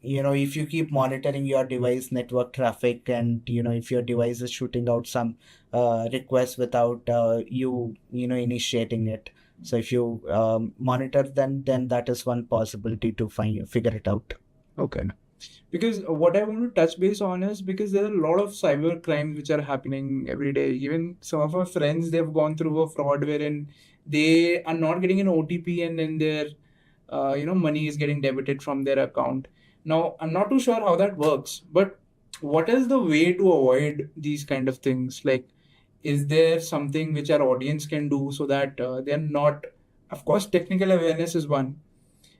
if you keep monitoring your device network traffic, and if your device is shooting out some requests without you initiating it, so if you monitor then that is one possibility to figure it out. Okay. Because what I want to touch base on is, because there are a lot of cyber crimes which are happening every day. Even some of our friends, they've gone through a fraud wherein they are not getting an OTP, and then their money is getting debited from their account. Now, I'm not too sure how that works, but what is the way to avoid these kind of things? Like, is there something which our audience can do so that they're not, of course, technical awareness is one,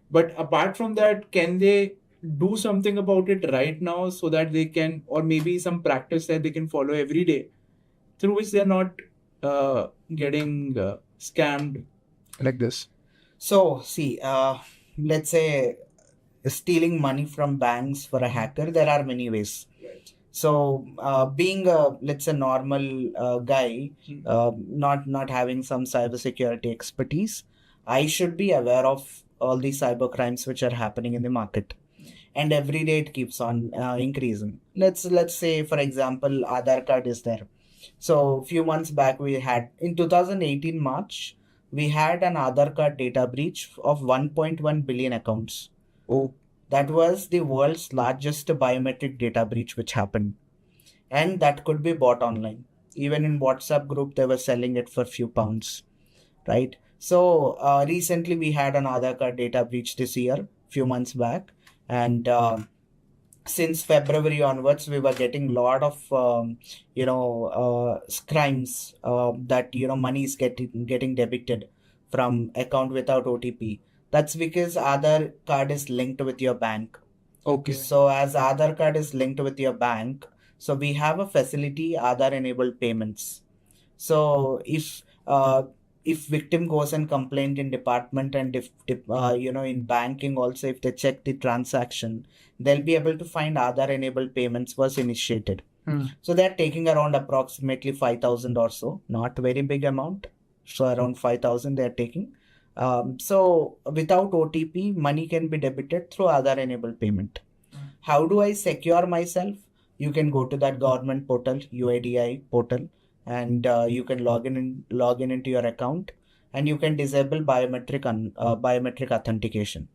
but apart from that, can they do something about it right now so that they can, or maybe some practice that they can follow every day through which they're not getting scammed like this? So, see, let's say stealing money from banks for a hacker, there are many ways. So being a, let's say, normal guy, not having some cybersecurity expertise, I should be aware of all the cyber crimes which are happening in the market. And every day it keeps on increasing. Let's say, for example, Aadhaar card is there. So a few months back, we had, in 2018 March, we had an Aadhaar card data breach of 1.1 billion accounts. Oh, That was the world's largest biometric data breach which happened. And that could be bought online. Even in WhatsApp group, they were selling it for few pounds, right? So recently we had an Aadhaar card data breach this year, few months back. And since February onwards, we were getting lot of crimes that money is getting debited from account without OTP. That's because Aadhaar card is linked with your bank. okay. So as Aadhaar card is linked with your bank, so we have a facility Aadhaar enabled payments. So if victim goes and complained in department, and if in banking also, if they check the transaction, they'll be able to find Aadhaar enabled payments was initiated. So they're taking around approximately 5,000 or so, not very big amount. So around 5,000 they're taking. So without OTP, money can be debited through Aadhaar enabled payment. How do I secure myself? You can go to that government portal, UIDI portal, and you can log in into your account, and you can disable biometric authentication.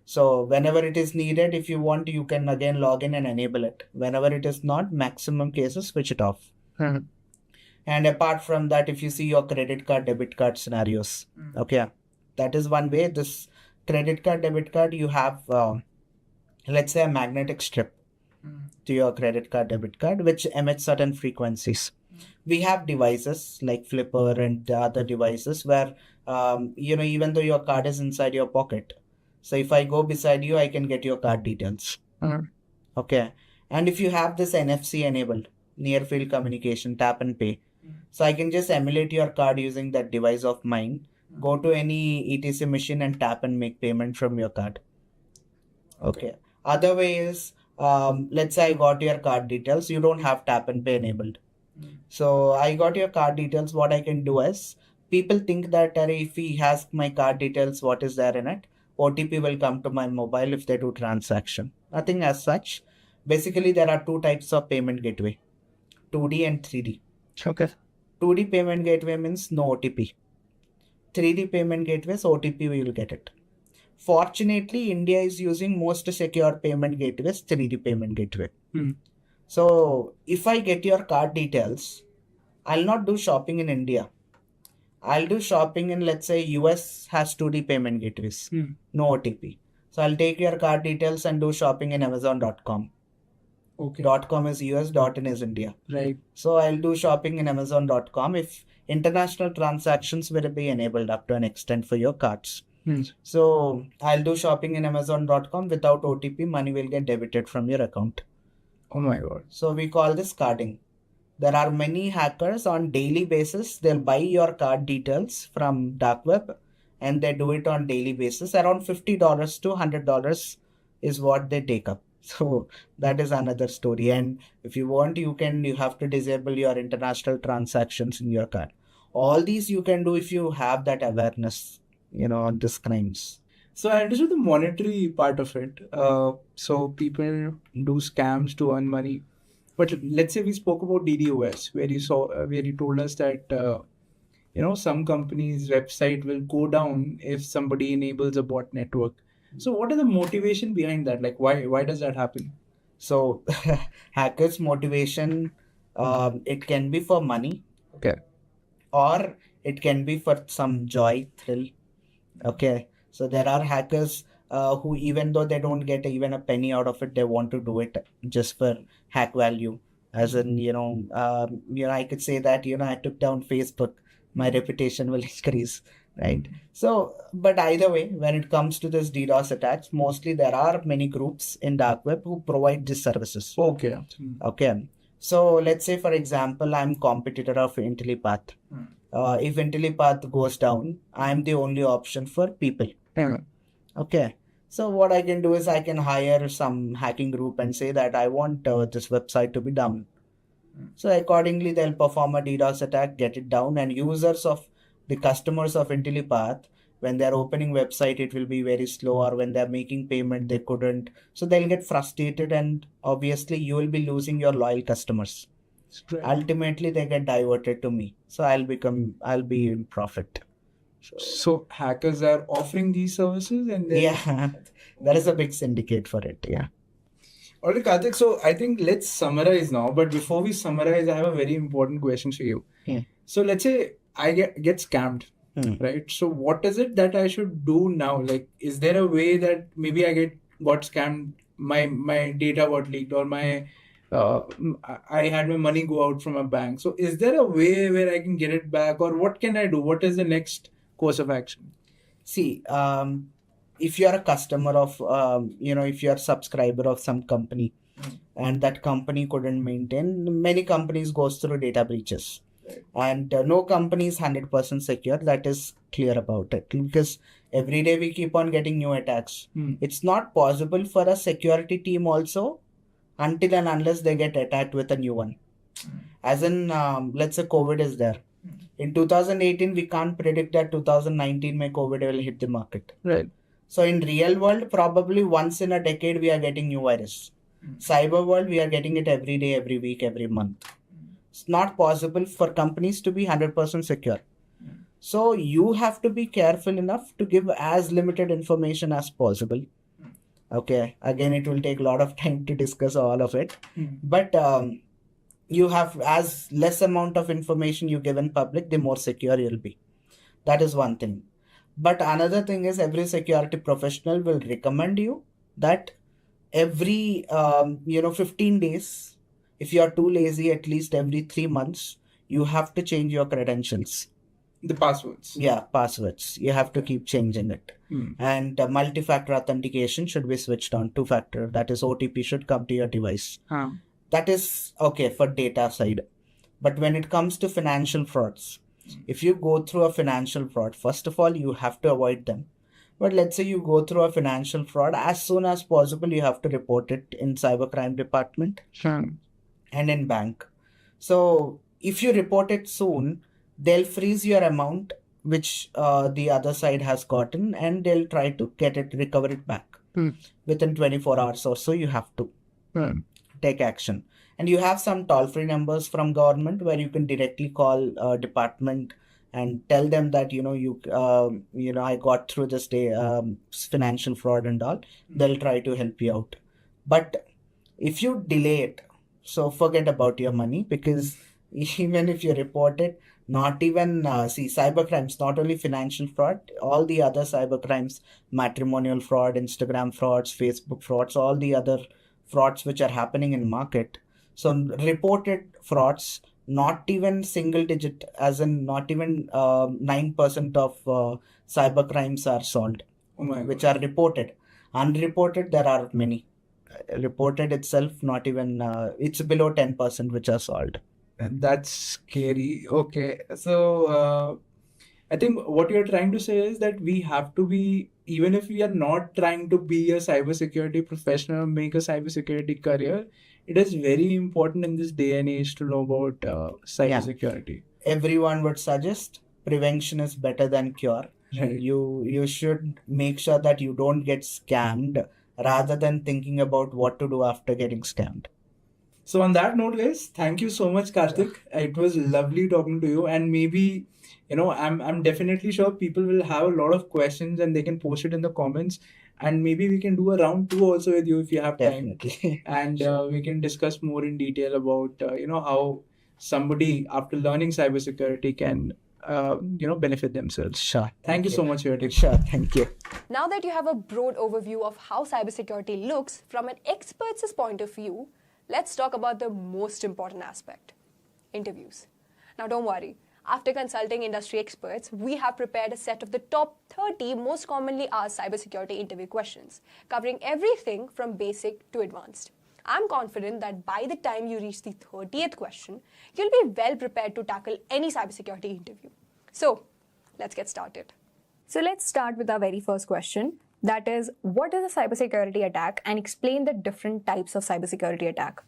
So whenever it is needed, if you want, you can again log in and enable it. Whenever it is not, maximum cases switch it off. And apart from that, if you see your credit card, debit card scenarios, okay, that is one way. This credit card, debit card, you have let's say a magnetic strip to your credit card, debit card, which emits certain frequencies. We have devices like Flipper and other devices where even though your card is inside your pocket, so if I go beside you, I can get your card details. Okay. And if you have this NFC enabled, near field communication, tap and pay, so I can just emulate your card using that device of mine, go to any ETC machine and tap and make payment from your card. Okay. Other way is, let's say I got your card details, you don't have tap and pay enabled. So I got your card details. What I can do is, people think that if he has my card details, what is there in it? OTP will come to my mobile if they do transaction. Nothing as such. Basically, there are two types of payment gateway, 2D and 3D. Okay. 2D payment gateway means no OTP. 3D payment gateways, OTP we will get it. Fortunately, India is using most secure payment gateways, 3D payment gateway. So if I get your card details, I'll not do shopping in India. I'll do shopping in, let's say, US has 2D payment gateways, no OTP. So I'll take your card details and do shopping in Amazon.com. Okay. .com is US, .in is India. Right. So I'll do shopping in Amazon.com if international transactions will be enabled up to an extent for your cards. So I'll do shopping in Amazon.com without OTP, money will get debited from your account. Oh my God. So we call this carding. There are many hackers on daily basis. They'll buy your card details from dark web and they do it on daily basis. Around $50 to $100 is what they take up. So that is another story. And if you want, you have to disable your international transactions in your card. All these you can do if you have that awareness, on these crimes. So I understood the monetary part of it. So people do scams to earn money. But let's say we spoke about DDoS, where you told us that some companies' website will go down if somebody enables a bot network. So what is the motivation behind that? Like why does that happen? So hackers' motivation, it can be for money. Okay. Or it can be for some joy, thrill. Okay. So there are hackers who, even though they don't get even a penny out of it, they want to do it just for hack value. As in, I could say that, I took down Facebook, my reputation will increase, right? So, but either way, when it comes to this DDoS attacks, mostly there are many groups in dark web who provide these services. Okay. Okay. So let's say, for example, I'm competitor of Intellipaat. If Intellipaat goes down, I'm the only option for people. Okay. So what I can do is I can hire some hacking group and say that I want this website to be down. So accordingly, they'll perform a DDoS attack, get it down, and the customers of Intellipaat, when they're opening website, it will be very slow, or when they're making payment, they couldn't. So they'll get frustrated, and obviously you will be losing your loyal customers. Ultimately, they get diverted to me. So I'll be in profit. So hackers are offering these services, and then Yeah, there is a big syndicate for it. Yeah. all right, Karthik. So I think let's summarize now. But before we summarize, I have a very important question for you. Yeah. So let's say I get scammed, right? So what is it that I should do now? Like, is there a way that maybe I got scammed, my data got leaked, or I had my money go out from a bank? So is there a way where I can get it back, or what can I do? What is the next course of action? See, if you are a customer of, if you are a subscriber of some company, and that company couldn't maintain, many companies goes through data breaches. And no company is 100% secure. That is clear about it, because every day we keep on getting new attacks. It's not possible for a security team also until and unless they get attacked with a new one. As in, let's say COVID is there. In 2018, we can't predict that 2019 may COVID will hit the market. Right. So in real world, probably once in a decade, we are getting new virus. Cyber world, we are getting it every day, every week, every month. It's not possible for companies to be 100% secure. So you have to be careful enough to give as limited information as possible. Okay, again, it will take a lot of time to discuss all of it. But you have as less amount of information you give in public, the more secure you'll be. That is one thing. But another thing is, every security professional will recommend you that every 15 days, if you are too lazy, at least every 3 months, you have to change your credentials. The passwords. Yeah, passwords. You have to keep changing it. And multi-factor authentication should be switched on. 2-factor, that is OTP, should come to your device. That is okay for data side. But when it comes to financial frauds, if you go through a financial fraud, first of all, you have to avoid them. But let's say you go through a financial fraud, as soon as possible, you have to report it in cybercrime department. And in bank. So if you report it soon, they'll freeze your amount which the other side has gotten, and they'll try to recover it back. Within 24 hours or so, you have to take action. And you have some toll-free numbers from government where you can directly call department and tell them that I got through this day financial fraud and all. They'll try to help you out. But if you delay it, so forget about your money, because even if you report it, not even cybercrimes, not only financial fraud, all the other cybercrimes, matrimonial fraud, Instagram frauds, Facebook frauds, all the other frauds which are happening in market. So reported frauds, not even single digit, as in not even 9% of cybercrimes are solved, which are reported. Unreported, there are many. Reported itself, not even, it's below 10% which are solved. That's scary. Okay. So I think what you're trying to say is that we have to be, even if we are not trying to be a cybersecurity professional or make a cybersecurity career, it is very important in this day and age to know about cybersecurity. Everyone would suggest prevention is better than cure. Right. You should make sure that you don't get scammed rather than thinking about what to do after getting scammed. So on that note, guys, thank you so much, Karthik. It was lovely talking to you, and maybe, I'm definitely sure people will have a lot of questions and they can post it in the comments, and maybe we can do a round 2 also with you if you have time. Definitely. And we can discuss more in detail about how somebody after learning cybersecurity can benefit themselves. Sure. Thank you so much for your time. Sure, thank you. Now that you have a broad overview of how cybersecurity looks from an expert's point of view, let's talk about the most important aspect, interviews. Now don't worry, after consulting industry experts, we have prepared a set of the top 30 most commonly asked cybersecurity interview questions, covering everything from basic to advanced. I'm confident that by the time you reach the 30th question, you'll be well prepared to tackle any cybersecurity interview. So, let's get started. So let's start with our very first question. That is, what is a cybersecurity attack, and explain the different types of cybersecurity attack.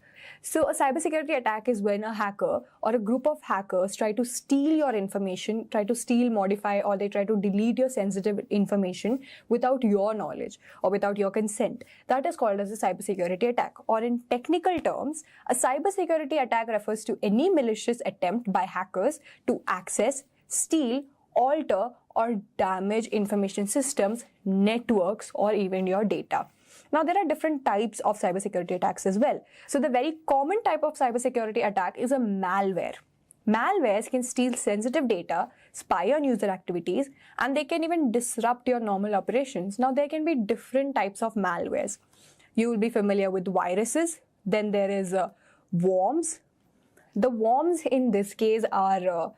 So a cybersecurity attack is when a hacker or a group of hackers try to steal your information, try to steal, modify, or they try to delete your sensitive information without your knowledge or without your consent. That is called as a cybersecurity attack. Or in technical terms, a cybersecurity attack refers to any malicious attempt by hackers to access, steal, alter or damage information systems, networks, or even your data. Now, there are different types of cybersecurity attacks as well. So the very common type of cybersecurity attack is a malware. Malwares can steal sensitive data, spy on user activities, and they can even disrupt your normal operations. Now, there can be different types of malwares. You will be familiar with viruses. Then there is worms. The worms in this case are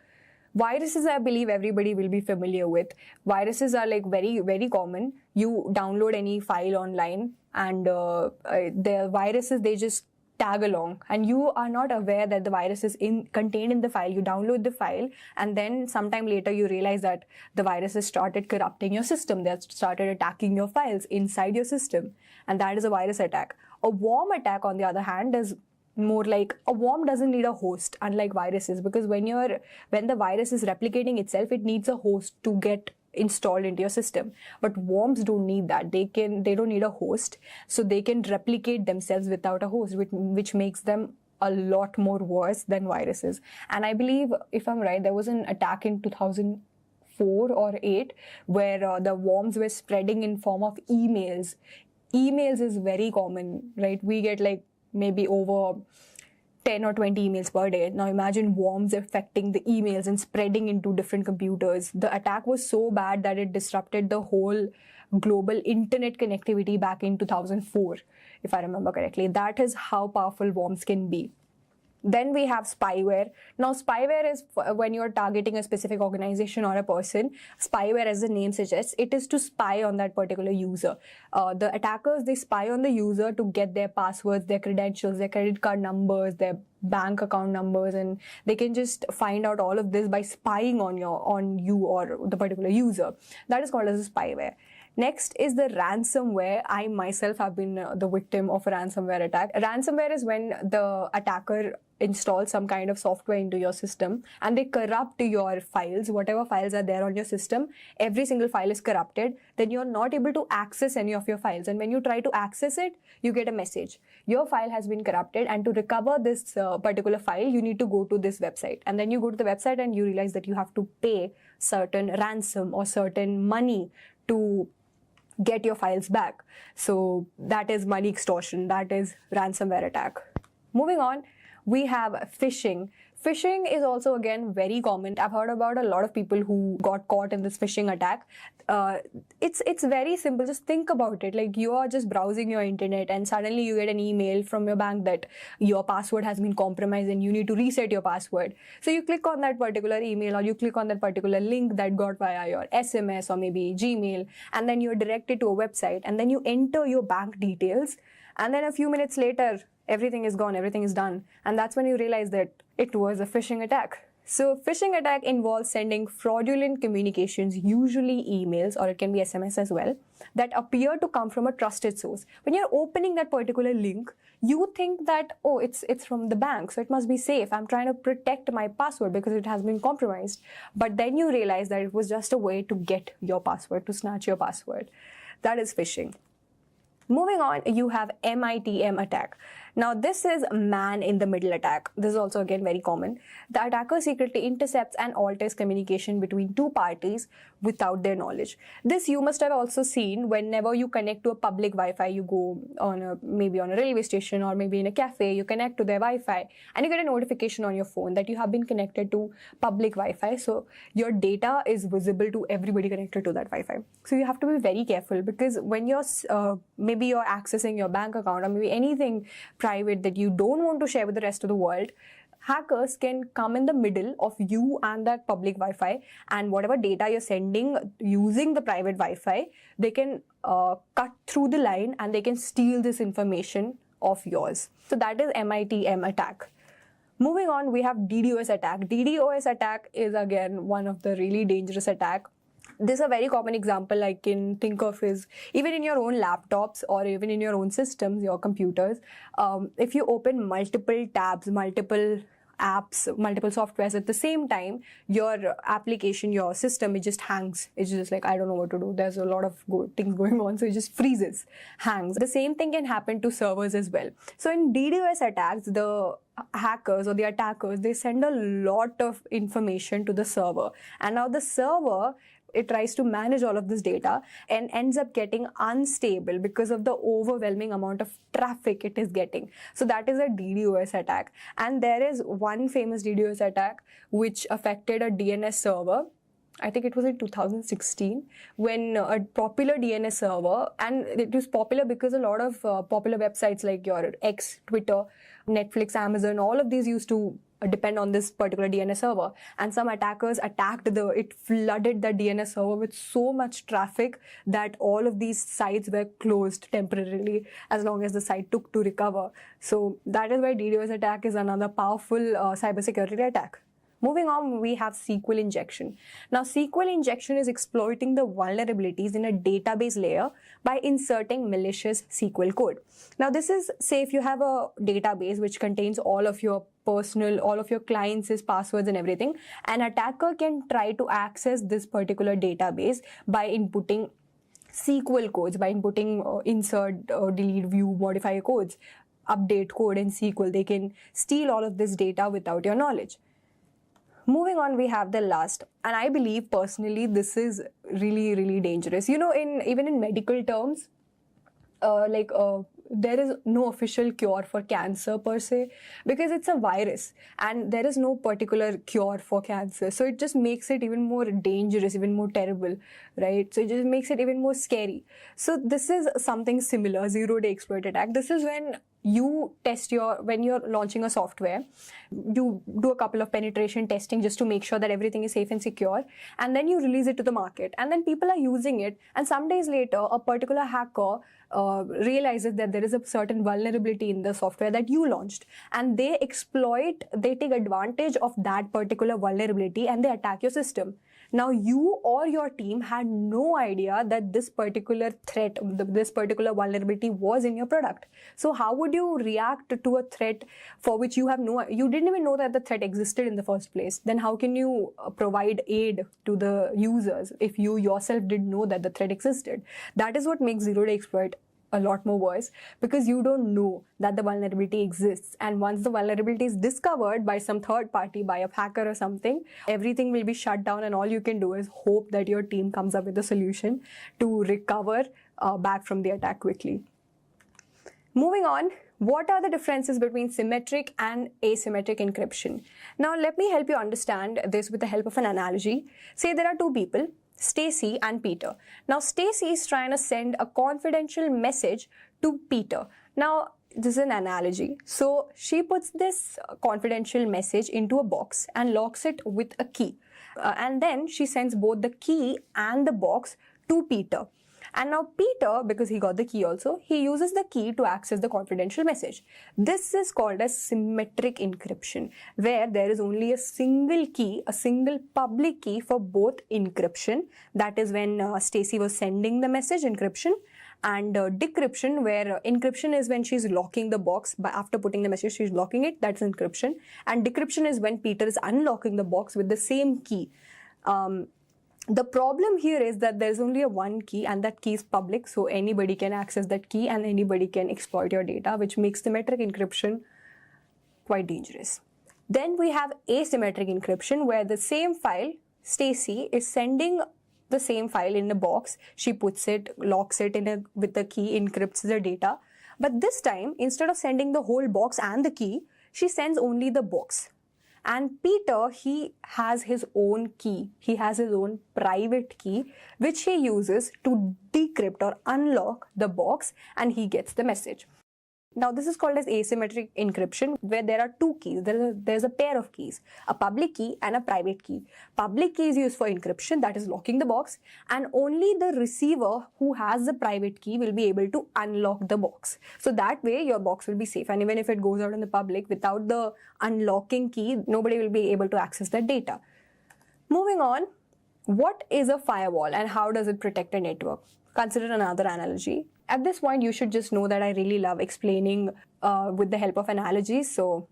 viruses. I believe everybody will be familiar with. Viruses are like very, very common. You download any file online and the viruses, they just tag along, and you are not aware that the virus is contained in the file. You download the file, and then sometime later you realize that the viruses started corrupting your system. They started attacking your files inside your system, and that is a virus attack. A worm attack, on the other hand, is more like a worm doesn't need a host, unlike viruses, because when the virus is replicating itself, it needs a host to get installed into your system. But worms don't need that. They don't need a host, so they can replicate themselves without a host, which makes them a lot more worse than viruses. And I believe, if I'm right, there was an attack in 2004 or 8 where the worms were spreading in form of emails. Emails is very common, right? We get like maybe over 10 or 20 emails per day. Now imagine worms affecting the emails and spreading into different computers. The attack was so bad that it disrupted the whole global internet connectivity back in 2004, if I remember correctly. That is how powerful worms can be. Then we have spyware. Now, spyware is when you're targeting a specific organization or a person. Spyware, as the name suggests, it is to spy on that particular user. The attackers, they spy on the user to get their passwords, their credentials, their credit card numbers, their bank account numbers, and they can just find out all of this by spying on you or the particular user. That is called as a spyware. Next is the ransomware. I myself have been the victim of a ransomware attack. Ransomware is when the attacker installs some kind of software into your system and they corrupt your files, whatever files are there on your system. Every single file is corrupted. Then you're not able to access any of your files. And when you try to access it, you get a message. Your file has been corrupted, and to recover this particular file, you need to go to this website. And then you go to the website and you realize that you have to pay certain ransom or certain money to get your files back. So that is money extortion. That is ransomware attack. Moving on, we have phishing. Phishing is also, again, very common. I've heard about a lot of people who got caught in this phishing attack. It's very simple. Just think about it. Like, you are just browsing your internet and suddenly you get an email from your bank that your password has been compromised and you need to reset your password. So you click on that particular email or you click on that particular link that got via your SMS or maybe Gmail, and then you're directed to a website, and then you enter your bank details, and then a few minutes later, everything is gone, everything is done. And that's when you realize that it was a phishing attack. So phishing attack involves sending fraudulent communications, usually emails, or it can be SMS as well, that appear to come from a trusted source. When you're opening that particular link, you think that, oh, it's from the bank, so it must be safe. I'm trying to protect my password because it has been compromised. But then you realize that it was just a way to get your password, to snatch your password. That is phishing. Moving on, you have MITM attack. Now, this is man-in-the-middle attack. This is also, again, very common. The attacker secretly intercepts and alters communication between two parties without their knowledge. This you must have also seen whenever you connect to a public Wi-Fi. You go maybe on a railway station or maybe in a cafe, you connect to their Wi-Fi and you get a notification on your phone that you have been connected to public Wi-Fi. So your data is visible to everybody connected to that Wi-Fi. So you have to be very careful, because when maybe you're accessing your bank account or maybe anything private that you don't want to share with the rest of the world, hackers can come in the middle of you and that public Wi-Fi, and whatever data you're sending using the private Wi-Fi, they can cut through the line and they can steal this information of yours. So that is MITM attack. Moving on, we have DDoS attack. DDoS attack is, again, one of the really dangerous attack. This is a very common example I can think of is even in your own laptops or even in your own systems, your computers. If you open multiple tabs, multiple apps, multiple softwares at the same time, your application, your system, it just hangs. It's just like, I don't know what to do. There's a lot of things going on, so it just freezes, hangs. The same thing can happen to servers as well. So in DDoS attacks, the hackers or the attackers, they send a lot of information to the server. And now the server, it tries to manage all of this data and ends up getting unstable because of the overwhelming amount of traffic it is getting. So that is a DDoS attack. And there is one famous DDoS attack which affected a DNS server. I think it was in 2016 when a popular DNS server, and it was popular because a lot of popular websites like your X, Twitter, Netflix, Amazon, all of these used to depend on this particular DNS server, and some attackers attacked it flooded the DNS server with so much traffic that all of these sites were closed temporarily as long as the site took to recover. So that is why DDoS attack is another powerful cybersecurity attack. Moving on, we have SQL injection. Now, SQL injection is exploiting the vulnerabilities in a database layer by inserting malicious SQL code. Now, this is, say, if you have a database which contains all of your all of your clients' passwords and everything, an attacker can try to access this particular database by inputting SQL codes, by inputting insert, delete, view, modify codes, update code in SQL. They can steal all of this data without your knowledge. Moving on, we have the last, and I believe personally this is really, really dangerous. You know, even in medical terms, there is no official cure for cancer per se, because it's a virus and there is no particular cure for cancer. So it just makes it even more dangerous, even more terrible, right? So it just makes it even more scary. So this is something similar, zero-day exploit attack. This is when you test when you're launching a software, you do a couple of penetration testing just to make sure that everything is safe and secure, and then you release it to the market, and then people are using it, and some days later a particular hacker realizes that there is a certain vulnerability in the software that you launched, and they take advantage of that particular vulnerability and they attack your system. Now, you or your team had no idea that this particular threat, this particular vulnerability was in your product. So how would you react to a threat for which you didn't even know that the threat existed in the first place? Then how can you provide aid to the users if you yourself didn't know that the threat existed? That is what makes zero-day exploit a lot more worse, because you don't know that the vulnerability exists, and once the vulnerability is discovered by some third party, by a hacker or something, everything will be shut down, and all you can do is hope that your team comes up with a solution to recover back from the attack quickly. Moving on, what are the differences between symmetric and asymmetric encryption? Now, let me help you understand this with the help of an analogy. Say there are two people, Stacy and Peter. Now, Stacy is trying to send a confidential message to Peter. Now, this is an analogy. So, she puts this confidential message into a box and locks it with a key. And then she sends both the key and the box to Peter. And now Peter, because he got the key also, he uses the key to access the confidential message. This is called as symmetric encryption, where there is only a single key, a single public key for both encryption. That is when Stacy was sending the message, encryption, and decryption, where encryption is when she's locking the box. After putting the message, she's locking it. That's encryption. And decryption is when Peter is unlocking the box with the same key. The problem here is that there's only one key, and that key is public, so anybody can access that key and anybody can exploit your data, which makes symmetric encryption quite dangerous. Then we have asymmetric encryption, where the same file, Stacy is sending the same file in a box. She puts it, locks it with the key, encrypts the data. But this time, instead of sending the whole box and the key, she sends only the box. And Peter, he has his own key. He has his own private key, which he uses to decrypt or unlock the box, and he gets the message. Now, this is called as asymmetric encryption, where there are two keys. There's a pair of keys, a public key and a private key. Public key is used for encryption, that is locking the box, and only the receiver who has the private key will be able to unlock the box. So that way your box will be safe, and even if it goes out in the public without the unlocking key, nobody will be able to access that data. Moving on, what is a firewall and how does it protect a network? Consider another analogy. At this point, you should just know that I really love explaining with the help of analogies. So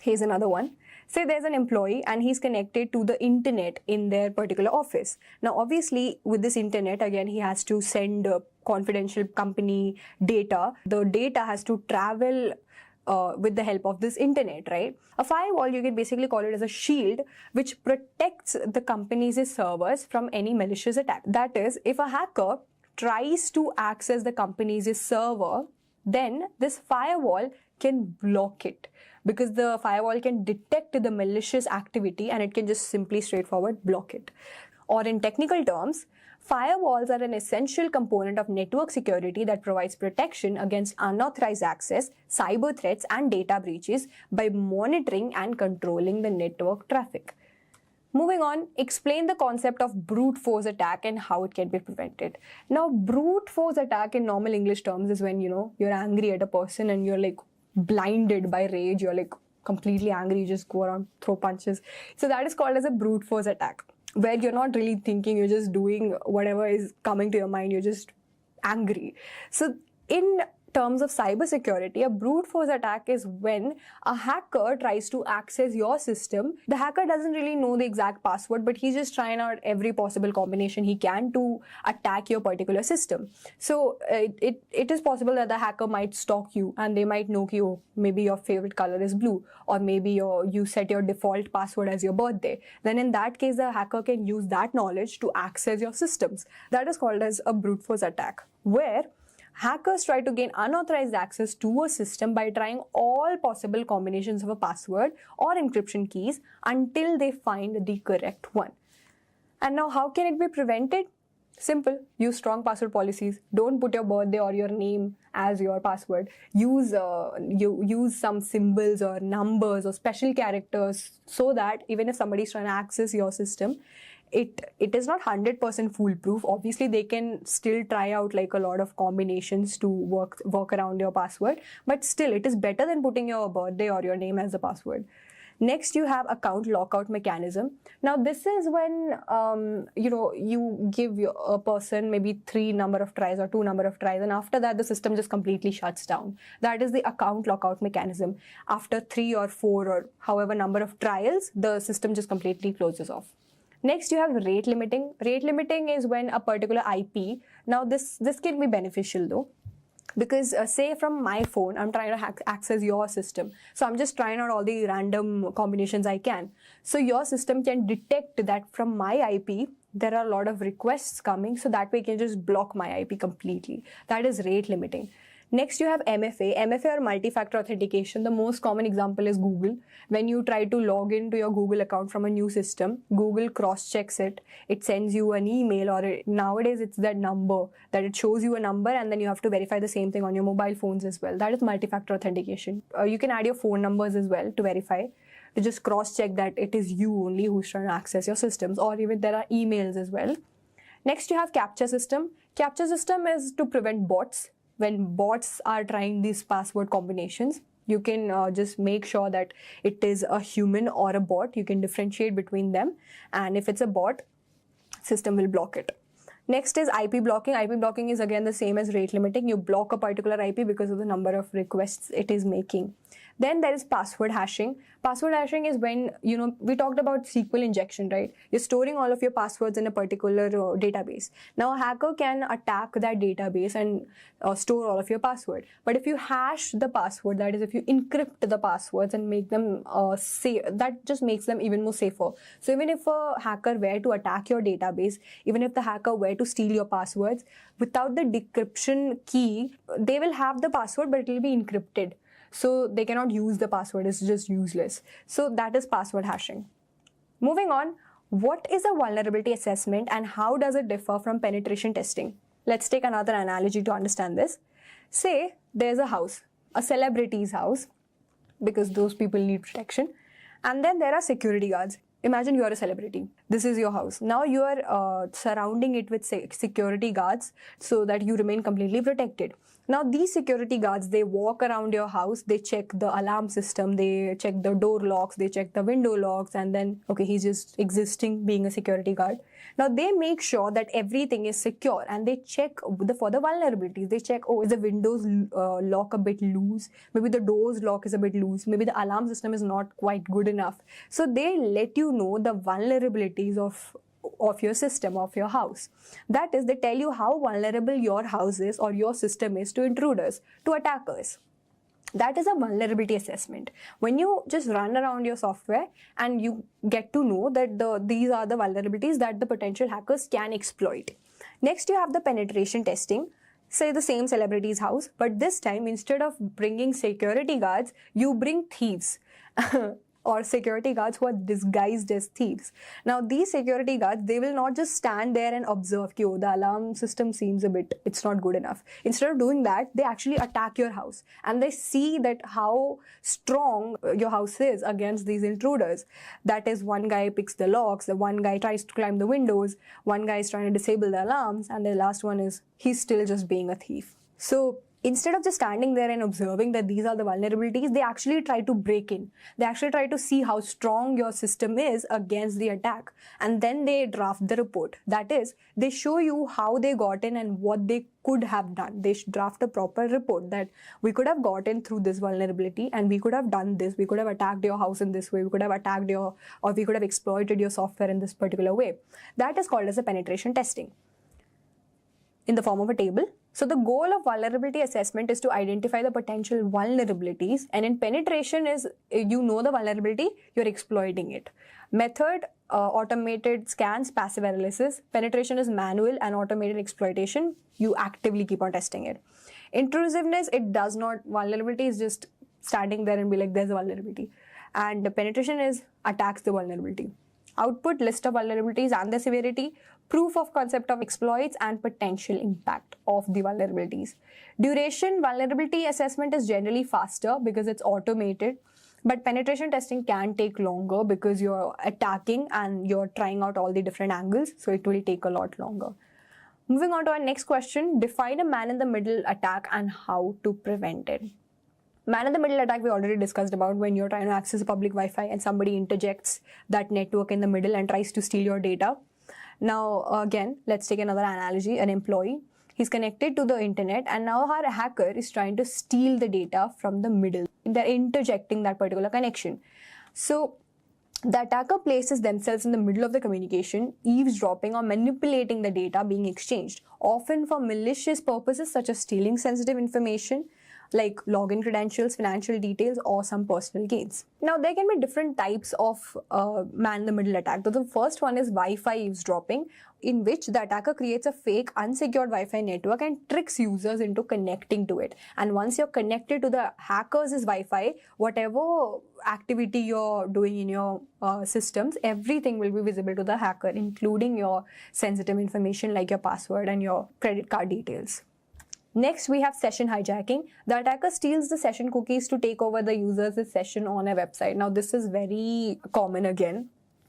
here's another one. Say there's an employee and he's connected to the internet in their particular office. Now, obviously, with this internet, again, he has to send confidential company data. The data has to travel with the help of this internet, right? A firewall, you can basically call it as a shield which protects the company's servers from any malicious attack. That is, if a hacker tries to access the company's server, then this firewall can block it, because the firewall can detect the malicious activity and it can just simply straightforward block it. Or in technical terms, firewalls are an essential component of network security that provides protection against unauthorized access, cyber threats, and data breaches by monitoring and controlling the network traffic. Moving on, explain the concept of brute force attack and how it can be prevented. Now, brute force attack in normal English terms is when, you're angry at a person and you're like blinded by rage, you're like completely angry, you just go around, throw punches. So that is called as a brute force attack, where you're not really thinking, you're just doing whatever is coming to your mind, you're just angry. So in terms of cybersecurity, a brute force attack is when a hacker tries to access your system. The hacker doesn't really know the exact password, but he's just trying out every possible combination he can to attack your particular system. So it is possible that the hacker might stalk you and they might know you, maybe your favorite color is blue, or maybe you set your default password as your birthday. Then in that case, the hacker can use that knowledge to access your systems. That is called as a brute force attack, where hackers try to gain unauthorized access to a system by trying all possible combinations of a password or encryption keys until they find the correct one. And now, how can it be prevented? Simple. Use strong password policies. Don't put your birthday or your name as your password. Use some symbols or numbers or special characters, so that even if somebody is trying to access your system, it is not 100% foolproof. Obviously, they can still try out like a lot of combinations to work around your password, but still it is better than putting your birthday or your name as the password. Next, you have account lockout mechanism. Now, this is when you give a person maybe 3 number of tries or 2 number of tries, and after that the system just completely shuts down. That is the account lockout mechanism. After 3 or 4 or however number of trials, the system just completely closes off. Next, you have rate limiting. Rate limiting is when a particular IP, now this can be beneficial though, because say from my phone, I'm trying to access your system. So I'm just trying out all the random combinations I can. So your system can detect that from my IP, there are a lot of requests coming, so that way it can just block my IP completely. That is rate limiting. Next, you have MFA. MFA or multi-factor authentication. The most common example is Google. When you try to log into your Google account from a new system, Google cross-checks it. It sends you an email, or nowadays it's that number, that it shows you a number and then you have to verify the same thing on your mobile phones as well. That is multi-factor authentication. You can add your phone numbers as well to verify, to just cross-check that it is you only who's trying to access your systems, or even there are emails as well. Next, you have captcha system. Captcha system is to prevent bots. When bots are trying these password combinations, you can just make sure that it is a human or a bot. You can differentiate between them, and if it's a bot, system will block it. Next is IP blocking. IP blocking is again the same as rate limiting. You block a particular IP because of the number of requests it is making. Then there is password hashing. Password hashing is when, we talked about SQL injection, right? You're storing all of your passwords in a particular database. Now, a hacker can attack that database and store all of your password. But if you hash the password, that is, if you encrypt the passwords and make them safe, that just makes them even more safer. So even if a hacker were to attack your database, even if the hacker were to steal your passwords, without the decryption key, they will have the password, but it will be encrypted. So they cannot use the password, it's just useless. So that is password hashing. Moving on, what is a vulnerability assessment and how does it differ from penetration testing? Let's take another analogy to understand this. Say there's a house, a celebrity's house, because those people need protection. And then there are security guards. Imagine you are a celebrity. This is your house. Now you are surrounding it with security guards so that you remain completely protected. Now, these security guards, they walk around your house, they check the alarm system, they check the door locks, they check the window locks, and then, okay, he's just existing being a security guard. Now, they make sure that everything is secure, and they check for the vulnerabilities. They check, oh, is the windows lock a bit loose? Maybe the doors lock is a bit loose. Maybe the alarm system is not quite good enough. So they let you know the vulnerabilities of your system, of your house. That is, they tell you how vulnerable your house is or your system is to intruders, to attackers. That is a vulnerability assessment. When you just run around your software and you get to know that these are the vulnerabilities that the potential hackers can exploit. Next, you have the penetration testing. Say the same celebrity's house, but this time instead of bringing security guards, you bring thieves. Or security guards who are disguised as thieves. Now, these security guards, they will not just stand there and observe, oh, the alarm system seems it's not good enough. Instead of doing that, they actually attack your house and they see that how strong your house is against these intruders. That is, one guy picks the locks, the one guy tries to climb the windows, one guy is trying to disable the alarms, and the last one is he's still just being a thief. So, instead of just standing there and observing that these are the vulnerabilities, they actually try to break in. They actually try to see how strong your system is against the attack. And then they draft the report. That is, they show you how they got in and what they could have done. They draft a proper report that we could have gotten through this vulnerability and we could have done this. We could have attacked your house in this way. We could have attacked or we could have exploited your software in this particular way. That is called as a penetration testing in the form of a table. So the goal of vulnerability assessment is to identify the potential vulnerabilities, and in penetration is you know the vulnerability, you're exploiting it. Method, automated scans, passive analysis. Penetration is manual, and automated exploitation, you actively keep on testing it. Intrusiveness, it does not, vulnerability is just standing there and be like, there's a vulnerability. And the penetration is attacks the vulnerability. Output, list of vulnerabilities and their severity, proof of concept of exploits, and potential impact of the vulnerabilities. Duration, vulnerability assessment is generally faster because it's automated, but penetration testing can take longer because you're attacking and you're trying out all the different angles, so it will take a lot longer. Moving on to our next question, define a man-in-the-middle attack and how to prevent it. Man-in-the-middle attack we already discussed about, when you're trying to access a public Wi-Fi and somebody interjects that network in the middle and tries to steal your data. Now, again, let's take another analogy. An employee, he's connected to the internet, and now our hacker is trying to steal the data from the middle. They're interjecting that particular connection. So the attacker places themselves in the middle of the communication, eavesdropping or manipulating the data being exchanged, often for malicious purposes such as stealing sensitive information, like login credentials, financial details, or some personal gains. Now, there can be different types of man-in-the-middle attack. So the first one is Wi-Fi eavesdropping, in which the attacker creates a fake unsecured Wi-Fi network and tricks users into connecting to it. And once you're connected to the hacker's Wi-Fi, whatever activity you're doing in your systems, everything will be visible to the hacker, including your sensitive information like your password and your credit card details. Next, we have session hijacking. The attacker steals the session cookies to take over the user's session on a website. Now, this is very common again.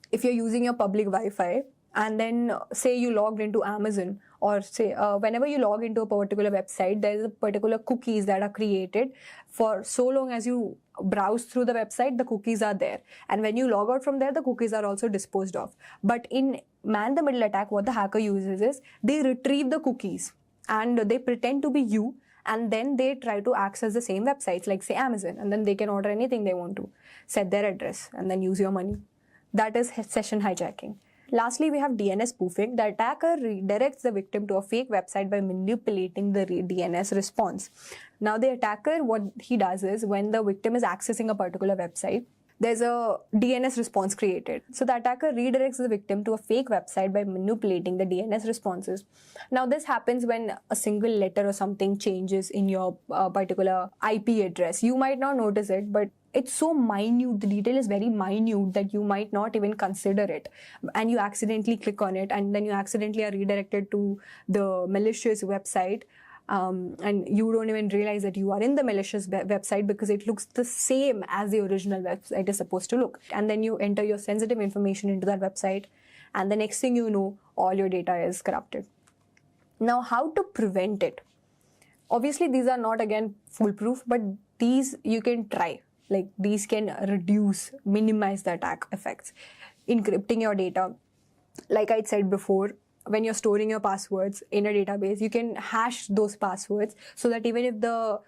If you're using your public Wi-Fi and then say you logged into Amazon, or say whenever you log into a particular website, there is a particular cookies that are created. For so long as you browse through the website, the cookies are there. And when you log out from there, the cookies are also disposed of. But in man-in-the-middle attack, what the hacker uses is they retrieve the cookies and they pretend to be you, and then they try to access the same websites, like say Amazon, and then they can order anything they want to, set their address, and then use your money. That is session hijacking. Lastly, we have DNS spoofing. The attacker redirects the victim to a fake website by manipulating the DNS response. Now, the attacker, what he does is, when the victim is accessing a particular website, there's a DNS response created. So the attacker redirects the victim to a fake website by manipulating the DNS responses. Now, this happens when a single letter or something changes in your particular IP address. You might not notice it, but it's so minute, the detail is very minute that you might not even consider it. And you accidentally click on it, and then you accidentally are redirected to the malicious website. And you don't even realize that you are in the malicious website because it looks the same as the original website is supposed to look. And then you enter your sensitive information into that website, and the next thing you know, all your data is corrupted. Now, how to prevent it? Obviously, these are not again foolproof, but these you can try. Like these can minimize the attack effects. Encrypting your data. Like I said before, when you're storing your passwords in a database, you can hash those passwords so that even if the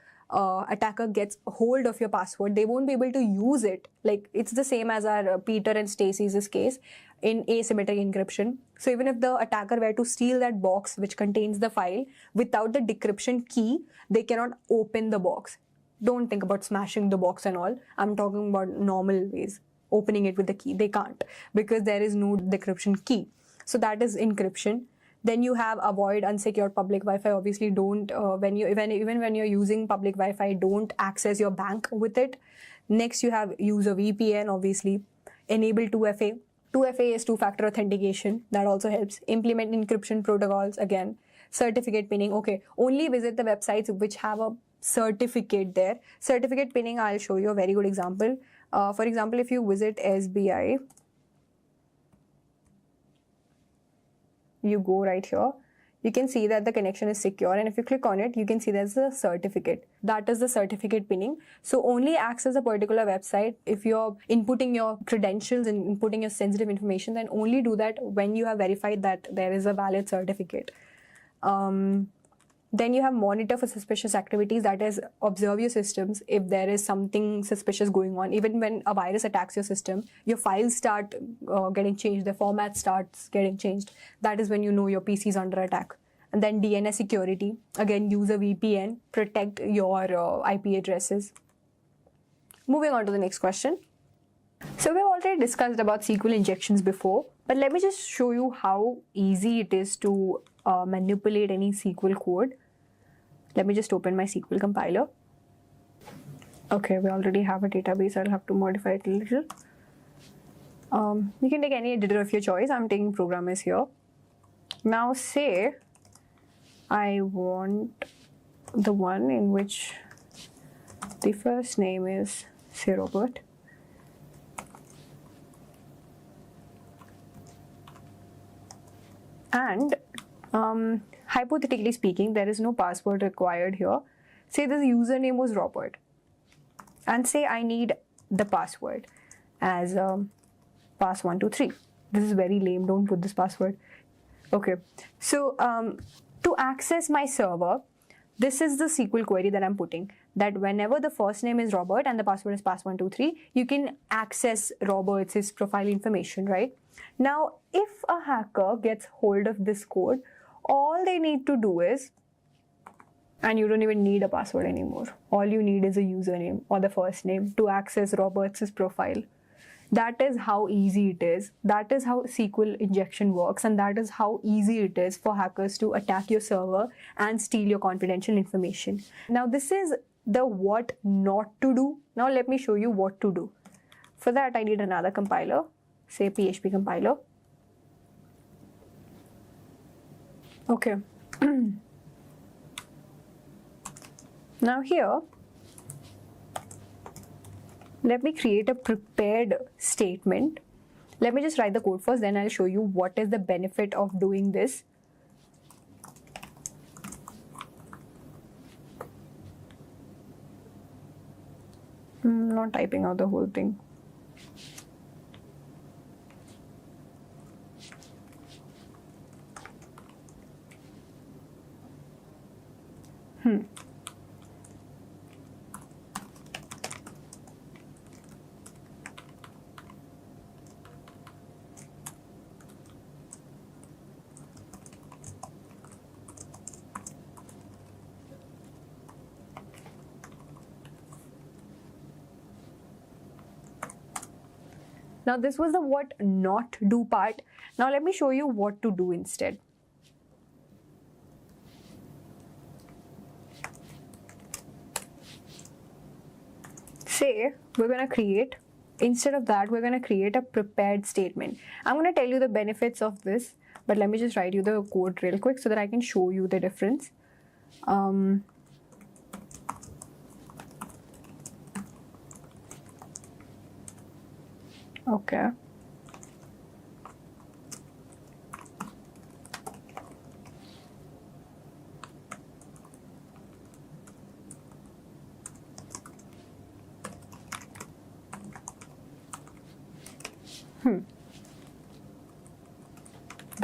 attacker gets hold of your password, they won't be able to use it. Like it's the same as our Peter and Stacy's case in asymmetric encryption. So even if the attacker were to steal that box which contains the file without the decryption key, they cannot open the box. Don't think about smashing the box and all. I'm talking about normal ways. Opening it with the key, they can't because there is no decryption key. So that is encryption. Then you have avoid unsecured public Wi-Fi. Obviously, don't even when you're using public Wi-Fi, don't access your bank with it. Next, you have use a VPN. Obviously, enable 2FA. 2FA is two-factor authentication. That also helps. Implement encryption protocols. Again, certificate pinning. Okay, only visit the websites which have a certificate there. Certificate pinning. I'll show you a very good example. For example, if you visit SBI, you go right here, you can see that the connection is secure, and if you click on it, you can see there's a certificate. That is the certificate pinning. So only access a particular website if you're inputting your credentials and inputting your sensitive information, then only do that when you have verified that there is a valid certificate. Then you have monitor for suspicious activities, that is observe your systems if there is something suspicious going on. Even when a virus attacks your system, your files start getting changed, the format starts getting changed. That is when you know your PC is under attack. And then DNS security, again use a VPN, protect your IP addresses. Moving on to the next question. So we've already discussed about SQL injections before, but let me just show you how easy it is to manipulate any SQL code. Let me just open my SQL compiler. Okay, we already have a database. I'll have to modify it a little. You can take any editor of your choice. I'm taking programmers here. Now say I want the one in which the first name is say Robert. And hypothetically speaking, there is no password required here. Say the username was Robert. And say I need the password as pass123. This is very lame. Don't put this password. Okay. So to access my server, this is the SQL query that I'm putting. That whenever the first name is Robert and the password is pass123, you can access Robert's profile information, right? Now, if a hacker gets hold of this code, all they need to do is, and you don't even need a password anymore. All you need is a username or the first name to access Robert's profile. That is how easy it is. That is how SQL injection works, and that is how easy it is for hackers to attack your server and steal your confidential information. Now, this is the what not to do. Now, let me show you what to do. For that, I need another compiler, say PHP compiler. Okay. Now here, let me create a prepared statement. Let me just write the code first, then I'll show you what is the benefit of doing this. I'm not typing out the whole thing. Now this was the what not do part. Now let me show you what to do instead. Say we're going to create, instead of that, we're going to create a prepared statement. I'm going to tell you the benefits of this, but let me just write you the code real quick so that I can show you the difference. Okay.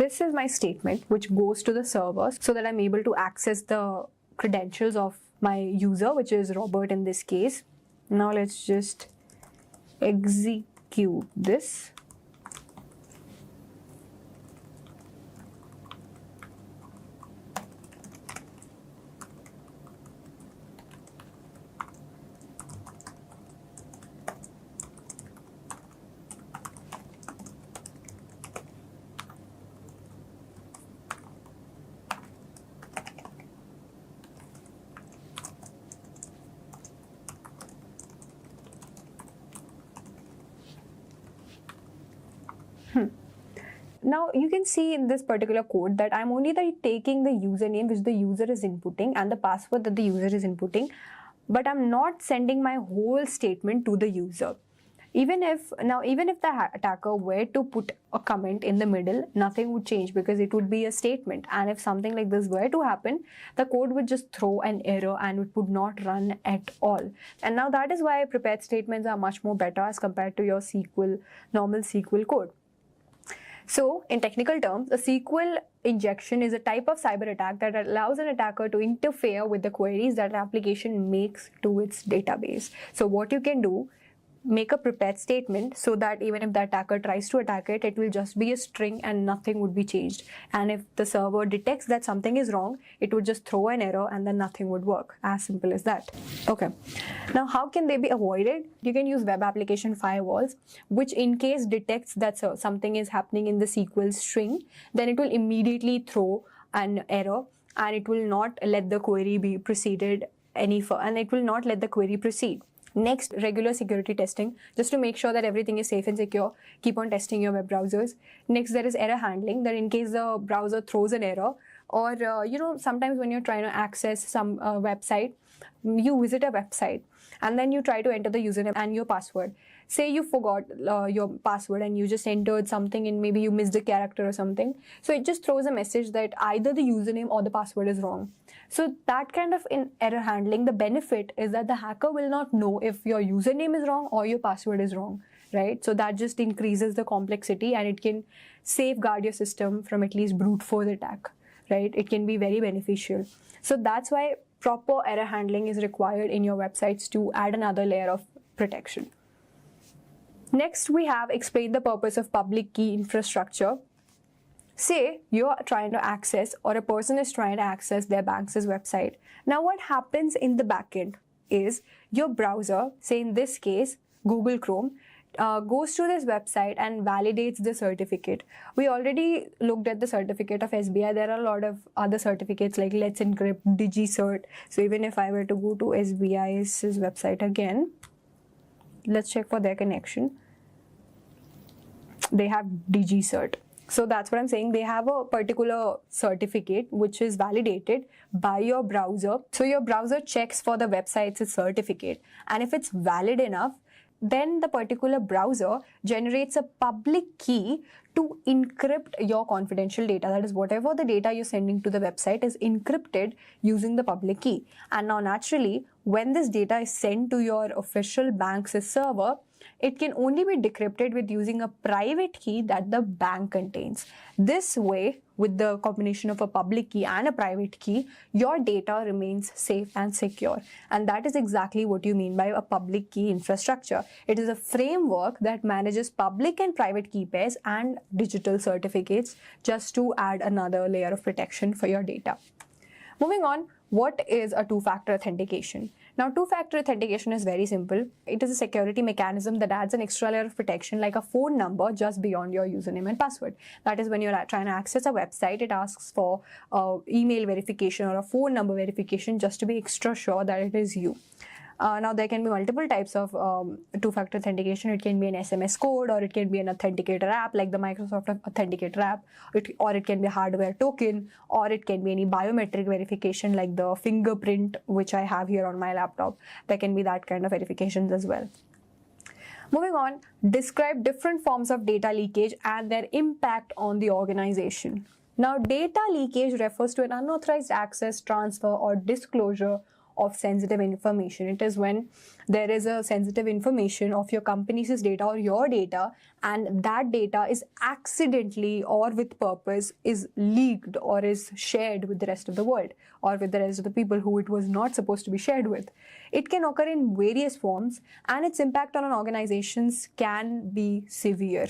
this is my statement which goes to the server so that I'm able to access the credentials of my user, which is Robert in this case. Now let's just execute this. Now you can see in this particular code that I'm only taking the username which the user is inputting and the password that the user is inputting, but I'm not sending my whole statement to the user. Even if the attacker were to put a comment in the middle, nothing would change because it would be a statement. And if something like this were to happen, the code would just throw an error and it would not run at all. And now that is why prepared statements are much more better as compared to your normal SQL code. So, in technical terms, a SQL injection is a type of cyber attack that allows an attacker to interfere with the queries that an application makes to its database. So, what you can do, make a prepared statement so that even if the attacker tries to attack it, it will just be a string and nothing would be changed. And if the server detects that something is wrong, it would just throw an error and then nothing would work. As simple as that. Okay. Now, how can they be avoided? You can use web application firewalls, which in case detects that something is happening in the SQL string, then it will immediately throw an error and it will not let the query be proceeded any further, and it will not let the query proceed. Next, regular security testing, just to make sure that everything is safe and secure. Keep on testing your web browsers. Next, there is error handling, that in case the browser throws an error, or sometimes when you're trying to access some website, you visit a website and then you try to enter the username and your password. Say you forgot your password and you just entered something and maybe you missed a character or something. So it just throws a message that either the username or the password is wrong. So that kind of error handling, the benefit is that the hacker will not know if your username is wrong or your password is wrong, right? So that just increases the complexity and it can safeguard your system from at least brute force attack, right? It can be very beneficial. So that's why proper error handling is required in your websites to add another layer of protection. Next, we have explained the purpose of public key infrastructure. Say you're trying to access, or a person is trying to access their bank's website. Now what happens in the backend is your browser, say in this case Google Chrome, goes to this website and validates the certificate. We already looked at the certificate of SBI. There are a lot of other certificates like Let's Encrypt, DigiCert. So even if I were to go to SBI's website again, let's check for their connection. They have DigiCert. So that's what I'm saying. They have a particular certificate which is validated by your browser. So your browser checks for the website's certificate. And if it's valid enough, then the particular browser generates a public key to encrypt your confidential data. That is, whatever the data you're sending to the website is encrypted using the public key. And now naturally, when this data is sent to your official bank's server, it can only be decrypted with using a private key that the bank contains. This way, with the combination of a public key and a private key, your data remains safe and secure. And that is exactly what you mean by a public key infrastructure. It is a framework that manages public and private key pairs and digital certificates, just to add another layer of protection for your data. Moving on, what is a two-factor authentication? Now, two-factor authentication is very simple. It is a security mechanism that adds an extra layer of protection like a phone number just beyond your username and password. That is, when you're trying to access a website, it asks for email verification or a phone number verification just to be extra sure that it is you. Now, there can be multiple types of two-factor authentication. It can be an SMS code, or it can be an authenticator app like the Microsoft Authenticator app, or it can be a hardware token, or it can be any biometric verification like the fingerprint, which I have here on my laptop. There can be that kind of verifications as well. Moving on, describe different forms of data leakage and their impact on the organization. Now, data leakage refers to an unauthorized access, transfer, or disclosure of sensitive information. It is when there is a sensitive information of your company's data or your data, and that data is accidentally or with purpose is leaked or is shared with the rest of the world or with the rest of the people who it was not supposed to be shared with. It can occur in various forms, and its impact on organizations can be severe.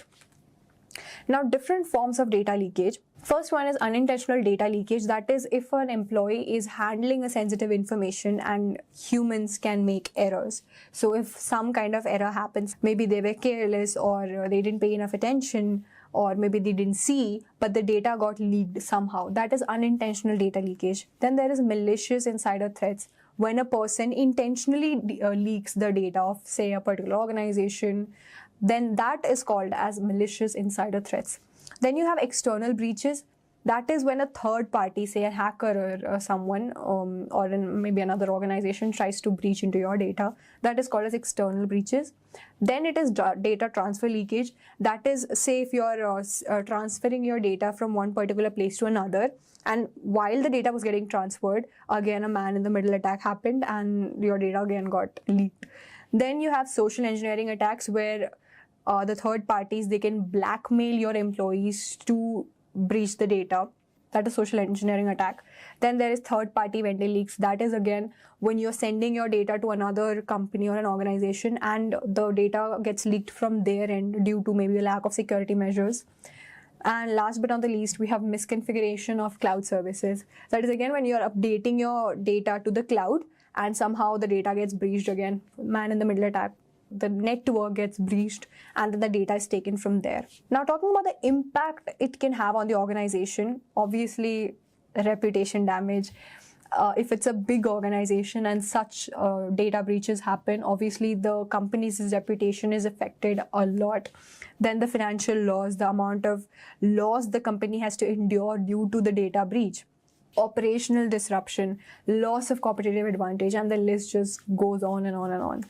Now, different forms of data leakage. First one is unintentional data leakage. That is, if an employee is handling a sensitive information and humans can make errors. So if some kind of error happens, maybe they were careless or they didn't pay enough attention, or maybe they didn't see, but the data got leaked somehow. That is unintentional data leakage. Then there is malicious insider threats. When a person intentionally leaks the data of, say, a particular organization, then that is called as malicious insider threats. Then you have external breaches. That is when a third party, say a hacker or someone or maybe another organization tries to breach into your data. That is called as external breaches. Then it is data transfer leakage. That is, say if you're transferring your data from one particular place to another, and while the data was getting transferred, again a man-in-the-middle attack happened and your data again got leaked. Then you have social engineering attacks where the third parties, they can blackmail your employees to breach the data. That is social engineering attack. Then there is third party vendor leaks. That is again when you're sending your data to another company or an organization and the data gets leaked from their end due to maybe a lack of security measures. And last but not the least, we have misconfiguration of cloud services. That is again when you're updating your data to the cloud and somehow the data gets breached again. Man-in-the-middle attack. The network gets breached and then the data is taken from there. Now, talking about the impact it can have on the organization, obviously reputation damage. If it's a big organization and such data breaches happen, obviously the company's reputation is affected a lot. Then the financial loss, the amount of loss the company has to endure due to the data breach. Operational disruption, loss of competitive advantage, and the list just goes on and on and on.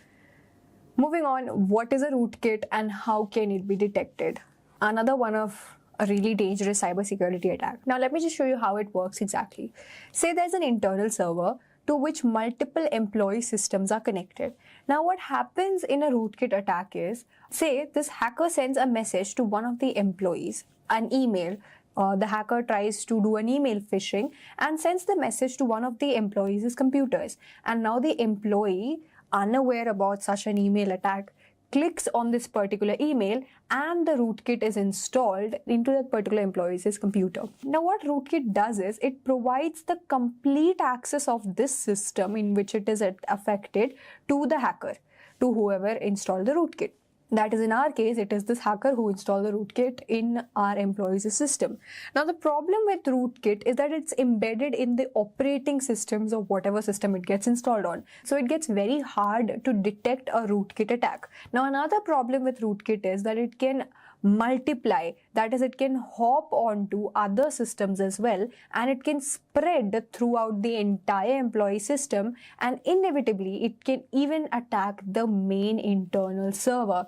Moving on, what is a rootkit and how can it be detected? Another one of a really dangerous cybersecurity attack. Now, let me just show you how it works exactly. Say there's an internal server to which multiple employee systems are connected. Now, what happens in a rootkit attack is, say this hacker sends a message to one of the employees, an email. The hacker tries to do an email phishing and sends the message to one of the employees' computers. And now the employee, unaware about such an email attack, clicks on this particular email and the rootkit is installed into that particular employee's computer. Now, what rootkit does is it provides the complete access of this system in which it is affected to the hacker, to whoever installed the rootkit. That is, in our case, it is this hacker who installed the rootkit in our employee's system. Now, the problem with rootkit is that it's embedded in the operating systems of whatever system it gets installed on. So it gets very hard to detect a rootkit attack. Now, another problem with rootkit is that it can multiply. That is, it can hop onto other systems as well, and it can spread throughout the entire employee system, and inevitably it can even attack the main internal server,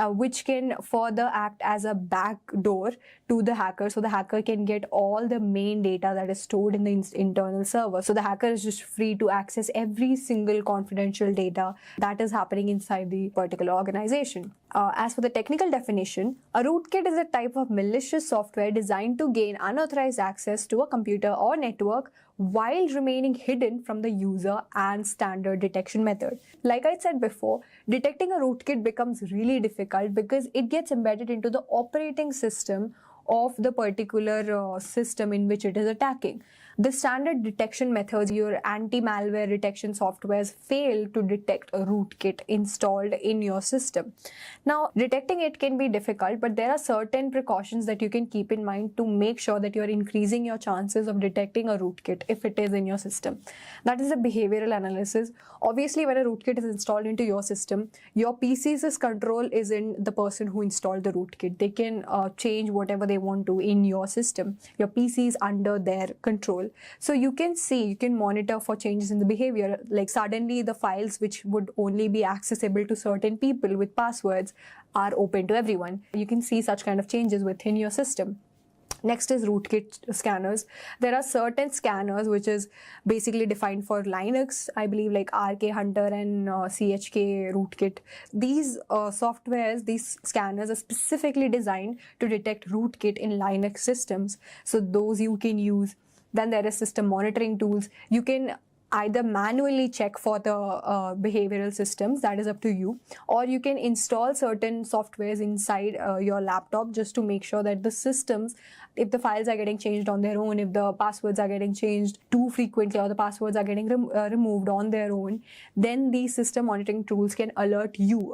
which can further act as a backdoor to the hacker. So the hacker can get all the main data that is stored in the internal server. So the hacker is just free to access every single confidential data that is happening inside the particular organization. As for the technical definition, a rootkit is a type of malicious software designed to gain unauthorized access to a computer or network while remaining hidden from the user and standard detection method. Like I said before, detecting a rootkit becomes really difficult because it gets embedded into the operating system of the particular system in which it is attacking. The standard detection methods, your anti-malware detection softwares, fail to detect a rootkit installed in your system. Now, detecting it can be difficult, but there are certain precautions that you can keep in mind to make sure that you're increasing your chances of detecting a rootkit if it is in your system. That is a behavioral analysis. Obviously, when a rootkit is installed into your system, your PC's control is in the person who installed the rootkit. They can change whatever they want to in your system. Your PC is under their control. So you can monitor for changes in the behavior, like suddenly the files which would only be accessible to certain people with passwords are open to everyone. You can see such kind of changes within your system. Next is rootkit scanners. There are certain scanners which is basically defined for Linux, I believe, like RK Hunter and CHK Rootkit. These softwares, these scanners are specifically designed to detect rootkit in Linux systems. So those you can use. Then there is system monitoring tools. You can either manually check for the behavioral systems, that is up to you, or you can install certain softwares inside your laptop just to make sure that the systems, if the files are getting changed on their own, if the passwords are getting changed too frequently or the passwords are getting removed on their own, then these system monitoring tools can alert you.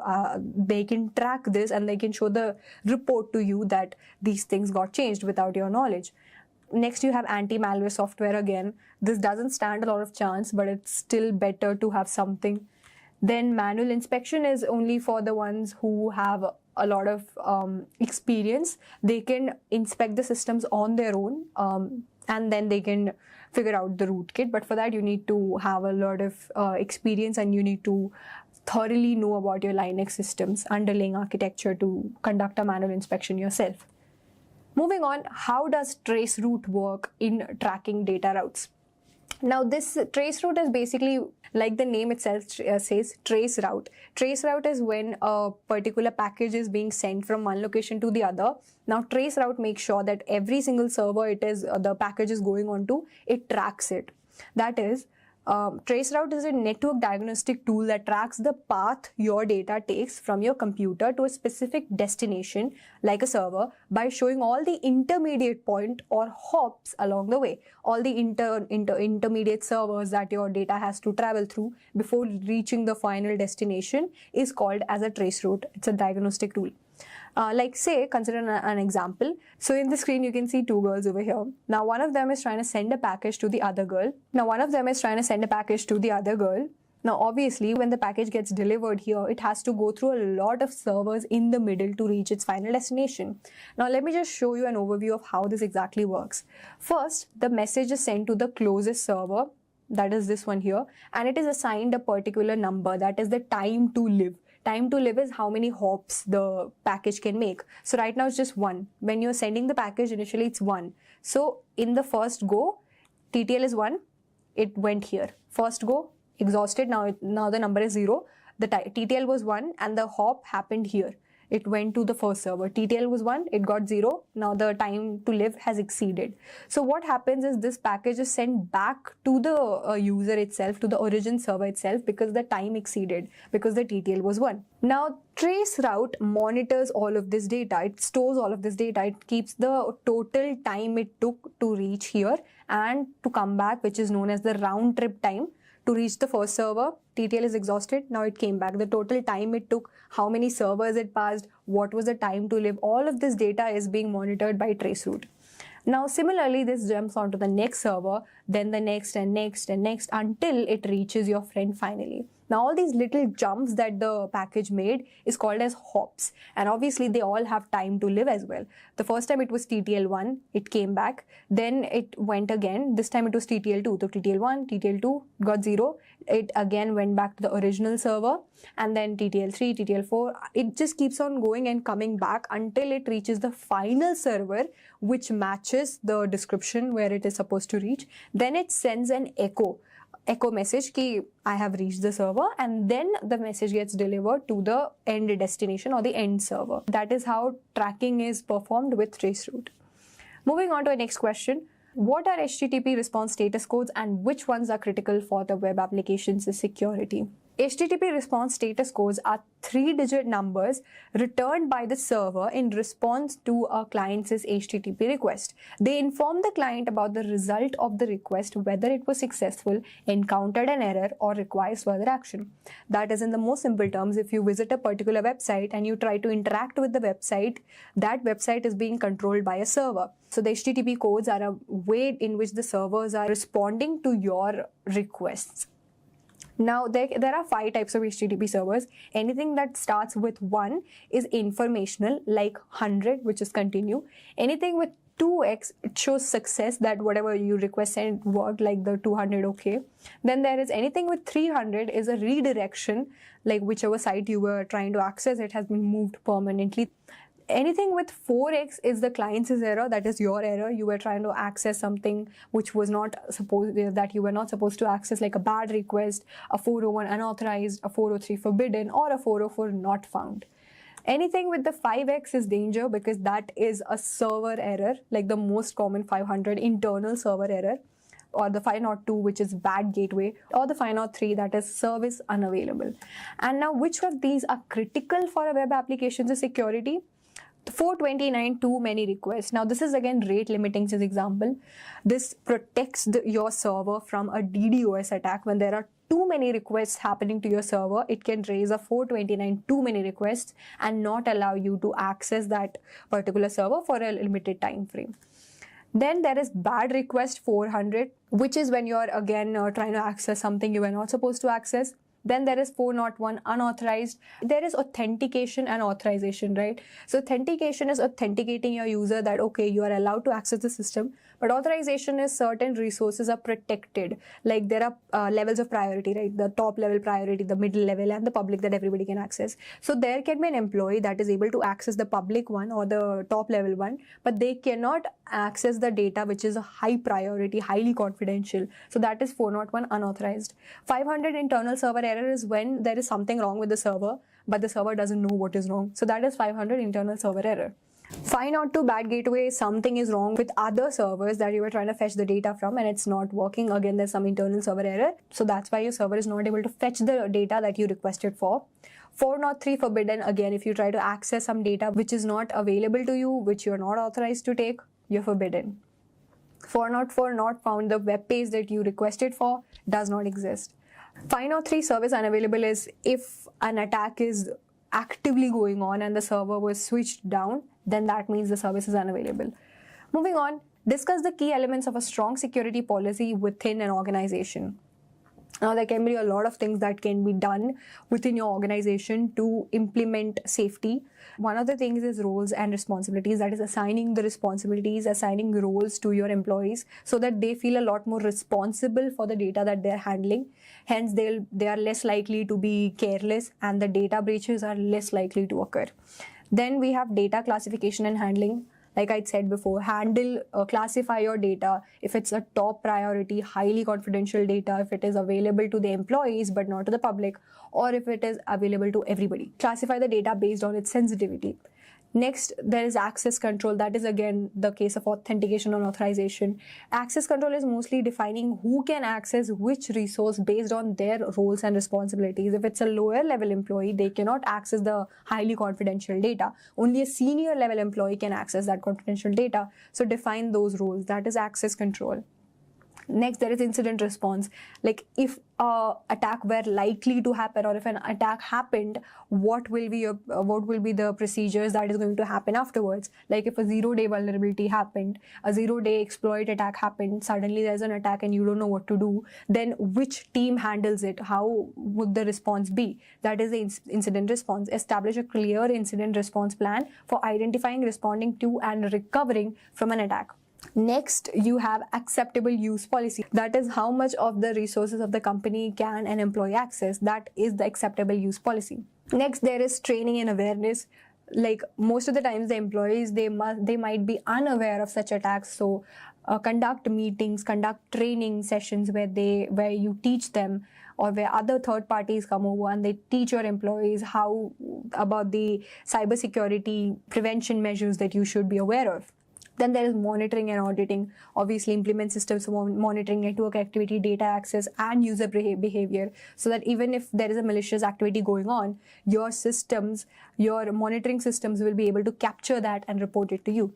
They can track this and they can show the report to you that these things got changed without your knowledge. Next, you have anti-malware software again. This doesn't stand a lot of chance, but it's still better to have something. Then manual inspection is only for the ones who have a lot of experience. They can inspect the systems on their own and then they can figure out the rootkit. But for that, you need to have a lot of experience and you need to thoroughly know about your Linux systems, underlying architecture to conduct a manual inspection yourself. Moving on, how does traceroute work in tracking data routes? Now, this traceroute is basically, like the name itself says, traceroute. Traceroute is when a particular package is being sent from one location to the other. Now, traceroute makes sure that every single server it is the package is going on to, it tracks it. That is, traceroute is a network diagnostic tool that tracks the path your data takes from your computer to a specific destination, like a server, by showing all the intermediate point or hops along the way. All the intermediate servers that your data has to travel through before reaching the final destination is called as a traceroute. It's a diagnostic tool. Like say, consider an example. So in the screen, you can see two girls over here. Now, one of them is trying to send a package to the other girl. Now, obviously, when the package gets delivered here, it has to go through a lot of servers in the middle to reach its final destination. Now, let me just show you an overview of how this exactly works. First, the message is sent to the closest server, that is this one here, and it is assigned a particular number, that is the time to live. Time to live is how many hops the package can make. So right now it's just 1. When you're sending the package, initially it's 1. So in the first go, TTL is 1. It went here. First go, exhausted. Now the number is 0. The TTL was 1 and the hop happened here. It went to the first server. TTL was 1, it got 0. Now the time to live has exceeded. So what happens is this package is sent back to the user itself, to the origin server itself, because the time exceeded, because the TTL was 1. Now, traceroute monitors all of this data. It stores all of this data. It keeps the total time it took to reach here and to come back, which is known as the round trip time. To reach the first server, TTL is exhausted, now it came back. The total time it took, how many servers it passed, what was the time to live, all of this data is being monitored by traceroute. Now, similarly, this jumps onto the next server, then the next and next and next until it reaches your friend finally. Now, all these little jumps that the package made is called as hops. And obviously, they all have time to live as well. The first time it was TTL1, it came back. Then it went again. This time it was TTL2. So TTL1, TTL2 got 0. It again went back to the original server. And then TTL3, TTL4. It just keeps on going and coming back until it reaches the final server, which matches the description where it is supposed to reach. Then it sends an echo message ki I have reached the server, and then the message gets delivered to the end destination or the end server. That is how tracking is performed with traceroute. Moving on to our next question. What are HTTP response status codes and which ones are critical for the web applications security? HTTP response status codes are 3-digit numbers returned by the server in response to a client's HTTP request. They inform the client about the result of the request, whether it was successful, encountered an error, or requires further action. That is, in the most simple terms, if you visit a particular website and you try to interact with the website, that website is being controlled by a server. So the HTTP codes are a way in which the servers are responding to your requests. Now, there are 5 types of HTTP servers. Anything that starts with 1 is informational, like 100, which is continue. Anything with 2x, it shows success, that whatever you requested worked, like the 200 okay. Then there is anything with 300 is a redirection, like whichever site you were trying to access, it has been moved permanently. Anything with 4x is the client's error, that is your error. You were trying to access something which was not supposed, that you were not supposed to access, like a bad request, a 401 unauthorized, a 403 forbidden, or a 404 not found. Anything with the 5x is danger because that is a server error, like the most common 500 internal server error, or the 502, which is bad gateway, or the 503, that is service unavailable. And now, which of these are critical for a web application's security? 429, too many requests. Now, this is again rate limiting this example. This protects your server from a DDoS attack. When there are too many requests happening to your server, it can raise a 429 too many requests and not allow you to access that particular server for a limited time frame. Then there is bad request 400, which is when you're again trying to access something you were not supposed to access. Then there is 401 unauthorized. There is authentication and authorization, right? So authentication is authenticating your user that, okay, you are allowed to access the system. But authorization is certain resources are protected. Like there are levels of priority, right? The top level priority, the middle level, and the public that everybody can access. So there can be an employee that is able to access the public one or the top level one, but they cannot access the data which is a high priority, highly confidential. So that is 401 unauthorized. 500 internal server error is when there is something wrong with the server, but the server doesn't know what is wrong. So that is 500 internal server error. 502 bad gateway, something is wrong with other servers that you were trying to fetch the data from and it's not working. Again, there's some internal server error. So that's why your server is not able to fetch the data that you requested for. 403 forbidden, again, if you try to access some data which is not available to you, which you're not authorized to take, you're forbidden. 404 not found, the web page that you requested for does not exist. 503 service unavailable is if an attack is actively going on and the server was switched down, then that means the service is unavailable. Moving on, discuss the key elements of a strong security policy within an organization. Now, there can be a lot of things that can be done within your organization to implement safety. One of the things is roles and responsibilities, that is assigning the responsibilities, assigning roles to your employees so that they feel a lot more responsible for the data that they're handling. Hence, they are less likely to be careless and the data breaches are less likely to occur. Then we have data classification and handling. Like I said before, classify your data. If it's a top priority, highly confidential data, if it is available to the employees but not to the public, or if it is available to everybody. Classify the data based on its sensitivity. Next, there is access control. That is again the case of authentication and authorization. Access control is mostly defining who can access which resource based on their roles and responsibilities. If it's a lower level employee, they cannot access the highly confidential data. Only a senior level employee can access that confidential data. So define those roles. That is access control. Next, there is incident response. Like if an attack were likely to happen, or if an attack happened, what will be the procedures that is going to happen afterwards? Like if a 0-day vulnerability happened, a 0-day exploit attack happened, suddenly there's an attack and you don't know what to do, then which team handles it? How would the response be? That is the incident response. Establish a clear incident response plan for identifying, responding to, and recovering from an attack. Next, you have acceptable use policy. That is how much of the resources of the company can an employee access. That is the acceptable use policy. Next, there is training and awareness. Like most of the times the employees, they might be unaware of such attacks. So conduct meetings, conduct training sessions where you teach them, or where other third parties come over and they teach your employees how about the cybersecurity prevention measures that you should be aware of. Then there is monitoring and auditing. Obviously, implement systems for monitoring network activity, data access, and user behavior, so that even if there is a malicious activity going on, your monitoring systems will be able to capture that and report it to you.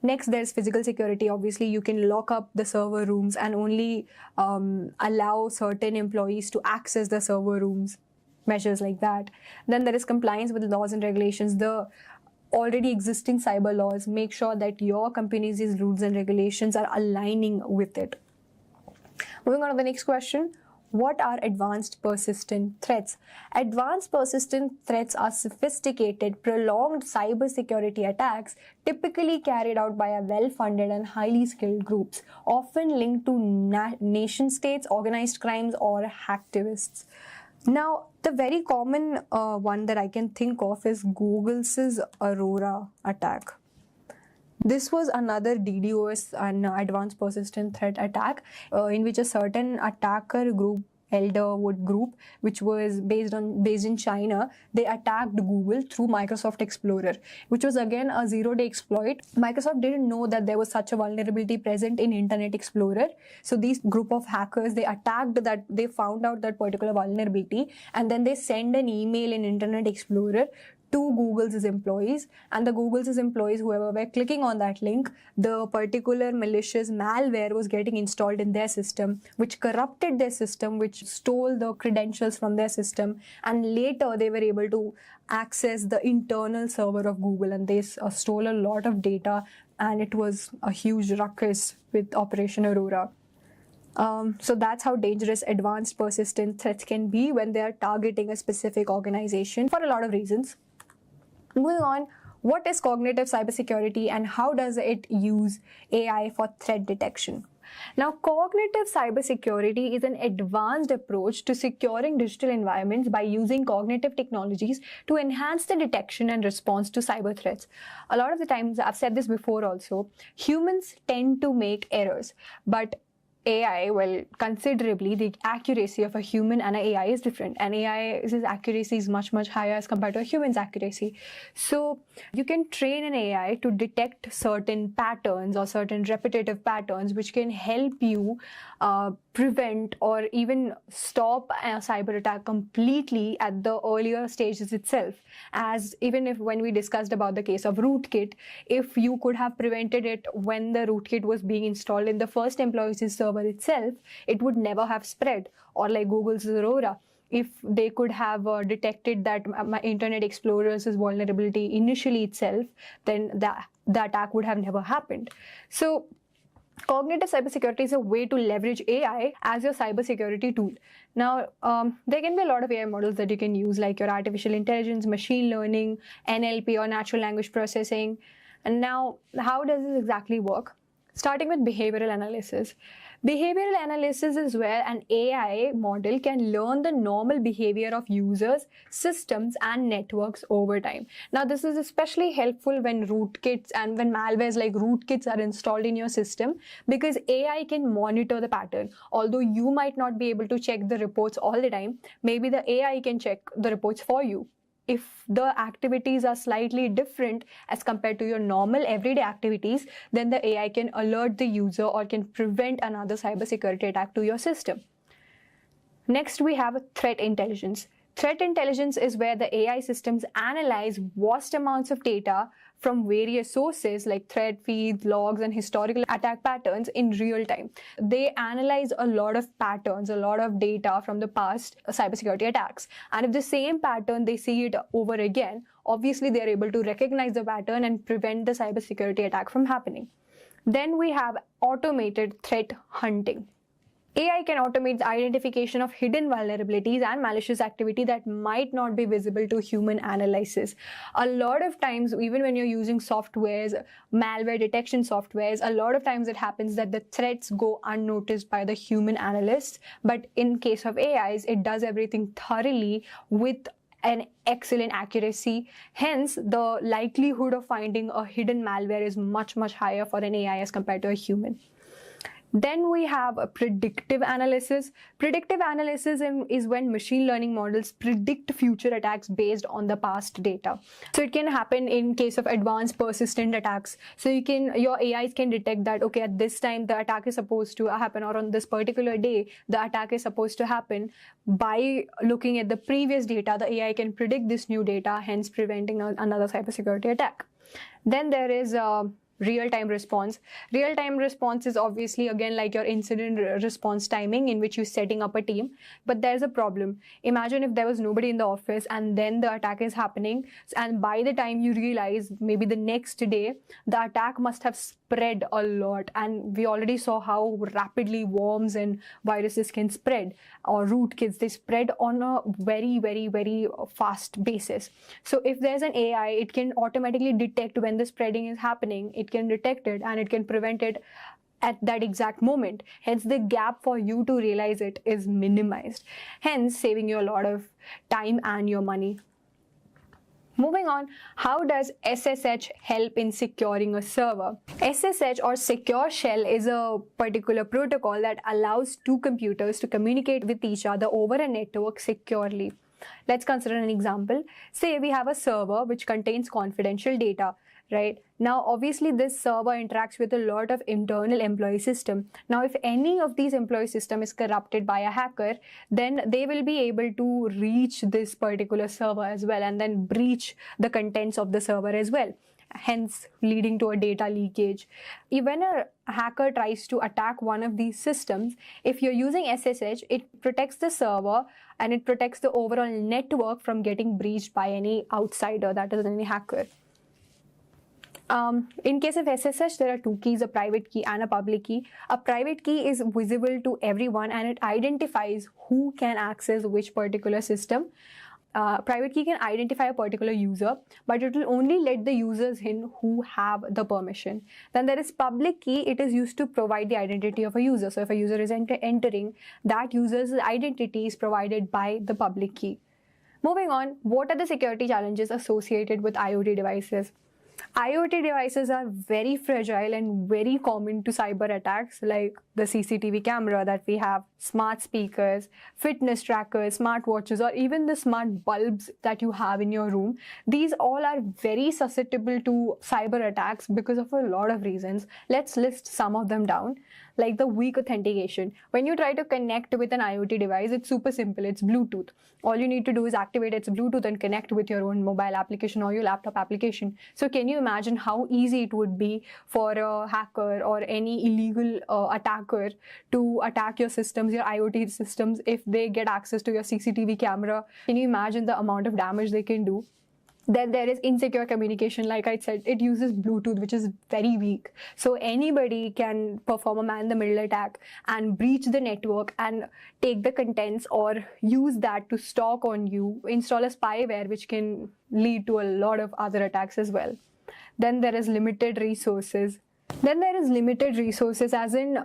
Next, there's physical security. Obviously, you can lock up the server rooms and only allow certain employees to access the server rooms, measures like that. Then there is compliance with laws and regulations. The already existing cyber laws, make sure that your company's rules and regulations are aligning with it. Moving on to the next question. What are advanced persistent threats? Advanced persistent threats are sophisticated, prolonged cybersecurity attacks typically carried out by a well-funded and highly skilled groups, often linked to nation states, organized crimes, or hacktivists. Now, the very common one that I can think of is Google's Aurora attack. This was another DDoS and advanced persistent threat attack in which a certain attacker group, Elderwood Group, which was based in China, they attacked Google through Microsoft Explorer, which was again a zero-day exploit. Microsoft didn't know that there was such a vulnerability present in Internet Explorer. So these group of hackers, they attacked that, they found out that particular vulnerability, and then they send an email in Internet Explorer to Google's employees, and the Google's employees, whoever were clicking on that link, the particular malicious malware was getting installed in their system, which corrupted their system, which stole the credentials from their system, and later they were able to access the internal server of Google, and they stole a lot of data, and it was a huge ruckus with Operation Aurora. So that's how dangerous advanced persistent threats can be when they are targeting a specific organization for a lot of reasons. Moving on, what is cognitive cybersecurity and how does it use AI for threat detection? Now, cognitive cybersecurity is an advanced approach to securing digital environments by using cognitive technologies to enhance the detection and response to cyber threats. A lot of the times, I've said this before also, humans tend to make errors, but AI, well, considerably, the accuracy of a human and an AI is different. And AI's accuracy is much, much higher as compared to a human's accuracy. So you can train an AI to detect certain patterns or certain repetitive patterns, which can help you prevent or even stop a cyber attack completely at the earlier stages itself. As even if when we discussed about the case of rootkit, if you could have prevented it when the rootkit was being installed in the first employee's server itself, it would never have spread. Or like Google's Aurora, if they could have detected that Internet Explorer's vulnerability initially itself, then the attack would have never happened. So cognitive cybersecurity is a way to leverage AI as your cybersecurity tool. Now, there can be a lot of AI models that you can use, like your artificial intelligence, machine learning, NLP or natural language processing. And now, how does this exactly work? Starting with behavioral analysis. Behavioral analysis is where an AI model can learn the normal behavior of users, systems, and networks over time. Now, this is especially helpful when rootkits and when malwares like rootkits are installed in your system, because AI can monitor the pattern. Although you might not be able to check the reports all the time, maybe the AI can check the reports for you. If the activities are slightly different as compared to your normal everyday activities, then the AI can alert the user or can prevent another cybersecurity attack to your system. Next, we have threat intelligence. Threat intelligence is where the AI systems analyze vast amounts of data from various sources like threat feeds, logs, and historical attack patterns in real time. They analyze a lot of patterns, a lot of data from the past cybersecurity attacks. And if the same pattern, they see it over again, obviously they are able to recognize the pattern and prevent the cybersecurity attack from happening. Then we have automated threat hunting. AI can automate the identification of hidden vulnerabilities and malicious activity that might not be visible to human analysis. A lot of times, even when you're using softwares, malware detection softwares, a lot of times it happens that the threats go unnoticed by the human analysts. But in case of AIs, it does everything thoroughly with an excellent accuracy. Hence, the likelihood of finding a hidden malware is much, much higher for an AI as compared to a human. Then we have a predictive analysis. Predictive analysis is when machine learning models predict future attacks based on the past data. So it can happen in case of advanced persistent attacks. So your AIs can detect that, okay, at this time the attack is supposed to happen, or on this particular day the attack is supposed to happen. By looking at the previous data, the AI can predict this new data, hence preventing another cybersecurity attack. Then there is real-time response. Real-time response is obviously again like your incident response timing, in which you're setting up a team. But there's a problem. Imagine if there was nobody in the office and then the attack is happening, and by the time you realize, maybe the next day, the attack must have spread a lot. And we already saw how rapidly worms and viruses can spread, or rootkits, they spread on a very, very, very fast basis. So if there's an AI, it can automatically detect when the spreading is happening. It can detect it and it can prevent it at that exact moment. Hence, the gap for you to realize it is minimized, hence saving you a lot of time and your money. Moving on, how does SSH help in securing a server? SSH or Secure Shell is a particular protocol that allows two computers to communicate with each other over a network securely. Let's consider an example. Say we have a server which contains confidential data, right? Now, obviously, this server interacts with a lot of internal employee system. Now, if any of these employee system is corrupted by a hacker, then they will be able to reach this particular server as well and then breach the contents of the server as well, hence leading to a data leakage. When a hacker tries to attack one of these systems, if you're using SSH, it protects the server and it protects the overall network from getting breached by any outsider, that is any hacker. In case of SSH, there are two keys, a private key and a public key. A private key is visible to everyone and it identifies who can access which particular system. Private key can identify a particular user, but it will only let the users in who have the permission. Then there is public key. It is used to provide the identity of a user. So if a user is entering, that user's identity is provided by the public key. Moving on, what are the security challenges associated with IoT devices? IoT devices are very fragile and very common to cyber attacks, like the CCTV camera that we have, smart speakers, fitness trackers, smartwatches, or even the smart bulbs that you have in your room. These all are very susceptible to cyber attacks because of a lot of reasons. Let's list some of them down. Like the weak authentication. When you try to connect with an IoT device, it's super simple. It's Bluetooth. All you need to do is activate its Bluetooth and connect with your own mobile application or your laptop application. So can you imagine how easy it would be for a hacker or any illegal attacker to attack your systems, your IoT systems, if they get access to your CCTV camera? Can you imagine the amount of damage they can do? Then there is insecure communication. Like I said, it uses Bluetooth, which is very weak. So anybody can perform a man-in-the-middle attack and breach the network and take the contents or use that to stalk on you, install a spyware, which can lead to a lot of other attacks as well. Then there is limited resources. As in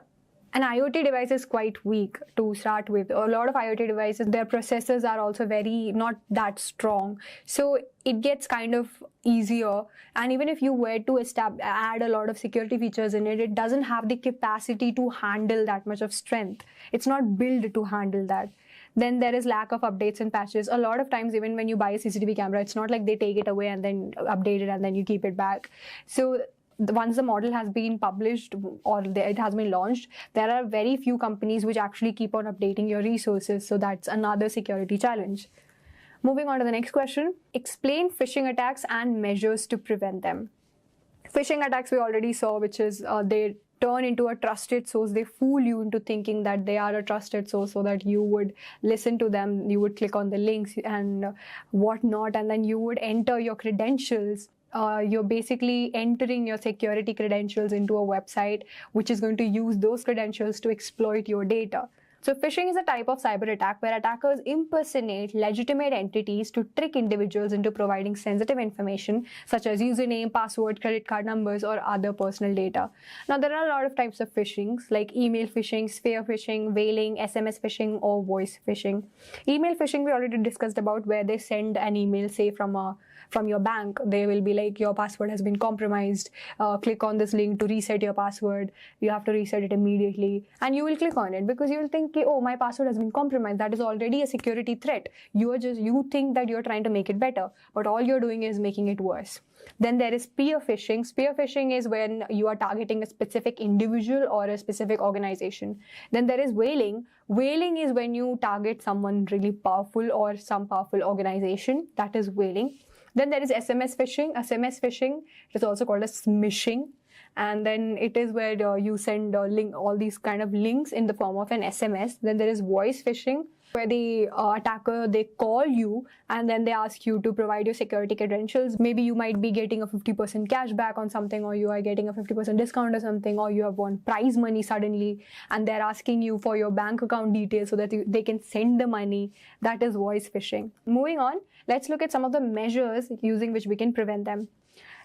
an IoT device is quite weak to start with. A lot of IoT devices, their processors are also very not that strong. So it gets kind of easier. And even if you were to add a lot of security features in it, it doesn't have the capacity to handle that much of strength. It's not built to handle that. Then there is lack of updates and patches. A lot of times, even when you buy a CCTV camera, it's not like they take it away and then update it and then you keep it back. So once the model has been published or it has been launched, there are very few companies which actually keep on updating your resources. So that's another security challenge. Moving on to the next question. Explain phishing attacks and measures to prevent them. Phishing attacks we already saw, which is they turn into a trusted source. They fool you into thinking that they are a trusted source so that you would listen to them, you would click on the links and whatnot, and then you would enter your credentials. You're basically entering your security credentials into a website which is going to use those credentials to exploit your data. So phishing is a type of cyber attack where attackers impersonate legitimate entities to trick individuals into providing sensitive information such as username, password, credit card numbers, or other personal data. Now, there are a lot of types of phishings like email phishing, spear phishing, whaling, SMS phishing, or voice phishing. Email phishing we already discussed about, where they send an email, say from your bank. They will be like, your password has been compromised. Click on this link to reset your password. You have to reset it immediately. And you will click on it because you will think, oh, my password has been compromised. That is already a security threat. You think that you're trying to make it better, but all you're doing is making it worse. Then there is spear phishing. Spear phishing is when you are targeting a specific individual or a specific organization. Then there is whaling. Whaling is when you target someone really powerful or some powerful organization. That is whaling. Then there is SMS phishing. SMS phishing is also called as smishing. And then it is where you send all these kind of links in the form of an SMS. Then there is voice phishing, where the attacker, they call you and then they ask you to provide your security credentials. Maybe you might be getting a 50% cash back on something, or you are getting a 50% discount or something, or you have won prize money suddenly and they're asking you for your bank account details so that they can send the money. That is voice phishing. Moving on, let's look at some of the measures using which we can prevent them.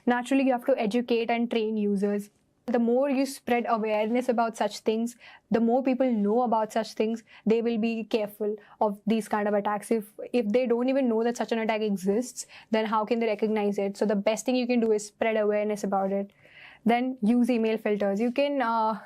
Naturally, you have to educate and train users. The more you spread awareness about such things, the more people know about such things, they will be careful of these kind of attacks. If they don't even know that such an attack exists, then how can they recognize it? So the best thing you can do is spread awareness about it. Then use email filters. You can,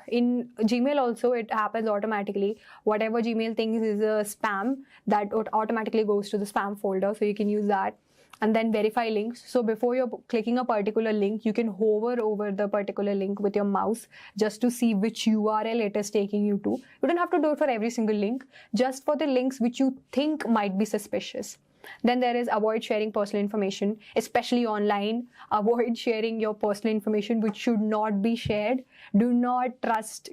in Gmail also, it happens automatically. Whatever Gmail thinks is a spam, that automatically goes to the spam folder. So you can use that. And then verify links. So before you're clicking a particular link, you can hover over the particular link with your mouse just to see which URL it is taking you to. You don't have to do it for every single link, just for the links which you think might be suspicious. Then there is avoid sharing personal information, especially online. Avoid sharing your personal information which should not be shared. Do not trust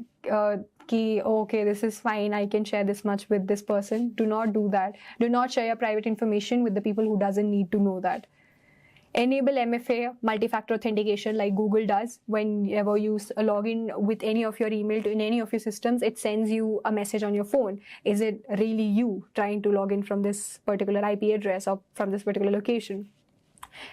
okay, this is fine, I can share this much with this person. Do not do that. Do not share your private information with the people who doesn't need to know that. Enable MFA, multi-factor authentication, like Google does. Whenever you log in with any of your email in any of your systems, it sends you a message on your phone. Is it really you trying to log in from this particular IP address or from this particular location?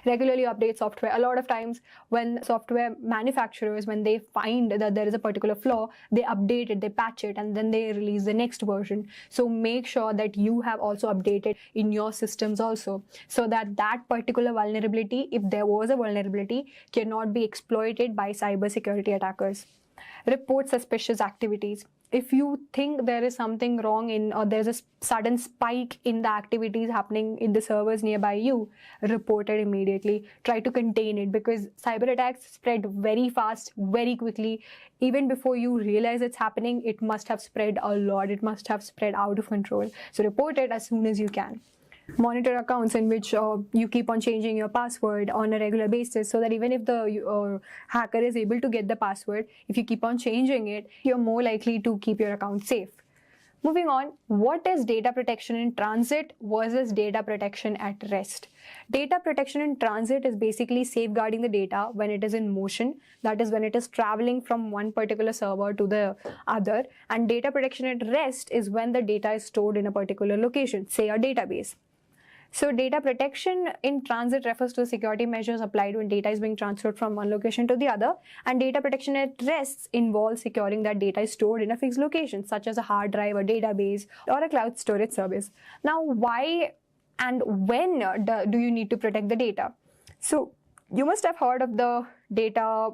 Regularly update software. A lot of times when software manufacturers, when they find that there is a particular flaw, they update it, they patch it, and then they release the next version. So make sure that you have also updated in your systems also, so that that particular vulnerability, if there was a vulnerability, cannot be exploited by cybersecurity attackers. Report suspicious activities. If you think there is something wrong or there's a sudden spike in the activities happening in the servers nearby you, report it immediately. Try to contain it, because cyber attacks spread very fast, very quickly. Even before you realize it's happening, it must have spread a lot. It must have spread out of control. So report it as soon as you can. Monitor accounts in which you keep on changing your password on a regular basis, so that even if the hacker is able to get the password, if you keep on changing it, you're more likely to keep your account safe. Moving on, what is data protection in transit versus data protection at rest? Data protection in transit is basically safeguarding the data when it is in motion, that is when it is traveling from one particular server to the other, and data protection at rest is when the data is stored in a particular location, say a database. So data protection in transit refers to the security measures applied when data is being transferred from one location to the other, and data protection at rest involves securing that data is stored in a fixed location, such as a hard drive, a database, or a cloud storage service. Now, why and when do you need to protect the data? So you must have heard of the data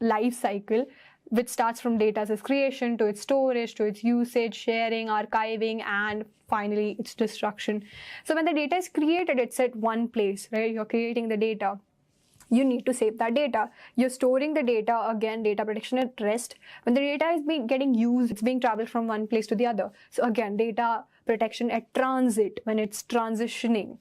life cycle, which starts from data's creation to its storage, to its usage, sharing, archiving, and finally its destruction. So when the data is created, it's at one place, right? You're creating the data. You need to save that data. You're storing the data, again, data protection at rest. When the data is getting used, it's being traveled from one place to the other. So again, data protection at transit, when it's transitioning.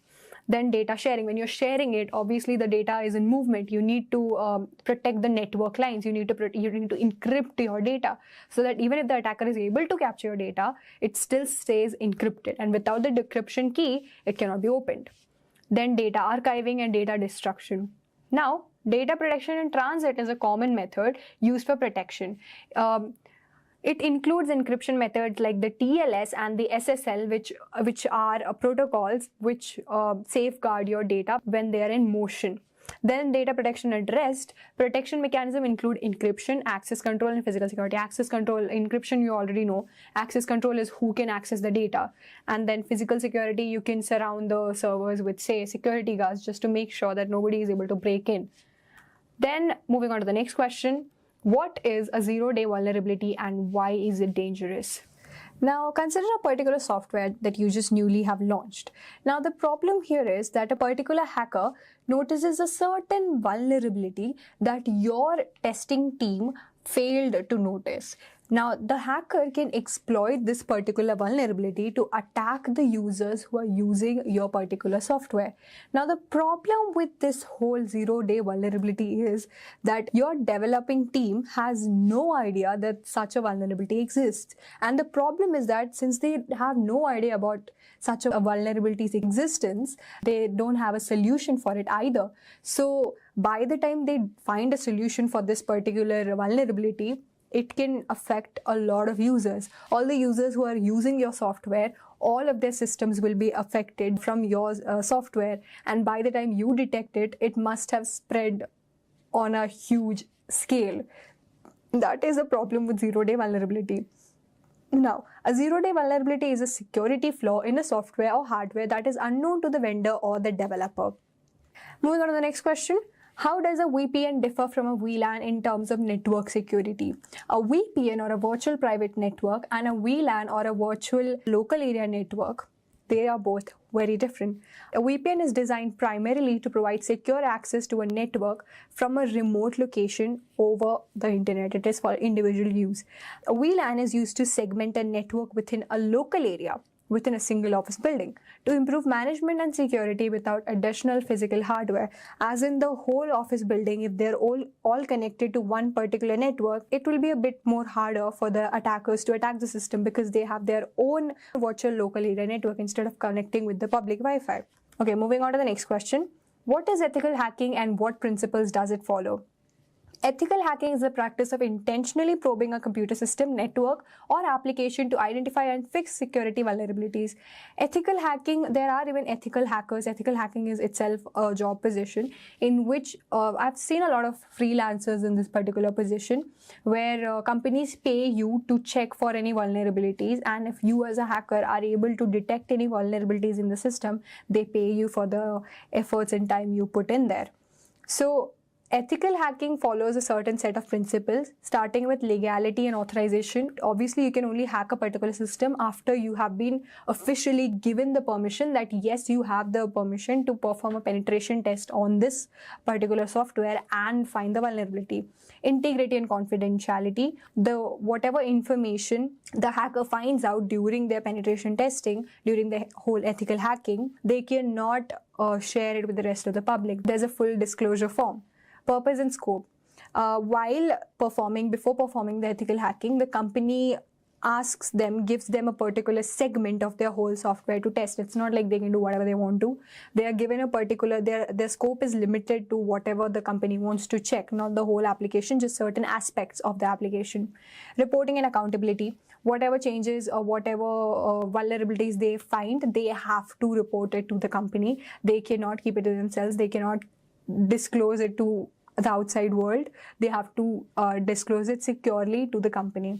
Then data sharing. When you're sharing it, obviously the data is in movement. You need to protect the network lines. You need to encrypt your data, so that even if the attacker is able to capture your data, it still stays encrypted. And without the decryption key, it cannot be opened. Then data archiving and data destruction. Now, data protection in transit is a common method used for protection. It includes encryption methods like the TLS and the SSL, which are protocols which safeguard your data when they are in motion. Then data protection at rest. Protection mechanism include encryption, access control, and physical security. Access control, encryption you already know. Access control is who can access the data. And then physical security, you can surround the servers with, say, security guards just to make sure that nobody is able to break in. Then moving on to the next question. What is a zero-day vulnerability and why is it dangerous? Now, consider a particular software that you just newly have launched. Now, the problem here is that a particular hacker notices a certain vulnerability that your testing team failed to notice. Now, the hacker can exploit this particular vulnerability to attack the users who are using your particular software. Now, the problem with this whole zero-day vulnerability is that your developing team has no idea that such a vulnerability exists. And the problem is that since they have no idea about such a vulnerability's existence, they don't have a solution for it either. So, by the time they find a solution for this particular vulnerability, it can affect a lot of users. All the users who are using your software, all of their systems will be affected from your software. And by the time you detect it, it must have spread on a huge scale. That is a problem with zero-day vulnerability. Now, a zero-day vulnerability is a security flaw in a software or hardware that is unknown to the vendor or the developer. Moving on to the next question. How does a VPN differ from a VLAN in terms of network security? A VPN, or a virtual private network, and a VLAN, or a virtual local area network, they are both very different. A VPN is designed primarily to provide secure access to a network from a remote location over the internet. It is for individual use. A VLAN is used to segment a network within a local area within a single office building to improve management and security without additional physical hardware. As in the whole office building, if they're all connected to one particular network, it will be a bit more harder for the attackers to attack the system because they have their own virtual local area network instead of connecting with the public Wi-Fi. Okay, moving on to the next question. What is ethical hacking and what principles does it follow? Ethical hacking is the practice of intentionally probing a computer system, network, or application to identify and fix security vulnerabilities. Ethical hacking, there are even ethical hackers. Ethical hacking is itself a job position in which I've seen a lot of freelancers in this particular position where companies pay you to check for any vulnerabilities, and if you as a hacker are able to detect any vulnerabilities in the system, they pay you for the efforts and time you put in there. So ethical hacking follows a certain set of principles, starting with legality and authorization. Obviously, you can only hack a particular system after you have been officially given the permission that yes, you have the permission to perform a penetration test on this particular software and find the vulnerability. Integrity and confidentiality. Whatever information the hacker finds out during their penetration testing, during the whole ethical hacking, they cannot share it with the rest of the public. There's a full disclosure form. Purpose and scope. Before performing the ethical hacking, the company gives them a particular segment of their whole software to test. It's not like they can do whatever they want to. They are given a particular, their scope is limited to whatever the company wants to check, not the whole application, just certain aspects of the application. Reporting and accountability. Whatever changes or whatever vulnerabilities they find, they have to report it to the company. They cannot keep it to themselves. They cannot disclose it to the outside world. They have to disclose it securely to the company.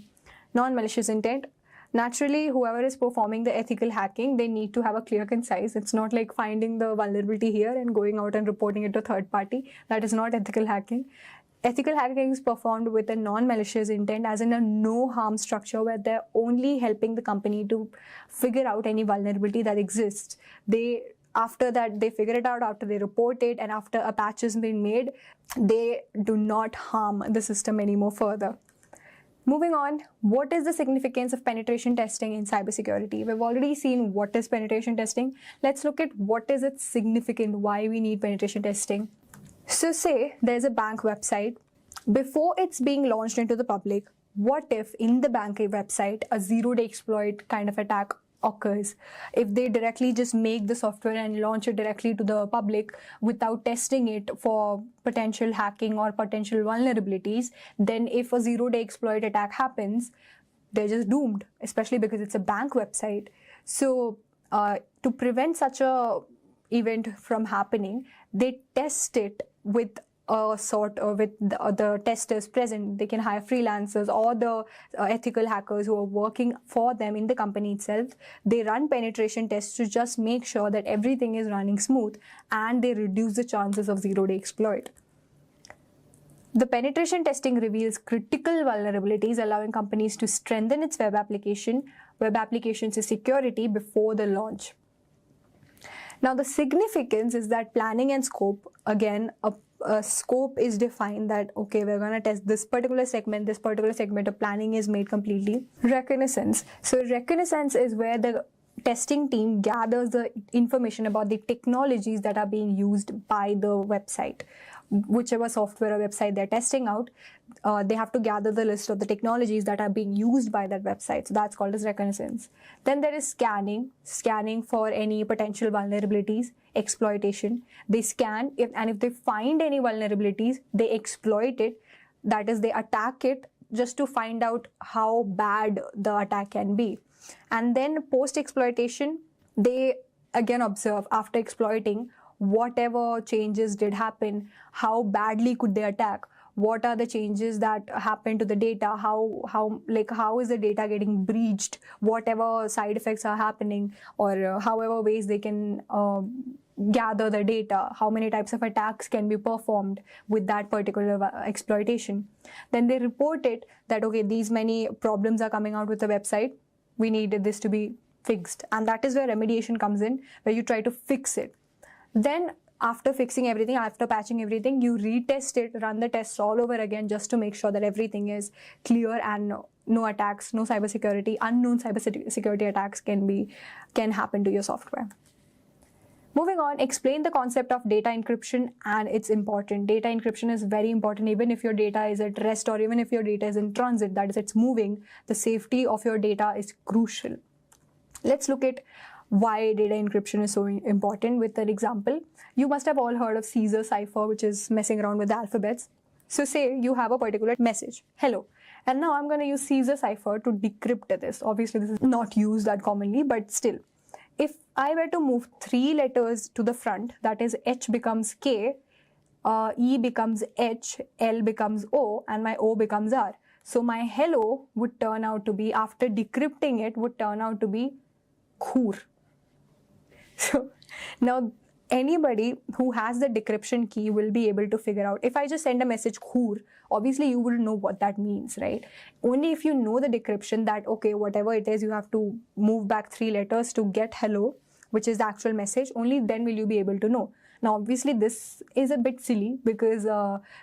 Non-malicious intent. Naturally, whoever is performing the ethical hacking, they need to have a clear, concise. It's not like finding the vulnerability here and going out and reporting it to a third party. That is not ethical hacking. Ethical hacking is performed with a non-malicious intent, as in a no-harm structure where they're only helping the company to figure out any vulnerability that exists. After that, they figure it out, after they report it, and after a patch has been made, they do not harm the system anymore further. Moving on, what is the significance of penetration testing in cybersecurity? We've already seen what is penetration testing. Let's look at what is its significance, why we need penetration testing. So say there's a bank website. Before it's being launched into the public, what if in the bank website a zero-day exploit kind of attack occurs? If they directly just make the software and launch it directly to the public without testing it for potential hacking or potential vulnerabilities, then if a zero-day exploit attack happens, they're just doomed, especially because it's a bank website. So to prevent such a event from happening, they test it with with the testers present. They can hire freelancers or the ethical hackers who are working for them in the company itself. They run penetration tests to just make sure that everything is running smooth, and they reduce the chances of zero-day exploit. The penetration testing reveals critical vulnerabilities, allowing companies to strengthen its web applications' security before the launch. Now, the significance is that planning and scope, again, a scope is defined that, okay, we're going to test this particular segment of planning is made completely. Reconnaissance. So reconnaissance is where the testing team gathers the information about the technologies that are being used by the website. Whichever software or website they're testing out, they have to gather the list of the technologies that are being used by that website. So that's called as reconnaissance. Then there is scanning for any potential vulnerabilities. Exploitation. They scan, if they find any vulnerabilities, they exploit it. That is, they attack it just to find out how bad the attack can be. And then post-exploitation, they again observe after exploiting whatever changes did happen, how badly could they attack, what are the changes that happen to the data, how is the data getting breached, whatever side effects are happening, or however ways they can gather the data, how many types of attacks can be performed with that particular exploitation. Then they report it that, okay, these many problems are coming out with the website, we needed this to be fixed. And that is where remediation comes in, where you try to fix it. Then after fixing everything, after patching everything, you retest it, run the tests all over again just to make sure that everything is clear and no attacks, no cybersecurity, unknown cybersecurity attacks can happen to your software. Moving on, explain the concept of data encryption, and it's important. Data encryption is very important. Even if your data is at rest or even if your data is in transit, that is, it's moving, the safety of your data is crucial. Let's look at why data encryption is so important with an example. You must have all heard of Caesar cipher, which is messing around with the alphabets. So say you have a particular message, hello, and now I'm going to use Caesar cipher to decrypt this. Obviously, this is not used that commonly, but still. If I were to move 3 letters to the front, that is H becomes K, E becomes H, L becomes O, and my O becomes R. So my hello would turn out to be, after decrypting it, would turn out to be Khur. So now anybody who has the decryption key will be able to figure out. If I just send a message Khur, obviously you wouldn't know what that means, right? Only if you know the decryption that, okay, whatever it is, you have to move back 3 letters to get hello, which is the actual message, only then will you be able to know. Now, obviously, this is a bit silly because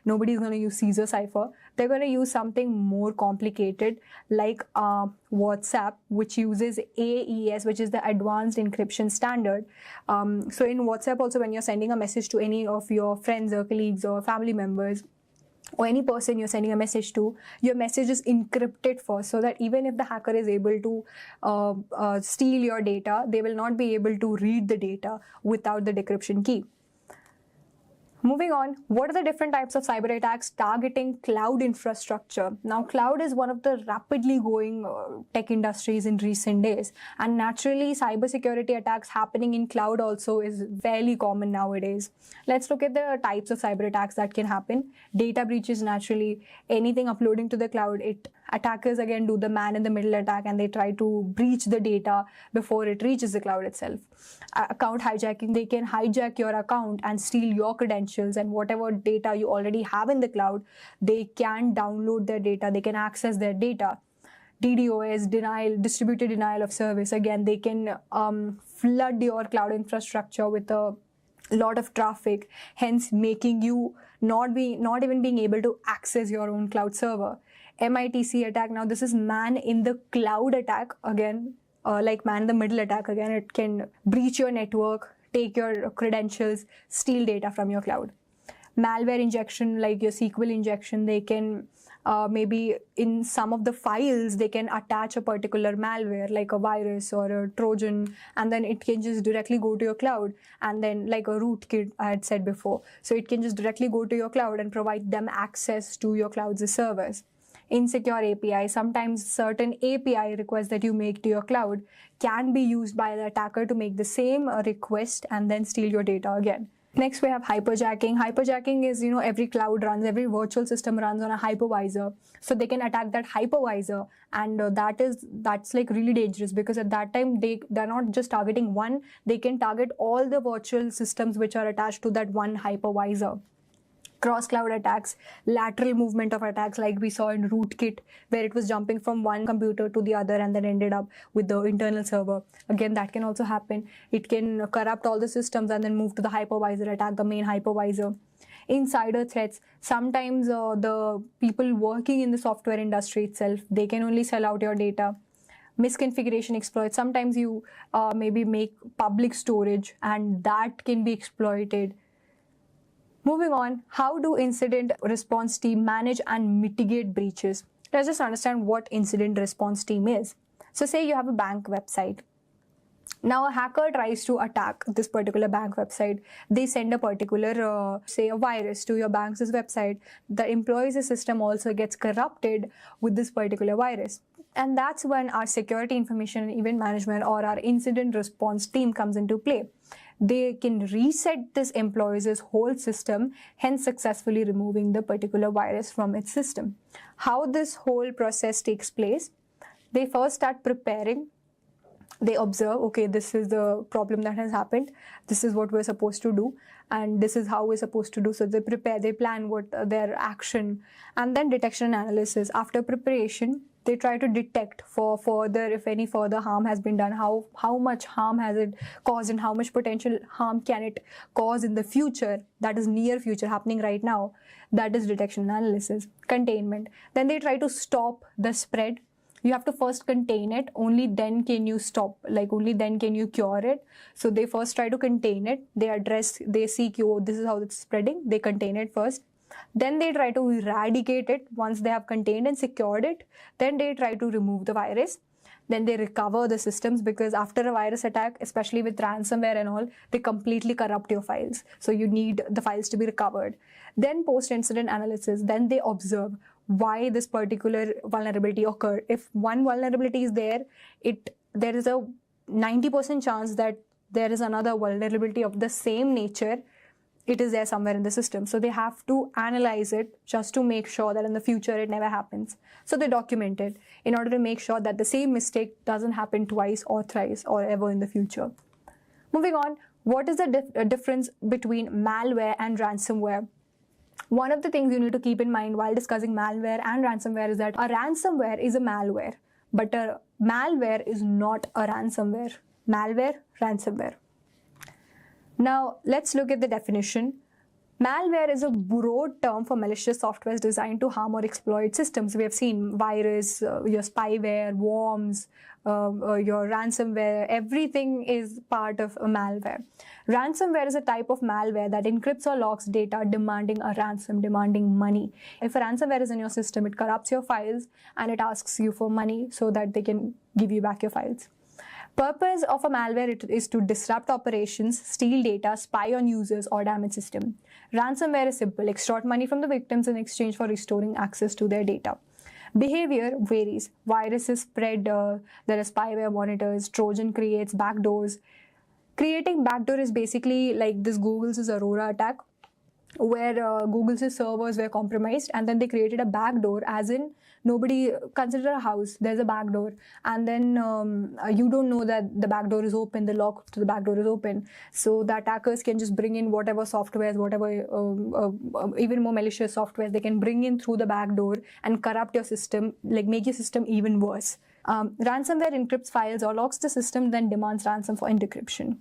nobody's going to use Caesar cipher. They're going to use something more complicated like WhatsApp, which uses AES, which is the Advanced Encryption Standard. So in WhatsApp also, when you're sending a message to any of your friends or colleagues or family members, or any person you're sending a message to, your message is encrypted first, so that even if the hacker is able to steal your data, they will not be able to read the data without the decryption key. Moving on, what are the different types of cyber attacks targeting cloud infrastructure? Now, cloud is one of the rapidly growing tech industries in recent days. And naturally, cybersecurity attacks happening in cloud also is fairly common nowadays. Let's look at the types of cyber attacks that can happen. Data breaches, naturally, anything uploading to the cloud, attackers again do the man-in-the-middle attack and they try to breach the data before it reaches the cloud itself. Account hijacking, they can hijack your account and steal your credentials and whatever data you already have in the cloud, they can download their data, they can access their data. DDoS, distributed denial of service, again, they can flood your cloud infrastructure with a lot of traffic, hence making you not even being able to access your own cloud server. MITC attack, now this is man in the cloud attack, again, like man in the middle attack, again, it can breach your network, take your credentials, steal data from your cloud. Malware injection, like your SQL injection, they can maybe in some of the files, they can attach a particular malware like a virus or a Trojan, and then it can just directly go to your cloud, and then like a rootkit I had said before. So it can just directly go to your cloud and provide them access to your cloud's servers. Insecure API, sometimes certain API requests that you make to your cloud can be used by the attacker to make the same request and then steal your data again. Next, we have hyperjacking. Hyperjacking is, every cloud runs, every virtual system runs on a hypervisor. So they can attack that hypervisor, and that's like really dangerous, because at that time they're not just targeting one, they can target all the virtual systems which are attached to that one hypervisor. Cross-cloud attacks, lateral movement of attacks like we saw in rootkit, where it was jumping from one computer to the other and then ended up with the internal server. Again, that can also happen. It can corrupt all the systems and then move to the hypervisor, attack the main hypervisor. Insider threats, sometimes the people working in the software industry itself, they can only sell out your data. Misconfiguration exploits, sometimes you maybe make public storage and that can be exploited. Moving on, how do incident response team manage and mitigate breaches? Let's just understand what incident response team is. So say you have a bank website. Now a hacker tries to attack this particular bank website. They send a particular, say a virus to your bank's website. The employees' system also gets corrupted with this particular virus. And that's when our security information and event management or our incident response team comes into play. they can reset this employee's whole system, hence successfully removing the particular virus from its system. How this whole process takes place? They first start preparing. They observe, okay, this is the problem that has happened, this is what we're supposed to do, and this is how we're supposed to do. So they prepare, they plan what their action, and then detection and analysis. After preparation, they try to detect for further, if any further harm has been done, how much harm has it caused, and how much potential harm can it cause in the future, that is near future, happening right now. That is detection and analysis. Containment. Then they try to stop the spread. You have to first contain it, only then can you stop, only then can you cure it. So they first try to contain it, they see, oh, this is how it's spreading, they contain it first. Then they try to eradicate it. Once they have contained and secured it, then they try to remove the virus. Then they recover the systems, because after a virus attack, especially with ransomware and all, they completely corrupt your files. So you need the files to be recovered. Then post-incident analysis, then they observe why this particular vulnerability occurred. If one vulnerability is there, there is a 90% chance that there is another vulnerability of the same nature. It is there somewhere in the system. So they have to analyze it just to make sure that in the future it never happens. So they document it in order to make sure that the same mistake doesn't happen twice or thrice or ever in the future. Moving on, what is the difference between malware and ransomware? One of the things you need to keep in mind while discussing malware and ransomware is that a ransomware is a malware, but a malware is not a ransomware. Malware, ransomware. Now, let's look at the definition. Malware is a broad term for malicious software designed to harm or exploit systems. We have seen virus, your spyware, worms, your ransomware, everything is part of a malware. Ransomware is a type of malware that encrypts or locks data demanding a ransom, demanding money. If a ransomware is in your system, it corrupts your files and it asks you for money so that they can give you back your files. Purpose of a malware is to disrupt operations, steal data, spy on users, or damage system. Ransomware is simple: extort money from the victims in exchange for restoring access to their data. Behavior varies. Viruses spread, there are spyware monitors, Trojan creates backdoors. Creating backdoor is basically like this Google's Aurora attack, where Google's servers were compromised, and then they created a backdoor, as in nobody, consider a house, there's a backdoor, and then you don't know that the backdoor is open, the lock to the backdoor is open. So the attackers can just bring in whatever softwares, even more malicious softwares, they can bring in through the backdoor and corrupt your system, make your system even worse. Ransomware encrypts files or locks the system, then demands ransom for decryption.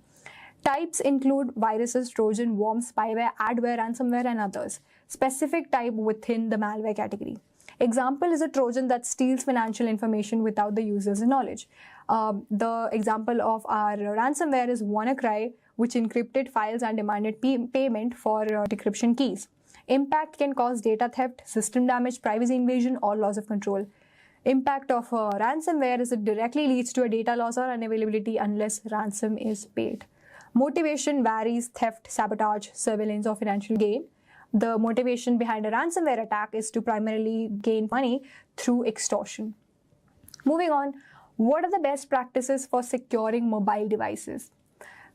Types include viruses, Trojan, worms, spyware, adware, ransomware, and others. Specific type within the malware category. Example is a Trojan that steals financial information without the user's knowledge. The example of our ransomware is WannaCry, which encrypted files and demanded payment for decryption keys. Impact can cause data theft, system damage, privacy invasion, or loss of control. Impact of ransomware is it directly leads to a data loss or unavailability unless ransom is paid. Motivation varies: theft, sabotage, surveillance, or financial gain. The motivation behind a ransomware attack is to primarily gain money through extortion. Moving on, what are the best practices for securing mobile devices?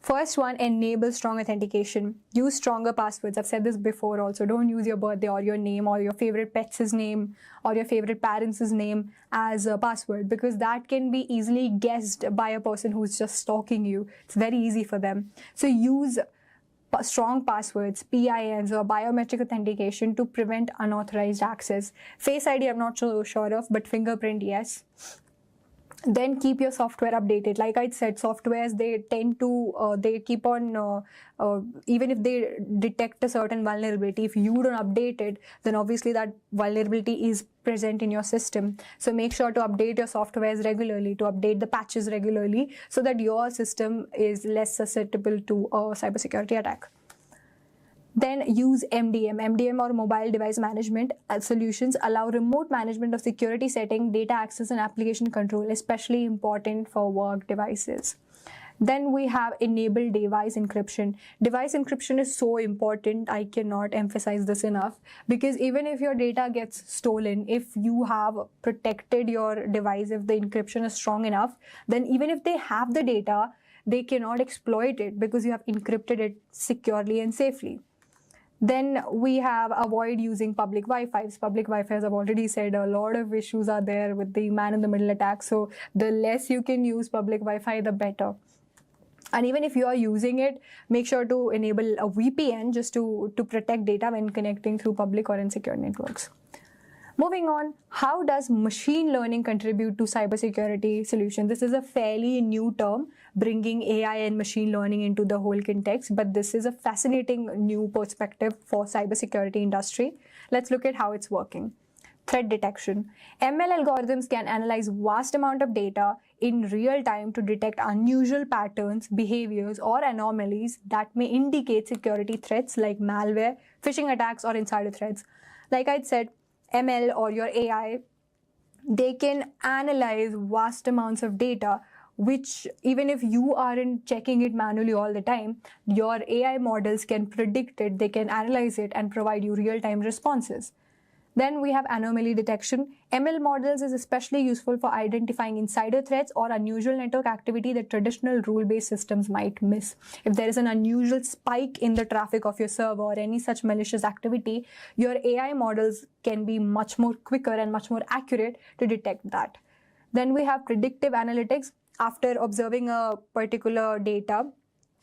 First one, enable strong authentication. Use stronger passwords. I've said this before also. Don't use your birthday or your name or your favorite pet's name or your favorite parent's name as a password, because that can be easily guessed by a person who's just stalking you. It's very easy for them. So use strong passwords, PINs, or biometric authentication to prevent unauthorized access. Face ID, I'm not so sure of, but fingerprint, yes. Then keep your software updated. Like I said, softwares, they tend to, they keep on, even if they detect a certain vulnerability, if you don't update it, then obviously that vulnerability is present in your system. So make sure to update your softwares regularly, to update the patches regularly, so that your system is less susceptible to a cybersecurity attack. Then use MDM. MDM or mobile device management solutions allow remote management of security setting, data access, and application control, especially important for work devices. Then we have enable device encryption. Device encryption is so important. I cannot emphasize this enough, because even if your data gets stolen, if you have protected your device, if the encryption is strong enough, then even if they have the data, they cannot exploit it because you have encrypted it securely and safely. Then we have avoid using public Wi-Fi's. Public Wi-Fi, as I've already said, a lot of issues are there with the man-in-the-middle attack. So the less you can use public Wi-Fi, the better. And even if you are using it, make sure to enable a VPN just to protect data when connecting through public or insecure networks. Moving on, how does machine learning contribute to cybersecurity solutions? This is a fairly new term, bringing AI and machine learning into the whole context, but this is a fascinating new perspective for cybersecurity industry. Let's look at how it's working. Threat detection. ML algorithms can analyze vast amount of data in real time to detect unusual patterns, behaviors, or anomalies that may indicate security threats like malware, phishing attacks, or insider threats. Like I said, ML or your AI, they can analyze vast amounts of data, which even if you aren't checking it manually all the time, your AI models can predict it, they can analyze it and provide you real-time responses. Then we have anomaly detection. ML models is especially useful for identifying insider threats or unusual network activity that traditional rule-based systems might miss. If there is an unusual spike in the traffic of your server or any such malicious activity, your AI models can be much more quicker and much more accurate to detect that. Then we have predictive analytics. After observing a particular data,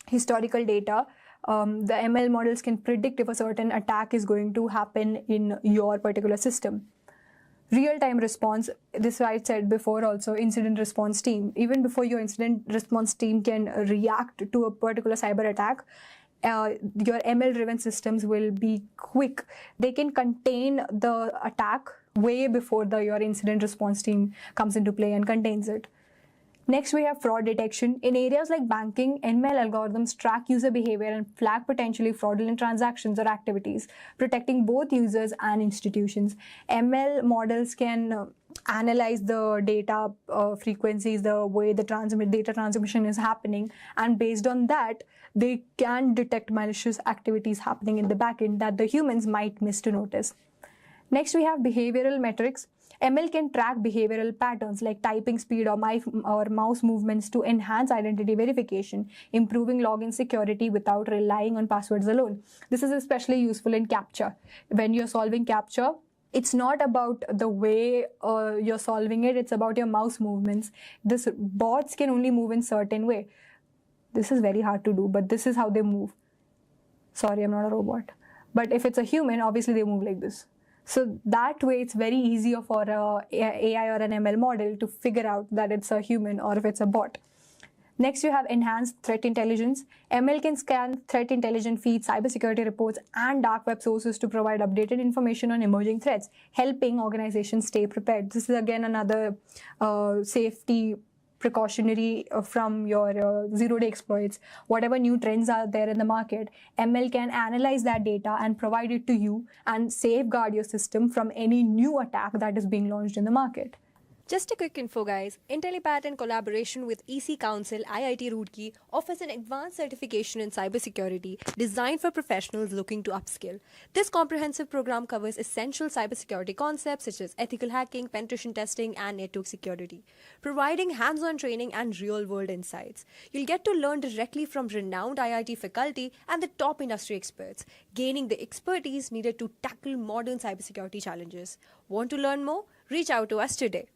historical data, the ML models can predict if a certain attack is going to happen in your particular system. Real-time response, this I said before also, incident response team. Even before your incident response team can react to a particular cyber attack, your ML-driven systems will be quick. They can contain the attack way before your incident response team comes into play and contains it. Next, we have fraud detection. In areas like banking, ML algorithms track user behavior and flag potentially fraudulent transactions or activities, protecting both users and institutions. ML models can analyze the data frequencies, the way the data transmission is happening, and based on that, they can detect malicious activities happening in the backend that the humans might miss to notice. Next, we have behavioral metrics. ML can track behavioral patterns like typing speed or mouse movements to enhance identity verification, improving login security without relying on passwords alone. This is especially useful in CAPTCHA. When you're solving CAPTCHA, it's not about the way you're solving it, it's about your mouse movements. This bots can only move in certain way. This is very hard to do, but this is how they move. Sorry, I'm not a robot. But if it's a human, obviously they move like this. So that way, it's very easier for an AI or an ML model to figure out that it's a human or if it's a bot. Next, you have enhanced threat intelligence. ML can scan threat intelligence feeds, cybersecurity reports, and dark web sources to provide updated information on emerging threats, helping organizations stay prepared. This is again another safety precautionary from your zero-day exploits. Whatever new trends are there in the market, ML can analyze that data and provide it to you and safeguard your system from any new attack that is being launched in the market. Just a quick info guys, Intellipaat in collaboration with EC Council IIT Roorkee offers an advanced certification in cybersecurity designed for professionals looking to upskill. This comprehensive program covers essential cybersecurity concepts such as ethical hacking, penetration testing, and network security, providing hands-on training and real-world insights. You'll get to learn directly from renowned IIT faculty and the top industry experts, gaining the expertise needed to tackle modern cybersecurity challenges. Want to learn more? Reach out to us today.